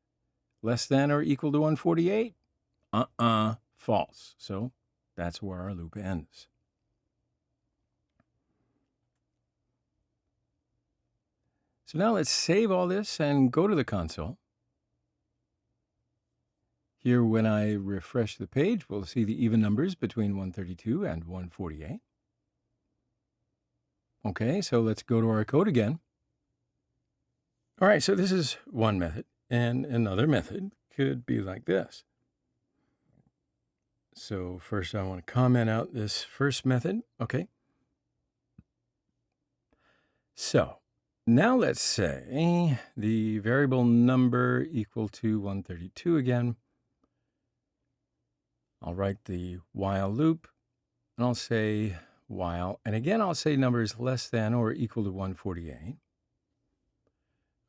less than or equal to 148? False. So that's where our loop ends. So now let's save all this and go to the console. Here, when I refresh the page, we'll see the even numbers between 132 and 148. Okay, so let's go to our code again. All right, so this is one method, and another method could be like this. So first I want to comment out this first method, okay? So now let's say the variable number equal to 132 again. I'll write the while loop, and I'll say while, and again I'll say number is less than or equal to 148.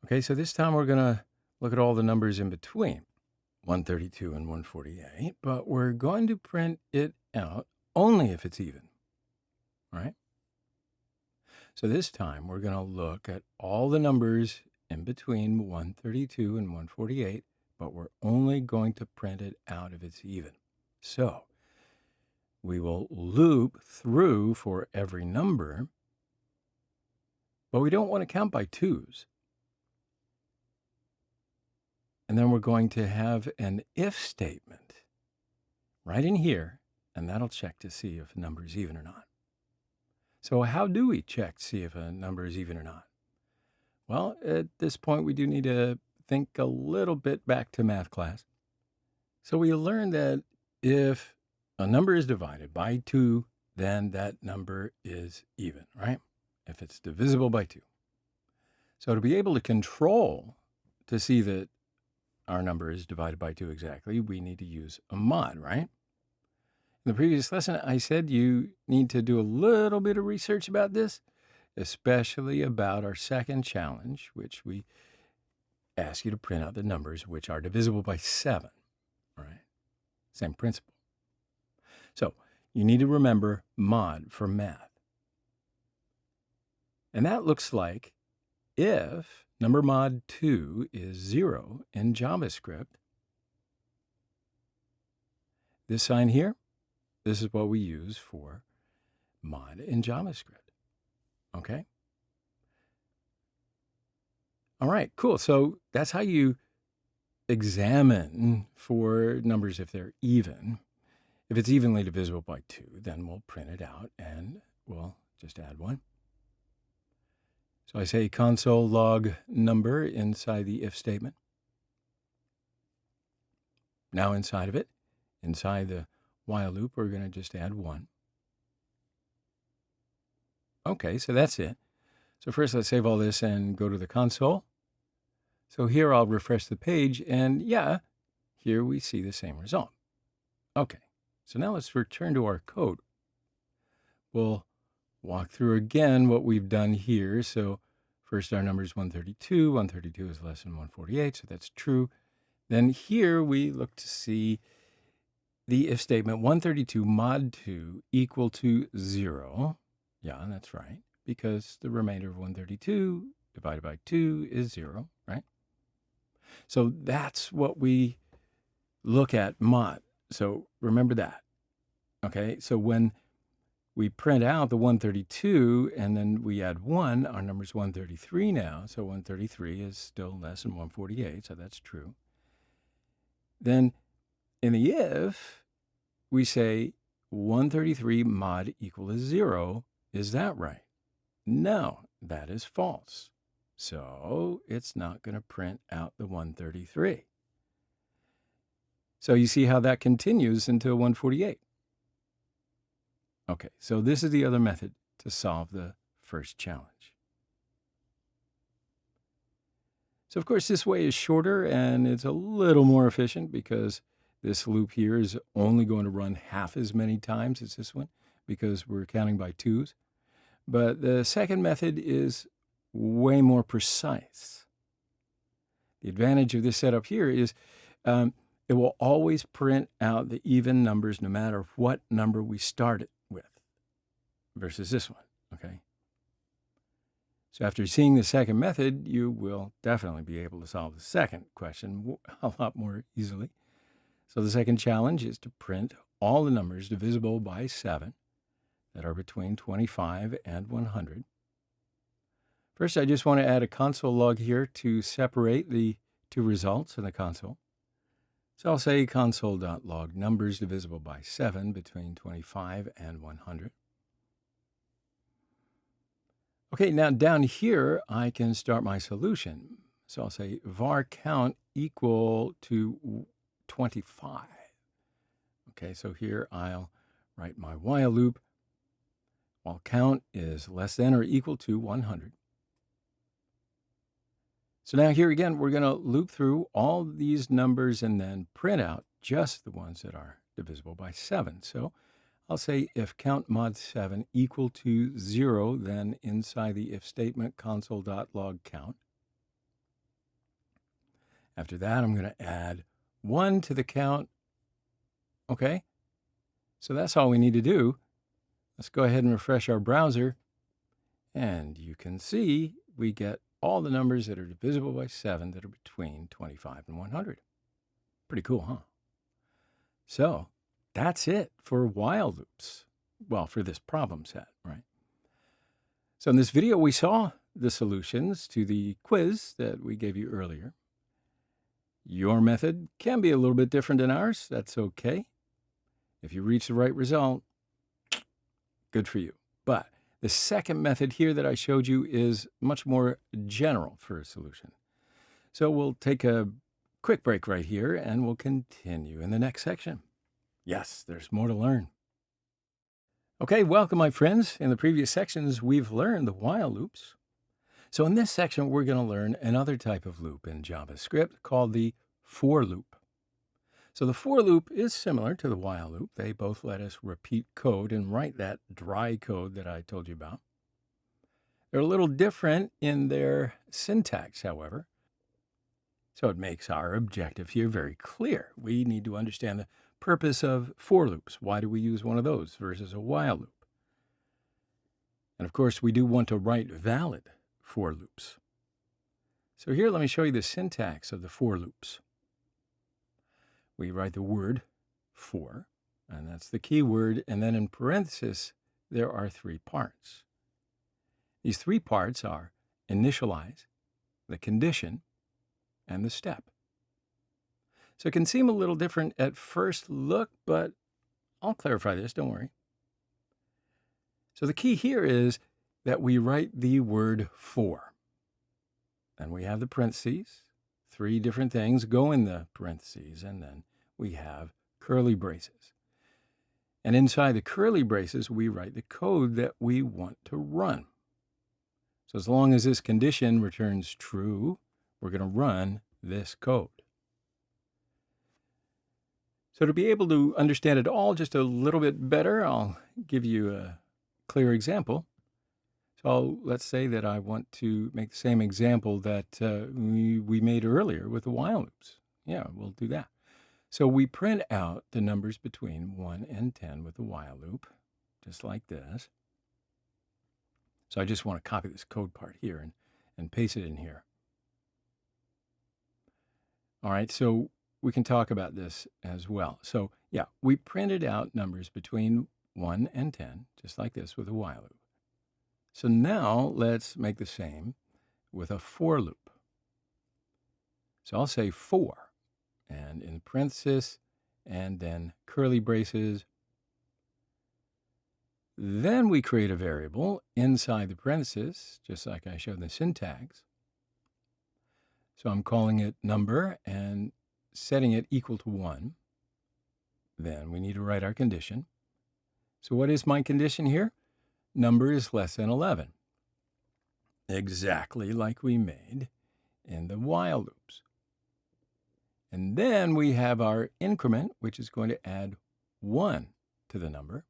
Okay, so this time we're going to look at all the numbers in between 132 and 148, but we're going to print it out only if it's even, right? So this time we're going to look at all the numbers in between 132 and 148, but we're only going to print it out if it's even. So we will loop through for every number, but we don't want to count by twos. And then we're going to have an if statement right in here, and that'll check to see if a number is even or not. So how do we check to see if a number is even or not? Well, at this point, we do need to think a little bit back to math class. So we learned that if a number is divided by 2, then that number is even, right? If it's divisible by 2. So to be able to control to see that our number is divided by 2 exactly, we need to use a mod, right? In the previous lesson, I said you need to do a little bit of research about this, especially about our second challenge, which we ask you to print out the numbers which are divisible by 7, right? Same principle. So you need to remember mod for math. And that looks like if number mod 2 is 0 in JavaScript, this sign here, this is what we use for mod in JavaScript. Okay? All right, cool. So that's how you examine for numbers if they're even. If it's evenly divisible by 2, then we'll print it out and we'll just add 1. So I say console log number inside the if statement. Now inside of it, inside the while loop, we're going to just add 1. Okay, so that's it. So first let's save all this and go to the console. So here I'll refresh the page, and yeah, here we see the same result. Okay, so now let's return to our code. We'll walk through again what we've done here. So first our number is 132. 132 is less than 148, so that's true. Then here we look to see the if statement 132 mod 2 equal to 0. Yeah, that's right, because the remainder of 132 divided by 2 is 0, right? So that's what we look at mod. So remember that. Okay, so when we print out the 132 and then we add 1, our number is 133 now. So 133 is still less than 148, so that's true. Then in the if, we say 133 mod equal to 0. Is that right? No, that is false. So it's not going to print out the 133. So you see how that continues until 148. Okay, so this is the other method to solve the first challenge. So of course this way is shorter and it's a little more efficient because this loop here is only going to run half as many times as this one because we're counting by twos. But the second method is way more precise. The advantage of this setup here is it will always print out the even numbers no matter what number we start it with versus this one, okay? So after seeing the second method, you will definitely be able to solve the second question a lot more easily. So the second challenge is to print all the numbers divisible by 7 that are between 25 and 100. First, I just want to add a console log here to separate the two results in the console. So I'll say console.log numbers divisible by 7 between 25 and 100. Okay, now down here, I can start my solution. So I'll say var count equal to 25. Okay, so here I'll write my while loop while count is less than or equal to 100. So now here again, we're going to loop through all these numbers and then print out just the ones that are divisible by 7. So I'll say if count mod 7 equal to 0, then inside the if statement console.log count. After that, I'm going to add 1 to the count. Okay, so that's all we need to do. Let's go ahead and refresh our browser. And you can see we get all the numbers that are divisible by 7 that are between 25 and 100. Pretty cool, huh? So that's it for while loops. Well, for this problem set, right? So in this video, we saw the solutions to the quiz that we gave you earlier. Your method can be a little bit different than ours. That's okay. If you reach the right result, good for you. But the second method here that I showed you is much more general for a solution. So we'll take a quick break right here and we'll continue in the next section. Yes, there's more to learn. Okay, welcome my friends. In the previous sections, we've learned the while loops. So in this section, we're going to learn another type of loop in JavaScript called the for loop. So the for loop is similar to the while loop. They both let us repeat code and write that dry code that I told you about. They're a little different in their syntax, however. So it makes our objective here very clear. We need to understand the purpose of for loops. Why do we use one of those versus a while loop? And of course, we do want to write valid for loops. So here, let me show you the syntax of the for loops. We write the word for, and that's the keyword, and then in parentheses, there are 3 parts. These 3 parts are initialize, the condition, and the step. So it can seem a little different at first look, but I'll clarify this, don't worry. So the key here is that we write the word for. And we have the parentheses. 3 different things go in the parentheses, and then we have curly braces. And inside the curly braces, we write the code that we want to run. So as long as this condition returns true, we're going to run this code. So to be able to understand it all just a little bit better, I'll give you a clear example. So let's say that I want to make the same example that we made earlier with the while loops. Yeah, we'll do that. So we print out the numbers between 1 and 10 with the while loop, just like this. So I just want to copy this code part here and paste it in here. All right, so we can talk about this as well. So yeah, we printed out numbers between 1 and 10, just like this with a while loop. So now let's make the same with a for loop. So I'll say for, and in parenthesis, and then curly braces. Then we create a variable inside the parenthesis, just like I showed in the syntax. So I'm calling it number and setting it equal to 1. Then we need to write our condition. So what is my condition here? Number is less than 11. Exactly like we made in the while loops. And then we have our increment, which is going to add 1 to the number.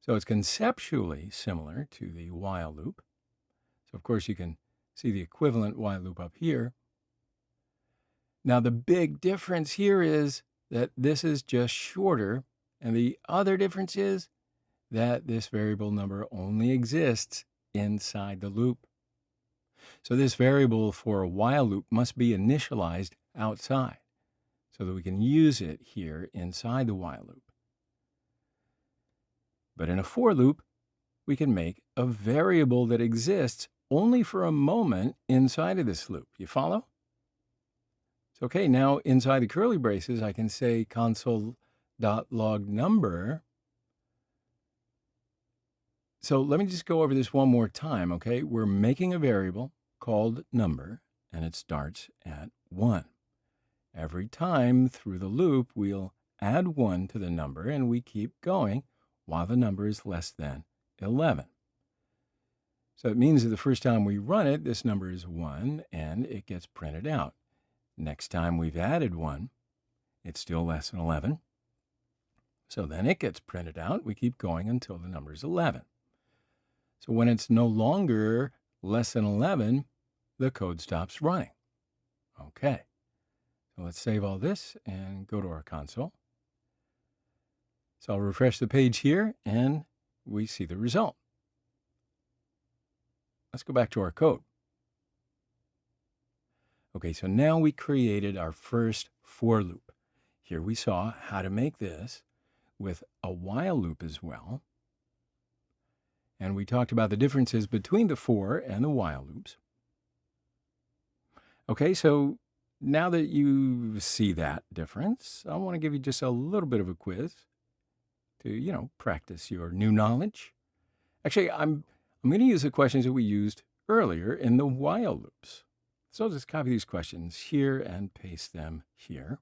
So it's conceptually similar to the while loop. So of course you can see the equivalent while loop up here. Now the big difference here is that this is just shorter, and the other difference is that this variable number only exists inside the loop. So this variable for a while loop must be initialized outside so that we can use it here inside the while loop. But in a for loop, we can make a variable that exists only for a moment inside of this loop. You follow? So, okay, now inside the curly braces, I can say console.log number. So let me just go over this one more time, okay? We're making a variable called number, and it starts at 1. Every time through the loop, we'll add 1 to the number, and we keep going while the number is less than 11. So it means that the first time we run it, this number is 1, and it gets printed out. Next time we've added 1, it's still less than 11. So then it gets printed out. We keep going until the number is 11. So when it's no longer less than 11, the code stops running. Okay. So let's save all this and go to our console. So I'll refresh the page here, and we see the result. Let's go back to our code. Okay, so now we created our first for loop. Here we saw how to make this with a while loop as well. And we talked about the differences between the for and the while loops. Okay, so now that you see that difference, I want to give you just a little bit of a quiz to, practice your new knowledge. Actually, I'm going to use the questions that we used earlier in the while loops. So I'll just copy these questions here and paste them here.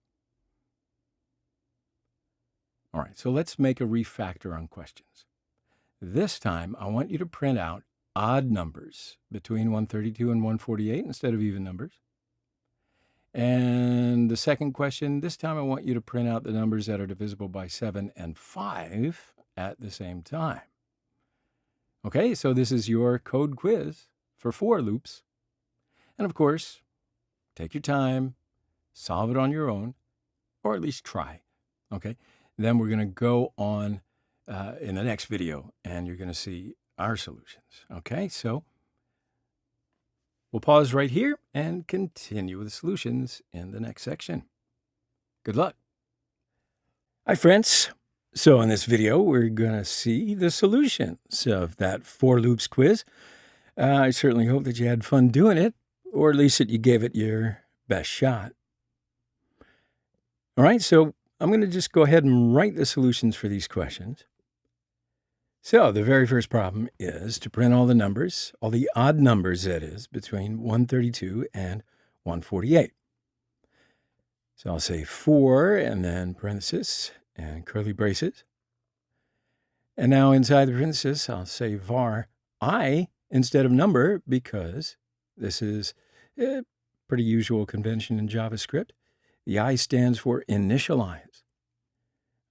All right, so let's make a refactor on questions. This time, I want you to print out odd numbers between 132 and 148 instead of even numbers. And the second question, this time I want you to print out the numbers that are divisible by 7 and 5 at the same time. Okay, so this is your code quiz for for loops. And of course, take your time, solve it on your own, or at least try. Okay, then we're going to go on in the next video, and you're going to see our solutions. Okay, so we'll pause right here and continue with the solutions in the next section. Good luck. Hi, friends. So in this video, we're going to see the solutions of that for loops quiz. I certainly hope that you had fun doing it, or at least that you gave it your best shot. All right, so I'm going to just go ahead and write the solutions for these questions. So the very first problem is to print all the numbers, all the odd numbers, that is, between 132 and 148. So I'll say 4 and then parenthesis and curly braces. And now inside the parenthesis, I'll say var I instead of number because this is a pretty usual convention in JavaScript. The I stands for initialize.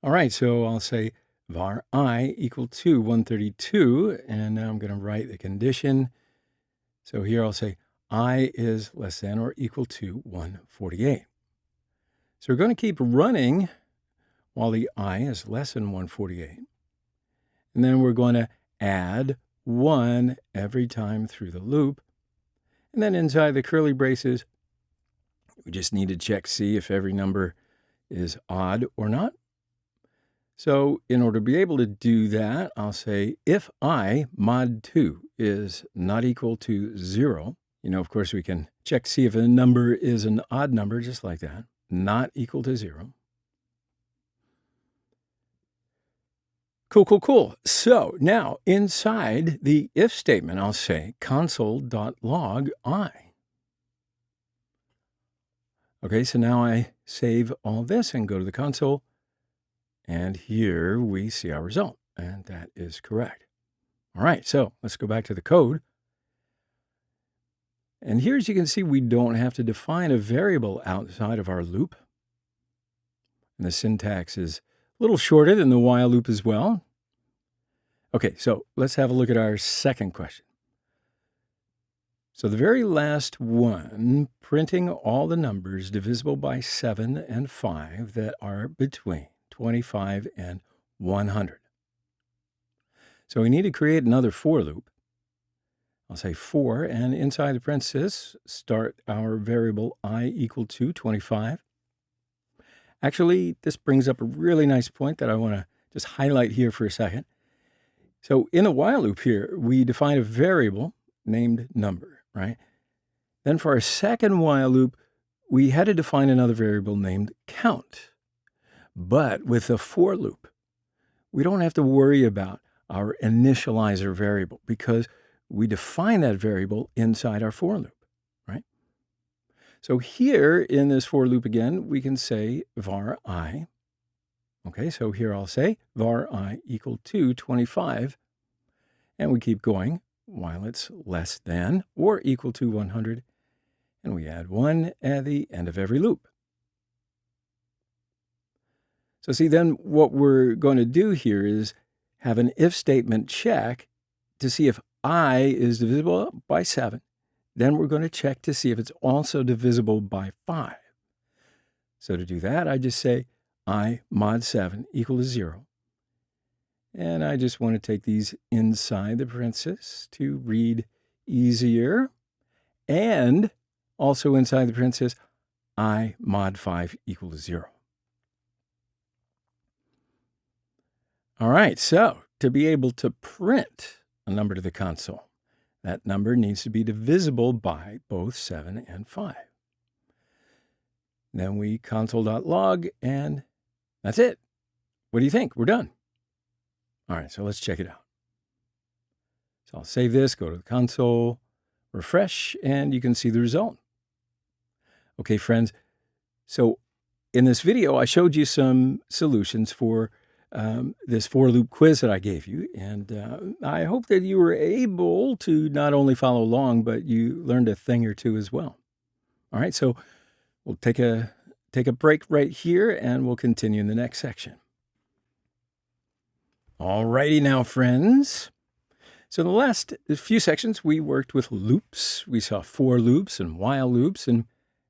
All right, so I'll say var I equal to 132, and now I'm going to write the condition. So here I'll say I is less than or equal to 148. So we're going to keep running while the I is less than 148. And then we're going to add 1 every time through the loop. And then inside the curly braces, we just need to check, see if every number is odd or not. So in order to be able to do that, I'll say if I mod 2 is not equal to 0, of course we can check to see if a number is an odd number just like that, not equal to 0. Cool. So now inside the if statement, I'll say console.log I. Okay, so now I save all this and go to the console. And here we see our result, and that is correct. All right, so let's go back to the code. And here, as you can see, we don't have to define a variable outside of our loop. And the syntax is a little shorter than the while loop as well. Okay, so let's have a look at our second question. So the very last one, printing all the numbers divisible by 7 and 5 that are between 25 and 100. So we need to create another for loop. I'll say for, and inside the parenthesis, start our variable I equal to 25. Actually, this brings up a really nice point that I want to just highlight here for a second. So in a while loop here, we define a variable named number, right? Then for our second while loop, we had to define another variable named count. But with the for loop, we don't have to worry about our initializer variable because we define that variable inside our for loop, right? So here in this for loop again, we can say var I. Okay, so here I'll say var I equal to 25. And we keep going while it's less than or equal to 100. And we add 1 at the end of every loop. So see, then what we're going to do here is have an if statement check to see if I is divisible by 7. Then we're going to check to see if it's also divisible by 5. So to do that, I just say I mod 7 equal to 0. And I just want to take these inside the parenthesis to read easier. And also inside the parenthesis, I mod 5 equal to 0. All right, so to be able to print a number to the console, that number needs to be divisible by both 7 and 5. Then we console.log, and that's it. What do you think? We're done. All right, so let's check it out. So I'll save this, go to the console, refresh, and you can see the result. Okay, friends, so in this video, I showed you some solutions for this for loop quiz that I gave you, and I hope that you were able to not only follow along, but you learned a thing or two as well. All right, so we'll take a break right here, and we'll continue in the next section. All righty now, friends. So in the last few sections, we worked with loops. We saw for loops and while loops, and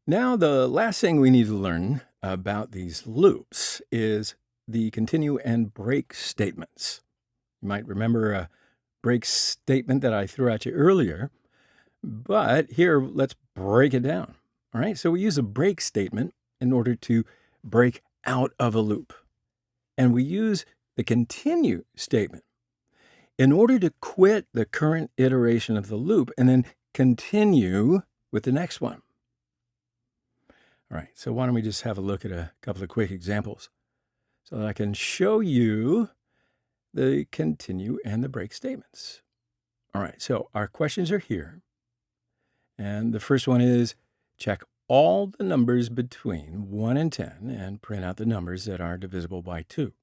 now the last thing we need to learn about these loops is the continue and break statements. You might remember a break statement that I threw at you earlier, but here, let's break it down. All right, so we use a break statement in order to break out of a loop. And we use the continue statement in order to quit the current iteration of the loop and then continue with the next one. All right, so why don't we just have a look at a couple of quick examples so that I can show you the continue and the break statements. All right, so our questions are here. And the first one is check all the numbers between 1 and 10 and print out the numbers that are divisible by 2.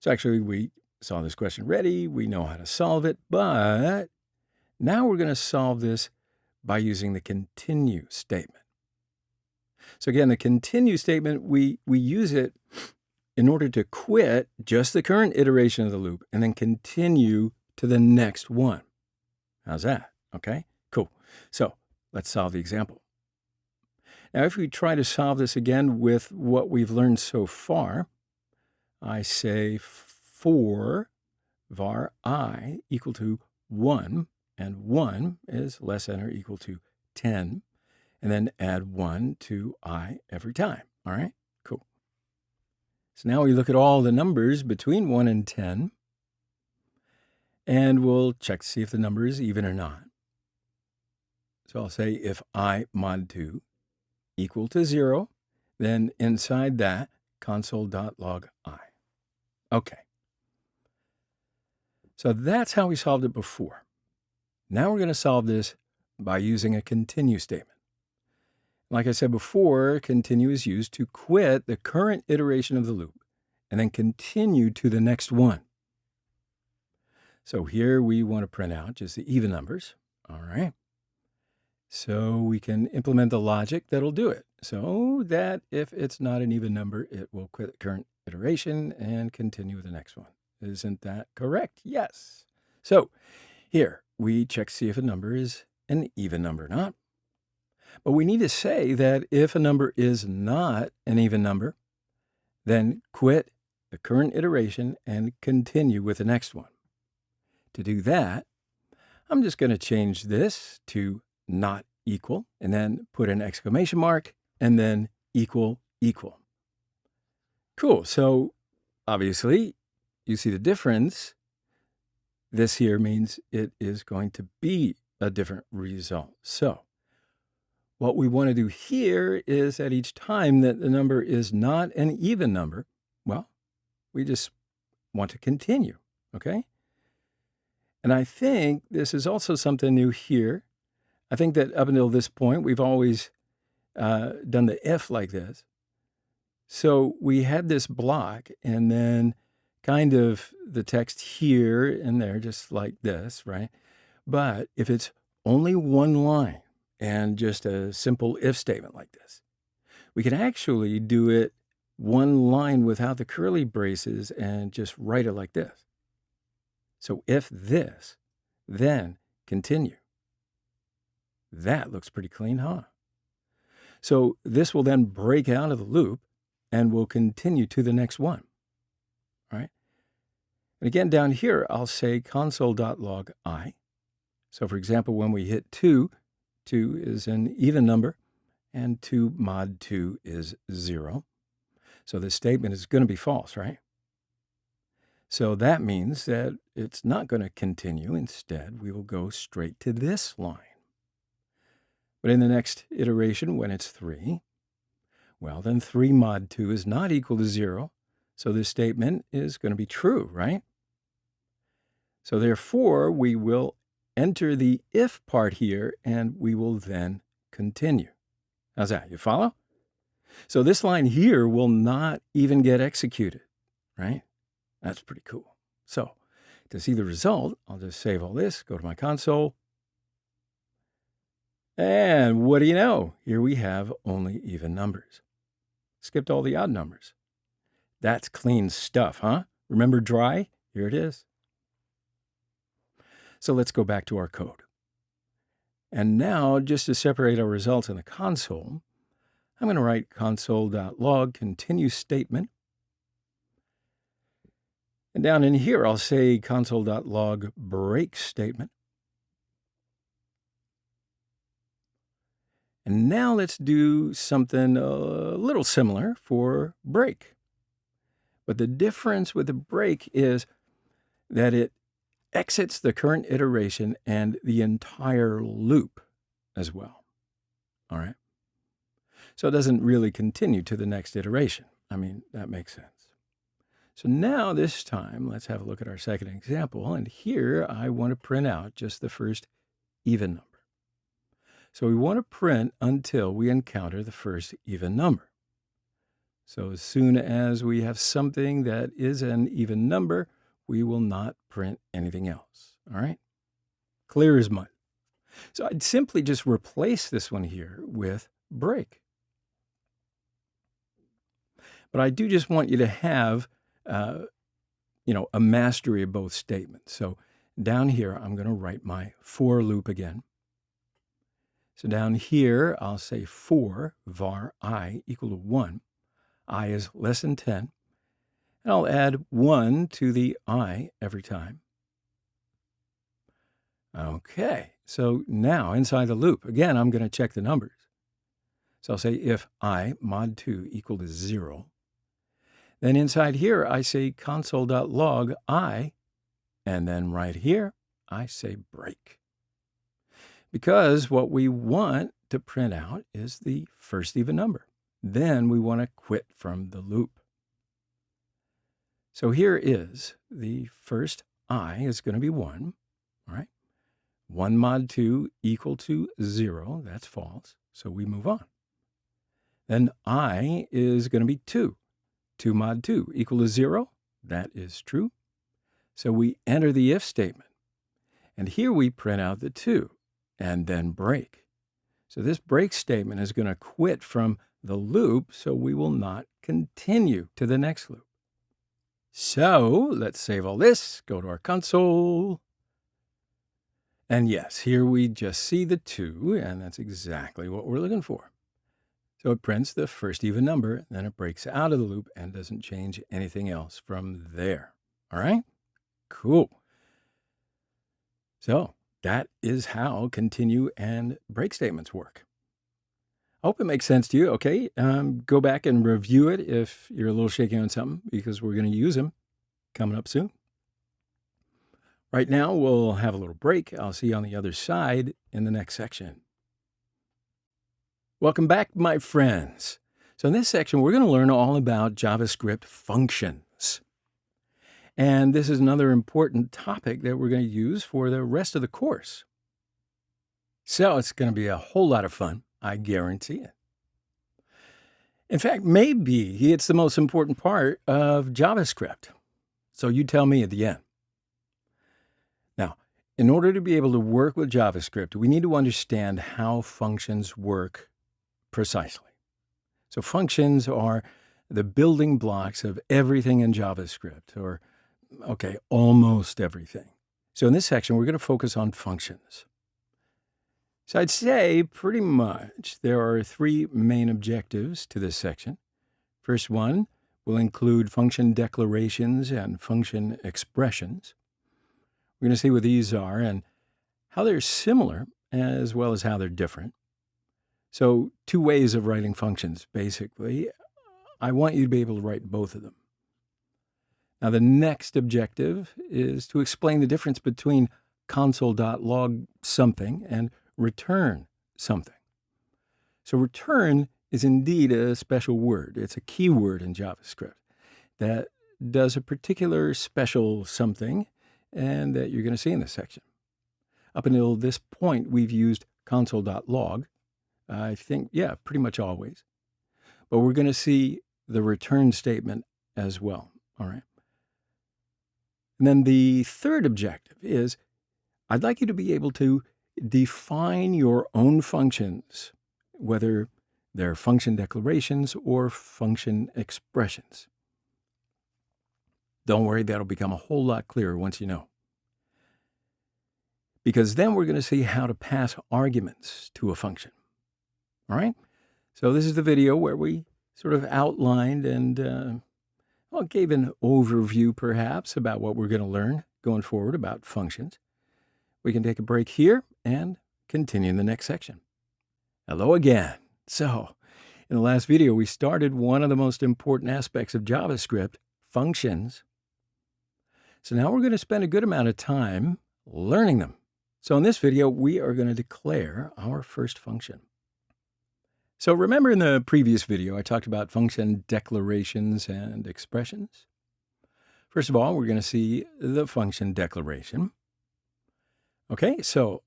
So actually, we saw this question ready. We know how to solve it, but now we're going to solve this by using the continue statement. So again, the continue statement, we use it in order to quit just the current iteration of the loop and then continue to the next one. How's that? Okay, cool. So let's solve the example. Now, if we try to solve this again with what we've learned so far, I say for var I equal to 1, and 1 is less than or equal to 10, and then add 1 to I every time. All right, cool. So now we look at all the numbers between 1 and 10, and we'll check to see if the number is even or not. So I'll say if I mod 2 equal to 0, then inside that, console.log I. Okay. So that's how we solved it before. Now we're going to solve this by using a continue statement. Like I said before, continue is used to quit the current iteration of the loop and then continue to the next one. So here we want to print out just the even numbers. All right. So we can implement the logic that'll do it. So that if it's not an even number, it will quit the current iteration and continue with the next one. Isn't that correct? Yes. So here we check to see if a number is an even number or not. But we need to say that if a number is not an even number, then quit the current iteration and continue with the next one. To do that, I'm just going to change this to not equal and then put an exclamation mark and then equal equal. Cool. So obviously you see the difference. This here means it is going to be a different result. So what we want to do here is at each time that the number is not an even number, well, we just want to continue, okay? And I think this is also something new here. I think that up until this point, we've always done the if like this. So we had this block and then kind of the text here and there, just like this, right? But if it's only one line and just a simple if statement like this, we can actually do it one line without the curly braces and just write it like this. So if this, then continue. That looks pretty clean, huh? So this will then break out of the loop and will continue to the next one, all right? And again, down here, I'll say console.log I. So for example, when we hit 2, 2 is an even number, and 2 mod 2 is 0. So this statement is going to be false, right? So that means that it's not going to continue. Instead, we will go straight to this line. But in the next iteration, when it's 3, well, then 3 mod 2 is not equal to 0. So this statement is going to be true, right? So therefore, we will enter the if part here, and we will then continue. How's that? You follow? So this line here will not even get executed, right? That's pretty cool. So to see the result, I'll just save all this, go to my console. And what do you know? Here we have only even numbers. Skipped all the odd numbers. That's clean stuff, huh? Remember dry? Here it is. So let's go back to our code. And now, just to separate our results in the console, I'm going to write console.log continue statement. And down in here, I'll say console.log break statement. And now let's do something a little similar for break. But the difference with the break is that it exits the current iteration and the entire loop as well. All right? So it doesn't really continue to the next iteration. I mean, that makes sense. So now this time, let's have a look at our second example. And here I want to print out just the first even number. So we want to print until we encounter the first even number. So as soon as we have something that is an even number, we will not print anything else. All right? Clear as mud. So I'd simply just replace this one here with break. But I do just want you to have, a mastery of both statements. So down here, I'm going to write my for loop again. So down here, I'll say for var I equal to 1. I is less than 10. And I'll add 1 to the I every time. Okay, so now inside the loop, again, I'm going to check the numbers. So I'll say if I mod 2 equal to 0. Then inside here, I say console.log I, and then right here, I say break. Because what we want to print out is the first even number. Then we want to quit from the loop. So here is the first I is going to be 1, all right? 1 mod 2 equal to 0, that's false, so we move on. Then I is going to be 2. 2 mod 2 equal to 0. That is true. So we enter the if statement. And here we print out the 2 and then break. So this break statement is going to quit from the loop, so we will not continue to the next loop. So let's save all this, go to our console. And yes, here we just see the 2, and that's exactly what we're looking for. So it prints the first even number, then it breaks out of the loop and doesn't change anything else from there. All right? Cool. So that is how continue and break statements work. I hope it makes sense to you. Okay, go back and review it if you're a little shaky on something, because we're going to use them coming up soon. Right now, we'll have a little break. I'll see you on the other side in the next section. Welcome back, my friends. So in this section, we're going to learn all about JavaScript functions. And this is another important topic that we're going to use for the rest of the course. So it's going to be a whole lot of fun, I guarantee it. In fact, maybe it's the most important part of JavaScript. So you tell me at the end. Now, in order to be able to work with JavaScript, we need to understand how functions work precisely. So functions are the building blocks of everything in JavaScript, or okay, almost everything. So in this section, we're going to focus on functions. So I'd say pretty much there are 3 main objectives to this section. First one will include function declarations and function expressions. We're going to see what these are and how they're similar as well as how they're different. So 2 ways of writing functions, basically. I want you to be able to write both of them. Now, the next objective is to explain the difference between console.log something and return something. So return is indeed a special word. It's a keyword in JavaScript that does a particular special something, and that you're going to see in this section. Up until this point, we've used console.log, I think, yeah, pretty much always. But we're going to see the return statement as well, all right? And then the third objective is I'd like you to be able to define your own functions, whether they're function declarations or function expressions. Don't worry, that'll become a whole lot clearer once you know. Because then we're going to see how to pass arguments to a function. All right? So this is the video where we sort of outlined and gave an overview perhaps about what we're going to learn going forward about functions. We can take a break here and continue in the next section. Hello again. So in the last video, we started one of the most important aspects of JavaScript, functions. So now we're going to spend a good amount of time learning them. So in this video, we are going to declare our first function. So remember in the previous video, I talked about function declarations and expressions. First of all, we're going to see the function declaration. Okay, so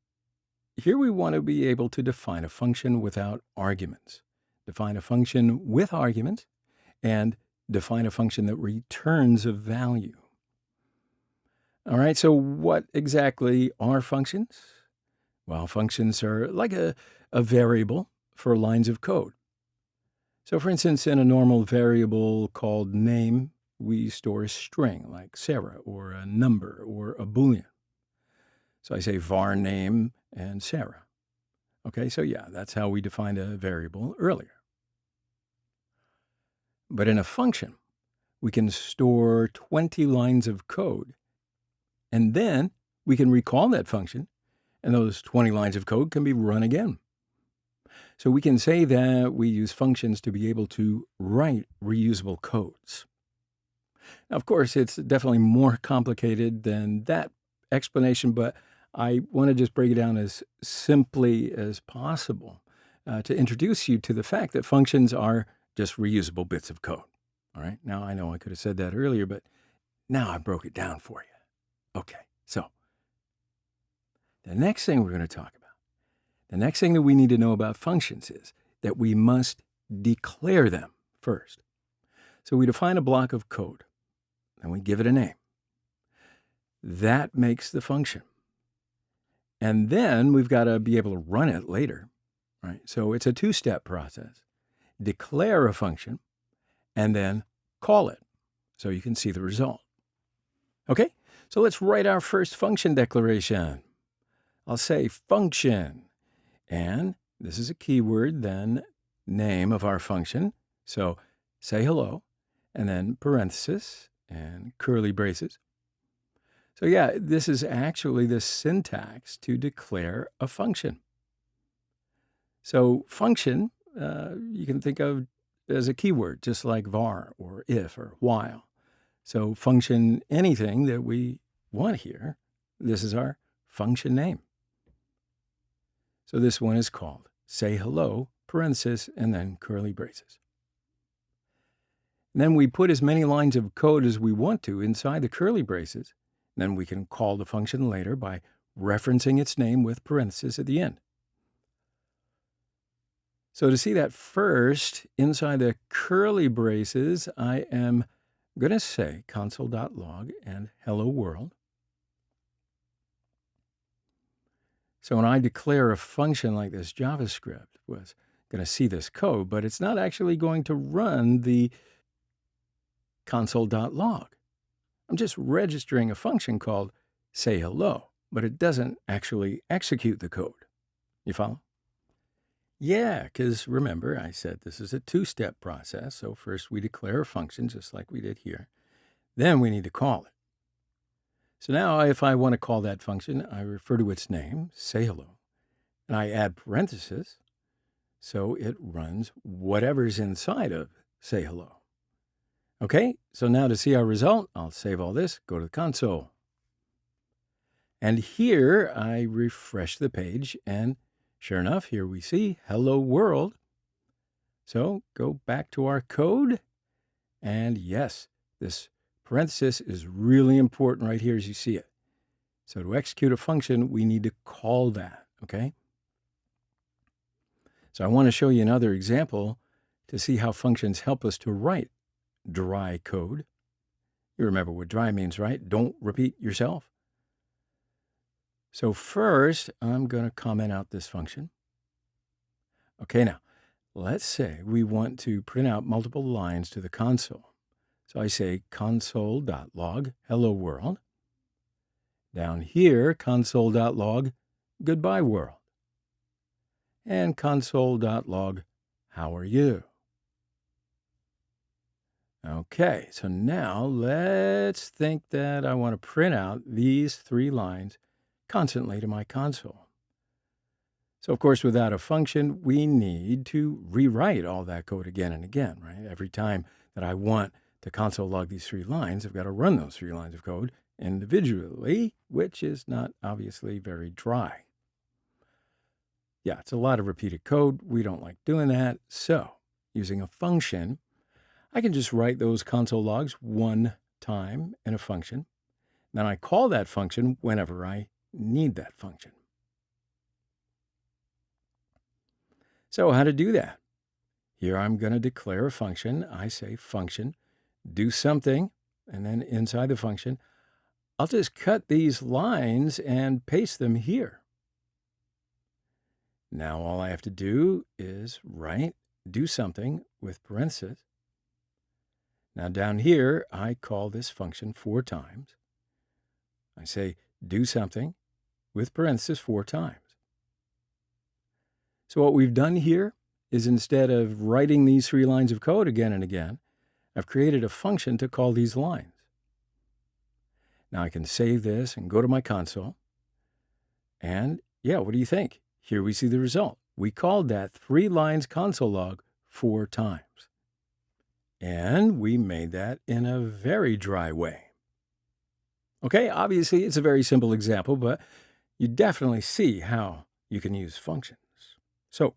here we want to be able to define a function without arguments, define a function with arguments, and define a function that returns a value. All right, so what exactly are functions? Well, functions are like a variable for lines of code. So for instance, in a normal variable called name, we store a string like Sarah or a number or a Boolean. So I say var name and Sarah. Okay, so yeah, that's how we defined a variable earlier. But in a function, we can store 20 lines of code. And then we can recall that function, and those 20 lines of code can be run again. So we can say that we use functions to be able to write reusable codes. Now, of course, it's definitely more complicated than that explanation, but I want to just break it down as simply as possible to introduce you to the fact that functions are just reusable bits of code. All right. Now, I know I could have said that earlier, but now I broke it down for you. Okay, so the next thing we're going to talk about, the next thing that we need to know about functions is that we must declare them first. So we define a block of code, and we give it a name. That makes the function. And then we've got to be able to run it later, right? So it's a two-step process. Declare a function, and then call it so you can see the result. Okay, so let's write our first function declaration. I'll say function, and this is a keyword, then name of our function. So say hello, and then parenthesis and curly braces. So yeah, this is actually the syntax to declare a function. So function, you can think of as a keyword, just like var or if or while. So function anything that we want here, this is our function name. So this one is called say hello, parenthesis, and then curly braces. And then we put as many lines of code as we want to inside the curly braces. Then we can call the function later by referencing its name with parentheses at the end. So to see that first, inside the curly braces, I am going to say console.log and hello world. So when I declare a function like this, JavaScript was going to see this code, but it's not actually going to run the console.log. I'm just registering a function called say hello, but it doesn't actually execute the code. You follow? Yeah, because remember, I said this is a two-step process. So first we declare a function just like we did here. Then we need to call it. So now if I want to call that function, I refer to its name, say hello, and I add parentheses so it runs whatever's inside of say hello. Okay, so now to see our result, I'll save all this, go to the console. And here I refresh the page, and sure enough, here we see hello world. So go back to our code, and yes, this parenthesis is really important right here as you see it. So to execute a function, we need to call that, okay? So I want to show you another example to see how functions help us to write dry code. You remember what dry means, right? Don't repeat yourself. So first, I'm going to comment out this function. Okay, now, let's say we want to print out multiple lines to the console. So I say console.log hello world. Down here, console.log goodbye world. And console.log how are you? Okay, so now let's think that I want to print out these three lines constantly to my console. So of course, without a function, we need to rewrite all that code again and again, right? Every time that I want to console log these three lines, I've got to run those three lines of code individually, which is not obviously very dry. Yeah, it's a lot of repeated code. We don't like doing that. So using a function, I can just write those console logs one time in a function. Then I call that function whenever I need that function. So how to do that? Here I'm going to declare a function. I say function, do something, and then inside the function, I'll just cut these lines and paste them here. Now all I have to do is write, do something with parentheses. Now down here, I call this function 4 times. I say do something with parentheses 4 times. So what we've done here is instead of writing these 3 lines of code again and again, I've created a function to call these lines. Now I can save this and go to my console. And yeah, what do you think? Here we see the result. We called that 3 lines console log 4 times. And we made that in a very dry way. Okay, obviously it's a very simple example, but you definitely see how you can use functions. So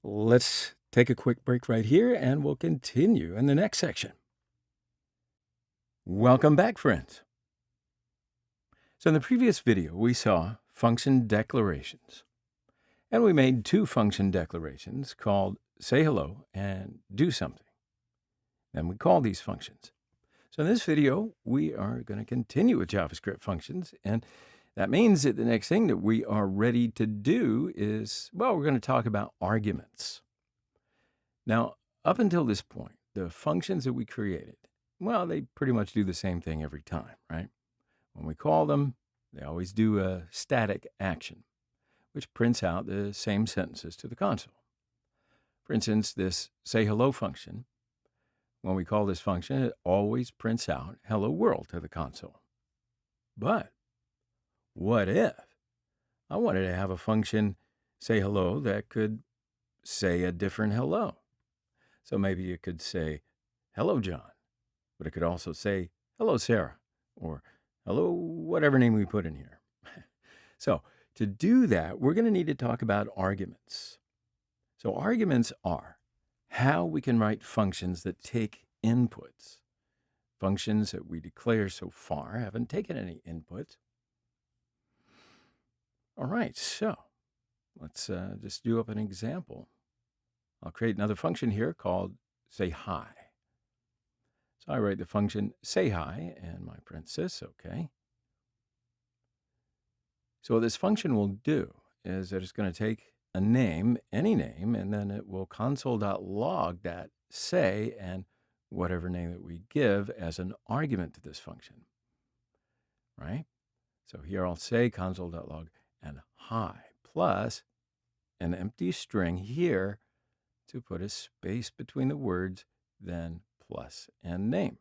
let's take a quick break right here and we'll continue in the next section. Welcome back, friends. So in the previous video, we saw function declarations. And we made 2 function declarations called say hello and do something. Then we call these functions. So in this video, we are going to continue with JavaScript functions. And that means that the next thing that we are ready to do is, well, we're going to talk about arguments. Now, up until this point, the functions that we created, well, they pretty much do the same thing every time, right? When we call them, they always do a static action, which prints out the same sentences to the console. For instance, this say hello function, when we call this function, it always prints out hello world to the console. But what if I wanted to have a function say hello that could say a different hello? So maybe it could say hello John, but it could also say hello Sarah, or hello whatever name we put in here. So to do that, we're going to need to talk about arguments. So arguments are how we can write functions that take inputs. Functions that we declare so far haven't taken any inputs. All right, so let's just do up an example. I'll create another function here called say hi. So I write the function say hi and my parenthesis, okay. So what this function will do is that it's going to take a name, any name, and then it will console.log that say and whatever name that we give as an argument to this function, right? So here I'll say console.log and hi plus an empty string here to put a space between the words, then plus and name.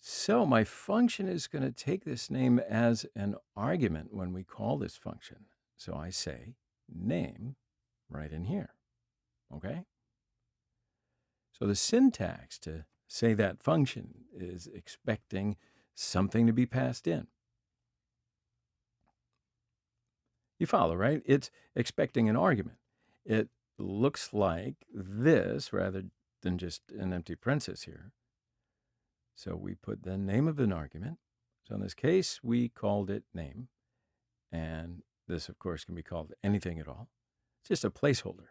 So my function is going to take this name as an argument when we call this function. So I say name right in here, okay? So the syntax to say that function is expecting something to be passed in. You follow, right? It's expecting an argument. It looks like this rather than just an empty parenthesis here. So we put the name of an argument. So in this case, we called it name. And this, of course, can be called anything at all. It's just a placeholder.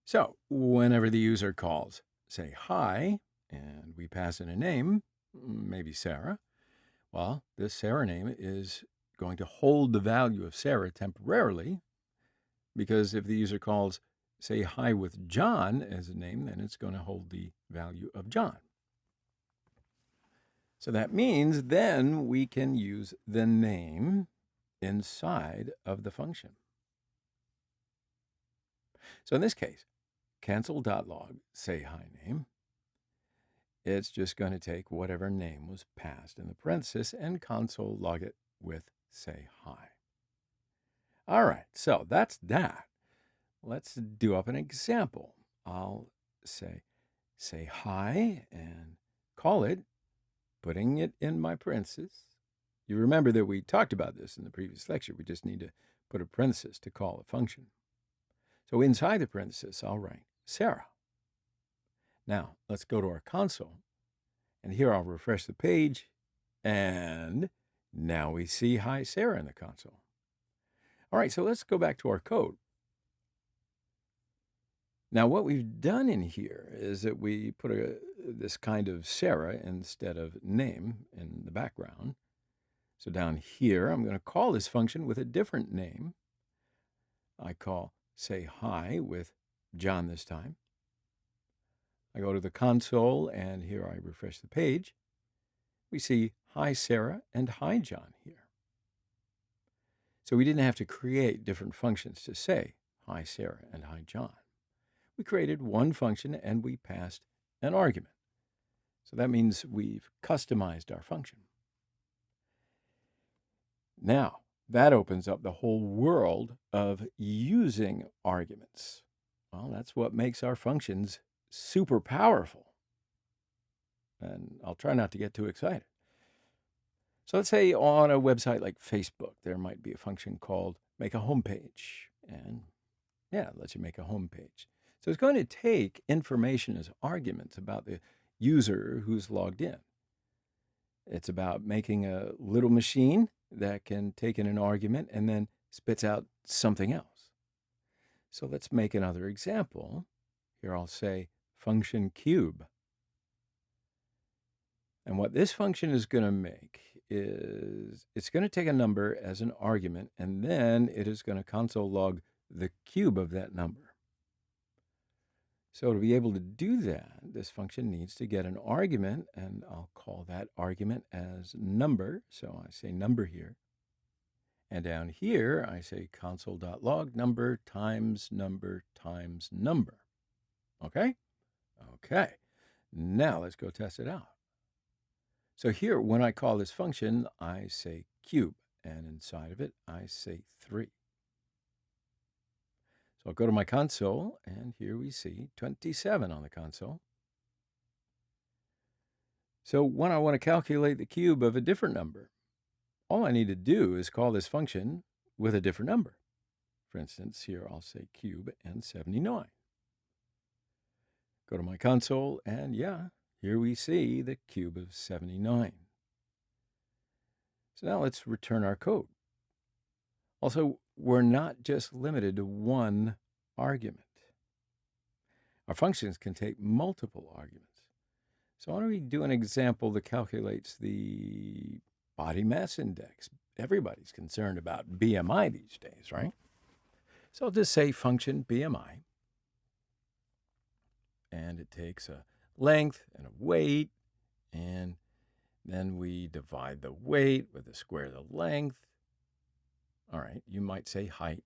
So whenever the user calls, say hi, and we pass in a name, maybe Sarah, well, this Sarah name is going to hold the value of Sarah temporarily, because if the user calls say hi with John as a name, then it's going to hold the value of John. So that means then we can use the name inside of the function. So in this case, cancel.log say hi name. It's just going to take whatever name was passed in the parenthesis and console log it with say hi. All right, so that's that. Let's do up an example. I'll say hi and call it, putting it in my parentheses. You remember that we talked about this in the previous lecture. We just need to put a parenthesis to call a function. So inside the parenthesis, I'll write Sarah. Now, let's go to our console. And here I'll refresh the page. And now we see hi Sarah in the console. All right, so let's go back to our code. Now, what we've done in here is that we put this kind of Sarah instead of name in the background. So down here, I'm going to call this function with a different name. I call say hi with John this time. I go to the console, and here I refresh the page. We see hi Sarah and hi John here. So we didn't have to create different functions to say hi Sarah and hi John. We created one function and we passed an argument. So that means we've customized our function. Now, that opens up the whole world of using arguments. Well, that's what makes our functions super powerful. And I'll try not to get too excited. So let's say on a website like Facebook, there might be a function called make a homepage. And yeah, it lets you make a homepage. So it's going to take information as arguments about the user who's logged in. It's about making a little machine that can take in an argument and then spits out something else. So let's make another example. Here I'll say function cube. And what this function is going to make is it's going to take a number as an argument, and then it is going to console log the cube of that number. So to be able to do that, this function needs to get an argument, and I'll call that argument as number. So I say number here. And down here, I say console.log number times number times number. Okay? Okay. Now let's go test it out. So here, when I call this function, I say cube, and inside of it, I say 3. So I'll go to my console, and here we see 27 on the console. So when I want to calculate the cube of a different number, all I need to do is call this function with a different number. For instance, here I'll say cube and 79. Go to my console, and yeah, here we see the cube of 79. So now let's return our code. Also, we're not just limited to one argument. Our functions can take multiple arguments. So why don't we do an example that calculates the body mass index? Everybody's concerned about BMI these days, right? So I'll just say function BMI. And it takes a length and a weight, and then we divide the weight with the square of the length. All right, you might say height,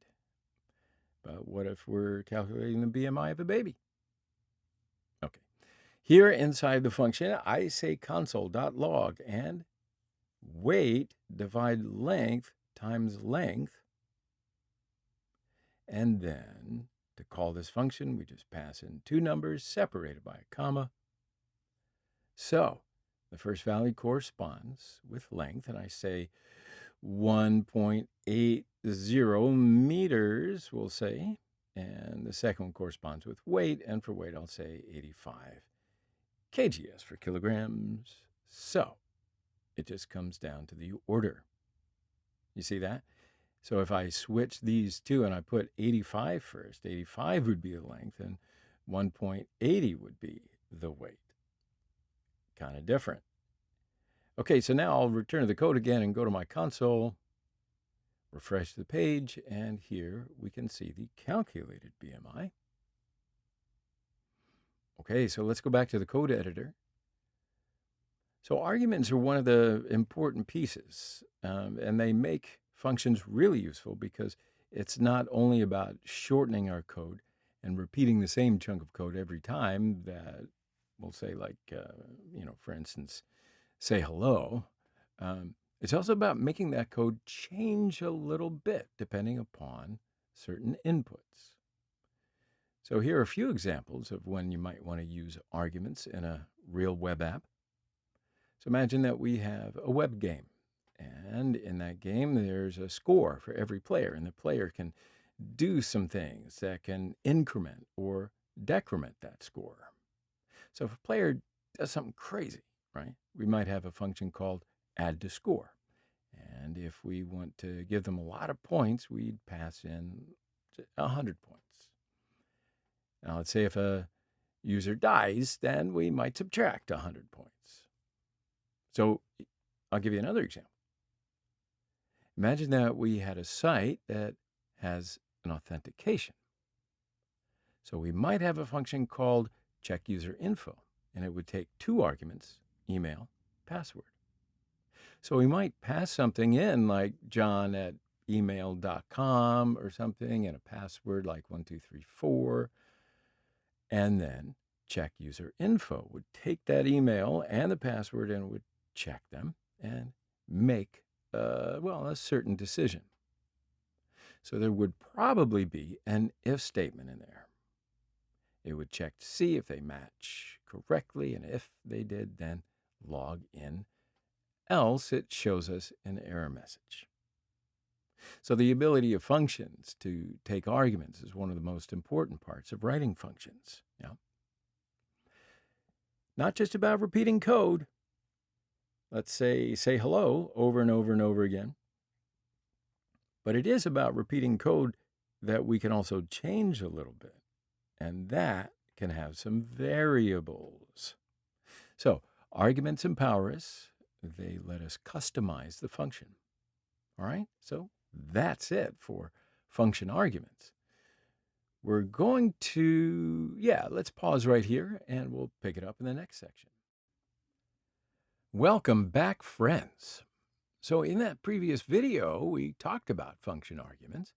but what if we're calculating the BMI of a baby? Okay, here inside the function, I say console.log and weight divide length times length, and then to call this function, we just pass in two numbers separated by a comma. So the first value corresponds with length, and I say 1.80 meters, we'll say, and the second one corresponds with weight, and for weight I'll say 85 kgs for kilograms. So it just comes down to the order. You see that? So if I switch these two and I put 85 first, 85 would be the length and 1.80 would be the weight. Kind of different. Okay, so now I'll return to the code again and go to my console, refresh the page, and here we can see the calculated BMI. Okay, so let's go back to the code editor. So arguments are one of the important pieces, and they make functions really useful because it's not only about shortening our code and repeating the same chunk of code every time that we'll say, like, for instance, say hello. It's also about making that code change a little bit depending upon certain inputs. So here are a few examples of when you might want to use arguments in a real web app. So imagine that we have a web game, and in that game there's a score for every player, and the player can do some things that can increment or decrement that score. So if a player does something crazy, right, we might have a function called add to score. And if we want to give them a lot of points, we'd pass in 100 points. Now let's say if a user dies, then we might subtract 100 points. So I'll give you another example. Imagine that we had a site that has an authentication. So we might have a function called check user info, and it would take two arguments, email, password. So we might pass something in like john@email.com or something, and a password like 1234, and then check user info would take that email and the password and would check them and make a certain decision. So there would probably be an if statement in there. It would check to see if they match correctly, and if they did, then log in. Else it shows us an error message. So the ability of functions to take arguments is one of the most important parts of writing functions. Yeah. Not just about repeating code. Let's say hello over and over and over again. But it is about repeating code that we can also change a little bit, and that can have some variables. So arguments empower us. They let us customize the function. All right, so that's it for function arguments. We're going to, let's pause right here and we'll pick it up in the next section. Welcome back, friends. So in that previous video, we talked about function arguments.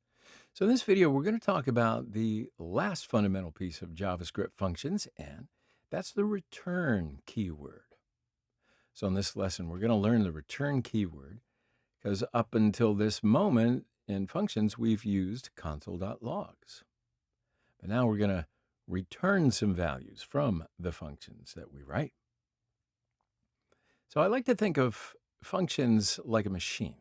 So in this video, we're going to talk about the last fundamental piece of JavaScript functions, and that's the return keyword. So in this lesson, we're going to learn the return keyword because up until this moment in functions, we've used console.logs. But now we're going to return some values from the functions that we write. So I like to think of functions like a machine.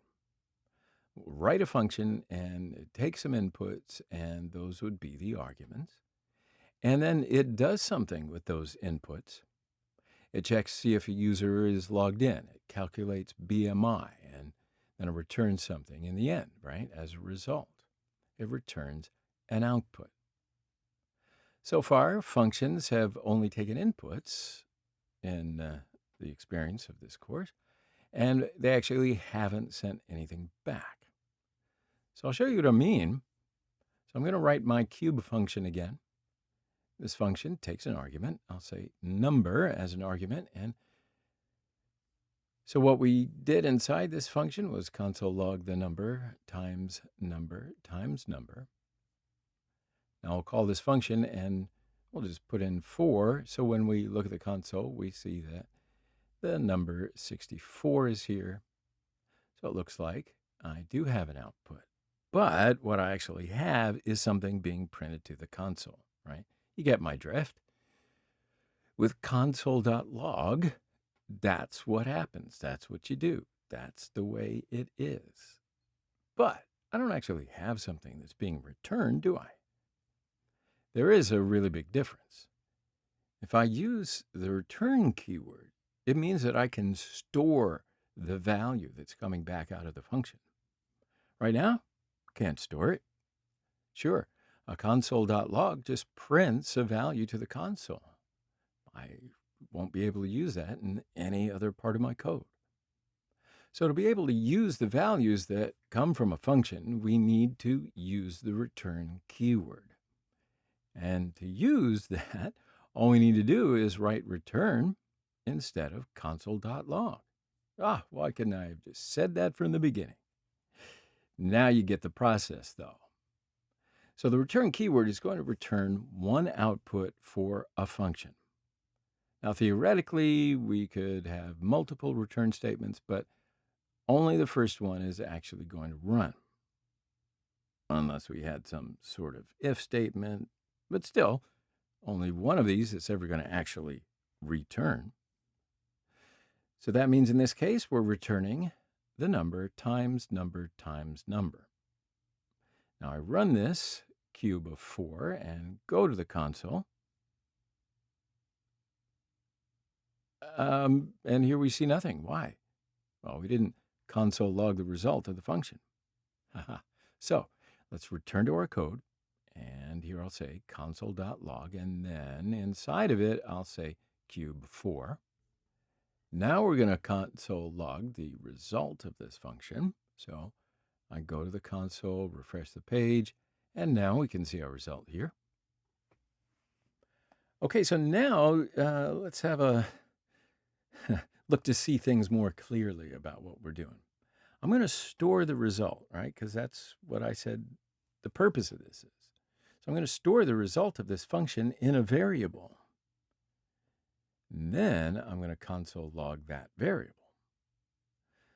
We'll write a function and it takes some inputs, and those would be the arguments. And then it does something with those inputs. It checks to see if a user is logged in. It calculates BMI, and then it returns something in the end, right? As a result, it returns an output. So far, functions have only taken inputs in the experience of this course, and they actually haven't sent anything back. So I'll show you what I mean. So I'm going to write my cube function again. This function takes an argument. I'll say number as an argument. And so what we did inside this function was console log the number times number times number. Now I'll call this function and we'll just put in 4. So when we look at the console, we see that the number 64 is here. So it looks like I do have an output. But what I actually have is something being printed to the console, right? You get my drift. With console.log, that's what happens. That's what you do. That's the way it is. But I don't actually have something that's being returned, do I? There is a really big difference. If I use the return keyword, it means that I can store the value that's coming back out of the function. Right now, can't store it. Sure, a console.log just prints a value to the console. I won't be able to use that in any other part of my code. So to be able to use the values that come from a function, we need to use the return keyword. And to use that, all we need to do is write return instead of console.log. Why couldn't I have just said that from the beginning? Now you get the process, though. So the return keyword is going to return one output for a function. Now, theoretically, we could have multiple return statements, but only the first one is actually going to run, unless we had some sort of if statement. But still, only one of these is ever going to actually return. So that means in this case, we're returning the number times number times number. Now I run this cube of 4 and go to the console. And here we see nothing. Why? Well, we didn't console log the result of the function. So let's return to our code. And here I'll say console.log, and then inside of it, I'll say cube 4. Now we're going to console log the result of this function. So I go to the console, refresh the page, and now we can see our result here. Okay, so now let's have a look to see things more clearly about what we're doing. I'm going to store the result, right? Because that's what I said the purpose of this is. So I'm going to store the result of this function in a variable. And then I'm going to console log that variable.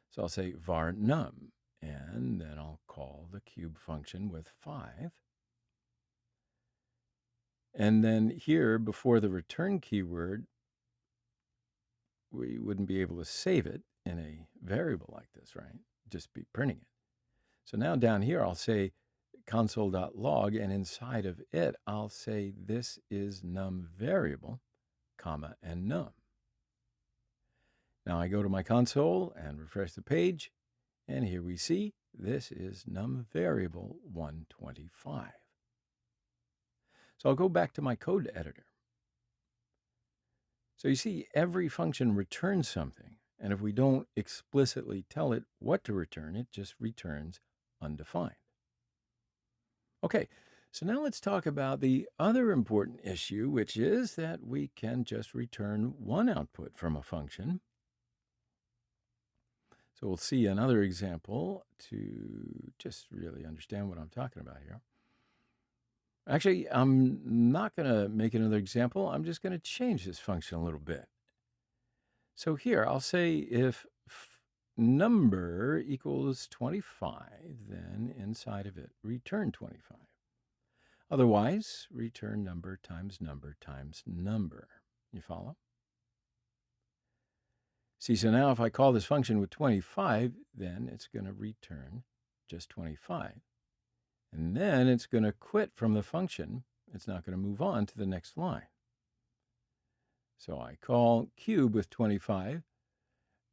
So I'll say var num, and then I'll call the cube function with 5. And then here, before the return keyword, we wouldn't be able to save it in a variable like this, right? Just be printing it. So now down here, I'll say console.log, and inside of it, I'll say this is num variable, comma, and num. Now I go to my console and refresh the page, and here we see this is num variable 125. So I'll go back to my code editor. So you see, every function returns something, and if we don't explicitly tell it what to return, it just returns undefined. Okay, so now let's talk about the other important issue, which is that we can just return one output from a function. So we'll see another example to just really understand what I'm talking about here. Actually, I'm not going to make another example. I'm just going to change this function a little bit. So here, I'll say if number equals 25, then inside of it, return 25. Otherwise, return number times number times number. You follow? See, so now if I call this function with 25, then it's going to return just 25. And then it's going to quit from the function. It's not going to move on to the next line. So I call cube with 25.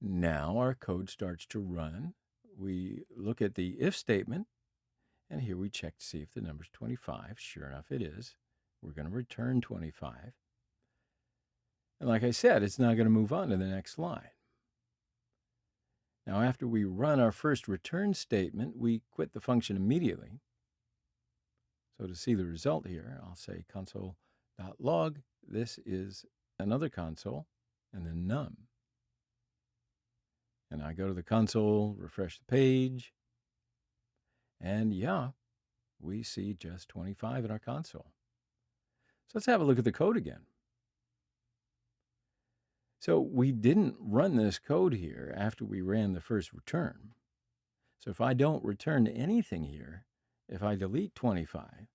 Now our code starts to run. We look at the if statement, and here we check to see if the number's 25. Sure enough, it is. We're going to return 25. And like I said, it's not going to move on to the next line. Now, after we run our first return statement, we quit the function immediately. So to see the result here, I'll say console.log. This is another console, and then num. And I go to the console, refresh the page, and yeah, we see just 25 in our console. So let's have a look at the code again. So we didn't run this code here after we ran the first return. So if I don't return anything here, if I delete 25,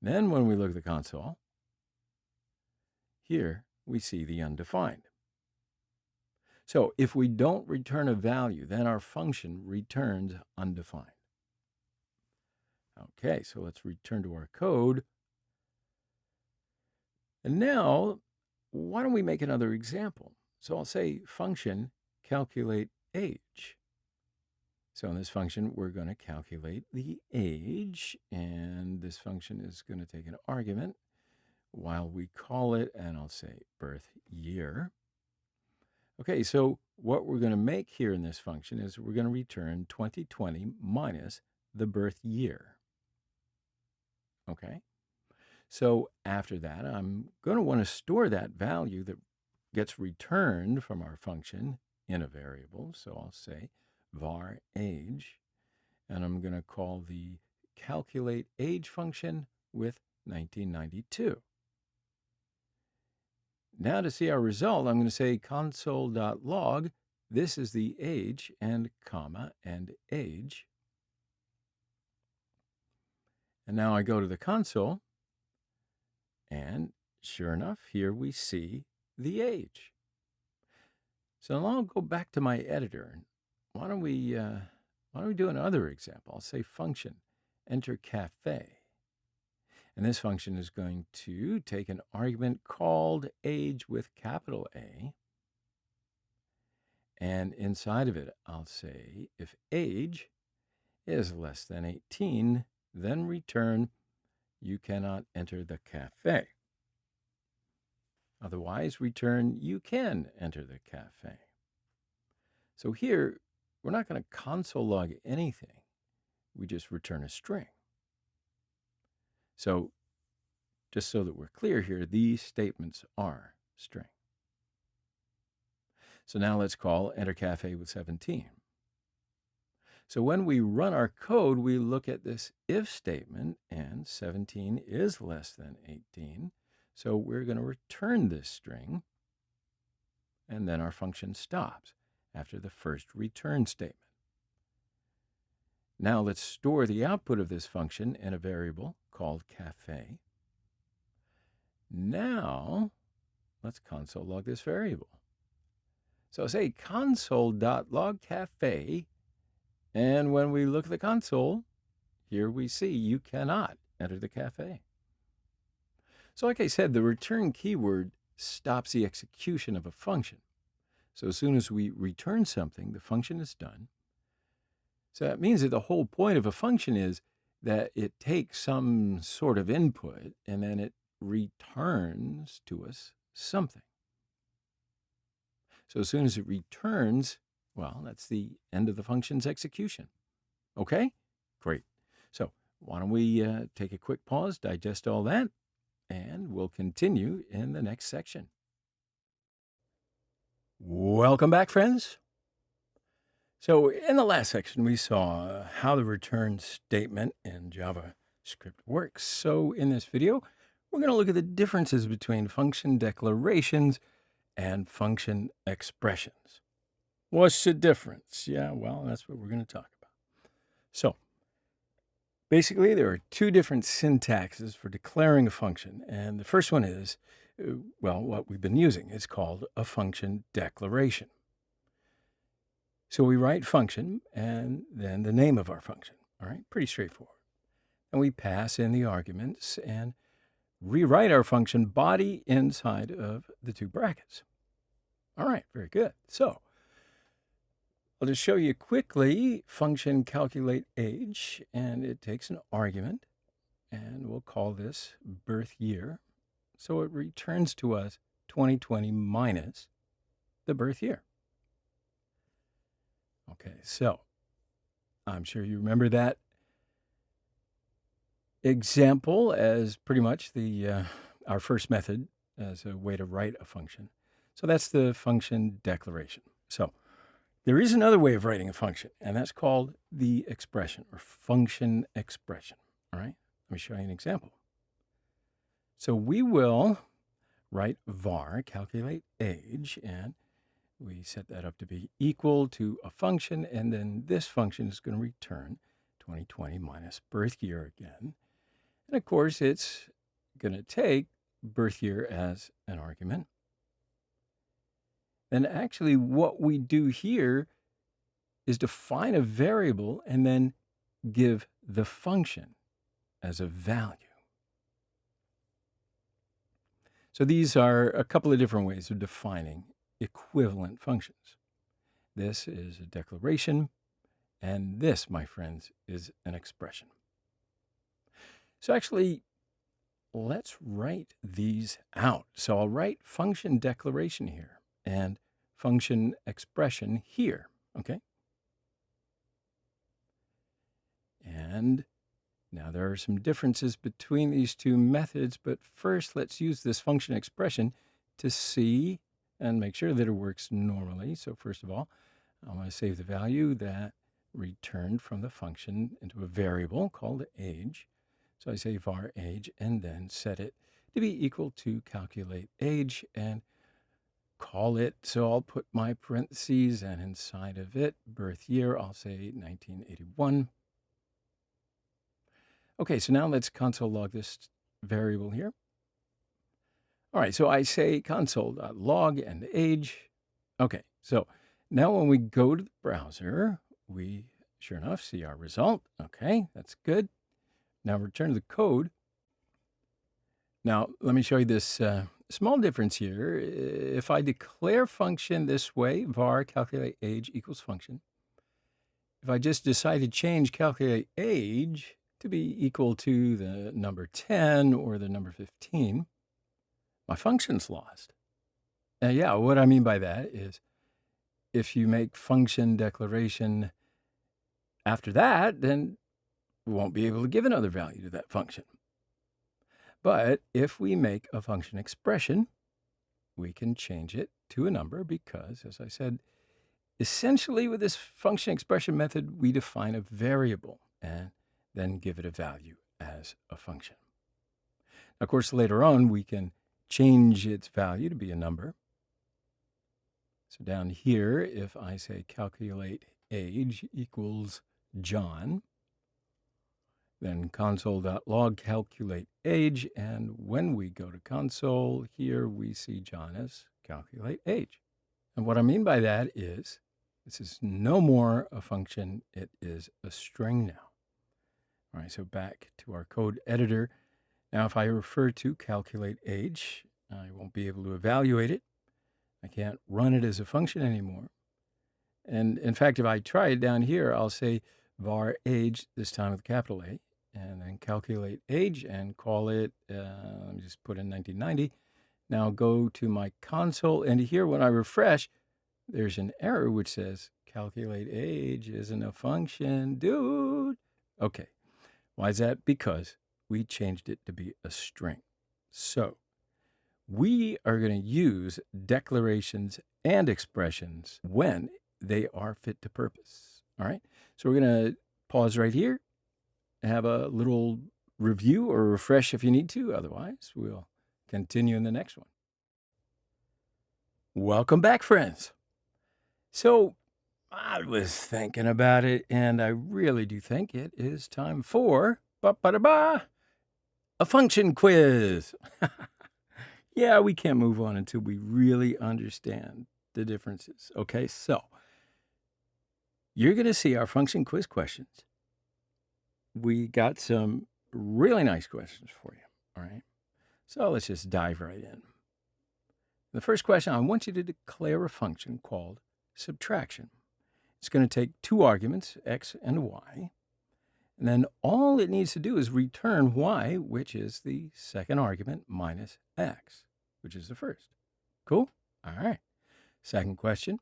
then when we look at the console, here we see the undefined. So if we don't return a value, then our function returns undefined. Okay, so let's return to our code. And now, why don't we make another example? So I'll say function calculate age. So in this function, we're going to calculate the age, and this function is going to take an argument while we call it, and I'll say birth year. Okay, so what we're going to make here in this function is we're going to return 2020 minus the birth year. Okay, so after that, I'm going to want to store that value that gets returned from our function in a variable. So I'll say var age, and I'm going to call the calculate age function with 1992. Now to see our result, I'm going to say console.log. This is the age and comma and age. And now I go to the console, and sure enough, here we see the age. So now I'll go back to my editor. Why don't we do another example? I'll say function enter cafe. And this function is going to take an argument called age with capital A. And inside of it, I'll say if age is less than 18, then return you cannot enter the cafe. Otherwise, return you can enter the cafe. So here, we're not going to console log anything. We just return a string. So just so that we're clear here, these statements are string. So now let's call enter cafe with 17. So when we run our code, we look at this if statement, and 17 is less than 18. So we're going to return this string, and then our function stops after the first return statement. Now let's store the output of this function in a variable called cafe. Now let's console log this variable. So say console.log cafe, and when we look at the console, here we see you cannot enter the cafe. So like I said, the return keyword stops the execution of a function. So as soon as we return something, the function is done. So that means that the whole point of a function is that it takes some sort of input and then it returns to us something. So as soon as it returns, well, that's the end of the function's execution. Okay? Great. So why don't we take a quick pause, digest all that, and we'll continue in the next section. Welcome back, friends. So in the last section, we saw how the return statement in JavaScript works. So in this video, we're going to look at the differences between function declarations and function expressions. What's the difference? Yeah, well, that's what we're going to talk about. So basically, there are two different syntaxes for declaring a function. And the first one is, well, what we've been using is called a function declaration. So we write function and then the name of our function. All right, pretty straightforward. And we pass in the arguments and rewrite our function body inside of the two brackets. All right, very good. So I'll just show you quickly function calculate age, and it takes an argument, and we'll call this birth year. So it returns to us 2020 minus the birth year. Okay, so I'm sure you remember that example as pretty much our first method as a way to write a function. So that's the function declaration. So there is another way of writing a function, and that's called the expression or function expression. All right, let me show you an example. So we will write var calculate age, and we set that up to be equal to a function, and then this function is going to return 2020 minus birth year again. And of course, it's going to take birth year as an argument. And actually, what we do here is define a variable and then give the function as a value. So these are a couple of different ways of defining equivalent functions. This is a declaration, and this, my friends, is an expression. So actually, let's write these out. So I'll write function declaration here and function expression here, okay? And now there are some differences between these two methods, but first let's use this function expression to see and make sure that it works normally. So first of all, I want to save the value that returned from the function into a variable called age. So I say var age and then set it to be equal to calculate age and call it. So I'll put my parentheses, and inside of it, birth year, I'll say 1981. Okay, so now let's console log this variable here. All right, so I say console.log and age. Okay, so now when we go to the browser, we sure enough see our result. Okay, that's good. Now return to the code. Now let me show you this small difference here. If I declare function this way, var calculate age equals function. If I just decide to change calculate age to be equal to the number 10 or the number 15, my function's lost. And yeah, what I mean by that is if you make function declaration after that, then we won't be able to give another value to that function. But if we make a function expression, we can change it to a number because, as I said, essentially with this function expression method, we define a variable and then give it a value as a function. Of course, later on, we can change its value to be a number. So down here, if I say calculate age equals John, then console.log calculate age, and when we go to console, here we see John as calculate age. And what I mean by that is this is no more a function, it is a string now. All right, so back to our code editor. Now, if I refer to calculate age, I won't be able to evaluate it. I can't run it as a function anymore. And in fact, if I try it down here, I'll say var age, this time with capital A, and then calculate age and call it, let me just put in 1990. Now go to my console, and here when I refresh, there's an error which says calculate age isn't a function, dude. Okay, why is that? Because we changed it to be a string. So we are going to use declarations and expressions when they are fit to purpose. All right, so we're going to pause right here, have a little review or refresh if you need to. Otherwise, we'll continue in the next one. Welcome back, friends. So I was thinking about it, and I really do think it is time for a function quiz. Yeah, we can't move on until we really understand the differences. Okay, so you're going to see our function quiz questions. We got some really nice questions for you. All right, so let's just dive right in. The first question, I want you to declare a function called subtraction. It's going to take two arguments, x and y, and then all it needs to do is return y, which is the second argument, minus x, which is the first. Cool? All right. Second question,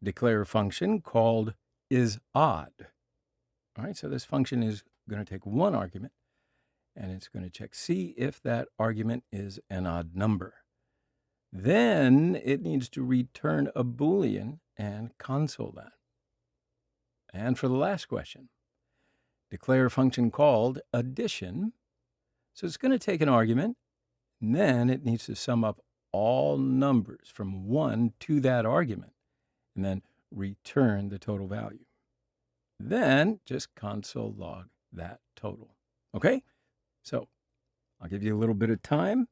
declare a function called isOdd. All right, so this function is going to take one argument, and it's going to check, see if that argument is an odd number. Then it needs to return a Boolean and console that. And for the last question, declare a function called addition. So it's going to take an argument, and then it needs to sum up all numbers from 1 to that argument, and then return the total value. Then just console log that total. Okay? So I'll give you a little bit of time.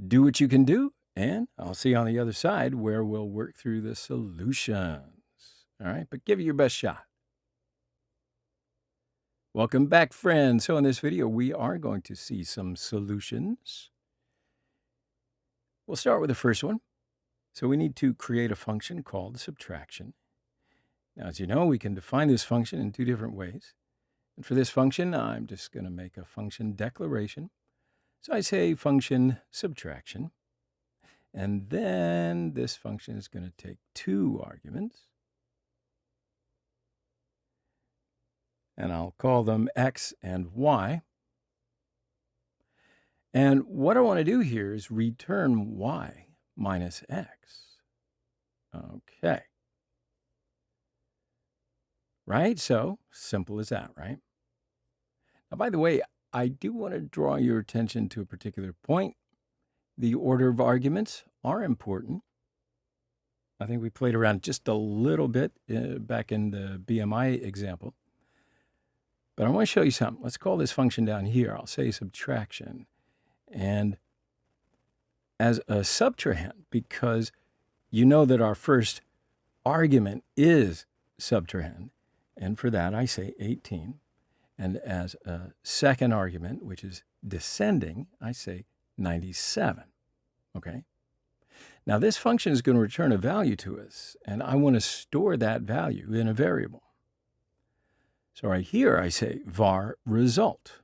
Do what you can do, and I'll see you on the other side where we'll work through the solutions. All right, but give it your best shot. Welcome back, friends. So in this video, we are going to see some solutions. We'll start with the first one. So we need to create a function called subtraction. Now, as you know, we can define this function in two different ways. And for this function, I'm just going to make a function declaration. So I say function subtraction, and then this function is going to take two arguments, and I'll call them x and y. And what I want to do here is return y minus x. Okay. Right? So simple as that, right? Now, by the way, I do want to draw your attention to a particular point. The order of arguments are important. I think we played around just a little bit back in the BMI example. But I want to show you something. Let's call this function down here. I'll say subtraction. And as a subtrahend, because you know that our first argument is subtrahend, and for that I say 18. And as a second argument, which is descending, I say 97, okay? Now this function is going to return a value to us, and I want to store that value in a variable. So right here I say var result.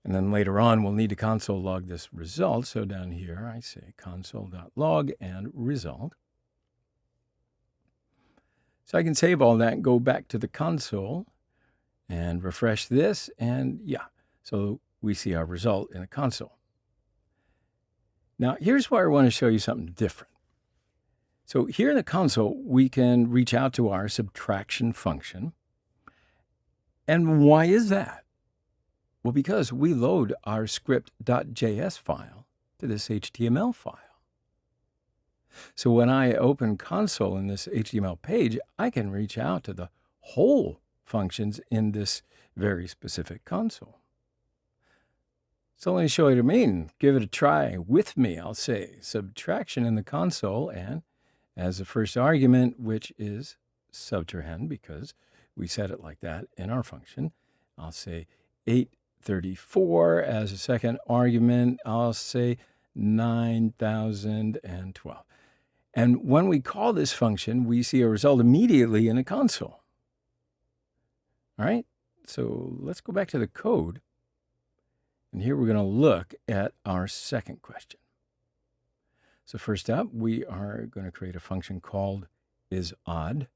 And then later on we'll need to console log this result, so down here I say console.log and result. So I can save all that and go back to the console and refresh this, and yeah, so we see our result in the console. Now, here's where I want to show you something different. So here in the console, we can reach out to our subtraction function. And why is that? Well, because we load our script.js file to this HTML file. So when I open console in this HTML page, I can reach out to the whole functions in this very specific console. So let me show you what I mean. Give it a try with me. I'll say subtraction in the console, and as the first argument, which is subtrahend, because we set it like that in our function, I'll say 834. As a second argument, I'll say 9012. And when we call this function, we see a result immediately in the console. All right, so let's go back to the code. And here we're going to look at our second question. So first up, we are going to create a function called isOdd.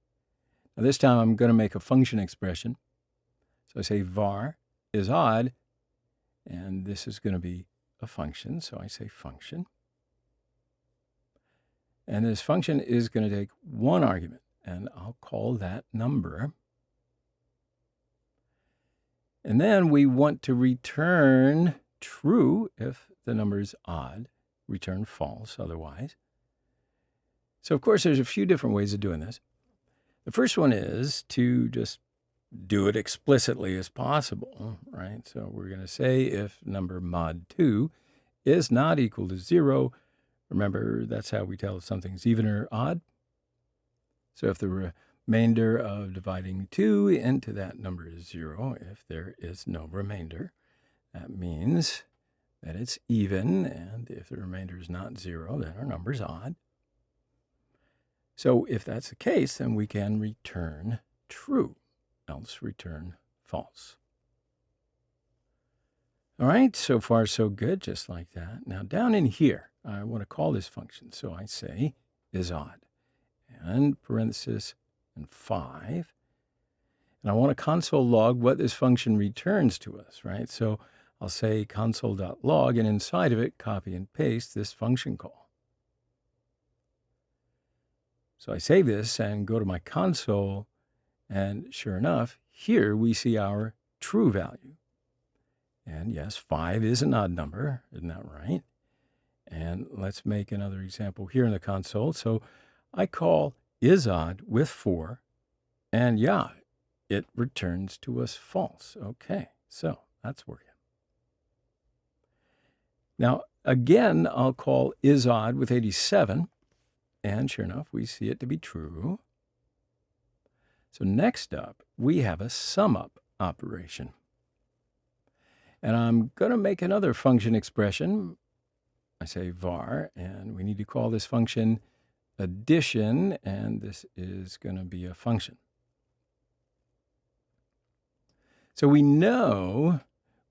Now this time I'm going to make a function expression. So I say var isOdd, and this is going to be a function. So I say function. And this function is going to take one argument, and I'll call that number. And then we want to return true if the number is odd, return false otherwise. So of course, there's a few different ways of doing this. The first one is to just do it explicitly as possible, right? So we're going to say if number mod 2 is not equal to 0, remember that's how we tell if something's even or odd. So if the remainder of dividing 2 into that number is 0, if there is no remainder, that means that it's even, and if the remainder is not 0, then our number is odd. So if that's the case, then we can return true, else return false. All right, so far so good, just like that. Now down in here, I want to call this function, so I say isOdd, and parenthesis and 5. And I want to console log what this function returns to us, right? So I'll say console.log, and inside of it, copy and paste this function call. So I save this and go to my console, and sure enough, here we see our true value. And yes, 5 is an odd number, isn't that right? And let's make another example here in the console. So I call isOdd with 4, and yeah, it returns to us false. Okay, so that's working. Now, again, I'll call isOdd with 87, and sure enough, we see it to be true. So next up, we have a SumUp operation. And I'm going to make another function expression. I say var, and we need to call this function addition, and this is going to be a function. So we know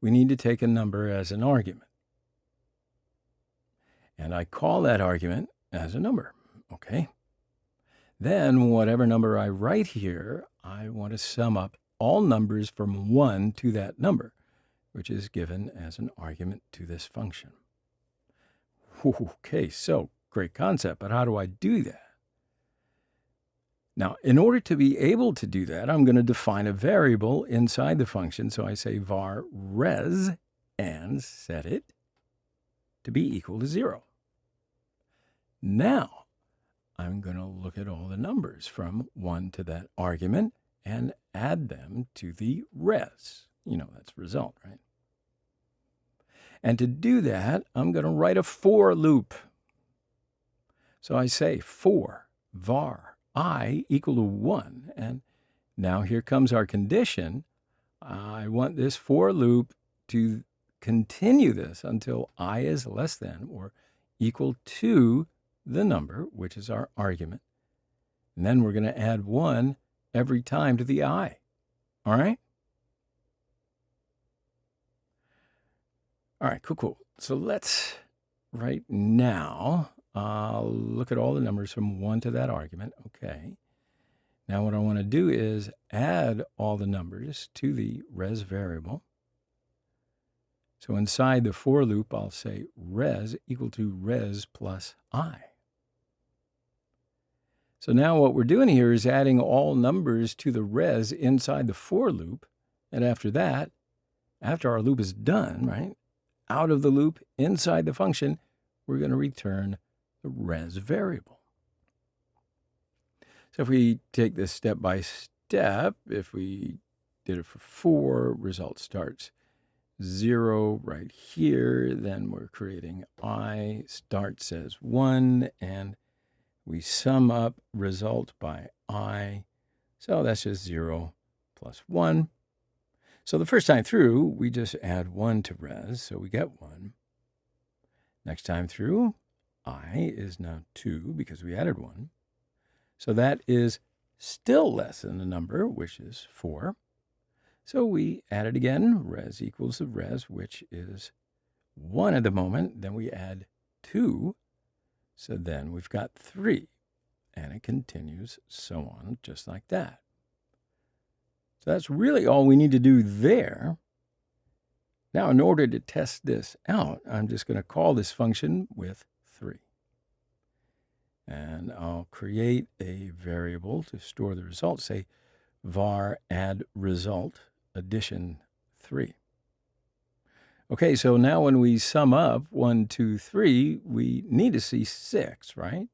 we need to take a number as an argument. And I call that argument as a number, okay? Then whatever number I write here, I want to sum up all numbers from 1 to that number, which is given as an argument to this function. Okay, so great concept, but how do I do that? Now, in order to be able to do that, I'm going to define a variable inside the function. So I say var res and set it to be equal to 0. Now, I'm going to look at all the numbers from 1 to that argument and add them to the res. You know, that's result, right? And to do that, I'm going to write a for loop. So I say for var I equal to 1. And now here comes our condition. I want this for loop to continue this until I is less than or equal to the number, which is our argument. And then we're going to add 1 every time to the I. All right? All right, cool. So let's, right now, look at all the numbers from 1 to that argument. Okay. Now what I want to do is add all the numbers to the res variable. So inside the for loop, I'll say res equal to res plus I. So now what we're doing here is adding all numbers to the res inside the for loop. And after that, after our loop is done, right, out of the loop, inside the function, we're going to return the res variable. So if we take this step by step, if we did it for 4, result starts 0 right here, then we're creating I, start says 1, and we sum up result by I. So that's just 0 plus 1. So the first time through, we just add 1 to res, so we get 1. Next time through, I is now 2 because we added 1. So that is still less than the number, which is 4. So we add it again, res equals the res, which is 1 at the moment. Then we add 2. So then we've got 3. And it continues so on, just like that. So that's really all we need to do there. Now, in order to test this out, I'm just going to call this function with 3. And I'll create a variable to store the result, say var add result addition 3. Okay, so now when we sum up 1, 2, 3, we need to see 6, right?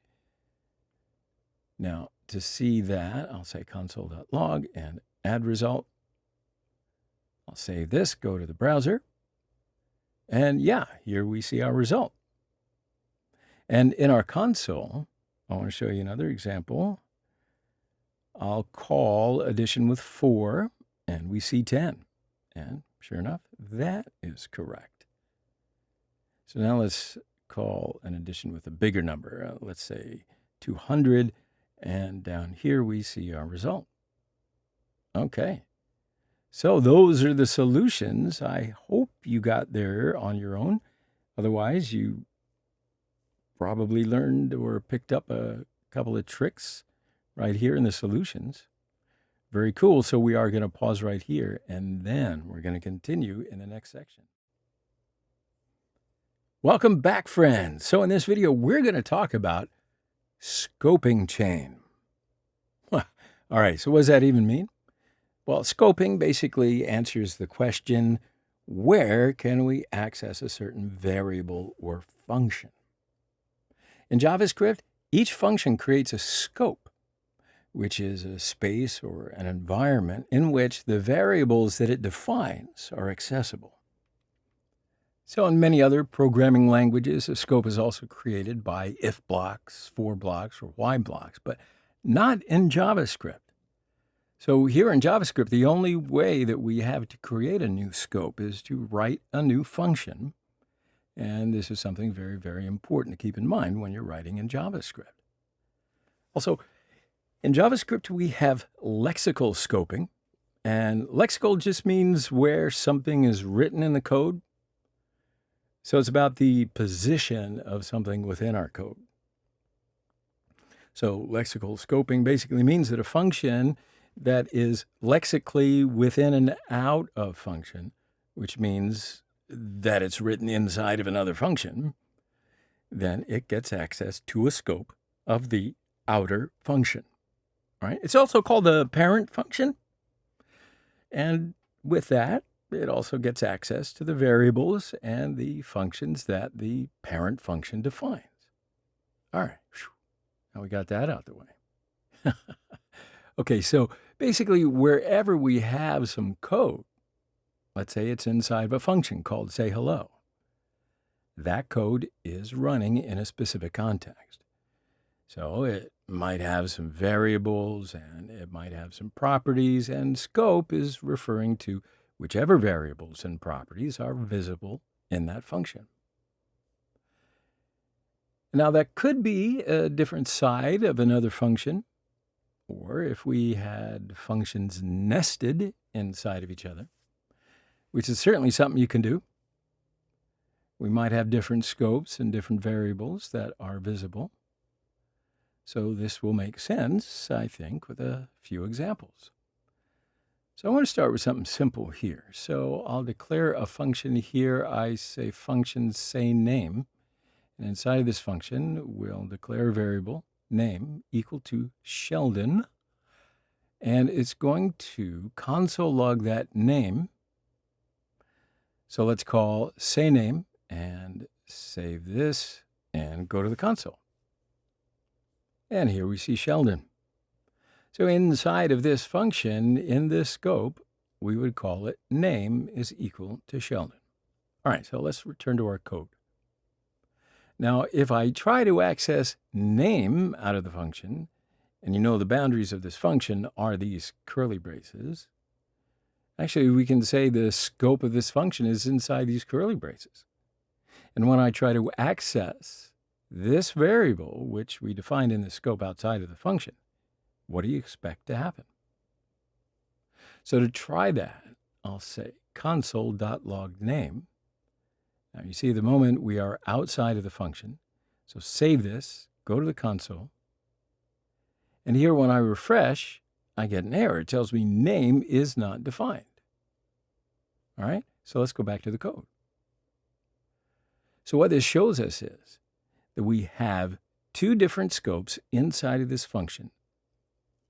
Now, to see that, I'll say console.log and add result. I'll save this, go to the browser, and yeah, here we see our result. And in our console, I want to show you another example. I'll call addition with 4, and we see 10. And sure enough, that is correct. So now let's call an addition with a bigger number. Let's say 200, and down here we see our result. Okay. So those are the solutions. I hope you got there on your own. Otherwise, you probably learned or picked up a couple of tricks right here in the solutions. Very cool. So we are going to pause right here, and then we're going to continue in the next section. Welcome back, friends. So in this video, we're going to talk about scoping chain. All right, so what does that even mean? Well, scoping basically answers the question, where can we access a certain variable or function? In JavaScript, each function creates a scope, which is a space or an environment in which the variables that it defines are accessible. So in many other programming languages, a scope is also created by if blocks, for blocks, or while blocks, but not in JavaScript. So here in JavaScript, the only way that we have to create a new scope is to write a new function. And this is something very, very important to keep in mind when you're writing in JavaScript. Also, in JavaScript, we have lexical scoping. And lexical just means where something is written in the code. So it's about the position of something within our code. So lexical scoping basically means that a function that is lexically within and out of function, which means that it's written inside of another function, then it gets access to a scope of the outer function. All right? It's also called a parent function. And with that, it also gets access to the variables and the functions that the parent function defines. All right. Now we got that out of the way. Okay, so basically wherever we have some code, let's say it's inside of a function called say hello, that code is running in a specific context. So it might have some variables and it might have some properties, and scope is referring to whichever variables and properties are visible in that function. Now that could be a different side of another function, or if we had functions nested inside of each other, which is certainly something you can do. We might have different scopes and different variables that are visible. So this will make sense, I think, with a few examples. So I want to start with something simple here. So I'll declare a function here. I say function say name. And inside of this function, we'll declare a variable name equal to Sheldon. And it's going to console log that name. So let's call say name and save this and go to the console. And here we see Sheldon. So inside of this function, in this scope, we would call it name is equal to Sheldon. All right, so let's return to our code. Now, if I try to access name out of the function, and you know the boundaries of this function are these curly braces, actually we can say the scope of this function is inside these curly braces. And when I try to access this variable, which we defined in the scope outside of the function, what do you expect to happen? So to try that, I'll say console.log name. Now you see the moment we are outside of the function. So save this, go to the console. And here when I refresh, I get an error. It tells me name is not defined. All right, so let's go back to the code. So what this shows us is that we have two different scopes inside of this function.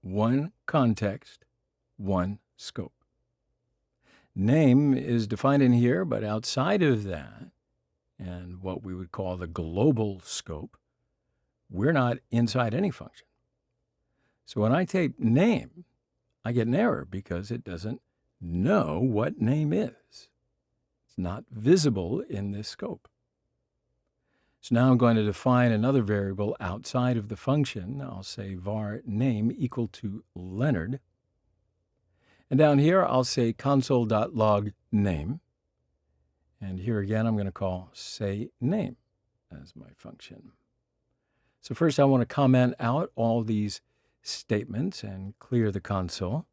One context, one scope. Name is defined in here, but outside of that, and what we would call the global scope, we're not inside any function. So when I type name, I get an error because it doesn't know what name is. It's not visible in this scope. So now I'm going to define another variable outside of the function. I'll say var name equal to Leonard. And down here, I'll say console.log name. And here again, I'm going to call say name as my function. So first, I want to comment out all these statements and clear the console.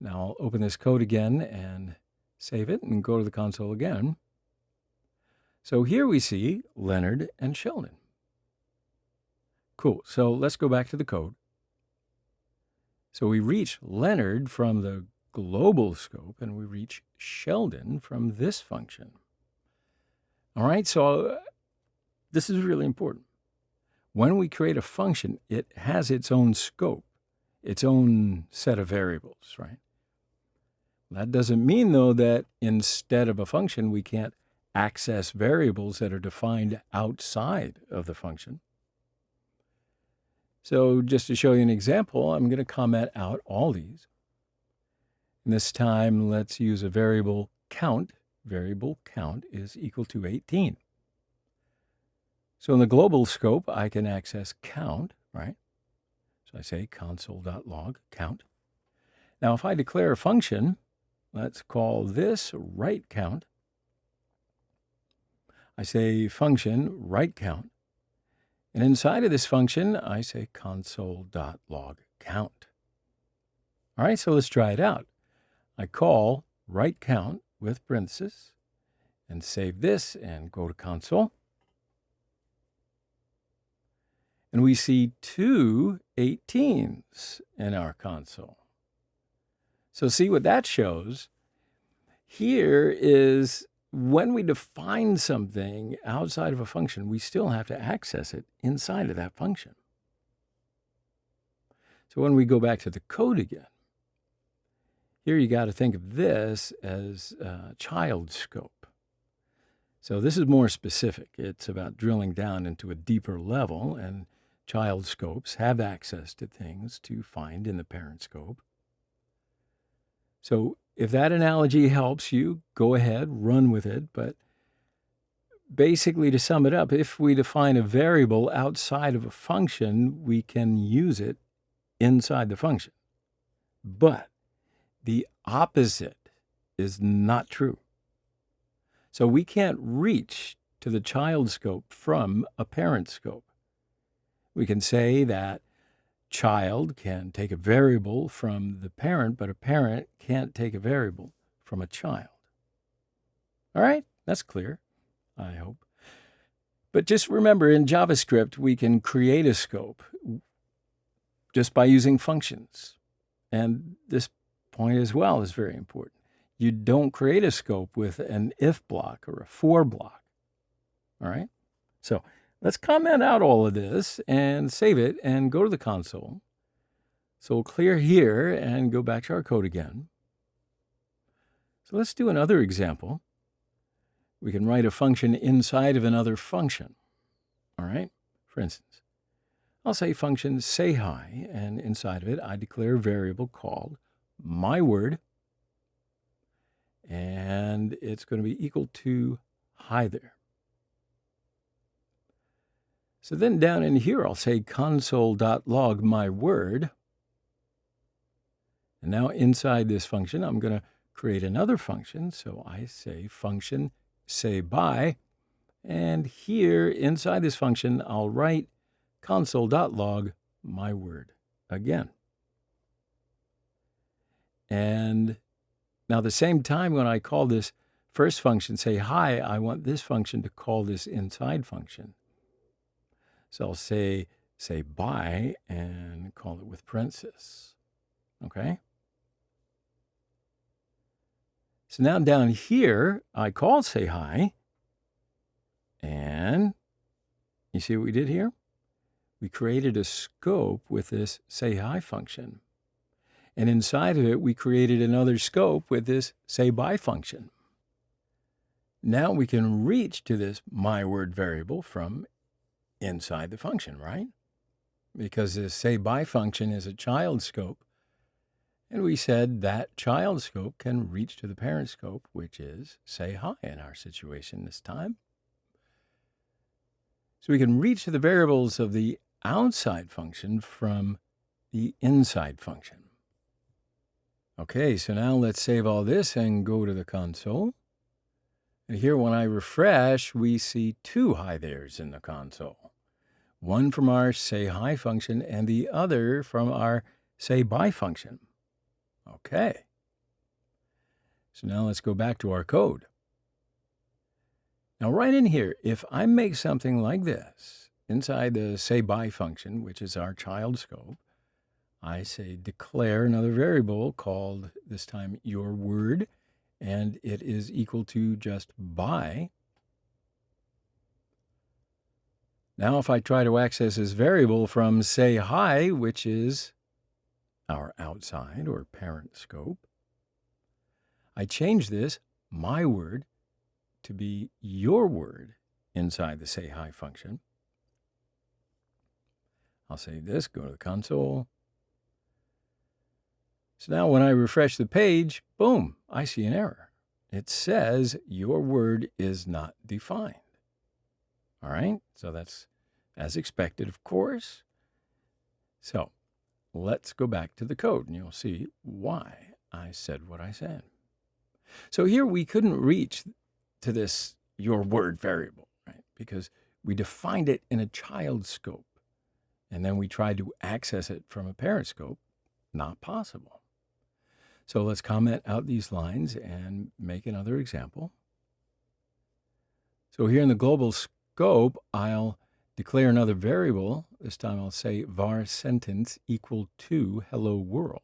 Now I'll open this code again and save it and go to the console again. So here we see Leonard and Sheldon. Cool. So let's go back to the code. So we reach Leonard from the global scope, and we reach Sheldon from this function. All right, so this is really important. When we create a function, it has its own scope, its own set of variables, right? That doesn't mean, though, that instead of a function, we can't access variables that are defined outside of the function. So just to show you an example, I'm going to comment out all these. And this time, let's use a variable count. Variable count is equal to 18. So in the global scope, I can access count, right? So I say console.log count. Now, if I declare a function, let's call this write count. I say function write count. And inside of this function, I say console.log count. All right, so let's try it out. I call write count with parentheses and save this and go to console. And we see two 18s in our console. So see what that shows? Here is when we define something outside of a function, we still have to access it inside of that function. So when we go back to the code again, here you got to think of this as a child scope. So this is more specific. It's about drilling down into a deeper level, and child scopes have access to things to find in the parent scope. So if that analogy helps you, go ahead, run with it. But basically, to sum it up, if we define a variable outside of a function, we can use it inside the function. But the opposite is not true. So we can't reach to the child scope from a parent scope. We can say that child can take a variable from the parent, but a parent can't take a variable from a child. All right, that's clear, I hope. But just remember, in JavaScript, we can create a scope just by using functions. And this point as well is very important. You don't create a scope with an if block or a for block. All right, so let's comment out all of this and save it and go to the console. So we'll clear here and go back to our code again. So let's do another example. We can write a function inside of another function. All right, for instance, I'll say function say hi, and inside of it, I declare a variable called my word, and it's going to be equal to hi there. So then down in here, I'll say console.log my word. And now inside this function, I'm going to create another function. So I say function say bye. And here inside this function, I'll write console.log my word again. And now, at the same time, when I call this first function, say hi, I want this function to call this inside function. So I'll say bye and call it with parentheses. Okay? So now down here, I call say hi. And you see what we did here? We created a scope with this say hi function. And inside of it, we created another scope with this say bye function. Now we can reach to this my word variable from inside the function, right? Because this say bye function is a child scope. And we said that child scope can reach to the parent scope, which is say hi in our situation this time. So we can reach to the variables of the outside function from the inside function. Okay, so now let's save all this and go to the console. And here when I refresh, we see two hi there's in the console. One from our say hi function and the other from our say bye function. Okay. So now let's go back to our code. Now right in here, if I make something like this, inside the say bye function, which is our child scope, I say declare another variable called this time your word, and it is equal to just bye. Now if I try to access this variable from say hi, which is our outside or parent scope, I change this my word to be your word inside the say hi function. I'll save this, go to the console. So now when I refresh the page, boom, I see an error. It says your word is not defined. All right, so that's as expected, of course. So let's go back to the code and you'll see why I said what I said. So here we couldn't reach to this your word variable, right? Because we defined it in a child scope and then we tried to access it from a parent scope. Not possible. So let's comment out these lines and make another example. So here in the global scope, I'll declare another variable. This time I'll say var sentence equal to hello world.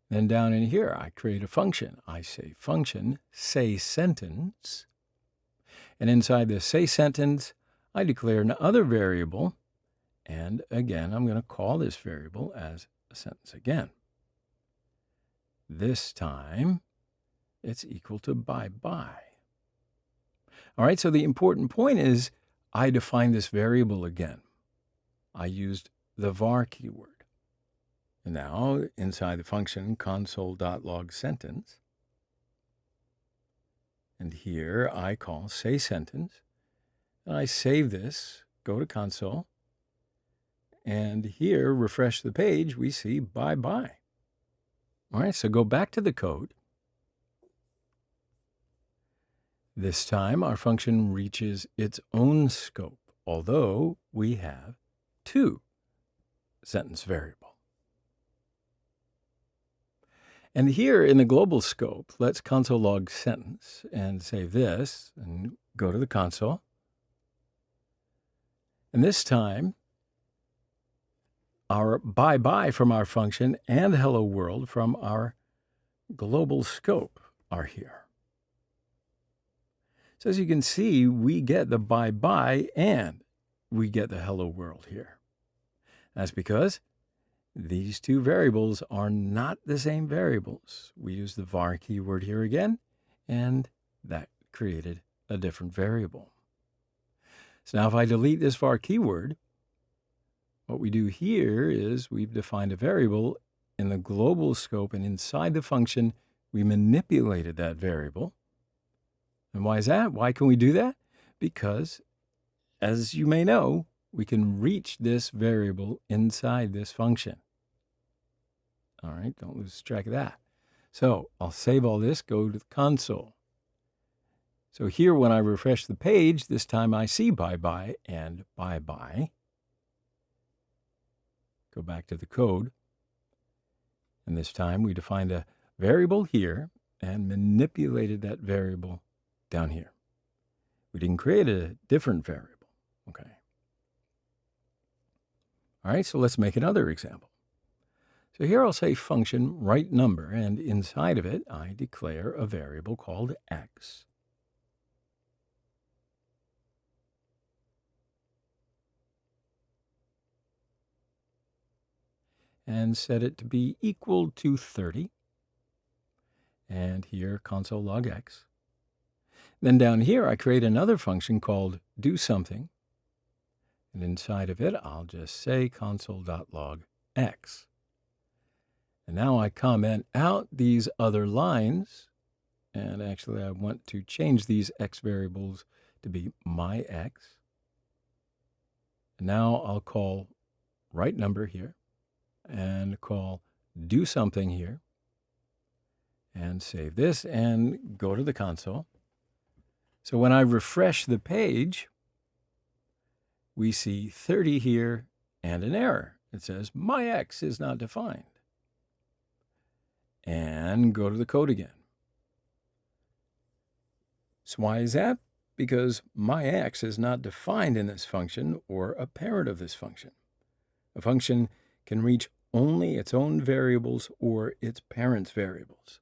Then down in here, I create a function. I say function say sentence. And inside the say sentence, I declare another variable. And again, I'm going to call this variable as a sentence again. This time, it's equal to bye-bye. All right, so the important point is I defined this variable again. I used the var keyword. And now, inside the function console.log sentence, and here I call say sentence, and I save this, go to console, and here, refresh the page, we see bye-bye. All right, so go back to the code. This time, our function reaches its own scope, although we have two sentence variables. And here in the global scope, let's console log sentence and save this and go to the console. And this time, our bye-bye from our function and hello world from our global scope are here. So as you can see, we get the bye-bye and we get the hello world here. That's because these two variables are not the same variables. We use the var keyword here again, and that created a different variable. So now if I delete this var keyword, what we do here is we've defined a variable in the global scope, and inside the function, we manipulated that variable. And why is that? Why can we do that? Because, as you may know, we can reach this variable inside this function. All right, don't lose track of that. So I'll save all this, go to the console. So here, when I refresh the page, this time I see bye-bye and bye-bye. Go back to the code. And this time we defined a variable here and manipulated that variable down here. We didn't create a different variable, okay? All right, so let's make another example. So here I'll say function right number, and inside of it, I declare a variable called x. And set it to be equal to 30. And here, console log x. Then down here, I create another function called do something. And inside of it, I'll just say console.log x. And now I comment out these other lines. And actually, I want to change these x variables to be my x. And now I'll call right number here and call do something here. And save this and go to the console. So when I refresh the page, we see 30 here and an error. It says my x is not defined. And go to the code again. So why is that? Because my x is not defined in this function or a parent of this function. A function can reach only its own variables or its parent's variables.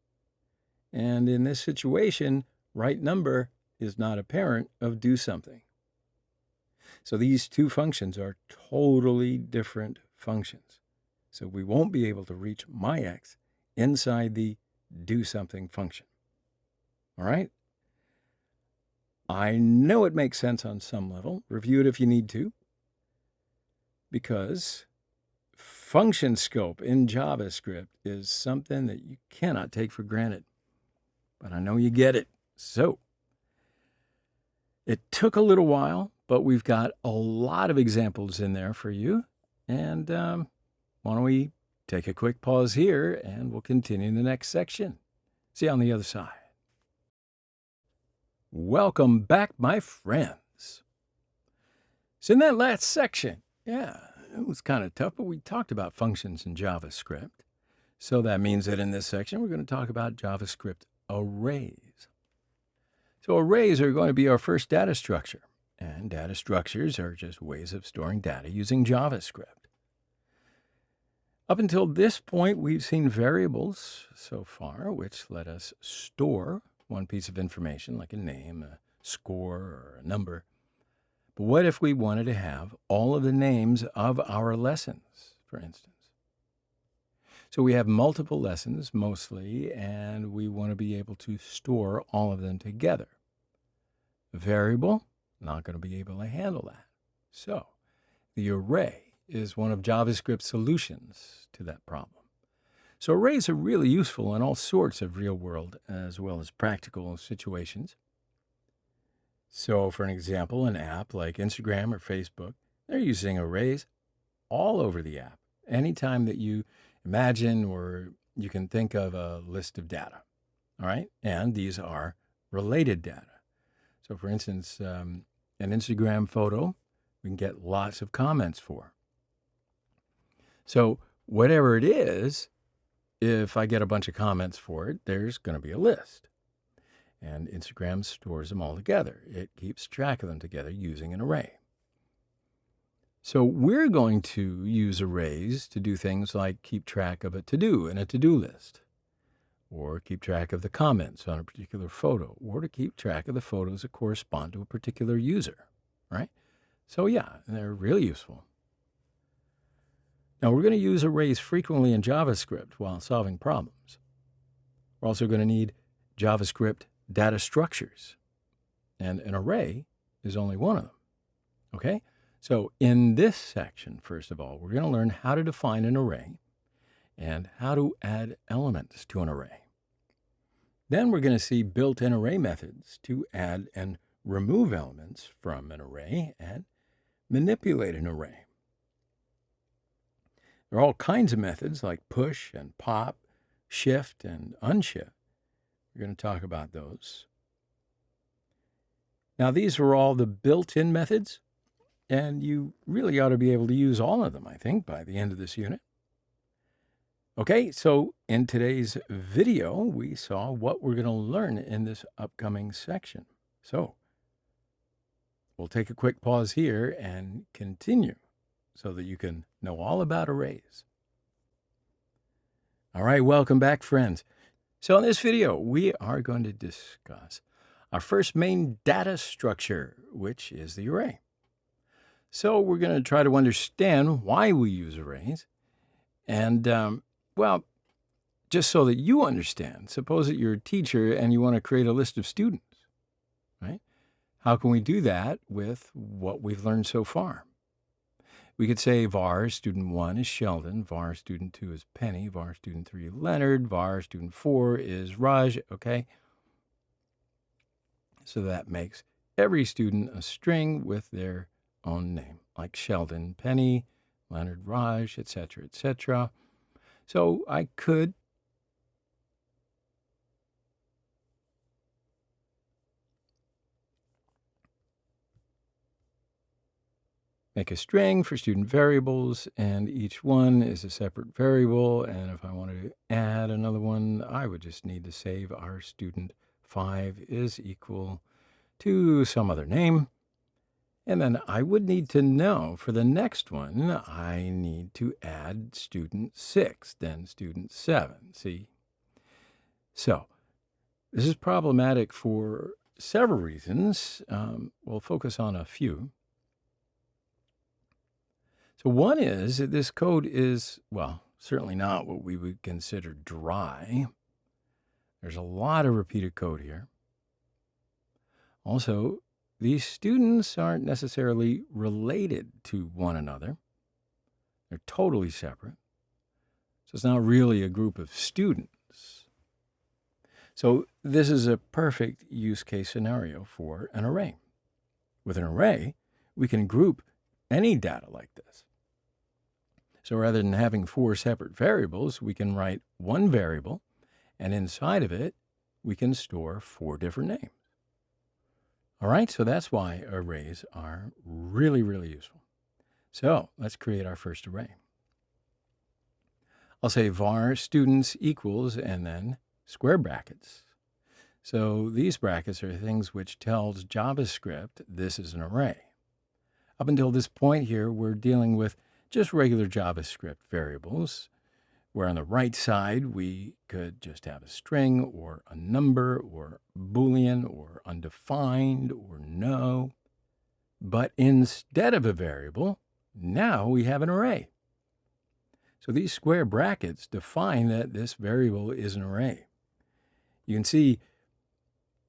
And in this situation, right number is not a parent of do something. So these two functions are totally different functions. So we won't be able to reach my x inside the do something function. All right? I know it makes sense on some level. Review it if you need to. Because function scope in JavaScript is something that you cannot take for granted. But I know you get it. So it took a little while, but we've got a lot of examples in there for you. And why don't we take a quick pause here and we'll continue in the next section. See you on the other side. Welcome back, my friends. So in that last section, it was kind of tough, but we talked about functions in JavaScript. So that means that in this section, we're going to talk about JavaScript arrays. So arrays are going to be our first data structure, and data structures are just ways of storing data using JavaScript. Up until this point, we've seen variables so far, which let us store one piece of information like a name, a score, or a number. But what if we wanted to have all of the names of our lessons, for instance? So we have multiple lessons mostly, and we want to be able to store all of them together. A variable, not going to be able to handle that. So the array is one of JavaScript's solutions to that problem. So arrays are really useful in all sorts of real-world as well as practical situations. So for an example, an app like Instagram or Facebook, they're using arrays all over the app. Anytime that you imagine or you can think of a list of data, all right? And these are related data. So for instance, an Instagram photo, we can get lots of comments for. So whatever it is, if I get a bunch of comments for it, there's going to be a list. And Instagram stores them all together. It keeps track of them together using an array. So we're going to use arrays to do things like keep track of a to-do in a to-do list, or keep track of the comments on a particular photo, or to keep track of the photos that correspond to a particular user, right? So they're really useful. Now we're going to use arrays frequently in JavaScript while solving problems. We're also going to need JavaScript data structures, and an array is only one of them, okay? So in this section, first of all, we're going to learn how to define an array and how to add elements to an array. Then we're going to see built-in array methods to add and remove elements from an array and manipulate an array. There are all kinds of methods like push and pop, shift and unshift. We're going to talk about those. Now, these are all the built-in methods, and you really ought to be able to use all of them, I think, by the end of this unit. Okay, so in today's video, we saw what we're going to learn in this upcoming section. So we'll take a quick pause here and continue so that you can know all about arrays. All right, welcome back, friends. So in this video, we are going to discuss our first main data structure, which is the array. So we're going to try to understand why we use arrays. And, well, just so that you understand, suppose that you're a teacher and you want to create a list of students, right? How can we do that with what we've learned so far? We could say var student 1 is Sheldon, var student 2 is Penny, var student 3 is Leonard, var student 4 is Raj, okay? So that makes every student a string with their own name, like Sheldon, Penny, Leonard, Raj, etc., etc. So I could make a string for student variables, and each one is a separate variable. And if I wanted to add another one, I would just need to save our student 5 is equal to some other name. And then I would need to know for the next one, I need to add student 6, then student 7. See? So this is problematic for several reasons. We'll focus on a few. So one is that this code is, well, certainly not what we would consider dry. There's a lot of repeated code here. Also, these students aren't necessarily related to one another. They're totally separate. So it's not really a group of students. So this is a perfect use case scenario for an array. With an array, we can group any data like this. So rather than having 4 separate variables, we can write one variable, and inside of it, we can store 4 different names. All right, so that's why arrays are really, really useful. So let's create our first array. I'll say var students equals and then square brackets. So these brackets are things which tells JavaScript this is an array. Up until this point here, we're dealing with just regular JavaScript variables, where on the right side, we could just have a string or a number or Boolean or undefined or no. But instead of a variable, now we have an array. So these square brackets define that this variable is an array. You can see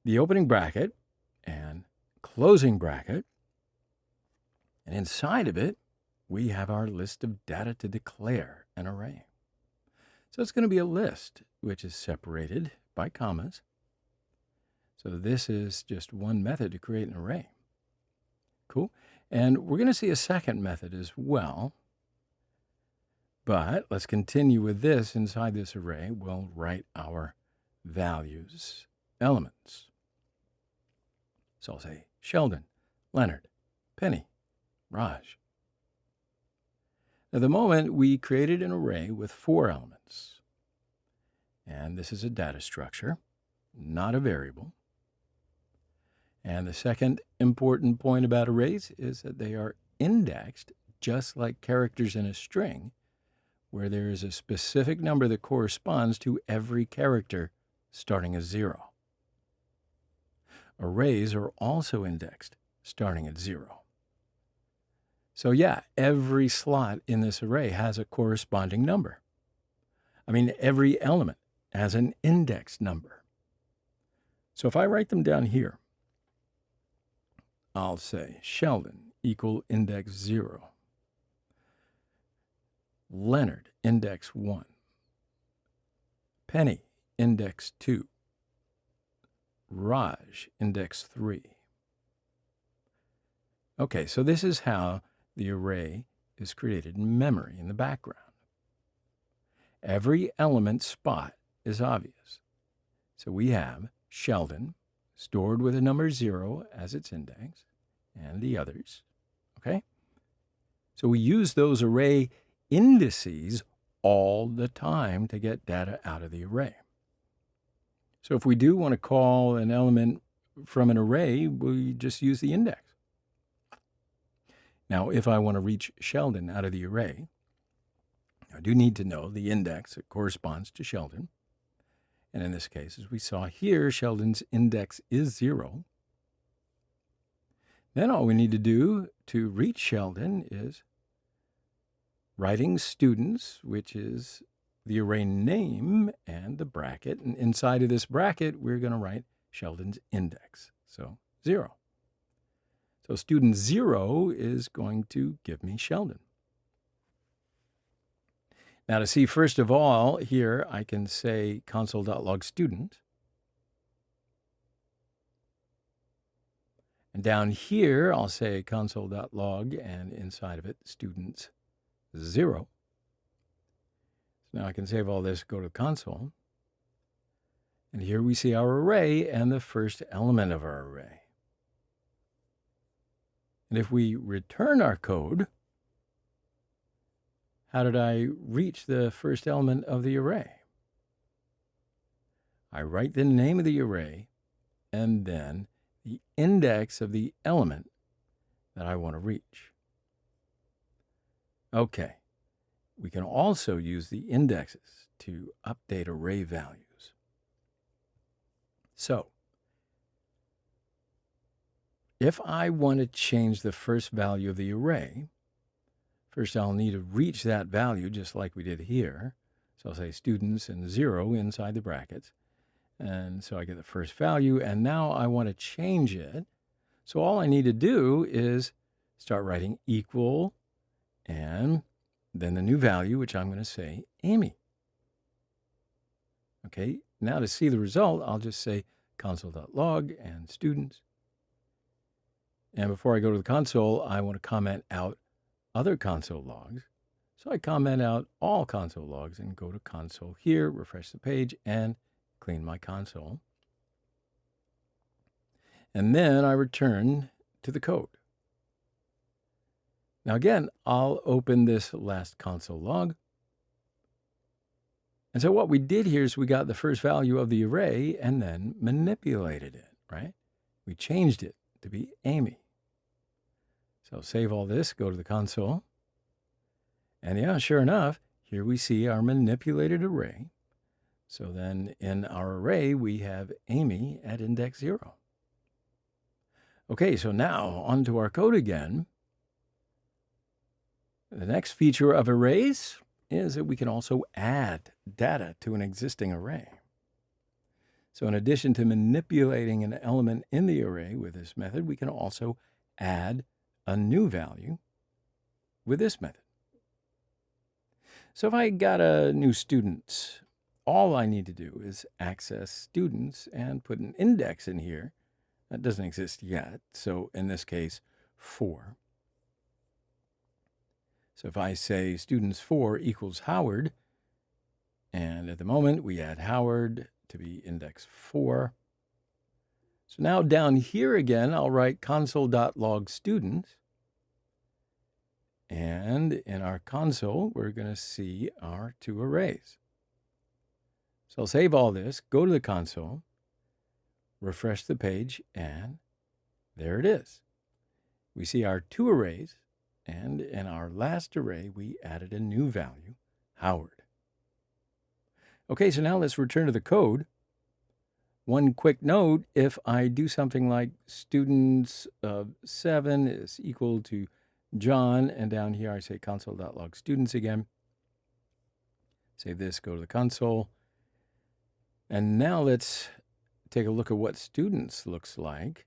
the opening bracket and closing bracket, and inside of it, we have our list of data to declare an array. So it's going to be a list, which is separated by commas. So this is just one method to create an array. Cool. And we're going to see a second method as well. But let's continue with this. Inside this array, we'll write our values elements. So I'll say Sheldon, Leonard, Penny, Raj. At the moment, we created an array with 4 elements. And this is a data structure, not a variable. And the second important point about arrays is that they are indexed just like characters in a string, where there is a specific number that corresponds to every character starting at 0. Arrays are also indexed starting at 0. So yeah, every slot in this array has a corresponding number. I mean, every element has an index number. So if I write them down here, I'll say Sheldon equal index 0. Leonard, index 1. Penny, index 2. Raj, index 3. Okay, so this is how the array is created in memory in the background. Every element spot is obvious. So we have Sheldon stored with a number 0 as its index, and the others, okay? So we use those array indices all the time to get data out of the array. So if we do want to call an element from an array, we just use the index. Now, if I want to reach Sheldon out of the array, I do need to know the index that corresponds to Sheldon. And in this case, as we saw here, Sheldon's index is 0. Then all we need to do to reach Sheldon is writing students, which is the array name and the bracket. And inside of this bracket, we're going to write Sheldon's index. So 0. So student 0 is going to give me Sheldon. Now to see, first of all, here I can say console.log student. And down here, I'll say console.log, and inside of it, students 0. So now I can save all this, go to console. And here we see our array and the first element of our array. And if we return our code, how did I reach the first element of the array? I write the name of the array and then the index of the element that I want to reach. Okay, we can also use the indexes to update array values. So, if I want to change the first value of the array, first I'll need to reach that value just like we did here. So I'll say students and 0 inside the brackets. And so I get the first value, and now I want to change it. So all I need to do is start writing equal, and then the new value, which I'm going to say Amy. Okay, now to see the result, I'll just say console.log and students. And before I go to the console, I want to comment out other console logs. So I comment out all console logs and go to console here, refresh the page, and clean my console. And then I return to the code. Now again, I'll open this last console log. And so what we did here is we got the first value of the array and then manipulated it, right? We changed it to be Amy. So save all this, go to the console. And yeah, sure enough, here we see our manipulated array. So then in our array, we have Amy at index 0. Okay, so now onto our code again. The next feature of arrays is that we can also add data to an existing array. So in addition to manipulating an element in the array with this method, we can also add a new value with this method. So if I got a new student, all I need to do is access students and put an index in here. That doesn't exist yet. So in this case, 4. So if I say students 4 equals Howard, and at the moment we add Howard to be index 4. So now down here again, I'll write console.log students. And in our console, we're going to see our two arrays. So I'll save all this, go to the console, refresh the page, and there it is. We see our two arrays, and in our last array, we added a new value, Howard. Okay, so now let's return to the code. One quick note, if I do something like students of 7 is equal to John, and down here I say console.log students again. Save this, go to the console. And now let's take a look at what students looks like.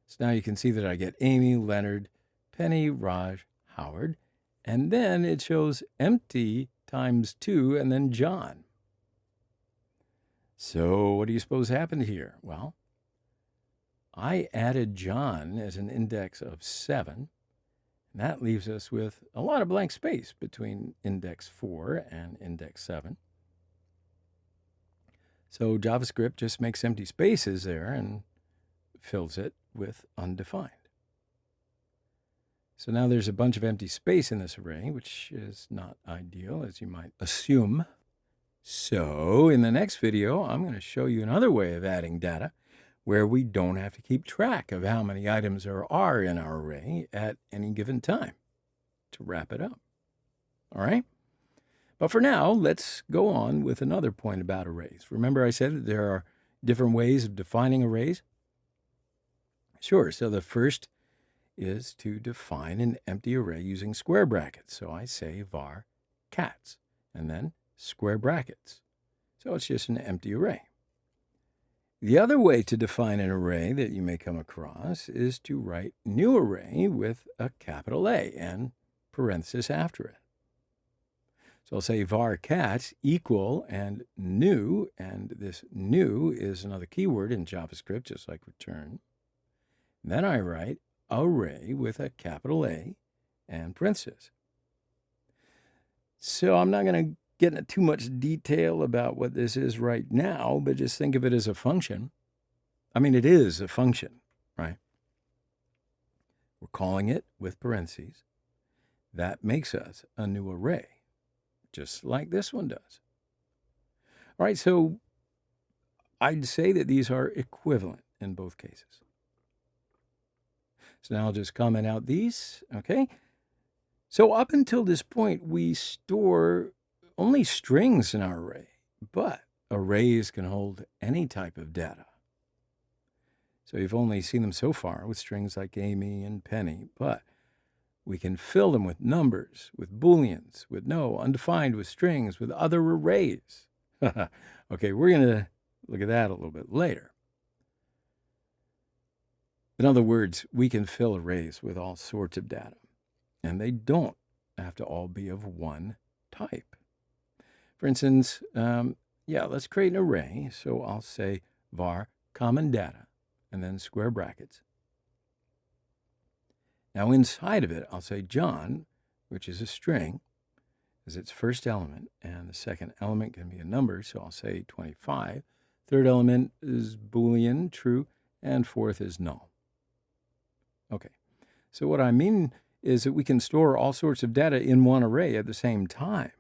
So now you can see that I get Amy, Leonard, Penny, Raj, Howard, and then it shows empty times 2 and then John. So what do you suppose happened here? Well, I added John as an index of 7. And that leaves us with a lot of blank space between index 4 and index 7. So JavaScript just makes empty spaces there and fills it with undefined. So now there's a bunch of empty space in this array, which is not ideal, as you might assume. So in the next video, I'm going to show you another way of adding data where we don't have to keep track of how many items there are in our array at any given time to wrap it up. All right? But for now, let's go on with another point about arrays. Remember I said that there are different ways of defining arrays? Sure. So the first is to define an empty array using square brackets. So I say var cats and then square brackets. So it's just an empty array. The other way to define an array that you may come across is to write new array with a capital A and parenthesis after it. So I'll say var cats equal and new, and this new is another keyword in JavaScript, just like return. Then I write array with a capital A and parentheses. So I'm not going to get into too much detail about what this is right now, but just think of it as a function. I mean, it is a function, right? We're calling it with parentheses. That makes us a new array, just like this one does. All right, so I'd say that these are equivalent in both cases. So now I'll just comment out these, okay? So up until this point, we store only strings in our array, but arrays can hold any type of data. So you've only seen them so far with strings like Amy and Penny, but we can fill them with numbers, with booleans, with no, undefined, with strings, with other arrays. Okay, we're going to look at that a little bit later. In other words, we can fill arrays with all sorts of data, and they don't have to all be of one type. For instance, let's create an array. So I'll say var common data and then square brackets. Now inside of it, I'll say John, which is a string, is its first element, and the second element can be a number, so I'll say 25. Third element is Boolean, true, and fourth is null. Okay, so what I mean is that we can store all sorts of data in one array at the same time.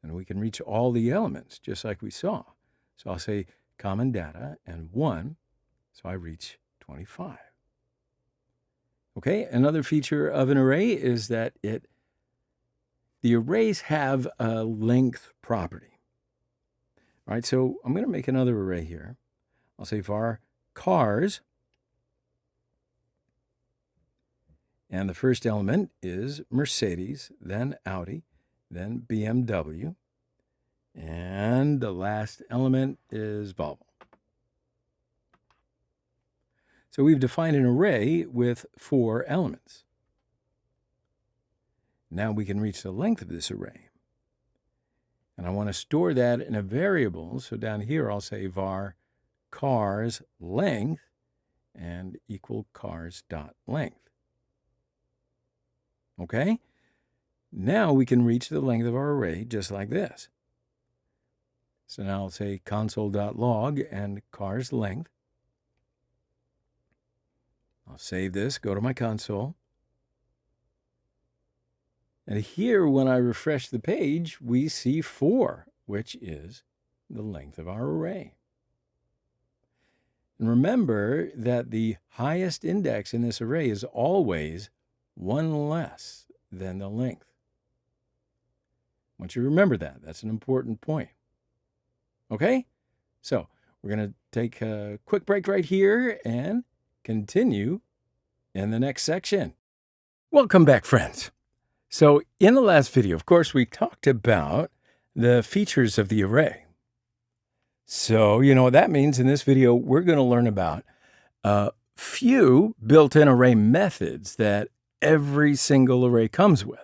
And we can reach all the elements, just like we saw. So I'll say common data and 1, so I reach 25. Okay, another feature of an array is that the arrays have a length property. All right, so I'm going to make another array here. I'll say var cars, and the first element is Mercedes, then Audi, then BMW, and the last element is Volvo. So we've defined an array with 4 elements. Now we can reach the length of this array. And I want to store that in a variable, so down here I'll say var cars length and equal cars.length. Okay? Now we can reach the length of our array just like this. So now I'll say console.log and cars length. I'll save this, go to my console. And here, when I refresh the page, we see 4, which is the length of our array. And remember that the highest index in this array is always 1 less than the length. I want you to remember that. That's an important point. Okay? So we're going to take a quick break right here and continue in the next section. Welcome back, friends. So in the last video, of course, we talked about the features of the array. So you know what that means. In this video, we're going to learn about a few built-in array methods that every single array comes with.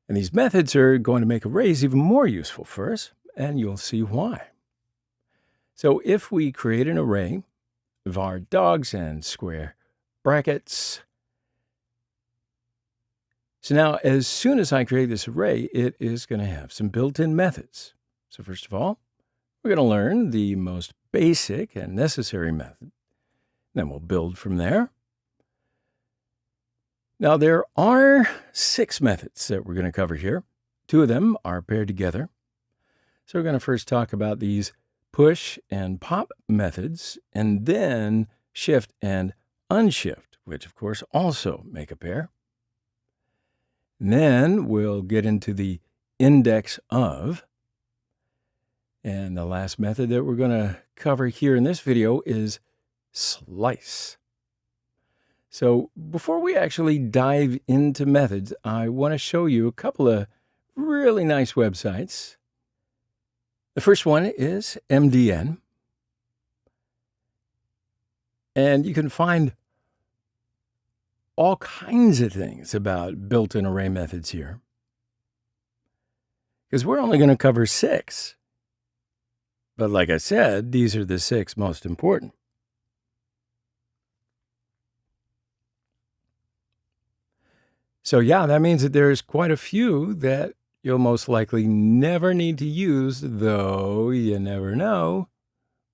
And these methods are going to make arrays even more useful for us, and you'll see why. So if we create an array, var dogs and square brackets. So now, as soon as I create this array, it is going to have some built-in methods. So first of all, we're going to learn the most basic and necessary method. Then we'll build from there. Now, there are 6 methods that we're going to cover here. 2 of them are paired together. So we're going to first talk about these push and pop methods, and then shift and unshift, which of course also make a pair. And then we'll get into the index of. And the last method that we're going to cover here in this video is slice. So before we actually dive into methods, I want to show you a couple of really nice websites. The first one is MDN. And you can find all kinds of things about built-in array methods here, because we're only going to cover 6. But like I said, these are the 6 most important. So yeah, that means that there's quite a few that you'll most likely never need to use, though you never know.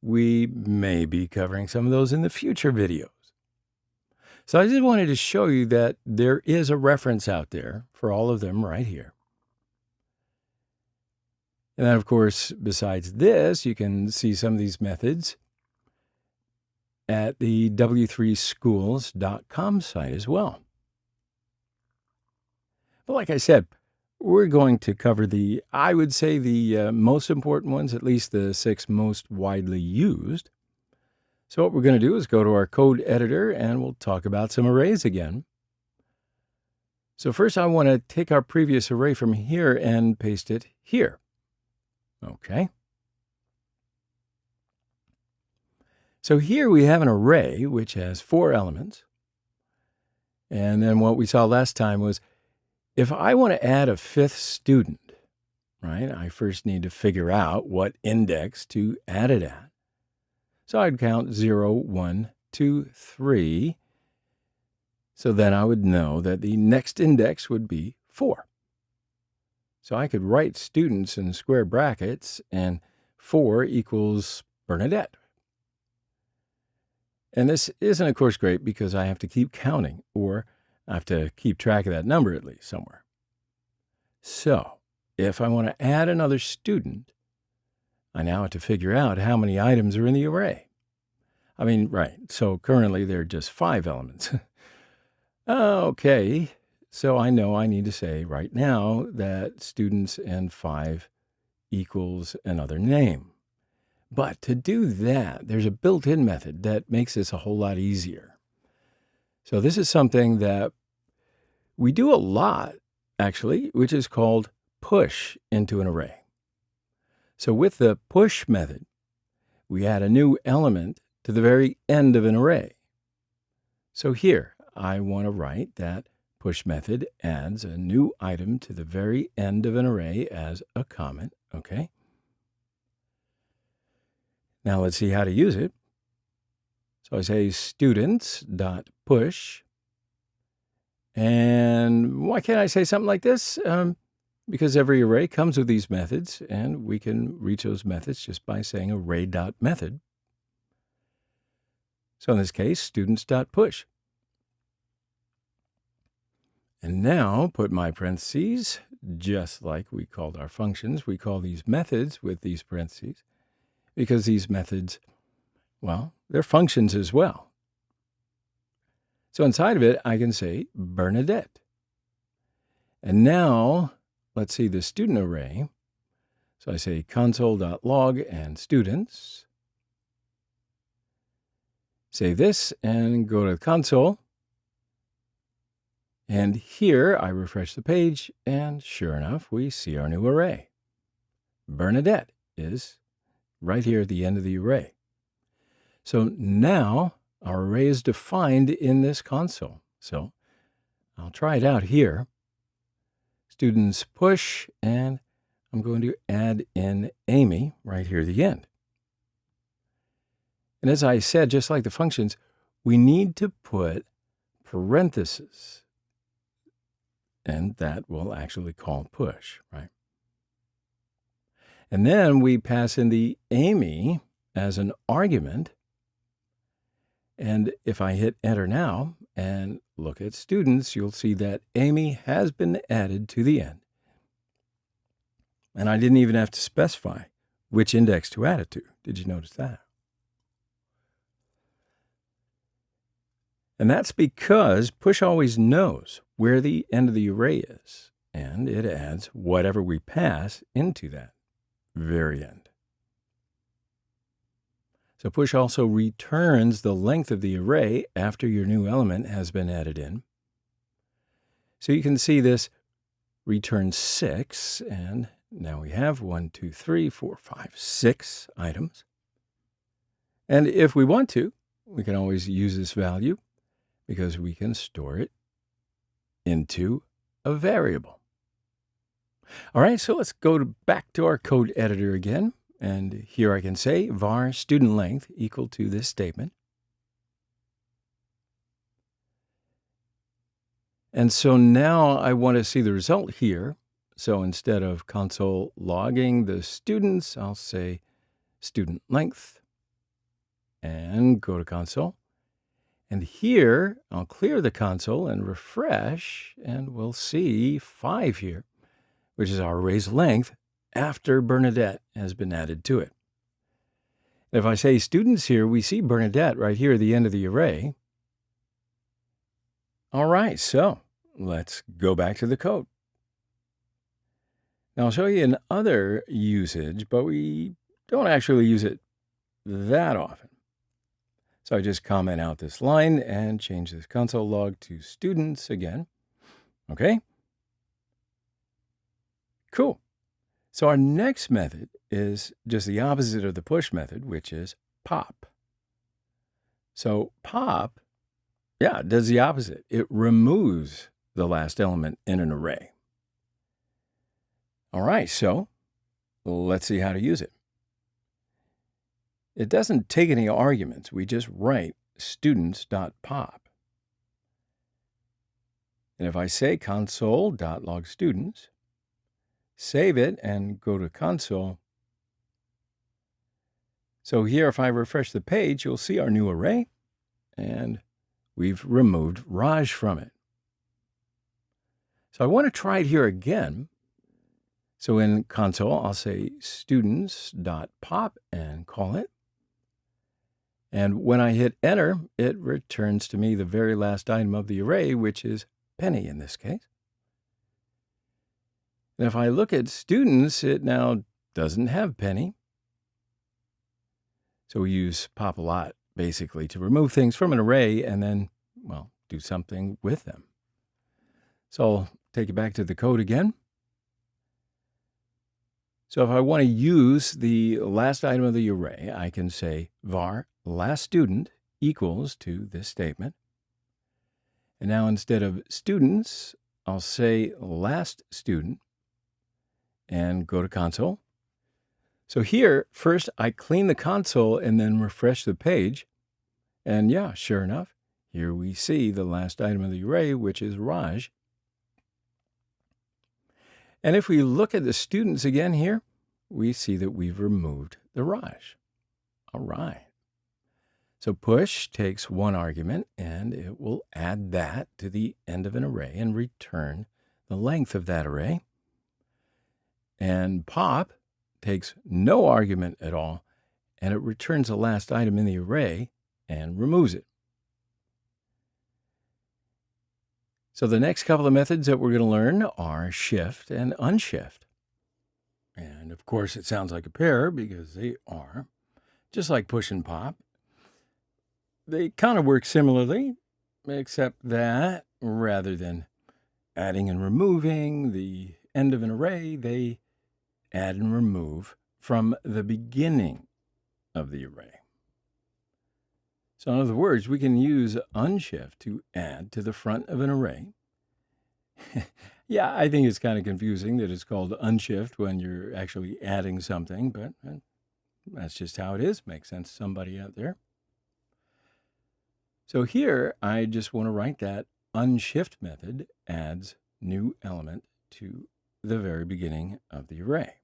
We may be covering some of those in the future videos. So I just wanted to show you that there is a reference out there for all of them right here. And then, of course, besides this, you can see some of these methods at the w3schools.com site as well. But like I said, we're going to cover I would say the most important ones, at least the 6 most widely used. So what we're going to do is go to our code editor and we'll talk about some arrays again. So first I want to take our previous array from here and paste it here. Okay. So here we have an array which has 4 elements. And then what we saw last time was if I want to add a 5th student, right, I first need to figure out what index to add it at. So I'd count 0, 1, 2, 3. So then I would know that the next index would be 4. So I could write students in square brackets, and 4 equals Bernadette. And this isn't, of course, great because I have to keep counting, or I have to keep track of that number at least somewhere. So if I want to add another student, I now have to figure out how many items are in the array. I mean, right, so currently there are just 5 elements. Okay, so I know I need to say right now that students and 5 equals another name. But to do that, there's a built-in method that makes this a whole lot easier. So this is something that we do a lot, actually, which is called push into an array. So with the push method, we add a new element to the very end of an array. So here, I want to write that push method adds a new item to the very end of an array as a comment, okay? Now let's see how to use it. So I say students.push. And why can't I say something like this? Because every array comes with these methods, and we can reach those methods just by saying array.method. So in this case, students.push. And now put my parentheses, just like we called our functions. We call these methods with these parentheses because these methods, well, they're functions as well. So inside of it, I can say Bernadette. And now let's see the student array. So I say console.log and students. Save this and go to the console. And here I refresh the page, and sure enough, we see our new array. Bernadette is right here at the end of the array. So now our array is defined in this console. So I'll try it out here. Students push, and I'm going to add in Amy right here at the end. And as I said, just like the functions, we need to put parentheses. And that will actually call push, right? And then we pass in the Amy as an argument. And if I hit enter now and look at students, you'll see that Amy has been added to the end. And I didn't even have to specify which index to add it to. Did you notice that? And that's because push always knows where the end of the array is, and it adds whatever we pass into that very end. So push also returns the length of the array after your new element has been added in. So you can see this returns 6, and now we have 1, 2, 3, 4, 5, 6 items. And if we want to, we can always use this value because we can store it into a variable. All right, so let's go back to our code editor again. And here I can say var student length equal to this statement. And so now I want to see the result here. So instead of console logging the students, I'll say student length and go to console. And here I'll clear the console and refresh, and we'll see 5 here, which is our array's length after Bernadette has been added to it. If I say students here, we see Bernadette right here at the end of the array. All right, so let's go back to the code. Now I'll show you another usage, but we don't actually use it that often. So I just comment out this line and change this console log to students again. Okay? Cool. So our next method is just the opposite of the push method, which is pop. So pop, yeah, does the opposite. It removes the last element in an array. All right, so let's see how to use it. It doesn't take any arguments. We just write students.pop. And if I say console.log students, save it and go to console. So here, if I refresh the page, you'll see our new array, and we've removed Raj from it. So I want to try it here again. So in console, I'll say students.pop and call it. And when I hit enter, it returns to me the very last item of the array, which is Penny in this case. And if I look at students, it now doesn't have Penny. So we use pop a lot, basically, to remove things from an array and then, well, do something with them. So I'll take you back to the code again. So if I want to use the last item of the array, I can say var last student equals to this statement. And now instead of students, I'll say last student and go to console. So here, first I clean the console and then refresh the page. And yeah, sure enough, here we see the last item of the array, which is Raj. And if we look at the students again here, we see that we've removed the Raj. All right. So push takes one argument, and it will add that to the end of an array and return the length of that array. And pop takes no argument at all, and it returns the last item in the array and removes it. So the next couple of methods that we're going to learn are shift and unshift. And of course, it sounds like a pair because they are, just like push and pop. They kind of work similarly, except that rather than adding and removing the end of an array, they add and remove from the beginning of the array. So in other words, we can use unshift to add to the front of an array. Yeah, I think it's kind of confusing that it's called unshift when you're actually adding something, but that's just how it is. Makes sense to somebody out there. So here, I just want to write that unshift method adds new element to the very beginning of the array.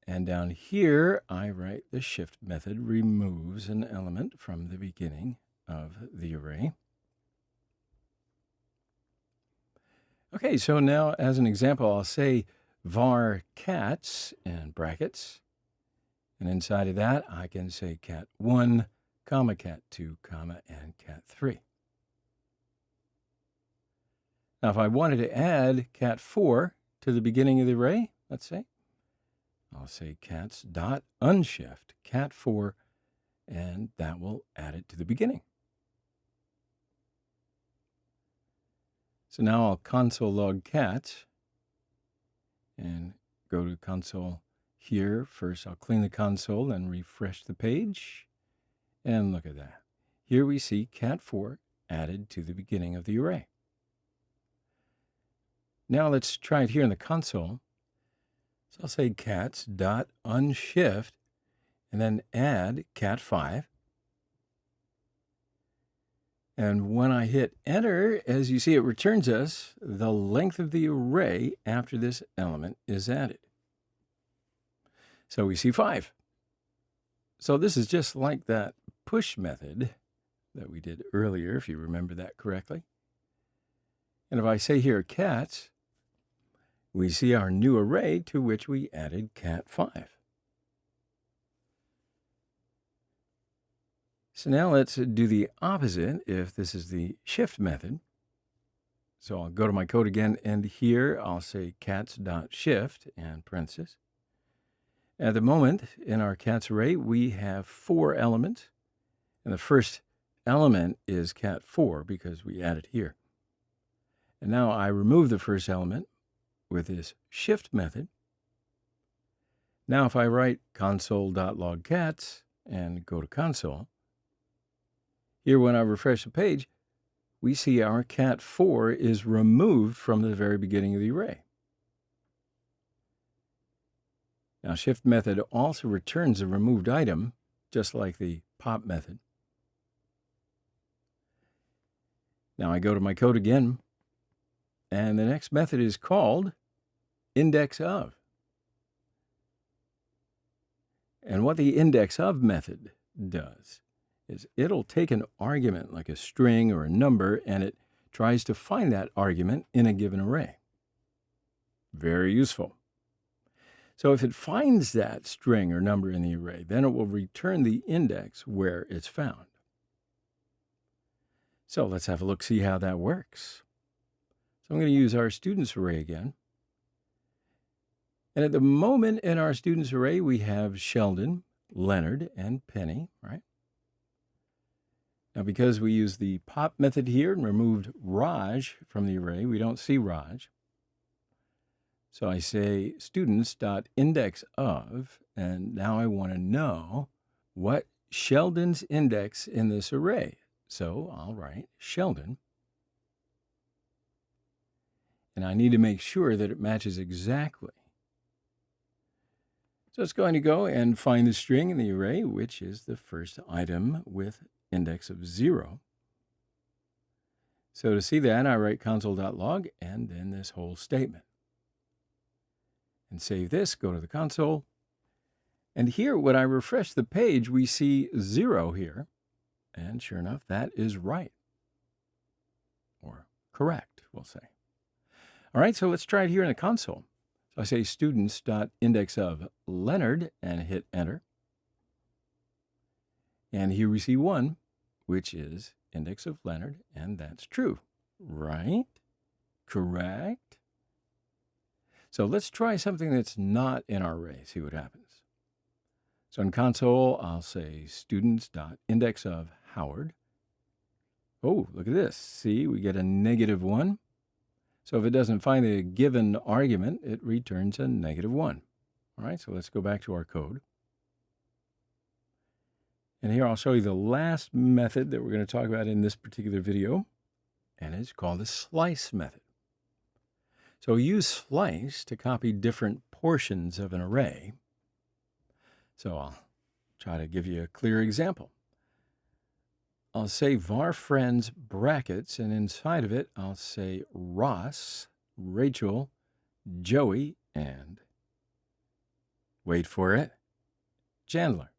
And down here, I write the shift method removes an element from the beginning of the array. Okay, so now as an example, I'll say var cats in brackets. And inside of that, I can say cat1, comma, cat2, comma, and cat3. Now, if I wanted to add cat4 to the beginning of the array, let's say, I'll say cats.unshift cat4, and that will add it to the beginning. So now I'll console log cat and go to console here. First, I'll clean the console and refresh the page. And look at that. Here we see cat4 added to the beginning of the array. Now let's try it here in the console. So I'll say cats.unshift and then add cat5. And when I hit enter, as you see, it returns us the length of the array after this element is added. So we see 5. So this is just like that push method that we did earlier, if you remember that correctly. And if I say here cats, we see our new array to which we added cat5. So now let's do the opposite if this is the shift method. So I'll go to my code again, and here I'll say cats.shift and parentheses. At the moment, in our cats array, we have 4 elements, and the first element is cat4 because we added here. And now I remove the first element with this shift method. Now if I write console.logcats and go to console, here when I refresh the page, we see our cat4 is removed from the very beginning of the array. Now, shift method also returns a removed item, just like the pop method. Now I go to my code again, and the next method is called indexOf. And what the indexOf method does is it'll take an argument like a string or a number, and it tries to find that argument in a given array. Very useful. So if it finds that string or number in the array, then it will return the index where it's found. So let's have a look, see how that works. So I'm going to use our students array again. And at the moment in our students array, we have Sheldon, Leonard, and Penny, right? Now, because we used the pop method here and removed Raj from the array, we don't see Raj. So I say students.indexOf, and now I want to know what Sheldon's index in this array. So I'll write Sheldon. And I need to make sure that it matches exactly. So it's going to go and find the string in the array, which is the first item with index of 0. So to see that, I write console.log and then this whole statement. And save this, go to the console. And here, when I refresh the page, we see 0 here. And sure enough, that is right. Or correct, we'll say. All right, so let's try it here in the console. So I say students.indexOf Leonard and hit enter. And here we see 1, which is index of Leonard, and that's true, right? Correct. So let's try something that's not in our array, see what happens. So in console, I'll say students.indexOf Howard. Oh, look at this. See, we get a -1. So if it doesn't find a given argument, it returns a -1. All right, so let's go back to our code. And here I'll show you the last method that we're going to talk about in this particular video, and it's called the slice method. So we use slice to copy different portions of an array. So I'll try to give you a clear example. I'll say var friends brackets, and inside of it, I'll say Ross, Rachel, Joey, and, wait for it, Chandler.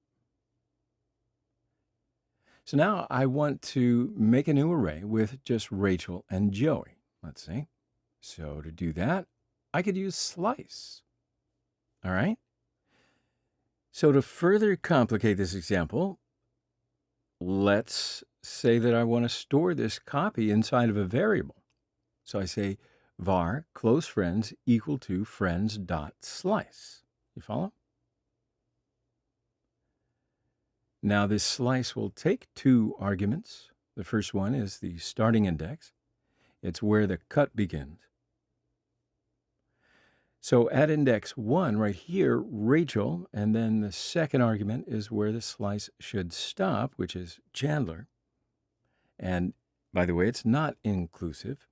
So now I want to make a new array with just Rachel and Joey. Let's see. So to do that, I could use slice. All right. So to further complicate this example, let's say that I want to store this copy inside of a variable. So I say var close friends equal to friends.slice. You follow? Now this slice will take two arguments. The first one is the starting index. It's where the cut begins. So at index 1 right here, Rachel, and then the second argument is where the slice should stop, which is Chandler. And by the way, it's not inclusive.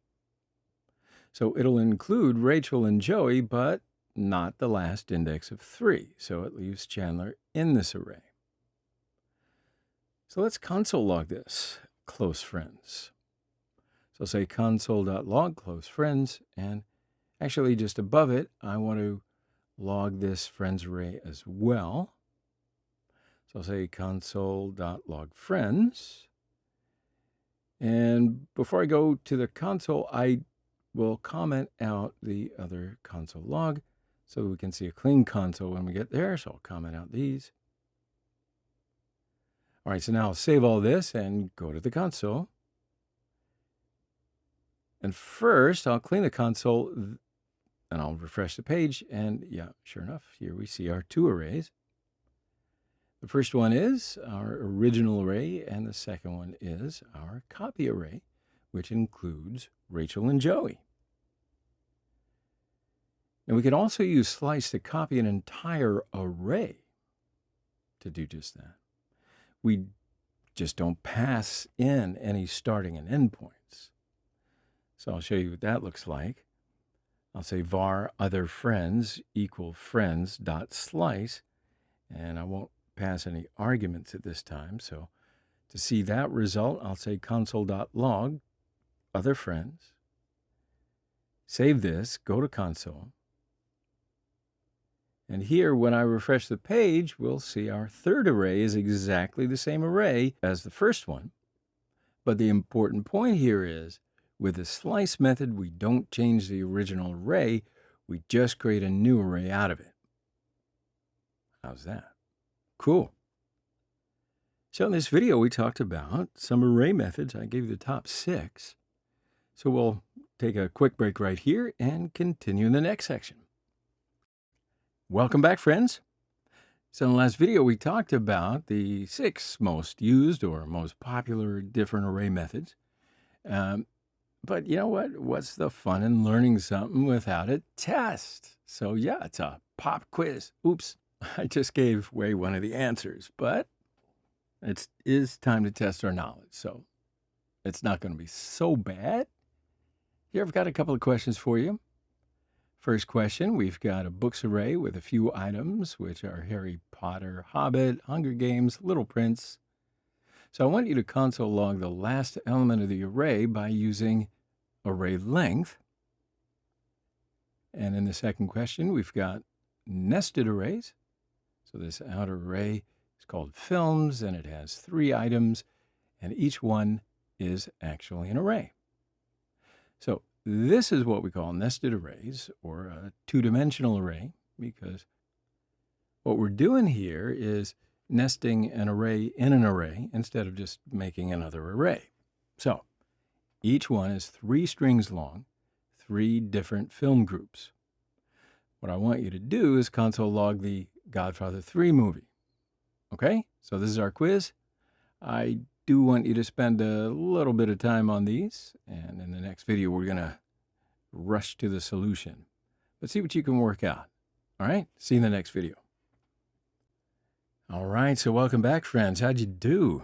So it'll include Rachel and Joey, but not the last index of 3. So it leaves Chandler in this array. So let's console log this, close friends. So say console.log close friends, and actually just above it, I want to log this friends array as well. So I'll say console.log friends. And before I go to the console, I will comment out the other console log so we can see a clean console when we get there. So I'll comment out these. All right, so now I'll save all this and go to the console. And first, I'll clean the console, and I'll refresh the page. And yeah, sure enough, here we see our two arrays. The first one is our original array, and the second one is our copy array, which includes Rachel and Joey. And we can also use slice to copy an entire array to do just that. We just don't pass in any starting and end points. So I'll show you what that looks like. I'll say var other friends equal friends.slice, and I won't pass any arguments at this time. So to see that result, I'll say console.log other friends. Save this, go to console. And here, when I refresh the page, we'll see our third array is exactly the same array as the first one. But the important point here is, with the slice method, we don't change the original array. We just create a new array out of it. How's that? Cool. So in this video, we talked about some array methods. I gave you the top 6. So we'll take a quick break right here and continue in the next section. Welcome back, friends. So in the last video, we talked about the 6 most used or most popular different array methods. But you know what? What's the fun in learning something without a test? So yeah, it's a pop quiz. Oops, I just gave away one of the answers, but it is time to test our knowledge. So it's not going to be so bad. Here I've got a couple of questions for you. First question, we've got a books array with a few items, which are Harry Potter, Hobbit, Hunger Games, Little Prince. So I want you to console log the last element of the array by using array length. And in the second question, we've got nested arrays. So this outer array is called films, and it has 3 items, and each one is actually an array. So this is what we call nested arrays, or a 2-dimensional array, because what we're doing here is nesting an array in an array instead of just making another array. So each one is 3 strings long, 3 different film groups. What I want you to do is console log the Godfather 3 movie. Okay, so this is our quiz. I do want you to spend a little bit of time on these, and in the next video we're going to rush to the solution. But see what you can work out. All right, see you in the next video. All right, so welcome back, friends. How'd you do?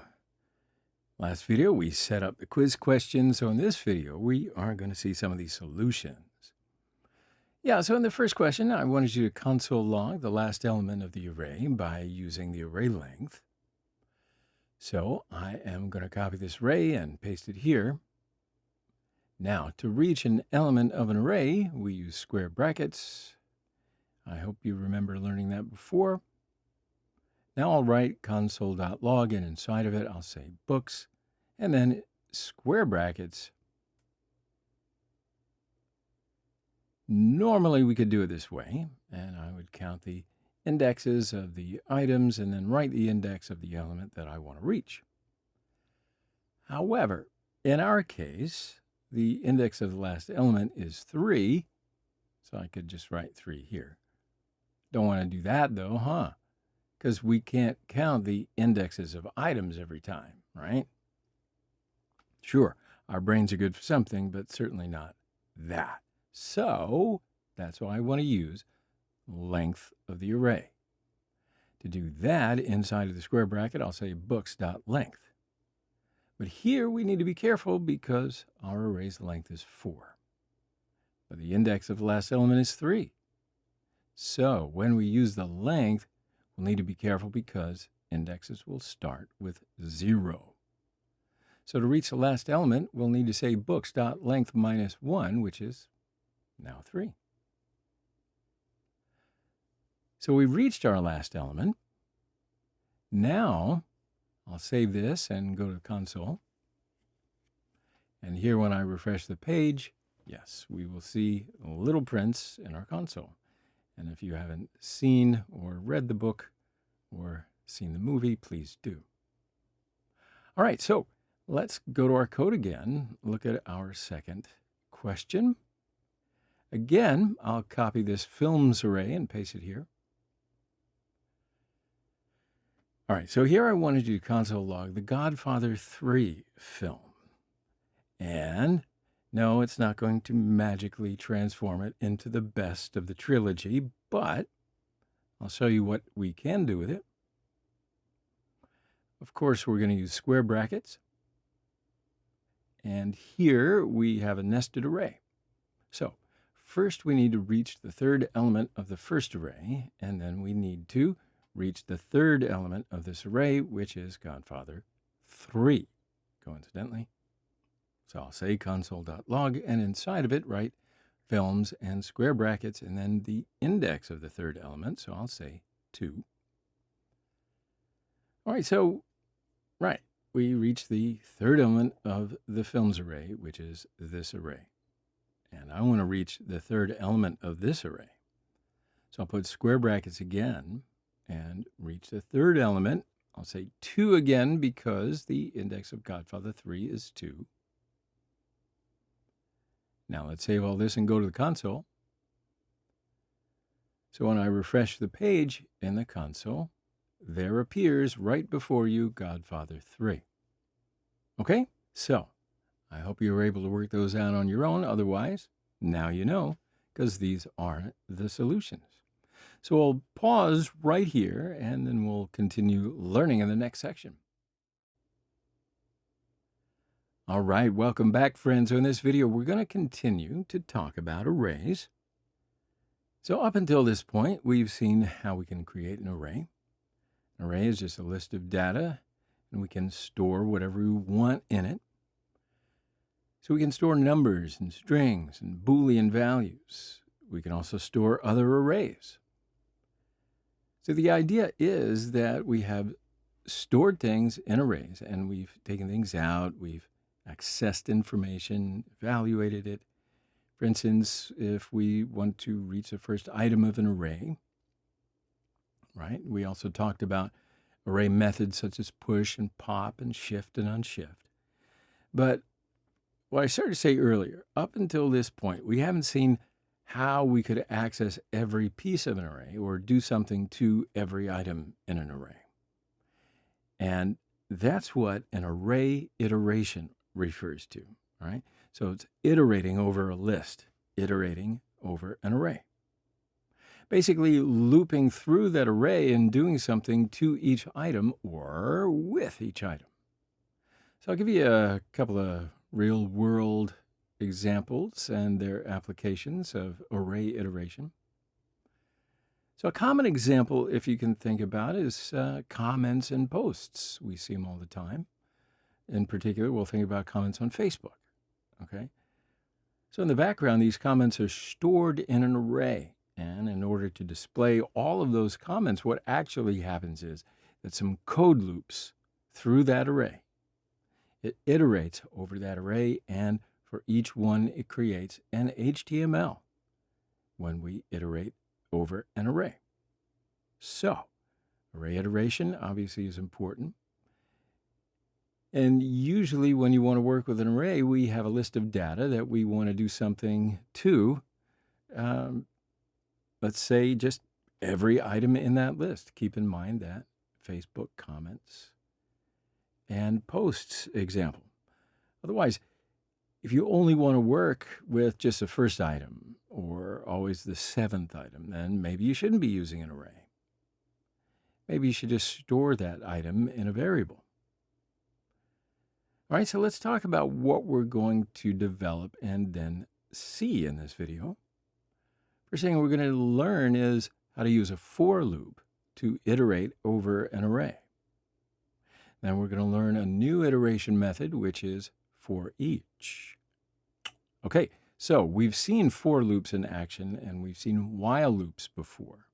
Last video we set up the quiz questions, so in this video we are going to see some of these solutions. Yeah, so in the first question, I wanted you to console log the last element of the array by using the array length. So I am going to copy this array and paste it here. Now, to reach an element of an array, we use square brackets. I hope you remember learning that before. Now I'll write console.log, and inside of it I'll say books, and then square brackets. Normally we could do it this way, and I would count the indexes of the items and then write the index of the element that I want to reach. However, in our case, the index of the last element is 3, so I could just write 3 here. Don't want to do that though, huh? Because we can't count the indexes of items every time, right? Sure, our brains are good for something, but certainly not that. So that's why I want to use length of the array. To do that, inside of the square bracket, I'll say books.length. But here we need to be careful because our array's length is 4. But the index of the last element is 3. So when we use the length, we'll need to be careful because indexes will start with 0. So to reach the last element, we'll need to say books.length minus 1, which is now 3. So we've reached our last element. Now I'll save this and go to console. And here when I refresh the page, yes, we will see little prints in our console. And if you haven't seen or read the book or seen the movie, please do. All right, so let's go to our code again. Look at our second question. Again, I'll copy this films array and paste it here. All right, so here I wanted you to console log the Godfather 3 film. And no, it's not going to magically transform it into the best of the trilogy, but I'll show you what we can do with it. Of course, we're going to use square brackets. And here we have a nested array. So first we need to reach the third element of the first array, and then we need to reach the third element of this array, which is Godfather 3, coincidentally. So I'll say console.log, and inside of it write films and square brackets, and then the index of the third element, so I'll say 2. All right, so, we reach the third element of the films array, which is this array. And I want to reach the third element of this array. So I'll put square brackets again and reach the third element. I'll say 2 again because the index of Godfather 3 is 2. Now let's save all this and go to the console. So when I refresh the page in the console, there appears right before you Godfather 3. Okay, so I hope you were able to work those out on your own. Otherwise, now you know, because these are the solutions. So I'll pause right here, and then we'll continue learning in the next section. All right, welcome back, friends. So in this video, we're going to continue to talk about arrays. So up until this point, we've seen how we can create an array. An array is just a list of data, and we can store whatever we want in it. So we can store numbers and strings and Boolean values. We can also store other arrays. So the idea is that we have stored things in arrays, and we've taken things out, we've accessed information, evaluated it. For instance, if we want to reach the first item of an array, right? We also talked about array methods such as push and pop and shift and unshift. But what I started to say earlier, up until this point, we haven't seen how we could access every piece of an array or do something to every item in an array. And that's what an array iteration refers to, right? So it's iterating over a list, iterating over an array. Basically looping through that array and doing something to each item or with each item. So I'll give you a couple of real-world examples and their applications of array iteration. So a common example, if you can think about it, is comments and posts. We see them all the time. In particular, we'll think about comments on Facebook, okay? So in the background, these comments are stored in an array. And in order to display all of those comments, what actually happens is that some code loops through that array. It iterates over that array, and for each one, it creates an HTML when we iterate over an array. So, array iteration obviously is important. And usually when you want to work with an array, we have a list of data that we want to do something to. Let's say just every item in that list. Keep in mind that Facebook comments and posts example. Otherwise, if you only want to work with just the first item or always the seventh item, then maybe you shouldn't be using an array. Maybe you should just store that item in a variable. All right, so let's talk about what we're going to develop and then see in this video. First thing we're going to learn is how to use a for loop to iterate over an array. Then we're going to learn a new iteration method, which is for each. Okay, so we've seen for loops in action and we've seen while loops before.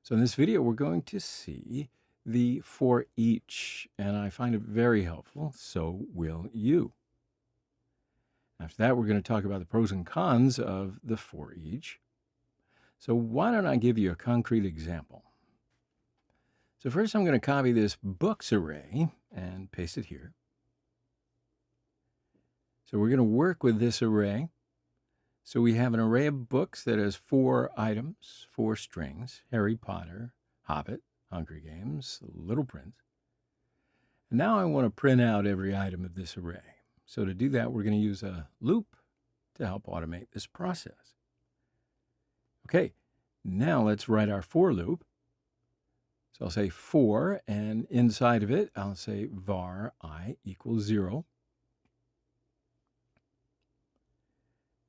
So in this video, we're going to see the for each, and I find it very helpful, so will you. After that, we're going to talk about the pros and cons of the for each. So why don't I give you a concrete example? So first I'm going to copy this books array and paste it here. So we're going to work with this array. So we have an array of books that has 4 items, 4 strings: Harry Potter, Hobbit, Hunger Games, Little Prince. And now I want to print out every item of this array. So to do that, we're going to use a loop to help automate this process. Okay, now let's write our for loop. So I'll say for, and inside of it, I'll say var I equals 0.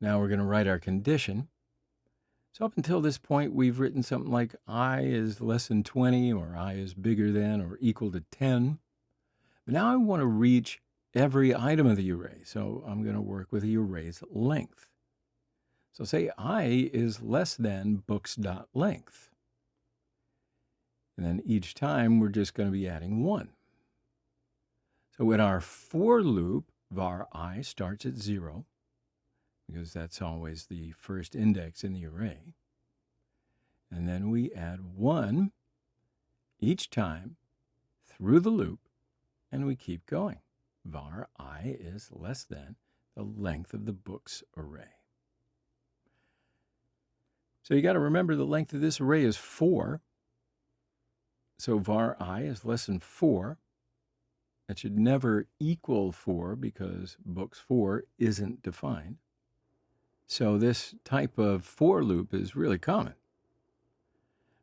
Now we're going to write our condition. So up until this point, we've written something like I is less than 20, or I is bigger than or equal to 10. But now I want to reach every item of the array. So I'm going to work with the array's length. So say I is less than books.length. And then each time we're just going to be adding 1. So in our for loop, var I starts at 0. Because that's always the first index in the array. And then we add 1 each time through the loop, and we keep going. Var I is less than the length of the books array. So you got to remember the length of this array is 4. So var I is less than 4. That should never equal 4 because books 4 isn't defined. So this type of for loop is really common.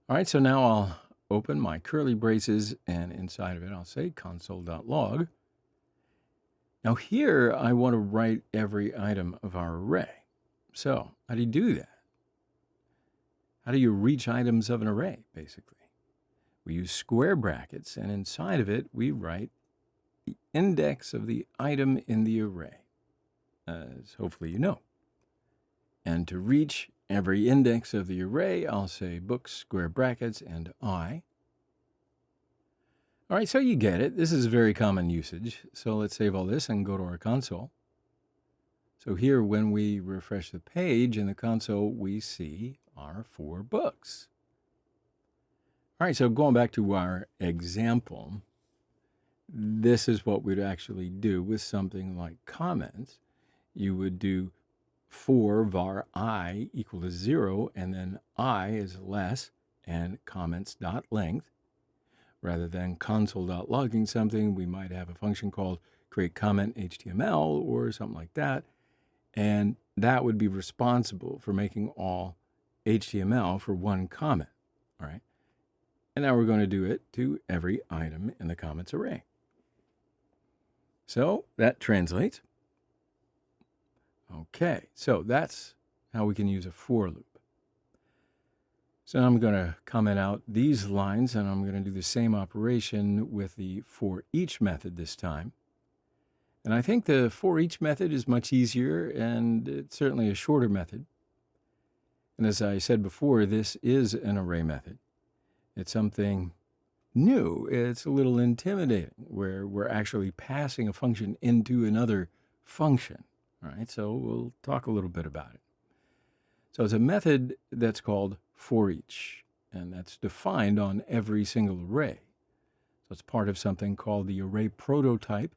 All right, so now I'll open my curly braces, and inside of it I'll say console.log. Now here I want to write every item of our array. So how do you do that? How do you reach items of an array, basically? We use square brackets, and inside of it we write the index of the item in the array, as hopefully you know. And to reach every index of the array, I'll say books, square brackets, and I. All right, so you get it. This is very common usage. So let's save all this and go to our console. So here, when we refresh the page in the console, we see our 4 books. All right, so going back to our example, this is what we'd actually do with something like comments. You would do for var I equal to 0, and then I is less and comments.length. Rather than console.logging something, we might have a function called create comment HTML or something like that. And that would be responsible for making all HTML for one comment. All right. And now we're going to do it to every item in the comments array. So that translates. Okay, so that's how we can use a for loop. So I'm going to comment out these lines, and I'm going to do the same operation with the for each method this time. And I think the for each method is much easier, and it's certainly a shorter method. And as I said before, this is an array method. It's something new. It's a little intimidating where we're actually passing a function into another function. All right, so we'll talk a little bit about it. So it's a method that's called for each, and that's defined on every single array. So it's part of something called the array prototype,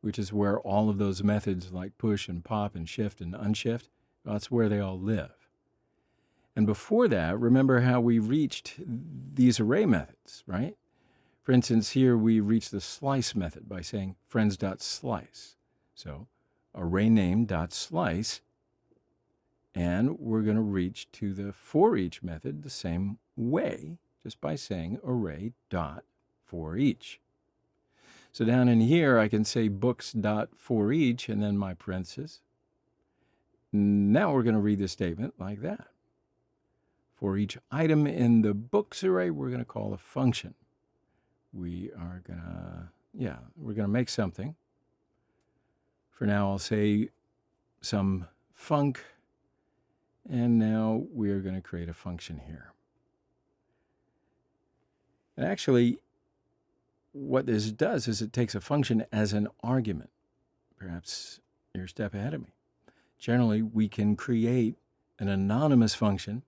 which is where all of those methods like push and pop and shift and unshift, that's where they all live. And before that, remember how we reached these array methods, right? For instance, here we reach the slice method by saying friends.slice. So array name.slice, and we're going to reach to the for each method the same way, just by saying array.forEach. So down in here, I can say books.forEach and then my parentheses. Now we're going to read this statement like that. For each item in the books array, we're going to call a function. We are going to, we're going to make something. For now, I'll say some func, and now we're going to create a function here. And actually, what this does is it takes a function as an argument. Perhaps you're a step ahead of me. Generally, we can create an anonymous function,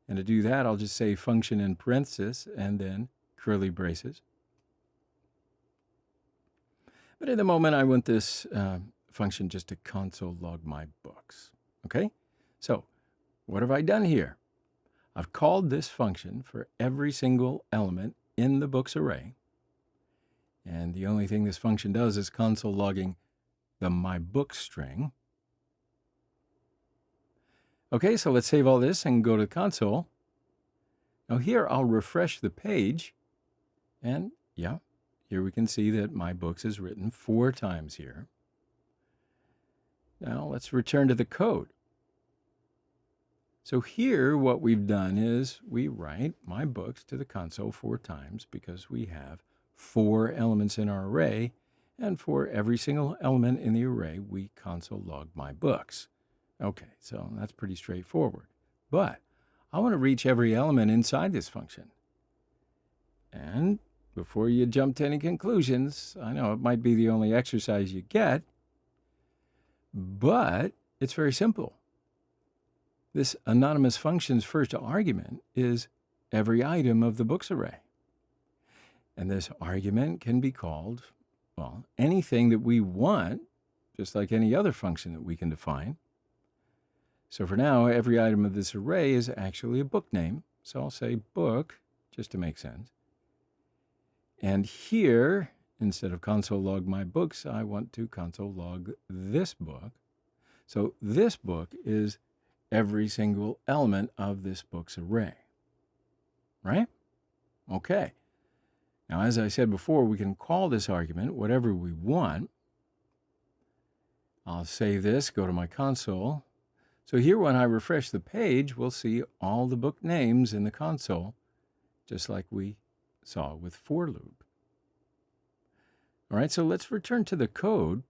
and to do that, I'll just say function in parentheses and then curly braces. But at the moment, I want this function just to console log my books. Okay? So what have I done here? I've called this function for every single element in the books array. And the only thing this function does is console logging the my book string. Okay, so let's save all this and go to the console. Now here I'll refresh the page, and here we can see that my books is written 4 times here. Now let's return to the code. So here what we've done is we write my books to the console 4 times because we have 4 elements in our array, and for every single element in the array, we console log my books. Okay, so that's pretty straightforward. But I want to reach every element inside this function. And before you jump to any conclusions, I know it might be the only exercise you get, but it's very simple. This anonymous function's first argument is every item of the books array. And this argument can be called, well, anything that we want, just like any other function that we can define. So for now, every item of this array is actually a book name. So I'll say book, just to make sense. And here, instead of console log my books, I want to console log this book. So this book is every single element of this book's array. Right? Okay. Now, as I said before, we can call this argument whatever we want. I'll save this, go to my console. So here, when I refresh the page, we'll see all the book names in the console, just like we saw with for loop. All right, so let's return to the code.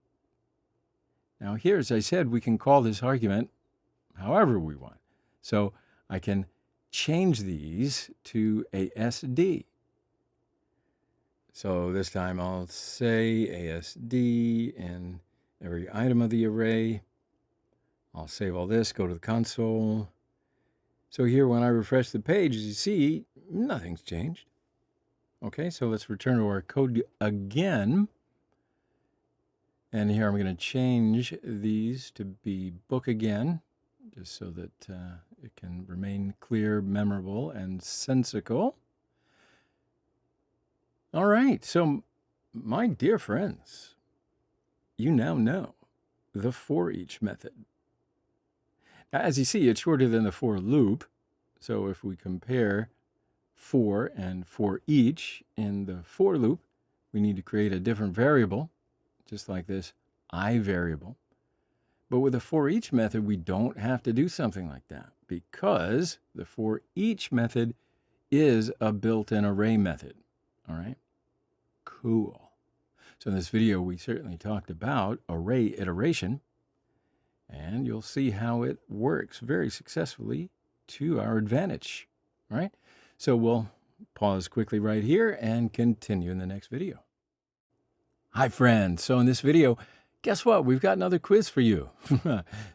Now here, as I said, we can call this argument however we want. So I can change these to ASD. So this time I'll say ASD in every item of the array. I'll save all this, go to the console. So here, when I refresh the page, as you see, nothing's changed. Okay, so let's return to our code again. And here I'm going to change these to be book again, just so that it can remain clear, memorable, and sensical. All right, so my dear friends, you now know the for each method. As you see, it's shorter than the for loop. So if we compare for and for each in the for loop, we need to create a different variable, just like this I variable. But with the for each method, we don't have to do something like that because the for each method is a built-in array method. All right? Cool. So in this video, we certainly talked about array iteration, and you'll see how it works very successfully to our advantage, right? So we'll pause quickly right here and continue in the next video. Hi, friends. So in this video, guess what? We've got another quiz for you.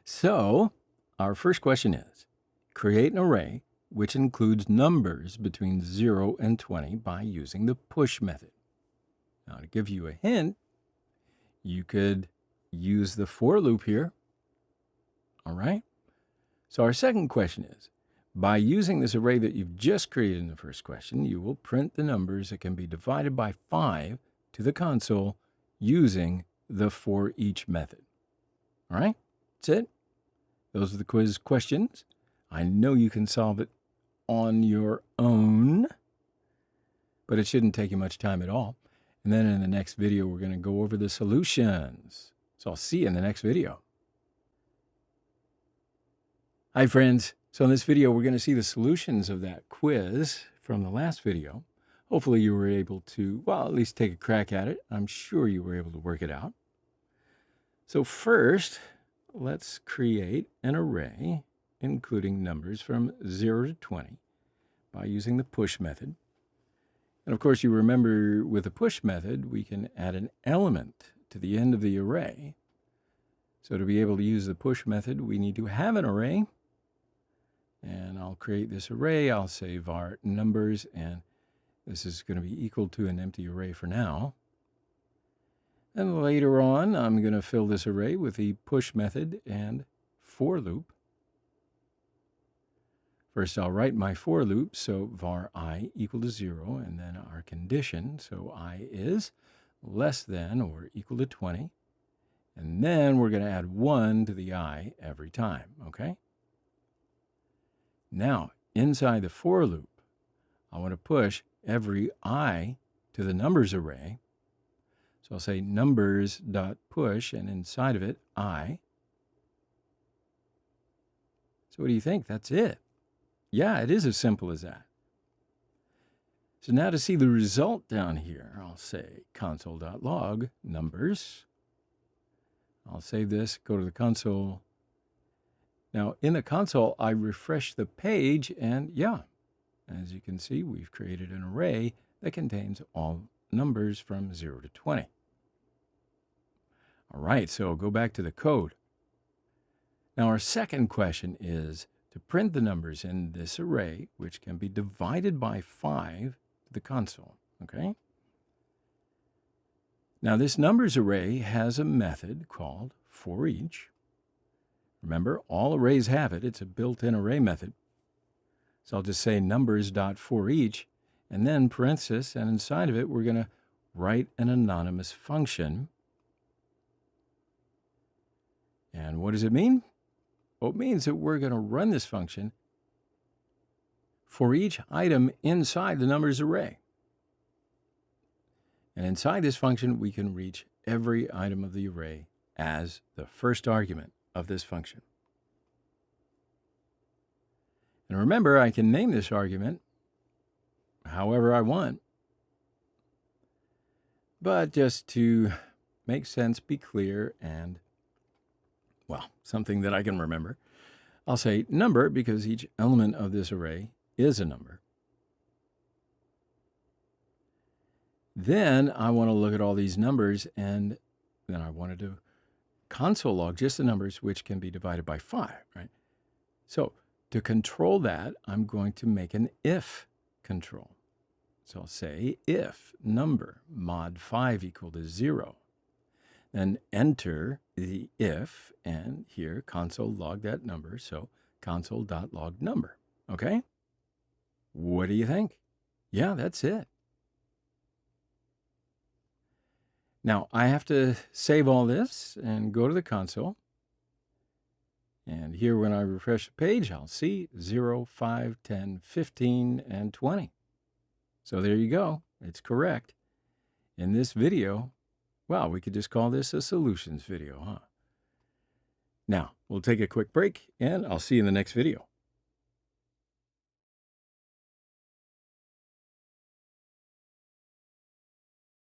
So our first question is, create an array which includes numbers between 0 and 20 by using the push method. Now, to give you a hint, you could use the for loop here. All right? So our second question is, by using this array that you've just created in the first question, you will print the numbers that can be divided by 5 to the console using the for each method. All right? That's it. Those are the quiz questions. I know you can solve it on your own, but it shouldn't take you much time at all. And then in the next video, we're going to go over the solutions. So I'll see you in the next video. Hi, friends. So in this video, we're going to see the solutions of that quiz from the last video. Hopefully you were able to, well, at least take a crack at it. I'm sure you were able to work it out. So first, let's create an array including numbers from 0 to 20 by using the push method. And of course, you remember with the push method, we can add an element to the end of the array. So to be able to use the push method, we need to have an array. And I'll create this array. I'll say var numbers, and this is going to be equal to an empty array for now. And later on, I'm going to fill this array with the push method and for loop. First, I'll write my for loop, so var I equal to 0, and then our condition, so I is less than or equal to 20. And then we're going to add 1 to the I every time, okay? Now, inside the for loop, I want to push every I to the numbers array. So I'll say numbers.push, and inside of it, I. So what do you think? That's it. Yeah, it is as simple as that. So now to see the result down here, I'll say console.log numbers. I'll save this, go to the console. Now in the console, I refresh the page, and yeah, as you can see, we've created an array that contains all numbers from 0 to 20. All right, so go back to the code. Now our second question is to print the numbers in this array, which can be divided by 5 to the console, okay? Now this numbers array has a method called forEach. Remember, all arrays have it. It's a built-in array method. So I'll just say numbers.forEach, and then parenthesis, and inside of it, we're going to write an anonymous function. And what does it mean? Well, it means that we're going to run this function for each item inside the numbers array. And inside this function, we can reach every item of the array as the first argument of this function. And remember, I can name this argument however I want. But just to make sense, be clear, and well, something that I can remember, I'll say number because each element of this array is a number. Then I want to look at all these numbers, and then I wanted to console log just the numbers which can be divided by 5, right? So to control that, I'm going to make an if control. So I'll say if number mod 5 equal to 0. Then enter the if, and here console log that number, so console.log number, okay? What do you think? Yeah, that's it. Now, I have to save all this and go to the console. And here when I refresh the page, I'll see 0, 5, 10, 15, and 20. So there you go. It's correct. In this video, well, we could just call this a solutions video, huh? Now, we'll take a quick break, and I'll see you in the next video.